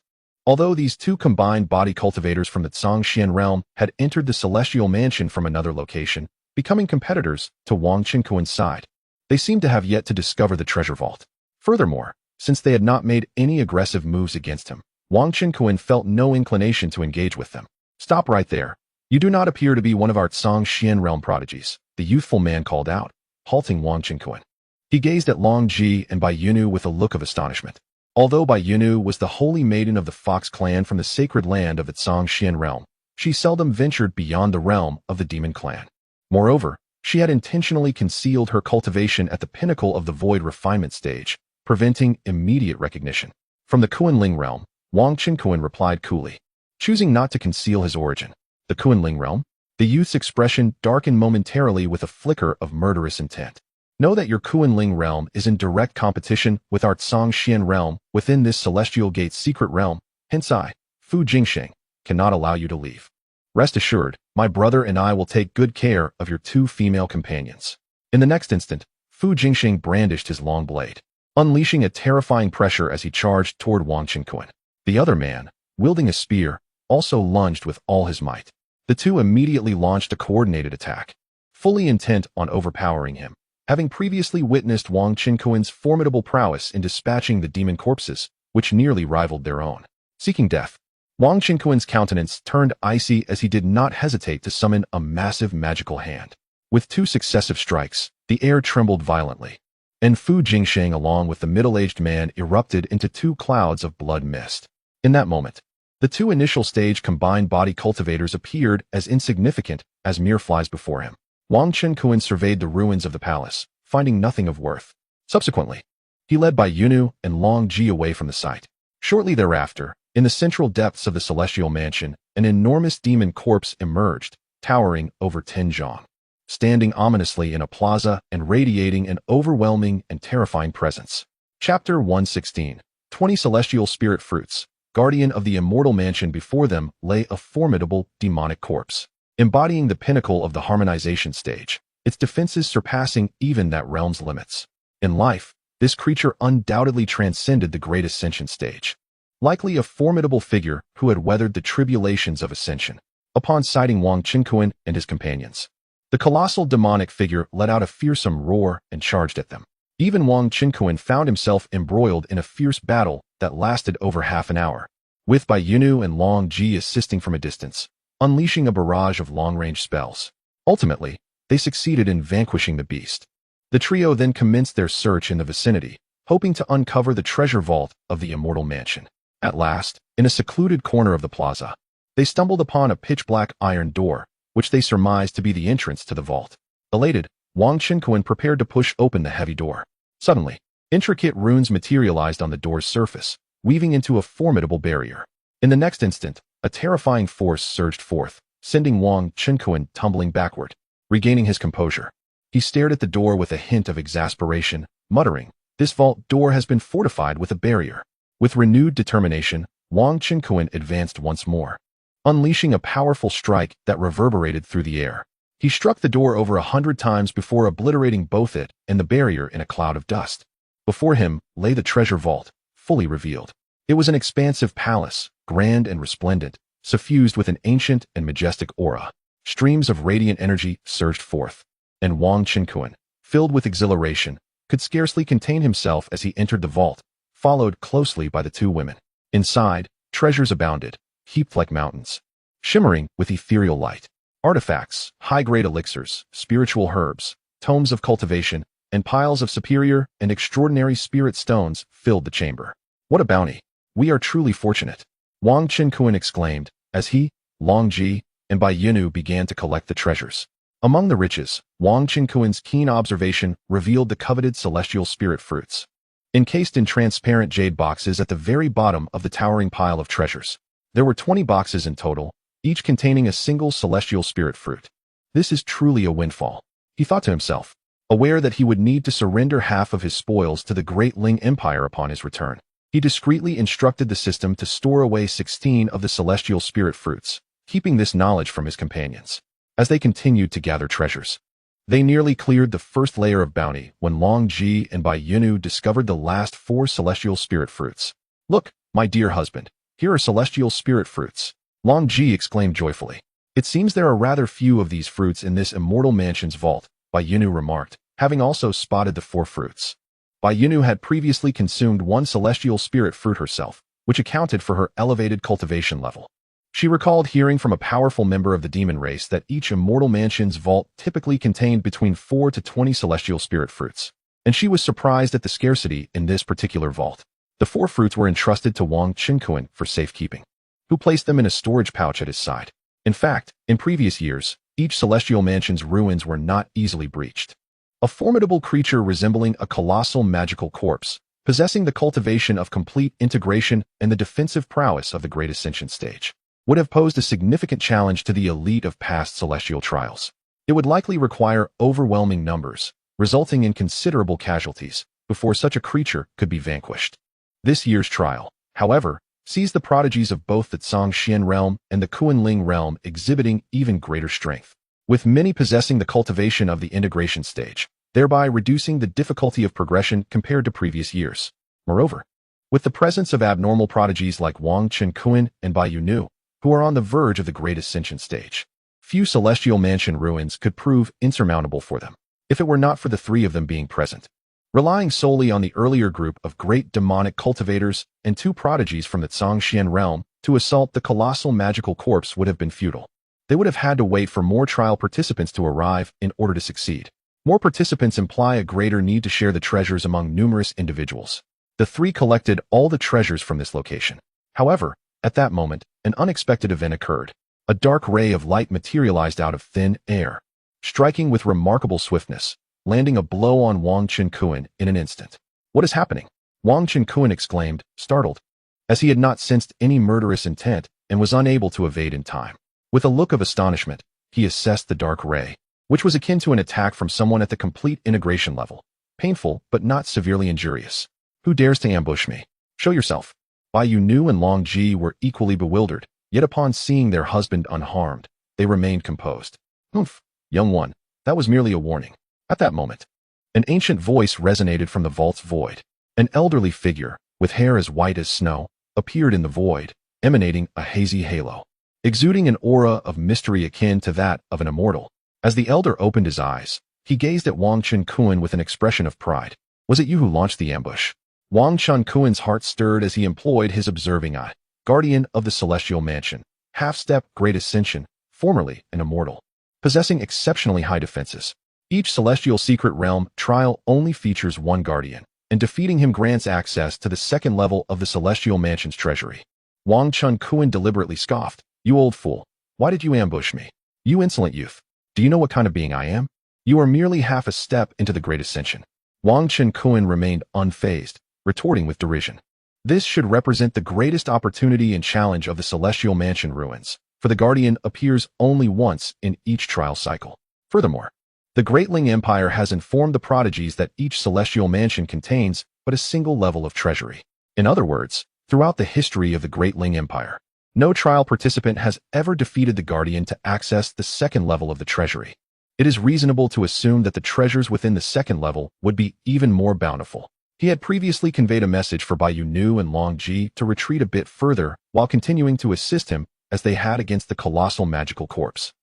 Although these two combined body cultivators from the Zhangxian realm had entered the celestial mansion from another location, becoming competitors to Wang Qinkuan's side, they seemed to have yet to discover the treasure vault. Furthermore, since they had not made any aggressive moves against him, Wang Qinkuan felt no inclination to engage with them. "Stop right there. You do not appear to be one of our Zhangxian realm prodigies," the youthful man called out, halting Wang Qinkuan. He gazed at Long Ji and Bai Yunu with a look of astonishment. Although Bai Yunu was the holy maiden of the Fox clan from the sacred land of the Zhangxian realm, she seldom ventured beyond the realm of the demon clan. Moreover, she had intentionally concealed her cultivation at the pinnacle of the void refinement stage, preventing immediate recognition. From the Kunling realm, Wang Qinkuan replied coolly, choosing not to conceal his origin. The Kunling realm? The youth's expression darkened momentarily with a flicker of murderous intent. Know that your Kunling realm is in direct competition with our Zhangxian realm within this Celestial Gate's secret realm, hence I, Fu Jingsheng, cannot allow you to leave. Rest assured, my brother and I will take good care of your two female companions. In the next instant, Fu Jingsheng brandished his long blade, unleashing a terrifying pressure as he charged toward Wang Qinkuan. The other man, wielding a spear, also lunged with all his might. The two immediately launched a coordinated attack, fully intent on overpowering him. Having previously witnessed Wang Qinkuan's formidable prowess in dispatching the demon corpses, which nearly rivaled their own. Seeking death, Wang Qinkuan's countenance turned icy as he did not hesitate to summon a massive magical hand. With two successive strikes, the air trembled violently, and Fu Jingsheng along with the middle-aged man erupted into two clouds of blood mist. In that moment, the two initial stage combined body cultivators appeared as insignificant as mere flies before him. Wang Qinkuan surveyed the ruins of the palace, finding nothing of worth. Subsequently, he led Bai Yunu and Long Ji away from the site. Shortly thereafter, in the central depths of the celestial mansion, an enormous demon corpse emerged, towering over 10 zhang, standing ominously in a plaza and radiating an overwhelming and terrifying presence. Chapter 116. 20 Celestial Spirit Fruits. Guardian of the immortal mansion before them lay a formidable demonic corpse, embodying the pinnacle of the harmonization stage, its defenses surpassing even that realm's limits. In life, this creature undoubtedly transcended the great ascension stage, likely a formidable figure who had weathered the tribulations of ascension. Upon sighting Wang Qinkuan and his companions, the colossal demonic figure let out a fearsome roar and charged at them. Even Wang Qinkuan found himself embroiled in a fierce battle that lasted over half an hour, with Bai Yunu and Long Ji assisting from a distance, unleashing a barrage of long-range spells. Ultimately, they succeeded in vanquishing the beast. The trio then commenced their search in the vicinity, hoping to uncover the treasure vault of the immortal mansion. At last, in a secluded corner of the plaza, they stumbled upon a pitch-black iron door, which they surmised to be the entrance to the vault. Elated, Wang Qinkuan prepared to push open the heavy door. Suddenly, intricate runes materialized on the door's surface, weaving into a formidable barrier. In the next instant, a terrifying force surged forth, sending Wang Qinkuan tumbling backward. Regaining his composure, he stared at the door with a hint of exasperation, muttering, "This vault door has been fortified with a barrier." With renewed determination, Wang Qinkuan advanced once more, unleashing a powerful strike that reverberated through the air. He struck the door over 100 times before obliterating both it and the barrier in a cloud of dust. Before him lay the treasure vault, fully revealed. It was an expansive palace, grand and resplendent, suffused with an ancient and majestic aura. Streams of radiant energy surged forth, and Wang Qinkuan, filled with exhilaration, could scarcely contain himself as he entered the vault, followed closely by the two women. Inside, treasures abounded, heaped like mountains, shimmering with ethereal light. Artifacts, high-grade elixirs, spiritual herbs, tomes of cultivation, and piles of superior and extraordinary spirit stones filled the chamber. What a bounty! We are truly fortunate, Wang Qinkuan exclaimed, as he, Long Ji, and Bai Yunu began to collect the treasures. Among the riches, Wang Qinkuan's keen observation revealed the coveted celestial spirit fruits, encased in transparent jade boxes at the very bottom of the towering pile of treasures. There were 20 boxes in total, each containing a single celestial spirit fruit. This is truly a windfall, he thought to himself, aware that he would need to surrender half of his spoils to the Great Ling Empire upon his return. He discreetly instructed the system to store away 16 of the celestial spirit fruits, keeping this knowledge from his companions. As they continued to gather treasures, they nearly cleared the first layer of bounty when Long Ji and Bai Yunu discovered the last 4 celestial spirit fruits. "Look, my dear husband, Here are celestial spirit fruits. Long Ji exclaimed joyfully. It seems there are rather few of these fruits in this immortal mansion's vault, Bai Yunu remarked, having also spotted the 4 fruits. Bai Yunu had previously consumed 1 celestial spirit fruit herself, which accounted for her elevated cultivation level. She recalled hearing from a powerful member of the demon race that each immortal mansion's vault typically contained between 4 to 20 celestial spirit fruits, and she was surprised at the scarcity in this particular vault. The 4 fruits were entrusted to Wang Qinkuan for safekeeping, who placed them in a storage pouch at his side. In fact, in previous years, each celestial mansion's ruins were not easily breached. A formidable creature resembling a colossal magical corpse, possessing the cultivation of complete integration and the defensive prowess of the Great Ascension stage, would have posed a significant challenge to the elite of past celestial trials. It would likely require overwhelming numbers, resulting in considerable casualties, before such a creature could be vanquished. This year's trial, however, sees the prodigies of both the Zhongxian realm and the Kunling realm exhibiting even greater strength, with many possessing the cultivation of the integration stage, thereby reducing the difficulty of progression compared to previous years. Moreover, with the presence of abnormal prodigies like Wang Qinkuan and Bai Yunu, who are on the verge of the Great Ascension stage, few celestial mansion ruins could prove insurmountable for them, if it were not for the 3 of them being present. Relying solely on the earlier group of great demonic cultivators and 2 prodigies from the Zhongxian realm to assault the colossal magical corpse would have been futile. They would have had to wait for more trial participants to arrive in order to succeed. More participants imply a greater need to share the treasures among numerous individuals. The 3 collected all the treasures from this location. However, at that moment, an unexpected event occurred. A dark ray of light materialized out of thin air, striking with remarkable swiftness, landing a blow on Wang Qinkuan in an instant. What is happening? Wang Qinkuan exclaimed, startled, as he had not sensed any murderous intent and was unable to evade in time. With a look of astonishment, he assessed the dark ray, which was akin to an attack from someone at the complete integration level, painful but not severely injurious. Who dares to ambush me? Show yourself. Bai Yunu and Long Ji were equally bewildered, yet upon seeing their husband unharmed, they remained composed. Humph, young one, that was merely a warning. At that moment, an ancient voice resonated from the vault's void. An elderly figure, with hair as white as snow, appeared in the void, emanating a hazy halo, exuding an aura of mystery akin to that of an immortal. As the elder opened his eyes, he gazed at Wang Qinkuan with an expression of pride. Was it you who launched the ambush? Wang Qinkuan's heart stirred as he employed his observing eye. Guardian of the Celestial Mansion, half-step Great Ascension, formerly an immortal, possessing exceptionally high defenses. Each celestial secret realm trial only features 1 guardian, and defeating him grants access to the 2nd level of the Celestial Mansion's treasury. Wang Qinkuan deliberately scoffed. You old fool, why did you ambush me? You insolent youth, do you know what kind of being I am? You are merely half a step into the Great Ascension. Wang Qinkuan remained unfazed, retorting with derision. This should represent the greatest opportunity and challenge of the Celestial Mansion ruins, for the Guardian appears only once in each trial cycle. Furthermore, the Great Ling Empire has informed the prodigies that each celestial mansion contains but a single level of treasury. In other words, throughout the history of the Great Ling Empire, no trial participant has ever defeated the Guardian to access the 2nd level of the treasury. It is reasonable to assume that the treasures within the 2nd level would be even more bountiful. He had previously conveyed a message for Bai Yunu and Long Ji to retreat a bit further while continuing to assist him as they had against the colossal magical corpse.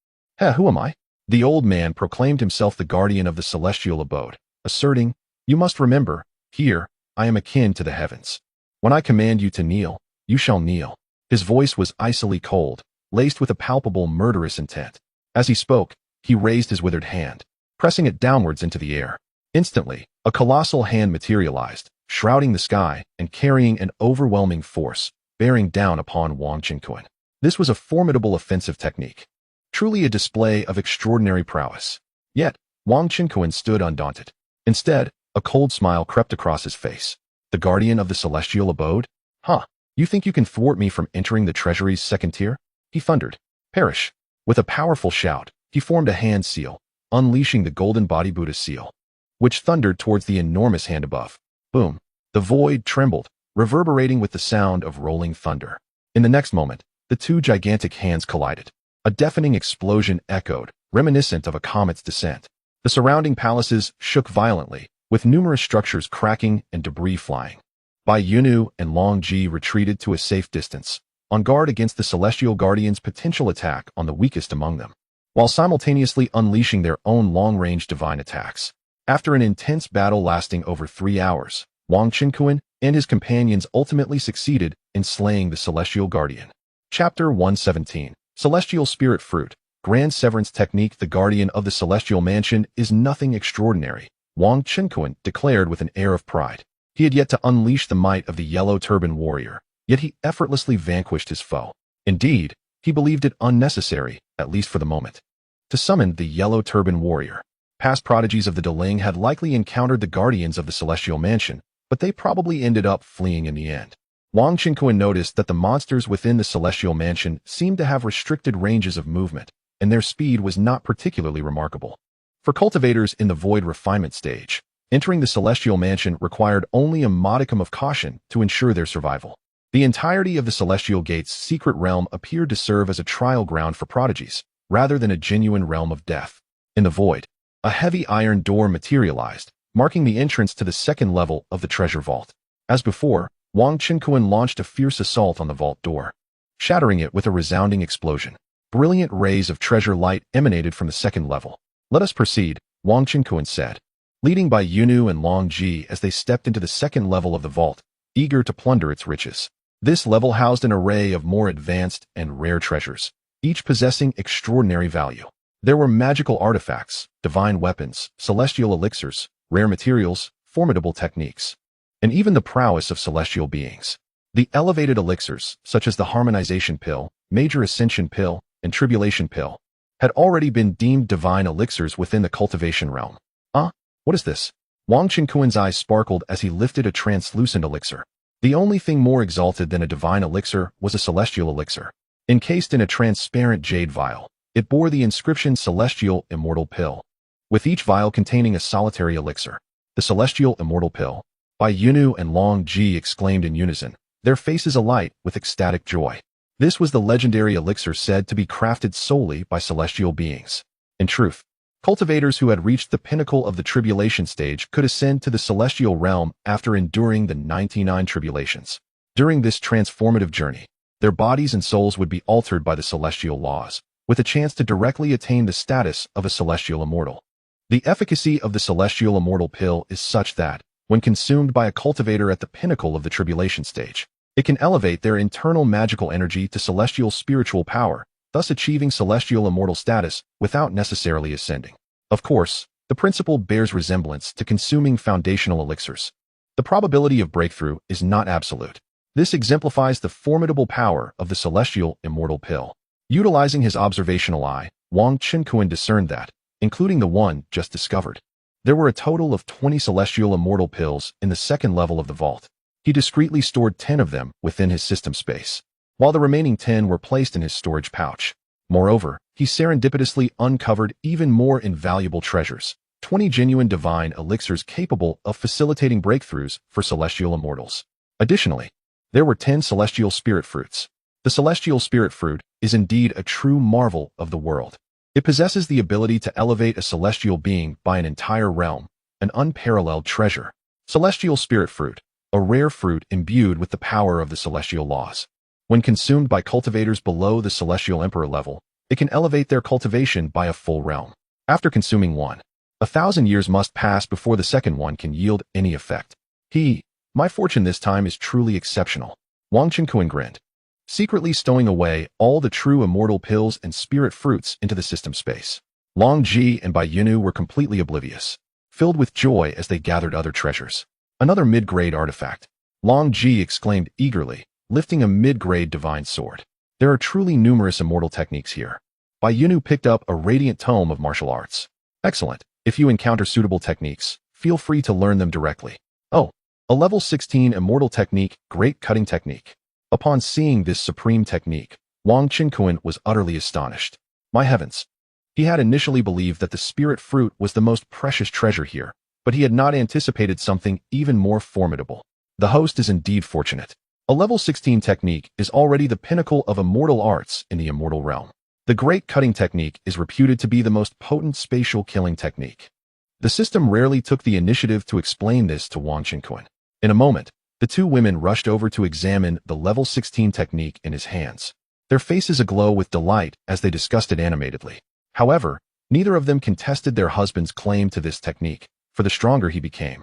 Who am I? The old man proclaimed himself the guardian of the celestial abode, asserting, you must remember, here, I am akin to the heavens. When I command you to kneel, you shall kneel. His voice was icily cold, laced with a palpable murderous intent. As he spoke, he raised his withered hand, pressing it downwards into the air. Instantly, a colossal hand materialized, shrouding the sky and carrying an overwhelming force, bearing down upon Wang Qinkuan. This was a formidable offensive technique. Truly a display of extraordinary prowess. Yet, Wang Qinkuan stood undaunted. Instead, a cold smile crept across his face. The guardian of the celestial abode? You think you can thwart me from entering the treasury's 2nd tier? He thundered. Perish. With a powerful shout, he formed a hand seal, unleashing the golden body Buddha seal, which thundered towards the enormous hand above. Boom. The void trembled, reverberating with the sound of rolling thunder. In the next moment, the 2 gigantic hands collided. A deafening explosion echoed, reminiscent of a comet's descent. The surrounding palaces shook violently, with numerous structures cracking and debris flying. Bai Yunu and Long Ji retreated to a safe distance, on guard against the Celestial Guardian's potential attack on the weakest among them, while simultaneously unleashing their own long-range divine attacks. After an intense battle lasting over 3 hours, Wang Qinkuan and his companions ultimately succeeded in slaying the Celestial Guardian. Chapter 117. Celestial Spirit Fruit. Grand Severance Technique. The Guardian of the Celestial Mansion is nothing extraordinary, Wang Qinkuan declared with an air of pride. He had yet to unleash the might of the Yellow Turban Warrior, yet he effortlessly vanquished his foe. Indeed, he believed it unnecessary, at least for the moment, to summon the Yellow Turban Warrior. Past prodigies of the Deling had likely encountered the Guardians of the Celestial Mansion, but they probably ended up fleeing in the end. Wang Qinkuan noticed that the monsters within the Celestial Mansion seemed to have restricted ranges of movement, and their speed was not particularly remarkable. For cultivators in the Void Refinement stage, entering the Celestial Mansion required only a modicum of caution to ensure their survival. The entirety of the Celestial Gate's secret realm appeared to serve as a trial ground for prodigies, rather than a genuine realm of death. In the void, a heavy iron door materialized, marking the entrance to the second level of the treasure vault. As before, Wang Qinkuan launched a fierce assault on the vault door, shattering it with a resounding explosion. Brilliant rays of treasure light emanated from the second level. Let us proceed, Wang Qinkuan said, leading by Yunu and Long Ji as they stepped into the second level of the vault, eager to plunder its riches. This level housed an array of more advanced and rare treasures, each possessing extraordinary value. There were magical artifacts, divine weapons, celestial elixirs, rare materials, formidable techniques, and even the prowess of celestial beings. The elevated elixirs, such as the Harmonization Pill, Major Ascension Pill, and Tribulation Pill, had already been deemed divine elixirs within the cultivation realm. What is this? Wang Qinkuan's eyes sparkled as he lifted a translucent elixir. The only thing more exalted than a divine elixir was a celestial elixir. Encased in a transparent jade vial, it bore the inscription Celestial Immortal Pill, with each vial containing a solitary elixir. The Celestial Immortal Pill, by Yunu and Long Ji exclaimed in unison, their faces alight with ecstatic joy. This was the legendary elixir said to be crafted solely by celestial beings. In truth, cultivators who had reached the pinnacle of the tribulation stage could ascend to the celestial realm after enduring the 99 tribulations. During this transformative journey, their bodies and souls would be altered by the celestial laws, with a chance to directly attain the status of a celestial immortal. The efficacy of the Celestial Immortal Pill is such that, when consumed by a cultivator at the pinnacle of the tribulation stage, it can elevate their internal magical energy to celestial spiritual power, thus achieving celestial immortal status without necessarily ascending. Of course, the principle bears resemblance to consuming foundational elixirs. The probability of breakthrough is not absolute. This exemplifies the formidable power of the Celestial Immortal Pill. Utilizing his observational eye, Wang Qinkuan discerned that, including the one just discovered, there were a total of 20 Celestial Immortal Pills in the second level of the vault. He discreetly stored 10 of them within his system space, while the remaining 10 were placed in his storage pouch. Moreover, he serendipitously uncovered even more invaluable treasures, 20 genuine divine elixirs capable of facilitating breakthroughs for celestial immortals. Additionally, there were 10 celestial spirit fruits. The celestial spirit fruit is indeed a true marvel of the world. It possesses the ability to elevate a celestial being by an entire realm, an unparalleled treasure. Celestial spirit fruit, a rare fruit imbued with the power of the celestial laws. When consumed by cultivators below the celestial emperor level, it can elevate their cultivation by a full realm. After consuming one, 1,000 years must pass before the second one can yield any effect. My fortune this time is truly exceptional. Wang Qinkuan grinned, secretly stowing away all the true immortal pills and spirit fruits into the system space. Long Ji and Bai Yunu were completely oblivious, filled with joy as they gathered other treasures. Another mid-grade artifact, Long Ji exclaimed eagerly, lifting a mid-grade divine sword. There are truly numerous immortal techniques here. Bai Yunu picked up a radiant tome of martial arts. Excellent. If you encounter suitable techniques, feel free to learn them directly. A level 16 immortal technique, Great Cutting Technique. Upon seeing this supreme technique, Wang Qinkuan was utterly astonished. My heavens! He had initially believed that the spirit fruit was the most precious treasure here, but he had not anticipated something even more formidable. The host is indeed fortunate. A level 16 technique is already the pinnacle of immortal arts in the immortal realm. The Great Cutting Technique is reputed to be the most potent spatial killing technique. The system rarely took the initiative to explain this to Wang Qinkuan. In a moment, The two women rushed over to examine the level 16 technique in his hands, their faces aglow with delight as they discussed it animatedly. However, neither of them contested their husband's claim to this technique, for the stronger he became,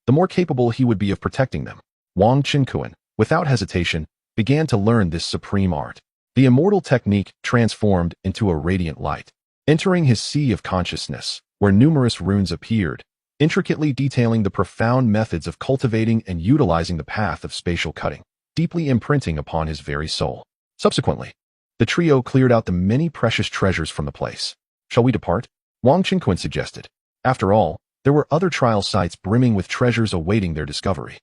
the more capable he would be of protecting them. Wang Qinkuan, without hesitation, began to learn this supreme art. The immortal technique transformed into a radiant light, entering his sea of consciousness, where numerous runes appeared, intricately detailing the profound methods of cultivating and utilizing the path of spatial cutting, deeply imprinting upon his very soul. Subsequently, the trio cleared out the many precious treasures from the place. Shall we depart? Wang Qinkuan suggested. After all, there were other trial sites brimming with treasures awaiting their discovery.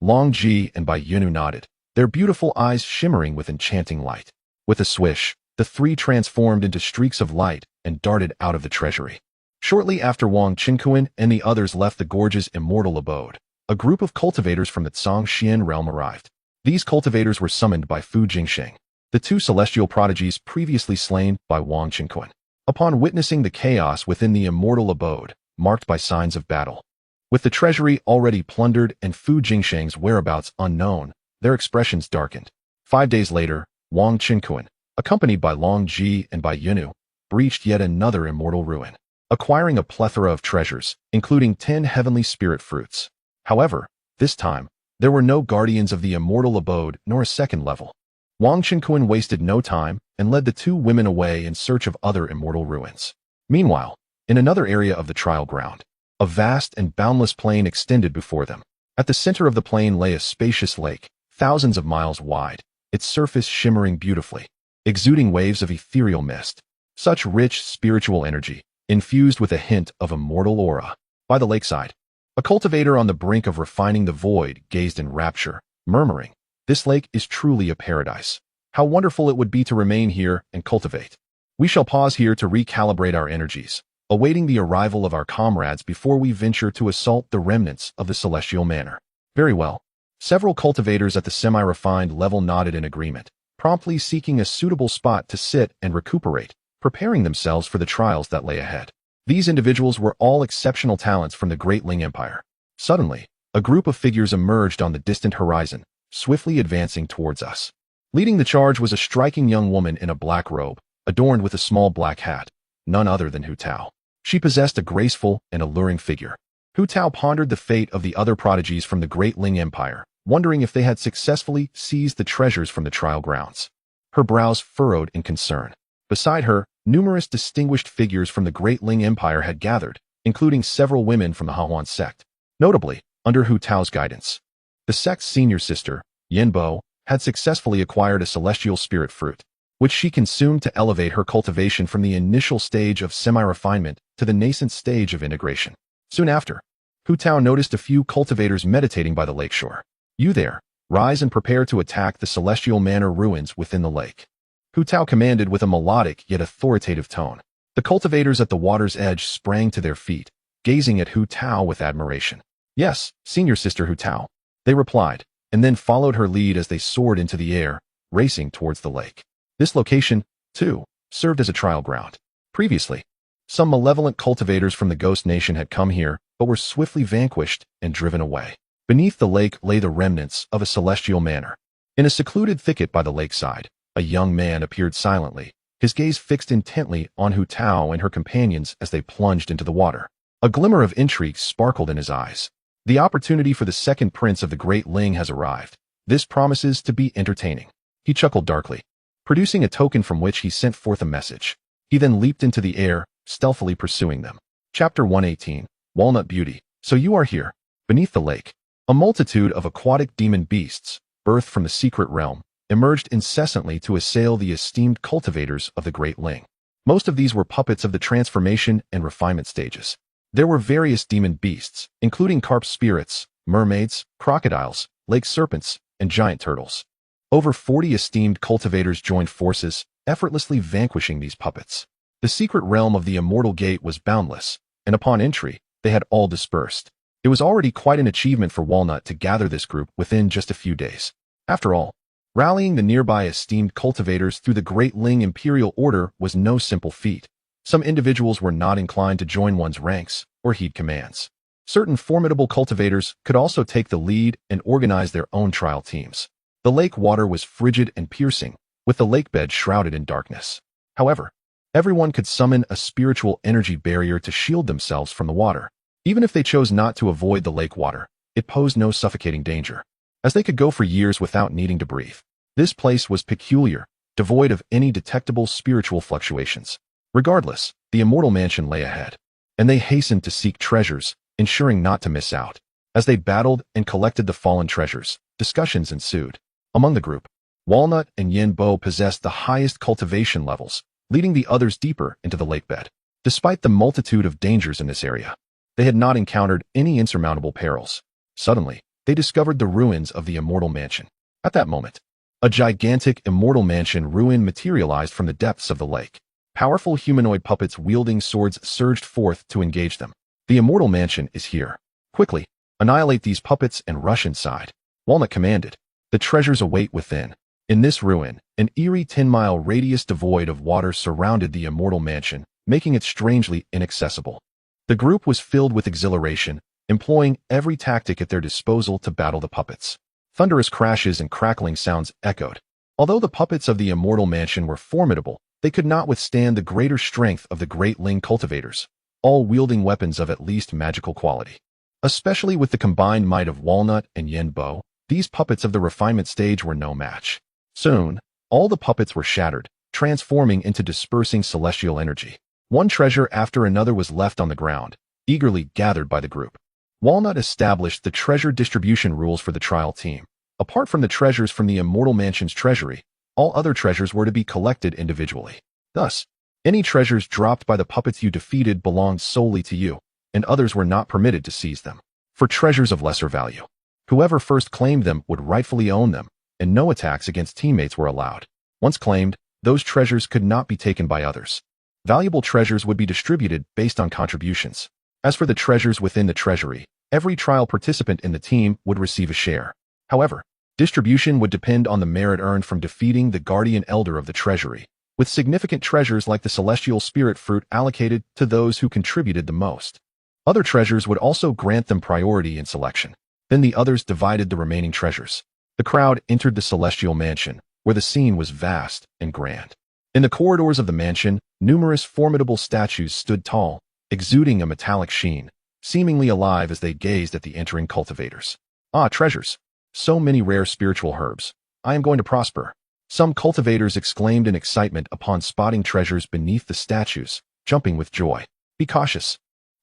Long Ji and Bai Yunu nodded, their beautiful eyes shimmering with enchanting light. With a swish, the three transformed into streaks of light and darted out of the treasury. Shortly after Wang Qinkuan and the others left the gorge's immortal abode, a group of cultivators from the Zhangxian realm arrived. These cultivators were summoned by Fu Jingsheng, the two celestial prodigies previously slain by Wang Qinkuan. Upon witnessing the chaos within the immortal abode, marked by signs of battle, with the treasury already plundered and Fu Jingsheng's whereabouts unknown, their expressions darkened. 5 days later, Wang Qinkuan, accompanied by Long Ji and Bai Yunu, breached yet another immortal ruin, acquiring a plethora of treasures, including 10 heavenly spirit fruits. However, this time, there were no guardians of the immortal abode nor a second level. Wang Qinkuan wasted no time and led the two women away in search of other immortal ruins. Meanwhile, in another area of the trial ground, a vast and boundless plain extended before them. At the center of the plain lay a spacious lake, thousands of miles wide, its surface shimmering beautifully, exuding waves of ethereal mist. Such rich spiritual energy, infused with a hint of immortal aura. By the lakeside, a cultivator on the brink of refining the void gazed in rapture, murmuring, "This lake is truly a paradise. How wonderful it would be to remain here and cultivate. We shall pause here to recalibrate our energies, awaiting the arrival of our comrades before we venture to assault the remnants of the celestial manor." Very well. Several cultivators at the semi-refined level nodded in agreement, promptly seeking a suitable spot to sit and recuperate, preparing themselves for the trials that lay ahead. These individuals were all exceptional talents from the Great Ling Empire. Suddenly, a group of figures emerged on the distant horizon, swiftly advancing towards us. Leading the charge was a striking young woman in a black robe, adorned with a small black hat, none other than Hu Tao. She possessed a graceful and alluring figure. Hu Tao pondered the fate of the other prodigies from the Great Ling Empire, wondering if they had successfully seized the treasures from the trial grounds. Her brows furrowed in concern. Beside her, numerous distinguished figures from the Great Ling Empire had gathered, including several women from the Hahuan sect. Notably, under Hu Tao's guidance, the sect's senior sister, Yin Bo, had successfully acquired a celestial spirit fruit, which she consumed to elevate her cultivation from the initial stage of semi-refinement to the nascent stage of integration. Soon after, Hu Tao noticed a few cultivators meditating by the lakeshore. "You there, rise and prepare to attack the celestial manor ruins within the lake," Hu Tao commanded with a melodic yet authoritative tone. The cultivators at the water's edge sprang to their feet, gazing at Hu Tao with admiration. "Yes, senior sister Hu Tao," they replied, and then followed her lead as they soared into the air, racing towards the lake. This location, too, served as a trial ground. Previously, some malevolent cultivators from the Ghost Nation had come here, but were swiftly vanquished and driven away. Beneath the lake lay the remnants of a celestial manor. In a secluded thicket by the lakeside, a young man appeared silently, his gaze fixed intently on Hu Tao and her companions as they plunged into the water. A glimmer of intrigue sparkled in his eyes. "The opportunity for the second prince of the Great Ling has arrived. This promises to be entertaining." He chuckled darkly, producing a token from which he sent forth a message. He then leaped into the air, stealthily pursuing them. Chapter 118, Walnut Beauty. So you are here. Beneath the lake, a multitude of aquatic demon beasts, birthed from the secret realm, emerged incessantly to assail the esteemed cultivators of the Great Ling. Most of these were puppets of the transformation and refinement stages. There were various demon beasts, including carp spirits, mermaids, crocodiles, lake serpents, and giant turtles. Over 40 esteemed cultivators joined forces, effortlessly vanquishing these puppets. The secret realm of the Immortal Gate was boundless, and upon entry, they had all dispersed. It was already quite an achievement for Walnut to gather this group within just a few days. After all, rallying the nearby esteemed cultivators through the Great Ling Imperial Order was no simple feat. Some individuals were not inclined to join one's ranks or heed commands. Certain formidable cultivators could also take the lead and organize their own trial teams. The lake water was frigid and piercing, with the lake bed shrouded in darkness. However, everyone could summon a spiritual energy barrier to shield themselves from the water. Even if they chose not to avoid the lake water, it posed no suffocating danger, as they could go for years without needing to breathe. This place was peculiar, devoid of any detectable spiritual fluctuations. Regardless, the immortal mansion lay ahead, and they hastened to seek treasures, ensuring not to miss out. As they battled and collected the fallen treasures, discussions ensued. Among the group, Walnut and Yin Bo possessed the highest cultivation levels, leading the others deeper into the lake bed. Despite the multitude of dangers in this area, they had not encountered any insurmountable perils. Suddenly, they discovered the ruins of the immortal mansion. At that moment, a gigantic immortal mansion ruin materialized from the depths of the lake. Powerful humanoid puppets wielding swords surged forth to engage them. The immortal mansion is here. Quickly, annihilate these puppets and rush inside. Walnut commanded. The treasures await within. In this ruin, an eerie 10-mile radius devoid of water surrounded the immortal mansion, making it strangely inaccessible. The group was filled with exhilaration, employing every tactic at their disposal to battle the puppets. Thunderous crashes and crackling sounds echoed. Although the puppets of the immortal mansion were formidable, they could not withstand the greater strength of the Great Ling cultivators, all wielding weapons of at least magical quality. Especially with the combined might of Walnut and Yin Bo, these puppets of the refinement stage were no match. Soon, all the puppets were shattered, transforming into dispersing celestial energy. One treasure after another was left on the ground, eagerly gathered by the group. Walnut established the treasure distribution rules for the trial team. Apart from the treasures from the Immortal Mansion's treasury, all other treasures were to be collected individually. Thus, any treasures dropped by the puppets you defeated belonged solely to you, and others were not permitted to seize them. For treasures of lesser value, whoever first claimed them would rightfully own them, and no attacks against teammates were allowed. Once claimed, those treasures could not be taken by others. Valuable treasures would be distributed based on contributions. As for the treasures within the treasury, every trial participant in the team would receive a share. However, distribution would depend on the merit earned from defeating the guardian elder of the treasury, with significant treasures like the celestial spirit fruit allocated to those who contributed the most. Other treasures would also grant them priority in selection. Then the others divided the remaining treasures. The crowd entered the celestial mansion, where the scene was vast and grand. In the corridors of the mansion, numerous formidable statues stood tall, exuding a metallic sheen, seemingly alive as they gazed at the entering cultivators. Ah, treasures! So many rare spiritual herbs. I am going to prosper. Some cultivators exclaimed in excitement upon spotting treasures beneath the statues, jumping with joy. Be cautious.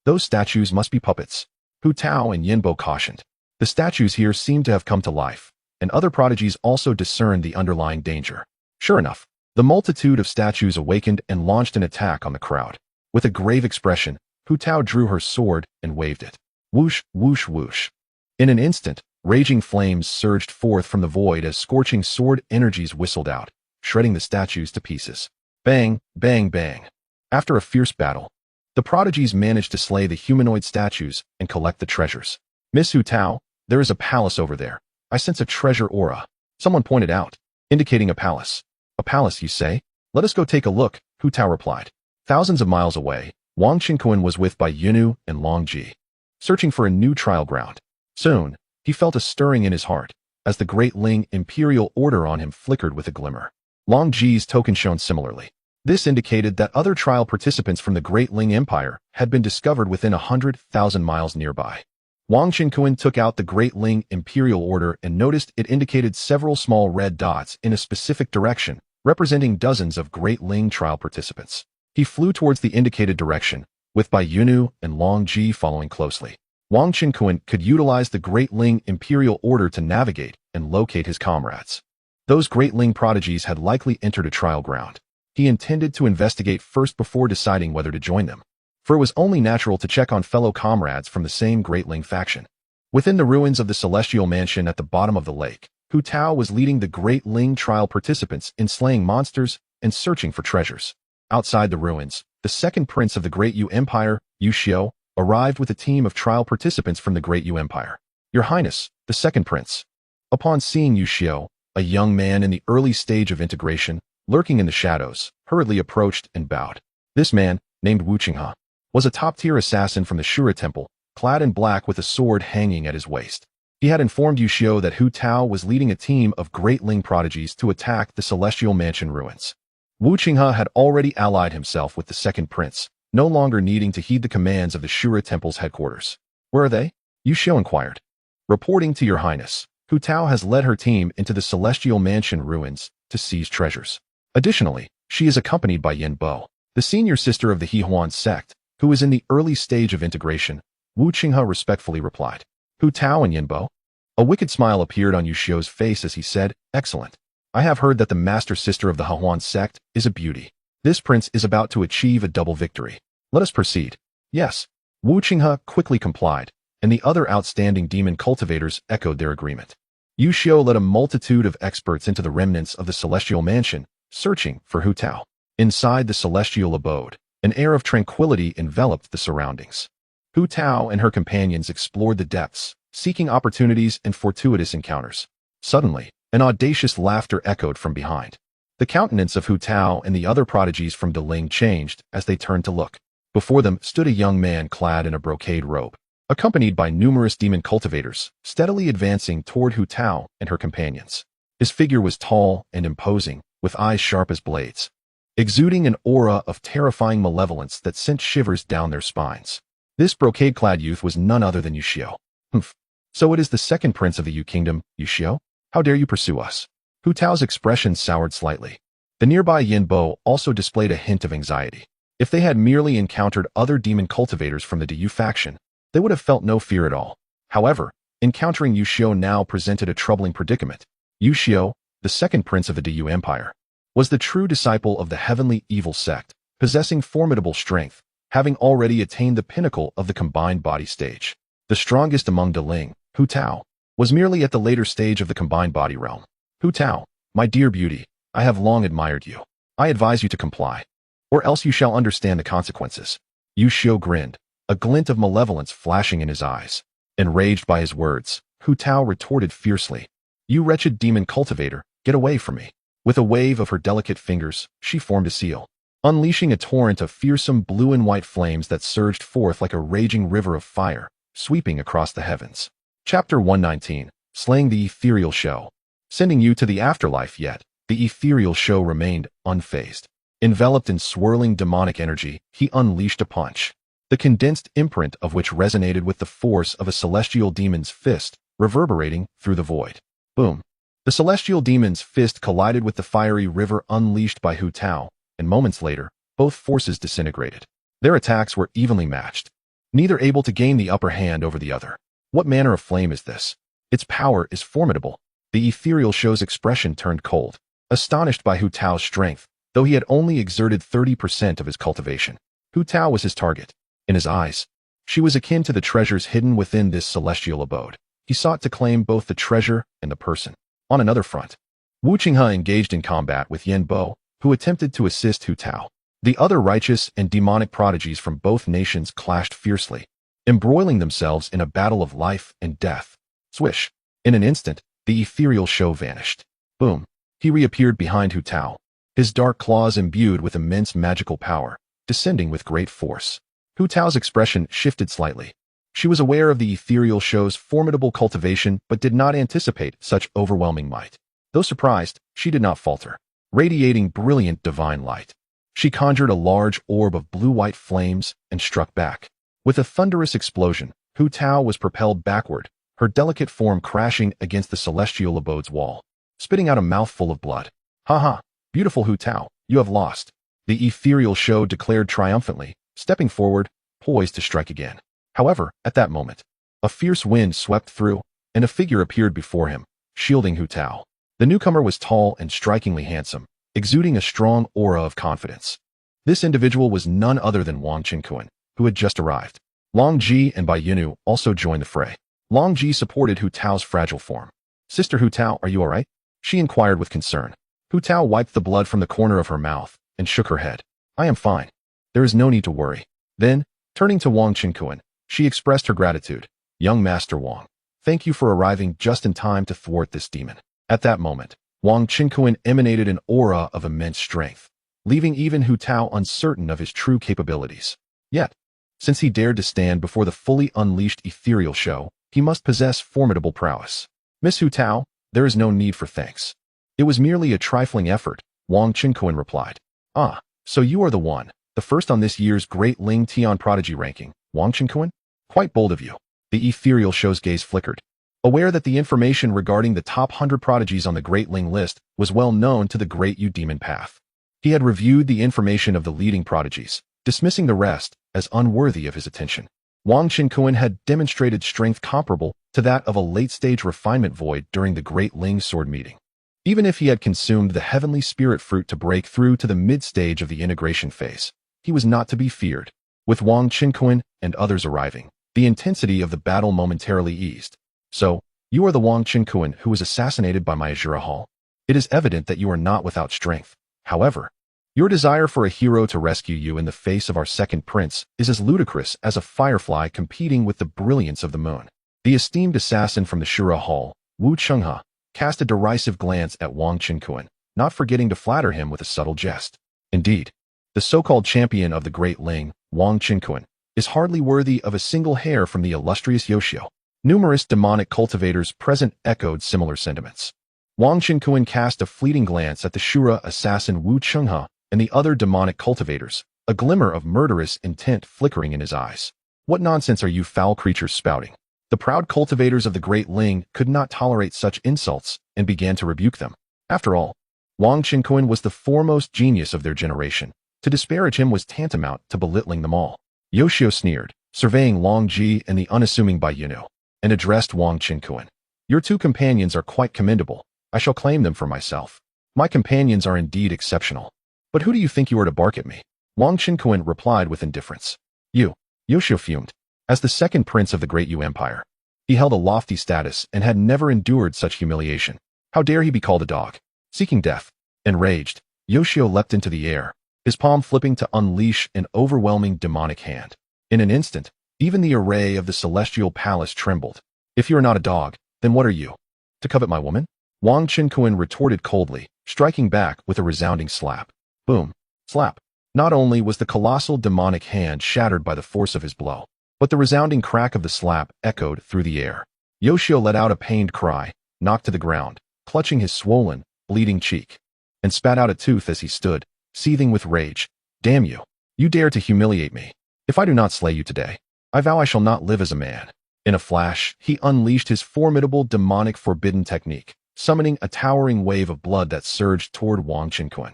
Those statues must be puppets. Hu Tao and Yinbo cautioned. The statues here seem to have come to life, and other prodigies also discerned the underlying danger. Sure enough, the multitude of statues awakened and launched an attack on the crowd. With a grave expression, Hu Tao drew her sword and waved it. Whoosh, whoosh, whoosh. In an instant, raging flames surged forth from the void as scorching sword energies whistled out, shredding the statues to pieces. Bang, bang, bang. After a fierce battle, the prodigies managed to slay the humanoid statues and collect the treasures. Miss Hu Tao, there is a palace over there. I sense a treasure aura. Someone pointed out, indicating a palace. A palace, you say? Let us go take a look, Hu Tao replied. Thousands of miles away, Wang Qinquan was with Bai Yunu and Long Ji, searching for a new trial ground. Soon, he felt a stirring in his heart, as the Great Ling imperial order on him flickered with a glimmer. Long Ji's token shone similarly. This indicated that other trial participants from the Great Ling Empire had been discovered within 100,000 miles nearby. Wang Qinquan took out the Great Ling imperial order and noticed it indicated several small red dots in a specific direction, representing dozens of Great Ling trial participants. He flew towards the indicated direction, with Bai Yunu and Long Ji following closely. Wang Qinquan could utilize the Great Ling imperial order to navigate and locate his comrades. Those Great Ling prodigies had likely entered a trial ground. He intended to investigate first before deciding whether to join them, for it was only natural to check on fellow comrades from the same Great Ling faction. Within the ruins of the Celestial Mansion at the bottom of the lake, Hu Tao was leading the Great Ling trial participants in slaying monsters and searching for treasures. Outside the ruins, the second prince of the Great Yu Empire, Yu Xiao, arrived with a team of trial participants from the Great Yu Empire. Your Highness, the second prince. Upon seeing Yu Xiao, a young man in the early stage of integration, lurking in the shadows, hurriedly approached and bowed. This man, named Wu Qinghe, was a top-tier assassin from the Shura Temple, clad in black with a sword hanging at his waist. He had informed Yu Xiu that Hu Tao was leading a team of great Ling prodigies to attack the Celestial Mansion ruins. Wu Qinghe had already allied himself with the second prince, no longer needing to heed the commands of the Shura Temple's headquarters. Where are they? Yu Xiu inquired. Reporting to your highness, Hu Tao has led her team into the Celestial Mansion ruins to seize treasures. Additionally, she is accompanied by Yin Bo, the senior sister of the He Huan sect, who is in the early stage of integration. Wu Qinghe respectfully replied. Hu Tao and Yin Bo? A wicked smile appeared on Yu Xiu's face as he said, excellent. I have heard that the master sister of the He Huan sect is a beauty. This prince is about to achieve a double victory. Let us proceed. Yes. Wu Qinghe quickly complied, and the other outstanding demon cultivators echoed their agreement. Yu Xiu led a multitude of experts into the remnants of the Celestial Mansion, searching for Hu Tao. Inside the celestial abode, an air of tranquility enveloped the surroundings. Hu Tao and her companions explored the depths, seeking opportunities and fortuitous encounters. Suddenly, an audacious laughter echoed from behind. The countenance of Hu Tao and the other prodigies from Deling changed as they turned to look. Before them stood a young man clad in a brocade robe, accompanied by numerous demon cultivators, steadily advancing toward Hu Tao and her companions. His figure was tall and imposing, with eyes sharp as blades, exuding an aura of terrifying malevolence that sent shivers down their spines. This brocade-clad youth was none other than Yu Xiu. Humph. So it is the second prince of the Yu Kingdom, Yu Xiu? How dare you pursue us? Hu Tao's expression soured slightly. The nearby Yin Bo also displayed a hint of anxiety. If they had merely encountered other demon cultivators from the Diyu faction, they would have felt no fear at all. However, encountering Yu Xiu now presented a troubling predicament. Yu Xiu, the second prince of the Diyu Empire, was the true disciple of the heavenly evil sect, possessing formidable strength, having already attained the pinnacle of the combined body stage. The strongest among Deling, Hu Tao, was merely at the later stage of the combined body realm. Hu Tao, my dear beauty, I have long admired you. I advise you to comply, or else you shall understand the consequences. Yu Xiu grinned, a glint of malevolence flashing in his eyes. Enraged by his words, Hu Tao retorted fiercely. You wretched demon cultivator, get away from me. With a wave of her delicate fingers, she formed a seal, unleashing a torrent of fearsome blue and white flames that surged forth like a raging river of fire, sweeping across the heavens. Chapter 119, Slaying the Ethereal Show. Sending you to the afterlife yet, the ethereal show remained unfazed. Enveloped in swirling demonic energy, he unleashed a punch, the condensed imprint of which resonated with the force of a celestial demon's fist, reverberating through the void. Boom. The celestial demon's fist collided with the fiery river unleashed by Hu Tao, and moments later, both forces disintegrated. Their attacks were evenly matched, neither able to gain the upper hand over the other. What manner of flame is this? Its power is formidable. The ethereal show's expression turned cold, astonished by Hu Tao's strength, though he had only exerted 30% of his cultivation. Hu Tao was his target. In his eyes, she was akin to the treasures hidden within this celestial abode. He sought to claim both the treasure and the person. On another front, Wu Qinghe engaged in combat with Yin Bo, who attempted to assist Hu Tao. The other righteous and demonic prodigies from both nations clashed fiercely, embroiling themselves in a battle of life and death. Swish. In an instant, the ethereal show vanished. Boom. He reappeared behind Hu Tao, his dark claws imbued with immense magical power, descending with great force. Hu Tao's expression shifted slightly. She was aware of the ethereal show's formidable cultivation but did not anticipate such overwhelming might. Though surprised, she did not falter. Radiating brilliant divine light, she conjured a large orb of blue-white flames and struck back. With a thunderous explosion, Hu Tao was propelled backward, her delicate form crashing against the celestial abode's wall, spitting out a mouthful of blood. Ha! Beautiful Hu Tao, you have lost. The ethereal show declared triumphantly, stepping forward, poised to strike again. However, at that moment, a fierce wind swept through, and a figure appeared before him, shielding Hu Tao. The newcomer was tall and strikingly handsome, exuding a strong aura of confidence. This individual was none other than Wang Qingkuan, who had just arrived. Long Ji and Bai Yinu also joined the fray. Long Ji supported Hu Tao's fragile form. Sister Hu Tao, are you all right? She inquired with concern. Hu Tao wiped the blood from the corner of her mouth and shook her head. I am fine. There is no need to worry. Then, turning to Wang Qingkuan, she expressed her gratitude. Young Master Wang, thank you for arriving just in time to thwart this demon. At that moment, Wang Qingkuan emanated an aura of immense strength, leaving even Hu Tao uncertain of his true capabilities. Yet, Since he dared to stand before the fully unleashed ethereal show, he must possess formidable prowess. Miss Hu Tao, there is no need for thanks. It was merely a trifling effort, Wang Qinkuan replied. Ah, so you are the first on this year's Great Ling Tian Prodigy ranking, Wang Qinkuan? Quite bold of you. The ethereal show's gaze flickered. Aware that the information regarding the top 100 prodigies on the Great Ling list was well known to the Great Yu Demon Path. He had reviewed the information of the leading prodigies, dismissing the rest as unworthy of his attention. Wang Qinkuan had demonstrated strength comparable to that of a late-stage refinement void during the Great Ling sword meeting. Even if he had consumed the heavenly spirit fruit to break through to the mid-stage of the integration phase, he was not to be feared. With Wang Qinkuan and others arriving, the intensity of the battle momentarily eased. So, you are the Wang Qinkuan who was assassinated by my Azura Hall? It is evident that you are not without strength. However, your desire for a hero to rescue you in the face of our second prince is as ludicrous as a firefly competing with the brilliance of the moon. The esteemed assassin from the Shura Hall, Wu Chenghe, cast a derisive glance at Wang Qinkuan, not forgetting to flatter him with a subtle jest. Indeed, the so-called champion of the Great Ling, Wang Qinkuan, is hardly worthy of a single hair from the illustrious Yoshio. Numerous demonic cultivators present echoed similar sentiments. Wang Qinkuan cast a fleeting glance at the Shura assassin Wu Chenghe and the other demonic cultivators, a glimmer of murderous intent flickering in his eyes. What nonsense are you foul creatures spouting? The proud cultivators of the Great Ling could not tolerate such insults and began to rebuke them. After all, Wang Qinkuan was the foremost genius of their generation. To disparage him was tantamount to belittling them all. Yoshio sneered, surveying Long Ji and the unassuming Bai Yunu, and addressed Wang Qinkuan. Your two companions are quite commendable. I shall claim them for myself. My companions are indeed exceptional. But who do you think you are to bark at me? Wang Qinkuan replied with indifference. You. Yoshio fumed. As the second prince of the Great Yu Empire, he held a lofty status and had never endured such humiliation. How dare he be called a dog? Seeking death. Enraged, Yoshio leapt into the air, his palm flipping to unleash an overwhelming demonic hand. In an instant, even the array of the celestial palace trembled. If you are not a dog, then what are you? To covet my woman? Wang Qinkuan retorted coldly, striking back with a resounding slap. Boom. Slap. Not only was the colossal demonic hand shattered by the force of his blow, but the resounding crack of the slap echoed through the air. Yoshio let out a pained cry, knocked to the ground, clutching his swollen, bleeding cheek, and spat out a tooth as he stood, seething with rage. Damn you. You dare to humiliate me. If I do not slay you today, I vow I shall not live as a man. In a flash, he unleashed his formidable demonic forbidden technique, summoning a towering wave of blood that surged toward Wang Qinkuan.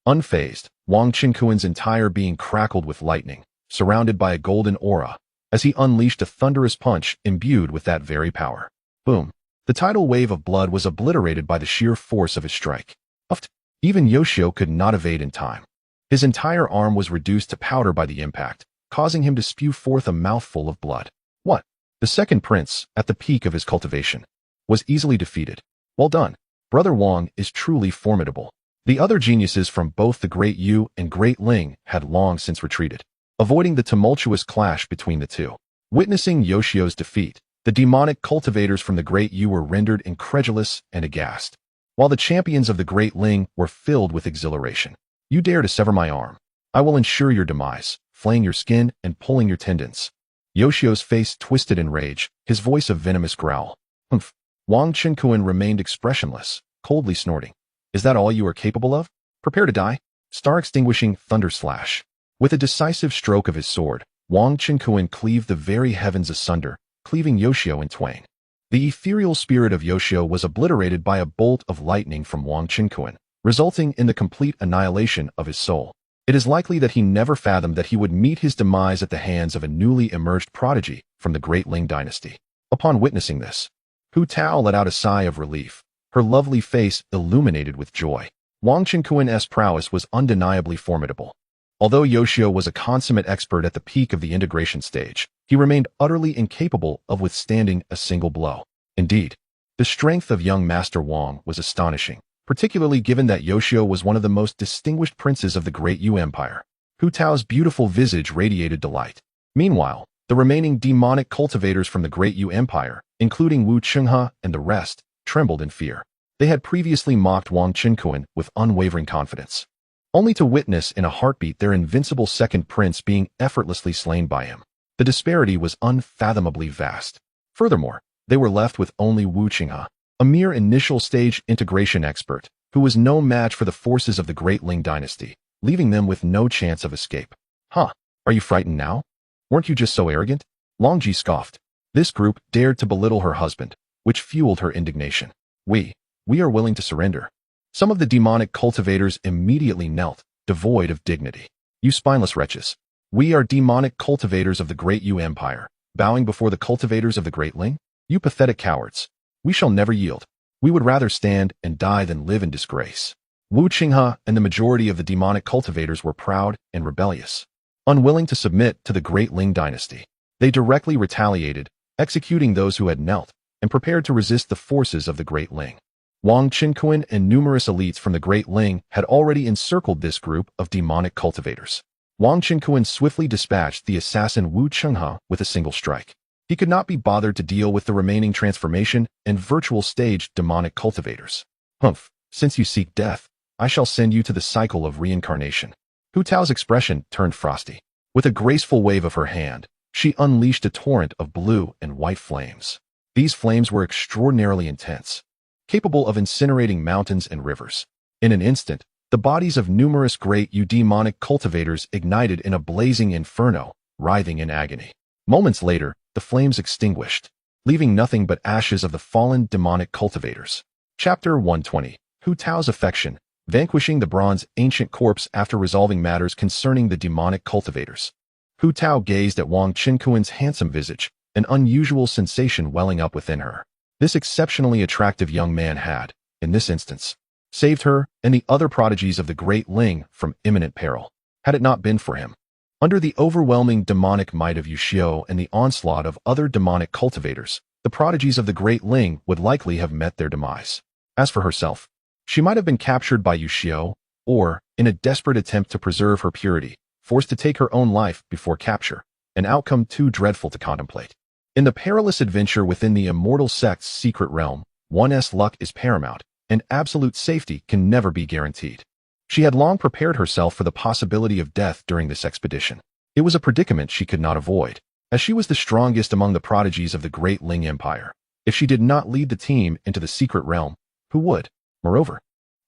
Unfazed, Wang Qinkuan's entire being crackled with lightning, surrounded by a golden aura, as he unleashed a thunderous punch imbued with that very power. Boom. The tidal wave of blood was obliterated by the sheer force of his strike. Uffed. Even Yoshio could not evade in time. His entire arm was reduced to powder by the impact, causing him to spew forth a mouthful of blood. What? The second prince, at the peak of his cultivation, was easily defeated. Well done. Brother Wang is truly formidable. The other geniuses from both the Great Yu and Great Ling had long since retreated, avoiding the tumultuous clash between the two. Witnessing Yoshio's defeat, the demonic cultivators from the Great Yu were rendered incredulous and aghast, while the champions of the Great Ling were filled with exhilaration. You dare to sever my arm. I will ensure your demise, flaying your skin and pulling your tendons. Yoshio's face twisted in rage, his voice a venomous growl. Humph. Wang Qinkuan remained expressionless, coldly snorting. Is that all you are capable of? Prepare to die. Star-extinguishing thunder slash. With a decisive stroke of his sword, Wang Qinkuan cleaved the very heavens asunder, cleaving Yoshio in twain. The ethereal spirit of Yoshio was obliterated by a bolt of lightning from Wang Qinkuan, resulting in the complete annihilation of his soul. It is likely that he never fathomed that he would meet his demise at the hands of a newly emerged prodigy from the Great Ling dynasty. Upon witnessing this, Hu Tao let out a sigh of relief, her lovely face illuminated with joy. Wang Qinkuan's prowess was undeniably formidable. Although Yoshio was a consummate expert at the peak of the integration stage, he remained utterly incapable of withstanding a single blow. Indeed, the strength of young Master Wang was astonishing, particularly given that Yoshio was one of the most distinguished princes of the Great Yu Empire. Hu Tao's beautiful visage radiated delight. Meanwhile, the remaining demonic cultivators from the Great Yu Empire, including Wu Chenghe and the rest, trembled in fear. They had previously mocked Wang Qinkuan with unwavering confidence, only to witness in a heartbeat their invincible second prince being effortlessly slain by him. The disparity was unfathomably vast. Furthermore, they were left with only Wu Qinghe, a mere initial-stage integration expert, who was no match for the forces of the Great Ling dynasty, leaving them with no chance of escape. Huh, are you frightened now? Weren't you just so arrogant? Longji scoffed. This group dared to belittle her husband, which fueled her indignation. We are willing to surrender. Some of the demonic cultivators immediately knelt, devoid of dignity. You spineless wretches. We are demonic cultivators of the Great Yu Empire, bowing before the cultivators of the Great Ling? You pathetic cowards. We shall never yield. We would rather stand and die than live in disgrace. Wu Qinghe and the majority of the demonic cultivators were proud and rebellious. Unwilling to submit to the Great Ling dynasty, they directly retaliated, executing those who had knelt, and prepared to resist the forces of the Great Ling. Wang Qinquan and numerous elites from the Great Ling had already encircled this group of demonic cultivators. Wang Qinquan swiftly dispatched the assassin Wu Qinghe with a single strike. He could not be bothered to deal with the remaining transformation and virtual stage demonic cultivators. Humph, since you seek death, I shall send you to the cycle of reincarnation. Hu Tao's expression turned frosty. With a graceful wave of her hand, she unleashed a torrent of blue and white flames. These flames were extraordinarily intense, capable of incinerating mountains and rivers. In an instant, the bodies of numerous great Yu demonic cultivators ignited in a blazing inferno, writhing in agony. Moments later, the flames extinguished, leaving nothing but ashes of the fallen demonic cultivators. Chapter 120. Hu Tao's affection, vanquishing the bronze ancient corpse after resolving matters concerning the demonic cultivators. Hu Tao gazed at Wang Qinquan's handsome visage, an unusual sensation welling up within her. This exceptionally attractive young man had, in this instance, saved her and the other prodigies of the Great Ling from imminent peril. Had it not been for him, under the overwhelming demonic might of Yuxiu and the onslaught of other demonic cultivators, the prodigies of the Great Ling would likely have met their demise. As for herself, she might have been captured by Yuxiu, or, in a desperate attempt to preserve her purity, forced to take her own life before capture, an outcome too dreadful to contemplate. In the perilous adventure within the immortal sect's secret realm, one's luck is paramount, and absolute safety can never be guaranteed. She had long prepared herself for the possibility of death during this expedition. It was a predicament she could not avoid, as she was the strongest among the prodigies of the Great Ling Empire. If she did not lead the team into the secret realm, who would? Moreover,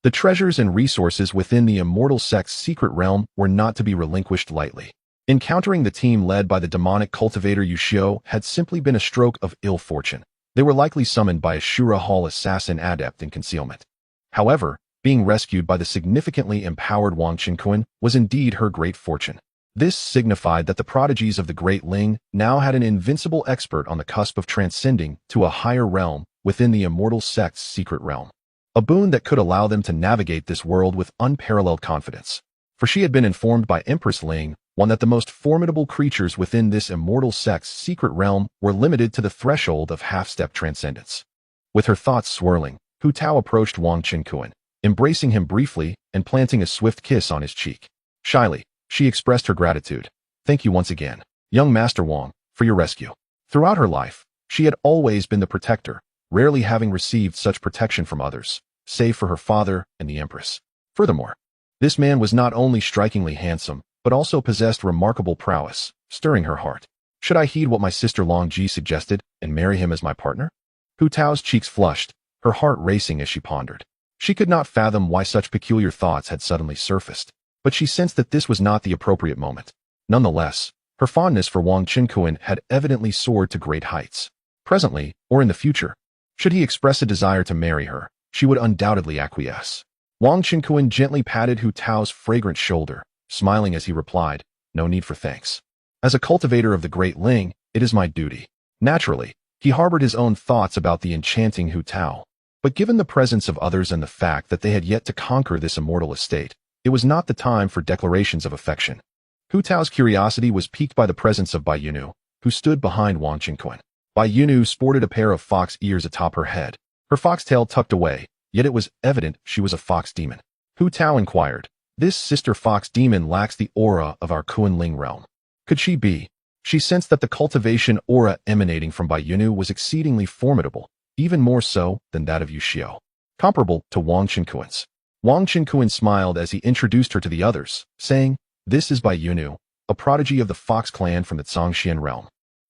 the treasures and resources within the immortal sect's secret realm were not to be relinquished lightly. Encountering the team led by the demonic cultivator Yuxiu had simply been a stroke of ill fortune. They were likely summoned by a Shura Hall assassin adept in concealment. However, being rescued by the significantly empowered Wang Qinquan was indeed her great fortune. This signified that the prodigies of the Great Ling now had an invincible expert on the cusp of transcending to a higher realm within the immortal sect's secret realm. A boon that could allow them to navigate this world with unparalleled confidence. For she had been informed by Empress Ling that the most formidable creatures within this immortal sect's secret realm were limited to the threshold of half-step transcendence. With her thoughts swirling, Hu Tao approached Wang Qinquan, embracing him briefly and planting a swift kiss on his cheek. Shyly, she expressed her gratitude. Thank you once again, young Master Wang, for your rescue. Throughout her life, she had always been the protector, rarely having received such protection from others, save for her father and the Empress. Furthermore, this man was not only strikingly handsome, but also possessed remarkable prowess, stirring her heart. Should I heed what my sister Long Ji suggested and marry him as my partner? Hu Tao's cheeks flushed, her heart racing as she pondered. She could not fathom why such peculiar thoughts had suddenly surfaced, but she sensed that this was not the appropriate moment. Nonetheless, her fondness for Wang Qinquan had evidently soared to great heights. Presently, or in the future, should he express a desire to marry her, she would undoubtedly acquiesce. Wang Qinquan gently patted Hu Tao's fragrant shoulder, smiling as he replied, "No need for thanks. As a cultivator of the Great Ling, it is my duty." Naturally, he harbored his own thoughts about the enchanting Hu Tao. But given the presence of others and the fact that they had yet to conquer this immortal estate, it was not the time for declarations of affection. Hu Tao's curiosity was piqued by the presence of Bai Yunu, who stood behind Wang Qinquan. Bai Yunu sported a pair of fox ears atop her head, her foxtail tucked away, yet it was evident she was a fox demon. Hu Tao inquired, "This sister fox demon lacks the aura of our Kunling realm. Could she be?" She sensed that the cultivation aura emanating from Bai Yunu was exceedingly formidable, even more so than that of Yuxiu, comparable to Wang Qinquan's. Wang Qinquan smiled as he introduced her to the others, saying, "This is Bai Yunu, a prodigy of the Fox clan from the Zhongxian realm.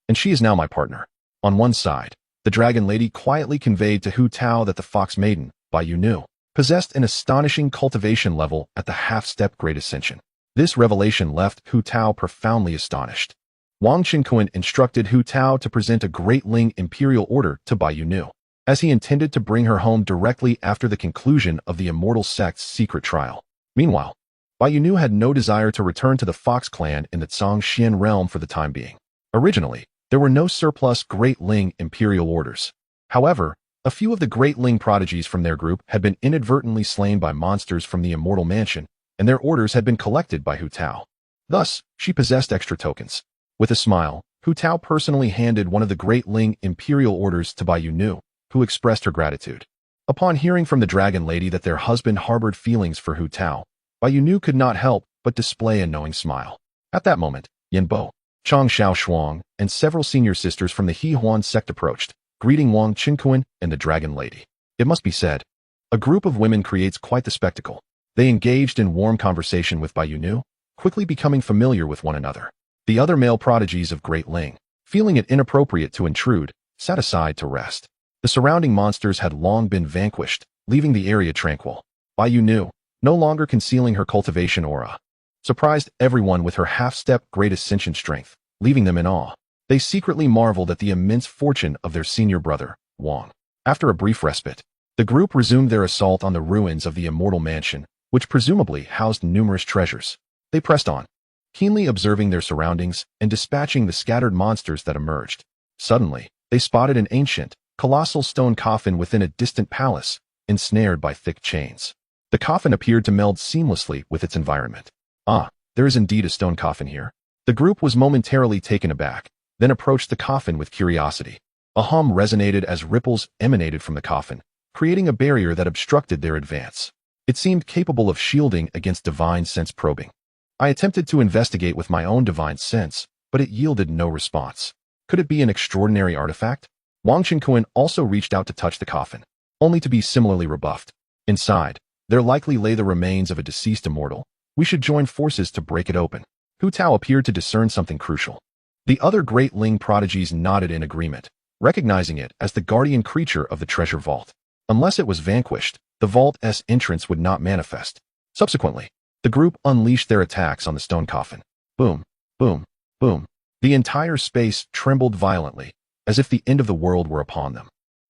And she is now my partner. On one side, the dragon lady quietly conveyed to Hu Tao that the Fox Maiden, by Yu Nu, possessed an astonishing cultivation level at the half-step Great Ascension. This revelation left Hu Tao profoundly astonished. Wang Qinquan instructed Hu Tao to present a Great Ling imperial order to Bai Yu Nu, as he intended to bring her home directly after the conclusion of the immortal sect's secret trial. Meanwhile, Bai Yu Nu had no desire to return to the Fox clan in the Zhongxian realm for the time being. Originally, there were no surplus Great Ling imperial orders. However, a few of the Great Ling prodigies from their group had been inadvertently slain by monsters from the immortal mansion, and their orders had been collected by Hu Tao. Thus, she possessed extra tokens. With a smile, Hu Tao personally handed one of the Great Ling imperial orders to Bai Yu Nu, who expressed her gratitude. Upon hearing from the dragon lady that their husband harbored feelings for Hu Tao, Bai Yu Nu could not help but display a knowing smile. At that moment, Yin Bo, Chang Xiao Shuang, and several senior sisters from the He Huan sect approached, greeting Wang Qinquan and the dragon lady. It must be said, a group of women creates quite the spectacle. They engaged in warm conversation with Bai Yu Nu, quickly becoming familiar with one another. The other male prodigies of Great Ling, feeling it inappropriate to intrude, sat aside to rest. The surrounding monsters had long been vanquished, leaving the area tranquil. Bai Yu Nu, no longer concealing her cultivation aura, surprised everyone with her half-step Great Ascension strength, leaving them in awe. They secretly marveled at the immense fortune of their senior brother, Wang. After a brief respite, the group resumed their assault on the ruins of the immortal mansion, which presumably housed numerous treasures. They pressed on, keenly observing their surroundings and dispatching the scattered monsters that emerged. Suddenly, they spotted an ancient, colossal stone coffin within a distant palace, ensnared by thick chains. The coffin appeared to meld seamlessly with its environment. Ah, there is indeed a stone coffin here. The group was momentarily taken aback, then approached the coffin with curiosity. A hum resonated as ripples emanated from the coffin, creating a barrier that obstructed their advance. It seemed capable of shielding against divine sense probing. I attempted to investigate with my own divine sense, but it yielded no response. Could it be an extraordinary artifact? Wang Qinquan also reached out to touch the coffin, only to be similarly rebuffed. Inside, there likely lay the remains of a deceased immortal. We should join forces to break it open. Hu Tao appeared to discern something crucial. The other Great Ling prodigies nodded in agreement, recognizing it as the guardian creature of the treasure vault. Unless it was vanquished, the vault's entrance would not manifest. Subsequently, the group unleashed their attacks on the stone coffin. Boom, boom, boom. The entire space trembled violently, as if the end of the world were upon them.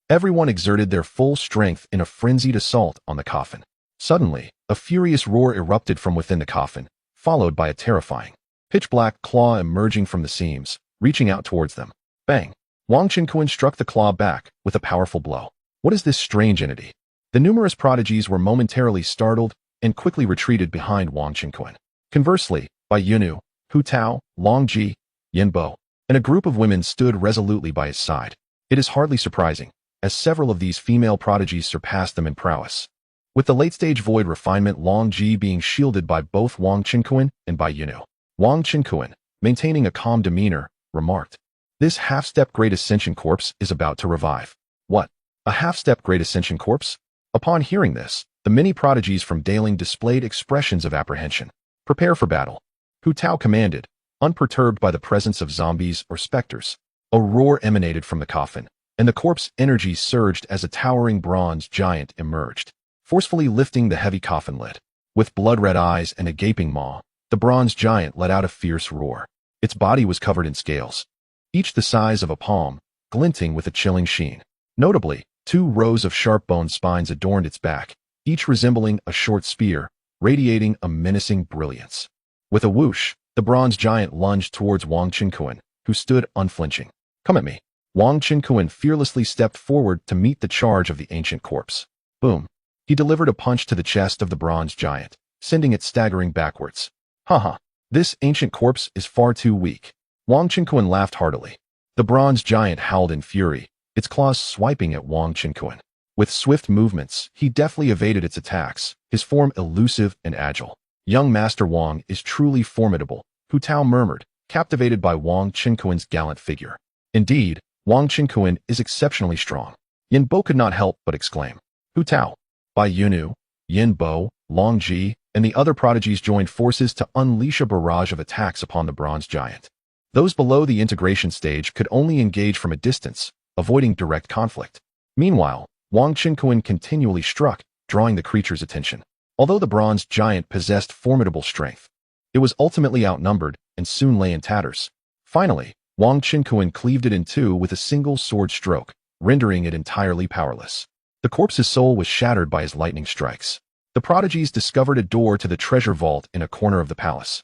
Everyone exerted their full strength in a frenzied assault on the coffin. Suddenly, a furious roar erupted from within the coffin, followed by a terrifying, pitch-black claw emerging from the seams, reaching out towards them. Bang! Wang Qinquan struck the claw back with a powerful blow. What is this strange entity? The numerous prodigies were momentarily startled and quickly retreated behind Wang Qinquan. Conversely, Bai Yu Nu, Hu Tao, Long Ji, Yin Bo, and a group of women stood resolutely by his side. It is hardly surprising, as several of these female prodigies surpassed them in prowess. With the late-stage void refinement Long Ji being shielded by both Wang Qinquan and Bai Yu Nu. Wang Qinquan, maintaining a calm demeanor, remarked, "This half-step Great Ascension corpse is about to revive." What? A half-step Great Ascension corpse? Upon hearing this, the many prodigies from Daling displayed expressions of apprehension. Prepare for battle. Hu Tao commanded, unperturbed by the presence of zombies or specters. A roar emanated from the coffin, and the corpse energy surged as a towering bronze giant emerged, forcefully lifting the heavy coffin lid. With blood-red eyes and a gaping maw, the bronze giant let out a fierce roar. Its body was covered in scales, each the size of a palm, glinting with a chilling sheen. Notably, 2 rows of sharp bone spines adorned its back, each resembling a short spear, radiating a menacing brilliance. With a whoosh, the bronze giant lunged towards Wang Qinquan, who stood unflinching. "Come at me." Wang Qinquan fearlessly stepped forward to meet the charge of the ancient corpse. Boom. He delivered a punch to the chest of the bronze giant, sending it staggering backwards. Haha, this ancient corpse is far too weak. Wang Qinquan laughed heartily. The bronze giant howled in fury, its claws swiping at Wang Qinquan. With swift movements, he deftly evaded its attacks, his form elusive and agile. Young Master Wang is truly formidable, Hu Tao murmured, captivated by Wang Qinquan's gallant figure. Indeed, Wang Qinquan is exceptionally strong. Yin Bo could not help but exclaim. Hu Tao, Bai Yu Nu, Yin Bo, Long Ji, and the other prodigies joined forces to unleash a barrage of attacks upon the bronze giant. Those below the integration stage could only engage from a distance, avoiding direct conflict. Meanwhile, Wang Qinkuan continually struck, drawing the creature's attention. Although the bronze giant possessed formidable strength, it was ultimately outnumbered and soon lay in tatters. Finally, Wang Qinkuan cleaved it in two with a single sword stroke, rendering it entirely powerless. The corpse's soul was shattered by his lightning strikes. The prodigies discovered a door to the treasure vault in a corner of the palace.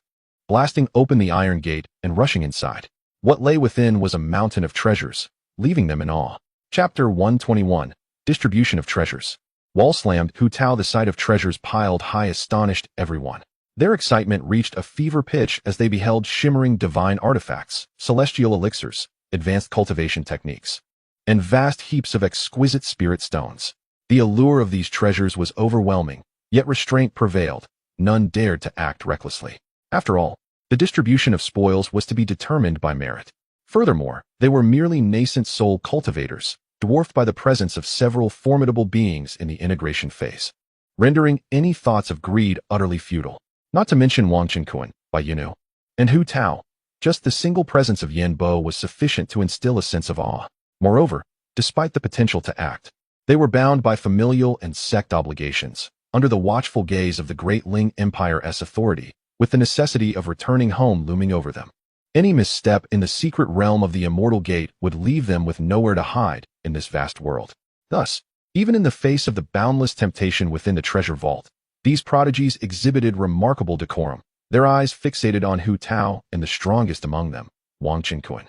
Blasting open the iron gate and rushing inside, what lay within was a mountain of treasures, leaving them in awe. Chapter 121, Distribution of Treasures. Wall slammed, Hu Tao. The sight of treasures piled high astonished everyone. Their excitement reached a fever pitch as they beheld shimmering divine artifacts, celestial elixirs, advanced cultivation techniques, and vast heaps of exquisite spirit stones. The allure of these treasures was overwhelming, yet restraint prevailed. None dared to act recklessly. After all, the distribution of spoils was to be determined by merit. Furthermore, they were merely nascent soul cultivators, dwarfed by the presence of several formidable beings in the integration phase, rendering any thoughts of greed utterly futile. Not to mention Wang Qinkuan, Bai Yunu, and Hu Tao. Just the single presence of Yen Bo was sufficient to instill a sense of awe. Moreover, despite the potential to act, they were bound by familial and sect obligations, under the watchful gaze of the great Ling Empire's authority, with the necessity of returning home looming over them. Any misstep in the secret realm of the Immortal Gate would leave them with nowhere to hide in this vast world. Thus, even in the face of the boundless temptation within the treasure vault, these prodigies exhibited remarkable decorum, their eyes fixated on Hu Tao and the strongest among them, Wang Qinkuan.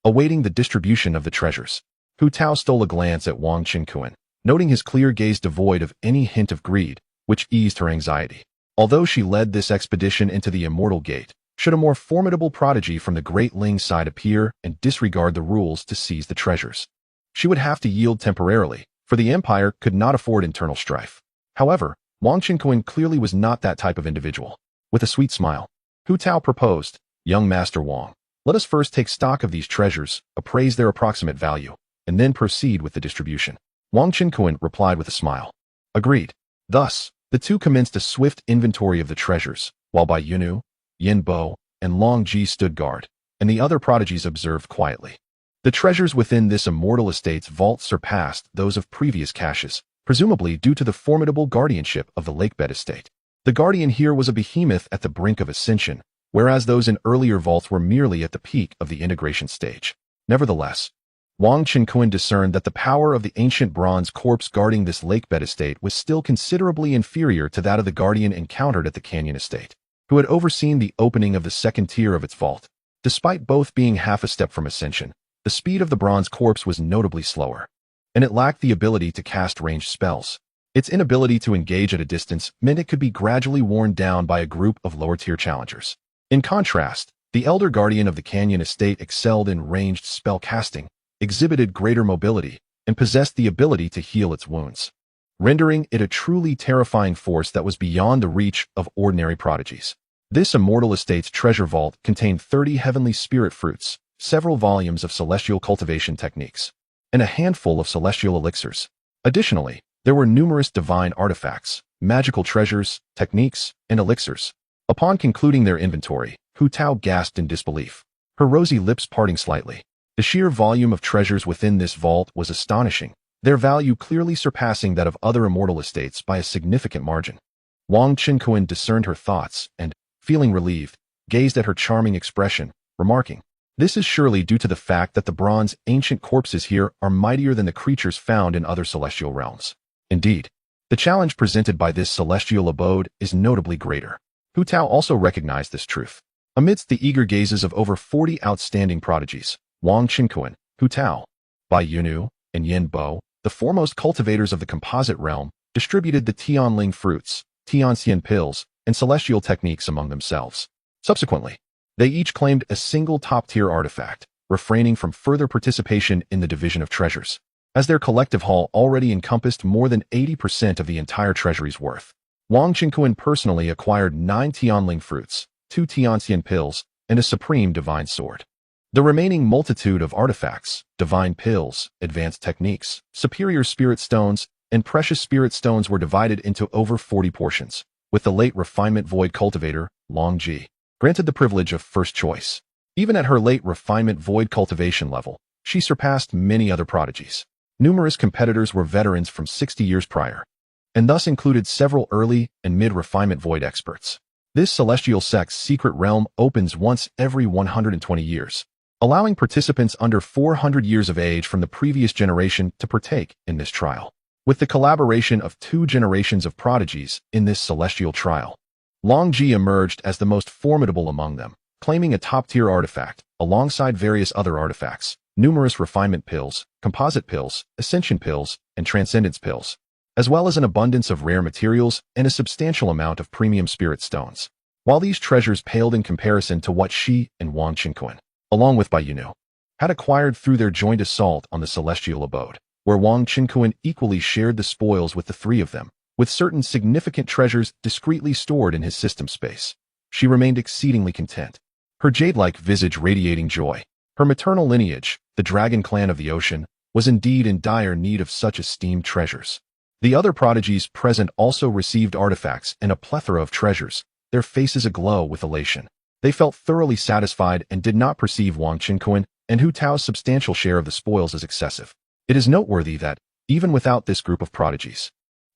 Awaiting the distribution of the treasures, Hu Tao stole a glance at Wang Qinkuan, noting his clear gaze devoid of any hint of greed, which eased her anxiety. Although she led this expedition into the Immortal Gate, should a more formidable prodigy from the Great Ling side appear and disregard the rules to seize the treasures, she would have to yield temporarily, for the Empire could not afford internal strife. However, Wang Qinkuan clearly was not that type of individual. With a sweet smile, Hu Tao proposed, "Young Master Wang, let us first take stock of these treasures, appraise their approximate value, and then proceed with the distribution." Wang Qinkuan replied with a smile. Agreed. Thus, the two commenced a swift inventory of the treasures, while Bai Yunu, Yen Bo, and Long Ji stood guard, and the other prodigies observed quietly. The treasures within this immortal estate's vault surpassed those of previous caches, presumably due to the formidable guardianship of the Lakebed estate. The guardian here was a behemoth at the brink of ascension, whereas those in earlier vaults were merely at the peak of the integration stage. Nevertheless, Wang Qinkuan discerned that the power of the ancient bronze corpse guarding this Lakebed estate was still considerably inferior to that of the guardian encountered at the Canyon estate, who had overseen the opening of the second tier of its vault. Despite both being half a step from ascension, the speed of the bronze corpse was notably slower, and it lacked the ability to cast ranged spells. Its inability to engage at a distance meant it could be gradually worn down by a group of lower-tier challengers. In contrast, the Elder Guardian of the Canyon estate excelled in ranged spell casting, exhibited greater mobility, and possessed the ability to heal its wounds, rendering it a truly terrifying force that was beyond the reach of ordinary prodigies. This immortal estate's treasure vault contained 30 heavenly spirit fruits, several volumes of celestial cultivation techniques, and a handful of celestial elixirs. Additionally, there were numerous divine artifacts, magical treasures, techniques, and elixirs. Upon concluding their inventory, Hu Tao gasped in disbelief, her rosy lips parting slightly. The sheer volume of treasures within this vault was astonishing, their value clearly surpassing that of other immortal estates by a significant margin. Wang Qinkuan discerned her thoughts and, feeling relieved, gazed at her charming expression, remarking, "This is surely due to the fact that the bronze ancient corpses here are mightier than the creatures found in other celestial realms. Indeed, the challenge presented by this celestial abode is notably greater." Hu Tao also recognized this truth. Amidst the eager gazes of over 40 outstanding prodigies, Wang Qinkuan, Hu Tao, Bai Yunu, and Yen Bo, the foremost cultivators of the composite realm, distributed the Tianling fruits, Tianxian pills, and celestial techniques among themselves. Subsequently, they each claimed a single top-tier artifact, refraining from further participation in the division of treasures, as their collective haul already encompassed more than 80% of the entire treasury's worth. Wang Qinkuan personally acquired 9 Tianling fruits, 2 Tianxian pills, and a supreme divine sword. The remaining multitude of artifacts, divine pills, advanced techniques, superior spirit stones, and precious spirit stones were divided into over 40 portions, with the late refinement void cultivator, Long Ji, granted the privilege of first choice. Even at her late refinement void cultivation level, she surpassed many other prodigies. Numerous competitors were veterans from 60 years prior, and thus included several early and mid-refinement void experts. This celestial sect's secret realm opens once every 120 years, allowing participants under 400 years of age from the previous generation to partake in this trial. With the collaboration of 2 generations of prodigies in this celestial trial, Long Ji emerged as the most formidable among them, claiming a top-tier artifact, alongside various other artifacts, numerous refinement pills, composite pills, ascension pills, and transcendence pills, as well as an abundance of rare materials and a substantial amount of premium spirit stones. While these treasures paled in comparison to what she and Wang Qinquan, along with Bai Yunu, had acquired through their joint assault on the celestial abode, where Wang Qinquan equally shared the spoils with the 3 of them, with certain significant treasures discreetly stored in his system space. She remained exceedingly content, her jade-like visage radiating joy. Her maternal lineage, the dragon clan of the ocean, was indeed in dire need of such esteemed treasures. The other prodigies present also received artifacts and a plethora of treasures, their faces aglow with elation. They felt thoroughly satisfied and did not perceive Wang Qinquan and Hu Tao's substantial share of the spoils as excessive. It is noteworthy that, even without this group of prodigies,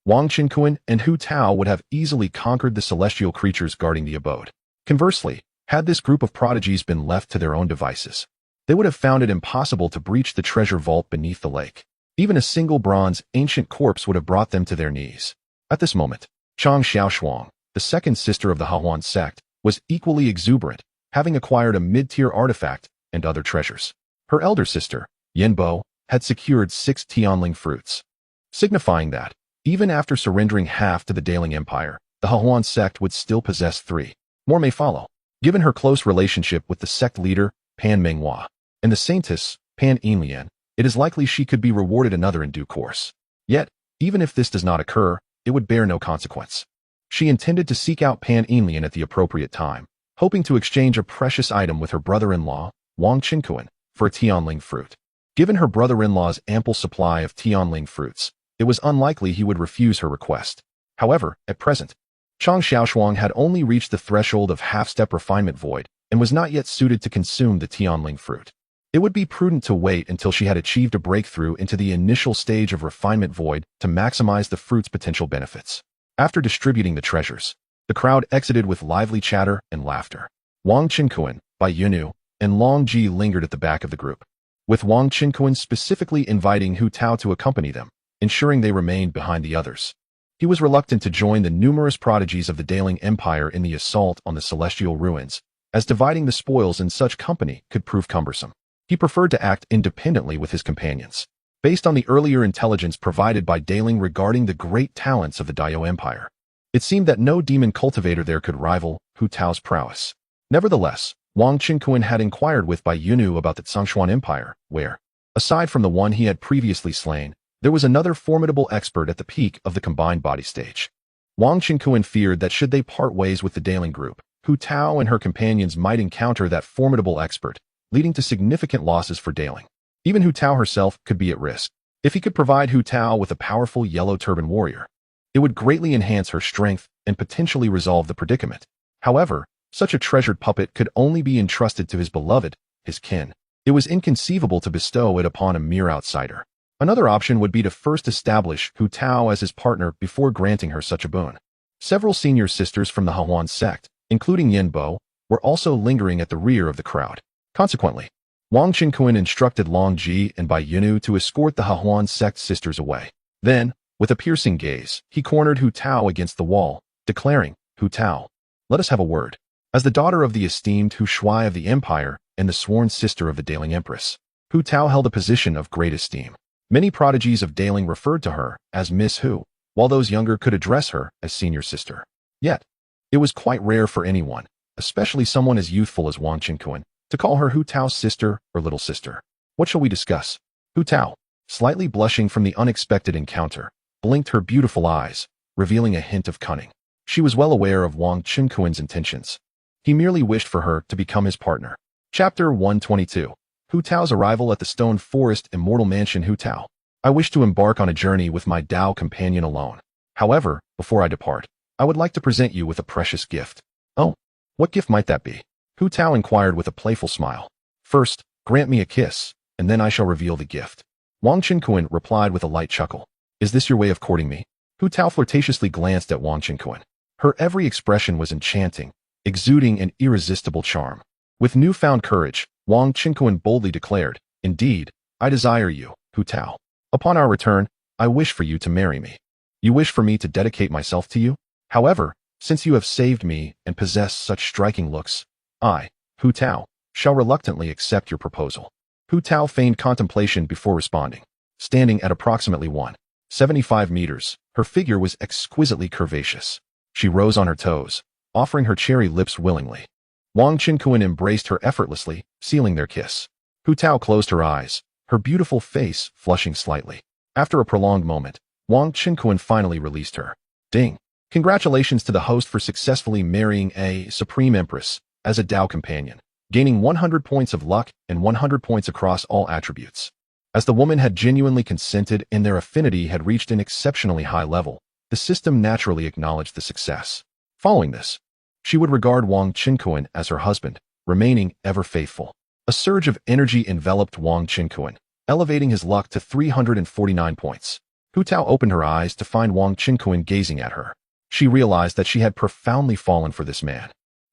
Wang Qinquan and Hu Tao would have easily conquered the celestial creatures guarding the abode. Conversely, had this group of prodigies been left to their own devices, they would have found it impossible to breach the treasure vault beneath the lake. Even a single bronze ancient corpse would have brought them to their knees. At this moment, Chang Xiaoshuang, the second sister of the Hahuan sect, was equally exuberant, having acquired a mid-tier artifact and other treasures. Her elder sister, Yanbo, had secured 6 Tianling fruits, signifying that, even after surrendering half to the Daling Empire, the Hahuan sect would still possess 3. More may follow. Given her close relationship with the sect leader, Pan Manhwa, and the saintess, Pan Yinlian, it is likely she could be rewarded another in due course. Yet, even if this does not occur, it would bear no consequence. She intended to seek out Pan Yinlian at the appropriate time, hoping to exchange a precious item with her brother-in-law, Wang Qinquan, for a Tianling fruit. Given her brother-in-law's ample supply of Tianling fruits, it was unlikely he would refuse her request. However, at present, Chang Xiaoshuang had only reached the threshold of half-step refinement void and was not yet suited to consume the Tianling fruit. It would be prudent to wait until she had achieved a breakthrough into the initial stage of refinement void to maximize the fruit's potential benefits. After distributing the treasures, the crowd exited with lively chatter and laughter. Wang Qinquan, Bai Yunu, and Long Ji lingered at the back of the group, with Wang Qinquan specifically inviting Hu Tao to accompany them, ensuring they remained behind the others. He was reluctant to join the numerous prodigies of the Daling Empire in the assault on the celestial ruins, as dividing the spoils in such company could prove cumbersome. He preferred to act independently with his companions, based on the earlier intelligence provided by Daling regarding the great talents of the Dao Empire. It seemed that no demon cultivator there could rival Hu Tao's prowess. Nevertheless, Wang Qinquan had inquired with Bai Yunu about the Tsangshuan Empire, where, aside from the one he had previously slain, there was another formidable expert at the peak of the combined body stage. Wang Qinquan feared that should they part ways with the Daling group, Hu Tao and her companions might encounter that formidable expert, leading to significant losses for Daling. Even Hu Tao herself could be at risk. If he could provide Hu Tao with a powerful yellow turban warrior, it would greatly enhance her strength and potentially resolve the predicament. However, such a treasured puppet could only be entrusted to his beloved, his kin. It was inconceivable to bestow it upon a mere outsider. Another option would be to first establish Hu Tao as his partner before granting her such a boon. Several senior sisters from the Hahuan sect, including Yanbo, were also lingering at the rear of the crowd. Consequently, Wang Qinquan instructed Long Ji and Bai Yunu to escort the Hahuan sect sisters away. Then, with a piercing gaze, he cornered Hu Tao against the wall, declaring, "Hu Tao, let us have a word." As the daughter of the esteemed Hu Shui of the Empire and the sworn sister of the Daling Empress, Hu Tao held a position of great esteem. Many prodigies of Daling referred to her as Miss Hu, while those younger could address her as senior sister. Yet, it was quite rare for anyone, especially someone as youthful as Wang Qinquan, to call her Hu Tao's sister or little sister. What shall we discuss? Hu Tao, slightly blushing from the unexpected encounter, blinked her beautiful eyes, revealing a hint of cunning. She was well aware of Wang Qinquan's intentions. He merely wished for her to become his partner. Chapter 122. Hu Tao's arrival at the Stone Forest Immortal Mansion. Hu Tao, I wish to embark on a journey with my Dao companion alone. However, before I depart, I would like to present you with a precious gift. Oh, what gift might that be? Hu Tao inquired with a playful smile. First, grant me a kiss, and then I shall reveal the gift. Wang Qinkuan replied with a light chuckle. Is this your way of courting me? Hu Tao flirtatiously glanced at Wang Qinkuan. Her every expression was enchanting, exuding an irresistible charm. With newfound courage, Wang Qinkuan boldly declared, Indeed, I desire you, Hu Tao. Upon our return, I wish for you to marry me. You wish for me to dedicate myself to you? However, since you have saved me and possess such striking looks, I, Hu Tao, shall reluctantly accept your proposal. Hu Tao feigned contemplation before responding. Standing at approximately 175 meters, her figure was exquisitely curvaceous. She rose on her toes, offering her cherry lips willingly. Wang Qinkuan embraced her effortlessly, sealing their kiss. Hu Tao closed her eyes, her beautiful face flushing slightly. After a prolonged moment, Wang Qinkuan finally released her. Ding! Congratulations to the host for successfully marrying a supreme empress as a Dao companion, gaining 100 points of luck and 100 points across all attributes. As the woman had genuinely consented and their affinity had reached an exceptionally high level, the system naturally acknowledged the success. Following this, she would regard Wang Qinkuan as her husband, remaining ever faithful. A surge of energy enveloped Wang Qinkuan, elevating his luck to 349 points. Hu Tao opened her eyes to find Wang Qinkuan gazing at her. She realized that she had profoundly fallen for this man,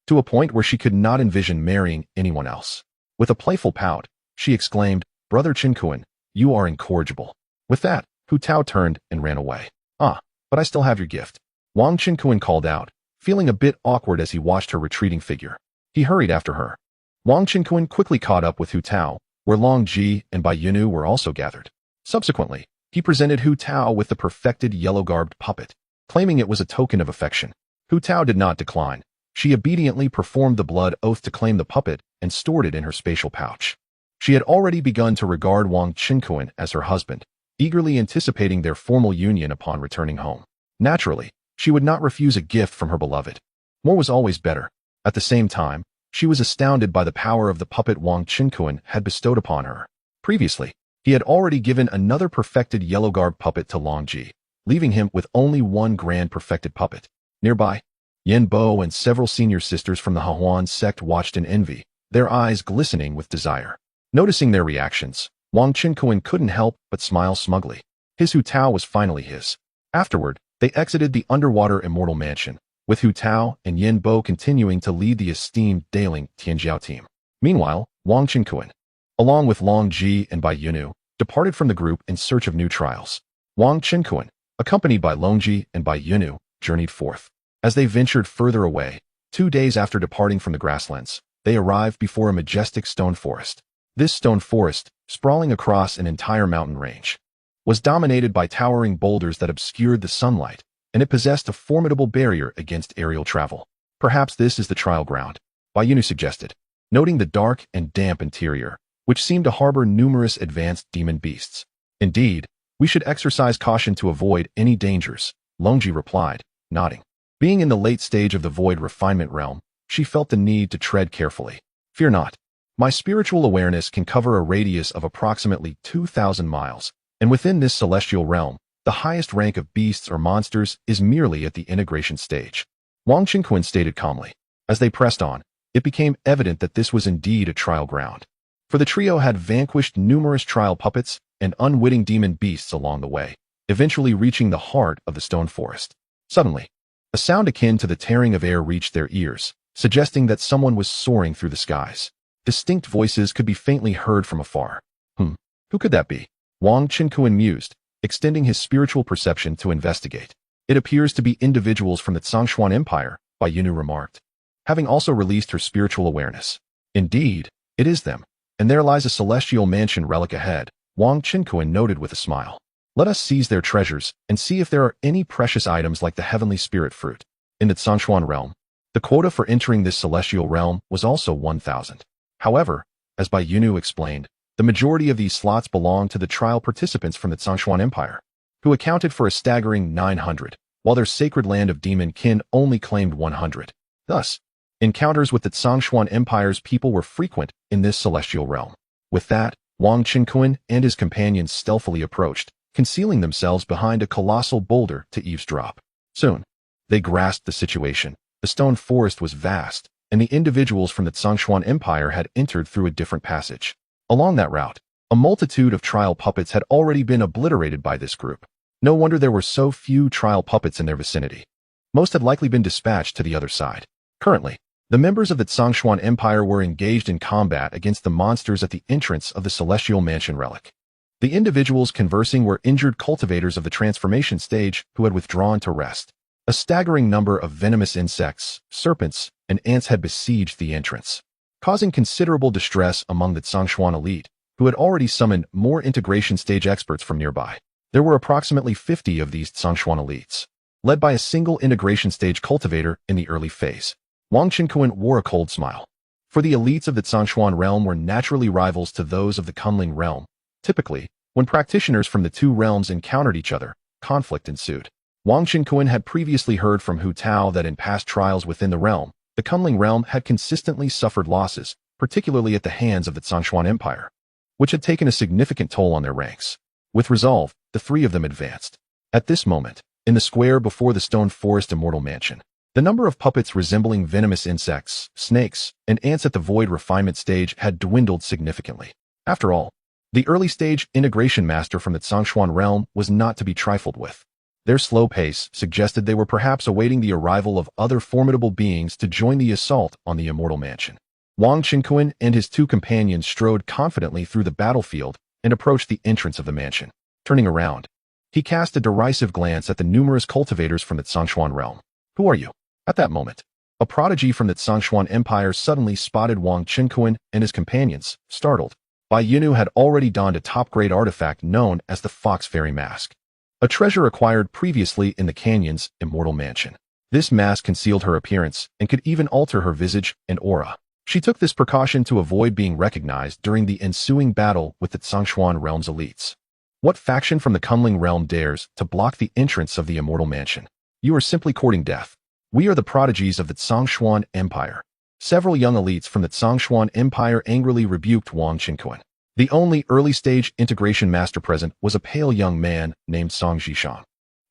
to a point where she could not envision marrying anyone else. With a playful pout, she exclaimed, Brother Qinkuan, you are incorrigible. With that, Hu Tao turned and ran away. Ah, but I still have your gift. Wang Qinkuan called out, feeling a bit awkward as he watched her retreating figure. He hurried after her. Wang Qinkuan quickly caught up with Hu Tao, where Long Ji and Bai Yunu were also gathered. Subsequently, he presented Hu Tao with the perfected yellow-garbed puppet, claiming it was a token of affection. Hu Tao did not decline. She obediently performed the blood oath to claim the puppet and stored it in her spatial pouch. She had already begun to regard Wang Qinkuan as her husband, eagerly anticipating their formal union upon returning home. Naturally, she would not refuse a gift from her beloved. More was always better. At the same time, she was astounded by the power of the puppet Wang Qinkuan had bestowed upon her. Previously, he had already given another perfected yellow-garbed puppet to Long Ji, leaving him with only one grand perfected puppet. Nearby, Yen Bo and several senior sisters from the Hahuan sect watched in envy, their eyes glistening with desire. Noticing their reactions, Wang Qinkuan couldn't help but smile smugly. His Hu Tao was finally his. Afterward, they exited the underwater immortal mansion, with Hu Tao and Yen Bo continuing to lead the esteemed Daling Tianjiao team. Meanwhile, Wang Qinkuan, along with Long Ji and Bai Yunu, departed from the group in search of new trials. Wang Qinkuan, accompanied by Long Ji and Bai Yunu, journeyed forth. As they ventured further away, 2 days after departing from the grasslands, they arrived before a majestic stone forest. This stone forest, sprawling across an entire mountain range, was dominated by towering boulders that obscured the sunlight, and it possessed a formidable barrier against aerial travel. Perhaps this is the trial ground, Bai Yunu suggested, noting the dark and damp interior, which seemed to harbor numerous advanced demon beasts. Indeed, we should exercise caution to avoid any dangers, Longji replied, nodding. Being in the late stage of the void refinement realm, she felt the need to tread carefully. Fear not. My spiritual awareness can cover a radius of approximately 2,000 miles, and within this celestial realm, the highest rank of beasts or monsters is merely at the integration stage. Wang Qinkuan stated calmly. As they pressed on, it became evident that this was indeed a trial ground. For the trio had vanquished numerous trial puppets and unwitting demon beasts along the way, eventually reaching the heart of the stone forest. Suddenly, a sound akin to the tearing of air reached their ears, suggesting that someone was soaring through the skies. Distinct voices could be faintly heard from afar. Who could that be? Wang Qinkuan mused, extending his spiritual perception to investigate. It appears to be individuals from the Zhongshuan Empire, Bai Yunu remarked, having also released her spiritual awareness. Indeed, it is them, and there lies a celestial mansion relic ahead, Wang Qinkuan noted with a smile. Let us seize their treasures and see if there are any precious items like the heavenly spirit fruit. In the Zhongshuan realm, the quota for entering this celestial realm was also 1,000. However, as Bai Yunu explained, the majority of these slots belonged to the trial participants from the Zhongshuan Empire, who accounted for a staggering 900, while their sacred land of demon kin only claimed 100. Thus, encounters with the Zhongshuan Empire's people were frequent in this celestial realm. With that, Wang Qinkuan and his companions stealthily approached, concealing themselves behind a colossal boulder to eavesdrop. Soon, They grasped the situation. The stone forest was vast, and the individuals from the Tsongshuan Empire had entered through a different passage. Along that route, a multitude of trial puppets had already been obliterated by this group. No wonder there were so few trial puppets in their vicinity. Most had likely been dispatched to the other side. Currently, the members of the Tsongshuan Empire were engaged in combat against the monsters at the entrance of the Celestial Mansion relic. The individuals conversing were injured cultivators of the transformation stage who had withdrawn to rest. A staggering number of venomous insects, serpents, and ants had besieged the entrance, causing considerable distress among the Tsongshuan elite, who had already summoned more integration stage experts from nearby. There were approximately 50 of these Tsongshuan elites, led by a single integration stage cultivator in the early phase. Wang Qinkuan wore a cold smile. For the elites of the Tsongshuan realm were naturally rivals to those of the Kunling realm. Typically, when practitioners from the two realms encountered each other, conflict ensued. Wang Qinkuan had previously heard from Hu Tao that in past trials within the realm, the Kunling realm had consistently suffered losses, particularly at the hands of the Tsongshuan Empire, which had taken a significant toll on their ranks. With resolve, the three of them advanced. At this moment, in the square before the Stone Forest Immortal Mansion, the number of puppets resembling venomous insects, snakes, and ants at the void refinement stage had dwindled significantly. After all, the early stage integration master from the Tsongshuan realm was not to be trifled with. Their slow pace suggested they were perhaps awaiting the arrival of other formidable beings to join the assault on the Immortal Mansion. Wang Qinkuan and his two companions strode confidently through the battlefield and approached the entrance of the mansion. Turning around, he cast a derisive glance at the numerous cultivators from the Tsongshuan realm. "Who are you?" At that moment, a prodigy from the Tsongshuan Empire suddenly spotted Wang Qinkuan and his companions, startled. Bai Yunu had already donned a top-grade artifact known as the Fox Fairy Mask, a treasure acquired previously in the canyon's Immortal Mansion. This mask concealed her appearance and could even alter her visage and aura. She took this precaution to avoid being recognized during the ensuing battle with the Tsongshuan realm's elites. What faction from the Kunling realm dares to block the entrance of the Immortal Mansion? You are simply courting death. We are the prodigies of the Tsongshuan Empire. Several young elites from the Tsongshuan Empire angrily rebuked Wang Qinkuan. The only early-stage integration master present was a pale young man named Song Zhishang,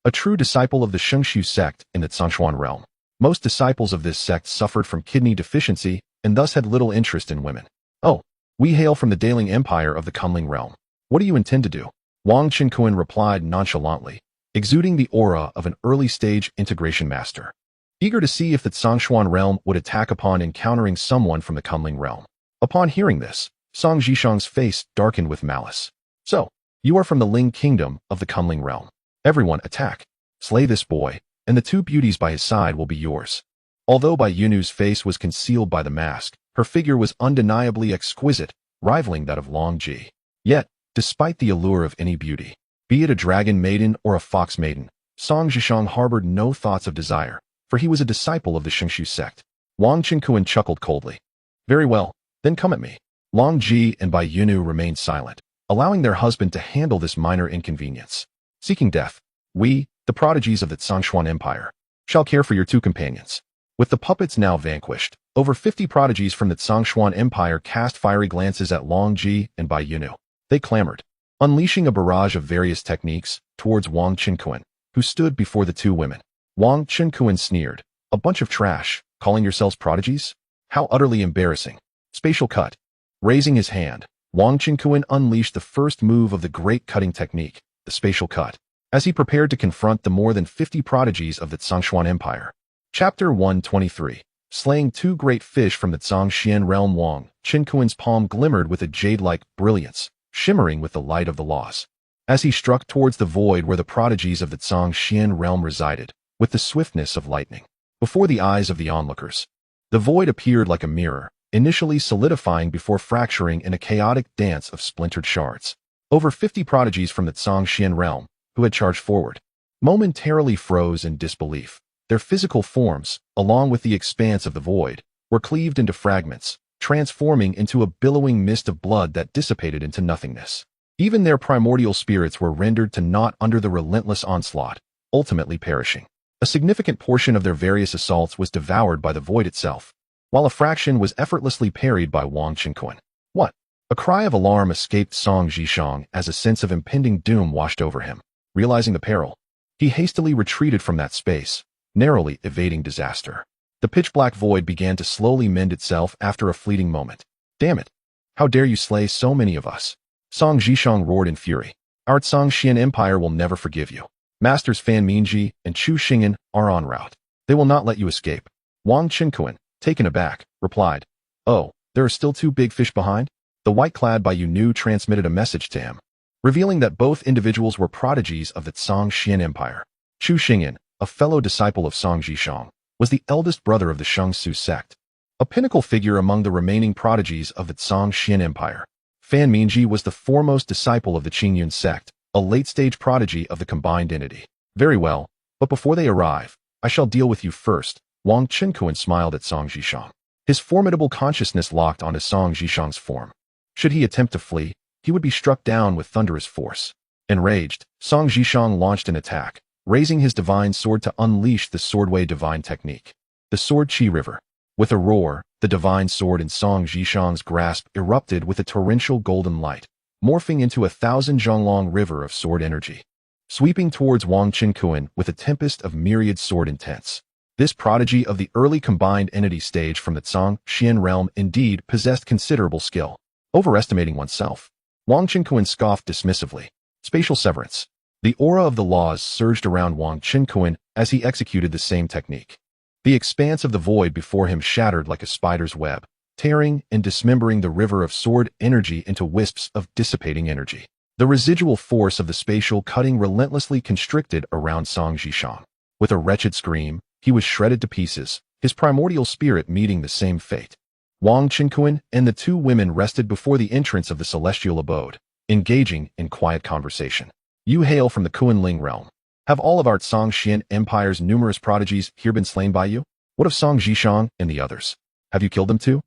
a true disciple of the Shengshu sect in the Tsongshuan realm. Most disciples of this sect suffered from kidney deficiency and thus had little interest in women. "Oh, we hail from the Daling Empire of the Kunling realm. What do you intend to do?" Wang Qinkuan replied nonchalantly, exuding the aura of an early-stage integration master, eager to see if the Tsongshuan realm would attack upon encountering someone from the Kunling realm. Upon hearing this, Song Zhishang's face darkened with malice. "So, you are from the Ling Kingdom of the Kunling realm. Everyone attack. Slay this boy, and the two beauties by his side will be yours." Although Bai Yunu's face was concealed by the mask, her figure was undeniably exquisite, rivaling that of Long Ji. Yet, despite the allure of any beauty, be it a dragon maiden or a fox maiden, Song Zhishang harbored no thoughts of desire, for he was a disciple of the Shengshu sect. Wang Qinkuan chuckled coldly. "Very well, then come at me." Long Ji and Bai Yunu remained silent, allowing their husband to handle this minor inconvenience. Seeking death, we, the prodigies of the Tsongshuan Empire, shall care for your two companions. With the puppets now vanquished, over 50 prodigies from the Tsongshuan Empire cast fiery glances at Long Ji and Bai Yunu. They clamored, unleashing a barrage of various techniques towards Wang Qinkuan, who stood before the two women. Wang Qinkuan sneered, "A bunch of trash, calling yourselves prodigies? How utterly embarrassing." Spatial cut. Raising his hand, Wang Qinkuan unleashed the first move of the great cutting technique, the spatial cut, as he prepared to confront the more than 50 prodigies of the Tsongshuan Empire. Chapter 123. Slaying two great fish from the Tsongshian realm. Wang Qinkuan's palm glimmered with a jade-like brilliance, shimmering with the light of the laws, as he struck towards the void where the prodigies of the Tsongshian realm resided, with the swiftness of lightning. Before the eyes of the onlookers, the void appeared like a mirror, initially solidifying before fracturing in a chaotic dance of splintered shards. Over 50 prodigies from the Tsongshian realm, who had charged forward, momentarily froze in disbelief. Their physical forms, along with the expanse of the void, were cleaved into fragments, transforming into a billowing mist of blood that dissipated into nothingness. Even their primordial spirits were rendered to naught under the relentless onslaught, ultimately perishing. A significant portion of their various assaults was devoured by the void itself, while a fraction was effortlessly parried by Wang Qinkuan. "What?" A cry of alarm escaped Song Zhishang as a sense of impending doom washed over him. Realizing the peril, he hastily retreated from that space, narrowly evading disaster. The pitch-black void began to slowly mend itself after a fleeting moment. Damn it! How dare you slay so many of us? Song Zhishang roared in fury. Our Xian Empire will never forgive you. Masters Fan Minji and Chu Xingyan are en route. They will not let you escape. Wang Qinkuan, taken aback, replied, Oh, there are still 2 big fish behind? The white-clad Bai Nu transmitted a message to him, revealing that both individuals were prodigies of the Xian Empire. Chu Xingyan, a fellow disciple of Song Zhishang, was the eldest brother of the Shangsu sect, a pinnacle figure among the remaining prodigies of the Xian Empire. Fan Minji was the foremost disciple of the Qingyun sect, a late-stage prodigy of the combined entity. Very well, but before they arrive, I shall deal with you first. Wang Qinkuan smiled at Song Zhishang. His formidable consciousness locked onto Song Zhishang's form. Should he attempt to flee, he would be struck down with thunderous force. Enraged, Song Zhishang launched an attack, raising his divine sword to unleash the Swordway divine technique. The Sword Qi River. With a roar, the divine sword in Song Zhishang's grasp erupted with a torrential golden light, morphing into 1,000-zhonglong river of sword energy, sweeping towards Wang Qinkuan with a tempest of myriad sword intents. This prodigy of the early combined entity stage from the Xian realm indeed possessed considerable skill. Overestimating oneself. Wang Qinkuan scoffed dismissively. Spatial severance. The aura of the laws surged around Wang Qinkuan as he executed the same technique. The expanse of the void before him shattered like a spider's web, tearing and dismembering the river of sword energy into wisps of dissipating energy. The residual force of the spatial cutting relentlessly constricted around Song Zhishang. With a wretched scream, he was shredded to pieces, his primordial spirit meeting the same fate. Wang Qinkuan and the 2 women rested before the entrance of the celestial abode, engaging in quiet conversation. You hail from the Kunling realm. Have all of our Xian Empire's numerous prodigies here been slain by you? What of Song Zhishang and the others? Have you killed them too?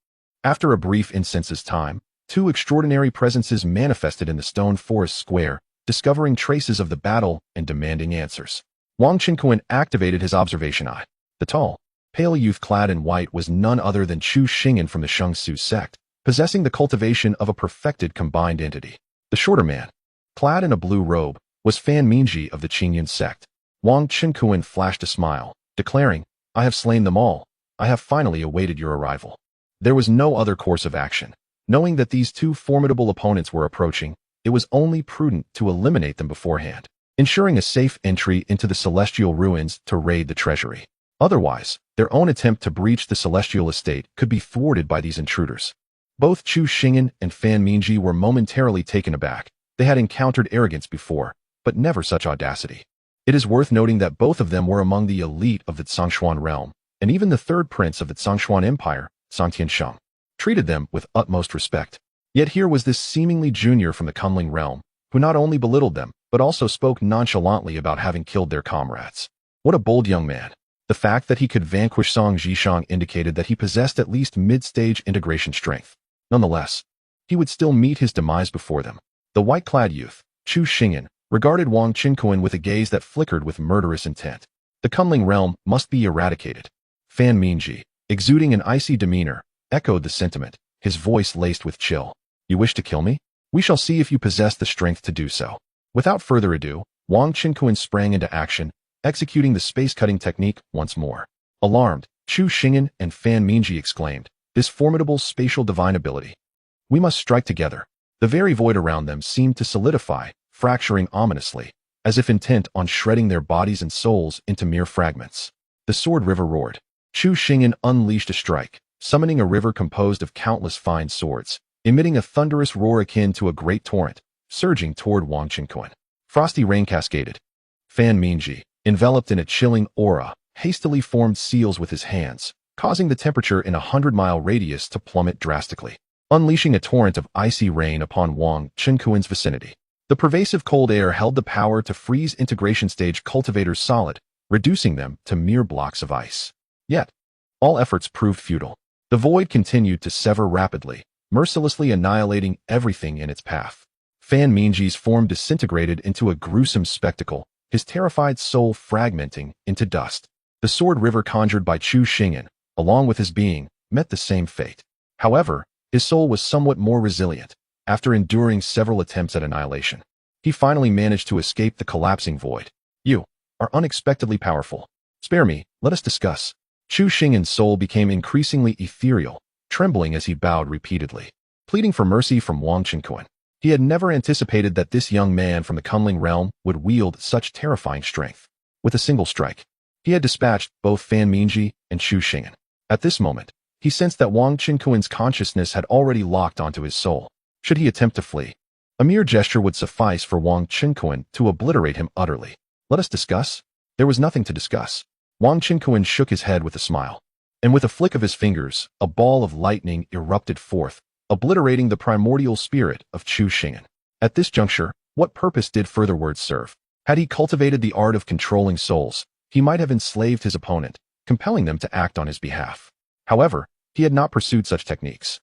After a brief incense's time, 2 extraordinary presences manifested in the stone forest square, discovering traces of the battle and demanding answers. Wang Qinkuan activated his observation eye. The tall, pale youth clad in white was none other than Chu Xingyan from the Shangsu sect, possessing the cultivation of a perfected combined entity. The shorter man, clad in a blue robe, was Fan Minji of the Qingyun sect. Wang Qinkuan flashed a smile, declaring, I have slain them all. I have finally awaited your arrival. There was no other course of action. Knowing that these 2 formidable opponents were approaching, it was only prudent to eliminate them beforehand, ensuring a safe entry into the celestial ruins to raid the treasury. Otherwise, their own attempt to breach the celestial estate could be thwarted by these intruders. Both Chu Xingyan and Fan Minji were momentarily taken aback. They had encountered arrogance before, but never such audacity. It is worth noting that both of them were among the elite of the Zhongshuan realm, and even the 3rd prince of the Zhongshuan Empire, Song Tiansheng, treated them with utmost respect. Yet here was this seemingly junior from the Kunling realm, who not only belittled them, but also spoke nonchalantly about having killed their comrades. What a bold young man. The fact that he could vanquish Song Zhishang indicated that he possessed at least mid-stage integration strength. Nonetheless, he would still meet his demise before them. The white-clad youth, Chu Xingyan, regarded Wang Qinkuan with a gaze that flickered with murderous intent. The Kunling realm must be eradicated. Fan Minji, exuding an icy demeanor, echoed the sentiment, his voice laced with chill. You wish to kill me? We shall see if you possess the strength to do so. Without further ado, Wang Qinkuan sprang into action, executing the space-cutting technique once more. Alarmed, Chu Xingyan and Fan Minji exclaimed, this formidable spatial divine ability. We must strike together. The very void around them seemed to solidify, fracturing ominously, as if intent on shredding their bodies and souls into mere fragments. The sword river roared. Chu Xingyan unleashed a strike, summoning a river composed of countless fine swords, emitting a thunderous roar akin to a great torrent, surging toward Wang Qinkuan. Frosty rain cascaded. Fan Minji, enveloped in a chilling aura, hastily formed seals with his hands, causing the temperature in a 100-mile radius to plummet drastically, unleashing a torrent of icy rain upon Wang Qinkuan's vicinity. The pervasive cold air held the power to freeze integration stage cultivators solid, reducing them to mere blocks of ice. Yet, all efforts proved futile. The void continued to sever rapidly, mercilessly annihilating everything in its path. Fan Minji's form disintegrated into a gruesome spectacle, his terrified soul fragmenting into dust. The sword river conjured by Chu Xingyan, along with his being, met the same fate. However, his soul was somewhat more resilient. After enduring several attempts at annihilation, he finally managed to escape the collapsing void. You are unexpectedly powerful. Spare me, let us discuss. Chu Xing'an's soul became increasingly ethereal, trembling as he bowed repeatedly, pleading for mercy from Wang Qinkuan. He had never anticipated that this young man from the Kunling realm would wield such terrifying strength. With a single strike, he had dispatched both Fan Mingji and Chu Xing'an. At this moment, he sensed that Wang Qinkuan's consciousness had already locked onto his soul. Should he attempt to flee, a mere gesture would suffice for Wang Qinkuan to obliterate him utterly. Let us discuss? There was nothing to discuss. Wang Qinkuan shook his head with a smile, and with a flick of his fingers, a ball of lightning erupted forth, obliterating the primordial spirit of Chu Xing'an. At this juncture, what purpose did further words serve? Had he cultivated the art of controlling souls, he might have enslaved his opponent, compelling them to act on his behalf. However, he had not pursued such techniques,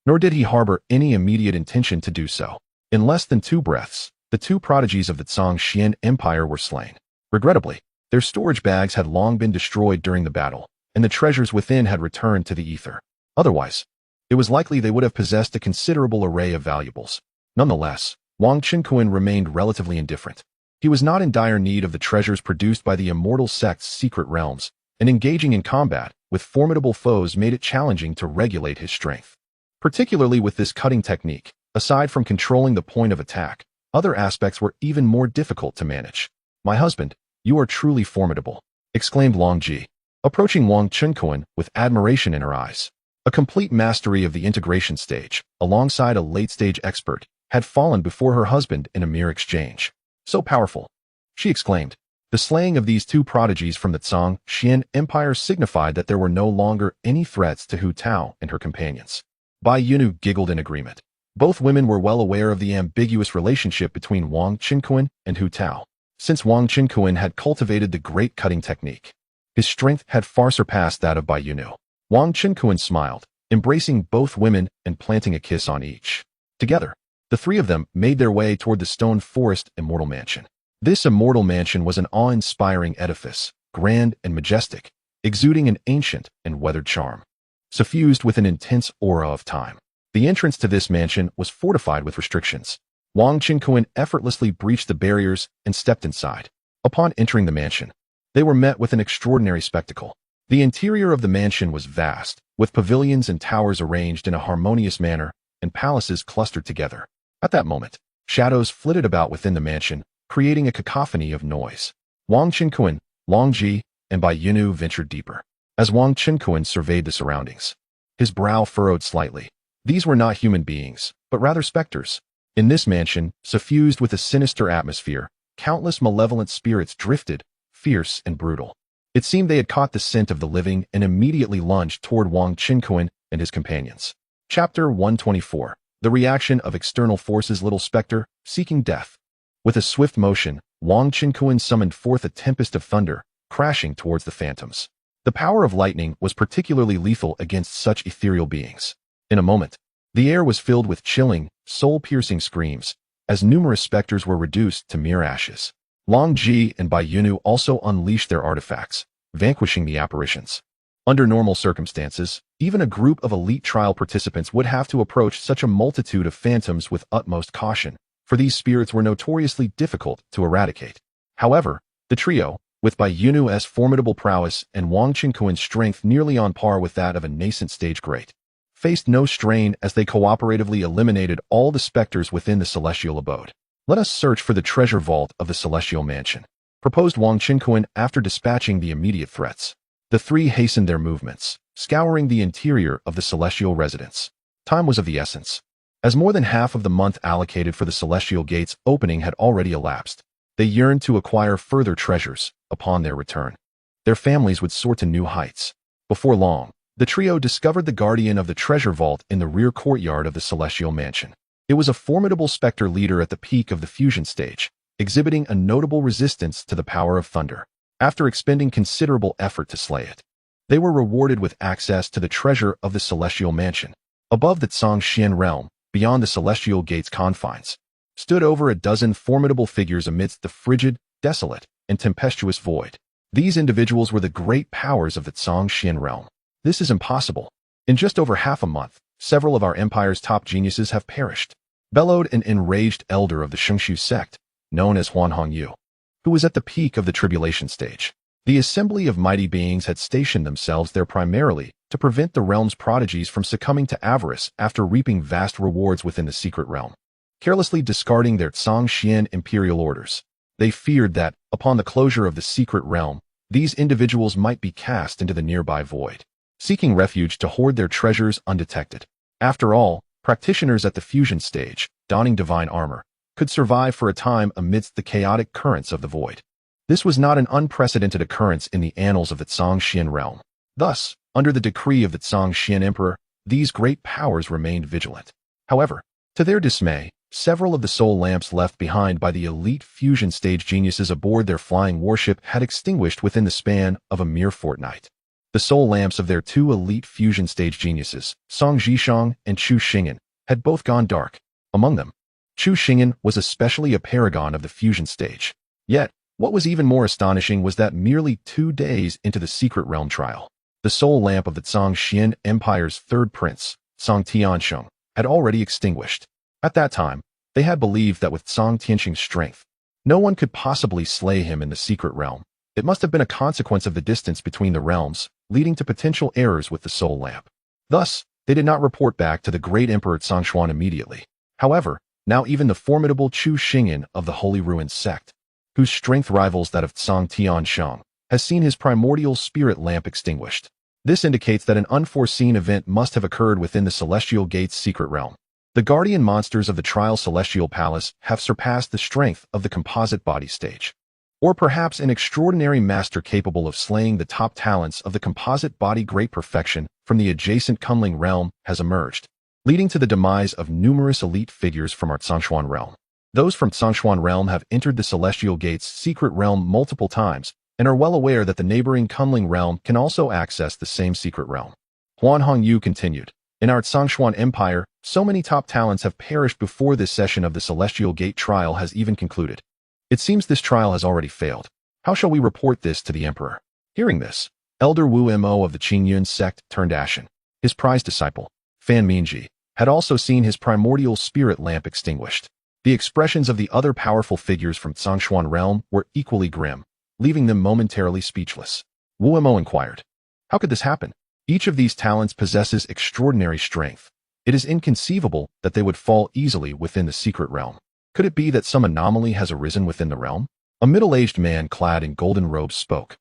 nor did he harbor any immediate intention to do so. In less than 2 breaths, the 2 prodigies of the Zhongxian Empire were slain. Regrettably, their storage bags had long been destroyed during the battle, and the treasures within had returned to the ether. Otherwise, it was likely they would have possessed a considerable array of valuables. Nonetheless, Wang Qinkuan remained relatively indifferent. He was not in dire need of the treasures produced by the immortal sect's secret realms, and engaging in combat with formidable foes made it challenging to regulate his strength. Particularly with this cutting technique, aside from controlling the point of attack, other aspects were even more difficult to manage. "My husband, you are truly formidable," exclaimed Long Ji, approaching Wang Qinkuan with admiration in her eyes. A complete mastery of the integration stage, alongside a late-stage expert, had fallen before her husband in a mere exchange. "So powerful," she exclaimed. The slaying of these 2 prodigies from the Zhongxian Empire signified that there were no longer any threats to Hu Tao and her companions. Bai Yunu giggled in agreement. Both women were well aware of the ambiguous relationship between Wang Qinkuan and Hu Tao. Since Wang Qinkuan had cultivated the great cutting technique, his strength had far surpassed that of Bai Yunu. Wang Qinkuan smiled, embracing both women and planting a kiss on each. Together, the 3 of them made their way toward the Stone Forest Immortal Mansion. This immortal mansion was an awe-inspiring edifice, grand and majestic, exuding an ancient and weathered charm, suffused with an intense aura of time. The entrance to this mansion was fortified with restrictions. Wang Qinkuan effortlessly breached the barriers and stepped inside. Upon entering the mansion, they were met with an extraordinary spectacle. The interior of the mansion was vast, with pavilions and towers arranged in a harmonious manner and palaces clustered together. At that moment, shadows flitted about within the mansion, creating a cacophony of noise. Wang Qinkuan, Long Ji, and Bai Yunu ventured deeper. As Wang Qinkuan surveyed the surroundings, his brow furrowed slightly. These were not human beings, but rather specters. In this mansion, suffused with a sinister atmosphere, countless malevolent spirits drifted, fierce and brutal. It seemed they had caught the scent of the living and immediately lunged toward Wang Qinkuan and his companions. Chapter 124. The Reaction of External Forces. Little Spectre, Seeking Death. With a swift motion, Wang Qinkuan summoned forth a tempest of thunder, crashing towards the phantoms. The power of lightning was particularly lethal against such ethereal beings. In a moment, the air was filled with chilling, soul-piercing screams, as numerous specters were reduced to mere ashes. Long Ji and Bai Yunu also unleashed their artifacts, vanquishing the apparitions. Under normal circumstances, even a group of elite trial participants would have to approach such a multitude of phantoms with utmost caution, for these spirits were notoriously difficult to eradicate. However, the trio, with Bai Yunu's formidable prowess and Wang Qinkuan's strength nearly on par with that of a nascent stage great, faced no strain as they cooperatively eliminated all the specters within the celestial abode. "Let us search for the treasure vault of the celestial mansion," proposed Wang Qinkuan after dispatching the immediate threats. The 3 hastened their movements, scouring the interior of the celestial residence. Time was of the essence, as more than half of the month allocated for the celestial gate's opening had already elapsed. They yearned to acquire further treasures upon their return. Their families would soar to new heights. Before long, the trio discovered the guardian of the treasure vault in the rear courtyard of the celestial mansion. It was a formidable specter leader at the peak of the fusion stage, exhibiting a notable resistance to the power of thunder. After expending considerable effort to slay it, they were rewarded with access to the treasure of the celestial mansion. Above the Zhongxian realm, beyond the celestial gate's confines, stood over a dozen formidable figures amidst the frigid, desolate, and tempestuous void. These individuals were the great powers of the Zhongxian realm. "This is impossible. In just over half a month, several of our empire's top geniuses have perished," bellowed an enraged elder of the Shengshu sect, known as Huan Hongyu, who was at the peak of the tribulation stage. The assembly of mighty beings had stationed themselves there primarily to prevent the realm's prodigies from succumbing to avarice after reaping vast rewards within the secret realm. Carelessly discarding their Zhongxian imperial orders, they feared that, upon the closure of the secret realm, these individuals might be cast into the nearby void, seeking refuge to hoard their treasures undetected. After all, practitioners at the fusion stage, donning divine armor, could survive for a time amidst the chaotic currents of the void. This was not an unprecedented occurrence in the annals of the Zhongxian realm. Thus, under the decree of the Zhongxian emperor, these great powers remained vigilant. However, to their dismay, several of the soul lamps left behind by the elite fusion stage geniuses aboard their flying warship had extinguished within the span of a mere fortnight. The soul lamps of their two elite fusion stage geniuses, Song Zhishang and Chu Xingyan, had both gone dark. Among them, Chu Xingyan was especially a paragon of the fusion stage. Yet, what was even more astonishing was that merely 2 days into the secret realm trial, the soul lamp of the Zhongxian Empire's third prince, Song Tiansheng, had already extinguished. At that time, they had believed that with Song Tiansheng's strength, no one could possibly slay him in the secret realm. It must have been a consequence of the distance between the realms, leading to potential errors with the soul lamp. Thus, they did not report back to the great Emperor Zhongshuan immediately. However, now even the formidable Chu Xingyan of the Holy Ruins sect, whose strength rivals that of Song Tiansheng, has seen his primordial spirit lamp extinguished. This indicates that an unforeseen event must have occurred within the Celestial Gate's secret realm. The guardian monsters of the Trial Celestial Palace have surpassed the strength of the composite body stage. Or perhaps an extraordinary master capable of slaying the top talents of the composite body great perfection from the adjacent Kunling realm has emerged, leading to the demise of numerous elite figures from our Zhongshuan realm. Those from Zhongshuan realm have entered the Celestial Gate's secret realm multiple times and are well aware that the neighboring Kunling realm can also access the same secret realm. Huan Hongyu continued. In our Zhongshuan Empire, so many top talents have perished before this session of the Celestial Gate trial has even concluded. It seems this trial has already failed. How shall we report this to the emperor? Hearing this, Elder Wu Mo of the Qingyun sect turned ashen. His prized disciple, Fan Mingji, had also seen his primordial spirit lamp extinguished. The expressions of the other powerful figures from Zhongshuan realm were equally grim, leaving them momentarily speechless. Wu Mo inquired, how could this happen? Each of these talents possesses extraordinary strength. It is inconceivable that they would fall easily within the secret realm. Could it be that some anomaly has arisen within the realm? A middle-aged man clad in golden robes spoke.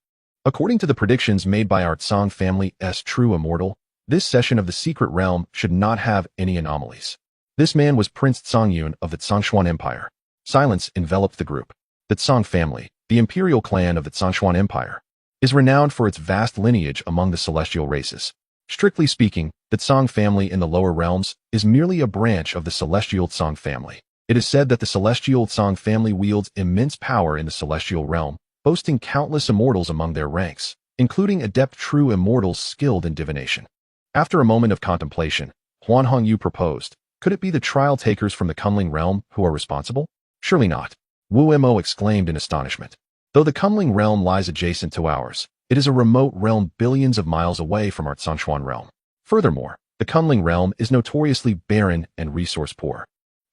According to the predictions made by our Tsang family's true immortal, this session of the secret realm should not have any anomalies. This man was Prince Zhongyun of the Zhongshuan Empire. Silence enveloped the group. The Tsang family, the imperial clan of the Zhongshuan Empire, is renowned for its vast lineage among the celestial races. Strictly speaking, the Tsang family in the lower realms is merely a branch of the celestial Tsang family. It is said that the celestial Tsang family wields immense power in the celestial realm, boasting countless immortals among their ranks, including adept true immortals skilled in divination. After a moment of contemplation, Huan Hongyu proposed, could it be the trial takers from the Kunling realm who are responsible? Surely not. Wu Mo exclaimed in astonishment. Though the Kunling realm lies adjacent to ours, it is a remote realm billions of miles away from our Zhongshuan realm. Furthermore, the Kunling realm is notoriously barren and resource poor.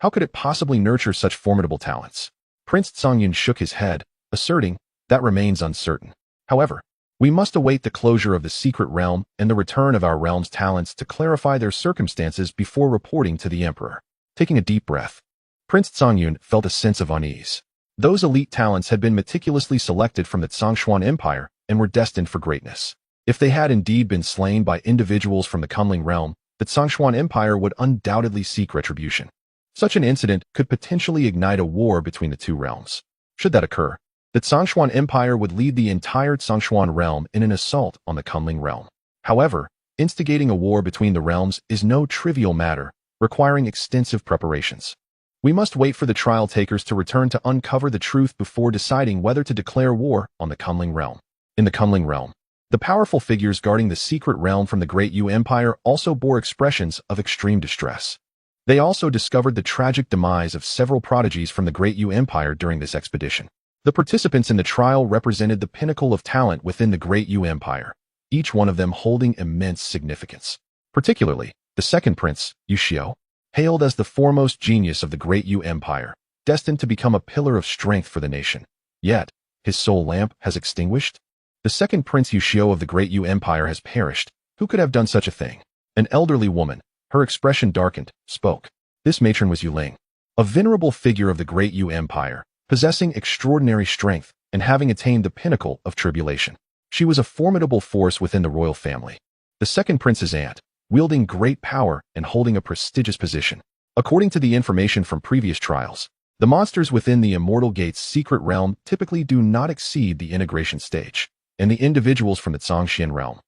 How could it possibly nurture such formidable talents? Prince Zhongyun shook his head, asserting, that remains uncertain. However, we must await the closure of the secret realm and the return of our realm's talents to clarify their circumstances before reporting to the emperor. Taking a deep breath, Prince Zhongyun felt a sense of unease. Those elite talents had been meticulously selected from the Zhongshuan Empire and were destined for greatness. If they had indeed been slain by individuals from the Kunling realm, the Zhongshuan Empire would undoubtedly seek retribution. Such an incident could potentially ignite a war between the two realms. Should that occur, the Zhongshuan Empire would lead the entire Zhongshuan realm in an assault on the Kunling realm. However, instigating a war between the realms is no trivial matter, requiring extensive preparations. We must wait for the trial takers to return to uncover the truth before deciding whether to declare war on the Kunling realm. In the Kunling realm, the powerful figures guarding the secret realm from the Great Yu Empire also bore expressions of extreme distress. They also discovered the tragic demise of several prodigies from the Great Yu Empire during this expedition. The participants in the trial represented the pinnacle of talent within the Great Yu Empire, each one of them holding immense significance. Particularly, the second prince, Yu Xiao, hailed as the foremost genius of the Great Yu Empire, destined to become a pillar of strength for the nation. Yet, his soul lamp has extinguished? The second Prince Yuxiu of the Great Yu Empire has perished. Who could have done such a thing? An elderly woman, her expression darkened, spoke. This matron was Yu Ling, a venerable figure of the Great Yu Empire, possessing extraordinary strength and having attained the pinnacle of tribulation. She was a formidable force within the royal family. The second prince's aunt, wielding great power and holding a prestigious position. According to the information from previous trials, the monsters within the Immortal Gate's secret realm typically do not exceed the integration stage, and the individuals from the Zhongxian realm,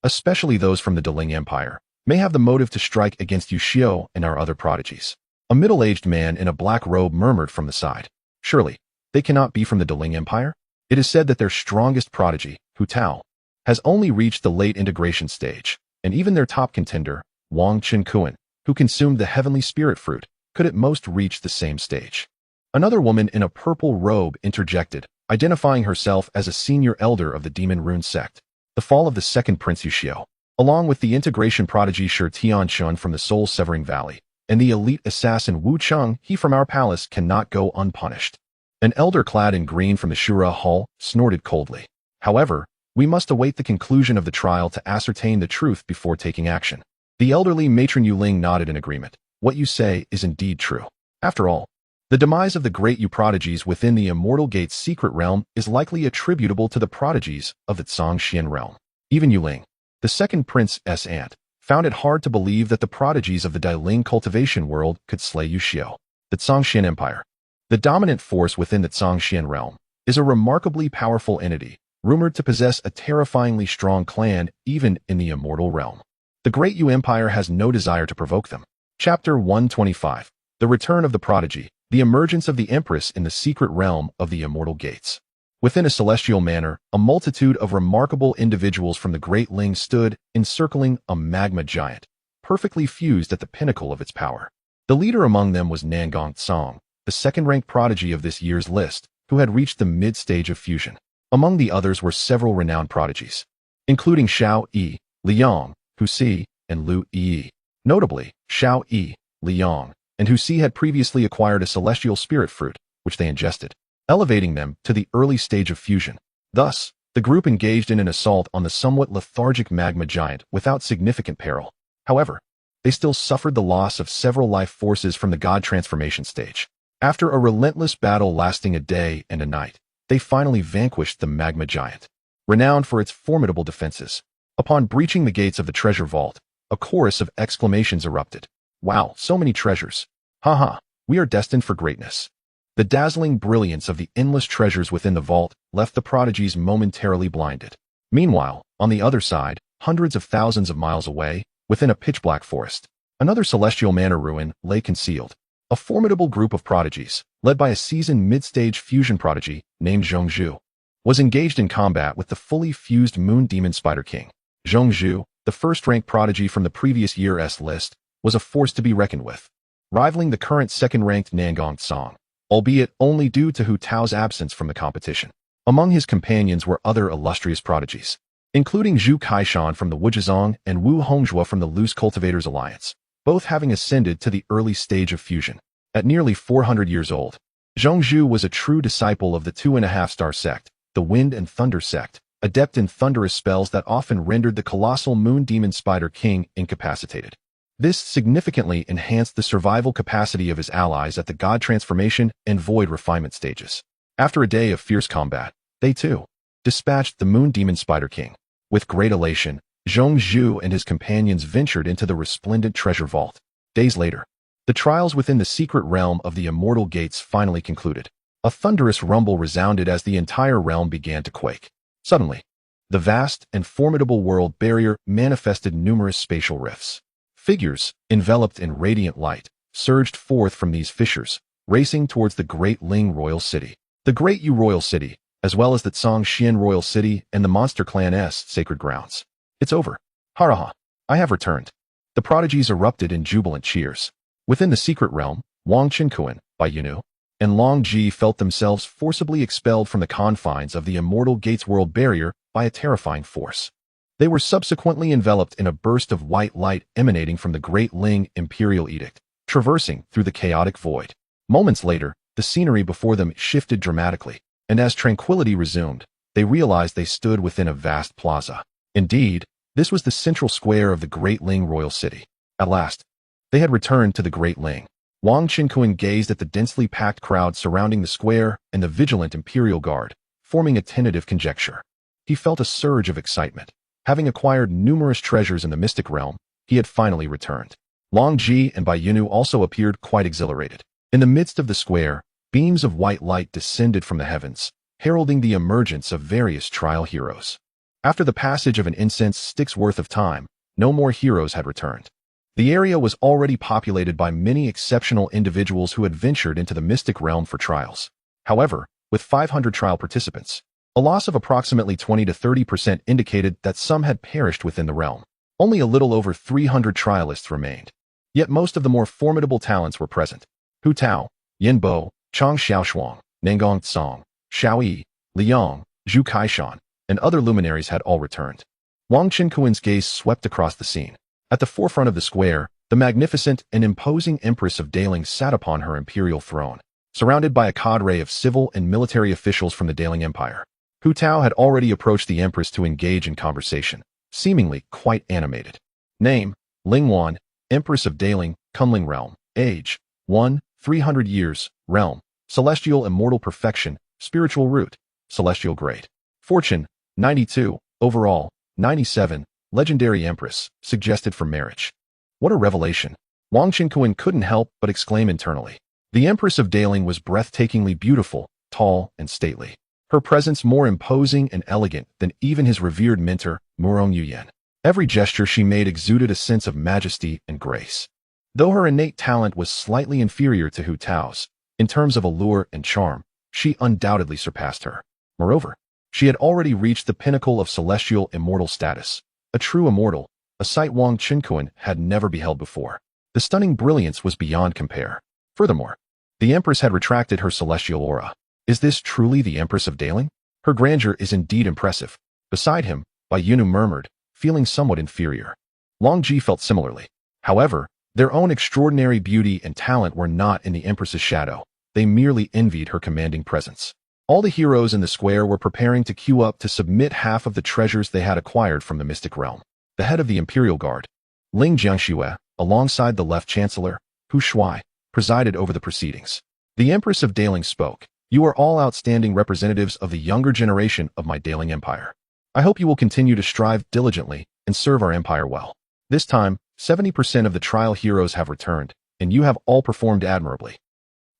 especially those from the Deling Empire, may have the motive to strike against Yuxiu and our other prodigies. A middle-aged man in a black robe murmured from the side. Surely, they cannot be from the Deling Empire? It is said that their strongest prodigy, Hu Tao, has only reached the late integration stage, and even their top contender, Wang Qinkuan, who consumed the heavenly spirit fruit, could at most reach the same stage. Another woman in a purple robe interjected, identifying herself as a senior elder of the Demon Rune sect. The fall of the second Prince Yuxiu, along with the integration prodigy Shi Tianchun from the soul-severing valley, and the elite assassin Wu Cheng, he from our palace, cannot go unpunished. An elder clad in green from the Shura Hall snorted coldly. However, we must await the conclusion of the trial to ascertain the truth before taking action. The elderly matron Yu Ling nodded in agreement. What you say is indeed true. After all, the demise of the great Yu prodigies within the Immortal Gate's secret realm is likely attributable to the prodigies of the Zhongxian realm. Even Yu Ling, the second prince's aunt, found it hard to believe that the prodigies of the Dailing cultivation world could slay Yuxiu. The Zhongxian Empire, the dominant force within the Zhongxian realm, is a remarkably powerful entity, rumored to possess a terrifyingly strong clan even in the immortal realm. The Great Yu Empire has no desire to provoke them. Chapter 125. The Return of the Prodigy, the Emergence of the Empress in the Secret Realm of the Immortal Gates. Within a celestial manor, a multitude of remarkable individuals from the Great Ling stood, encircling a magma giant, perfectly fused at the pinnacle of its power. The leader among them was Nangong Song, the second-ranked prodigy of this year's list, who had reached the mid-stage of fusion. Among the others were several renowned prodigies, including Xiao Yi, Liang, Husi, and Lu Yi. Notably, Xiao Yi, Liang, and Husi had previously acquired a celestial spirit fruit, which they ingested, elevating them to the early stage of fusion. Thus, the group engaged in an assault on the somewhat lethargic magma giant without significant peril. However, they still suffered the loss of several life forces from the god transformation stage. After a relentless battle lasting a day and a night, they finally vanquished the magma giant, renowned for its formidable defenses. Upon breaching the gates of the treasure vault, a chorus of exclamations erupted. Wow, so many treasures. Haha, we are destined for greatness. The dazzling brilliance of the endless treasures within the vault left the prodigies momentarily blinded. Meanwhile, on the other side, hundreds of thousands of miles away, within a pitch-black forest, another celestial manor ruin lay concealed. A formidable group of prodigies, led by a seasoned mid-stage fusion prodigy named Zhongzhu, was engaged in combat with the fully fused Moon Demon Spider King. Zhongzhu, the first-ranked prodigy from the previous year's list, was a force to be reckoned with, rivaling the current second-ranked Nangong Song, albeit only due to Hu Tao's absence from the competition. Among his companions were other illustrious prodigies, including Zhu Kaishan from the Wuzhizong and Wu Hongzhua from the Loose Cultivators Alliance, both having ascended to the early stage of fusion. At nearly 400 years old, Zhongzhu was a true disciple of the 2.5-star sect, the Wind and Thunder sect, adept in thunderous spells that often rendered the colossal Moon Demon Spider King incapacitated. This significantly enhanced the survival capacity of his allies at the God Transformation and Void Refinement stages. After a day of fierce combat, they too dispatched the Moon Demon Spider King. With great elation, Zhongzhu and his companions ventured into the resplendent treasure vault. Days later, the trials within the secret realm of the Immortal Gates finally concluded. A thunderous rumble resounded as the entire realm began to quake. Suddenly, the vast and formidable world barrier manifested numerous spatial rifts. Figures, enveloped in radiant light, surged forth from these fissures, racing towards the Great Ling Royal City. The Great Yu Royal City, as well as the Zhongxian Royal City and the Monster Clan's sacred grounds. It's over. Haraha. I have returned. The prodigies erupted in jubilant cheers. Within the secret realm, Wang Qinkuan, Bai Yunu, and Long Ji felt themselves forcibly expelled from the confines of the Immortal Gates world barrier by a terrifying force. They were subsequently enveloped in a burst of white light emanating from the Great Ling Imperial Edict, traversing through the chaotic void. Moments later, the scenery before them shifted dramatically, and as tranquility resumed, they realized they stood within a vast plaza. Indeed, this was the central square of the Great Ling royal city. At last, they had returned to the Great Ling. Wang Qinkuan gazed at the densely packed crowd surrounding the square and the vigilant imperial guard, forming a tentative conjecture. He felt a surge of excitement. Having acquired numerous treasures in the mystic realm, he had finally returned. Long Ji and Bai Yunu also appeared quite exhilarated. In the midst of the square, beams of white light descended from the heavens, heralding the emergence of various trial heroes. After the passage of an incense stick's worth of time, no more heroes had returned. The area was already populated by many exceptional individuals who had ventured into the mystic realm for trials. However, with 500 trial participants, a loss of approximately 20 to 30% indicated that some had perished within the realm. Only a little over 300 trialists remained. Yet most of the more formidable talents were present. Hu Tao, Yin Bo, Chang Xiaoshuang, Nangong Tsong, Xiao Yi, Liang, Zhu Kaishan, and other luminaries had all returned. Wang Qinkuan's gaze swept across the scene. At the forefront of the square, the magnificent and imposing Empress of Daling sat upon her imperial throne, surrounded by a cadre of civil and military officials from the Daling Empire. Hu Tao had already approached the Empress to engage in conversation, seemingly quite animated. Name: Ling Wan, Empress of Daling, Kunling Realm. Age: 1, 300 years. Realm: Celestial Immortal Perfection. Spiritual Root: Celestial Great. Fortune: 92. Overall: 97. Legendary Empress, suggested for marriage. What a revelation. Wang Qinkuan couldn't help but exclaim internally. The Empress of Daling was breathtakingly beautiful, tall, and stately. Her presence more imposing and elegant than even his revered mentor, Murong Yuyan. Every gesture she made exuded a sense of majesty and grace. Though her innate talent was slightly inferior to Hu Tao's, in terms of allure and charm, she undoubtedly surpassed her. Moreover, she had already reached the pinnacle of celestial immortal status. A true immortal, a sight Wang Qinkuan had never beheld before. The stunning brilliance was beyond compare. Furthermore, the Empress had retracted her celestial aura. Is this truly the Empress of Daling? Her grandeur is indeed impressive. Beside him, Bai Yunu murmured, feeling somewhat inferior. Long Ji felt similarly. However, their own extraordinary beauty and talent were not in the Empress's shadow. They merely envied her commanding presence. All the heroes in the square were preparing to queue up to submit half of the treasures they had acquired from the mystic realm. The head of the Imperial Guard, Ling Jiangxue, alongside the Left Chancellor, Hu Shuai, presided over the proceedings. The Empress of Daling spoke. You are all outstanding representatives of the younger generation of my Daling Empire. I hope you will continue to strive diligently and serve our empire well. This time, 70% of the trial heroes have returned, and you have all performed admirably.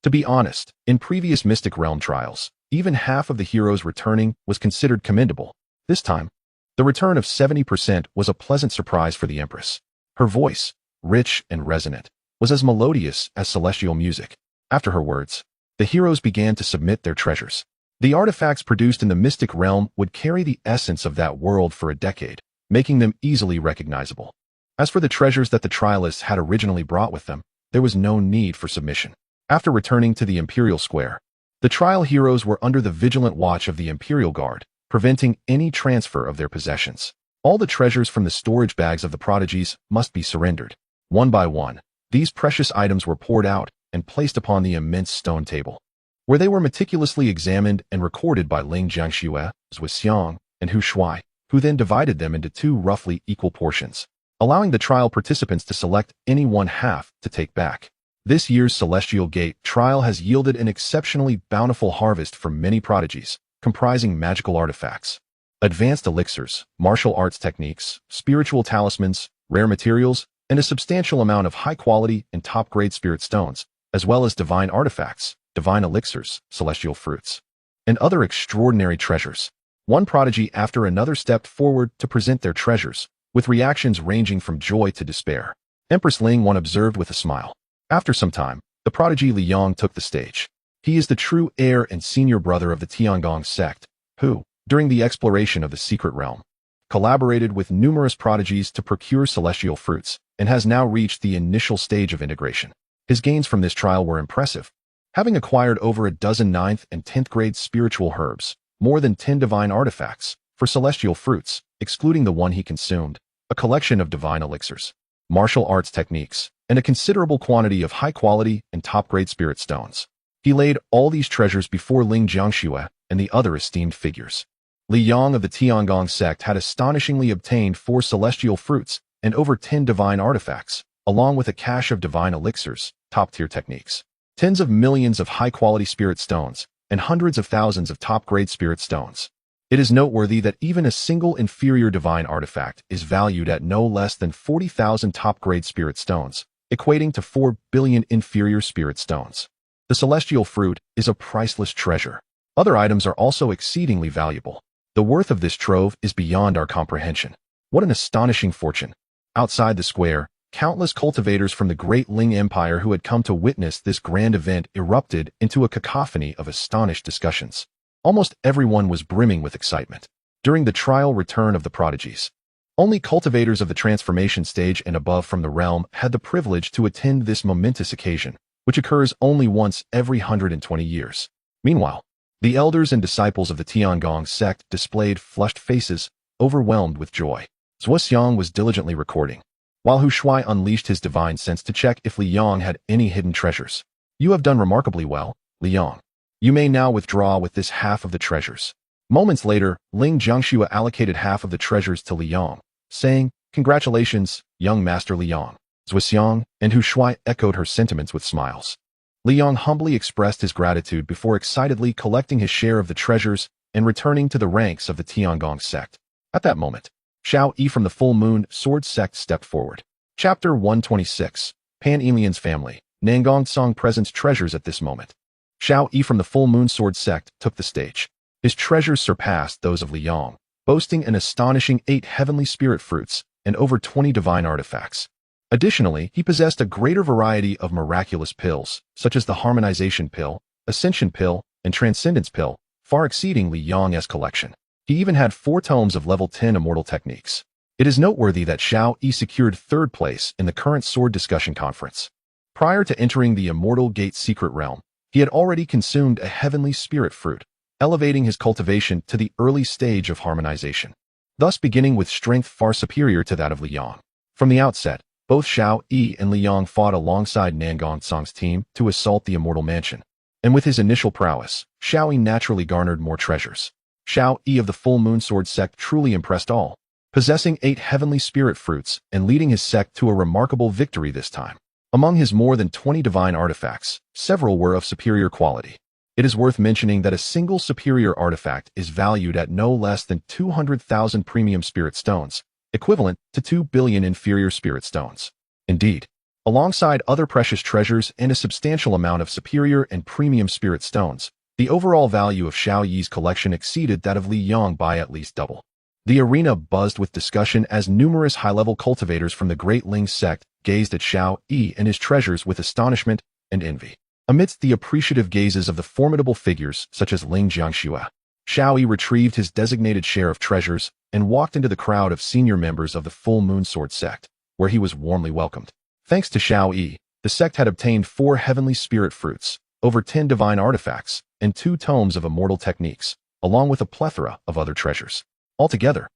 To be honest, in previous Mystic Realm trials, even half of the heroes returning was considered commendable. This time, the return of 70% was a pleasant surprise for the Empress. Her voice, rich and resonant, was as melodious as celestial music. After her words, the heroes began to submit their treasures. The artifacts produced in the Mystic Realm would carry the essence of that world for a decade, making them easily recognizable. As for the treasures that the trialists had originally brought with them, there was no need for submission. After returning to the Imperial Square, the trial heroes were under the vigilant watch of the Imperial Guard, preventing any transfer of their possessions. All the treasures from the storage bags of the prodigies must be surrendered. One by one, these precious items were poured out and placed upon the immense stone table, where they were meticulously examined and recorded by Ling Jiangxue, Zhui Xiang, and Hu Shuai, who then divided them into two roughly equal portions, allowing the trial participants to select any one half to take back. This year's Celestial Gate trial has yielded an exceptionally bountiful harvest from many prodigies, comprising magical artifacts, advanced elixirs, martial arts techniques, spiritual talismans, rare materials, and a substantial amount of high-quality and top-grade spirit stones, as well as divine artifacts, divine elixirs, celestial fruits, and other extraordinary treasures. One prodigy after another stepped forward to present their treasures, with reactions ranging from joy to despair. Empress Ling Wan observed with a smile. After some time, the prodigy Liang took the stage. He is the true heir and senior brother of the Tiangong sect, who, during the exploration of the secret realm, collaborated with numerous prodigies to procure celestial fruits, and has now reached the initial stage of integration. His gains from this trial were impressive, having acquired over a dozen 9th and 10th grade spiritual herbs, more than 10 divine artifacts, for celestial fruits, excluding the one he consumed, a collection of divine elixirs, martial arts techniques, and a considerable quantity of high-quality and top-grade spirit stones. He laid all these treasures before Ling Jiangxue and the other esteemed figures. Li Yang of the Tiangong sect had astonishingly obtained 4 celestial fruits and over 10 divine artifacts, along with a cache of divine elixirs, top-tier techniques, tens of millions of high-quality spirit stones, and hundreds of thousands of top-grade spirit stones. It is noteworthy that even a single inferior divine artifact is valued at no less than 40,000 top-grade spirit stones, equating to 4 billion inferior spirit stones. The celestial fruit is a priceless treasure. Other items are also exceedingly valuable. The worth of this trove is beyond our comprehension. What an astonishing fortune! Outside the square, countless cultivators from the Great Ling Empire who had come to witness this grand event erupted into a cacophony of astonished discussions. Almost everyone was brimming with excitement. During the trial return of the prodigies, only cultivators of the transformation stage and above from the realm had the privilege to attend this momentous occasion, which occurs only once every 120 years. Meanwhile, the elders and disciples of the Tiangong sect displayed flushed faces, overwhelmed with joy. Zhuo Xiang was diligently recording, while Hu Shuai unleashed his divine sense to check if Li Yang had any hidden treasures. You have done remarkably well, Li Yang. You may now withdraw with this half of the treasures. Moments later, Ling Jiangxue allocated half of the treasures to Li Yang, saying, "Congratulations, young master Li Yang." Zhuo Xiang and Hu Shuai echoed her sentiments with smiles. Li Yang humbly expressed his gratitude before excitedly collecting his share of the treasures and returning to the ranks of the Tiangong sect. At that moment, Xiao Yi from the Full Moon Sword sect stepped forward. Chapter 126. Pan-Elian's family. Nangong Song presents treasures at this moment. Xiao Yi from the Full Moon Sword sect took the stage. His treasures surpassed those of Li Yang, boasting an astonishing 8 heavenly spirit fruits and over 20 divine artifacts. Additionally, he possessed a greater variety of miraculous pills, such as the Harmonization Pill, Ascension Pill, and Transcendence Pill, far exceeding Li Yang's collection. He even had 4 tomes of level 10 immortal techniques. It is noteworthy that Xiao Yi secured 3rd place in the current sword discussion conference. Prior to entering the Immortal Gate secret realm, he had already consumed a heavenly spirit fruit, elevating his cultivation to the early stage of harmonization, thus beginning with strength far superior to that of Li Yang. From the outset, both Xiao Yi and Li Yang fought alongside Nangong Song's team to assault the Immortal Mansion, and with his initial prowess, Xiao Yi naturally garnered more treasures. Xiao Yi of the Full Moon Sword sect truly impressed all, possessing 8 heavenly spirit fruits and leading his sect to a remarkable victory this time. Among his more than 20 divine artifacts, several were of superior quality. It is worth mentioning that a single superior artifact is valued at no less than 200,000 premium spirit stones, equivalent to 2 billion inferior spirit stones. Indeed, alongside other precious treasures and a substantial amount of superior and premium spirit stones, the overall value of Xiao Yi's collection exceeded that of Li Yang by at least double. The arena buzzed with discussion as numerous high-level cultivators from the Great Ling sect gazed at Xiao Yi and his treasures with astonishment and envy. Amidst the appreciative gazes of the formidable figures such as Ling Jiangxue, Xiao Yi retrieved his designated share of treasures and walked into the crowd of senior members of the Full Moon Sword sect, where he was warmly welcomed. Thanks to Xiao Yi, the sect had obtained 4 heavenly spirit fruits, over 10 divine artifacts, and 2 tomes of immortal techniques, along with a plethora of other treasures. Altogether,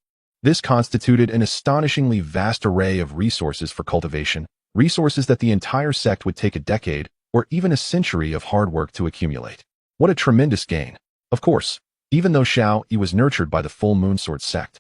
this constituted an astonishingly vast array of resources for cultivation, resources that the entire sect would take a decade or even a century of hard work to accumulate. What a tremendous gain! Of course, even though Xiao Yi was nurtured by the Full Moon Sword sect,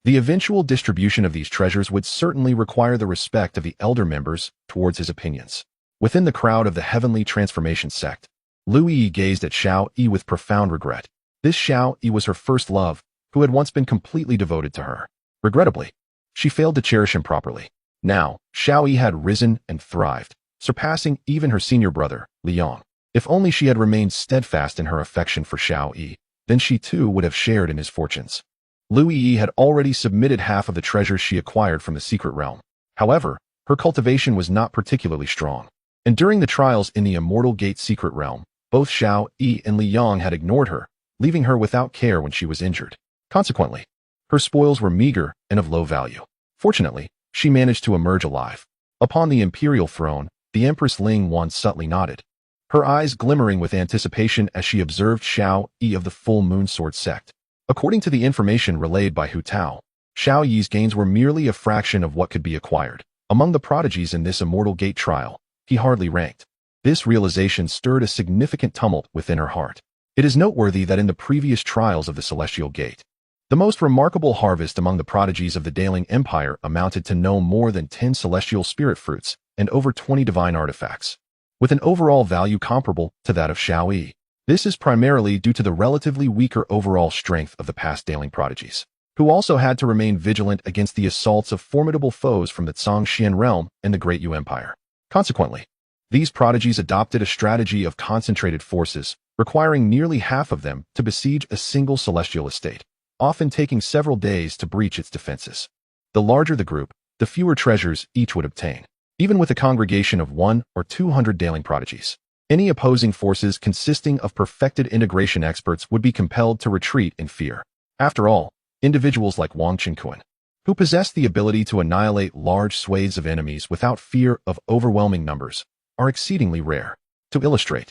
the eventual distribution of these treasures would certainly require the respect of the elder members towards his opinions. Within the crowd of the Heavenly Transformation sect, Lu Yi gazed at Xiao Yi with profound regret. This Xiao Yi was her first love, who had once been completely devoted to her. Regrettably, she failed to cherish him properly. Now, Xiao Yi had risen and thrived, surpassing even her senior brother, Li Yang. If only she had remained steadfast in her affection for Xiao Yi, then she too would have shared in his fortunes. Lu Yi had already submitted half of the treasures she acquired from the secret realm. However, her cultivation was not particularly strong, and during the trials in the Immortal Gate secret realm, both Xiao Yi and Li Yang had ignored her, leaving her without care when she was injured. Consequently, her spoils were meager and of low value. Fortunately, she managed to emerge alive. Upon the imperial throne, the Empress Ling Wan subtly nodded, her eyes glimmering with anticipation as she observed Xiao Yi of the Full Moon Sword sect. According to the information relayed by Hu Tao, Xiao Yi's gains were merely a fraction of what could be acquired. Among the prodigies in this Immortal Gate trial, he hardly ranked. This realization stirred a significant tumult within her heart. It is noteworthy that in the previous trials of the Celestial Gate, The most remarkable harvest among the prodigies of the Daling Empire amounted to no more than 10 celestial spirit fruits and over 20 divine artifacts, with an overall value comparable to that of Xiao Yi. This is primarily due to the relatively weaker overall strength of the past Daling prodigies, who also had to remain vigilant against the assaults of formidable foes from the Zhongxian realm and the Great Yu Empire. Consequently, these prodigies adopted a strategy of concentrated forces, requiring nearly half of them to besiege a single celestial estate, often taking several days to breach its defenses. The larger the group, the fewer treasures each would obtain. Even with a congregation of 100 or 200 Daling prodigies, any opposing forces consisting of perfected integration experts would be compelled to retreat in fear. After all, individuals like Wang Qinquan, who possess the ability to annihilate large swathes of enemies without fear of overwhelming numbers, are exceedingly rare. To illustrate,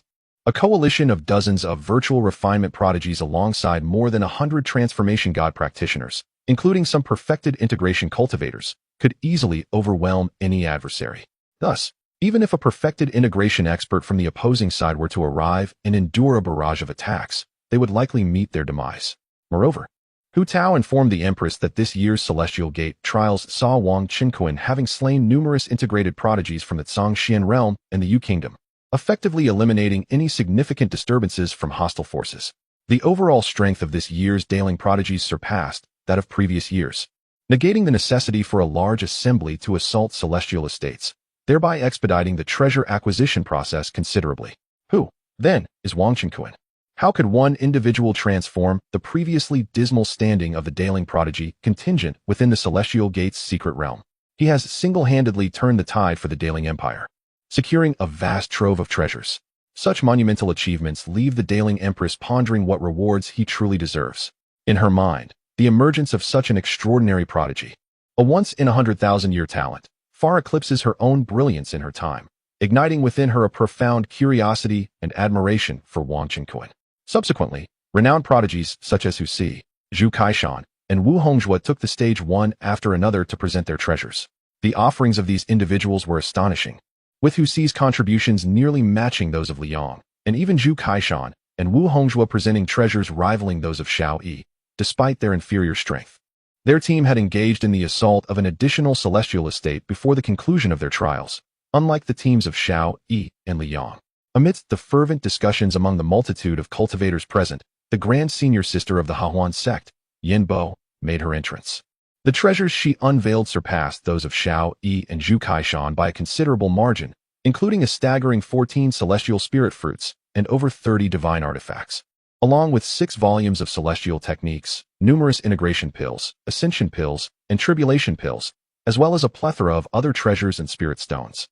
a coalition of dozens of virtual refinement prodigies alongside more than 100 transformation god practitioners, including some perfected integration cultivators, could easily overwhelm any adversary. Thus, even if a perfected integration expert from the opposing side were to arrive and endure a barrage of attacks, they would likely meet their demise. Moreover, Hu Tao informed the Empress that this year's Celestial Gate trials saw Wang Qinquan having slain numerous integrated prodigies from the Zhongxian realm and the Yu Kingdom, effectively eliminating any significant disturbances from hostile forces. The overall strength of this year's Daling prodigies surpassed that of previous years, negating the necessity for a large assembly to assault celestial estates, thereby expediting the treasure acquisition process considerably. Who, then, is Wang Qinquan? How could one individual transform the previously dismal standing of the Daling prodigy contingent within the Celestial Gate's secret realm? He has single-handedly turned the tide for the Daling Empire, securing a vast trove of treasures. Such monumental achievements leave the Daling Empress pondering what rewards he truly deserves. In her mind, the emergence of such an extraordinary prodigy, a once-in-a-100,000-year talent, far eclipses her own brilliance in her time, igniting within her a profound curiosity and admiration for Wang Qinquan. Subsequently, renowned prodigies such as Hu Si, Zhu Kaishan, and Wu Hongzhua took the stage one after another to present their treasures. The offerings of these individuals were astonishing, with Hu Si's contributions nearly matching those of Liang, and even Zhu Kaishan and Wu Hongzhua presenting treasures rivaling those of Xiao Yi, despite their inferior strength. Their team had engaged in the assault of an additional celestial estate before the conclusion of their trials, unlike the teams of Xiao Yi and Liang. Amidst the fervent discussions among the multitude of cultivators present, the grand senior sister of the Hahuan sect, Yin Bo, made her entrance. The treasures she unveiled surpassed those of Xiao Yi and Zhu Kaishan by a considerable margin, including a staggering 14 celestial spirit fruits and over 30 divine artifacts, along with 6 volumes of celestial techniques, numerous integration pills, ascension pills, and tribulation pills, as well as a plethora of other treasures and spirit stones.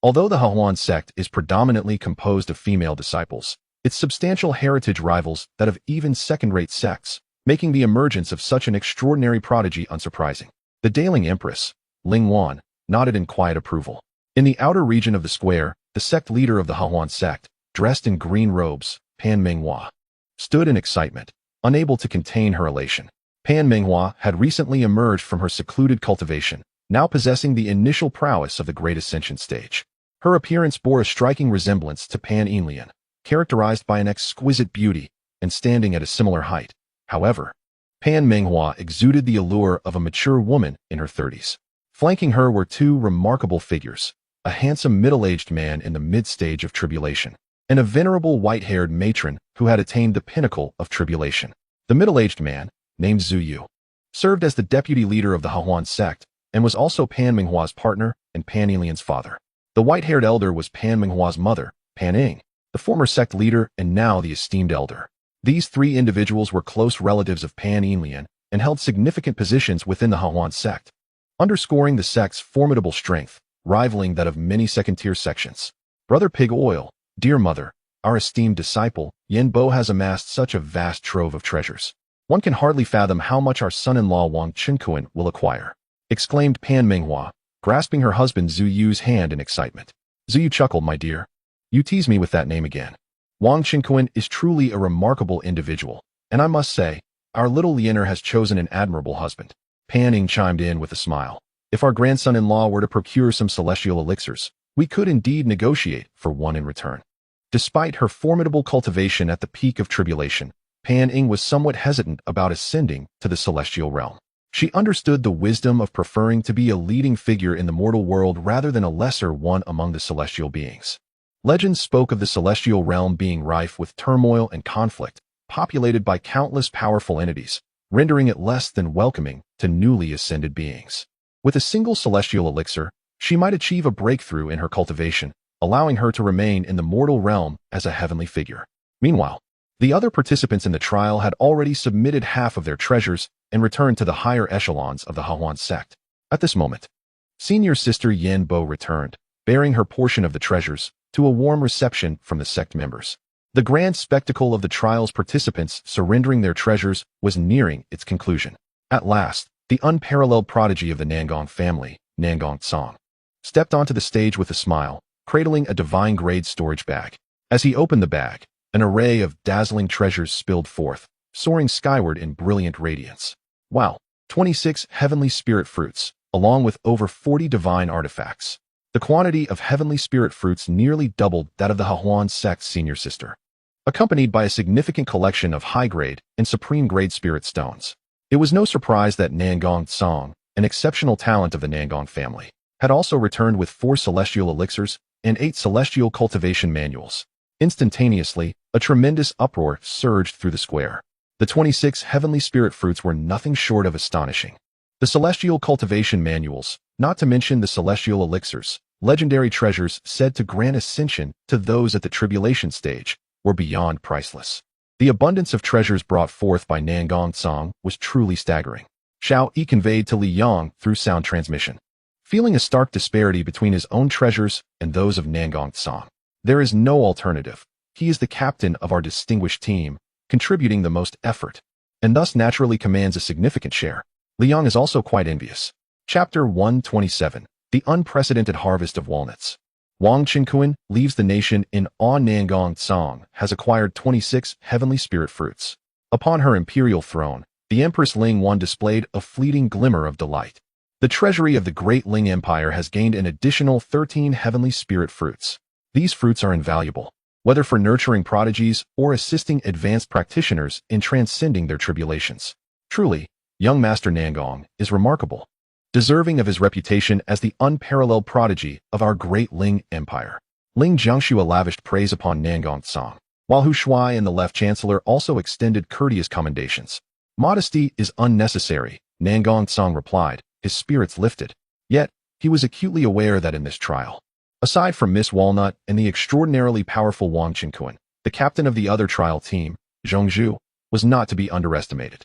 Although the Hahuan sect is predominantly composed of female disciples, its substantial heritage rivals that of even second-rate sects, making the emergence of such an extraordinary prodigy unsurprising. The Daling Empress, Ling Wan, nodded in quiet approval. In the outer region of the square, the sect leader of the Hahuan sect, dressed in green robes, Pan Manhwa, stood in excitement, unable to contain her elation. Pan Manhwa had recently emerged from her secluded cultivation, now possessing the initial prowess of the Great Ascension stage. Her appearance bore a striking resemblance to Pan Enlian, characterized by an exquisite beauty and standing at a similar height. However, Pan Manhwa exuded the allure of a mature woman in her 30s. Flanking her were 2 remarkable figures, a handsome middle-aged man in the mid-stage of tribulation, and a venerable white-haired matron who had attained the pinnacle of tribulation. The middle-aged man, named Zhu Yu, served as the deputy leader of the Hahuan sect and was also Pan Manhwa's partner and Pan Enlian's father. The white-haired elder was Pan Manhwa's mother, Pan Ing, the former sect leader and now the esteemed elder. These 3 individuals were close relatives of Pan Enlian and held significant positions within the Hahuan sect, underscoring the sect's formidable strength, rivaling that of many second-tier sections. Brother Pig Oil, dear mother, our esteemed disciple, Yin Bo has amassed such a vast trove of treasures. One can hardly fathom how much our son-in-law Wang Qinquan will acquire, exclaimed Pan Manhwa, grasping her husband Zhu Yu's hand in excitement. Zhu Yu chuckled, my dear. You tease me with that name again. Wang Qinquan is truly a remarkable individual, and I must say, our little Liener has chosen an admirable husband. Pan Ing chimed in with a smile. If our grandson-in-law were to procure some celestial elixirs, we could indeed negotiate for one in return. Despite her formidable cultivation at the peak of tribulation, Pan Ying was somewhat hesitant about ascending to the celestial realm. She understood the wisdom of preferring to be a leading figure in the mortal world rather than a lesser one among the celestial beings. Legends spoke of the celestial realm being rife with turmoil and conflict, populated by countless powerful entities, rendering it less than welcoming to newly ascended beings. With a single celestial elixir, she might achieve a breakthrough in her cultivation, allowing her to remain in the mortal realm as a heavenly figure. Meanwhile, the other participants in the trial had already submitted half of their treasures and returned to the higher echelons of the Hahuan sect. At this moment, senior sister Yen Bo returned, bearing her portion of the treasures, to a warm reception from the sect members. The grand spectacle of the trial's participants surrendering their treasures was nearing its conclusion. At last, the unparalleled prodigy of the Nangong family, Nangong Song, stepped onto the stage with a smile, cradling a divine-grade storage bag. As he opened the bag, an array of dazzling treasures spilled forth, soaring skyward in brilliant radiance. Wow! 26 heavenly spirit fruits, along with over 40 divine artifacts. The quantity of heavenly spirit fruits nearly doubled that of the Hahuan sect's senior sister, accompanied by a significant collection of high-grade and supreme-grade spirit stones. It was no surprise that Nangong Song, an exceptional talent of the Nangong family, had also returned with 4 celestial elixirs and 8 celestial cultivation manuals. Instantaneously, a tremendous uproar surged through the square. The 26 heavenly spirit fruits were nothing short of astonishing. The celestial cultivation manuals, not to mention the celestial elixirs, legendary treasures said to grant ascension to those at the tribulation stage, were beyond priceless. The abundance of treasures brought forth by Nangong Song was truly staggering. Xiao Yi conveyed to Li Yang through sound transmission, feeling a stark disparity between his own treasures and those of Nangong Song. There is no alternative. He is the captain of our distinguished team, contributing the most effort, and thus naturally commands a significant share. Li Yang is also quite envious. Chapter 127, The Unprecedented Harvest of Walnuts. Wang Qinkuan leaves the nation in awe. Nangong Song has acquired 26 heavenly spirit fruits. Upon her imperial throne, the Empress Ling Wan displayed a fleeting glimmer of delight. The treasury of the Great Ling Empire has gained an additional 13 heavenly spirit fruits. These fruits are invaluable, whether for nurturing prodigies or assisting advanced practitioners in transcending their tribulations. Truly, young Master Nangong is remarkable, deserving of his reputation as the unparalleled prodigy of our Great Ling Empire. Ling Jiangxue lavished praise upon Nangong Song, while Hu Shuai and the Left Chancellor also extended courteous commendations. Modesty is unnecessary, Nangong Song replied, his spirits lifted. Yet, he was acutely aware that in this trial, aside from Miss Walnut and the extraordinarily powerful Wang Qinkuan, the captain of the other trial team, Zhongzhu, was not to be underestimated.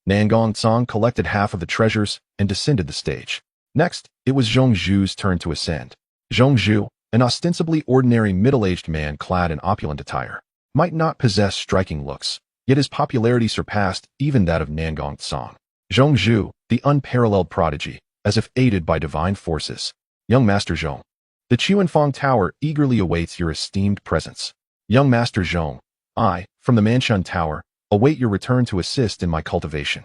Nangong Song collected half of the treasures and descended the stage. Next, it was Zhongzhu's turn to ascend. Zhongzhu, an ostensibly ordinary middle-aged man clad in opulent attire, might not possess striking looks, yet his popularity surpassed even that of Nangong Song. Zhongzhu, the unparalleled prodigy, as if aided by divine forces. Young Master Zhong, the Chuanfang Tower eagerly awaits your esteemed presence. Young Master Zhong, I, from the Manshun Tower, await your return to assist in my cultivation.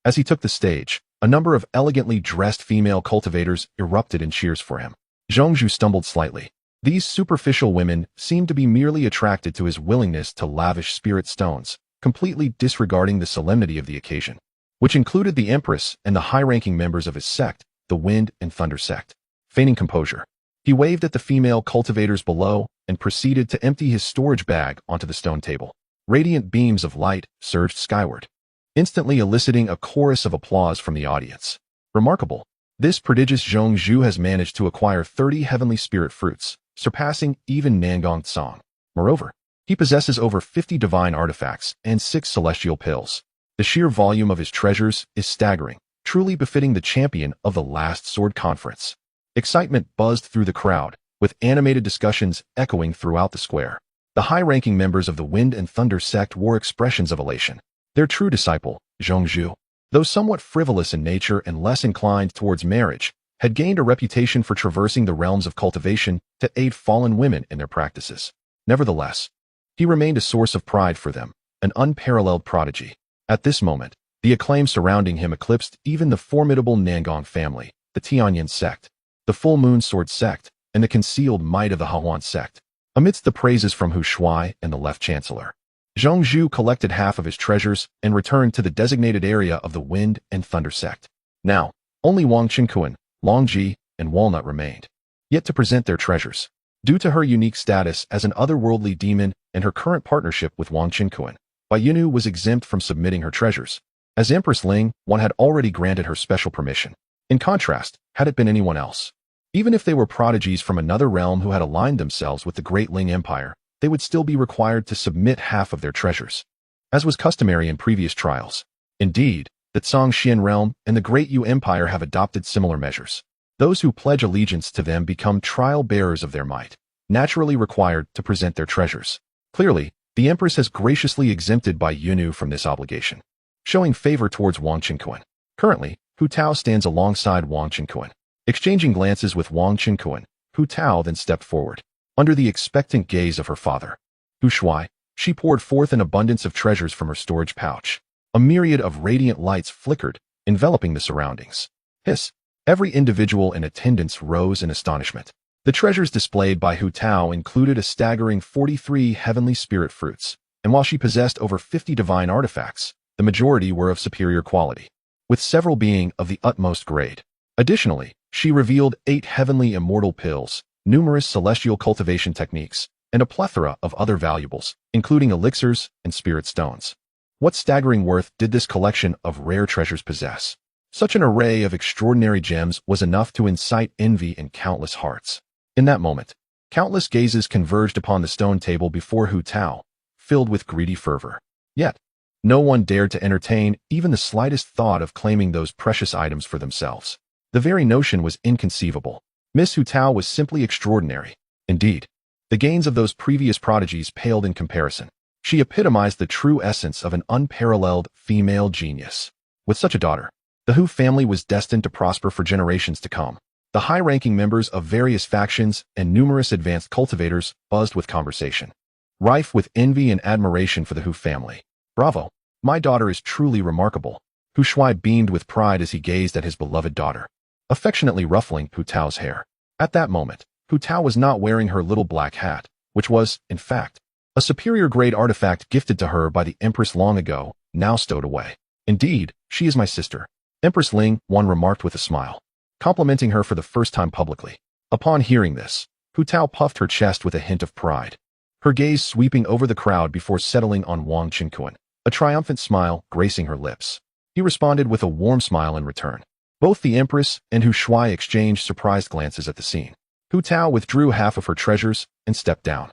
As he took the stage, a number of elegantly dressed female cultivators erupted in cheers for him. Zhongzhu stumbled slightly. These superficial women seemed to be merely attracted to his willingness to lavish spirit stones, completely disregarding the solemnity of the occasion, which included the Empress and the high-ranking members of his sect, the Wind and Thunder sect. Feigning composure, he waved at the female cultivators below and proceeded to empty his storage bag onto the stone table. Radiant beams of light surged skyward, instantly eliciting a chorus of applause from the audience. Remarkable! This prodigious Zhongzhu has managed to acquire 30 heavenly spirit fruits, surpassing even Nangong Song. Moreover, he possesses over 50 divine artifacts and 6 celestial pills. The sheer volume of his treasures is staggering, truly befitting the champion of the last sword conference. Excitement buzzed through the crowd, with animated discussions echoing throughout the square. The high-ranking members of the Wind and Thunder sect wore expressions of elation. Their true disciple, Zhongzhu, though somewhat frivolous in nature and less inclined towards marriage, had gained a reputation for traversing the realms of cultivation to aid fallen women in their practices. Nevertheless, he remained a source of pride for them, an unparalleled prodigy. At this moment, the acclaim surrounding him eclipsed even the formidable Nangong family, the Tianyan sect, the Full Moon Sword sect, and the concealed might of the Hahuan sect. Amidst the praises from Hu Shuai and the Left Chancellor, Zhongzhu collected half of his treasures and returned to the designated area of the Wind and Thunder sect. Now, only Wang Qinkuan, Longji, and Walnut remained, yet to present their treasures. Due to her unique status as an otherworldly demon and her current partnership with Wang Qinkuan, Bai Yunu was exempt from submitting her treasures. As Empress Ling, one had already granted her special permission. In contrast, had it been anyone else, even if they were prodigies from another realm who had aligned themselves with the Great Ling Empire, they would still be required to submit half of their treasures, as was customary in previous trials. Indeed, the Zhongxian realm and the Great Yu Empire have adopted similar measures. Those who pledge allegiance to them become trial bearers of their might, naturally required to present their treasures. Clearly, the Empress has graciously exempted Bai Yunu from this obligation, showing favor towards Wang Qinkuan. Currently, Hu Tao stands alongside Wang Qinkuan. Exchanging glances with Wang Qinkuan, Hu Tao then stepped forward. Under the expectant gaze of her father, Hu Shuai, she poured forth an abundance of treasures from her storage pouch. A myriad of radiant lights flickered, enveloping the surroundings. Hiss! Every individual in attendance rose in astonishment. The treasures displayed by Hu Tao included a staggering 43 heavenly spirit fruits, and while she possessed over 50 divine artifacts, the majority were of superior quality, with several being of the utmost grade. Additionally, she revealed 8 heavenly immortal pills, numerous celestial cultivation techniques, and a plethora of other valuables, including elixirs and spirit stones. What staggering worth did this collection of rare treasures possess? Such an array of extraordinary gems was enough to incite envy in countless hearts. In that moment, countless gazes converged upon the stone table before Hu Tao, filled with greedy fervor. Yet, no one dared to entertain even the slightest thought of claiming those precious items for themselves. The very notion was inconceivable. Miss Hu Tao was simply extraordinary. Indeed, the gains of those previous prodigies paled in comparison. She epitomized the true essence of an unparalleled female genius. With such a daughter, the Hu family was destined to prosper for generations to come. The high-ranking members of various factions and numerous advanced cultivators buzzed with conversation, rife with envy and admiration for the Hu family. Bravo! My daughter is truly remarkable. Hu Shuai beamed with pride as he gazed at his beloved daughter, affectionately ruffling Hu Tao's hair. At that moment, Hu Tao was not wearing her little black hat, which was, in fact, a superior-grade artifact gifted to her by the Empress long ago, now stowed away. Indeed, she is my sister, Empress Ling, one remarked with a smile, complimenting her for the first time publicly. Upon hearing this, Hu Tao puffed her chest with a hint of pride, her gaze sweeping over the crowd before settling on Wang Qinkuan, a triumphant smile gracing her lips. He responded with a warm smile in return. Both the Empress and Hu Shuai exchanged surprised glances at the scene. Hu Tao withdrew half of her treasures and stepped down.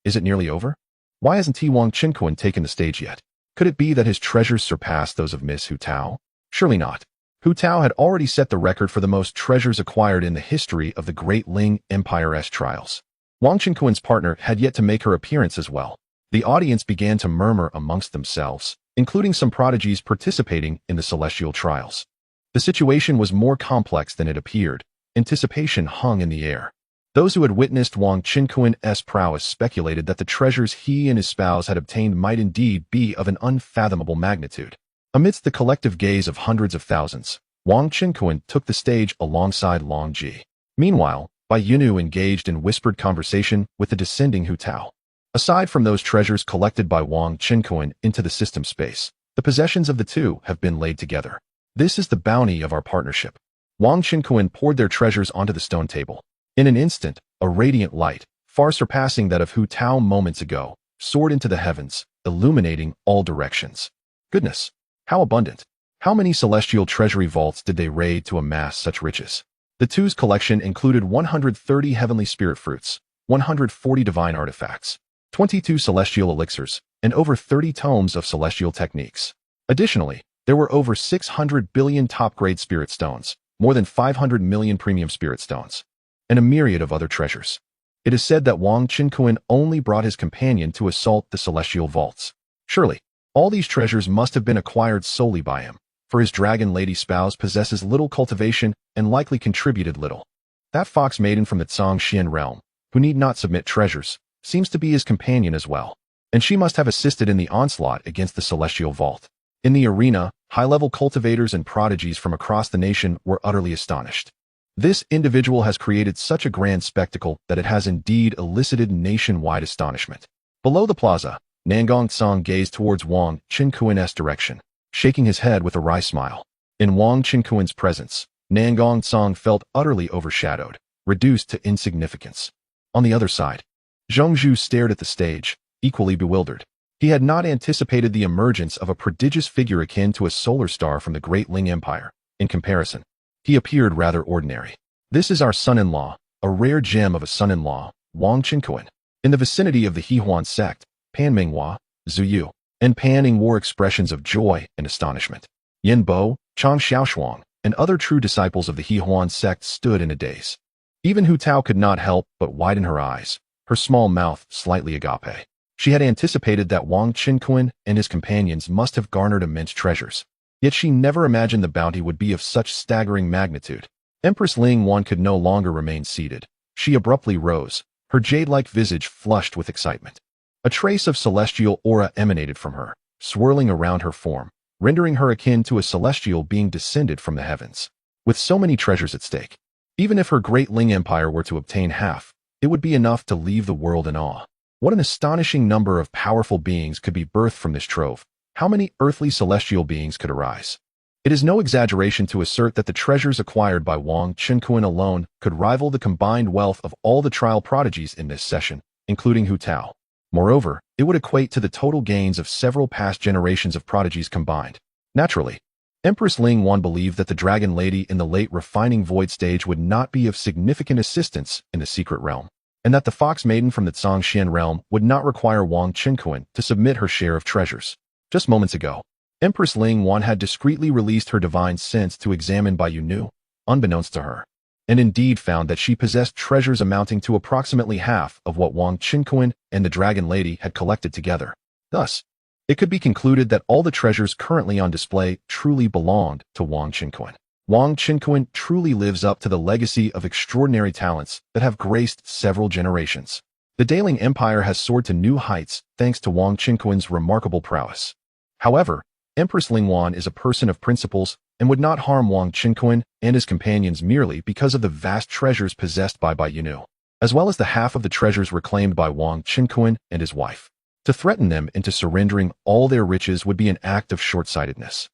Is it nearly over? Why hasn't Wang Qinkuan taken the stage yet? Could it be that his treasures surpassed those of Miss Hu Tao? Surely not. Hu Tao had already set the record for the most treasures acquired in the history of the Great Ling Empire's trials. Wang Qinkuan's partner had yet to make her appearance as well. The audience began to murmur amongst themselves, including some prodigies participating in the celestial trials. The situation was more complex than it appeared. Anticipation hung in the air. Those who had witnessed Wang Qinkuan's prowess speculated that the treasures he and his spouse had obtained might indeed be of an unfathomable magnitude. Amidst the collective gaze of hundreds of thousands, Wang Qinkuan took the stage alongside Longji. Meanwhile, Bai Yunu engaged in whispered conversation with the descending Hu Tao. Aside from those treasures collected by Wang Qinkuan into the system space, the possessions of the two have been laid together. This is the bounty of our partnership. Wang Qinkuan poured their treasures onto the stone table. In an instant, a radiant light, far surpassing that of Hu Tao moments ago, soared into the heavens, illuminating all directions. Goodness! How abundant! How many celestial treasury vaults did they raid to amass such riches? The two's collection included 130 heavenly spirit fruits, 140 divine artifacts, 22 celestial elixirs, and over 30 tomes of celestial techniques. Additionally, there were over 600 billion top-grade spirit stones, more than 500 million premium spirit stones, and a myriad of other treasures. It is said that Wang Qinkuan only brought his companion to assault the celestial vaults. Surely, all these treasures must have been acquired solely by him, for his dragon lady spouse possesses little cultivation and likely contributed little. That fox maiden from the Zhongxian realm, who need not submit treasures, seems to be his companion as well, and she must have assisted in the onslaught against the celestial vault. In the arena, high-level cultivators and prodigies from across the nation were utterly astonished. This individual has created such a grand spectacle that it has indeed elicited nationwide astonishment. Below the plaza, Nangong Tsang gazed towards Wang Qinkuan's direction, shaking his head with a wry smile. In Wang Qinkuan's presence, Nangong Tsang felt utterly overshadowed, reduced to insignificance. On the other side, Zhongzhu stared at the stage, equally bewildered. He had not anticipated the emergence of a prodigious figure akin to a solar star from the Great Ling Empire. In comparison, he appeared rather ordinary. This is our son-in-law, a rare gem of a son-in-law, Wang Qinkuan. In the vicinity of the Hehuan sect, Pan Manhwa, Zuyu, and Panning wore expressions of joy and astonishment. Yin Bo, Chang Xiaoshuang, and other true disciples of the Hehuan sect stood in a daze. Even Hu Tao could not help but widen her eyes, her small mouth slightly agape. She had anticipated that Wang Qinkuan and his companions must have garnered immense treasures. Yet she never imagined the bounty would be of such staggering magnitude. Empress Ling Wan could no longer remain seated. She abruptly rose, her jade-like visage flushed with excitement. A trace of celestial aura emanated from her, swirling around her form, rendering her akin to a celestial being descended from the heavens. With so many treasures at stake, even if her great Ling Empire were to obtain half, it would be enough to leave the world in awe. What an astonishing number of powerful beings could be birthed from this trove. How many earthly celestial beings could arise? It is no exaggeration to assert that the treasures acquired by Wang Qinkuan alone could rival the combined wealth of all the trial prodigies in this session, including Hu Tao. Moreover, it would equate to the total gains of several past generations of prodigies combined. Naturally, Empress Ling Wan believed that the Dragon Lady in the late refining void stage would not be of significant assistance in the secret realm, and that the Fox Maiden from the Zhangxian realm would not require Wang Qinkuan to submit her share of treasures. Just moments ago, Empress Ling Wan had discreetly released her divine sense to examine Bai Yunu, unbeknownst to her, and indeed found that she possessed treasures amounting to approximately half of what Wang Qinkuan and the Dragon Lady had collected together. Thus, it could be concluded that all the treasures currently on display truly belonged to Wang Qinkuan. Wang Qinkuan truly lives up to the legacy of extraordinary talents that have graced several generations. The Daling Empire has soared to new heights thanks to Wang Qinkuan's remarkable prowess. However, Empress Ling Wan is a person of principles and would not harm Wang Qinkuan and his companions merely because of the vast treasures possessed by Bai Yunu, as well as the half of the treasures reclaimed by Wang Qinkuan and his wife. To threaten them into surrendering all their riches would be an act of short-sightedness,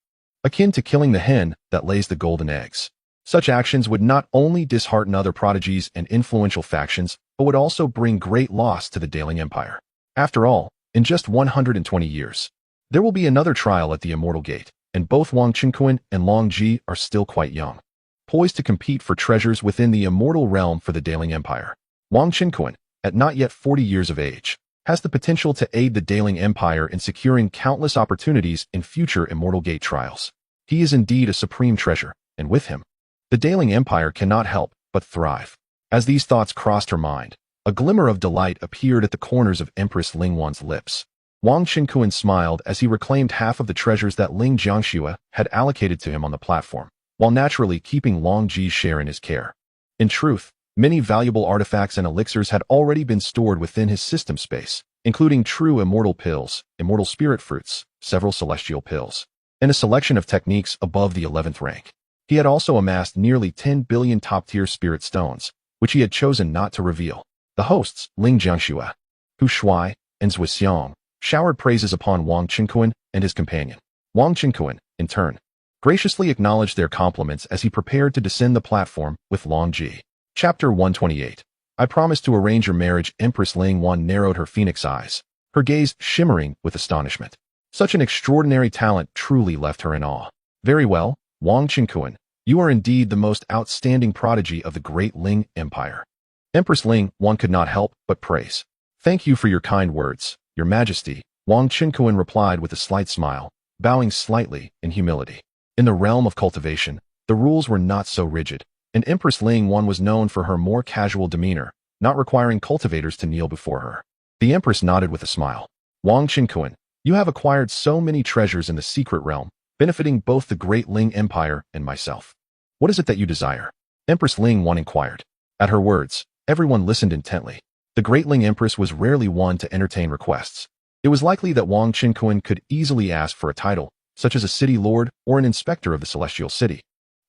akin to killing the hen that lays the golden eggs. Such actions would not only dishearten other prodigies and influential factions, but would also bring great loss to the Daling Empire. After all, in just 120 years, there will be another trial at the Immortal Gate, and both Wang Qinkuan and Long Ji are still quite young, poised to compete for treasures within the immortal realm for the Daling Empire. Wang Qinkuan, at not yet 40 years of age, has the potential to aid the Daling Empire in securing countless opportunities in future Immortal Gate trials. He is indeed a supreme treasure, and with him, the Daling Empire cannot help but thrive. As these thoughts crossed her mind, a glimmer of delight appeared at the corners of Empress Ling Wan's lips. Wang Qinkuan smiled as he reclaimed half of the treasures that Ling Jiangxue had allocated to him on the platform, while naturally keeping Long Ji's share in his care. In truth, many valuable artifacts and elixirs had already been stored within his system space, including true immortal pills, immortal spirit fruits, several celestial pills, and a selection of techniques above the 11th rank. He had also amassed nearly 10 billion top-tier spirit stones, which he had chosen not to reveal. The hosts, Ling Jiangxue, Hu Shui, and Zui Xiong, showered praises upon Wang Qinkuan and his companion. Wang Qinkuan, in turn, graciously acknowledged their compliments as he prepared to descend the platform with Long Ji. Chapter 128. I promise to arrange your marriage. Empress Ling Wan narrowed her phoenix eyes, her gaze shimmering with astonishment. Such an extraordinary talent truly left her in awe. Very well, Wang Qinkuan, you are indeed the most outstanding prodigy of the great Ling Empire. Empress Ling Wan could not help but praise. Thank you for your kind words, Your Majesty, Wang Qinkuan replied with a slight smile, bowing slightly in humility. In the realm of cultivation, the rules were not so rigid, and Empress Ling Wan was known for her more casual demeanor, not requiring cultivators to kneel before her. The Empress nodded with a smile. Wang Qinkuan, you have acquired so many treasures in the secret realm, benefiting both the great Ling Empire and myself. What is it that you desire? Empress Ling Wan inquired. At her words, everyone listened intently. The great Ling Empress was rarely one to entertain requests. It was likely that Wang Qinkuan could easily ask for a title, such as a city lord or an inspector of the celestial city,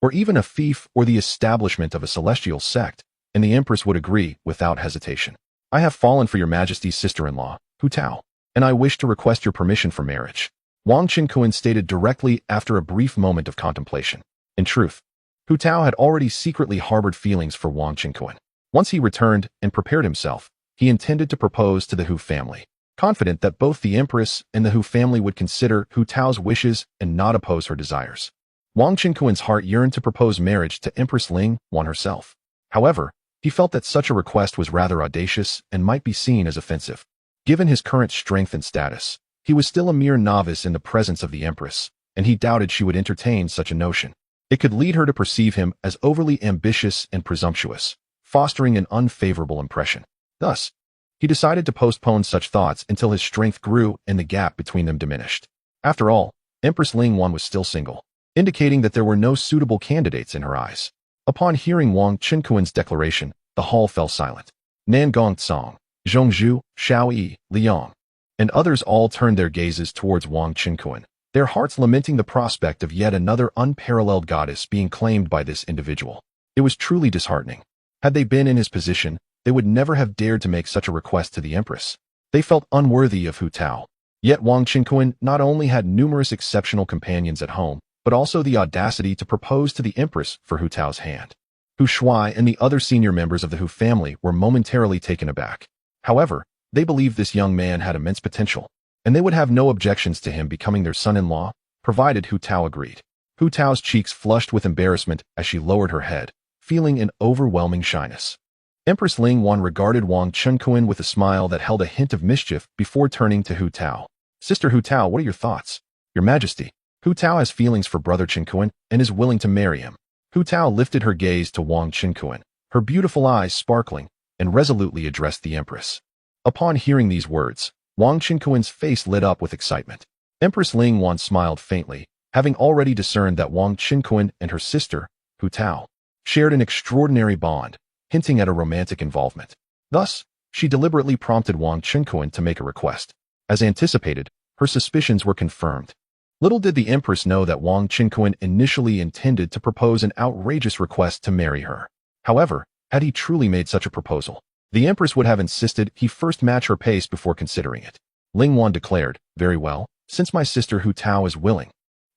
or even a fief or the establishment of a celestial sect, and the Empress would agree without hesitation. I have fallen for your Majesty's sister-in-law, Hu Tao. and I wish to request your permission for marriage," Wang Qinkuan stated directly after a brief moment of contemplation. In truth, Hu Tao had already secretly harbored feelings for Wang Qinkuan. Once he returned and prepared himself, he intended to propose to the Hu family, confident that both the empress and the Hu family would consider Hu Tao's wishes and not oppose her desires. Wang Qinkuan's heart yearned to propose marriage to Empress Ling Wan herself. However, he felt that such a request was rather audacious and might be seen as offensive. Given his current strength and status, he was still a mere novice in the presence of the empress, and he doubted she would entertain such a notion. It could lead her to perceive him as overly ambitious and presumptuous, fostering an unfavorable impression. Thus, he decided to postpone such thoughts until his strength grew and the gap between them diminished. After all, Empress Ling Wan was still single, indicating that there were no suitable candidates in her eyes. Upon hearing Wang Qinkuan's declaration, the hall fell silent. Nan Gongcong, Zhongzhu, Xiao Yi, Liang, and others all turned their gazes towards Wang Qinkuan, their hearts lamenting the prospect of yet another unparalleled goddess being claimed by this individual. It was truly disheartening. Had they been in his position, they would never have dared to make such a request to the empress. They felt unworthy of Hu Tao. Yet Wang Qinkuan not only had numerous exceptional companions at home, but also the audacity to propose to the empress for Hu Tao's hand. Hu Shuai and the other senior members of the Hu family were momentarily taken aback. However, they believed this young man had immense potential, and they would have no objections to him becoming their son-in-law, provided Hu Tao agreed. Hu Tao's cheeks flushed with embarrassment as she lowered her head, feeling an overwhelming shyness. Empress Ling Wan regarded Wang Qinkuan with a smile that held a hint of mischief before turning to Hu Tao. "Sister Hu Tao, what are your thoughts?" "Your Majesty, Hu Tao has feelings for brother Qinkuan and is willing to marry him." Hu Tao lifted her gaze to Wang Qinkuan, her beautiful eyes sparkling, and resolutely addressed the empress. Upon hearing these words, Wang Qinkuan's face lit up with excitement. Empress Ling Wan smiled faintly, having already discerned that Wang Qinkuan and her sister, Hu Tao, shared an extraordinary bond, hinting at a romantic involvement. Thus, she deliberately prompted Wang Qinkuan to make a request. As anticipated, her suspicions were confirmed. Little did the empress know that Wang Qinkuan initially intended to propose an outrageous request to marry her. However, had he truly made such a proposal, the empress would have insisted he first match her pace before considering it. Ling Wan declared, "Very well, since my sister Hu Tao is willing,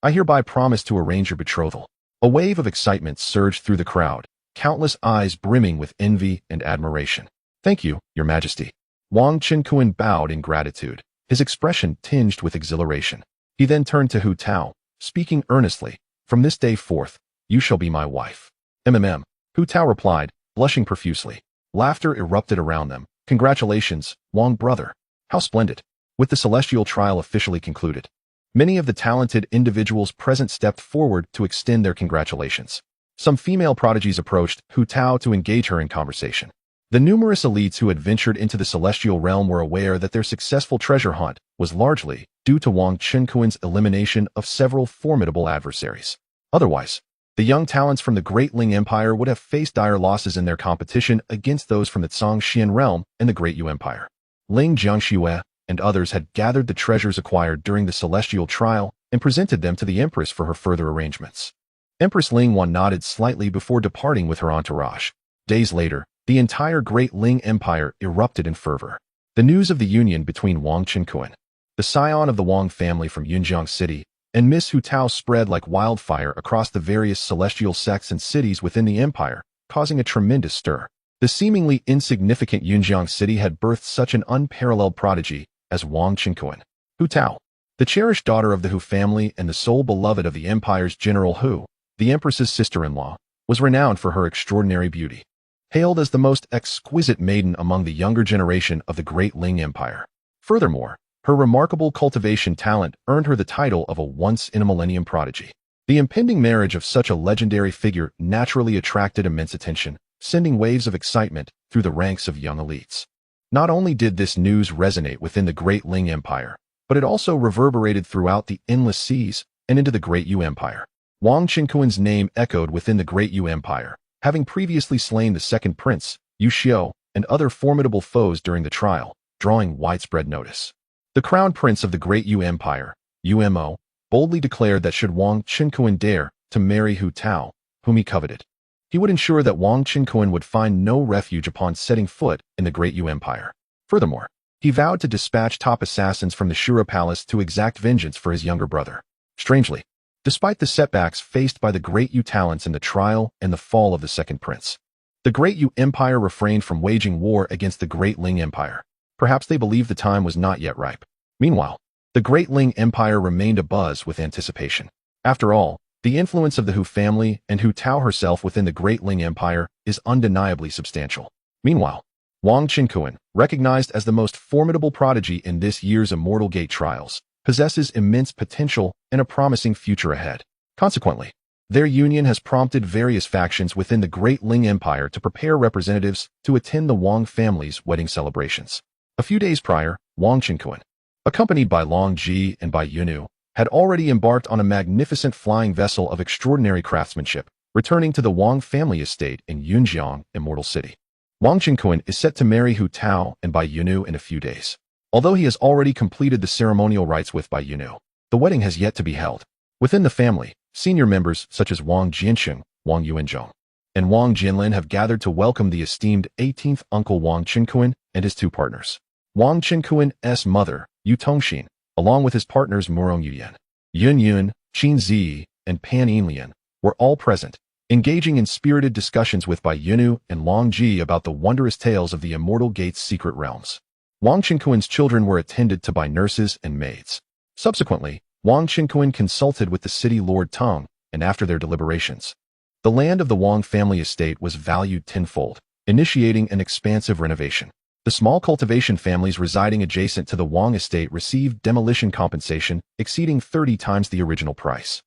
I hereby promise to arrange your betrothal." A wave of excitement surged through the crowd, countless eyes brimming with envy and admiration. "Thank you, Your Majesty." Wang Qinkuan bowed in gratitude, his expression tinged with exhilaration. He then turned to Hu Tao, speaking earnestly, "From this day forth, you shall be my wife." Hu Tao replied, blushing profusely. Laughter erupted around them. "Congratulations, Wang brother. How splendid." With the celestial trial officially concluded, many of the talented individuals present stepped forward to extend their congratulations. Some female prodigies approached Hu Tao to engage her in conversation. The numerous elites who had ventured into the celestial realm were aware that their successful treasure hunt was largely due to Wang Qinkuan's elimination of several formidable adversaries. Otherwise, the young talents from the Great Ling Empire would have faced dire losses in their competition against those from the Zhongxian realm and the Great Yu Empire. Ling Jiangxue and others had gathered the treasures acquired during the celestial trial and presented them to the empress for her further arrangements. Empress Ling Wan nodded slightly before departing with her entourage. Days later, the entire Great Ling Empire erupted in fervor. The news of the union between Wang Qinkuan, the scion of the Wang family from Yunjiang City, and Miss Hu Tao spread like wildfire across the various celestial sects and cities within the empire, causing a tremendous stir. The seemingly insignificant Yunjiang City had birthed such an unparalleled prodigy as Wang Qinkuan. Hu Tao, the cherished daughter of the Hu family and the sole beloved of the empire's General Hu, the empress's sister-in-law, was renowned for her extraordinary beauty. Hailed as the most exquisite maiden among the younger generation of the Great Ling Empire. Furthermore, her remarkable cultivation talent earned her the title of a once-in-a-millennium prodigy. The impending marriage of such a legendary figure naturally attracted immense attention, sending waves of excitement through the ranks of young elites. Not only did this news resonate within the Great Ling Empire, but it also reverberated throughout the endless seas and into the Great Yu Empire. Wang Qinkuan's name echoed within the Great Yu Empire, having previously slain the second prince, Yu Xiao, and other formidable foes during the trial, drawing widespread notice. The crown prince of the Great Yu Empire, Umo, boldly declared that should Wang Qinkuan dare to marry Hu Tao, whom he coveted, he would ensure that Wang Qinkuan would find no refuge upon setting foot in the Great Yu Empire. Furthermore, He vowed to dispatch top assassins from the Shura Palace to exact vengeance for his younger brother. Strangely, despite the setbacks faced by the Great Yu talents in the trial and the fall of the second prince, the Great Yu Empire refrained from waging war against the Great Ling Empire. Perhaps they believed the time was not yet ripe. Meanwhile, the Great Ling Empire remained abuzz with anticipation. After all, the influence of the Hu family and Hu Tao herself within the Great Ling Empire is undeniably substantial. Meanwhile, Wang Qinkuan, recognized as the most formidable prodigy in this year's Immortal Gate trials, possesses immense potential and a promising future ahead. Consequently, their union has prompted various factions within the Great Ling Empire to prepare representatives to attend the Wang family's wedding celebrations. A few days prior, Wang Qinkuan, accompanied by Long Ji and by Yunu, had already embarked on a magnificent flying vessel of extraordinary craftsmanship, returning to the Wang family estate in Yunjiang, Immortal City. Wang Qinkuan is set to marry Hu Tao and Bai Yunu in a few days. Although he has already completed the ceremonial rites with Bai Yunu, the wedding has yet to be held. Within the family, senior members such as Wang Jiansheng, Wang Yuanzhong, and Wang Jianlin have gathered to welcome the esteemed 18th uncle Wang Qinkuan and his two partners. Wang Qinkuan's mother, Yu Tongxin, along with his partners Murong Yuyan, Yun Yun, Qin Zi, and Pan Yinlian, were all present, engaging in spirited discussions with Bai Yunu and Long Ji about the wondrous tales of the Immortal Gate's secret realms. Wang Qinkuan's children were attended to by nurses and maids. Subsequently, Wang Qinkuan consulted with the city lord Teng, and after their deliberations, the land of the Wang family estate was valued tenfold, initiating an expansive renovation. The small cultivation families residing adjacent to the Wang estate received demolition compensation exceeding 30 times the original price.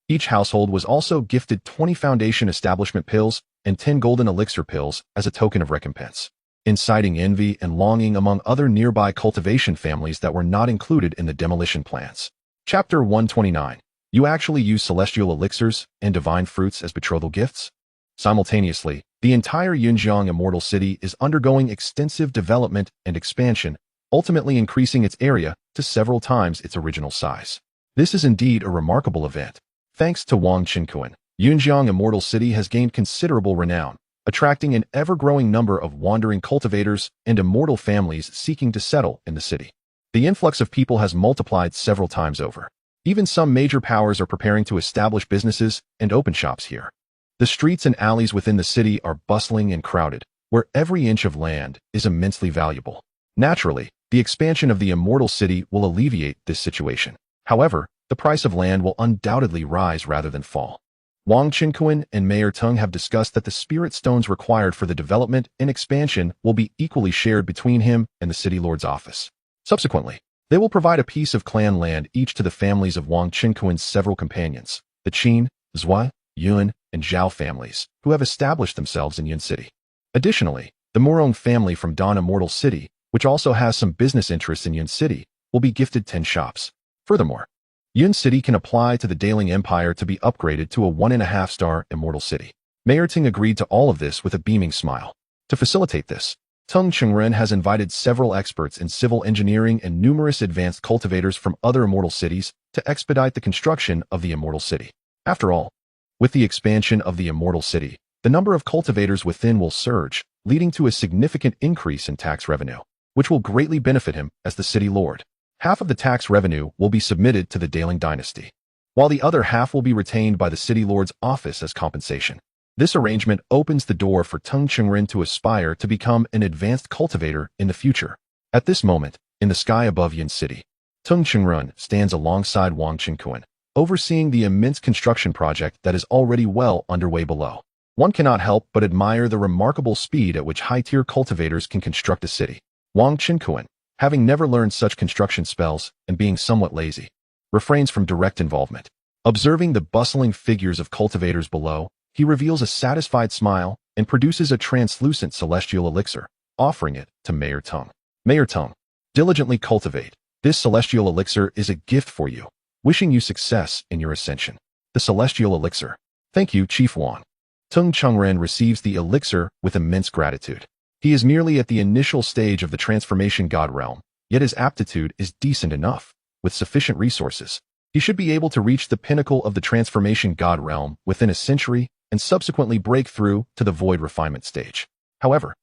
Each household was also gifted 20 foundation establishment pills and 10 golden elixir pills as a token of recompense, inciting envy and longing among other nearby cultivation families that were not included in the demolition plans. Chapter 129. You actually use celestial elixirs and divine fruits as betrothal gifts? Simultaneously, the entire Yunjiang Immortal City is undergoing extensive development and expansion, ultimately increasing its area to several times its original size. This is indeed a remarkable event. Thanks to Wang Qinkuan, Yunjiang Immortal City has gained considerable renown, attracting an ever-growing number of wandering cultivators and immortal families seeking to settle in the city. The influx of people has multiplied several times over. Even some major powers are preparing to establish businesses and open shops here. The streets and alleys within the city are bustling and crowded, where every inch of land is immensely valuable. Naturally, the expansion of the Immortal City will alleviate this situation. However, the price of land will undoubtedly rise rather than fall. Wang Qinkuan and Mayor Teng have discussed that the spirit stones required for the development and expansion will be equally shared between him and the city lord's office. Subsequently, they will provide a piece of clan land each to the families of Wang Qinkuan's several companions, the Qin, Zhua, Yun, and Zhao families, who have established themselves in Yun City. Additionally, the Murong family from Dan Immortal City, which also has some business interests in Yun City, will be gifted 10 shops. Furthermore, Yun City can apply to the Daling Empire to be upgraded to a 1.5-star Immortal City. Mayor Ting agreed to all of this with a beaming smile. To facilitate this, Teng Chengren has invited several experts in civil engineering and numerous advanced cultivators from other immortal cities to expedite the construction of the Immortal City. After all, with the expansion of the Immortal City, the number of cultivators within will surge, leading to a significant increase in tax revenue, which will greatly benefit him as the city lord. Half of the tax revenue will be submitted to the Daling dynasty, while the other half will be retained by the city lord's office as compensation. This arrangement opens the door for Teng Chengren to aspire to become an advanced cultivator in the future. At this moment, in the sky above Yun City, Teng Chengren stands alongside Wang Qinkuan, overseeing the immense construction project that is already well underway below. One cannot help but admire the remarkable speed at which high-tier cultivators can construct a city. Wang Qinkuan, having never learned such construction spells and being somewhat lazy, refrains from direct involvement. Observing the bustling figures of cultivators below, he reveals a satisfied smile and produces a translucent celestial elixir, offering it to Mayor Teng. Mayor Teng, diligently cultivate. This celestial elixir is a gift for you, wishing you success in your ascension. The celestial elixir. Thank you, Chief Wang. Teng Chengren receives the elixir with immense gratitude. He is merely at the initial stage of the transformation god realm, yet his aptitude is decent enough. With sufficient resources, he should be able to reach the pinnacle of the transformation god realm within a century and subsequently break through to the void refinement stage. However,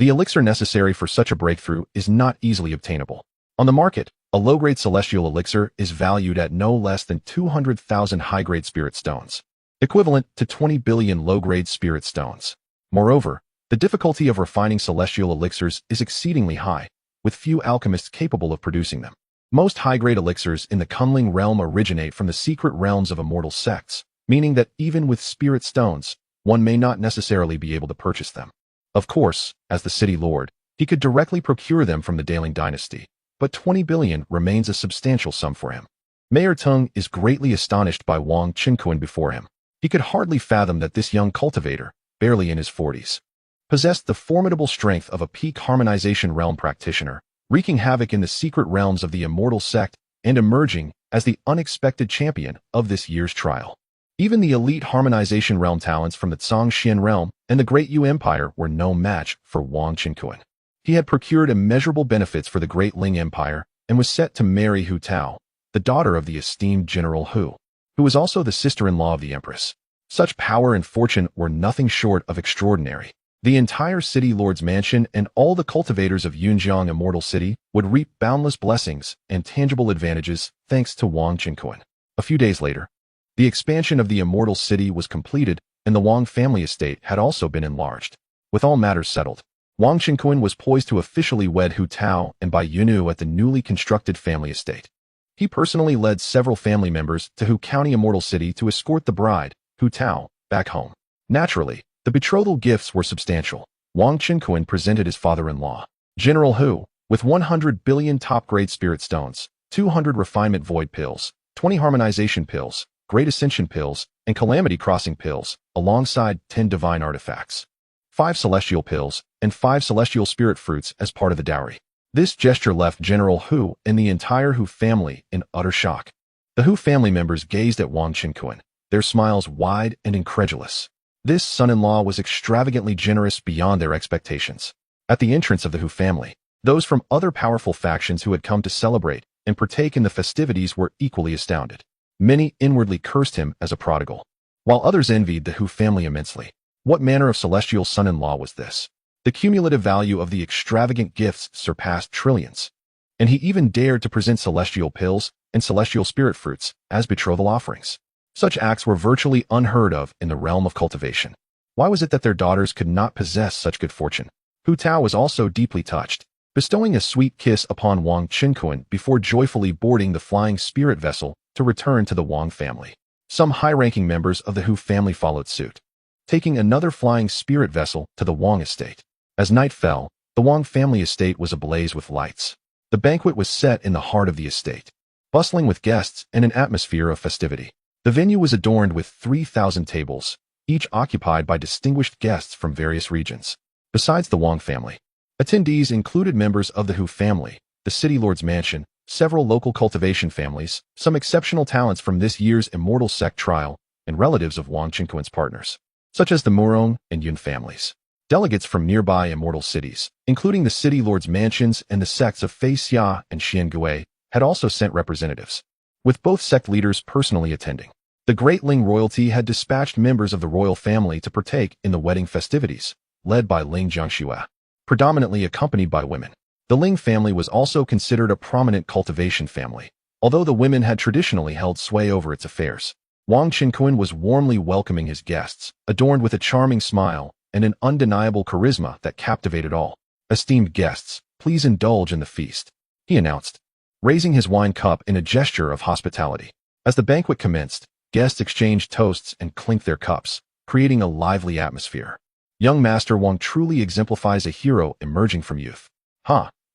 The elixir necessary for such a breakthrough is not easily obtainable. On the market, a low-grade celestial elixir is valued at no less than 200,000 high-grade spirit stones, equivalent to 20 billion low-grade spirit stones. Moreover, the difficulty of refining celestial elixirs is exceedingly high, with few alchemists capable of producing them. Most high-grade elixirs in the Kunling realm originate from the secret realms of immortal sects, meaning that even with spirit stones, one may not necessarily be able to purchase them. Of course, as the city lord, he could directly procure them from the Daling dynasty, but 20 billion remains a substantial sum for him. Mayor Tung is greatly astonished by Wang Qinquan before him. He could hardly fathom that this young cultivator, barely in his 40s, possessed the formidable strength of a peak harmonization realm practitioner, wreaking havoc in the secret realms of the immortal sect and emerging as the unexpected champion of this year's trial. Even the elite harmonization realm talents from the Zhongxian realm and the Great Yu Empire were no match for Wang Qinquan. He had procured immeasurable benefits for the Great Ling Empire and was set to marry Hu Tao, the daughter of the esteemed General Hu, who was also the sister-in-law of the empress. Such power and fortune were nothing short of extraordinary. The entire city lord's mansion and all the cultivators of Yunjiang Immortal City would reap boundless blessings and tangible advantages thanks to Wang Qinquan. A few days later, the expansion of the Immortal City was completed and the Wang family estate had also been enlarged. With all matters settled, Wang Qinquan was poised to officially wed Hu Tao and buy Yunu at the newly constructed family estate. He personally led several family members to Hu County Immortal City to escort the bride, Hu Tao, back home. Naturally, the betrothal gifts were substantial. Wang Qinquan presented his father-in-law, General Hu, with 100 billion top-grade spirit stones, 200 refinement void pills, 20 harmonization pills, great ascension pills, and calamity crossing pills, alongside 10 divine artifacts, 5 celestial pills, and 5 celestial spirit fruits as part of the dowry. This gesture left General Hu and the entire Hu family in utter shock. The Hu family members gazed at Wang Qinquan, their smiles wide and incredulous. This son-in-law was extravagantly generous beyond their expectations. At the entrance of the Hu family, those from other powerful factions who had come to celebrate and partake in the festivities were equally astounded. Many inwardly cursed him as a prodigal, while others envied the Hu family immensely. What manner of celestial son-in-law was this? The cumulative value of the extravagant gifts surpassed trillions, and he even dared to present celestial pills and celestial spirit fruits as betrothal offerings. Such acts were virtually unheard of in the realm of cultivation. Why was it that their daughters could not possess such good fortune? Hu Tao was also deeply touched, bestowing a sweet kiss upon Wang Qinquan before joyfully boarding the flying spirit vessel to return to the Wang family. Some high-ranking members of the Hu family followed suit, taking another flying spirit vessel to the Wang estate. As night fell, the Wang family estate was ablaze with lights. The banquet was set in the heart of the estate, bustling with guests and an atmosphere of festivity. The venue was adorned with 3,000 tables, each occupied by distinguished guests from various regions. Besides the Wang family, attendees included members of the Hu family, the city lord's mansion, several local cultivation families, some exceptional talents from this year's Immortal Sect trial, and relatives of Wang Qinquan's partners, such as the Murong and Yun families. Delegates from nearby immortal cities, including the city lord's mansions and the sects of Fei Xia and Xiangui, had also sent representatives, with both sect leaders personally attending. The Great Ling royalty had dispatched members of the royal family to partake in the wedding festivities, led by Ling Jiangxue, predominantly accompanied by women. The Ling family was also considered a prominent cultivation family, although the women had traditionally held sway over its affairs. Wang Qinquan was warmly welcoming his guests, adorned with a charming smile and an undeniable charisma that captivated all. "Esteemed guests, please indulge in the feast," he announced, raising his wine cup in a gesture of hospitality. As the banquet commenced, guests exchanged toasts and clinked their cups, creating a lively atmosphere. Young Master Wang truly exemplifies a hero emerging from youth.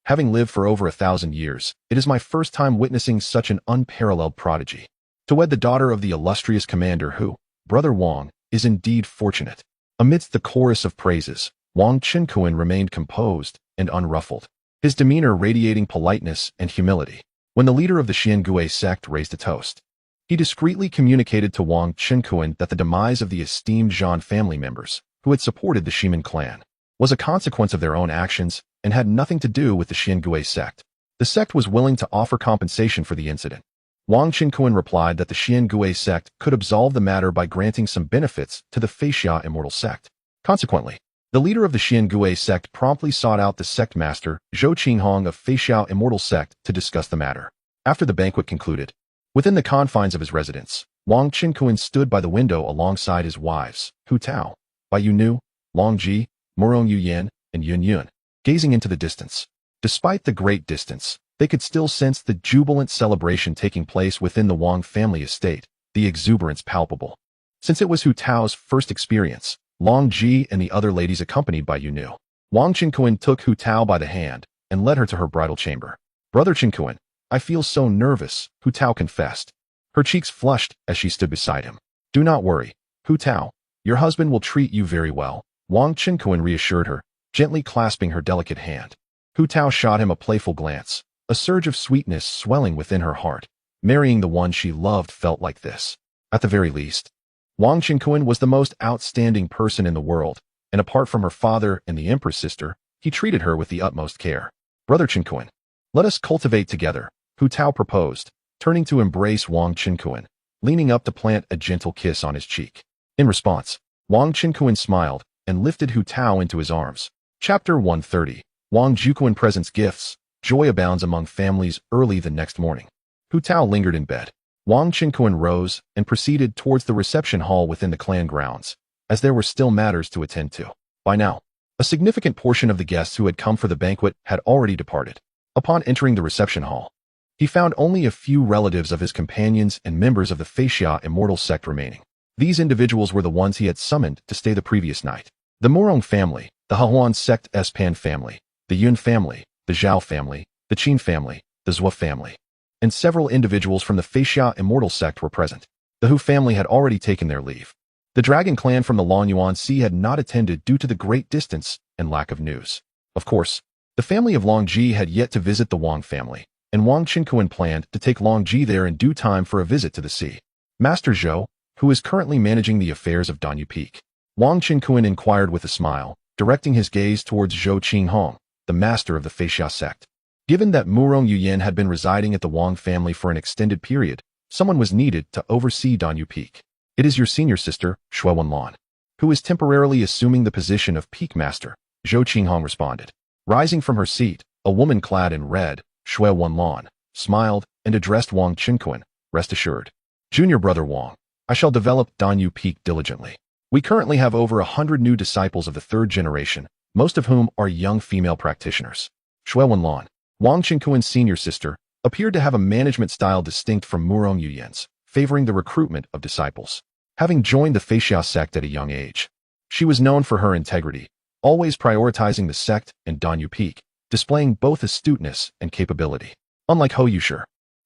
Having lived for over 1,000 years, it is my first time witnessing such an unparalleled prodigy. To wed the daughter of the illustrious commander Hu, Brother Wang, is indeed fortunate. Amidst the chorus of praises, Wang Qinquan remained composed and unruffled, his demeanor radiating politeness and humility. When the leader of the Xiangui sect raised a toast, he discreetly communicated to Wang Qinquan that the demise of the esteemed Zhan family members, who had supported the Shiman clan, was a consequence of their own actions and had nothing to do with the Xiangui sect. The sect was willing to offer compensation for the incident. Wang Qinquan replied that the Xiangui sect could absolve the matter by granting some benefits to the Fei Xia immortal sect. Consequently, The leader of the Xiangui sect promptly sought out the sect master, Zhou Qinghong of Feixiao Immortal Sect, to discuss the matter. After the banquet concluded, within the confines of his residence, Wang Qinkuan stood by the window alongside his wives, Hu Tao, Bai Yunu, Long Ji, Murong Yuyan, and Yun Yun, gazing into the distance. Despite the great distance, they could still sense the jubilant celebration taking place within the Wang family estate, the exuberance palpable. Since it was Hu Tao's first experience, Long Ji and the other ladies accompanied by Yunu, Wang Qinkuan took Hu Tao by the hand and led her to her bridal chamber. Brother Qinkuan, I feel so nervous, Hu Tao confessed. Her cheeks flushed as she stood beside him. Do not worry, Hu Tao. Your husband will treat you very well, Wang Qinkuan reassured her, gently clasping her delicate hand. Hu Tao shot him a playful glance, a surge of sweetness swelling within her heart. Marrying the one she loved felt like this. At the very least, Wang Qinkuan was the most outstanding person in the world, and apart from her father and the empress sister, he treated her with the utmost care. Brother Qinkuan, let us cultivate together, Hu Tao proposed, turning to embrace Wang Qinkuan, leaning up to plant a gentle kiss on his cheek. In response, Wang Qinkuan smiled and lifted Hu Tao into his arms. Chapter 130. Wang Juquan presents gifts. Joy abounds among families early the next morning. Hu Tao lingered in bed. Wang Qinkuan rose and proceeded towards the reception hall within the clan grounds, as there were still matters to attend to. By now, a significant portion of the guests who had come for the banquet had already departed. Upon entering the reception hall, he found only a few relatives of his companions and members of the Feixiao Immortal Sect remaining. These individuals were the ones he had summoned to stay the previous night. The Murong family, the Hahuan Sect Espan family, the Yun family, the Zhao family, the Qin family, the Zhua family, and several individuals from the Feixiao Immortal Sect were present. The Hu family had already taken their leave. The Dragon clan from the Longyuan Sea had not attended due to the great distance and lack of news. Of course, the family of Long Ji had yet to visit the Wang family, and Wang Qinkuan planned to take Long Ji there in due time for a visit to the sea. Master Zhou, who is currently managing the affairs of Danyu Peak, Wang Qinkuan inquired with a smile, directing his gaze towards Zhou Qinghong, the master of the Feixiao sect. Given that Murong Yuyan had been residing at the Wang family for an extended period, someone was needed to oversee Danyu Peak. It is your senior sister, Shui Wenlan, who is temporarily assuming the position of Peak Master, Zhou Qinghong responded. Rising from her seat, a woman clad in red, Shui Wenlan, smiled and addressed Wang Qinkuan, rest assured. Junior brother Wang, I shall develop Danyu Peak diligently. We currently have over 100 new disciples of the third generation, most of whom are young female practitioners. Shui Wenlan, Wang Qinkuan's senior sister, appeared to have a management style distinct from Murong Yuyan's, favoring the recruitment of disciples. Having joined the Feixiao sect at a young age, she was known for her integrity, always prioritizing the sect and Danyu Peak, displaying both astuteness and capability. Unlike Hou Yushi,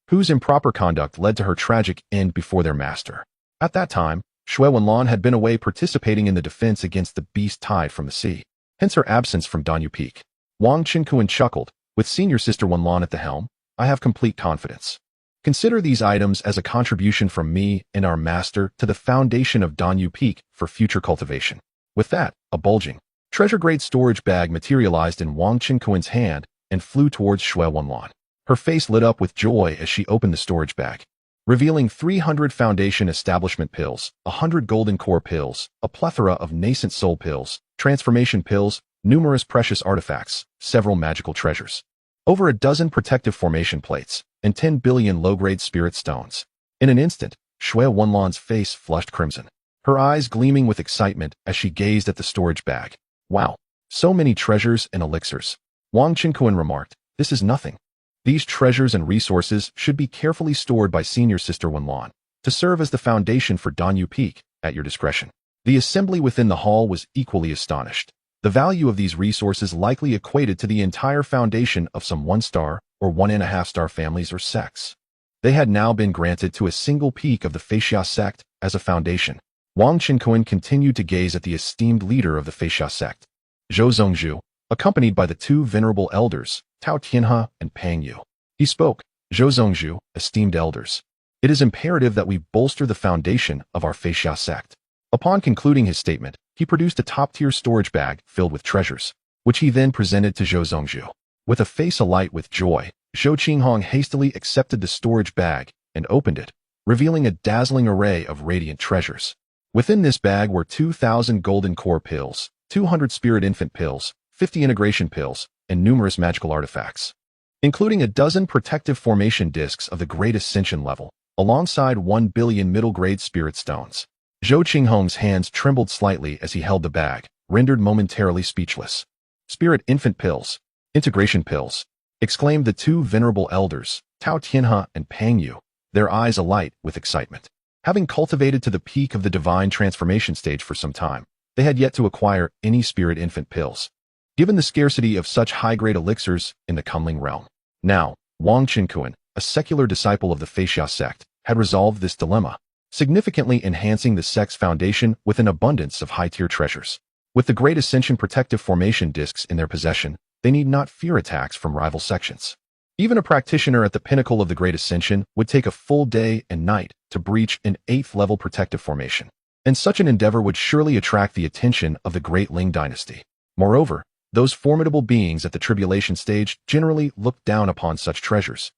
whose improper conduct led to her tragic end before their master. At that time, Shui Wenlan had been away participating in the defense against the beast tide from the sea, hence her absence from Danyu Peak. Wang Qinkuan chuckled. With senior sister Wenlan at the helm, I have complete confidence. Consider these items as a contribution from me and our master to the foundation of Danyu Peak for future cultivation. With that, a bulging, treasure-grade storage bag materialized in Wang Qinkuan's hand and flew towards Shui Wenlan. Her face lit up with joy as she opened the storage bag, revealing 300 foundation establishment pills, 100 golden core pills, a plethora of nascent soul pills, transformation pills, numerous precious artifacts, several magical treasures, over a dozen protective formation plates, and 10 billion low-grade spirit stones. In an instant, Shui Wenlan's face flushed crimson, her eyes gleaming with excitement as she gazed at the storage bag. Wow, so many treasures and elixirs. Wang Qinkuan remarked, this is nothing. These treasures and resources should be carefully stored by senior sister Wenlan to serve as the foundation for Danyu Peak, at your discretion. The assembly within the hall was equally astonished. The value of these resources likely equated to the entire foundation of some 1-star or 1.5-star families or sects. They had now been granted to a single peak of the Feixiao sect as a foundation. Wang Qinkuan continued to gaze at the esteemed leader of the Feixiao sect, Zhou Zongzhu, accompanied by the two venerable elders, Tao Tianhe and Pang Yu. He spoke, Zhou Zongzhu, esteemed elders, it is imperative that we bolster the foundation of our Feixiao sect. Upon concluding his statement, he produced a top-tier storage bag filled with treasures, which he then presented to Zhou Zongzhu. With a face alight with joy, Zhou Qinghong hastily accepted the storage bag and opened it, revealing a dazzling array of radiant treasures. Within this bag were 2,000 golden core pills, 200 spirit infant pills, 50 integration pills, and numerous magical artifacts, including a dozen protective formation discs of the Great Ascension level, alongside 1 billion middle-grade spirit stones. Zhou Qinghong's hands trembled slightly as he held the bag, rendered momentarily speechless. Spirit infant pills, integration pills, exclaimed the two venerable elders, Tao Tianhe and Pang Yu, their eyes alight with excitement. Having cultivated to the peak of the divine transformation stage for some time, they had yet to acquire any spirit infant pills, given the scarcity of such high-grade elixirs in the Kunling realm. Now, Wang Qinkuan, a secular disciple of the Feixia sect, had resolved this dilemma, significantly enhancing the sect's foundation with an abundance of high-tier treasures. With the Great Ascension protective formation discs in their possession, they need not fear attacks from rival sections. Even a practitioner at the pinnacle of the Great Ascension would take a full day and night to breach an 8th-level protective formation, and such an endeavor would surely attract the attention of the Great Ling dynasty. Moreover, those formidable beings at the tribulation stage generally looked down upon such treasures.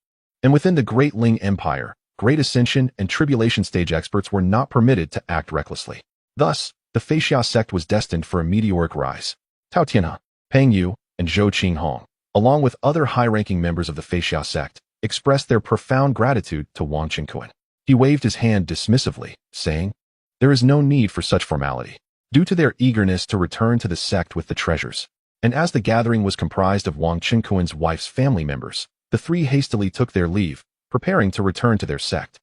And within the Great Ling Empire, Great Ascension and tribulation stage experts were not permitted to act recklessly. Thus, the Feixia sect was destined for a meteoric rise. Tao Tianhe, Pang Yu, and Zhou Qinghong, along with other high-ranking members of the Feixia sect, expressed their profound gratitude to Wang Qinkuan. He waved his hand dismissively, saying, "There is no need for such formality." Due to their eagerness to return to the sect with the treasures, and as the gathering was comprised of Wang Qinkuan's wife's family members, the three hastily took their leave, preparing to return to their sect.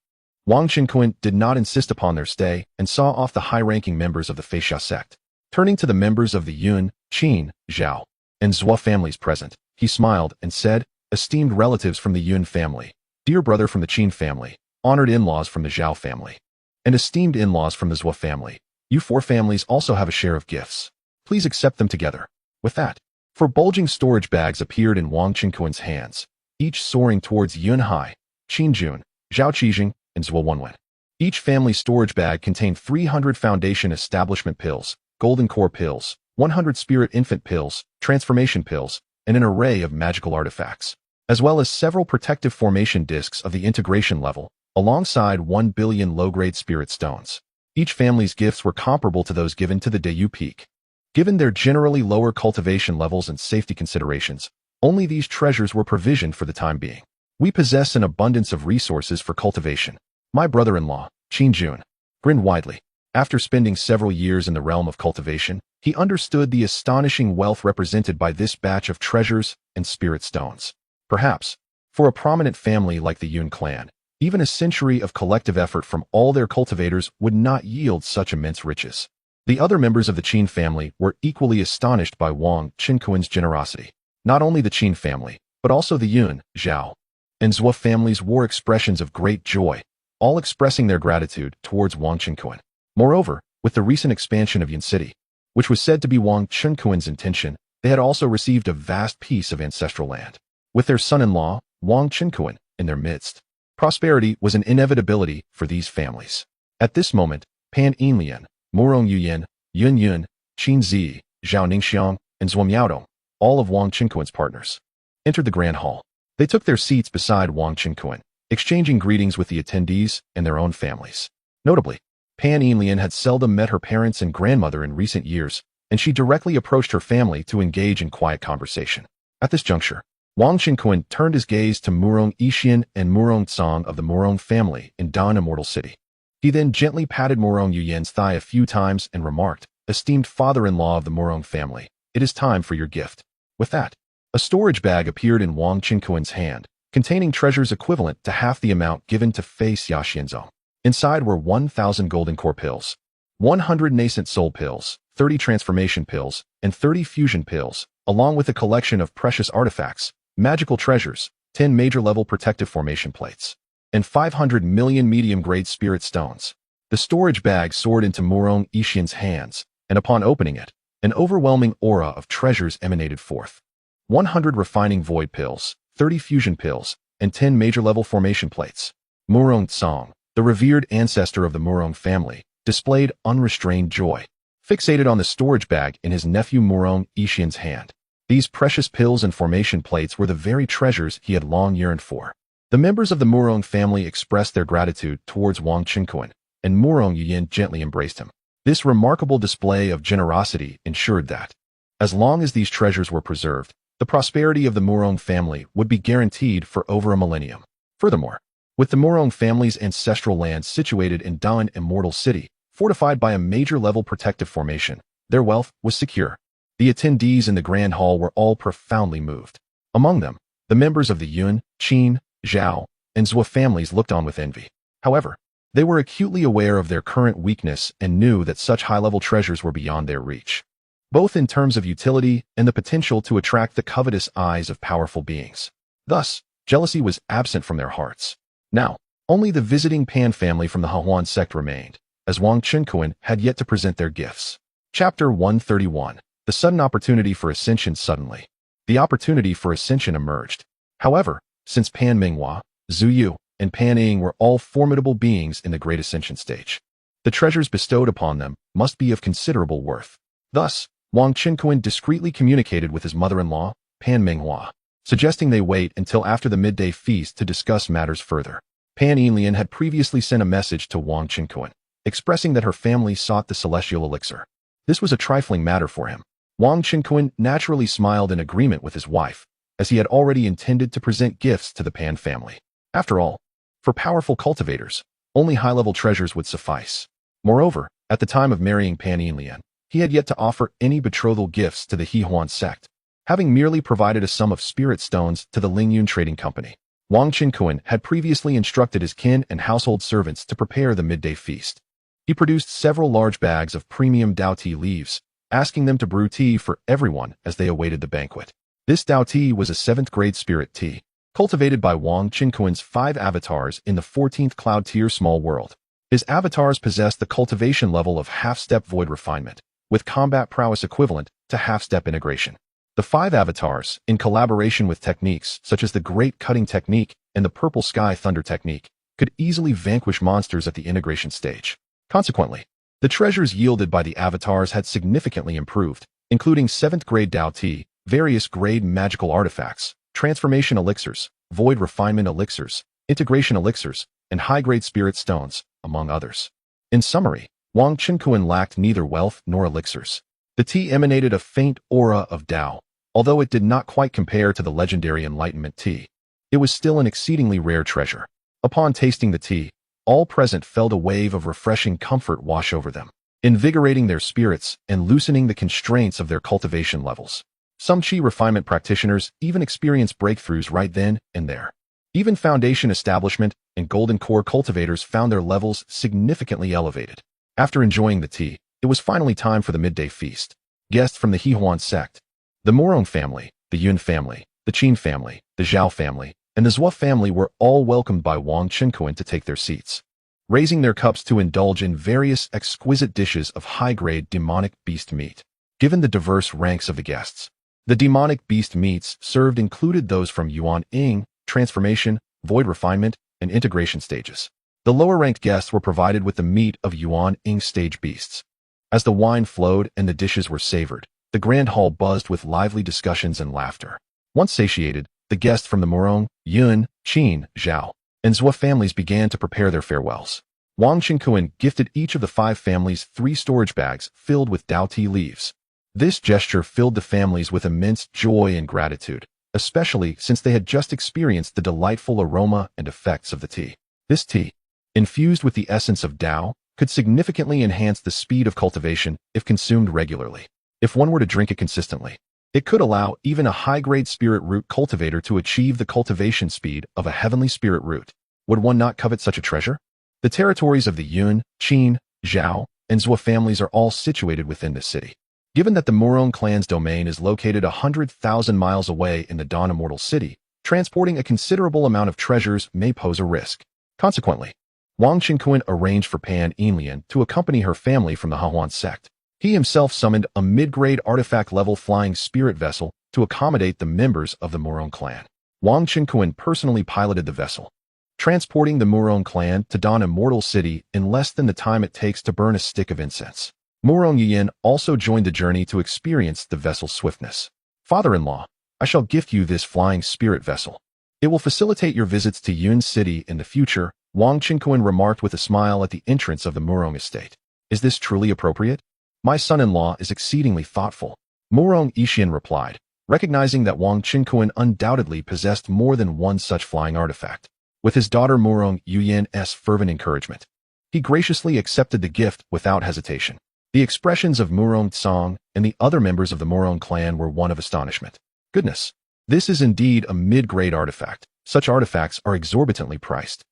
Wang Qinkuan did not insist upon their stay and saw off the high-ranking members of the Feixia sect. Turning to the members of the Yun, Qin, Zhao, and Zhua families present, he smiled and said, "Esteemed relatives from the Yun family, dear brother from the Qin family, honored in-laws from the Zhao family, and esteemed in-laws from the Zhua family, you four families also have a share of gifts. Please accept them together." With that, 4 bulging storage bags appeared in Wang Qinkuan's hands, each soaring towards Yun Hai, Qin Jun, Zhao Qijing, and Zhou Wenwen. Each family storage bag contained 300 foundation establishment pills, golden core pills, 100 spirit infant pills, transformation pills, and an array of magical artifacts, as well as several protective formation discs of the integration level, alongside 1 billion low-grade spirit stones. Each family's gifts were comparable to those given to the Dayu Peak. Given their generally lower cultivation levels and safety considerations, only these treasures were provisioned for the time being. "We possess an abundance of resources for cultivation." My brother-in-law, Qin Jun, grinned widely. After spending several years in the realm of cultivation, he understood the astonishing wealth represented by this batch of treasures and spirit stones. Perhaps, for a prominent family like the Yun clan, even a century of collective effort from all their cultivators would not yield such immense riches. The other members of the Qin family were equally astonished by Wang Qinkuan's generosity. Not only the Qin family, but also the Yun, Zhao, and Zhua families wore expressions of great joy, all expressing their gratitude towards Wang Qinkuan. Moreover, with the recent expansion of Yun City, which was said to be Wang Qinkuan's intention, they had also received a vast piece of ancestral land. With their son-in-law, Wang Qinkuan, in their midst, prosperity was an inevitability for these families. At this moment, Pan Yinlian, Murong Yuyan, Yun Yun, Qin Zi, Zhao Ningxiang, and Zhuo Miaodong, all of Wang Qinkuan's partners, entered the grand hall. They took their seats beside Wang Qinkuan, exchanging greetings with the attendees and their own families. Notably, Pan Yinlian had seldom met her parents and grandmother in recent years, and she directly approached her family to engage in quiet conversation. At this juncture, Wang Qinkuan turned his gaze to Murong Yixian and Murong Tsang of the Murong family in Dan Immortal City. He then gently patted Murong Yuyan's thigh a few times and remarked, "Esteemed father-in-law of the Murong family, it is time for your gift." With that, a storage bag appeared in Wang Qinkuan's hand, containing treasures equivalent to half the amount given to Fei Xiaxianzong. Inside were 1,000 golden core pills, 100 nascent soul pills, 30 transformation pills, and 30 fusion pills, along with a collection of precious artifacts, magical treasures, 10 major-level protective formation plates, and 500 million medium-grade spirit stones. The storage bag soared into Murong Yixian's hands, and upon opening it, an overwhelming aura of treasures emanated forth. 100 refining void pills, 30 fusion pills, and 10 major-level formation plates. Murong Tsang, the revered ancestor of the Murong family, displayed unrestrained joy, fixated on the storage bag in his nephew Murong Yixian's hand. These precious pills and formation plates were the very treasures he had long yearned for. The members of the Murong family expressed their gratitude towards Wang Qinkuan, and Murong Yuyan gently embraced him. This remarkable display of generosity ensured that, as long as these treasures were preserved, the prosperity of the Murong family would be guaranteed for over a millennium. Furthermore, with the Murong family's ancestral land situated in Dan Immortal City, fortified by a major-level protective formation, their wealth was secure. The attendees in the Grand Hall were all profoundly moved. Among them, the members of the Yun, Qin, Zhao, and Zhou families looked on with envy. However, they were acutely aware of their current weakness and knew that such high-level treasures were beyond their reach, both in terms of utility and the potential to attract the covetous eyes of powerful beings. Thus, jealousy was absent from their hearts. Now, only the visiting Pan family from the Hahuan sect remained, as Wang Chenkuan had yet to present their gifts. Chapter 131. The sudden opportunity for ascension. Suddenly, the opportunity for ascension emerged. However, since Pan Manhwa, Zhu Yu, and Pan Ying were all formidable beings in the Great Ascension stage, the treasures bestowed upon them must be of considerable worth. Thus, Wang Chenkuan discreetly communicated with his mother-in-law, Pan Manhwa, suggesting they wait until after the midday feast to discuss matters further. Pan Yinlian had previously sent a message to Wang Chenkuan, expressing that her family sought the celestial elixir. This was a trifling matter for him. Wang Chenkuan naturally smiled in agreement with his wife, as he had already intended to present gifts to the Pan family. After all, for powerful cultivators, only high-level treasures would suffice. Moreover, at the time of marrying Pan Yinlian, he had yet to offer any betrothal gifts to the Hehuan sect, having merely provided a sum of spirit stones to the Lingyun Trading Company. Wang Chenkuan had previously instructed his kin and household servants to prepare the midday feast. He produced several large bags of premium Dao tea leaves, asking them to brew tea for everyone as they awaited the banquet. This Dao tea was a 7th-grade spirit tea, cultivated by Wang Chenkuan's 5 avatars in the 14th cloud tier small world. His avatars possessed the cultivation level of half-step void refinement, with combat prowess equivalent to half-step integration. The 5 avatars, in collaboration with techniques such as the Great Cutting Technique and the Purple Sky Thunder Technique, could easily vanquish monsters at the integration stage. Consequently, the treasures yielded by the avatars had significantly improved, including 7th-grade Dao Tea, various grade magical artifacts, transformation elixirs, void refinement elixirs, integration elixirs, and high-grade spirit stones, among others. In summary, Wang Chenkuan lacked neither wealth nor elixirs. The tea emanated a faint aura of Dao, although it did not quite compare to the legendary Enlightenment tea. It was still an exceedingly rare treasure. Upon tasting the tea, all present felt a wave of refreshing comfort wash over them, invigorating their spirits and loosening the constraints of their cultivation levels. Some qi refinement practitioners even experienced breakthroughs right then and there. Even foundation establishment and golden core cultivators found their levels significantly elevated. After enjoying the tea, it was finally time for the midday feast. Guests from the Hehuan sect, the Murong family, the Yun family, the Qin family, the Zhao family, and the Zhou family were all welcomed by Wang Chenkuan to take their seats, raising their cups to indulge in various exquisite dishes of high-grade demonic beast meat. Given the diverse ranks of the guests, the demonic beast meats served included those from Yuan Ying, transformation, void refinement, and integration stages. The lower-ranked guests were provided with the meat of Yuan Ying stage beasts. As the wine flowed and the dishes were savored, the grand hall buzzed with lively discussions and laughter. Once satiated, the guests from the Murong, Yun, Qin, Zhao, and Zhou families began to prepare their farewells. Wang Chenkuan gifted each of the 5 families 3 storage bags filled with Dao tea leaves. This gesture filled the families with immense joy and gratitude, especially since they had just experienced the delightful aroma and effects of the tea. This tea, infused with the essence of Dao, could significantly enhance the speed of cultivation if consumed regularly. If one were to drink it consistently, it could allow even a high-grade spirit root cultivator to achieve the cultivation speed of a heavenly spirit root. Would one not covet such a treasure? The territories of the Yun, Qin, Zhao, and Zhou families are all situated within this city. Given that the Murong clan's domain is located 100,000 miles away in the Dawn Immortal City, transporting a considerable amount of treasures may pose a risk. Consequently, Wang Chenkuan arranged for Pan Yinlian to accompany her family from the Hahuan sect. He himself summoned a mid-grade artifact-level flying spirit vessel to accommodate the members of the Murong clan. Wang Chenkuan personally piloted the vessel, transporting the Murong clan to Dawn Immortal City in less than the time it takes to burn a stick of incense. Murong Yiyin also joined the journey to experience the vessel's swiftness. Father-in-law, I shall gift you this flying spirit vessel. It will facilitate your visits to Yun City in the future, Wang Chenkuan remarked with a smile at the entrance of the Murong estate. Is this truly appropriate? My son-in-law is exceedingly thoughtful. Murong Ishian replied, recognizing that Wang Qinkuan undoubtedly possessed more than one such flying artifact. With his daughter Murong Yuyan's fervent encouragement, he graciously accepted the gift without hesitation. The expressions of Murong Tsang and the other members of the Murong clan were one of astonishment. Goodness, this is indeed a mid-grade artifact. Such artifacts are exorbitantly priced.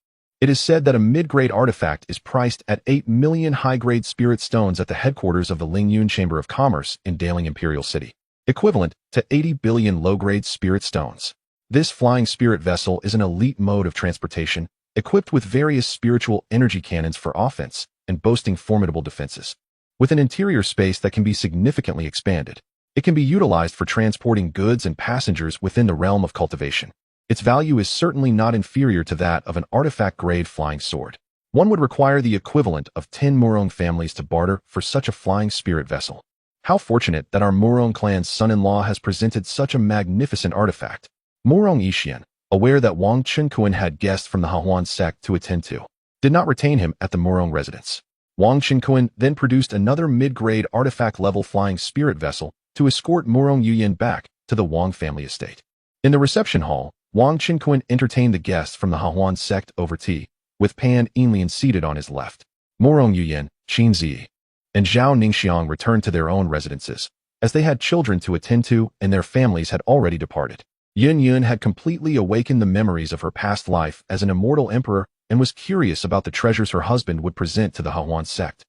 It is said that a mid-grade artifact is priced at 8 million high-grade spirit stones at the headquarters of the Lingyun Chamber of Commerce in Daling Imperial City, equivalent to 80 billion low-grade spirit stones. This flying spirit vessel is an elite mode of transportation, equipped with various spiritual energy cannons for offense and boasting formidable defenses. With an interior space that can be significantly expanded, it can be utilized for transporting goods and passengers within the realm of cultivation. Its value is certainly not inferior to that of an artifact-grade flying sword. One would require the equivalent of 10 Murong families to barter for such a flying spirit vessel. How fortunate that our Murong clan's son-in-law has presented such a magnificent artifact. Murong Ishian, aware that Wang Qinkuan had guests from the Hahuan sect to attend to, did not retain him at the Murong residence. Wang Qinkuan then produced another mid-grade artifact-level flying spirit vessel to escort Murong Yuyan back to the Wang family estate. In the reception hall, Wang Qinkuan entertained the guests from the Hahuan sect over tea, with Pan Yinlian seated on his left. Murong Yuyan, Qin Zi, and Zhao Ningxiang returned to their own residences, as they had children to attend to and their families had already departed. Yun Yun had completely awakened the memories of her past life as an immortal emperor and was curious about the treasures her husband would present to the Hahuan sect,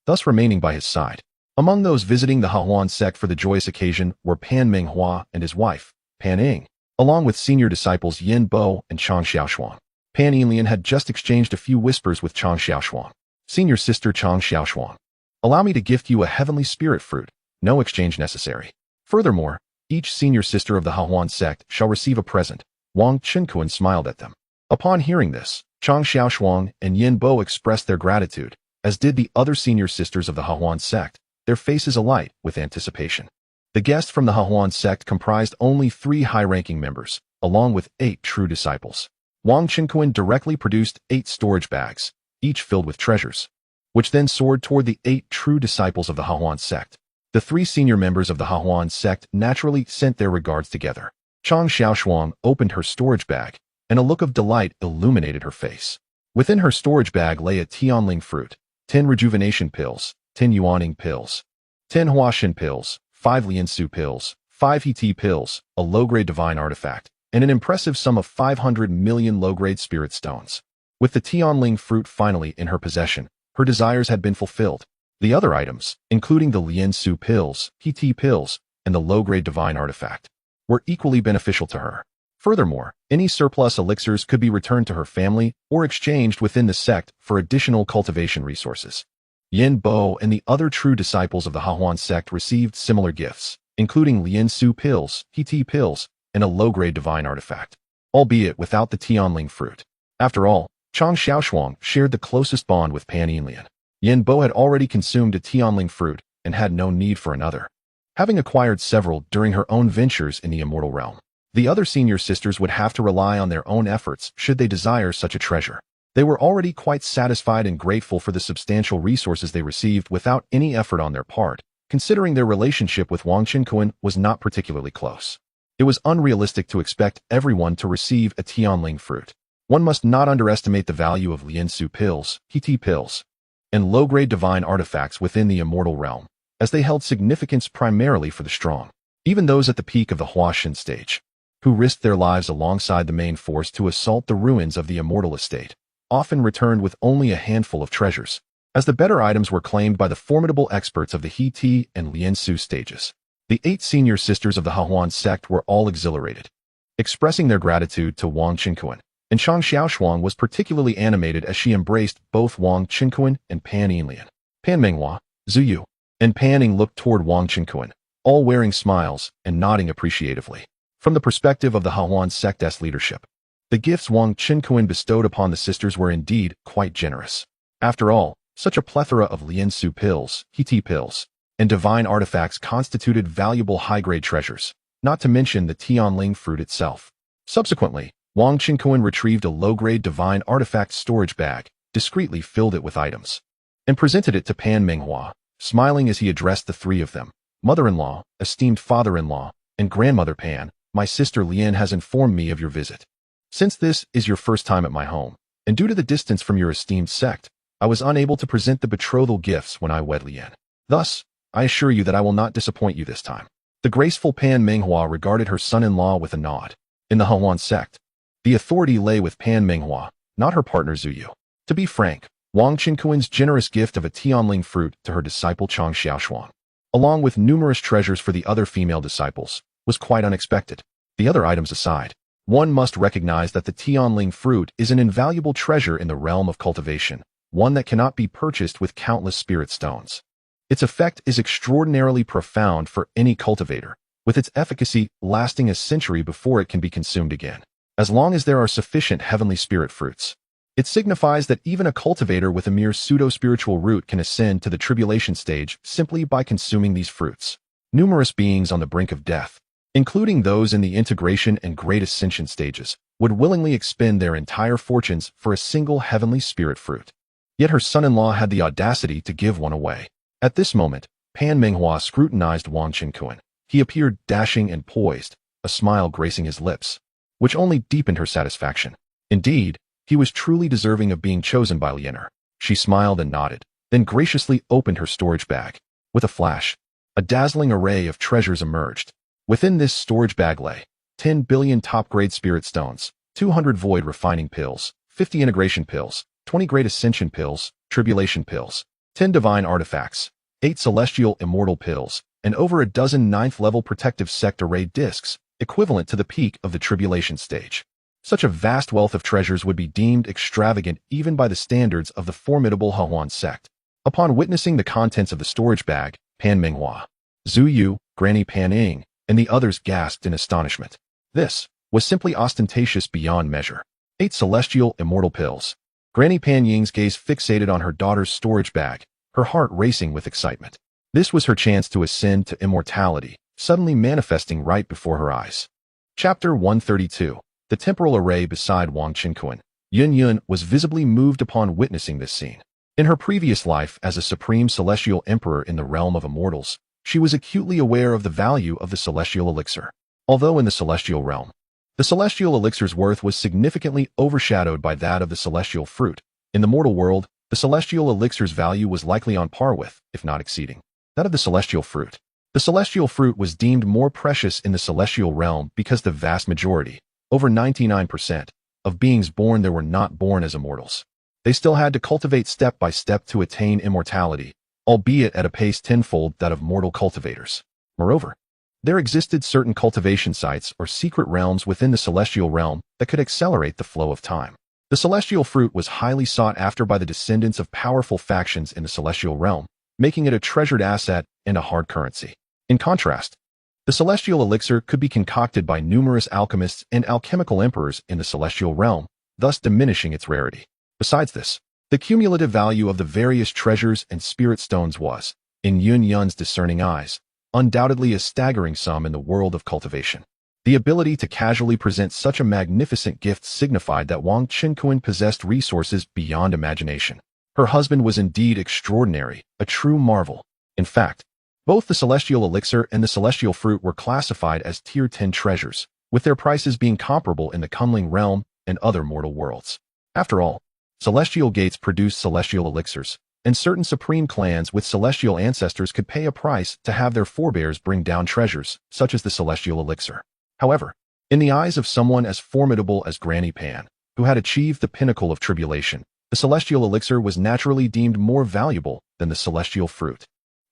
thus remaining by his side. Among those visiting the Hahuan sect for the joyous occasion were Pan Manhwa and his wife, Pan Ying, along with senior disciples Yin Bo and Chang Xiaoshuang. Pan Yinlian had just exchanged a few whispers with Chang Xiaoshuang. Senior sister Chang Xiaoshuang, allow me to gift you a heavenly spirit fruit, no exchange necessary. Furthermore, each senior sister of the Hahuan sect shall receive a present. Wang Qinkuan smiled at them. Upon hearing this, Chang Xiaoshuang and Yin Bo expressed their gratitude, as did the other senior sisters of the Hahuan sect, their faces alight with anticipation. The guests from the Hahuan sect comprised only 3 high-ranking members, along with 8 true disciples. Wang Qinkuan directly produced 8 storage bags, each filled with treasures, which then soared toward the 8 true disciples of the Hahuan sect. The 3 senior members of the Hahuan sect naturally sent their regards together. Chang Xiaoshuang opened her storage bag, and a look of delight illuminated her face. Within her storage bag lay a Tianling fruit, 10 rejuvenation pills, 10 Yuaning pills, 10 Huashin pills, 5 Liansu pills, 5 He pills, a low-grade divine artifact, and an impressive sum of 500 million low-grade spirit stones. With the Tianling fruit finally in her possession, her desires had been fulfilled. The other items, including the Liansu pills, He pills, and the low-grade divine artifact, were equally beneficial to her. Furthermore, any surplus elixirs could be returned to her family or exchanged within the sect for additional cultivation resources. Yin Bo and the other true disciples of the Hahuan sect received similar gifts, including Liansu pills, He pills, and a low-grade divine artifact, albeit without the Tianling fruit. After all, Chang Xiaoshuang shared the closest bond with Pan Yinlian. Yin Bo had already consumed a Tianling fruit and had no need for another, having acquired several during her own ventures in the immortal realm. The other senior sisters would have to rely on their own efforts should they desire such a treasure. They were already quite satisfied and grateful for the substantial resources they received without any effort on their part, considering their relationship with Wang Qinkuan was not particularly close. It was unrealistic to expect everyone to receive a Tianling fruit. One must not underestimate the value of Liansu pills, He pills, and low-grade divine artifacts within the immortal realm, as they held significance primarily for the strong. Even those at the peak of the Huashin stage, who risked their lives alongside the main force to assault the ruins of the immortal estate, often returned with only a handful of treasures, as the better items were claimed by the formidable experts of the He and Liansu stages. The 8 senior sisters of the Hahuan sect were all exhilarated, expressing their gratitude to Wang Qinkuan, and Chang Xiaoshuang was particularly animated as she embraced both Wang Qinkuan and Pan Yinlian. Pan Manhwa, Zuyu, and Pan Ying looked toward Wang Qinkuan, all wearing smiles and nodding appreciatively. From the perspective of the Hahuan sect's leadership, the gifts Wang Qinkuan bestowed upon the sisters were indeed quite generous. After all, such a plethora of Liansu pills, He pills, and divine artifacts constituted valuable high-grade treasures, not to mention the Tianling fruit itself. Subsequently, Wang Qinkuan retrieved a low-grade divine artifact storage bag, discreetly filled it with items, and presented it to Pan Manhwa, smiling as he addressed the three of them. Mother-in-law, esteemed father-in-law, and grandmother Pan, my sister Lien has informed me of your visit. Since this is your first time at my home, and due to the distance from your esteemed sect, I was unable to present the betrothal gifts when I wed Lien. Thus, I assure you that I will not disappoint you this time. The graceful Pan Manhwa regarded her son-in-law with a nod. In the Hawan sect, the authority lay with Pan Manhwa, not her partner Zuyu. To be frank, Wang Qinkuan's generous gift of a Tianling fruit to her disciple Chang Xiaoshuang, along with numerous treasures for the other female disciples, was quite unexpected. The other items aside, one must recognize that the Tianling fruit is an invaluable treasure in the realm of cultivation, one that cannot be purchased with countless spirit stones. Its effect is extraordinarily profound for any cultivator, with its efficacy lasting a century before it can be consumed again, as long as there are sufficient heavenly spirit fruits. It signifies that even a cultivator with a mere pseudo-spiritual root can ascend to the tribulation stage simply by consuming these fruits. Numerous beings on the brink of death, including those in the integration and great ascension stages, would willingly expend their entire fortunes for a single heavenly spirit fruit. Yet her son-in-law had the audacity to give one away. At this moment, Pan Manhwa scrutinized Wang Qinkuan. He appeared dashing and poised, a smile gracing his lips, which only deepened her satisfaction. Indeed, he was truly deserving of being chosen by Liener. She smiled and nodded, then graciously opened her storage bag. With a flash, a dazzling array of treasures emerged. Within this storage bag lay 10 billion top-grade spirit stones, 200 void refining pills, 50 integration pills, 20 great ascension pills, tribulation pills, 10 divine artifacts, 8 celestial immortal pills, and over a dozen 9th-level protective sect array discs, equivalent to the peak of the tribulation stage. Such a vast wealth of treasures would be deemed extravagant even by the standards of the formidable Hawan sect. Upon witnessing the contents of the storage bag, Pan Manhwa, Zuyu, Granny Pan Ying, and the others gasped in astonishment. This was simply ostentatious beyond measure. 8 celestial immortal pills. Granny Pan Ying's gaze fixated on her daughter's storage bag, her heart racing with excitement. This was her chance to ascend to immortality, suddenly manifesting right before her eyes. Chapter 132. The temporal array beside Wang Qinkuan. Yun Yun was visibly moved upon witnessing this scene. In her previous life as a supreme celestial emperor in the realm of immortals, she was acutely aware of the value of the celestial elixir. Although in the celestial realm, the celestial elixir's worth was significantly overshadowed by that of the celestial fruit. In the mortal world, the celestial elixir's value was likely on par with, if not exceeding, that of the celestial fruit. The celestial fruit was deemed more precious in the celestial realm because the vast majority, over 99%, of beings born there were not born as immortals. They still had to cultivate step by step to attain immortality, albeit at a pace tenfold that of mortal cultivators. Moreover, there existed certain cultivation sites or secret realms within the celestial realm that could accelerate the flow of time. The celestial fruit was highly sought after by the descendants of powerful factions in the celestial realm, making it a treasured asset and a hard currency. In contrast, the celestial elixir could be concocted by numerous alchemists and alchemical emperors in the celestial realm, thus diminishing its rarity. Besides this, the cumulative value of the various treasures and spirit stones was, in Yun Yun's discerning eyes, undoubtedly a staggering sum in the world of cultivation. The ability to casually present such a magnificent gift signified that Wang Qinkuan possessed resources beyond imagination. Her husband was indeed extraordinary, a true marvel. In fact, both the celestial elixir and the celestial fruit were classified as Tier 10 treasures, with their prices being comparable in the Kunling realm and other mortal worlds. After all, celestial gates produced celestial elixirs, and certain supreme clans with celestial ancestors could pay a price to have their forebears bring down treasures, such as the celestial elixir. However, in the eyes of someone as formidable as Granny Pan, who had achieved the pinnacle of tribulation, the celestial elixir was naturally deemed more valuable than the celestial fruit.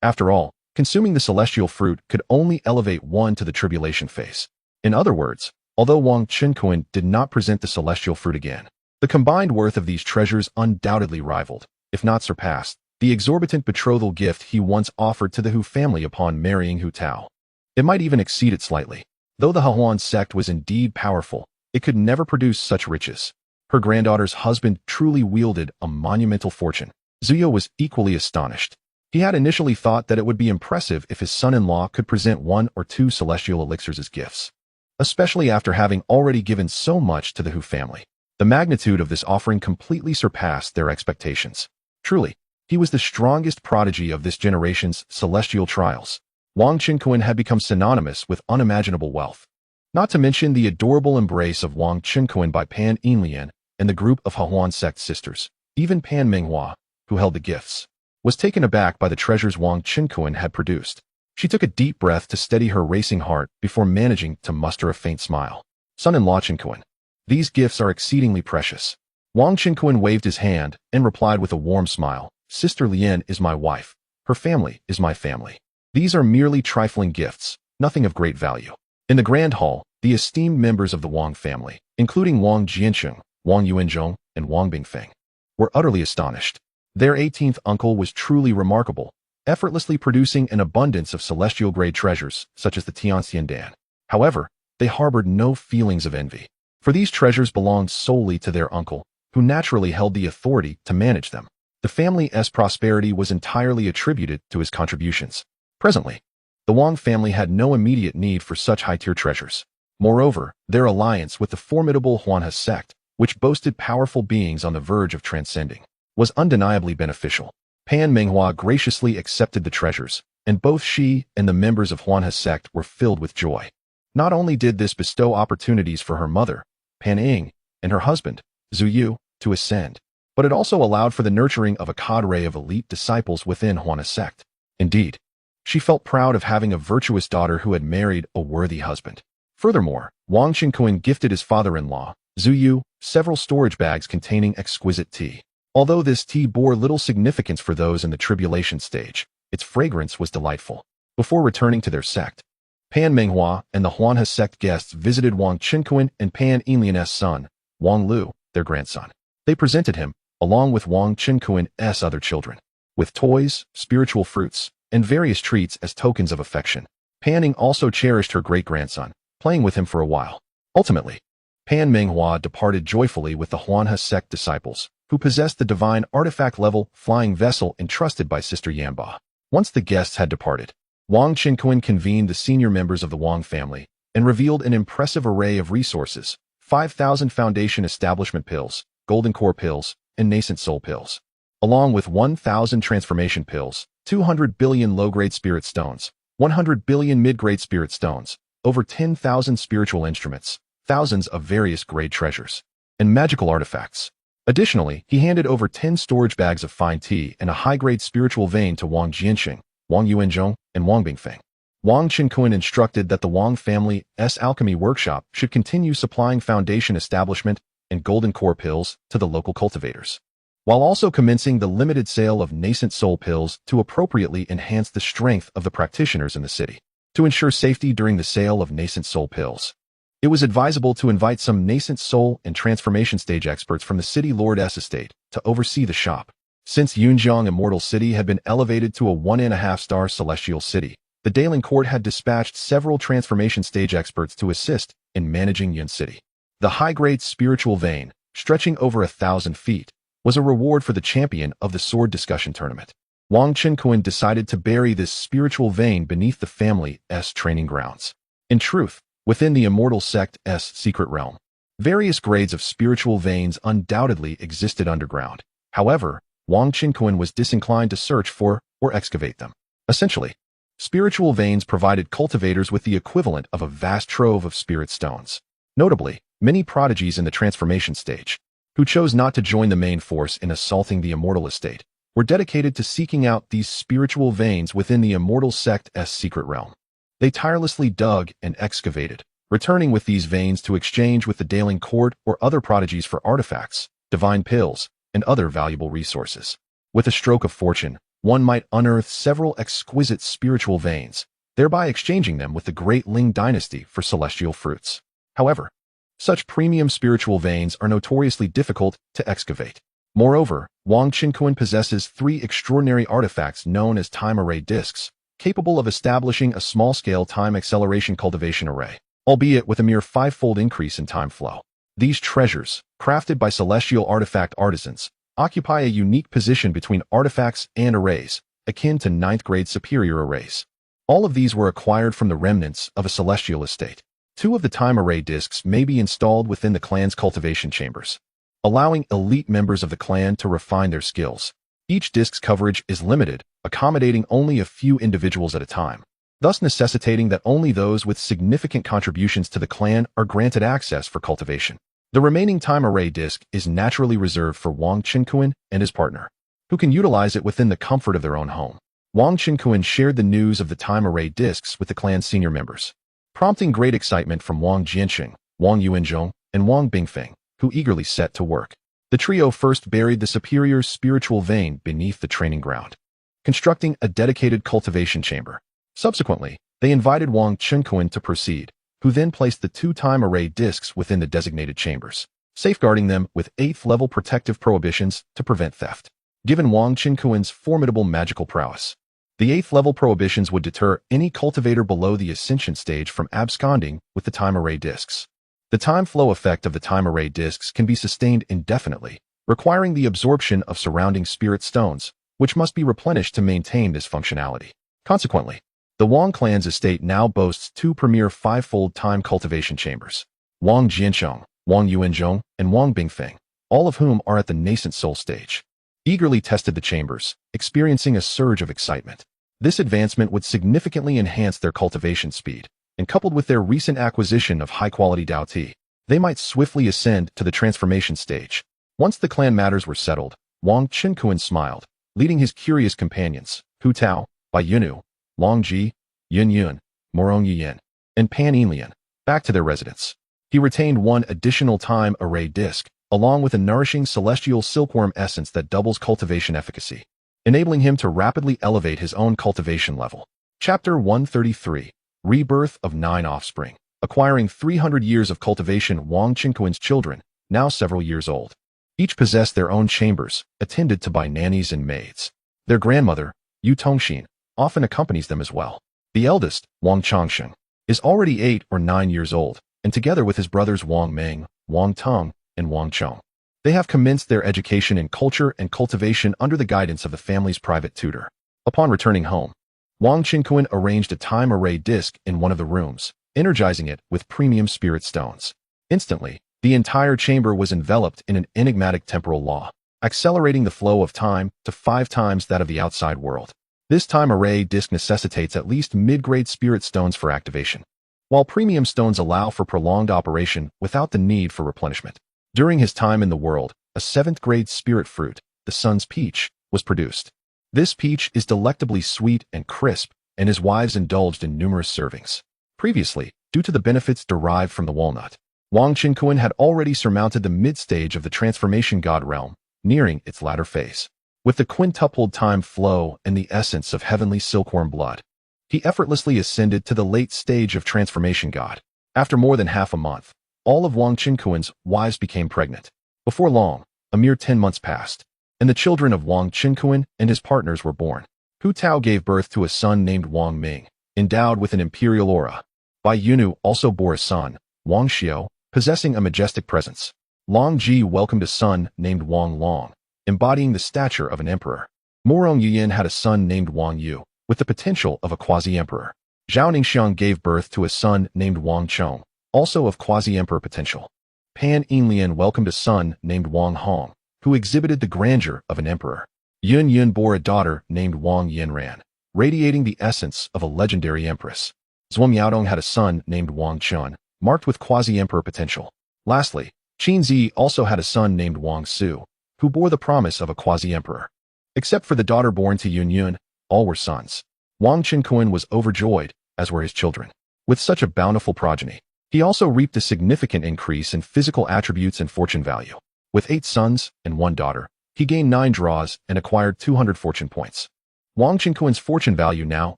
After all, consuming the celestial fruit could only elevate one to the tribulation phase. In other words, although Wang Qinkuan did not present the celestial fruit again, the combined worth of these treasures undoubtedly rivaled, if not surpassed, the exorbitant betrothal gift he once offered to the Hu family upon marrying Hu Tao. It might even exceed it slightly. Though the Hahuan sect was indeed powerful, it could never produce such riches. Her granddaughter's husband truly wielded a monumental fortune. Zuyo was equally astonished. He had initially thought that it would be impressive if his son-in-law could present 1 or 2 celestial elixirs as gifts, especially after having already given so much to the Hu family. The magnitude of this offering completely surpassed their expectations. Truly, He was the strongest prodigy of this generation's celestial trials. Wang Qinquan had become synonymous with unimaginable wealth. Not to mention the adorable embrace of Wang Qinquan by Pan Yinlian and the group of Hahuan sect sisters. Even Pan Manhwa, who held the gifts, was taken aback by the treasures Wang Qinquan had produced. She took a deep breath to steady her racing heart before managing to muster a faint smile. Son-in-law Qinquan, these gifts are exceedingly precious. Wang Qinquan waved his hand and replied with a warm smile. Sister Lian is my wife. Her family is my family. These are merely trifling gifts, nothing of great value. In the grand hall, the esteemed members of the Wang family, including Wang Jiancheng, Wang Yuanzhong, and Wang Bingfeng, were utterly astonished. Their 18th uncle was truly remarkable, effortlessly producing an abundance of celestial-grade treasures, such as the Tianxian Dan. However, they harbored no feelings of envy, for these treasures belonged solely to their uncle, who naturally held the authority to manage them. The family's prosperity was entirely attributed to his contributions. Presently, the Wang family had no immediate need for such high-tier treasures. Moreover, their alliance with the formidable Manhua sect, which boasted powerful beings on the verge of transcending, was undeniably beneficial. Pan Manhua graciously accepted the treasures, and both she and the members of Manhua sect were filled with joy. Not only did this bestow opportunities for her mother, Pan Ying, and her husband, Zhu Yu, to ascend, but it also allowed for the nurturing of a cadre of elite disciples within Manhua sect. Indeed, she felt proud of having a virtuous daughter who had married a worthy husband. Furthermore, Wang Qinquan gifted his father-in-law, Zhu Yu, several storage bags containing exquisite tea. Although this tea bore little significance for those in the tribulation stage, its fragrance was delightful. Before returning to their sect, Pan Manhua and the Manhua sect guests visited Wang Qinquan and Pan Yinlian's son, Wang Lu, their grandson. They presented him, along with Wang Qinquan's other children, with toys, spiritual fruits, and various treats as tokens of affection. Pan Ying also cherished her great-grandson, playing with him for a while. Ultimately, Pan Manhua departed joyfully with the Manhua sect disciples, who possessed the divine artifact-level flying vessel entrusted by Sister Yanba. Once the guests had departed, Wang Qinquan convened the senior members of the Wang family and revealed an impressive array of resources: 5,000 foundation establishment pills, golden core pills, and nascent soul pills, along with 1,000 transformation pills, 200 billion low-grade spirit stones, 100 billion mid-grade spirit stones, over 10,000 spiritual instruments, thousands of various grade treasures, and magical artifacts. Additionally, he handed over 10 storage bags of fine tea and a high-grade spiritual vein to Wang Jianxing, Wang Yuanzhong, and Wang Bingfeng. Wang Qinquan instructed that the Wang family's alchemy workshop should continue supplying foundation establishment and golden core pills to the local cultivators, while also commencing the limited sale of nascent soul pills to appropriately enhance the strength of the practitioners in the city. To ensure safety during the sale of nascent soul pills, it was advisable to invite some nascent soul and transformation stage experts from the city lord's estate to oversee the shop. Since Yunjiang Immortal City had been elevated to a 1.5-star celestial city, the Daling Court had dispatched several transformation stage experts to assist in managing Yun City. The high-grade spiritual vein, stretching over 1,000 feet, was a reward for the champion of the sword discussion tournament. Wang Qinquan decided to bury this spiritual vein beneath the family's training grounds. In truth, within the Immortal Sect's secret realm, various grades of spiritual veins undoubtedly existed underground. However, Wang Qinquan was disinclined to search for or excavate them. Essentially, spiritual veins provided cultivators with the equivalent of a vast trove of spirit stones. Notably, many prodigies in the transformation stage, who chose not to join the main force in assaulting the immortal estate, were dedicated to seeking out these spiritual veins within the Immortal Sect's secret realm. They tirelessly dug and excavated, returning with these veins to exchange with the Daling Court or other prodigies for artifacts, divine pills, and other valuable resources. With a stroke of fortune, one might unearth several exquisite spiritual veins, thereby exchanging them with the Great Ling dynasty for celestial fruits. However, such premium spiritual veins are notoriously difficult to excavate. Moreover, Wang Qinquan possesses 3 extraordinary artifacts known as time array discs, capable of establishing a small-scale time acceleration cultivation array, albeit with a mere 5-fold increase in time flow. These treasures, crafted by celestial artifact artisans, occupy a unique position between artifacts and arrays, akin to 9th-grade superior arrays. All of these were acquired from the remnants of a celestial estate. 2 of the time array discs may be installed within the clan's cultivation chambers, allowing elite members of the clan to refine their skills. Each disc's coverage is limited, accommodating only a few individuals at a time, thus necessitating that only those with significant contributions to the clan are granted access for cultivation. The remaining time array disc is naturally reserved for Wang Qinkuan and his partner, who can utilize it within the comfort of their own home. Wang Qinkuan shared the news of the time array discs with the clan's senior members, prompting great excitement from Wang Jianxing, Wang Yuanzhong, and Wang Bingfeng, who eagerly set to work. The trio first buried the superior's spiritual vein beneath the training ground, constructing a dedicated cultivation chamber. Subsequently, they invited Wang Qinkuan to proceed, who then placed the 2 time array discs within the designated chambers, safeguarding them with 8th-level protective prohibitions to prevent theft. Given Wang Qinkuan's formidable magical prowess, the 8th-level prohibitions would deter any cultivator below the ascension stage from absconding with the time array discs. The time flow effect of the time array discs can be sustained indefinitely, requiring the absorption of surrounding spirit stones, which must be replenished to maintain this functionality. Consequently, the Wang clan's estate now boasts 2 premier 5-fold time cultivation chambers, Wang Jiancheng, Wang Yuanzhong, and Wang Bingfeng, all of whom are at the nascent soul stage. Eagerly tested the chambers, experiencing a surge of excitement. This advancement would significantly enhance their cultivation speed, and coupled with their recent acquisition of high-quality Dao Tea, they might swiftly ascend to the transformation stage. Once the clan matters were settled, Wang Qinkuan smiled, leading his curious companions, Hu Tao, Bai Yunu, Long Ji, Yun Yun, Morong Yuyan, and Pan Yinlian, back to their residence. He retained 1 additional time array disc, along with a nourishing celestial silkworm essence that doubles cultivation efficacy, enabling him to rapidly elevate his own cultivation level. Chapter 133, Rebirth of 9 Offspring. Acquiring 300 years of cultivation. Wang Qinkuan's children, now several years old, each possessed their own chambers, attended to by nannies and maids. Their grandmother, Yu Tongxin, often accompanies them as well. The eldest, Wang Changsheng, is already 8 or 9 years old, and together with his brothers Wang Meng, Wang Tong, and Wang Chong, they have commenced their education in culture and cultivation under the guidance of the family's private tutor. Upon returning home, Wang Qinkuan arranged a time array disc in one of the rooms, energizing it with premium spirit stones. Instantly, the entire chamber was enveloped in an enigmatic temporal law, accelerating the flow of time to 5 times that of the outside world. This time array disc necessitates at least mid-grade spirit stones for activation, while premium stones allow for prolonged operation without the need for replenishment. During his time in the world, a 7th-grade spirit fruit, the sun's peach, was produced. This peach is delectably sweet and crisp, and his wives indulged in numerous servings. Previously, due to the benefits derived from the walnut, Wang Qinkuan had already surmounted the mid-stage of the transformation god realm, nearing its latter phase. With the quintupled time flow and the essence of heavenly silkworm blood, he effortlessly ascended to the late stage of transformation god. After more than half a month, all of Wang Qinkuan's wives became pregnant. Before long, a mere 10 months passed, and the children of Wang Qinkuan and his partners were born. Hu Tao gave birth to a son named Wang Ming, endowed with an imperial aura. Bai Yunu also bore a son, Wang Xiao, possessing a majestic presence. Long Ji welcomed a son named Wang Long, embodying the stature of an emperor. Morong Yuyan had a son named Wang Yu, with the potential of a quasi-emperor. Zhao Ningxiang gave birth to a son named Wang Chong, also of quasi-emperor potential. Pan Yinlian welcomed a son named Wang Hong, who exhibited the grandeur of an emperor. Yun Yun bore a daughter named Wang Yinran, radiating the essence of a legendary empress. Zhuo Miaodong had a son named Wang Chun, marked with quasi-emperor potential. Lastly, Qin Zi also had a son named Wang Su, who bore the promise of a quasi-emperor. Except for the daughter born to Yun Yun, all were sons. Wang Qinkuan was overjoyed, as were his children. With such a bountiful progeny, he also reaped a significant increase in physical attributes and fortune value. With 8 sons and 1 daughter, he gained 9 draws and acquired 200 fortune points. Wang Qinkuan's fortune value now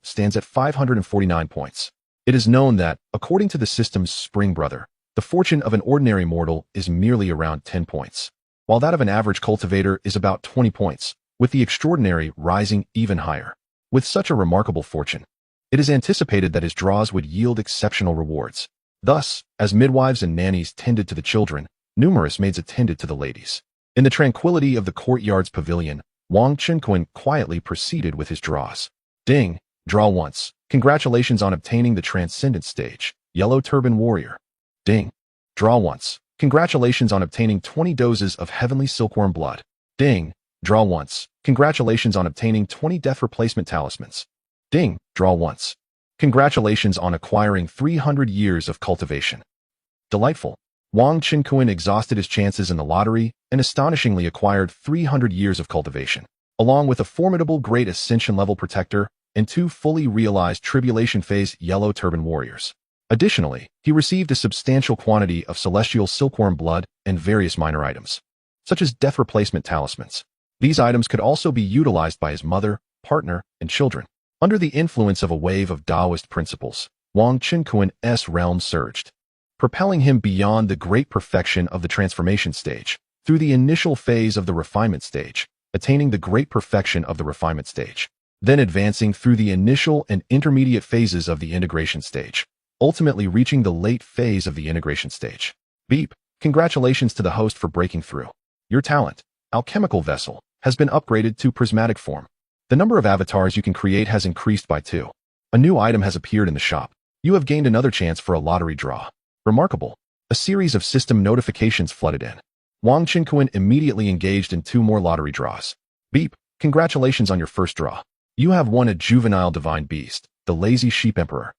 stands at 549 points. It is known that, according to the system's spring brother, the fortune of an ordinary mortal is merely around 10 points, while that of an average cultivator is about 20 points, with the extraordinary rising even higher. With such a remarkable fortune, it is anticipated that his draws would yield exceptional rewards. Thus, as midwives and nannies tended to the children, numerous maids attended to the ladies. In the tranquility of the courtyard's pavilion, Wang Qinkuan quietly proceeded with his draws. Ding, draw once. Congratulations on obtaining the transcendent stage, Yellow Turban Warrior. Ding, draw once. Congratulations on obtaining 20 doses of heavenly silkworm blood. Ding, Draw once. Congratulations on obtaining 20 death replacement talismans. Ding. Draw once. Congratulations on acquiring 300 years of cultivation. Delightful. Wang Qinkuan exhausted his chances in the lottery and astonishingly acquired 300 years of cultivation, along with a formidable Great Ascension level protector and 2 fully realized Tribulation Phase Yellow Turban Warriors. Additionally, he received a substantial quantity of celestial silkworm blood and various minor items, such as death replacement talismans. These items could also be utilized by his mother, partner, and children. Under the influence of a wave of Taoist principles, Wang Qinkuan's realm surged, propelling him beyond the great perfection of the transformation stage, through the initial phase of the refinement stage, attaining the great perfection of the refinement stage, then advancing through the initial and intermediate phases of the integration stage, ultimately reaching the late phase of the integration stage. Beep. Congratulations to the host for breaking through. Your talent, alchemical vessel, has been upgraded to prismatic form. The number of avatars you can create has increased by 2. A new item has appeared in the shop. You have gained another chance for a lottery draw. Remarkable. A series of system notifications flooded in. Wang Qinkuan immediately engaged in 2 more lottery draws. Beep. Congratulations on your first draw. You have won a juvenile divine beast, the lazy sheep emperor.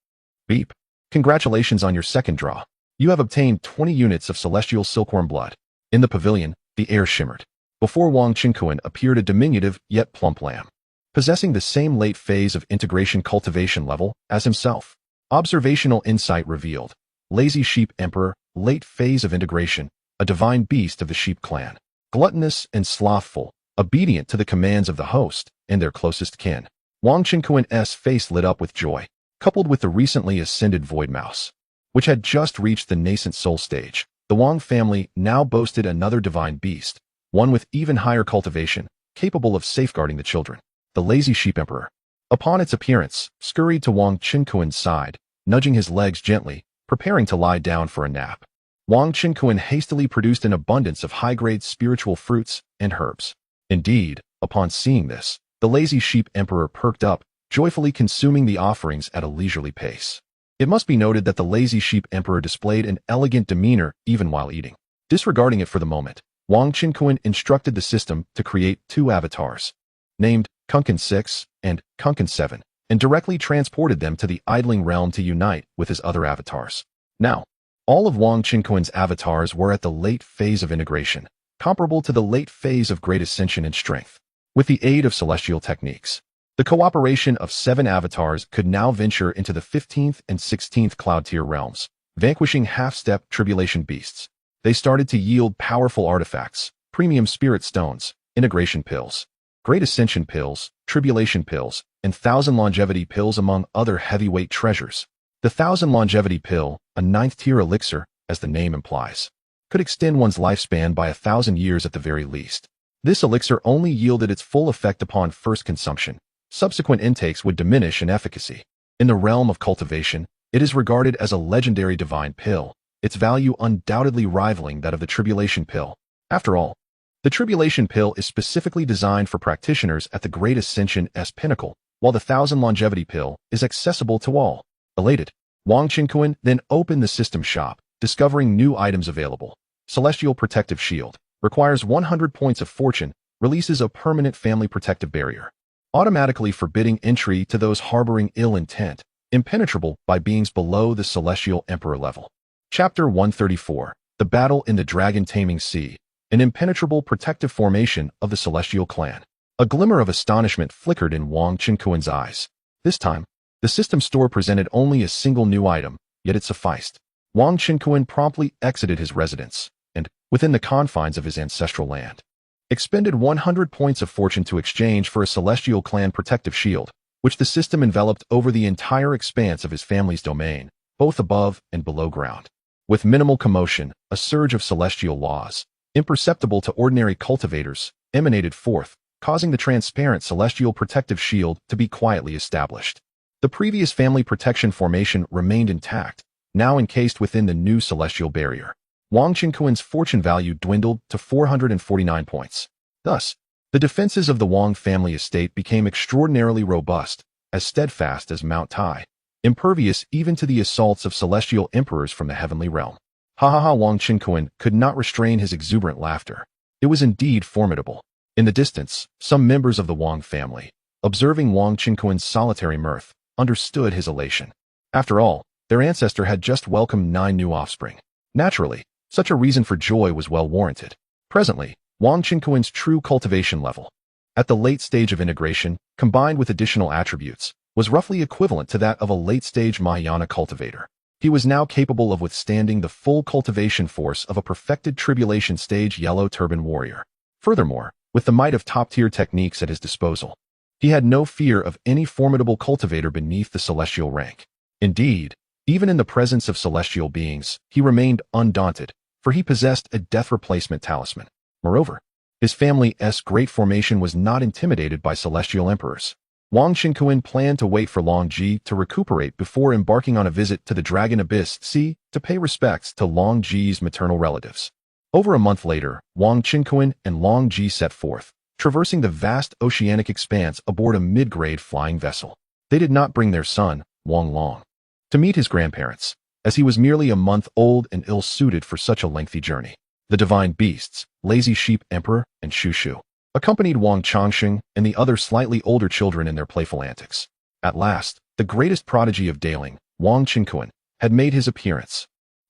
Beep. Congratulations on your second draw. You have obtained 20 units of celestial silkworm blood. In the pavilion, the air shimmered. Before Wang Qinkuan appeared a diminutive yet plump lamb, possessing the same late phase of integration cultivation level as himself. Observational insight revealed. Lazy sheep emperor, late phase of integration, a divine beast of the sheep clan. Gluttonous and slothful, obedient to the commands of the host and their closest kin. Wang Qinkuan's face lit up with joy, coupled with the recently ascended void mouse, which had just reached the nascent soul stage. The Wang family now boasted another divine beast, one with even higher cultivation, capable of safeguarding the children. The lazy sheep emperor, upon its appearance, scurried to Wang Qinkuan's side, nudging his legs gently, preparing to lie down for a nap. Wang Qinkuan hastily produced an abundance of high-grade spiritual fruits and herbs. Indeed, upon seeing this, the lazy sheep emperor perked up, joyfully consuming the offerings at a leisurely pace. It must be noted that the lazy sheep emperor displayed an elegant demeanor even while eating. Disregarding it for the moment, Wang Qinkuan instructed the system to create 2 avatars, named Kunkan 6 and Kunkan 7, and directly transported them to the idling realm to unite with his other avatars. Now, all of Wang Qinkuan's avatars were at the late phase of integration, comparable to the late phase of great ascension in strength. With the aid of celestial techniques, the cooperation of 7 avatars could now venture into the 15th and 16th cloud tier realms, vanquishing half-step tribulation beasts. They started to yield powerful artifacts, premium spirit stones, integration pills, great ascension pills, tribulation pills, and 1,000 longevity pills among other heavyweight treasures. The 1,000 longevity pill, a 9th tier elixir, as the name implies, could extend one's lifespan by 1,000 years at the very least. This elixir only yielded its full effect upon first consumption. Subsequent intakes would diminish in efficacy. In the realm of cultivation, it is regarded as a legendary divine pill, its value undoubtedly rivaling that of the tribulation pill. After all, the tribulation pill is specifically designed for practitioners at the Great Ascension's pinnacle, while the 1,000 longevity pill is accessible to all. Elated, Wang Qinkuan then opened the system shop, discovering new items available. Celestial Protective Shield requires 100 points of fortune, releases a permanent family protective barrier, automatically forbidding entry to those harboring ill intent, impenetrable by beings below the Celestial Emperor level. Chapter 134, The Battle in the Dragon Taming Sea, an impenetrable protective formation of the Celestial Clan. A glimmer of astonishment flickered in Wang Qinkuan's eyes. This time, the system store presented only a single new item, yet it sufficed. Wang Qinkuan promptly exited his residence, and, within the confines of his ancestral land, expended 100 points of fortune to exchange for a Celestial Clan protective shield, which the system enveloped over the entire expanse of his family's domain, both above and below ground. With minimal commotion, a surge of celestial laws, imperceptible to ordinary cultivators, emanated forth, causing the transparent celestial protective shield to be quietly established. The previous family protection formation remained intact, now encased within the new celestial barrier. Wang Qinkuan's fortune value dwindled to 449 points. Thus, the defenses of the Wang family estate became extraordinarily robust, as steadfast as Mount Tai, impervious even to the assaults of celestial emperors from the heavenly realm. Ha ha ha! Wang Qinkuan could not restrain his exuberant laughter. It was indeed formidable. In the distance, some members of the Wang family, observing Wang Qinquan's solitary mirth, understood his elation. After all, their ancestor had just welcomed 9 new offspring. Naturally, such a reason for joy was well warranted. Presently, Wang Qinquan's true cultivation level, at the late stage of integration, combined with additional attributes, was roughly equivalent to that of a late-stage Mahayana cultivator. He was now capable of withstanding the full cultivation force of a perfected tribulation stage yellow turban warrior. Furthermore, with the might of top-tier techniques at his disposal, he had no fear of any formidable cultivator beneath the celestial rank. Indeed, even in the presence of celestial beings, he remained undaunted, for he possessed a death replacement talisman. Moreover, his family's great formation was not intimidated by celestial emperors. Wang Qinquan planned to wait for Long Ji to recuperate before embarking on a visit to the Dragon Abyss Sea to pay respects to Long Ji's maternal relatives. Over a month later, Wang Qinquan and Long Ji set forth, traversing the vast oceanic expanse aboard a mid-grade flying vessel. They did not bring their son, Wang Long, to meet his grandparents, as he was merely a month old and ill-suited for such a lengthy journey. The divine beasts, Lazy Sheep Emperor and Shu Shu, accompanied Wang Changxing and the other slightly older children in their playful antics. At last, the greatest prodigy of Daling, Wang Qinquan, had made his appearance.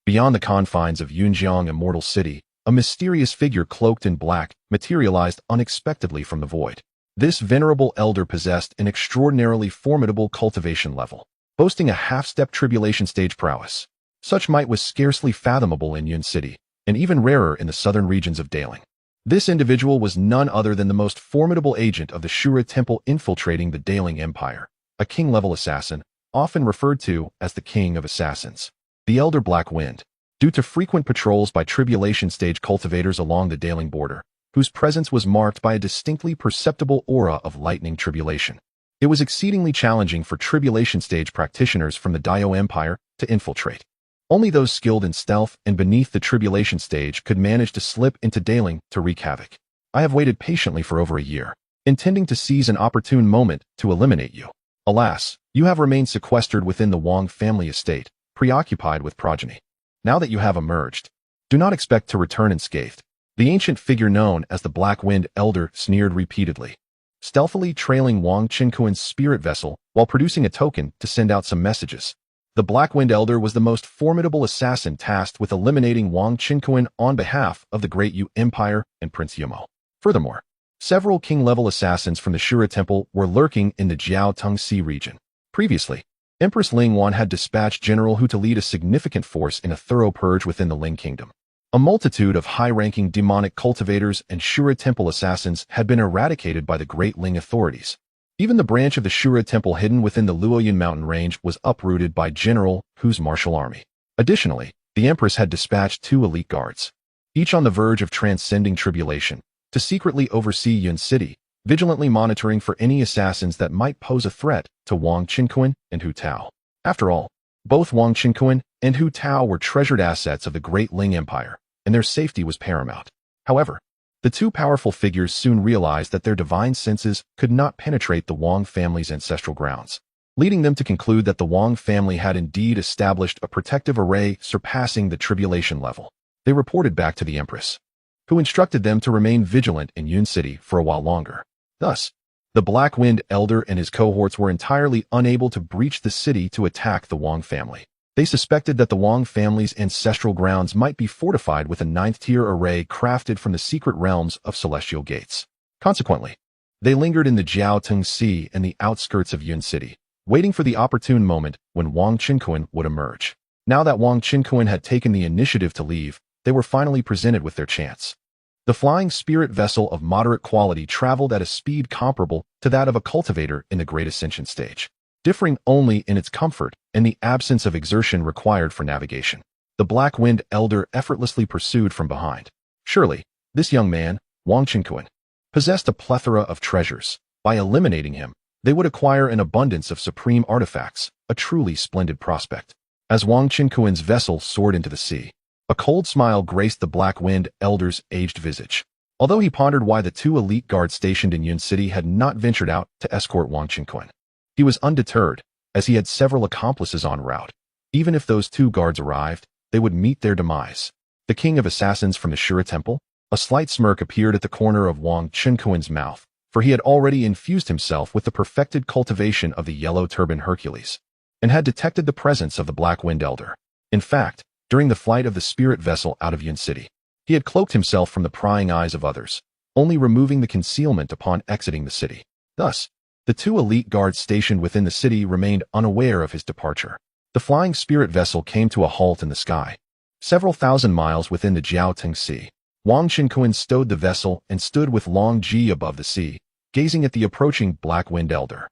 Beyond the confines of Yunjiang Immortal City, a mysterious figure cloaked in black materialized unexpectedly from the void. This venerable elder possessed an extraordinarily formidable cultivation level, boasting a half-step tribulation stage prowess. Such might was scarcely fathomable in Yun City, and even rarer in the southern regions of Daling. This individual was none other than the most formidable agent of the Shura Temple infiltrating the Daling Empire, a king-level assassin, often referred to as the King of Assassins. The Elder Black Wind, due to frequent patrols by tribulation stage cultivators along the Daling border, whose presence was marked by a distinctly perceptible aura of lightning tribulation. It was exceedingly challenging for tribulation stage practitioners from the Dio Empire to infiltrate. Only those skilled in stealth and beneath the tribulation stage could manage to slip into Daling to wreak havoc. I have waited patiently for over a year, intending to seize an opportune moment to eliminate you. Alas, you have remained sequestered within the Wang family estate, preoccupied with progeny. Now that you have emerged, do not expect to return unscathed. The ancient figure known as the Black Wind Elder sneered repeatedly, stealthily trailing Wang Qinquan's spirit vessel while producing a token to send out some messages. The Black Wind Elder was the most formidable assassin tasked with eliminating Wang Qinquan on behalf of the Great Yu Empire and Prince Yumo. Furthermore, several king-level assassins from the Shura Temple were lurking in the Jiaotong Sea region. Previously, Empress Ling Wan had dispatched General Hu to lead a significant force in a thorough purge within the Ling Kingdom. A multitude of high-ranking demonic cultivators and Shura Temple assassins had been eradicated by the Great Ling authorities. Even the branch of the Shura Temple hidden within the Luoyun mountain range was uprooted by General Hu's martial army. Additionally, the Empress had dispatched 2 elite guards, each on the verge of transcending tribulation, to secretly oversee Yun City, vigilantly monitoring for any assassins that might pose a threat to Wang Qinquan and Hu Tao. After all, both Wang Qinquan and Hu Tao were treasured assets of the Great Ling Empire, and their safety was paramount. However, the 2 powerful figures soon realized that their divine senses could not penetrate the Wang family's ancestral grounds, leading them to conclude that the Wang family had indeed established a protective array surpassing the tribulation level. They reported back to the Empress, who instructed them to remain vigilant in Yun City for a while longer. Thus, the Black Wind Elder and his cohorts were entirely unable to breach the city to attack the Wang family. They suspected that the Wang family's ancestral grounds might be fortified with a 9th-tier array crafted from the secret realms of celestial gates. Consequently, they lingered in the Jiaotong Sea and the outskirts of Yun City, waiting for the opportune moment when Wang Qinquan would emerge. Now that Wang Qinquan had taken the initiative to leave, they were finally presented with their chance. The flying spirit vessel of moderate quality traveled at a speed comparable to that of a cultivator in the Great Ascension stage, differing only in its comfort and the absence of exertion required for navigation. The Black Wind Elder effortlessly pursued from behind. Surely, this young man, Wang Qinquan, possessed a plethora of treasures. By eliminating him, they would acquire an abundance of supreme artifacts, a truly splendid prospect. As Wang Qinquan's vessel soared into the sea, a cold smile graced the Black Wind Elder's aged visage. Although he pondered why the 2 elite guards stationed in Yun City had not ventured out to escort Wang Qinquan, he was undeterred, as he had several accomplices en route. Even if those 2 guards arrived, they would meet their demise. The King of Assassins from the Shura Temple? A slight smirk appeared at the corner of Wang Chenkuan's mouth, for he had already infused himself with the perfected cultivation of the Yellow Turban Hercules, and had detected the presence of the Black Wind Elder. In fact, during the flight of the spirit vessel out of Yun City, he had cloaked himself from the prying eyes of others, only removing the concealment upon exiting the city. Thus, the two elite guards stationed within the city remained unaware of his departure. The flying spirit vessel came to a halt in the sky, several thousand miles within the Jiaoteng Sea. Wang Chenkuan stowed the vessel and stood with Long Ji above the sea, gazing at the approaching Black Wind Elder.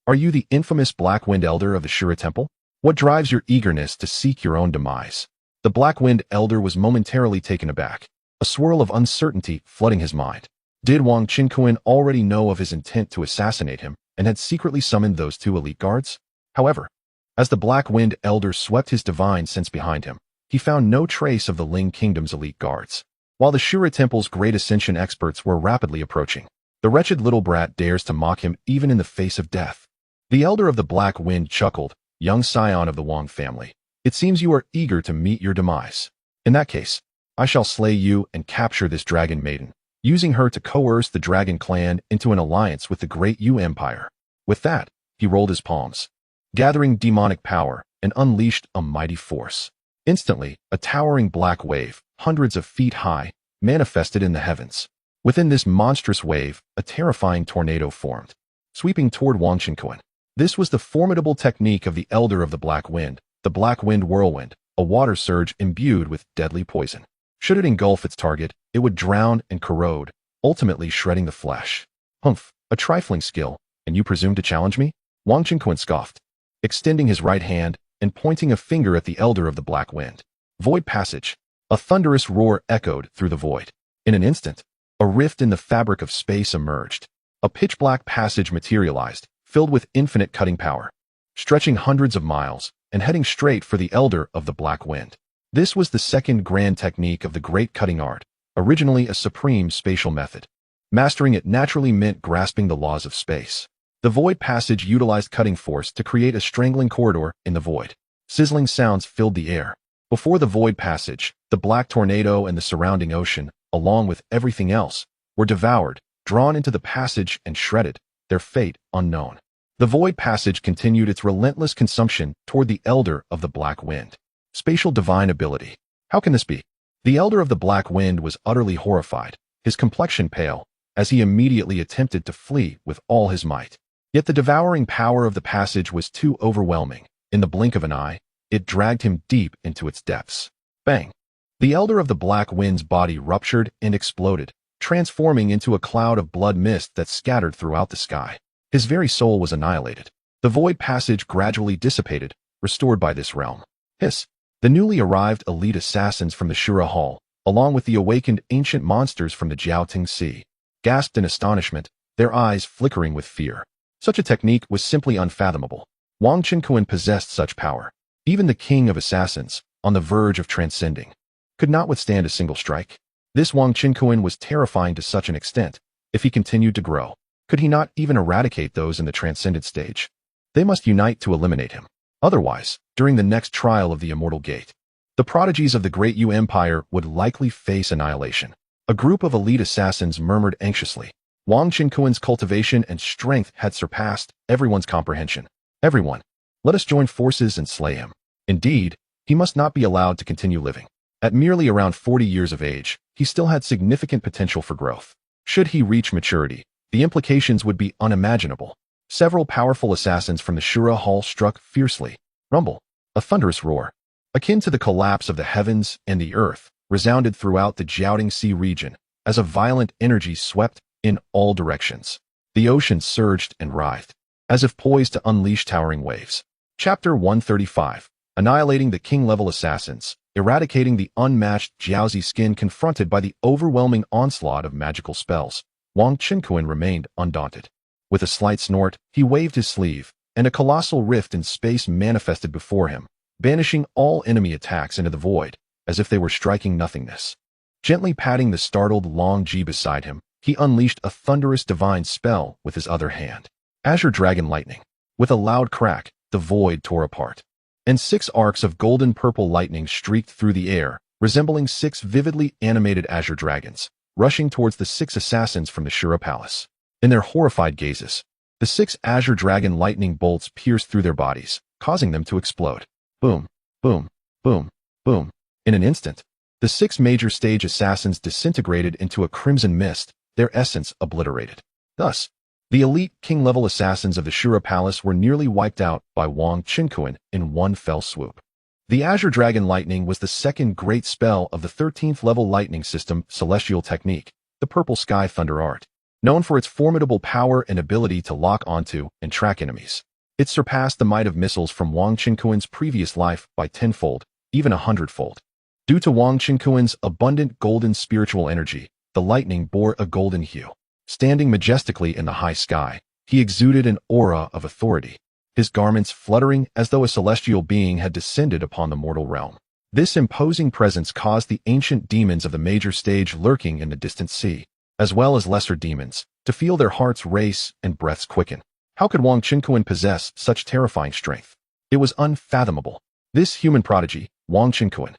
Are you the infamous Black Wind Elder of the Shura Temple? What drives your eagerness to seek your own demise? The Black Wind Elder was momentarily taken aback, a swirl of uncertainty flooding his mind. Did Wang Chenkuan already know of his intent to assassinate him and had secretly summoned those two elite guards? However, as the Black Wind Elder swept his divine sense behind him, he found no trace of the Ling Kingdom's elite guards. While the Shura Temple's great ascension experts were rapidly approaching, the wretched little brat dares to mock him even in the face of death. The Elder of the Black Wind chuckled, young scion of the Wang family. It seems you are eager to meet your demise. In that case, I shall slay you and capture this dragon maiden, using her to coerce the dragon clan into an alliance with the great Yu Empire. With that, he rolled his palms, gathering demonic power, and unleashed a mighty force. Instantly, a towering black wave, hundreds of feet high, manifested in the heavens. Within this monstrous wave, a terrifying tornado formed, sweeping toward Wang Chenkuan. This was the formidable technique of the Elder of the Black Wind, the Black Wind Whirlwind, a water surge imbued with deadly poison. Should it engulf its target, it would drown and corrode, ultimately shredding the flesh. Humph, a trifling skill, and you presume to challenge me? Wang Chenkuan scoffed, extending his right hand and pointing a finger at the Elder of the Black Wind. Void passage. A thunderous roar echoed through the void. In an instant, a rift in the fabric of space emerged. A pitch-black passage materialized, filled with infinite cutting power, stretching hundreds of miles and heading straight for the Elder of the Black Wind. This was the second grand technique of the great cutting art, originally a supreme spatial method. Mastering it naturally meant grasping the laws of space. The void passage utilized cutting force to create a strangling corridor in the void. Sizzling sounds filled the air. Before the void passage, the black tornado and the surrounding ocean, along with everything else, were devoured, drawn into the passage and shredded, their fate unknown. The void passage continued its relentless consumption toward the Elder of the Black Wind. Spatial divine ability. How can this be? The Elder of the Black Wind was utterly horrified, his complexion pale, as he immediately attempted to flee with all his might. Yet the devouring power of the passage was too overwhelming. In the blink of an eye, it dragged him deep into its depths. Bang! The Elder of the Black Wind's body ruptured and exploded, transforming into a cloud of blood mist that scattered throughout the sky. His very soul was annihilated. The void passage gradually dissipated, restored by this realm. Hiss! The newly arrived elite assassins from the Shura Hall, along with the awakened ancient monsters from the Jiaoteng Sea, gasped in astonishment, their eyes flickering with fear. Such a technique was simply unfathomable. Wang Chenkuan possessed such power. Even the king of assassins, on the verge of transcending, could not withstand a single strike. This Wang Chenkuan was terrifying to such an extent. If he continued to grow, could he not even eradicate those in the transcendent stage? They must unite to eliminate him. Otherwise, during the next trial of the Immortal Gate, the prodigies of the Great Yu Empire would likely face annihilation. A group of elite assassins murmured anxiously. Wang Chenkuan's cultivation and strength had surpassed everyone's comprehension. Everyone, let us join forces and slay him. Indeed, he must not be allowed to continue living. At merely around 40 years of age, he still had significant potential for growth. Should he reach maturity, the implications would be unimaginable. Several powerful assassins from the Shura Hall struck fiercely. Rumble, a thunderous roar, akin to the collapse of the heavens and the earth, resounded throughout the Jiaoteng Sea region as a violent energy swept in all directions. The ocean surged and writhed, as if poised to unleash towering waves. Chapter 135. Annihilating the king-level assassins, eradicating the unmatched Jiaozi skin confronted by the overwhelming onslaught of magical spells. Wang Chenkuan remained undaunted. With a slight snort, he waved his sleeve, and a colossal rift in space manifested before him, banishing all enemy attacks into the void, as if they were striking nothingness. Gently patting the startled Long Ji beside him, he unleashed a thunderous divine spell with his other hand. Azure Dragon Lightning. With a loud crack, the void tore apart, and 6 arcs of golden-purple lightning streaked through the air, resembling 6 vividly animated azure dragons, rushing towards the 6 assassins from the Shura Palace. In their horrified gazes, the 6 azure dragon lightning bolts pierced through their bodies, causing them to explode. Boom, boom, boom, boom. In an instant, the 6 major stage assassins disintegrated into a crimson mist, their essence obliterated. Thus, the elite king-level assassins of the Shura Palace were nearly wiped out by Wang Qinkuan in one fell swoop. The Azure Dragon Lightning was the second great spell of the 13th level lightning system celestial technique, the Purple Sky Thunder Art, known for its formidable power and ability to lock onto and track enemies. It surpassed the might of missiles from Wang Qinkuan's previous life by 10-fold, even 100-fold. Due to Wang Qinkuan's abundant golden spiritual energy, the lightning bore a golden hue. Standing majestically in the high sky, he exuded an aura of authority, his garments fluttering as though a celestial being had descended upon the mortal realm. This imposing presence caused the ancient demons of the major stage lurking in the distant sea, as well as lesser demons, to feel their hearts race and breaths quicken. How could Wang Qinkuan possess such terrifying strength? It was unfathomable. This human prodigy, Wang Qinkuan,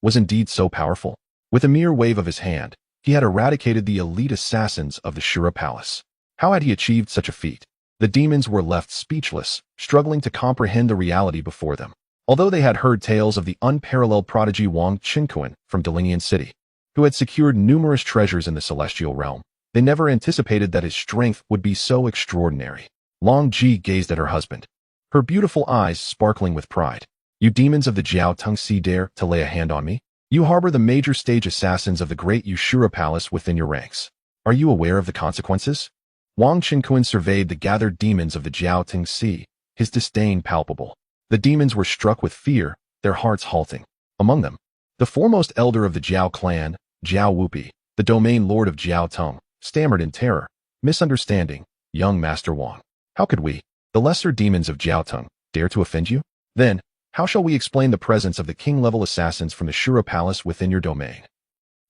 was indeed so powerful. With a mere wave of his hand, he had eradicated the elite assassins of the Shura Palace. How had he achieved such a feat? The demons were left speechless, struggling to comprehend the reality before them. Although they had heard tales of the unparalleled prodigy Wang Qinkuan from Delinian City, who had secured numerous treasures in the celestial realm, they never anticipated that his strength would be so extraordinary. Long Ji gazed at her husband, her beautiful eyes sparkling with pride. You demons of the Jiao Tengxi dare to lay a hand on me? You harbor the major stage assassins of the great Shura Palace within your ranks. Are you aware of the consequences? Wang Qinkuan surveyed the gathered demons of the Jiao Tengxi, his disdain palpable. The demons were struck with fear, their hearts halting. Among them, the foremost elder of the Jiao clan, Jiao Wupi, the domain lord of Jiao Tong, stammered in terror, misunderstanding, young Master Wang. How could we, the lesser demons of Jiao Tong, dare to offend you? Then, how shall we explain the presence of the king-level assassins from the Shura Palace within your domain?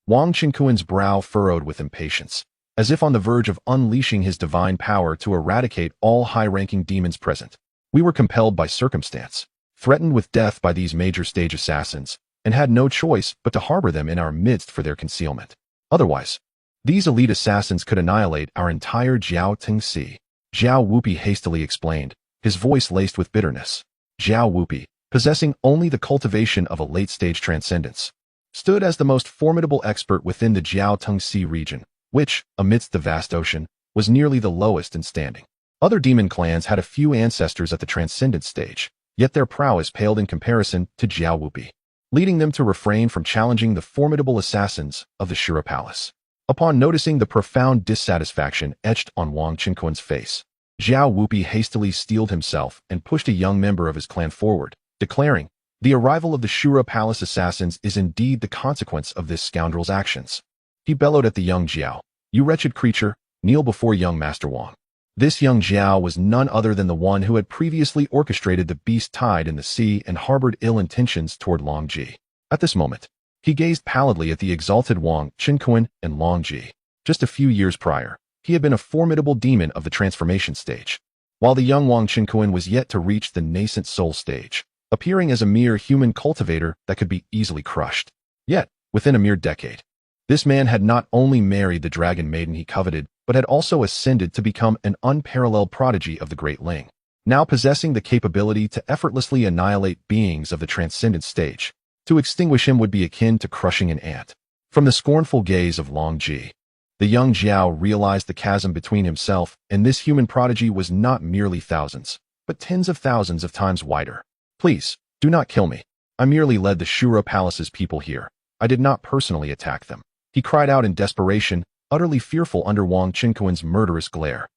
Wang Qinkuan's brow furrowed with impatience, as if on the verge of unleashing his divine power to eradicate all high-ranking demons present. We were compelled by circumstance, threatened with death by these major stage assassins, and had no choice but to harbor them in our midst for their concealment. Otherwise, these elite assassins could annihilate our entire Jiao Tengxi. Jiao Wupi hastily explained, his voice laced with bitterness. Jiao Wupi, possessing only the cultivation of a late-stage transcendence, stood as the most formidable expert within the Jiao Tengxi region, which, amidst the vast ocean, was nearly the lowest in standing. Other demon clans had a few ancestors at the transcendent stage, yet their prowess paled in comparison to Jiao Wupi, leading them to refrain from challenging the formidable assassins of the Shura Palace. Upon noticing the profound dissatisfaction etched on Wang Qinkuan's face, Jiao Wupi hastily steeled himself and pushed a young member of his clan forward, declaring, "The arrival of the Shura Palace assassins is indeed the consequence of this scoundrel's actions." He bellowed at the young Jiao, "You wretched creature, kneel before young Master Wang." This young Jiao was none other than the one who had previously orchestrated the beast tide in the sea and harbored ill intentions toward Long Ji. At this moment, he gazed pallidly at the exalted Wang Qinkuan and Long Ji. Just a few years prior, he had been a formidable demon of the transformation stage, while the young Wang Qinkuan was yet to reach the nascent soul stage, appearing as a mere human cultivator that could be easily crushed. Yet, within a mere decade, this man had not only married the dragon maiden he coveted, but had also ascended to become an unparalleled prodigy of the Great Ling, now possessing the capability to effortlessly annihilate beings of the transcendent stage. To extinguish him would be akin to crushing an ant. From the scornful gaze of Long Ji, the young Jiao realized the chasm between himself and this human prodigy was not merely thousands, but tens of thousands of times wider. "Please, do not kill me. I merely led the Shura Palace's people here. I did not personally attack them," he cried out in desperation, utterly fearful under Wang Qinkuan's murderous glare.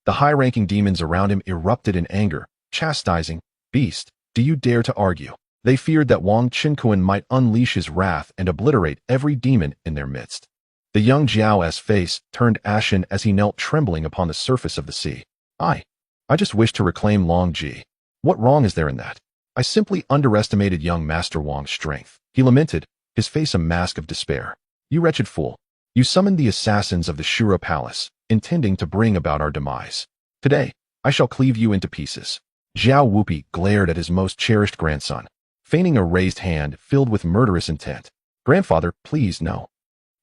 The high-ranking demons around him erupted in anger, chastising, "Beast, do you dare to argue?" They feared that Wang Qinkuan might unleash his wrath and obliterate every demon in their midst. The young Jiao's face turned ashen as he knelt trembling upon the surface of the sea. I just wish to reclaim Long Ji. What wrong is there in that? I simply underestimated young Master Wang's strength." He lamented, his face a mask of despair. "You wretched fool. You summoned the assassins of the Shura Palace, intending to bring about our demise. Today, I shall cleave you into pieces." Jiao Wupi glared at his most cherished grandson, feigning a raised hand filled with murderous intent. "Grandfather, please no."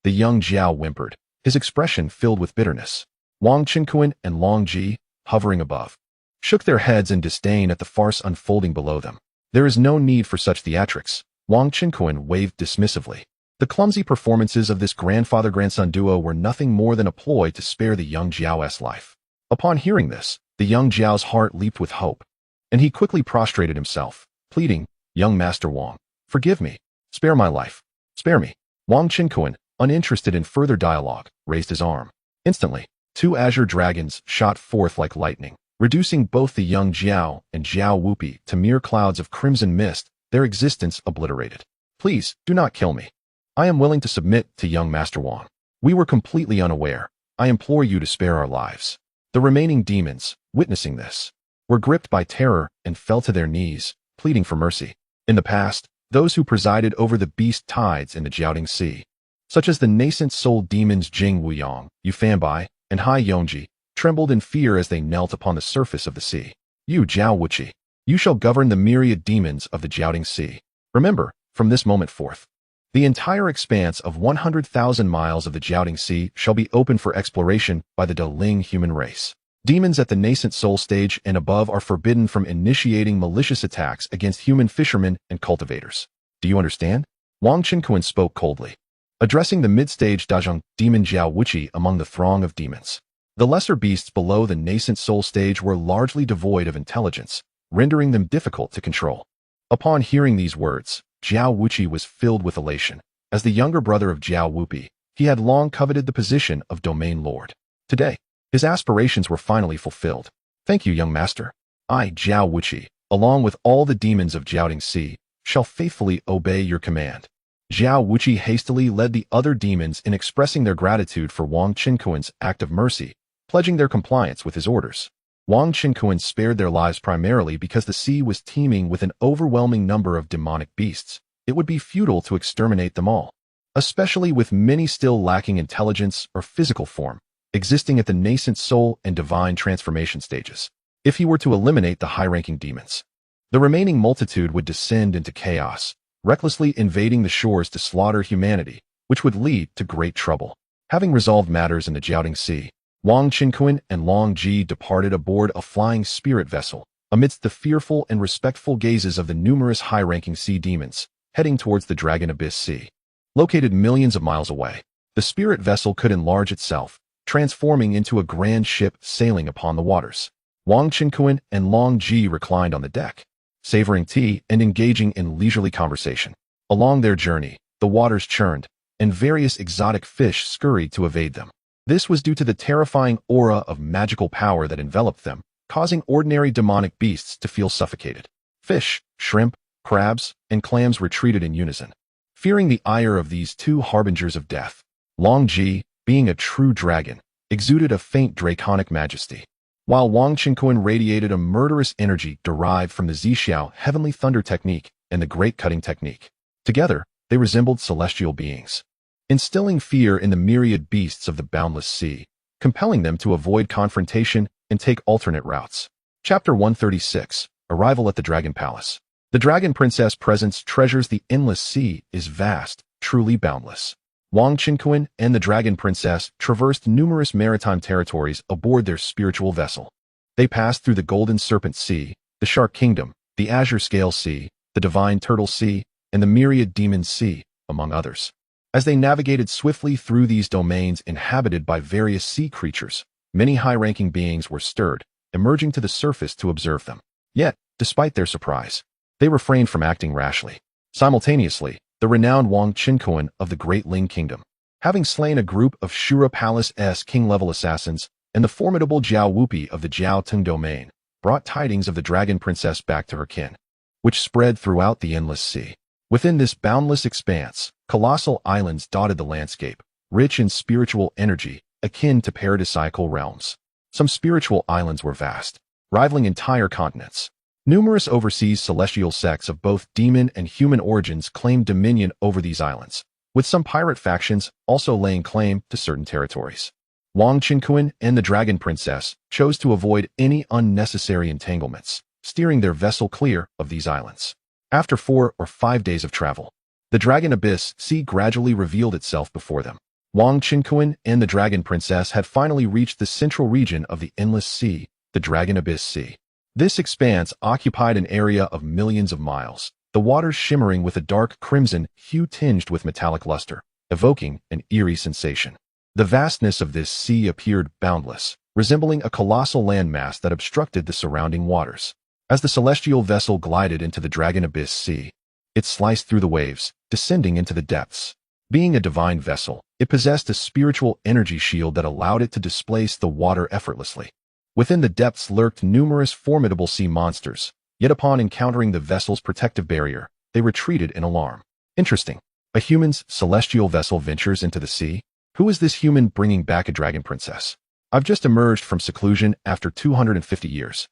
The young Jiao whimpered, his expression filled with bitterness. Wang Qinquan and Long Ji, hovering above, shook their heads in disdain at the farce unfolding below them. There is no need for such theatrics, Wang Qinquan waved dismissively. The clumsy performances of this grandfather-grandson duo were nothing more than a ploy to spare the young Jiao's life. Upon hearing this, the young Jiao's heart leaped with hope, and he quickly prostrated himself, pleading, "Young Master Wang, forgive me. Spare my life. Spare me." Wang Qinquan, uninterested in further dialogue, raised his arm. Instantly, two azure dragons shot forth like lightning, reducing both the young Jiao and Jiao Wupi to mere clouds of crimson mist, their existence obliterated. "Please, do not kill me. I am willing to submit to young Master Wang. We were completely unaware. I implore you to spare our lives." The remaining demons, witnessing this, were gripped by terror and fell to their knees, pleading for mercy. In the past, those who presided over the beast tides in the Jiaoting Sea, such as the nascent soul demons Jing Wuyang, Yu Fanbai, and Hai Yongji, trembled in fear as they knelt upon the surface of the sea. "You, Jiao Wuqi, you shall govern the myriad demons of the Jiaoting Sea. Remember, from this moment forth, the entire expanse of 100,000 miles of the Jiaoting Sea shall be open for exploration by the Deling human race. Demons at the nascent soul stage and above are forbidden from initiating malicious attacks against human fishermen and cultivators. Do you understand?" Wang Qinquan spoke coldly, addressing the mid-stage Dazhong demon Jiao Wuqi among the throng of demons. The lesser beasts below the nascent soul stage were largely devoid of intelligence, rendering them difficult to control. Upon hearing these words, Jiao Wuqi was filled with elation. As the younger brother of Jiao Wupi, he had long coveted the position of domain lord. Today, his aspirations were finally fulfilled. "Thank you, young master. I, Jiao Wuqi, along with all the demons of Jiaoting Sea, shall faithfully obey your command." Jiao Wuqi hastily led the other demons in expressing their gratitude for Wang Qinquan's act of mercy, pledging their compliance with his orders. Wang Qinquan spared their lives primarily because the sea was teeming with an overwhelming number of demonic beasts. It would be futile to exterminate them all, especially with many still lacking intelligence or physical form, existing at the nascent soul and divine transformation stages. If he were to eliminate the high-ranking demons, the remaining multitude would descend into chaos, recklessly invading the shores to slaughter humanity, which would lead to great trouble. Having resolved matters in the Jiaoting Sea, Wang Qinquan and Long Ji departed aboard a flying spirit vessel, amidst the fearful and respectful gazes of the numerous high-ranking sea demons, heading towards the Dragon Abyss Sea. Located millions of miles away, the spirit vessel could enlarge itself, transforming into a grand ship sailing upon the waters. Wang Qinquan and Long Ji reclined on the deck, savoring tea and engaging in leisurely conversation. Along their journey, the waters churned, and various exotic fish scurried to evade them. This was due to the terrifying aura of magical power that enveloped them, causing ordinary demonic beasts to feel suffocated. Fish, shrimp, crabs, and clams retreated in unison, fearing the ire of these two harbingers of death. Long Ji, being a true dragon, exuded a faint draconic majesty, while Wang Qinquan radiated a murderous energy derived from the Zixiao heavenly thunder technique and the great cutting technique. Together, they resembled celestial beings, instilling fear in the myriad beasts of the boundless sea, compelling them to avoid confrontation and take alternate routes. Chapter 136, Arrival at the Dragon Palace. The Dragon Princess Presence treasures the endless sea is vast, truly boundless. Wang Qinquan and the Dragon Princess traversed numerous maritime territories aboard their spiritual vessel. They passed through the Golden Serpent Sea, the Shark Kingdom, the Azure Scale Sea, the Divine Turtle Sea, and the Myriad Demon Sea, among others. As they navigated swiftly through these domains inhabited by various sea creatures, many high-ranking beings were stirred, emerging to the surface to observe them. Yet, despite their surprise, they refrained from acting rashly. Simultaneously, the renowned Wang Qinquan of the Great Ling Kingdom, having slain a group of Shura Palace-s king-level assassins and the formidable Jiao Wupi of the Jiao Tung domain, brought tidings of the Dragon Princess back to her kin, which spread throughout the endless sea. Within this boundless expanse, colossal islands dotted the landscape, rich in spiritual energy, akin to paradisiacal realms. Some spiritual islands were vast, rivaling entire continents. Numerous overseas celestial sects of both demon and human origins claimed dominion over these islands, with some pirate factions also laying claim to certain territories. Wang Qinquan and the Dragon Princess chose to avoid any unnecessary entanglements, steering their vessel clear of these islands. After 4 or 5 days of travel, the Dragon Abyss Sea gradually revealed itself before them. Wang Qinquan and the Dragon Princess had finally reached the central region of the Endless Sea, the Dragon Abyss Sea. This expanse occupied an area of millions of miles, the waters shimmering with a dark crimson hue tinged with metallic luster, evoking an eerie sensation. The vastness of this sea appeared boundless, resembling a colossal landmass that obstructed the surrounding waters. As the celestial vessel glided into the Dragon Abyss Sea, it sliced through the waves, descending into the depths. Being a divine vessel, it possessed a spiritual energy shield that allowed it to displace the water effortlessly. Within the depths lurked numerous formidable sea monsters, yet upon encountering the vessel's protective barrier, they retreated in alarm. Interesting. A human's celestial vessel ventures into the sea? Who is this human bringing back a dragon princess? I've just emerged from seclusion after 250 years.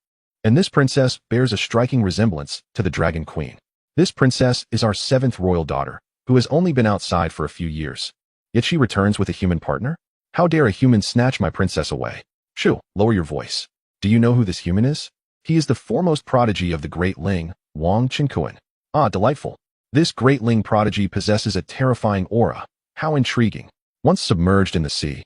And this princess bears a striking resemblance to the Dragon Queen. This princess is our 7th royal daughter, who has only been outside for a few years. Yet she returns with a human partner? How dare a human snatch my princess away? Shoo, lower your voice. Do you know who this human is? He is the foremost prodigy of the Great Ling, Wang Qinquan. Ah, delightful. This Great Ling prodigy possesses a terrifying aura. How intriguing. Once submerged in the sea,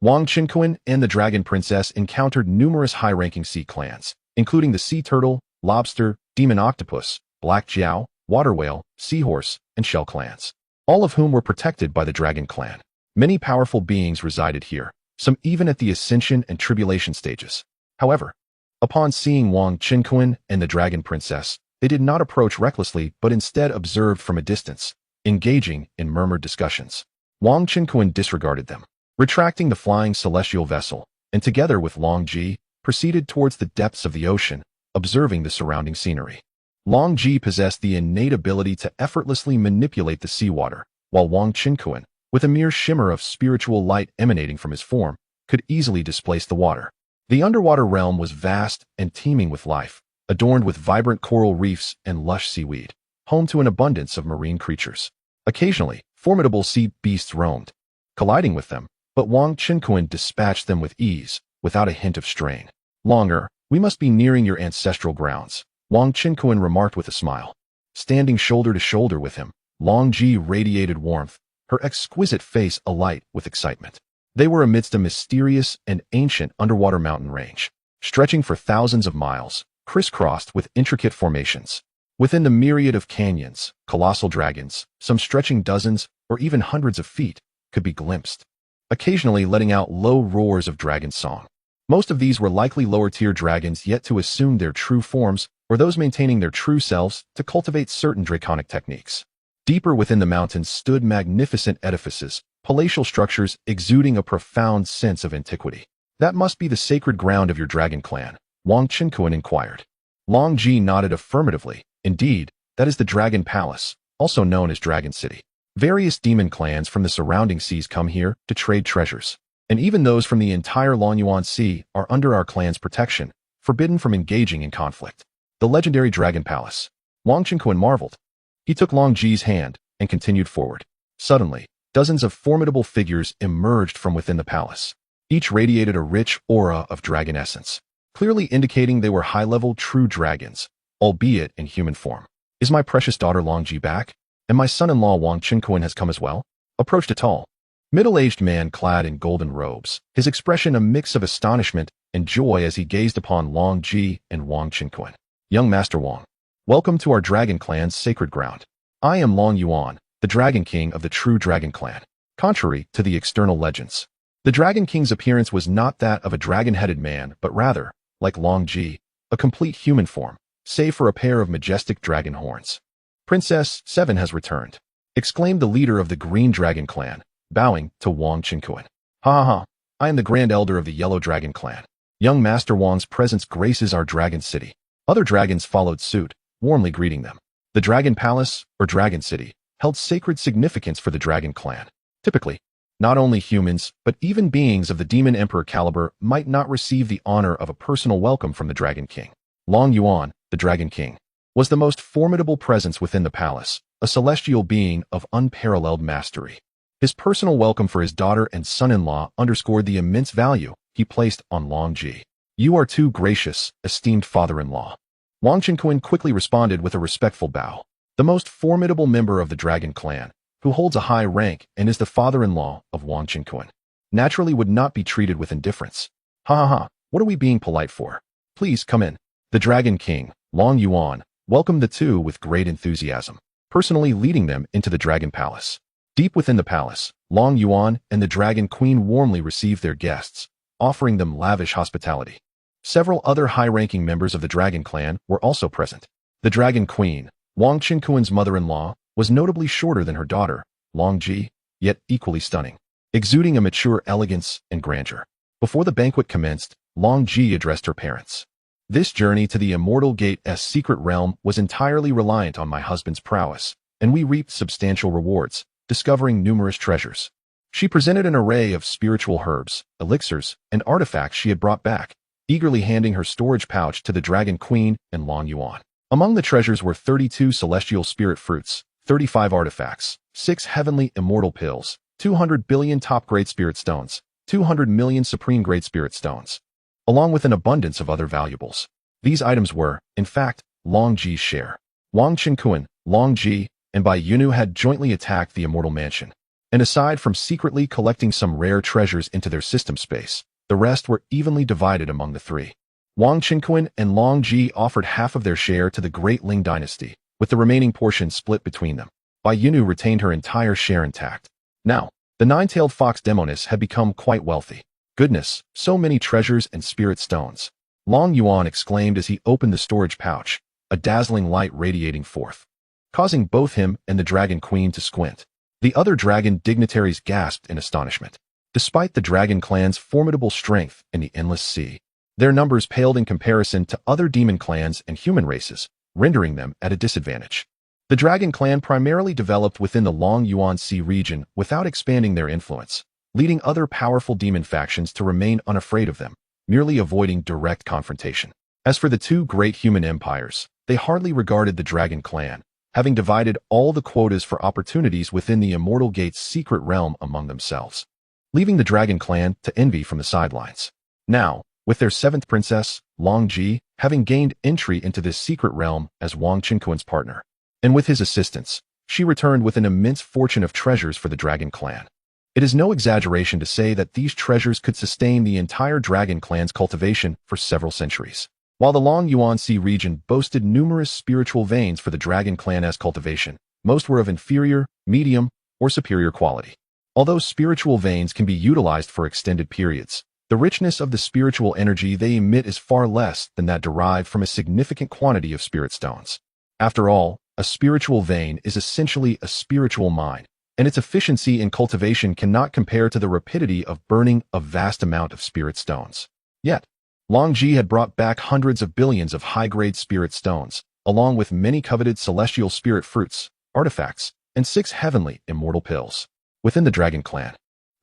Wang Qinquan and the Dragon Princess encountered numerous high-ranking sea clans, including the sea turtle, lobster, demon octopus, black jiao, water whale, seahorse, and shell clans, all of whom were protected by the Dragon Clan. Many powerful beings resided here, some even at the ascension and tribulation stages. However, upon seeing Wang Qinquan and the Dragon Princess, they did not approach recklessly but instead observed from a distance, engaging in murmured discussions. Wang Qinquan disregarded them, retracting the flying celestial vessel, and together with Long Ji, proceeded towards the depths of the ocean, observing the surrounding scenery. Long Ji possessed the innate ability to effortlessly manipulate the seawater, while Wang Qinquan, with a mere shimmer of spiritual light emanating from his form, could easily displace the water. The underwater realm was vast and teeming with life, adorned with vibrant coral reefs and lush seaweed, home to an abundance of marine creatures. Occasionally, formidable sea beasts roamed, colliding with them, but Wang Qinquan dispatched them with ease, without a hint of strain. Longer, we must be nearing your ancestral grounds, Wang Qinquan remarked with a smile. Standing shoulder to shoulder with him, Long Ji radiated warmth, her exquisite face alight with excitement. They were amidst a mysterious and ancient underwater mountain range, stretching for thousands of miles, crisscrossed with intricate formations. Within the myriad of canyons, colossal dragons, some stretching dozens or even hundreds of feet, could be glimpsed, occasionally letting out low roars of dragon song. Most of these were likely lower-tier dragons yet to assume their true forms, or those maintaining their true selves to cultivate certain draconic techniques. Deeper within the mountains stood magnificent edifices, palatial structures exuding a profound sense of antiquity. That must be the sacred ground of your dragon clan, Wang Qinquan inquired. Long Ji nodded affirmatively. Indeed, that is the Dragon Palace, also known as Dragon City. Various demon clans from the surrounding seas come here to trade treasures, and even those from the entire Longyuan Sea are under our clan's protection, forbidden from engaging in conflict. The legendary Dragon Palace. Wang Qinquan marveled. He took Long Ji's hand and continued forward. Suddenly, dozens of formidable figures emerged from within the palace. Each radiated a rich aura of dragon essence, clearly indicating they were high-level true dragons, albeit in human form. Is my precious daughter Long Ji back? And my son-in-law Wang Qinquan has come as well? Approached a tall, middle-aged man clad in golden robes, his expression a mix of astonishment and joy as he gazed upon Long Ji and Wang Qinquan. Young Master Wang, welcome to our Dragon Clan's sacred ground. I am Long Yuan, the Dragon King of the true Dragon Clan. Contrary to the external legends, the Dragon King's appearance was not that of a dragon-headed man, but rather, like Long Ji, a complete human form, save for a pair of majestic dragon horns. Princess 7 has returned, exclaimed the leader of the Green Dragon Clan, bowing to Wang Qinquan. Ha ha ha, I am the Grand Elder of the Yellow Dragon Clan. Young Master Wang's presence graces our Dragon City. Other dragons followed suit, warmly greeting them. The Dragon Palace, or Dragon City, held sacred significance for the Dragon Clan. Typically, not only humans, but even beings of the Demon Emperor caliber might not receive the honor of a personal welcome from the Dragon King. Long Yuan, the Dragon King, was the most formidable presence within the palace, a celestial being of unparalleled mastery. His personal welcome for his daughter and son-in-law underscored the immense value he placed on Long Ji. You are too gracious, esteemed father-in-law. Wang Qinquan quickly responded with a respectful bow. The most formidable member of the Dragon Clan, who holds a high rank and is the father-in-law of Wang Qinkuan, naturally would not be treated with indifference. Ha ha ha, what are we being polite for? Please come in. The Dragon King, Long Yuan, welcomed the two with great enthusiasm, personally leading them into the Dragon Palace. Deep within the palace, Long Yuan and the Dragon Queen warmly received their guests, offering them lavish hospitality. Several other high-ranking members of the Dragon clan were also present. The Dragon Queen, Wang Qinkuan's mother-in-law, was notably shorter than her daughter, Long Ji, yet equally stunning, exuding a mature elegance and grandeur. Before the banquet commenced, Long Ji addressed her parents. This journey to the Immortal Gate's secret realm was entirely reliant on my husband's prowess, and we reaped substantial rewards, discovering numerous treasures. She presented an array of spiritual herbs, elixirs, and artifacts she had brought back, eagerly handing her storage pouch to the Dragon Queen and Long Yuan. Among the treasures were 32 celestial spirit fruits, 35 artifacts, 6 heavenly immortal pills, 200 billion top-grade spirit stones, 200 million supreme-grade spirit stones, along with an abundance of other valuables. These items were, in fact, Long Ji's share. Wang Qinkuan, Long Ji, and Bai Yunu had jointly attacked the Immortal Mansion, and aside from secretly collecting some rare treasures into their system space, the rest were evenly divided among the three. Wang Qinkuan and Long Ji offered half of their share to the Great Ling dynasty, with the remaining portion split between them. Bai Yunu retained her entire share intact. Now, the nine-tailed fox Demonis had become quite wealthy. Goodness, so many treasures and spirit stones. Long Yuan exclaimed as he opened the storage pouch, a dazzling light radiating forth, causing both him and the Dragon Queen to squint. The other dragon dignitaries gasped in astonishment. Despite the Dragon clan's formidable strength in the endless sea, their numbers paled in comparison to other demon clans and human races, rendering them at a disadvantage. The Dragon clan primarily developed within the Long Yuan Sea region without expanding their influence, leading other powerful demon factions to remain unafraid of them, merely avoiding direct confrontation. As for the two great human empires, they hardly regarded the Dragon clan, having divided all the quotas for opportunities within the Immortal Gate's secret realm among themselves, leaving the Dragon clan to envy from the sidelines. Now, with their seventh princess, Long Ji, having gained entry into this secret realm as Wang Qinkuan's partner, and with his assistance, she returned with an immense fortune of treasures for the Dragon clan. It is no exaggeration to say that these treasures could sustain the entire Dragon clan's cultivation for several centuries. While the Long Yuan Sea region boasted numerous spiritual veins for the Dragon clan's cultivation, most were of inferior, medium, or superior quality. Although spiritual veins can be utilized for extended periods, the richness of the spiritual energy they emit is far less than that derived from a significant quantity of spirit stones. After all, a spiritual vein is essentially a spiritual mine, and its efficiency in cultivation cannot compare to the rapidity of burning a vast amount of spirit stones. Yet, Long Ji had brought back hundreds of billions of high-grade spirit stones, along with many coveted celestial spirit fruits, artifacts, and 6 heavenly immortal pills. Within the Dragon clan,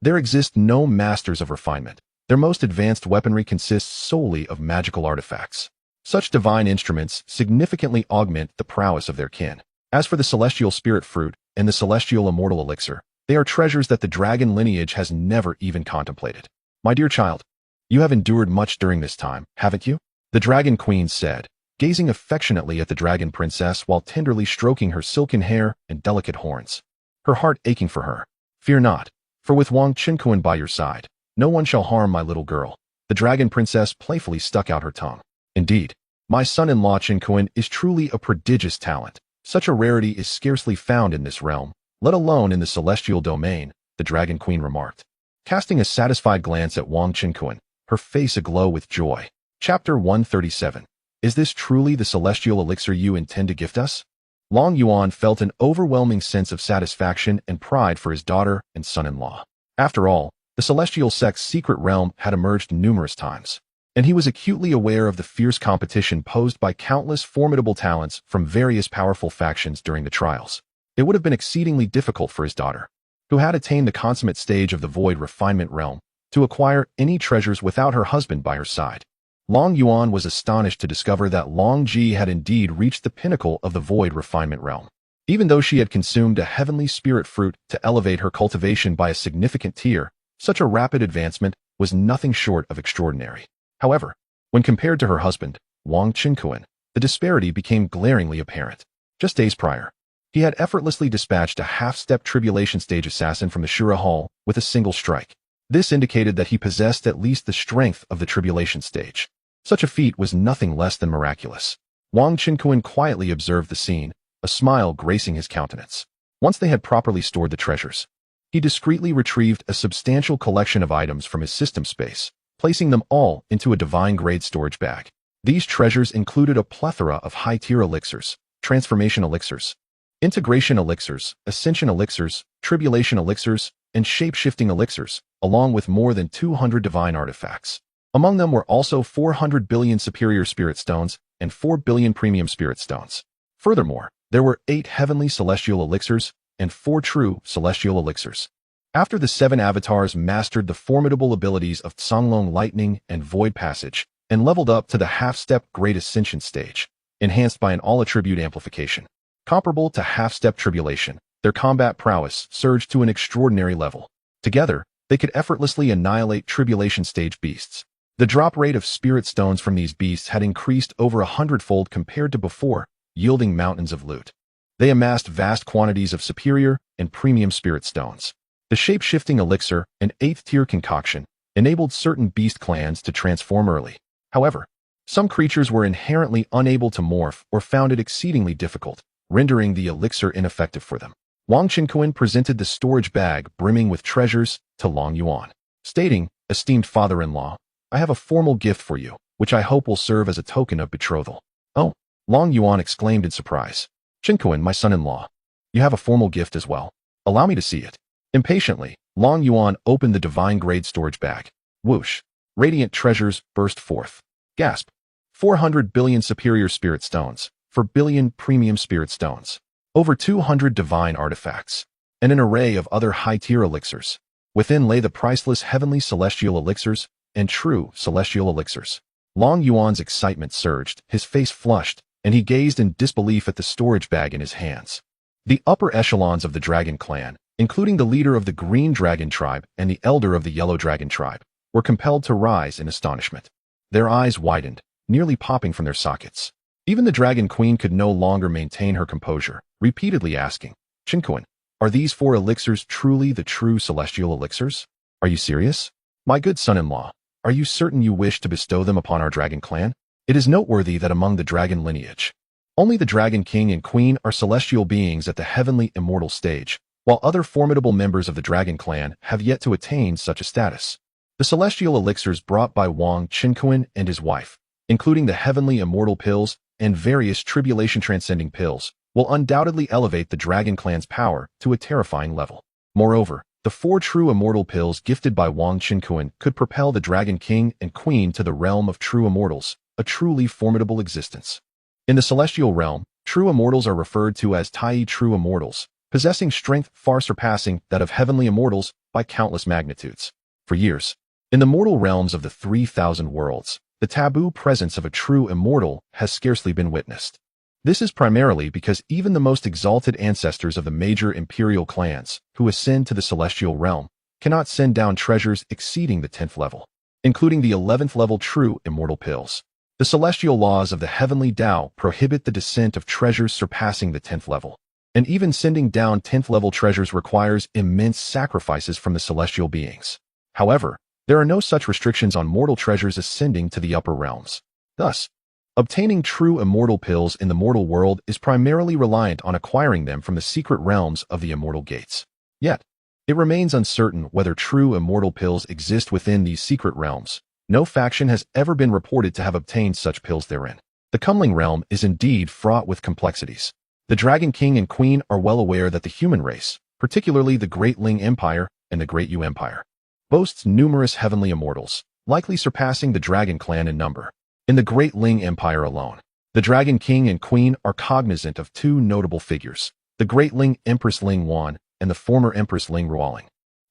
there exist no masters of refinement. Their most advanced weaponry consists solely of magical artifacts. Such divine instruments significantly augment the prowess of their kin. As for the celestial spirit fruit and the celestial immortal elixir, they are treasures that the dragon lineage has never even contemplated. My dear child, you have endured much during this time, haven't you? The Dragon Queen said, gazing affectionately at the Dragon Princess while tenderly stroking her silken hair and delicate horns, her heart aching for her. Fear not, for with Wang Qinkuan by your side, no one shall harm my little girl. The Dragon Princess playfully stuck out her tongue. Indeed, my son-in-law Qinkuan is truly a prodigious talent. Such a rarity is scarcely found in this realm, let alone in the celestial domain, the Dragon Queen remarked, casting a satisfied glance at Wang Qinkuan, her face aglow with joy. Chapter 137. Is this truly the celestial elixir you intend to gift us? Long Yuan felt an overwhelming sense of satisfaction and pride for his daughter and son-in-law. After all, the celestial sect's secret realm had emerged numerous times, and he was acutely aware of the fierce competition posed by countless formidable talents from various powerful factions during the trials. It would have been exceedingly difficult for his daughter, who had attained the consummate stage of the void refinement realm, to acquire any treasures without her husband by her side. Long Yuan was astonished to discover that Long Ji had indeed reached the pinnacle of the void refinement realm. Even though she had consumed a heavenly spirit fruit to elevate her cultivation by a significant tier, such a rapid advancement was nothing short of extraordinary. However, when compared to her husband, Wang Qinkuan, the disparity became glaringly apparent. Just days prior, He had effortlessly dispatched a half-step tribulation stage assassin from the Shura Hall with a single strike. This indicated that he possessed at least the strength of the tribulation stage. Such a feat was nothing less than miraculous. Wang Qinkuan quietly observed the scene, a smile gracing his countenance. Once they had properly stored the treasures, he discreetly retrieved a substantial collection of items from his system space, placing them all into a divine-grade storage bag. These treasures included a plethora of high-tier elixirs, transformation elixirs, integration elixirs, ascension elixirs, tribulation elixirs, and shape-shifting elixirs, along with more than 200 divine artifacts. Among them were also 400 billion superior spirit stones and 4 billion premium spirit stones. Furthermore, there were 8 heavenly celestial elixirs and 4 true celestial elixirs. After the 7 avatars mastered the formidable abilities of Tsanglong Lightning and Void Passage and leveled up to the half-step Great Ascension stage, enhanced by an all-attribute amplification, comparable to half-step tribulation, their combat prowess surged to an extraordinary level. Together, they could effortlessly annihilate tribulation stage beasts. The drop rate of spirit stones from these beasts had increased over 100-fold compared to before, yielding mountains of loot. They amassed vast quantities of superior and premium spirit stones. The shape-shifting elixir, an 8th-tier concoction, enabled certain beast clans to transform early. However, some creatures were inherently unable to morph or found it exceedingly difficult, rendering the elixir ineffective for them. Wang Qinkuan presented the storage bag brimming with treasures to Long Yuan, stating, "Esteemed father-in-law, I have a formal gift for you, which I hope will serve as a token of betrothal." "Oh," Long Yuan exclaimed in surprise. "Qinkuan, my son-in-law, you have a formal gift as well. Allow me to see it." Impatiently, Long Yuan opened the divine-grade storage bag. Whoosh! Radiant treasures burst forth. Gasp! 400 billion superior spirit stones, 4 billion premium spirit stones, over 200 divine artifacts, and an array of other high-tier elixirs. Within lay the priceless heavenly celestial elixirs and true celestial elixirs. Long Yuan's excitement surged, his face flushed, and he gazed in disbelief at the storage bag in his hands. The upper echelons of the Dragon Clan, including the leader of the Green Dragon Tribe and the elder of the Yellow Dragon Tribe, were compelled to rise in astonishment. Their eyes widened, nearly popping from their sockets. Even the Dragon Queen could no longer maintain her composure, repeatedly asking, "Qinkuan, are these 4 elixirs truly the true celestial elixirs? Are you serious? My good son-in-law, are you certain you wish to bestow them upon our Dragon Clan? It is noteworthy that among the dragon lineage, only the Dragon King and Queen are celestial beings at the heavenly immortal stage, while other formidable members of the Dragon Clan have yet to attain such a status." The celestial elixirs brought by Wang Qinkuan and his wife, including the heavenly immortal pills and various tribulation-transcending pills, will undoubtedly elevate the Dragon Clan's power to a terrifying level. Moreover, the 4 true immortal pills gifted by Wang Qinkuan could propel the Dragon King and Queen to the realm of true immortals, a truly formidable existence. In the celestial realm, true immortals are referred to as Tai true immortals, possessing strength far surpassing that of heavenly immortals by countless magnitudes. For years, in the mortal realms of the 3,000 worlds, the taboo presence of a true immortal has scarcely been witnessed. This is primarily because even the most exalted ancestors of the major imperial clans, who ascend to the celestial realm, cannot send down treasures exceeding the 10th level, including the 11th level true immortal pills. The celestial laws of the heavenly Tao prohibit the descent of treasures surpassing the 10th level, and even sending down 10th level treasures requires immense sacrifices from the celestial beings. However, there are no such restrictions on mortal treasures ascending to the upper realms. Thus, obtaining true immortal pills in the mortal world is primarily reliant on acquiring them from the secret realms of the immortal gates. Yet, it remains uncertain whether true immortal pills exist within these secret realms. No faction has ever been reported to have obtained such pills therein. The Comling realm is indeed fraught with complexities. The Dragon King and Queen are well aware that the human race, particularly the Great Ling Empire and the Great Yu Empire, boasts numerous heavenly immortals, likely surpassing the Dragon Clan in number. In the Great Ling Empire alone, the Dragon King and Queen are cognizant of 2 notable figures, the Great Ling Empress Ling Wan and the former Empress Ling Ruoling,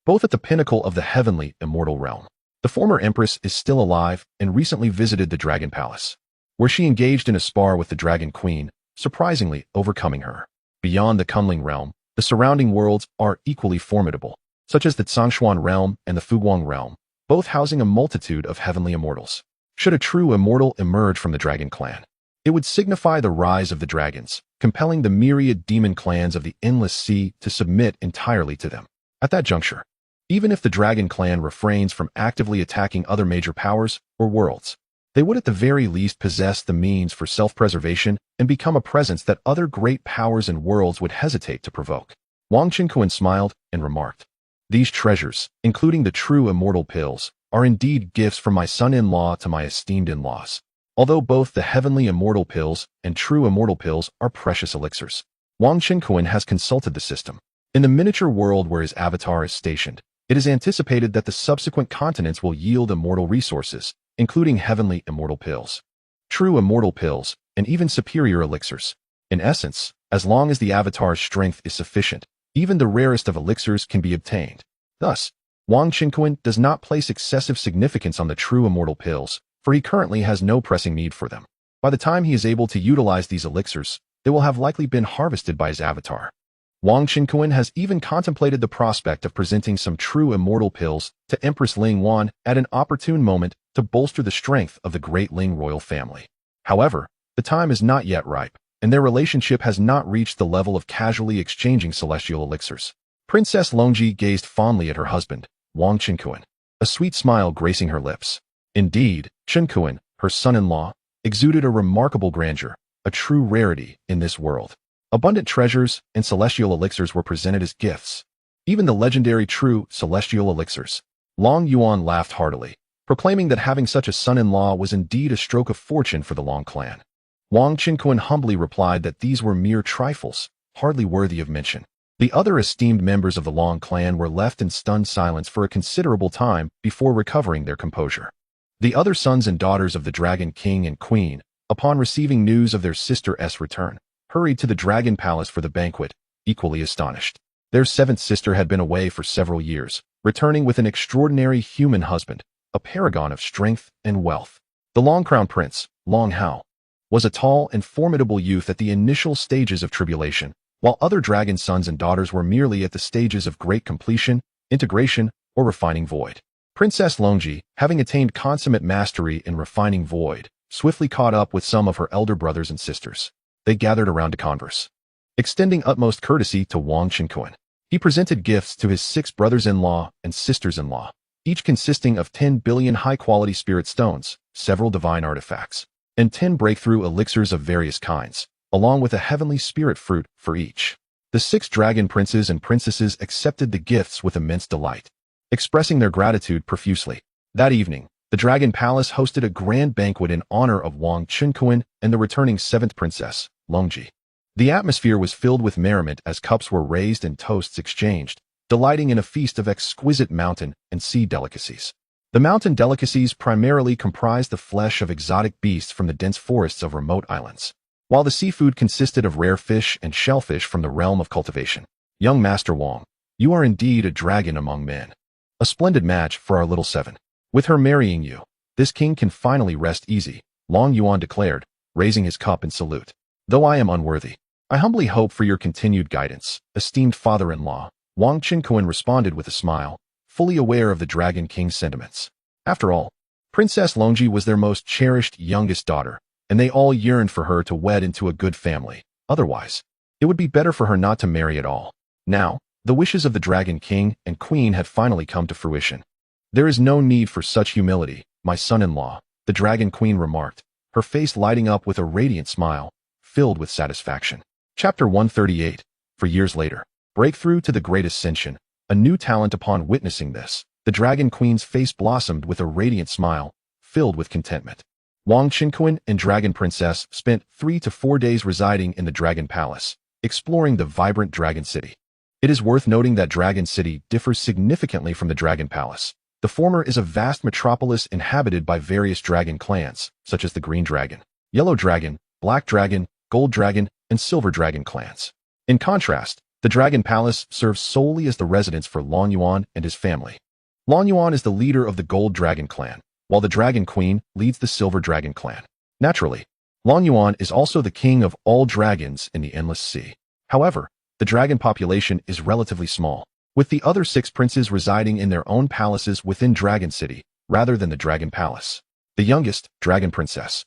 both at the pinnacle of the heavenly immortal realm. The former Empress is still alive and recently visited the Dragon Palace, where she engaged in a spar with the Dragon Queen, surprisingly overcoming her. Beyond the Kunling realm, the surrounding worlds are equally formidable, such as the Tsangshuan realm and the Fuguang realm, both housing a multitude of heavenly immortals. Should a true immortal emerge from the Dragon Clan, it would signify the rise of the dragons, compelling the myriad demon clans of the Endless Sea to submit entirely to them. At that juncture, even if the Dragon Clan refrains from actively attacking other major powers or worlds, they would at the very least possess the means for self-preservation and become a presence that other great powers and worlds would hesitate to provoke. Wang Qinquan smiled and remarked, "These treasures, including the true immortal pills, are indeed gifts from my son-in-law to my esteemed in-laws. Although both the heavenly immortal pills and true immortal pills are precious elixirs." Wang Qinquan has consulted the system. In the miniature world where his avatar is stationed, it is anticipated that the subsequent continents will yield immortal resources, including heavenly immortal pills, true immortal pills, and even superior elixirs. In essence, as long as the avatar's strength is sufficient, even the rarest of elixirs can be obtained. Thus, Wang Qinquan does not place excessive significance on the true immortal pills, for he currently has no pressing need for them. By the time he is able to utilize these elixirs, they will have likely been harvested by his avatar. Wang Qinquan has even contemplated the prospect of presenting some true immortal pills to Empress Ling Wan at an opportune moment to bolster the strength of the great Ling royal family. However, the time is not yet ripe, and their relationship has not reached the level of casually exchanging celestial elixirs. Princess Longji gazed fondly at her husband, Wang Qinquan, a sweet smile gracing her lips. Indeed, Qinquan, her son-in-law, exuded a remarkable grandeur, a true rarity in this world. Abundant treasures and celestial elixirs were presented as gifts. Even the legendary true celestial elixirs. Long Yuan laughed heartily, proclaiming that having such a son-in-law was indeed a stroke of fortune for the Long clan. Wang Qinquan humbly replied that these were mere trifles, hardly worthy of mention. The other esteemed members of the Long clan were left in stunned silence for a considerable time before recovering their composure. The other sons and daughters of the Dragon King and Queen, upon receiving news of their sister's return, hurried to the Dragon Palace for the banquet, equally astonished. Their seventh sister had been away for several years, returning with an extraordinary human husband, a paragon of strength and wealth. The Long Crown Prince, Long Hao, was a tall and formidable youth at the initial stages of tribulation, while other dragon sons and daughters were merely at the stages of great completion, integration, or refining void. Princess Longji, having attained consummate mastery in refining void, swiftly caught up with some of her elder brothers and sisters. They gathered around to converse. Extending utmost courtesy to Wang Qinquan, he presented gifts to his 6 brothers-in-law and sisters-in-law, each consisting of 10 billion high-quality spirit stones, several divine artifacts, and 10 breakthrough elixirs of various kinds, along with a heavenly spirit fruit for each. The 6 dragon princes and princesses accepted the gifts with immense delight, expressing their gratitude profusely. That evening, the Dragon Palace hosted a grand banquet in honor of Wang Qinquan and the returning 7th princess, Longji. The atmosphere was filled with merriment as cups were raised and toasts exchanged, delighting in a feast of exquisite mountain and sea delicacies. The mountain delicacies primarily comprised the flesh of exotic beasts from the dense forests of remote islands, while the seafood consisted of rare fish and shellfish from the realm of cultivation. Young Master Wang, you are indeed a dragon among men. A splendid match for our little 7. With her marrying you, this king can finally rest easy, Long Yuan declared, raising his cup in salute. Though I am unworthy, I humbly hope for your continued guidance, esteemed father-in-law, Wang Qinquan responded with a smile, fully aware of the Dragon King's sentiments. After all, Princess Longji was their most cherished youngest daughter, and they all yearned for her to wed into a good family. Otherwise, it would be better for her not to marry at all. Now, the wishes of the Dragon King and Queen had finally come to fruition. There is no need for such humility, my son-in-law, the Dragon Queen remarked, her face lighting up with a radiant smile, filled with satisfaction. Chapter 138. For years later, breakthrough to the Great Ascension, a new talent. Upon witnessing this, the Dragon Queen's face blossomed with a radiant smile, filled with contentment. Wang Qinquan and Dragon Princess spent 3 to 4 days residing in the Dragon Palace, exploring the vibrant Dragon City. It is worth noting that Dragon City differs significantly from the Dragon Palace. The former is a vast metropolis inhabited by various dragon clans, such as the Green Dragon, Yellow Dragon, Black Dragon, Gold Dragon, and Silver Dragon clans. In contrast, the Dragon Palace serves solely as the residence for Long Yuan and his family. Long Yuan is the leader of the Gold Dragon clan, while the Dragon Queen leads the Silver Dragon clan. Naturally, Long Yuan is also the king of all dragons in the Endless Sea. However, the dragon population is relatively small, with the other 6 princes residing in their own palaces within Dragon City, rather than the Dragon Palace. The youngest, Dragon Princess,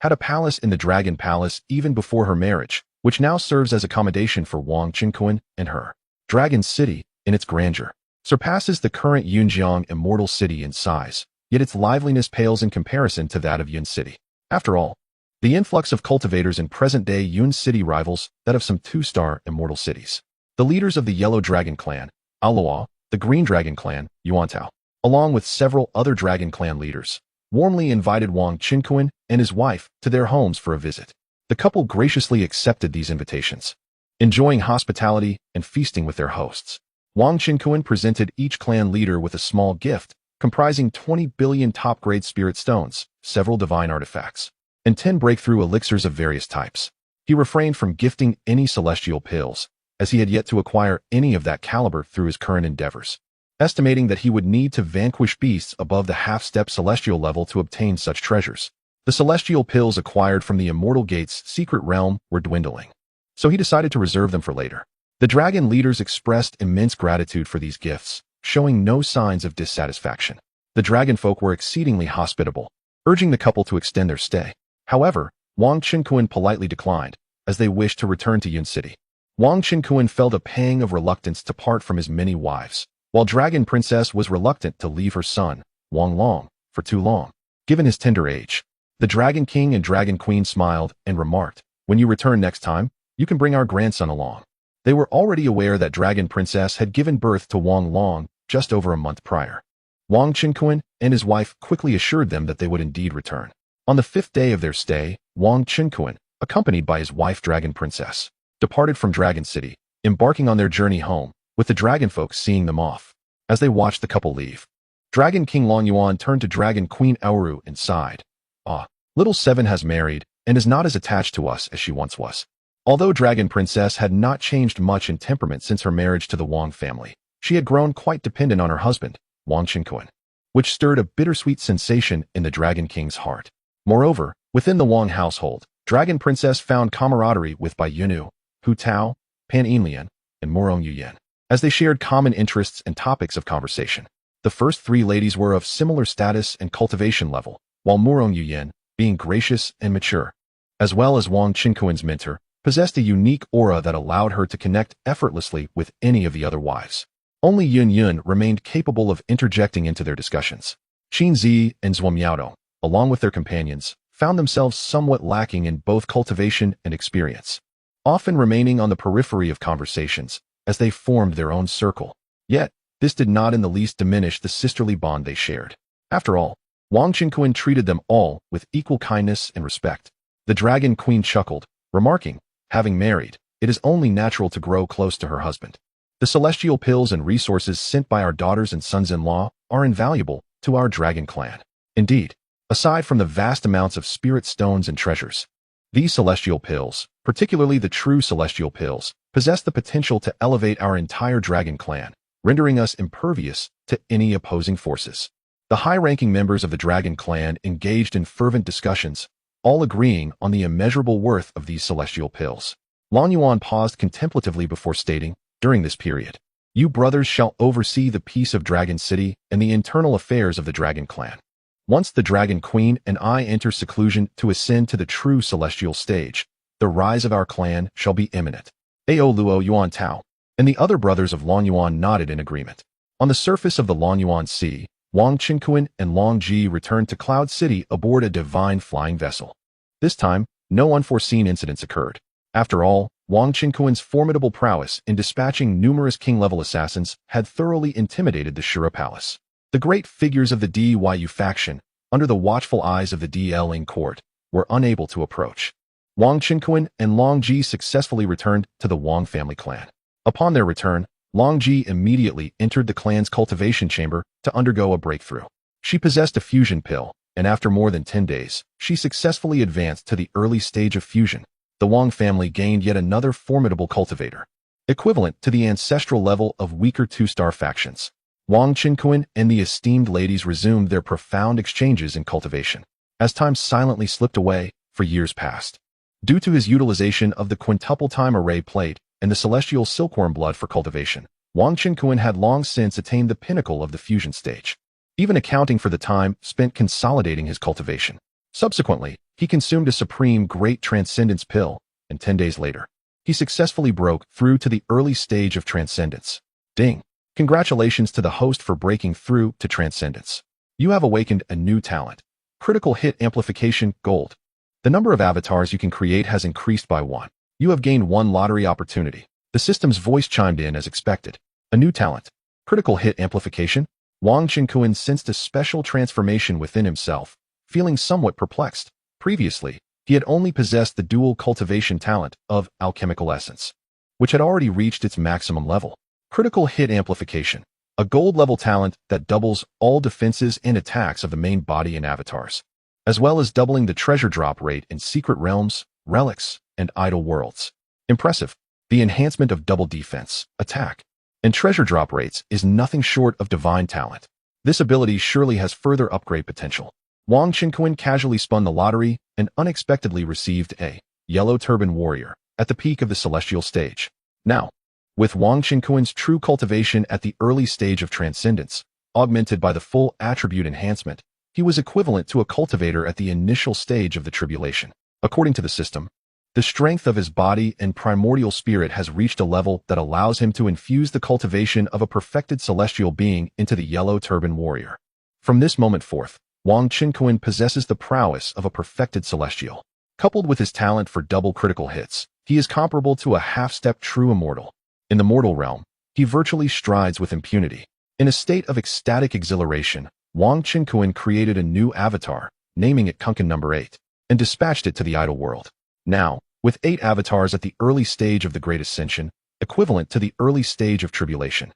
had a palace in the Dragon Palace even before her marriage, which now serves as accommodation for Wang Qinquan and her. Dragon City, in its grandeur, surpasses the current Yunjiang Immortal City in size, yet its liveliness pales in comparison to that of Yun City. After all, the influx of cultivators in present-day Yun City rivals that of some two-star immortal cities. The leaders of the Yellow Dragon Clan, Aoluo, the Green Dragon Clan, Yuantao, along with several other Dragon Clan leaders, warmly invited Wang Qinquan and his wife to their homes for a visit. The couple graciously accepted these invitations, enjoying hospitality and feasting with their hosts. Wang Qinquan presented each clan leader with a small gift comprising 20 billion top-grade spirit stones, several divine artifacts, and 10 breakthrough elixirs of various types. He refrained from gifting any celestial pills, as he had yet to acquire any of that caliber through his current endeavors, estimating that he would need to vanquish beasts above the half-step celestial level to obtain such treasures. The celestial pills acquired from the Immortal Gate's secret realm were dwindling, so he decided to reserve them for later. The dragon leaders expressed immense gratitude for these gifts, showing no signs of dissatisfaction. The dragon folk were exceedingly hospitable, urging the couple to extend their stay. However, Wang Qinquan politely declined, as they wished to return to Yun City. Wang Qinquan felt a pang of reluctance to part from his many wives, while Dragon Princess was reluctant to leave her son, Wang Long, for too long. Given his tender age, the Dragon King and Dragon Queen smiled and remarked, "When you return next time, you can bring our grandson along." They were already aware that Dragon Princess had given birth to Wang Long just over a month prior. Wang Qinquan and his wife quickly assured them that they would indeed return. On the 5th day of their stay, Wang Qinquan, accompanied by his wife Dragon Princess, departed from Dragon City, embarking on their journey home, with the dragon folk seeing them off. As they watched the couple leave, Dragon King Long Yuan turned to Dragon Queen Aoru and sighed. "Ah, little Seven has married, and is not as attached to us as she once was." Although Dragon Princess had not changed much in temperament since her marriage to the Wang family, she had grown quite dependent on her husband, Wang Qinquan, which stirred a bittersweet sensation in the Dragon King's heart. Moreover, within the Wang household, Dragon Princess found camaraderie with Bai Yunu, Hu Tao, Pan Yinlian, and Murong Yuyan, as they shared common interests and topics of conversation. The first three ladies were of similar status and cultivation level, while Murong Yuyan, being gracious and mature, as well as Wang Qinquan's mentor, possessed a unique aura that allowed her to connect effortlessly with any of the other wives. Only Yun Yun remained capable of interjecting into their discussions. Qin Zi and Zhuo Miaodong, along with their companions, found themselves somewhat lacking in both cultivation and experience, often remaining on the periphery of conversations as they formed their own circle. Yet, this did not in the least diminish the sisterly bond they shared. After all, Wang Qinquan treated them all with equal kindness and respect. The Dragon Queen chuckled, remarking, "Having married, it is only natural to grow close to her husband. The celestial pills and resources sent by our daughters and sons-in-law are invaluable to our dragon clan. Indeed, aside from the vast amounts of spirit stones and treasures, these celestial pills, particularly the true celestial pills, possess the potential to elevate our entire dragon clan, rendering us impervious to any opposing forces." The high-ranking members of the dragon clan engaged in fervent discussions, all agreeing on the immeasurable worth of these celestial pills. Long Yuan paused contemplatively before stating, "During this period, you brothers shall oversee the peace of Dragon City and the internal affairs of the Dragon Clan. Once the Dragon Queen and I enter seclusion to ascend to the true celestial stage, the rise of our clan shall be imminent." Ao Luo Yuan Tao and the other brothers of Long Yuan nodded in agreement. On the surface of the Long Yuan Sea, Wang Qinquan and Long Ji returned to Cloud City aboard a divine flying vessel. This time, no unforeseen incidents occurred. After all, Wang Qinquan's formidable prowess in dispatching numerous king-level assassins had thoroughly intimidated the Shura Palace. The great figures of the Dyu faction, under the watchful eyes of the Dling court, were unable to approach. Wang Qinquan and Long Ji successfully returned to the Wang family clan. Upon their return, Long Ji immediately entered the clan's cultivation chamber to undergo a breakthrough. She possessed a fusion pill, and after more than 10 days, she successfully advanced to the early stage of fusion. The Wang family gained yet another formidable cultivator, equivalent to the ancestral level of weaker two-star factions. Wang Qinquan and the esteemed ladies resumed their profound exchanges in cultivation, as time silently slipped away. For years past, due to his utilization of the quintuple time array plate and the celestial silkworm blood for cultivation, Wang Qinquan had long since attained the pinnacle of the fusion stage, even accounting for the time spent consolidating his cultivation. Subsequently, he consumed a supreme great transcendence pill, and 10 days later, he successfully broke through to the early stage of transcendence. Ding! Congratulations to the host for breaking through to transcendence. You have awakened a new talent. Critical hit amplification, gold. The number of avatars you can create has increased by 1. You have gained 1 lottery opportunity. The system's voice chimed in as expected. A new talent. Critical hit amplification. Wang Qinkuan sensed a special transformation within himself, feeling somewhat perplexed. Previously, he had only possessed the dual cultivation talent of alchemical essence, which had already reached its maximum level. Critical hit amplification. A gold-level talent that doubles all defenses and attacks of the main body and avatars, as well as doubling the treasure drop rate in secret realms, relics, and idle worlds. Impressive. The enhancement of double defense, attack, and treasure drop rates is nothing short of divine talent. This ability surely has further upgrade potential. Wang Qinkuan casually spun the lottery and unexpectedly received a yellow turban warrior at the peak of the celestial stage. Now, with Wang Qinkuan's true cultivation at the early stage of transcendence, augmented by the full attribute enhancement, he was equivalent to a cultivator at the initial stage of the tribulation. According to the system, the strength of his body and primordial spirit has reached a level that allows him to infuse the cultivation of a perfected celestial being into the yellow turban warrior. From this moment forth, Wang Qinkuan possesses the prowess of a perfected celestial. Coupled with his talent for double critical hits, he is comparable to a half-step true immortal. In the mortal realm, he virtually strides with impunity. In a state of ecstatic exhilaration, Wang Qinkuan created a new avatar, naming it Kunkan No. 8, and dispatched it to the idle world. Now, with 8 avatars at the early stage of the Great Ascension, equivalent to the early stage of tribulation,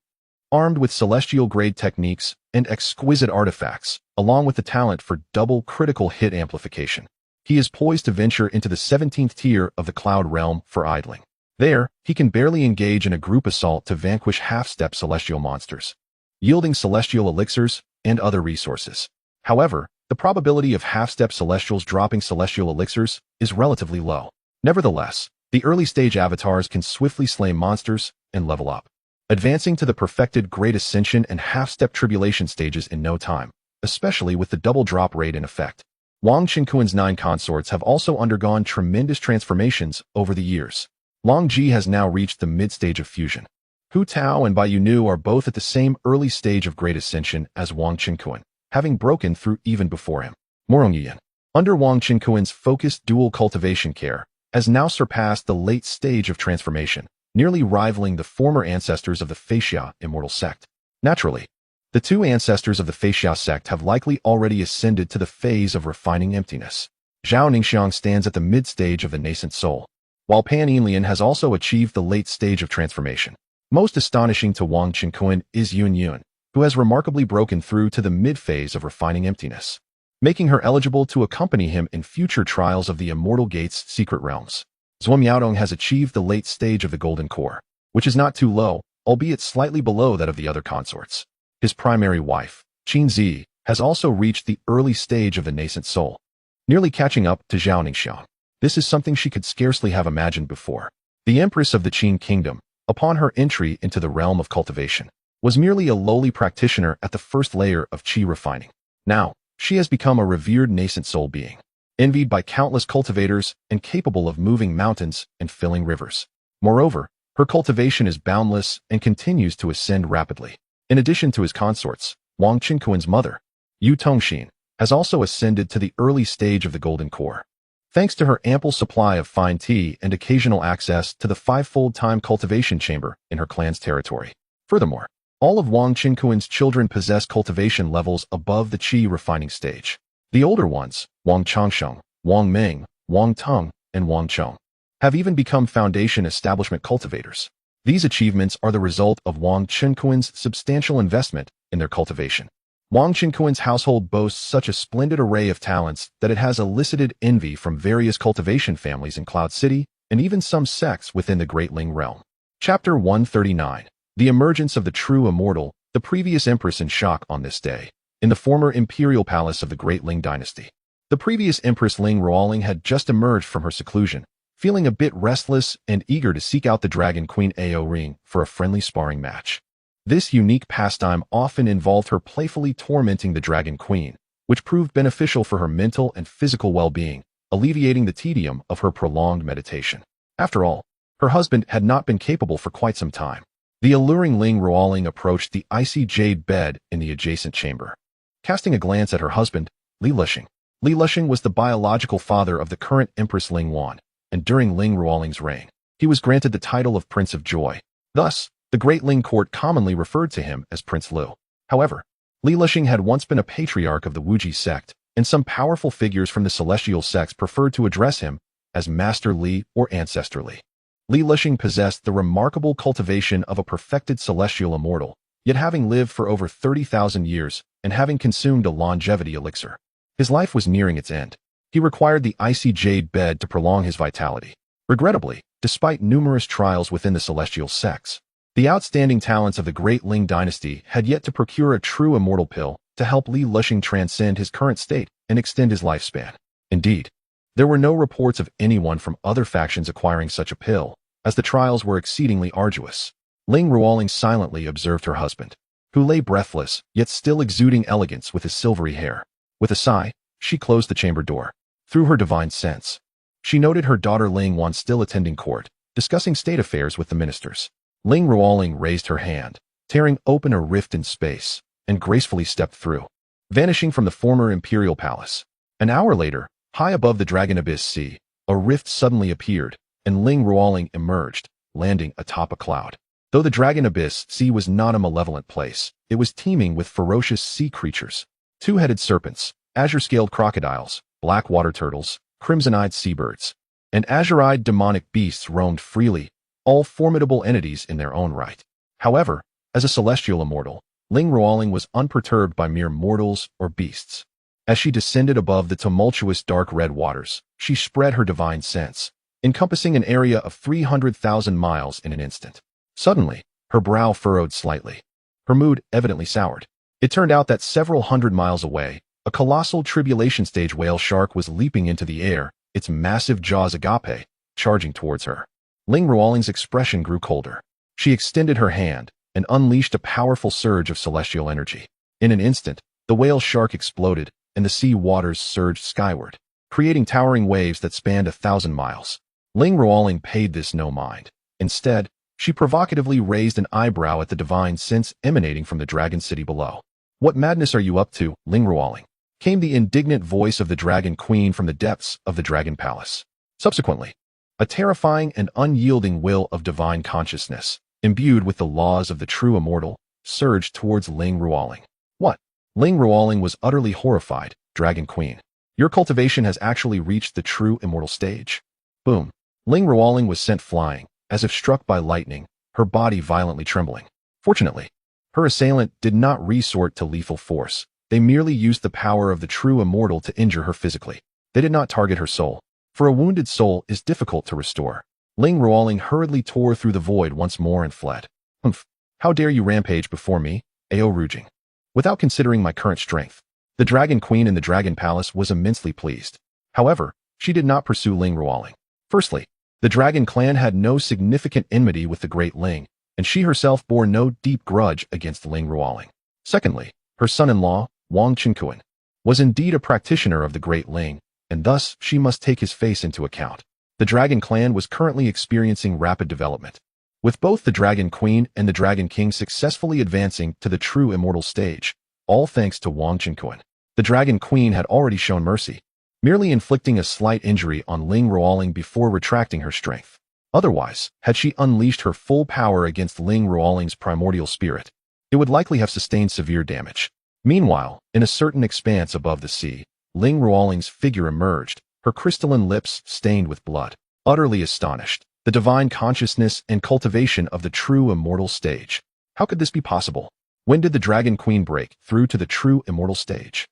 armed with celestial-grade techniques and exquisite artifacts, along with the talent for double critical hit amplification, he is poised to venture into the 17th tier of the Cloud Realm for idling. There, he can barely engage in a group assault to vanquish half-step celestial monsters, yielding celestial elixirs and other resources. However, the probability of half-step celestials dropping celestial elixirs is relatively low. Nevertheless, the early-stage avatars can swiftly slay monsters and level up, advancing to the perfected Great Ascension and half-step tribulation stages in no time, especially with the double drop rate in effect. Wang Qinkuan's 9 consorts have also undergone tremendous transformations over the years. Long Ji has now reached the mid-stage of fusion. Hu Tao and Bai Yunu are both at the same early stage of Great Ascension as Wang Qinkuan, having broken through even before him. Morongyan, under Wang Qinkuan's focused dual cultivation care, has now surpassed the late stage of transformation, nearly rivaling the former ancestors of the Feixia immortal sect. Naturally, the 2 ancestors of the Feixia sect have likely already ascended to the phase of refining emptiness. Zhao Ningxiang stands at the mid-stage of the nascent soul, while Pan Yinlian has also achieved the late stage of transformation. Most astonishing to Wang Qinkuan is Yun Yun, who has remarkably broken through to the mid-phase of refining emptiness, making her eligible to accompany him in future trials of the Immortal Gate's secret realms. Zhuo Miaodong has achieved the late stage of the Golden Core, which is not too low, albeit slightly below that of the other consorts. His primary wife, Qin Zi, has also reached the early stage of the nascent soul, nearly catching up to Zhao Ningxiang. This is something she could scarcely have imagined before. The empress of the Qin kingdom, upon her entry into the realm of cultivation, was merely a lowly practitioner at the first layer of qi refining. Now, she has become a revered nascent soul being, envied by countless cultivators and capable of moving mountains and filling rivers. Moreover, her cultivation is boundless and continues to ascend rapidly. In addition to his consorts, Wang Qinkuan's mother, Yu Tongxin, has also ascended to the early stage of the Golden Core, thanks to her ample supply of fine tea and occasional access to the 5-fold time cultivation chamber in her clan's territory. Furthermore, all of Wang Qinkuan's children possess cultivation levels above the qi refining stage. The older ones, Wang Changsheng, Wang Meng, Wang Teng, and Wang Chong, have even become foundation establishment cultivators. These achievements are the result of Wang Qinkuan's substantial investment in their cultivation. Wang Qinkuan's household boasts such a splendid array of talents that it has elicited envy from various cultivation families in Cloud City and even some sects within the Great Ling realm. Chapter 139. The emergence of the true immortal, the previous empress in shock on this day, in the former imperial palace of the Great Ling dynasty. The previous empress Ling Ruoling had just emerged from her seclusion, feeling a bit restless and eager to seek out the Dragon Queen Ao Ring for a friendly sparring match. This unique pastime often involved her playfully tormenting the Dragon Queen, which proved beneficial for her mental and physical well-being, alleviating the tedium of her prolonged meditation. After all, her husband had not been capable for quite some time. The alluring Ling Ruoling approached the icy jade bed in the adjacent chamber. Casting a glance at her husband, Li Lisheng. Li Lisheng was the biological father of the current Empress Ling Wan, and during Ling Ruoling's reign, he was granted the title of Prince of Joy. Thus, the Great Ling Court commonly referred to him as Prince Liu. However, Li Lisheng had once been a patriarch of the Wuji sect, and some powerful figures from the celestial sects preferred to address him as Master Li or Ancestor Li. Li Lisheng possessed the remarkable cultivation of a perfected celestial immortal, yet having lived for over 30,000 years and having consumed a longevity elixir. His life was nearing its end. He required the icy jade bed to prolong his vitality. Regrettably, despite numerous trials within the celestial sects, the outstanding talents of the Great Ling dynasty had yet to procure a true immortal pill to help Li Lisheng transcend his current state and extend his lifespan. Indeed, there were no reports of anyone from other factions acquiring such a pill, as the trials were exceedingly arduous. Ling Ruoling silently observed her husband, who lay breathless, yet still exuding elegance with his silvery hair. With a sigh, she closed the chamber door. Through her divine sense, she noted her daughter Ling Wan still attending court, discussing state affairs with the ministers. Ling Ruoling raised her hand, tearing open a rift in space, and gracefully stepped through, vanishing from the former imperial palace. An hour later, high above the Dragon Abyss Sea, a rift suddenly appeared, and Ling Ruoling emerged, landing atop a cloud. Though the Dragon Abyss Sea was not a malevolent place, it was teeming with ferocious sea creatures. Two-headed serpents, azure-scaled crocodiles, black water turtles, crimson-eyed seabirds, and azure-eyed demonic beasts roamed freely, all formidable entities in their own right. However, as a celestial immortal, Ling Ruoling was unperturbed by mere mortals or beasts. As she descended above the tumultuous dark red waters, she spread her divine sense, encompassing an area of 300,000 miles in an instant. Suddenly, her brow furrowed slightly. Her mood evidently soured. It turned out that several hundred miles away, a colossal tribulation stage whale shark was leaping into the air, its massive jaws agape, charging towards her. Ling Ruoling's expression grew colder. She extended her hand and unleashed a powerful surge of celestial energy. In an instant, the whale shark exploded, and the sea waters surged skyward, creating towering waves that spanned 1,000 miles. Ling Ruoling paid this no mind. Instead, she provocatively raised an eyebrow at the divine sense emanating from the dragon city below. "What madness are you up to, Ling Ruoling?" came the indignant voice of the Dragon Queen from the depths of the Dragon Palace. Subsequently, a terrifying and unyielding will of divine consciousness, imbued with the laws of the true immortal, surged towards Ling Ruoling. "What?" Ling Ruoling was utterly horrified. "Dragon Queen, your cultivation has actually reached the true immortal stage." Boom. Ling Ruoling was sent flying, as if struck by lightning, her body violently trembling. Fortunately, her assailant did not resort to lethal force. They merely used the power of the true immortal to injure her physically. They did not target her soul, for a wounded soul is difficult to restore. Ling Ruoling hurriedly tore through the void once more and fled. "Humph! How dare you rampage before me, Ao Rujing? Without considering my current strength." The Dragon Queen in the Dragon Palace was immensely pleased. However, she did not pursue Ling Ruoling. Firstly, the Dragon clan had no significant enmity with the Great Ling, and she herself bore no deep grudge against Ling Ruoling. Secondly, her son-in-law, Wang Qingquan, was indeed a practitioner of the Great Ling, and thus she must take his face into account. The Dragon clan was currently experiencing rapid development, with both the Dragon Queen and the Dragon King successfully advancing to the true immortal stage, all thanks to Wang Qingquan. The Dragon Queen had already shown mercy, merely inflicting a slight injury on Ling Ruoling before retracting her strength. Otherwise, had she unleashed her full power against Ling Ruoling's primordial spirit, it would likely have sustained severe damage. Meanwhile, in a certain expanse above the sea, Ling Ruoling's figure emerged, her crystalline lips stained with blood. Utterly astonished, the divine consciousness and cultivation of the true immortal stage. How could this be possible? When did the Dragon Queen break through to the true immortal stage?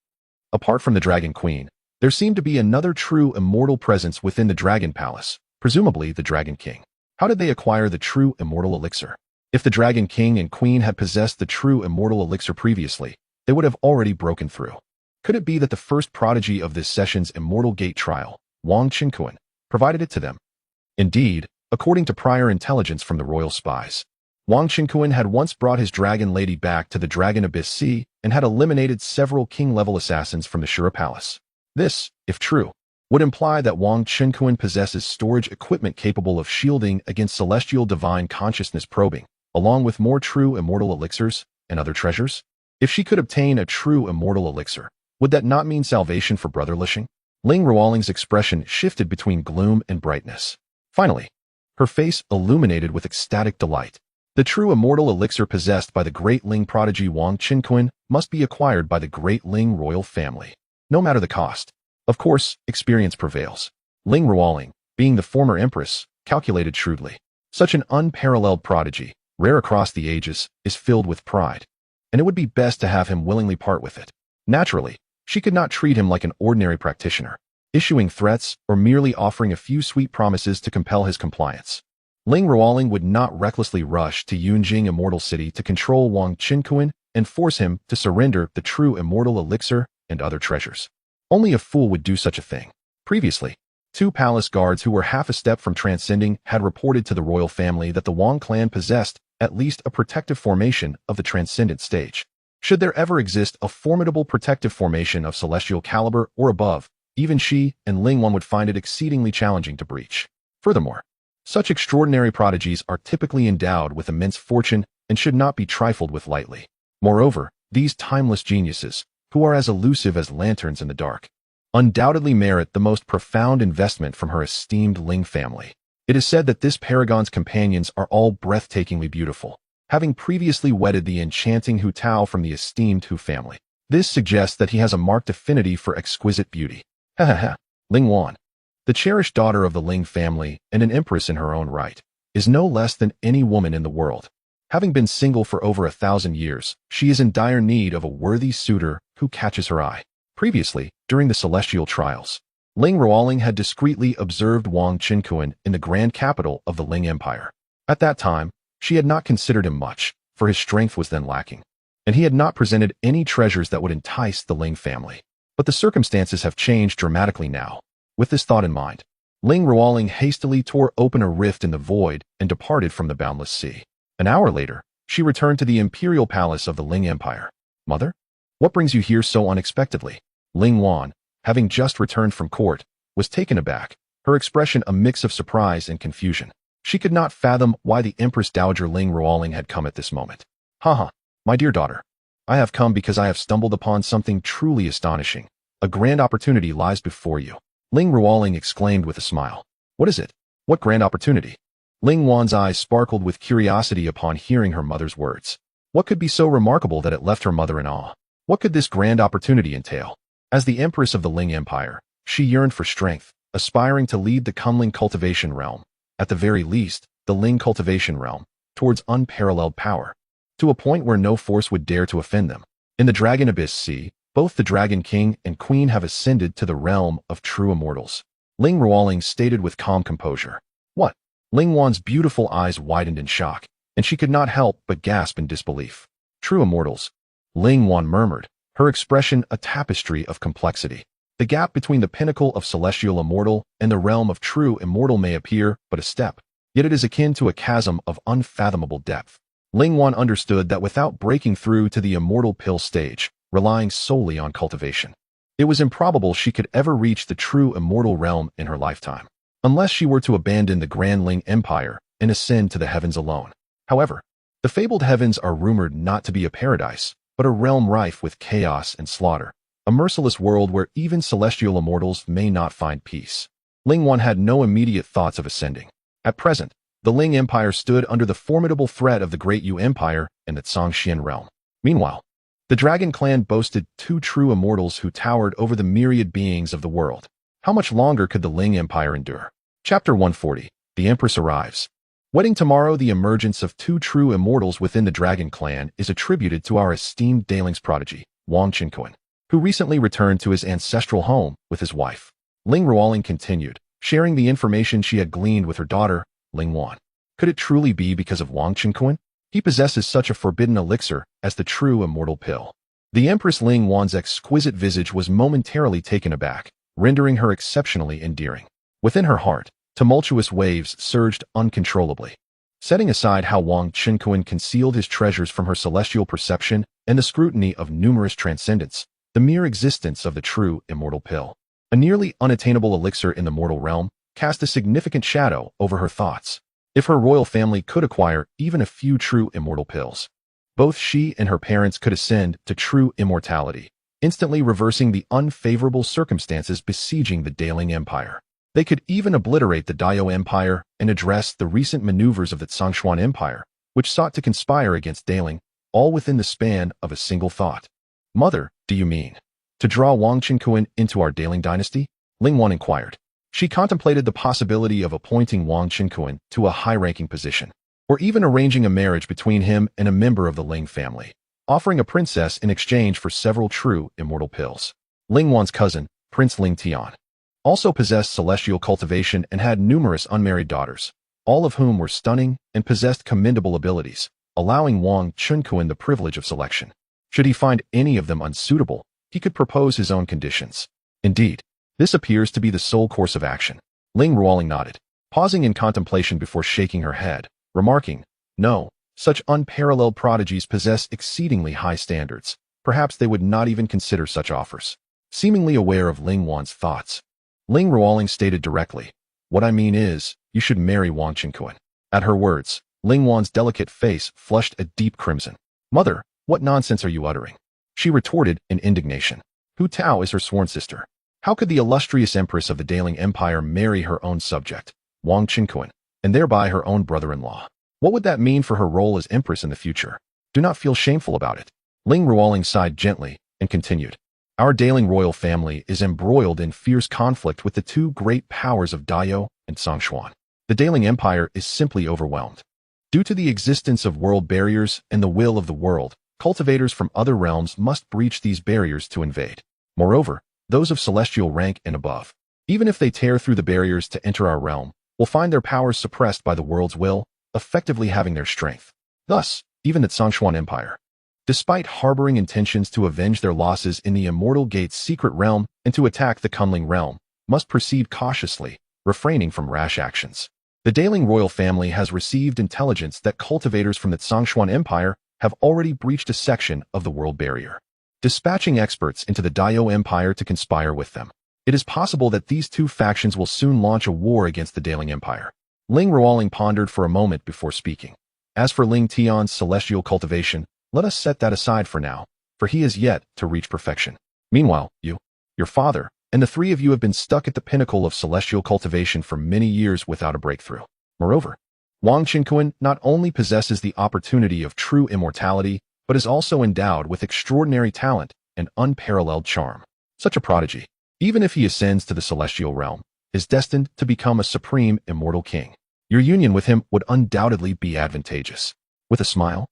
Apart from the Dragon Queen, there seemed to be another true immortal presence within the Dragon Palace, presumably the Dragon King. How did they acquire the true immortal elixir? If the Dragon King and Queen had possessed the true immortal elixir previously, they would have already broken through. Could it be that the first prodigy of this session's Immortal Gate trial, Wang Qingquan, provided it to them? Indeed, according to prior intelligence from the royal spies, Wang Qingquan had once brought his dragon lady back to the Dragon Abyss Sea and had eliminated several king-level assassins from the Shura Palace. This, if true, would imply that Wang Chenkuan possesses storage equipment capable of shielding against celestial divine consciousness probing, along with more true immortal elixirs and other treasures. If she could obtain a true immortal elixir, would that not mean salvation for Brother Lishing? Ling Ruoling's expression shifted between gloom and brightness. Finally, her face illuminated with ecstatic delight. The true immortal elixir possessed by the great Ling prodigy Wang Chenkuan must be acquired by the great Ling royal family, no matter the cost. Of course, experience prevails. Ling Ruoling, being the former empress, calculated shrewdly. Such an unparalleled prodigy, rare across the ages, is filled with pride, and it would be best to have him willingly part with it. Naturally, she could not treat him like an ordinary practitioner, issuing threats or merely offering a few sweet promises to compel his compliance. Ling Ruoling would not recklessly rush to Yunjing Immortal City to control Wang Chenkuan and force him to surrender the true immortal elixir and other treasures. Only a fool would do such a thing. Previously, 2 palace guards who were half a step from transcending had reported to the royal family that the Wang clan possessed at least a protective formation of the transcendent stage. Should there ever exist a formidable protective formation of celestial caliber or above, even she and Ling Wan would find it exceedingly challenging to breach. Furthermore, such extraordinary prodigies are typically endowed with immense fortune and should not be trifled with lightly. Moreover, these timeless geniuses, who are as elusive as lanterns in the dark, undoubtedly merit the most profound investment from her esteemed Ling family. It is said that this paragon's companions are all breathtakingly beautiful, having previously wedded the enchanting Hu Tao from the esteemed Hu family. This suggests that he has a marked affinity for exquisite beauty. Ling Wan, the cherished daughter of the Ling family and an empress in her own right, is no less than any woman in the world. Having been single for over 1,000 years, she is in dire need of a worthy suitor who catches her eye. Previously, during the celestial trials, Ling Ruoling had discreetly observed Wang Chenkuan in the grand capital of the Ling Empire. At that time, she had not considered him much, for his strength was then lacking, and he had not presented any treasures that would entice the Ling family. But the circumstances have changed dramatically now. With this thought in mind, Ling Ruoling hastily tore open a rift in the void and departed from the boundless sea. An hour later, she returned to the imperial palace of the Ling Empire. Mother? What brings you here so unexpectedly? Ling Wan, having just returned from court, was taken aback, her expression a mix of surprise and confusion. She could not fathom why the Empress Dowager Ling Ruoling had come at this moment. My dear daughter, I have come because I have stumbled upon something truly astonishing. A grand opportunity lies before you. Ling Ruoling exclaimed with a smile. What is it? What grand opportunity? Ling Wan's eyes sparkled with curiosity upon hearing her mother's words. What could be so remarkable that it left her mother in awe? What could this grand opportunity entail? As the Empress of the Ling Empire, she yearned for strength, aspiring to lead the Kunling cultivation realm, at the very least, the Ling cultivation realm, towards unparalleled power, to a point where no force would dare to offend them. In the Dragon Abyss Sea, both the Dragon King and Queen have ascended to the realm of true immortals. Ling Ruoling stated with calm composure. What? Ling Wan's beautiful eyes widened in shock, and she could not help but gasp in disbelief. True immortals? Ling Wan murmured, her expression a tapestry of complexity. The gap between the pinnacle of celestial immortal and the realm of true immortal may appear but a step, yet it is akin to a chasm of unfathomable depth. Ling Wan understood that without breaking through to the immortal pill stage, relying solely on cultivation, it was improbable she could ever reach the true immortal realm in her lifetime, unless she were to abandon the Grand Ling Empire and ascend to the heavens alone. However, the fabled heavens are rumored not to be a paradise, but a realm rife with chaos and slaughter, a merciless world where even celestial immortals may not find peace. Ling Wan had no immediate thoughts of ascending. At present, the Ling Empire stood under the formidable threat of the Great Yu Empire and the Zhangxian realm. Meanwhile, the Dragon Clan boasted 2 true immortals who towered over the myriad beings of the world. How much longer could the Ling Empire endure? Chapter 140. The Empress arrives. Wedding tomorrow, the emergence of 2 true immortals within the Dragon Clan is attributed to our esteemed Dailing's prodigy, Wang Chenkuan, who recently returned to his ancestral home with his wife. Ling Ruoling continued, sharing the information she had gleaned with her daughter, Ling Wan. Could it truly be because of Wang Chenkuan? He possesses such a forbidden elixir as the true immortal pill. The Empress Ling Wan's exquisite visage was momentarily taken aback, rendering her exceptionally endearing. Within her heart, tumultuous waves surged uncontrollably. Setting aside how Wang Chenkuan concealed his treasures from her celestial perception and the scrutiny of numerous transcendents, the mere existence of the true immortal pill A nearly unattainable elixir in the mortal realm cast a significant shadow over her thoughts. If her royal family could acquire even a few true immortal pills, both she and her parents could ascend to true immortality, instantly reversing the unfavorable circumstances besieging the Daling Empire. They could even obliterate the Dayo Empire and address the recent maneuvers of the Tsangshuan Empire, which sought to conspire against Daling, all within the span of a single thought. Mother, do you mean to draw Wang Qinkuan into our Daling dynasty? Ling Wan inquired. She contemplated the possibility of appointing Wang Qinkuan to a high-ranking position, or even arranging a marriage between him and a member of the Ling family, offering a princess in exchange for several true immortal pills. Ling Wan's cousin, Prince Ling Tian, also possessed celestial cultivation and had numerous unmarried daughters, all of whom were stunning and possessed commendable abilities, allowing Wang Qinkuan the privilege of selection. Should he find any of them unsuitable, he could propose his own conditions. Indeed, this appears to be the sole course of action. Ling Ruoling nodded, pausing in contemplation before shaking her head, remarking, "No, such unparalleled prodigies possess exceedingly high standards. Perhaps they would not even consider such offers." Seemingly aware of Ling Wan's thoughts, Ling Ruoling stated directly, "What I mean is, you should marry Wang Qinkuan." At her words, Ling Wan's delicate face flushed a deep crimson. "Mother, what nonsense are you uttering?" She retorted in indignation. Hu Tao is her sworn sister. How could the illustrious empress of the Daling Empire marry her own subject, Wang Qinkuan, and thereby her own brother-in-law? What would that mean for her role as empress in the future? Do not feel shameful about it. Ling Ruoling sighed gently and continued. Our Daling royal family is embroiled in fierce conflict with the two great powers of Dayo and Tsangshuan. The Daling Empire is simply overwhelmed. Due to the existence of world barriers and the will of the world, cultivators from other realms must breach these barriers to invade. Moreover, those of celestial rank and above, even if they tear through the barriers to enter our realm, will find their powers suppressed by the world's will, effectively having their strength. Thus, even the Tsangshuan Empire, despite harboring intentions to avenge their losses in the Immortal Gate's secret realm and to attack the Kunling realm, must proceed cautiously, refraining from rash actions. The Daling royal family has received intelligence that cultivators from the Tsangshuan Empire have already breached a section of the world barrier, dispatching experts into the Dayo Empire to conspire with them. It is possible that these two factions will soon launch a war against the Daling Empire. Ling Ruoling pondered for a moment before speaking. As for Ling Tian's celestial cultivation, let us set that aside for now, for he is yet to reach perfection. Meanwhile, you, your father, and the three of you have been stuck at the pinnacle of celestial cultivation for many years without a breakthrough. Moreover, Wang Qinkuan not only possesses the opportunity of true immortality, but is also endowed with extraordinary talent and unparalleled charm. Such a prodigy, even if he ascends to the celestial realm, is destined to become a supreme immortal king. Your union with him would undoubtedly be advantageous. With a smile,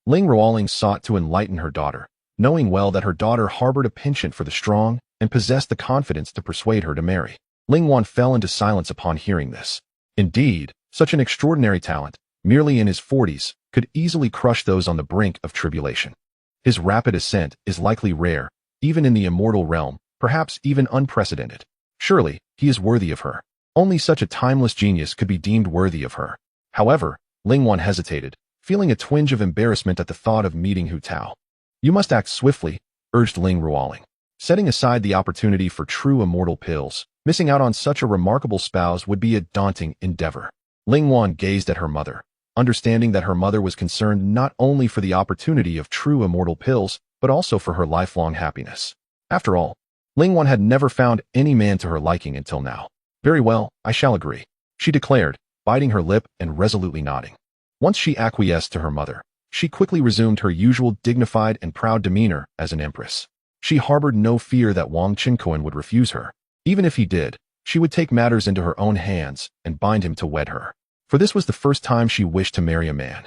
Ling Ruoling sought to enlighten her daughter, knowing well that her daughter harbored a penchant for the strong and possessed the confidence to persuade her to marry. Ling Wan fell into silence upon hearing this. Indeed, such an extraordinary talent, merely in his 40s, could easily crush those on the brink of tribulation. His rapid ascent is likely rare, even in the immortal realm, perhaps even unprecedented. Surely, he is worthy of her. Only such a timeless genius could be deemed worthy of her. However, Ling Wan hesitated, feeling a twinge of embarrassment at the thought of meeting Hu Tao. You must act swiftly, urged Ling Ruoling. Setting aside the opportunity for true immortal pills, missing out on such a remarkable spouse would be a daunting endeavor. Ling Wan gazed at her mother, understanding that her mother was concerned not only for the opportunity of true immortal pills, but also for her lifelong happiness. After all, Ling Wan had never found any man to her liking until now. Very well, I shall agree, she declared, biting her lip and resolutely nodding. Once she acquiesced to her mother, she quickly resumed her usual dignified and proud demeanor as an empress. She harbored no fear that Wang Qinkuan would refuse her. Even if he did, she would take matters into her own hands and bind him to wed her. For this was the first time she wished to marry a man.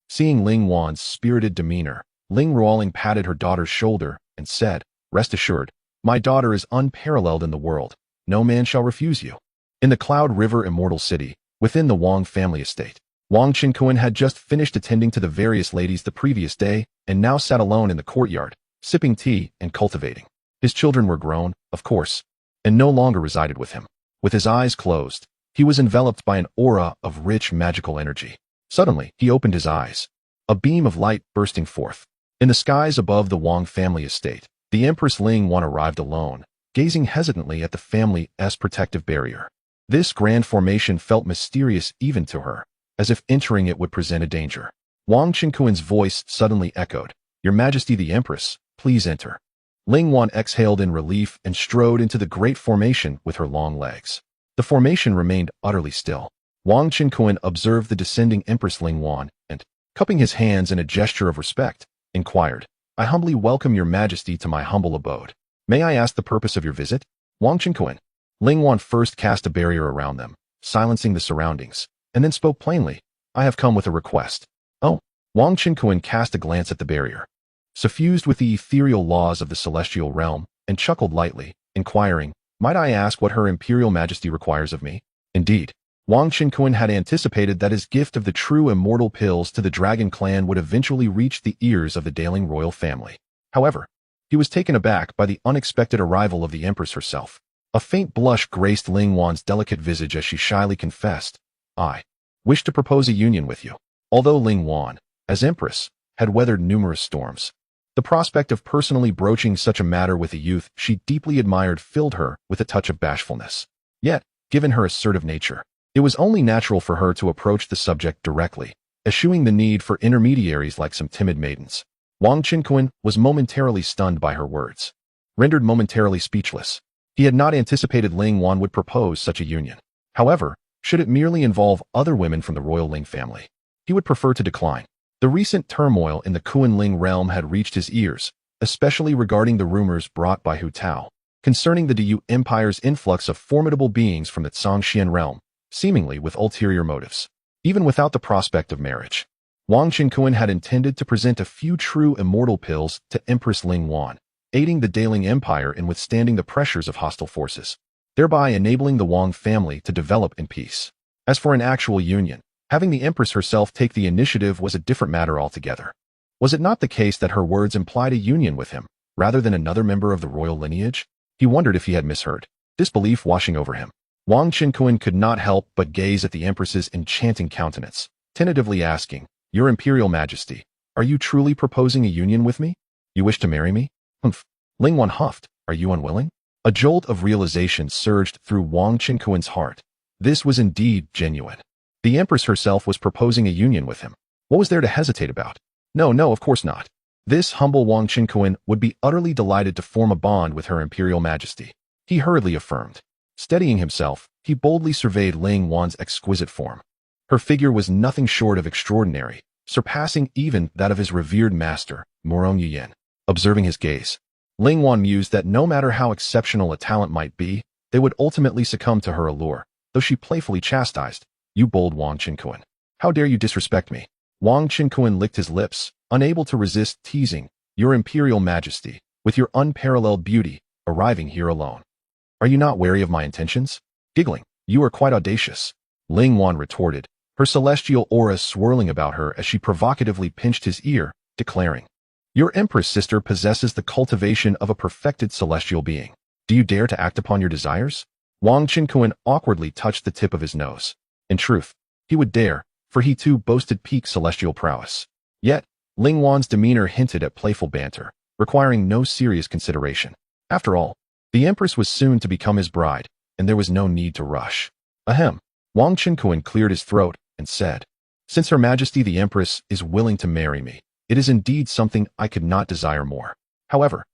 Seeing Ling Wan's spirited demeanor, Ling Ruoling patted her daughter's shoulder and said, "Rest assured, my daughter is unparalleled in the world. No man shall refuse you." In the Cloud River Immortal City, within the Wang family estate, Wang Qinkuan had just finished attending to the various ladies the previous day and now sat alone in the courtyard, sipping tea and cultivating. His children were grown, of course, and no longer resided with him. With his eyes closed, he was enveloped by an aura of rich magical energy. Suddenly, he opened his eyes, a beam of light bursting forth. In the skies above the Wang family estate, the Empress Ling Wan arrived alone, gazing hesitantly at the family's protective barrier. This grand formation felt mysterious even to her, as if entering it would present a danger. Wang Qinquan's voice suddenly echoed, "Your Majesty the Empress, please enter." Ling Wan exhaled in relief and strode into the great formation with her long legs. The formation remained utterly still. Wang Qinquan observed the descending Empress Ling Wan and, cupping his hands in a gesture of respect, inquired, "I humbly welcome your Majesty to my humble abode. May I ask the purpose of your visit?" Wang Qinquan. Ling Wan first cast a barrier around them, silencing the surroundings, and then spoke plainly, "I have come with a request." "Oh." Wang Qinquan cast a glance at the barrier, suffused with the ethereal laws of the celestial realm, and chuckled lightly, inquiring, "Might I ask what Her Imperial Majesty requires of me?" Indeed, Wang Qinquan had anticipated that his gift of the true immortal pills to the dragon clan would eventually reach the ears of the Daling royal family. However, he was taken aback by the unexpected arrival of the Empress herself. A faint blush graced Ling Wan's delicate visage as she shyly confessed, "I wish to propose a union with you." Although Ling Wan, as Empress, had weathered numerous storms, the prospect of personally broaching such a matter with a youth she deeply admired filled her with a touch of bashfulness. Yet, given her assertive nature, it was only natural for her to approach the subject directly, eschewing the need for intermediaries like some timid maidens. Wang Qinquan was momentarily stunned by her words, rendered momentarily speechless. He had not anticipated Ling Wan would propose such a union. However, should it merely involve other women from the royal Ling family, he would prefer to decline. The recent turmoil in the Kuan-Ling realm had reached his ears, especially regarding the rumors brought by Hu Tao concerning the Du Empire's influx of formidable beings from the Zhangxian realm, seemingly with ulterior motives. Even without the prospect of marriage, Wang Qinquan had intended to present a few true immortal pills to Empress Ling Wan, aiding the Daling Empire in withstanding the pressures of hostile forces, thereby enabling the Wang family to develop in peace. As for an actual union, having the Empress herself take the initiative was a different matter altogether. Was it not the case that her words implied a union with him, rather than another member of the royal lineage? He wondered if he had misheard, disbelief washing over him. Wang Qinquan could not help but gaze at the Empress's enchanting countenance, tentatively asking, "Your Imperial Majesty, are you truly proposing a union with me? You wish to marry me?" "Humph." Ling Wan huffed, "Are you unwilling?" A jolt of realization surged through Wang Qinquan's heart. This was indeed genuine. The Empress herself was proposing a union with him. What was there to hesitate about? No, of course not. This humble Wang Qinquan would be utterly delighted to form a bond with Her Imperial Majesty. He hurriedly affirmed. Steadying himself, he boldly surveyed Ling Wan's exquisite form. Her figure was nothing short of extraordinary, surpassing even that of his revered master, Morong Yuyan. Observing his gaze, Ling Wan mused that no matter how exceptional a talent might be, they would ultimately succumb to her allure, though she playfully chastised, "You bold Wang Qinquan. How dare you disrespect me?" Wang Qinquan licked his lips, unable to resist teasing, "Your Imperial Majesty, with your unparalleled beauty, arriving here alone. Are you not wary of my intentions?" Giggling, "You are quite audacious," Ling Wan retorted, her celestial aura swirling about her as she provocatively pinched his ear, declaring, "Your Empress sister possesses the cultivation of a perfected celestial being. Do you dare to act upon your desires?" Wang Qinquan awkwardly touched the tip of his nose. In truth, he would dare, for he too boasted peak celestial prowess. Yet, Ling Wan's demeanor hinted at playful banter, requiring no serious consideration. After all, the Empress was soon to become his bride, and there was no need to rush. Ahem. Wang Qinquan cleared his throat and said, "Since Her Majesty the Empress is willing to marry me, it is indeed something I could not desire more." However,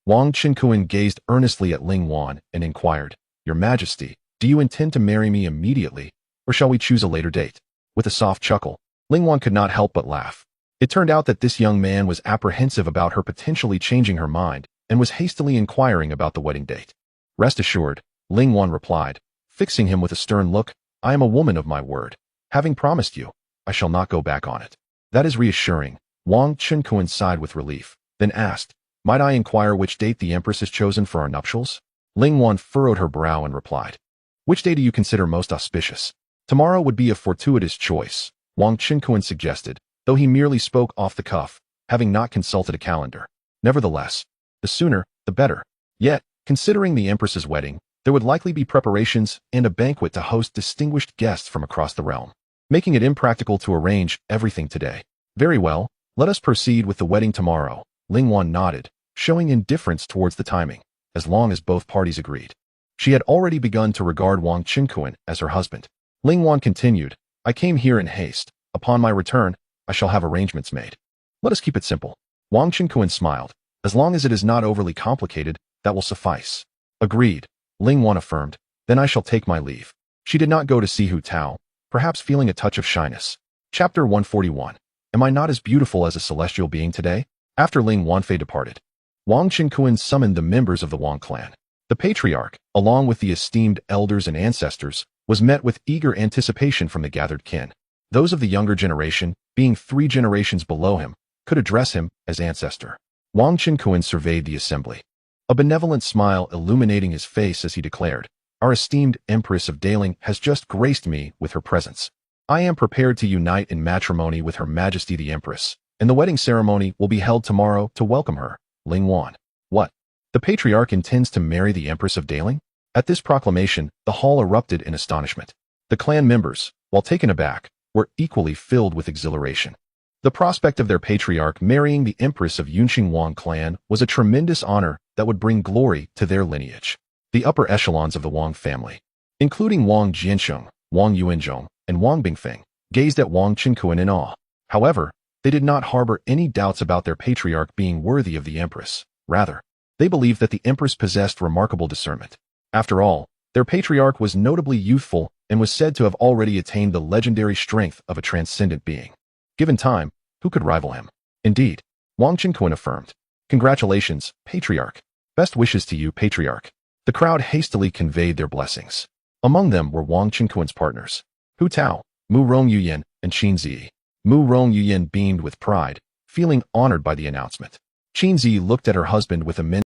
Wang Qinquan gazed earnestly at Ling Wan and inquired, "Your Majesty, do you intend to marry me immediately, or shall we choose a later date?" With a soft chuckle, Ling Wan could not help but laugh. It turned out that this young man was apprehensive about her potentially changing her mind and was hastily inquiring about the wedding date. "Rest assured," Ling Wan replied, fixing him with a stern look, "I am a woman of my word. Having promised you, I shall not go back on it." "That is reassuring." Wang Qinquan sighed with relief, then asked, "Might I inquire which date the Empress has chosen for our nuptials?" Ling Wan furrowed her brow and replied, "Which day do you consider most auspicious?" "Tomorrow would be a fortuitous choice," Wang Qinquan suggested, though he merely spoke off the cuff, having not consulted a calendar. Nevertheless, the sooner, the better. Yet, considering the Empress's wedding, there would likely be preparations and a banquet to host distinguished guests from across the realm, making it impractical to arrange everything today. "Very well, let us proceed with the wedding tomorrow." Ling Wan nodded, showing indifference towards the timing. as long as both parties agreed. She had already begun to regard Wang Qingquan as her husband. Ling Wan continued, I came here in haste. Upon my return, I shall have arrangements made. Let us keep it simple. Wang Qingquan smiled. As long as it is not overly complicated, that will suffice. Agreed, Ling Wan affirmed. Then I shall take my leave. She did not go to see Hu Tao, perhaps feeling a touch of shyness. Chapter 141. Am I not as beautiful as a celestial being today? After Ling Wanfei departed, Wang Qingquan summoned the members of the Wang clan. The patriarch, along with the esteemed elders and ancestors, was met with eager anticipation from the gathered kin. Those of the younger generation, being 3 generations below him, could address him as ancestor. Wang Qingquan surveyed the assembly, a benevolent smile illuminating his face as he declared, Our esteemed Empress of Daling has just graced me with her presence. I am prepared to unite in matrimony with Her Majesty the Empress, and the wedding ceremony will be held tomorrow to welcome her. Ling Wan. What? The patriarch intends to marry the Empress of Daling? At this proclamation, the hall erupted in astonishment. The clan members, while taken aback, were equally filled with exhilaration. The prospect of their patriarch marrying the Empress of Yunqing Wang clan was a tremendous honor that would bring glory to their lineage. The upper echelons of the Wang family, including Wang Jiansheng, Wang Yuanzhong, and Wang Bingfeng, gazed at Wang Qingquan in awe. However, they did not harbor any doubts about their patriarch being worthy of the Empress. Rather, they believed that the Empress possessed remarkable discernment. After all, their patriarch was notably youthful and was said to have already attained the legendary strength of a transcendent being. Given time, who could rival him? Indeed, Wang Qingquan affirmed. Congratulations, patriarch. Best wishes to you, patriarch. The crowd hastily conveyed their blessings. Among them were Wang Qingquan's partners, Hu Tao, Mu Rongyuyan, and Qin Zi. Mu Rongyuyan beamed with pride, feeling honored by the announcement. Qin Zi looked at her husband with immense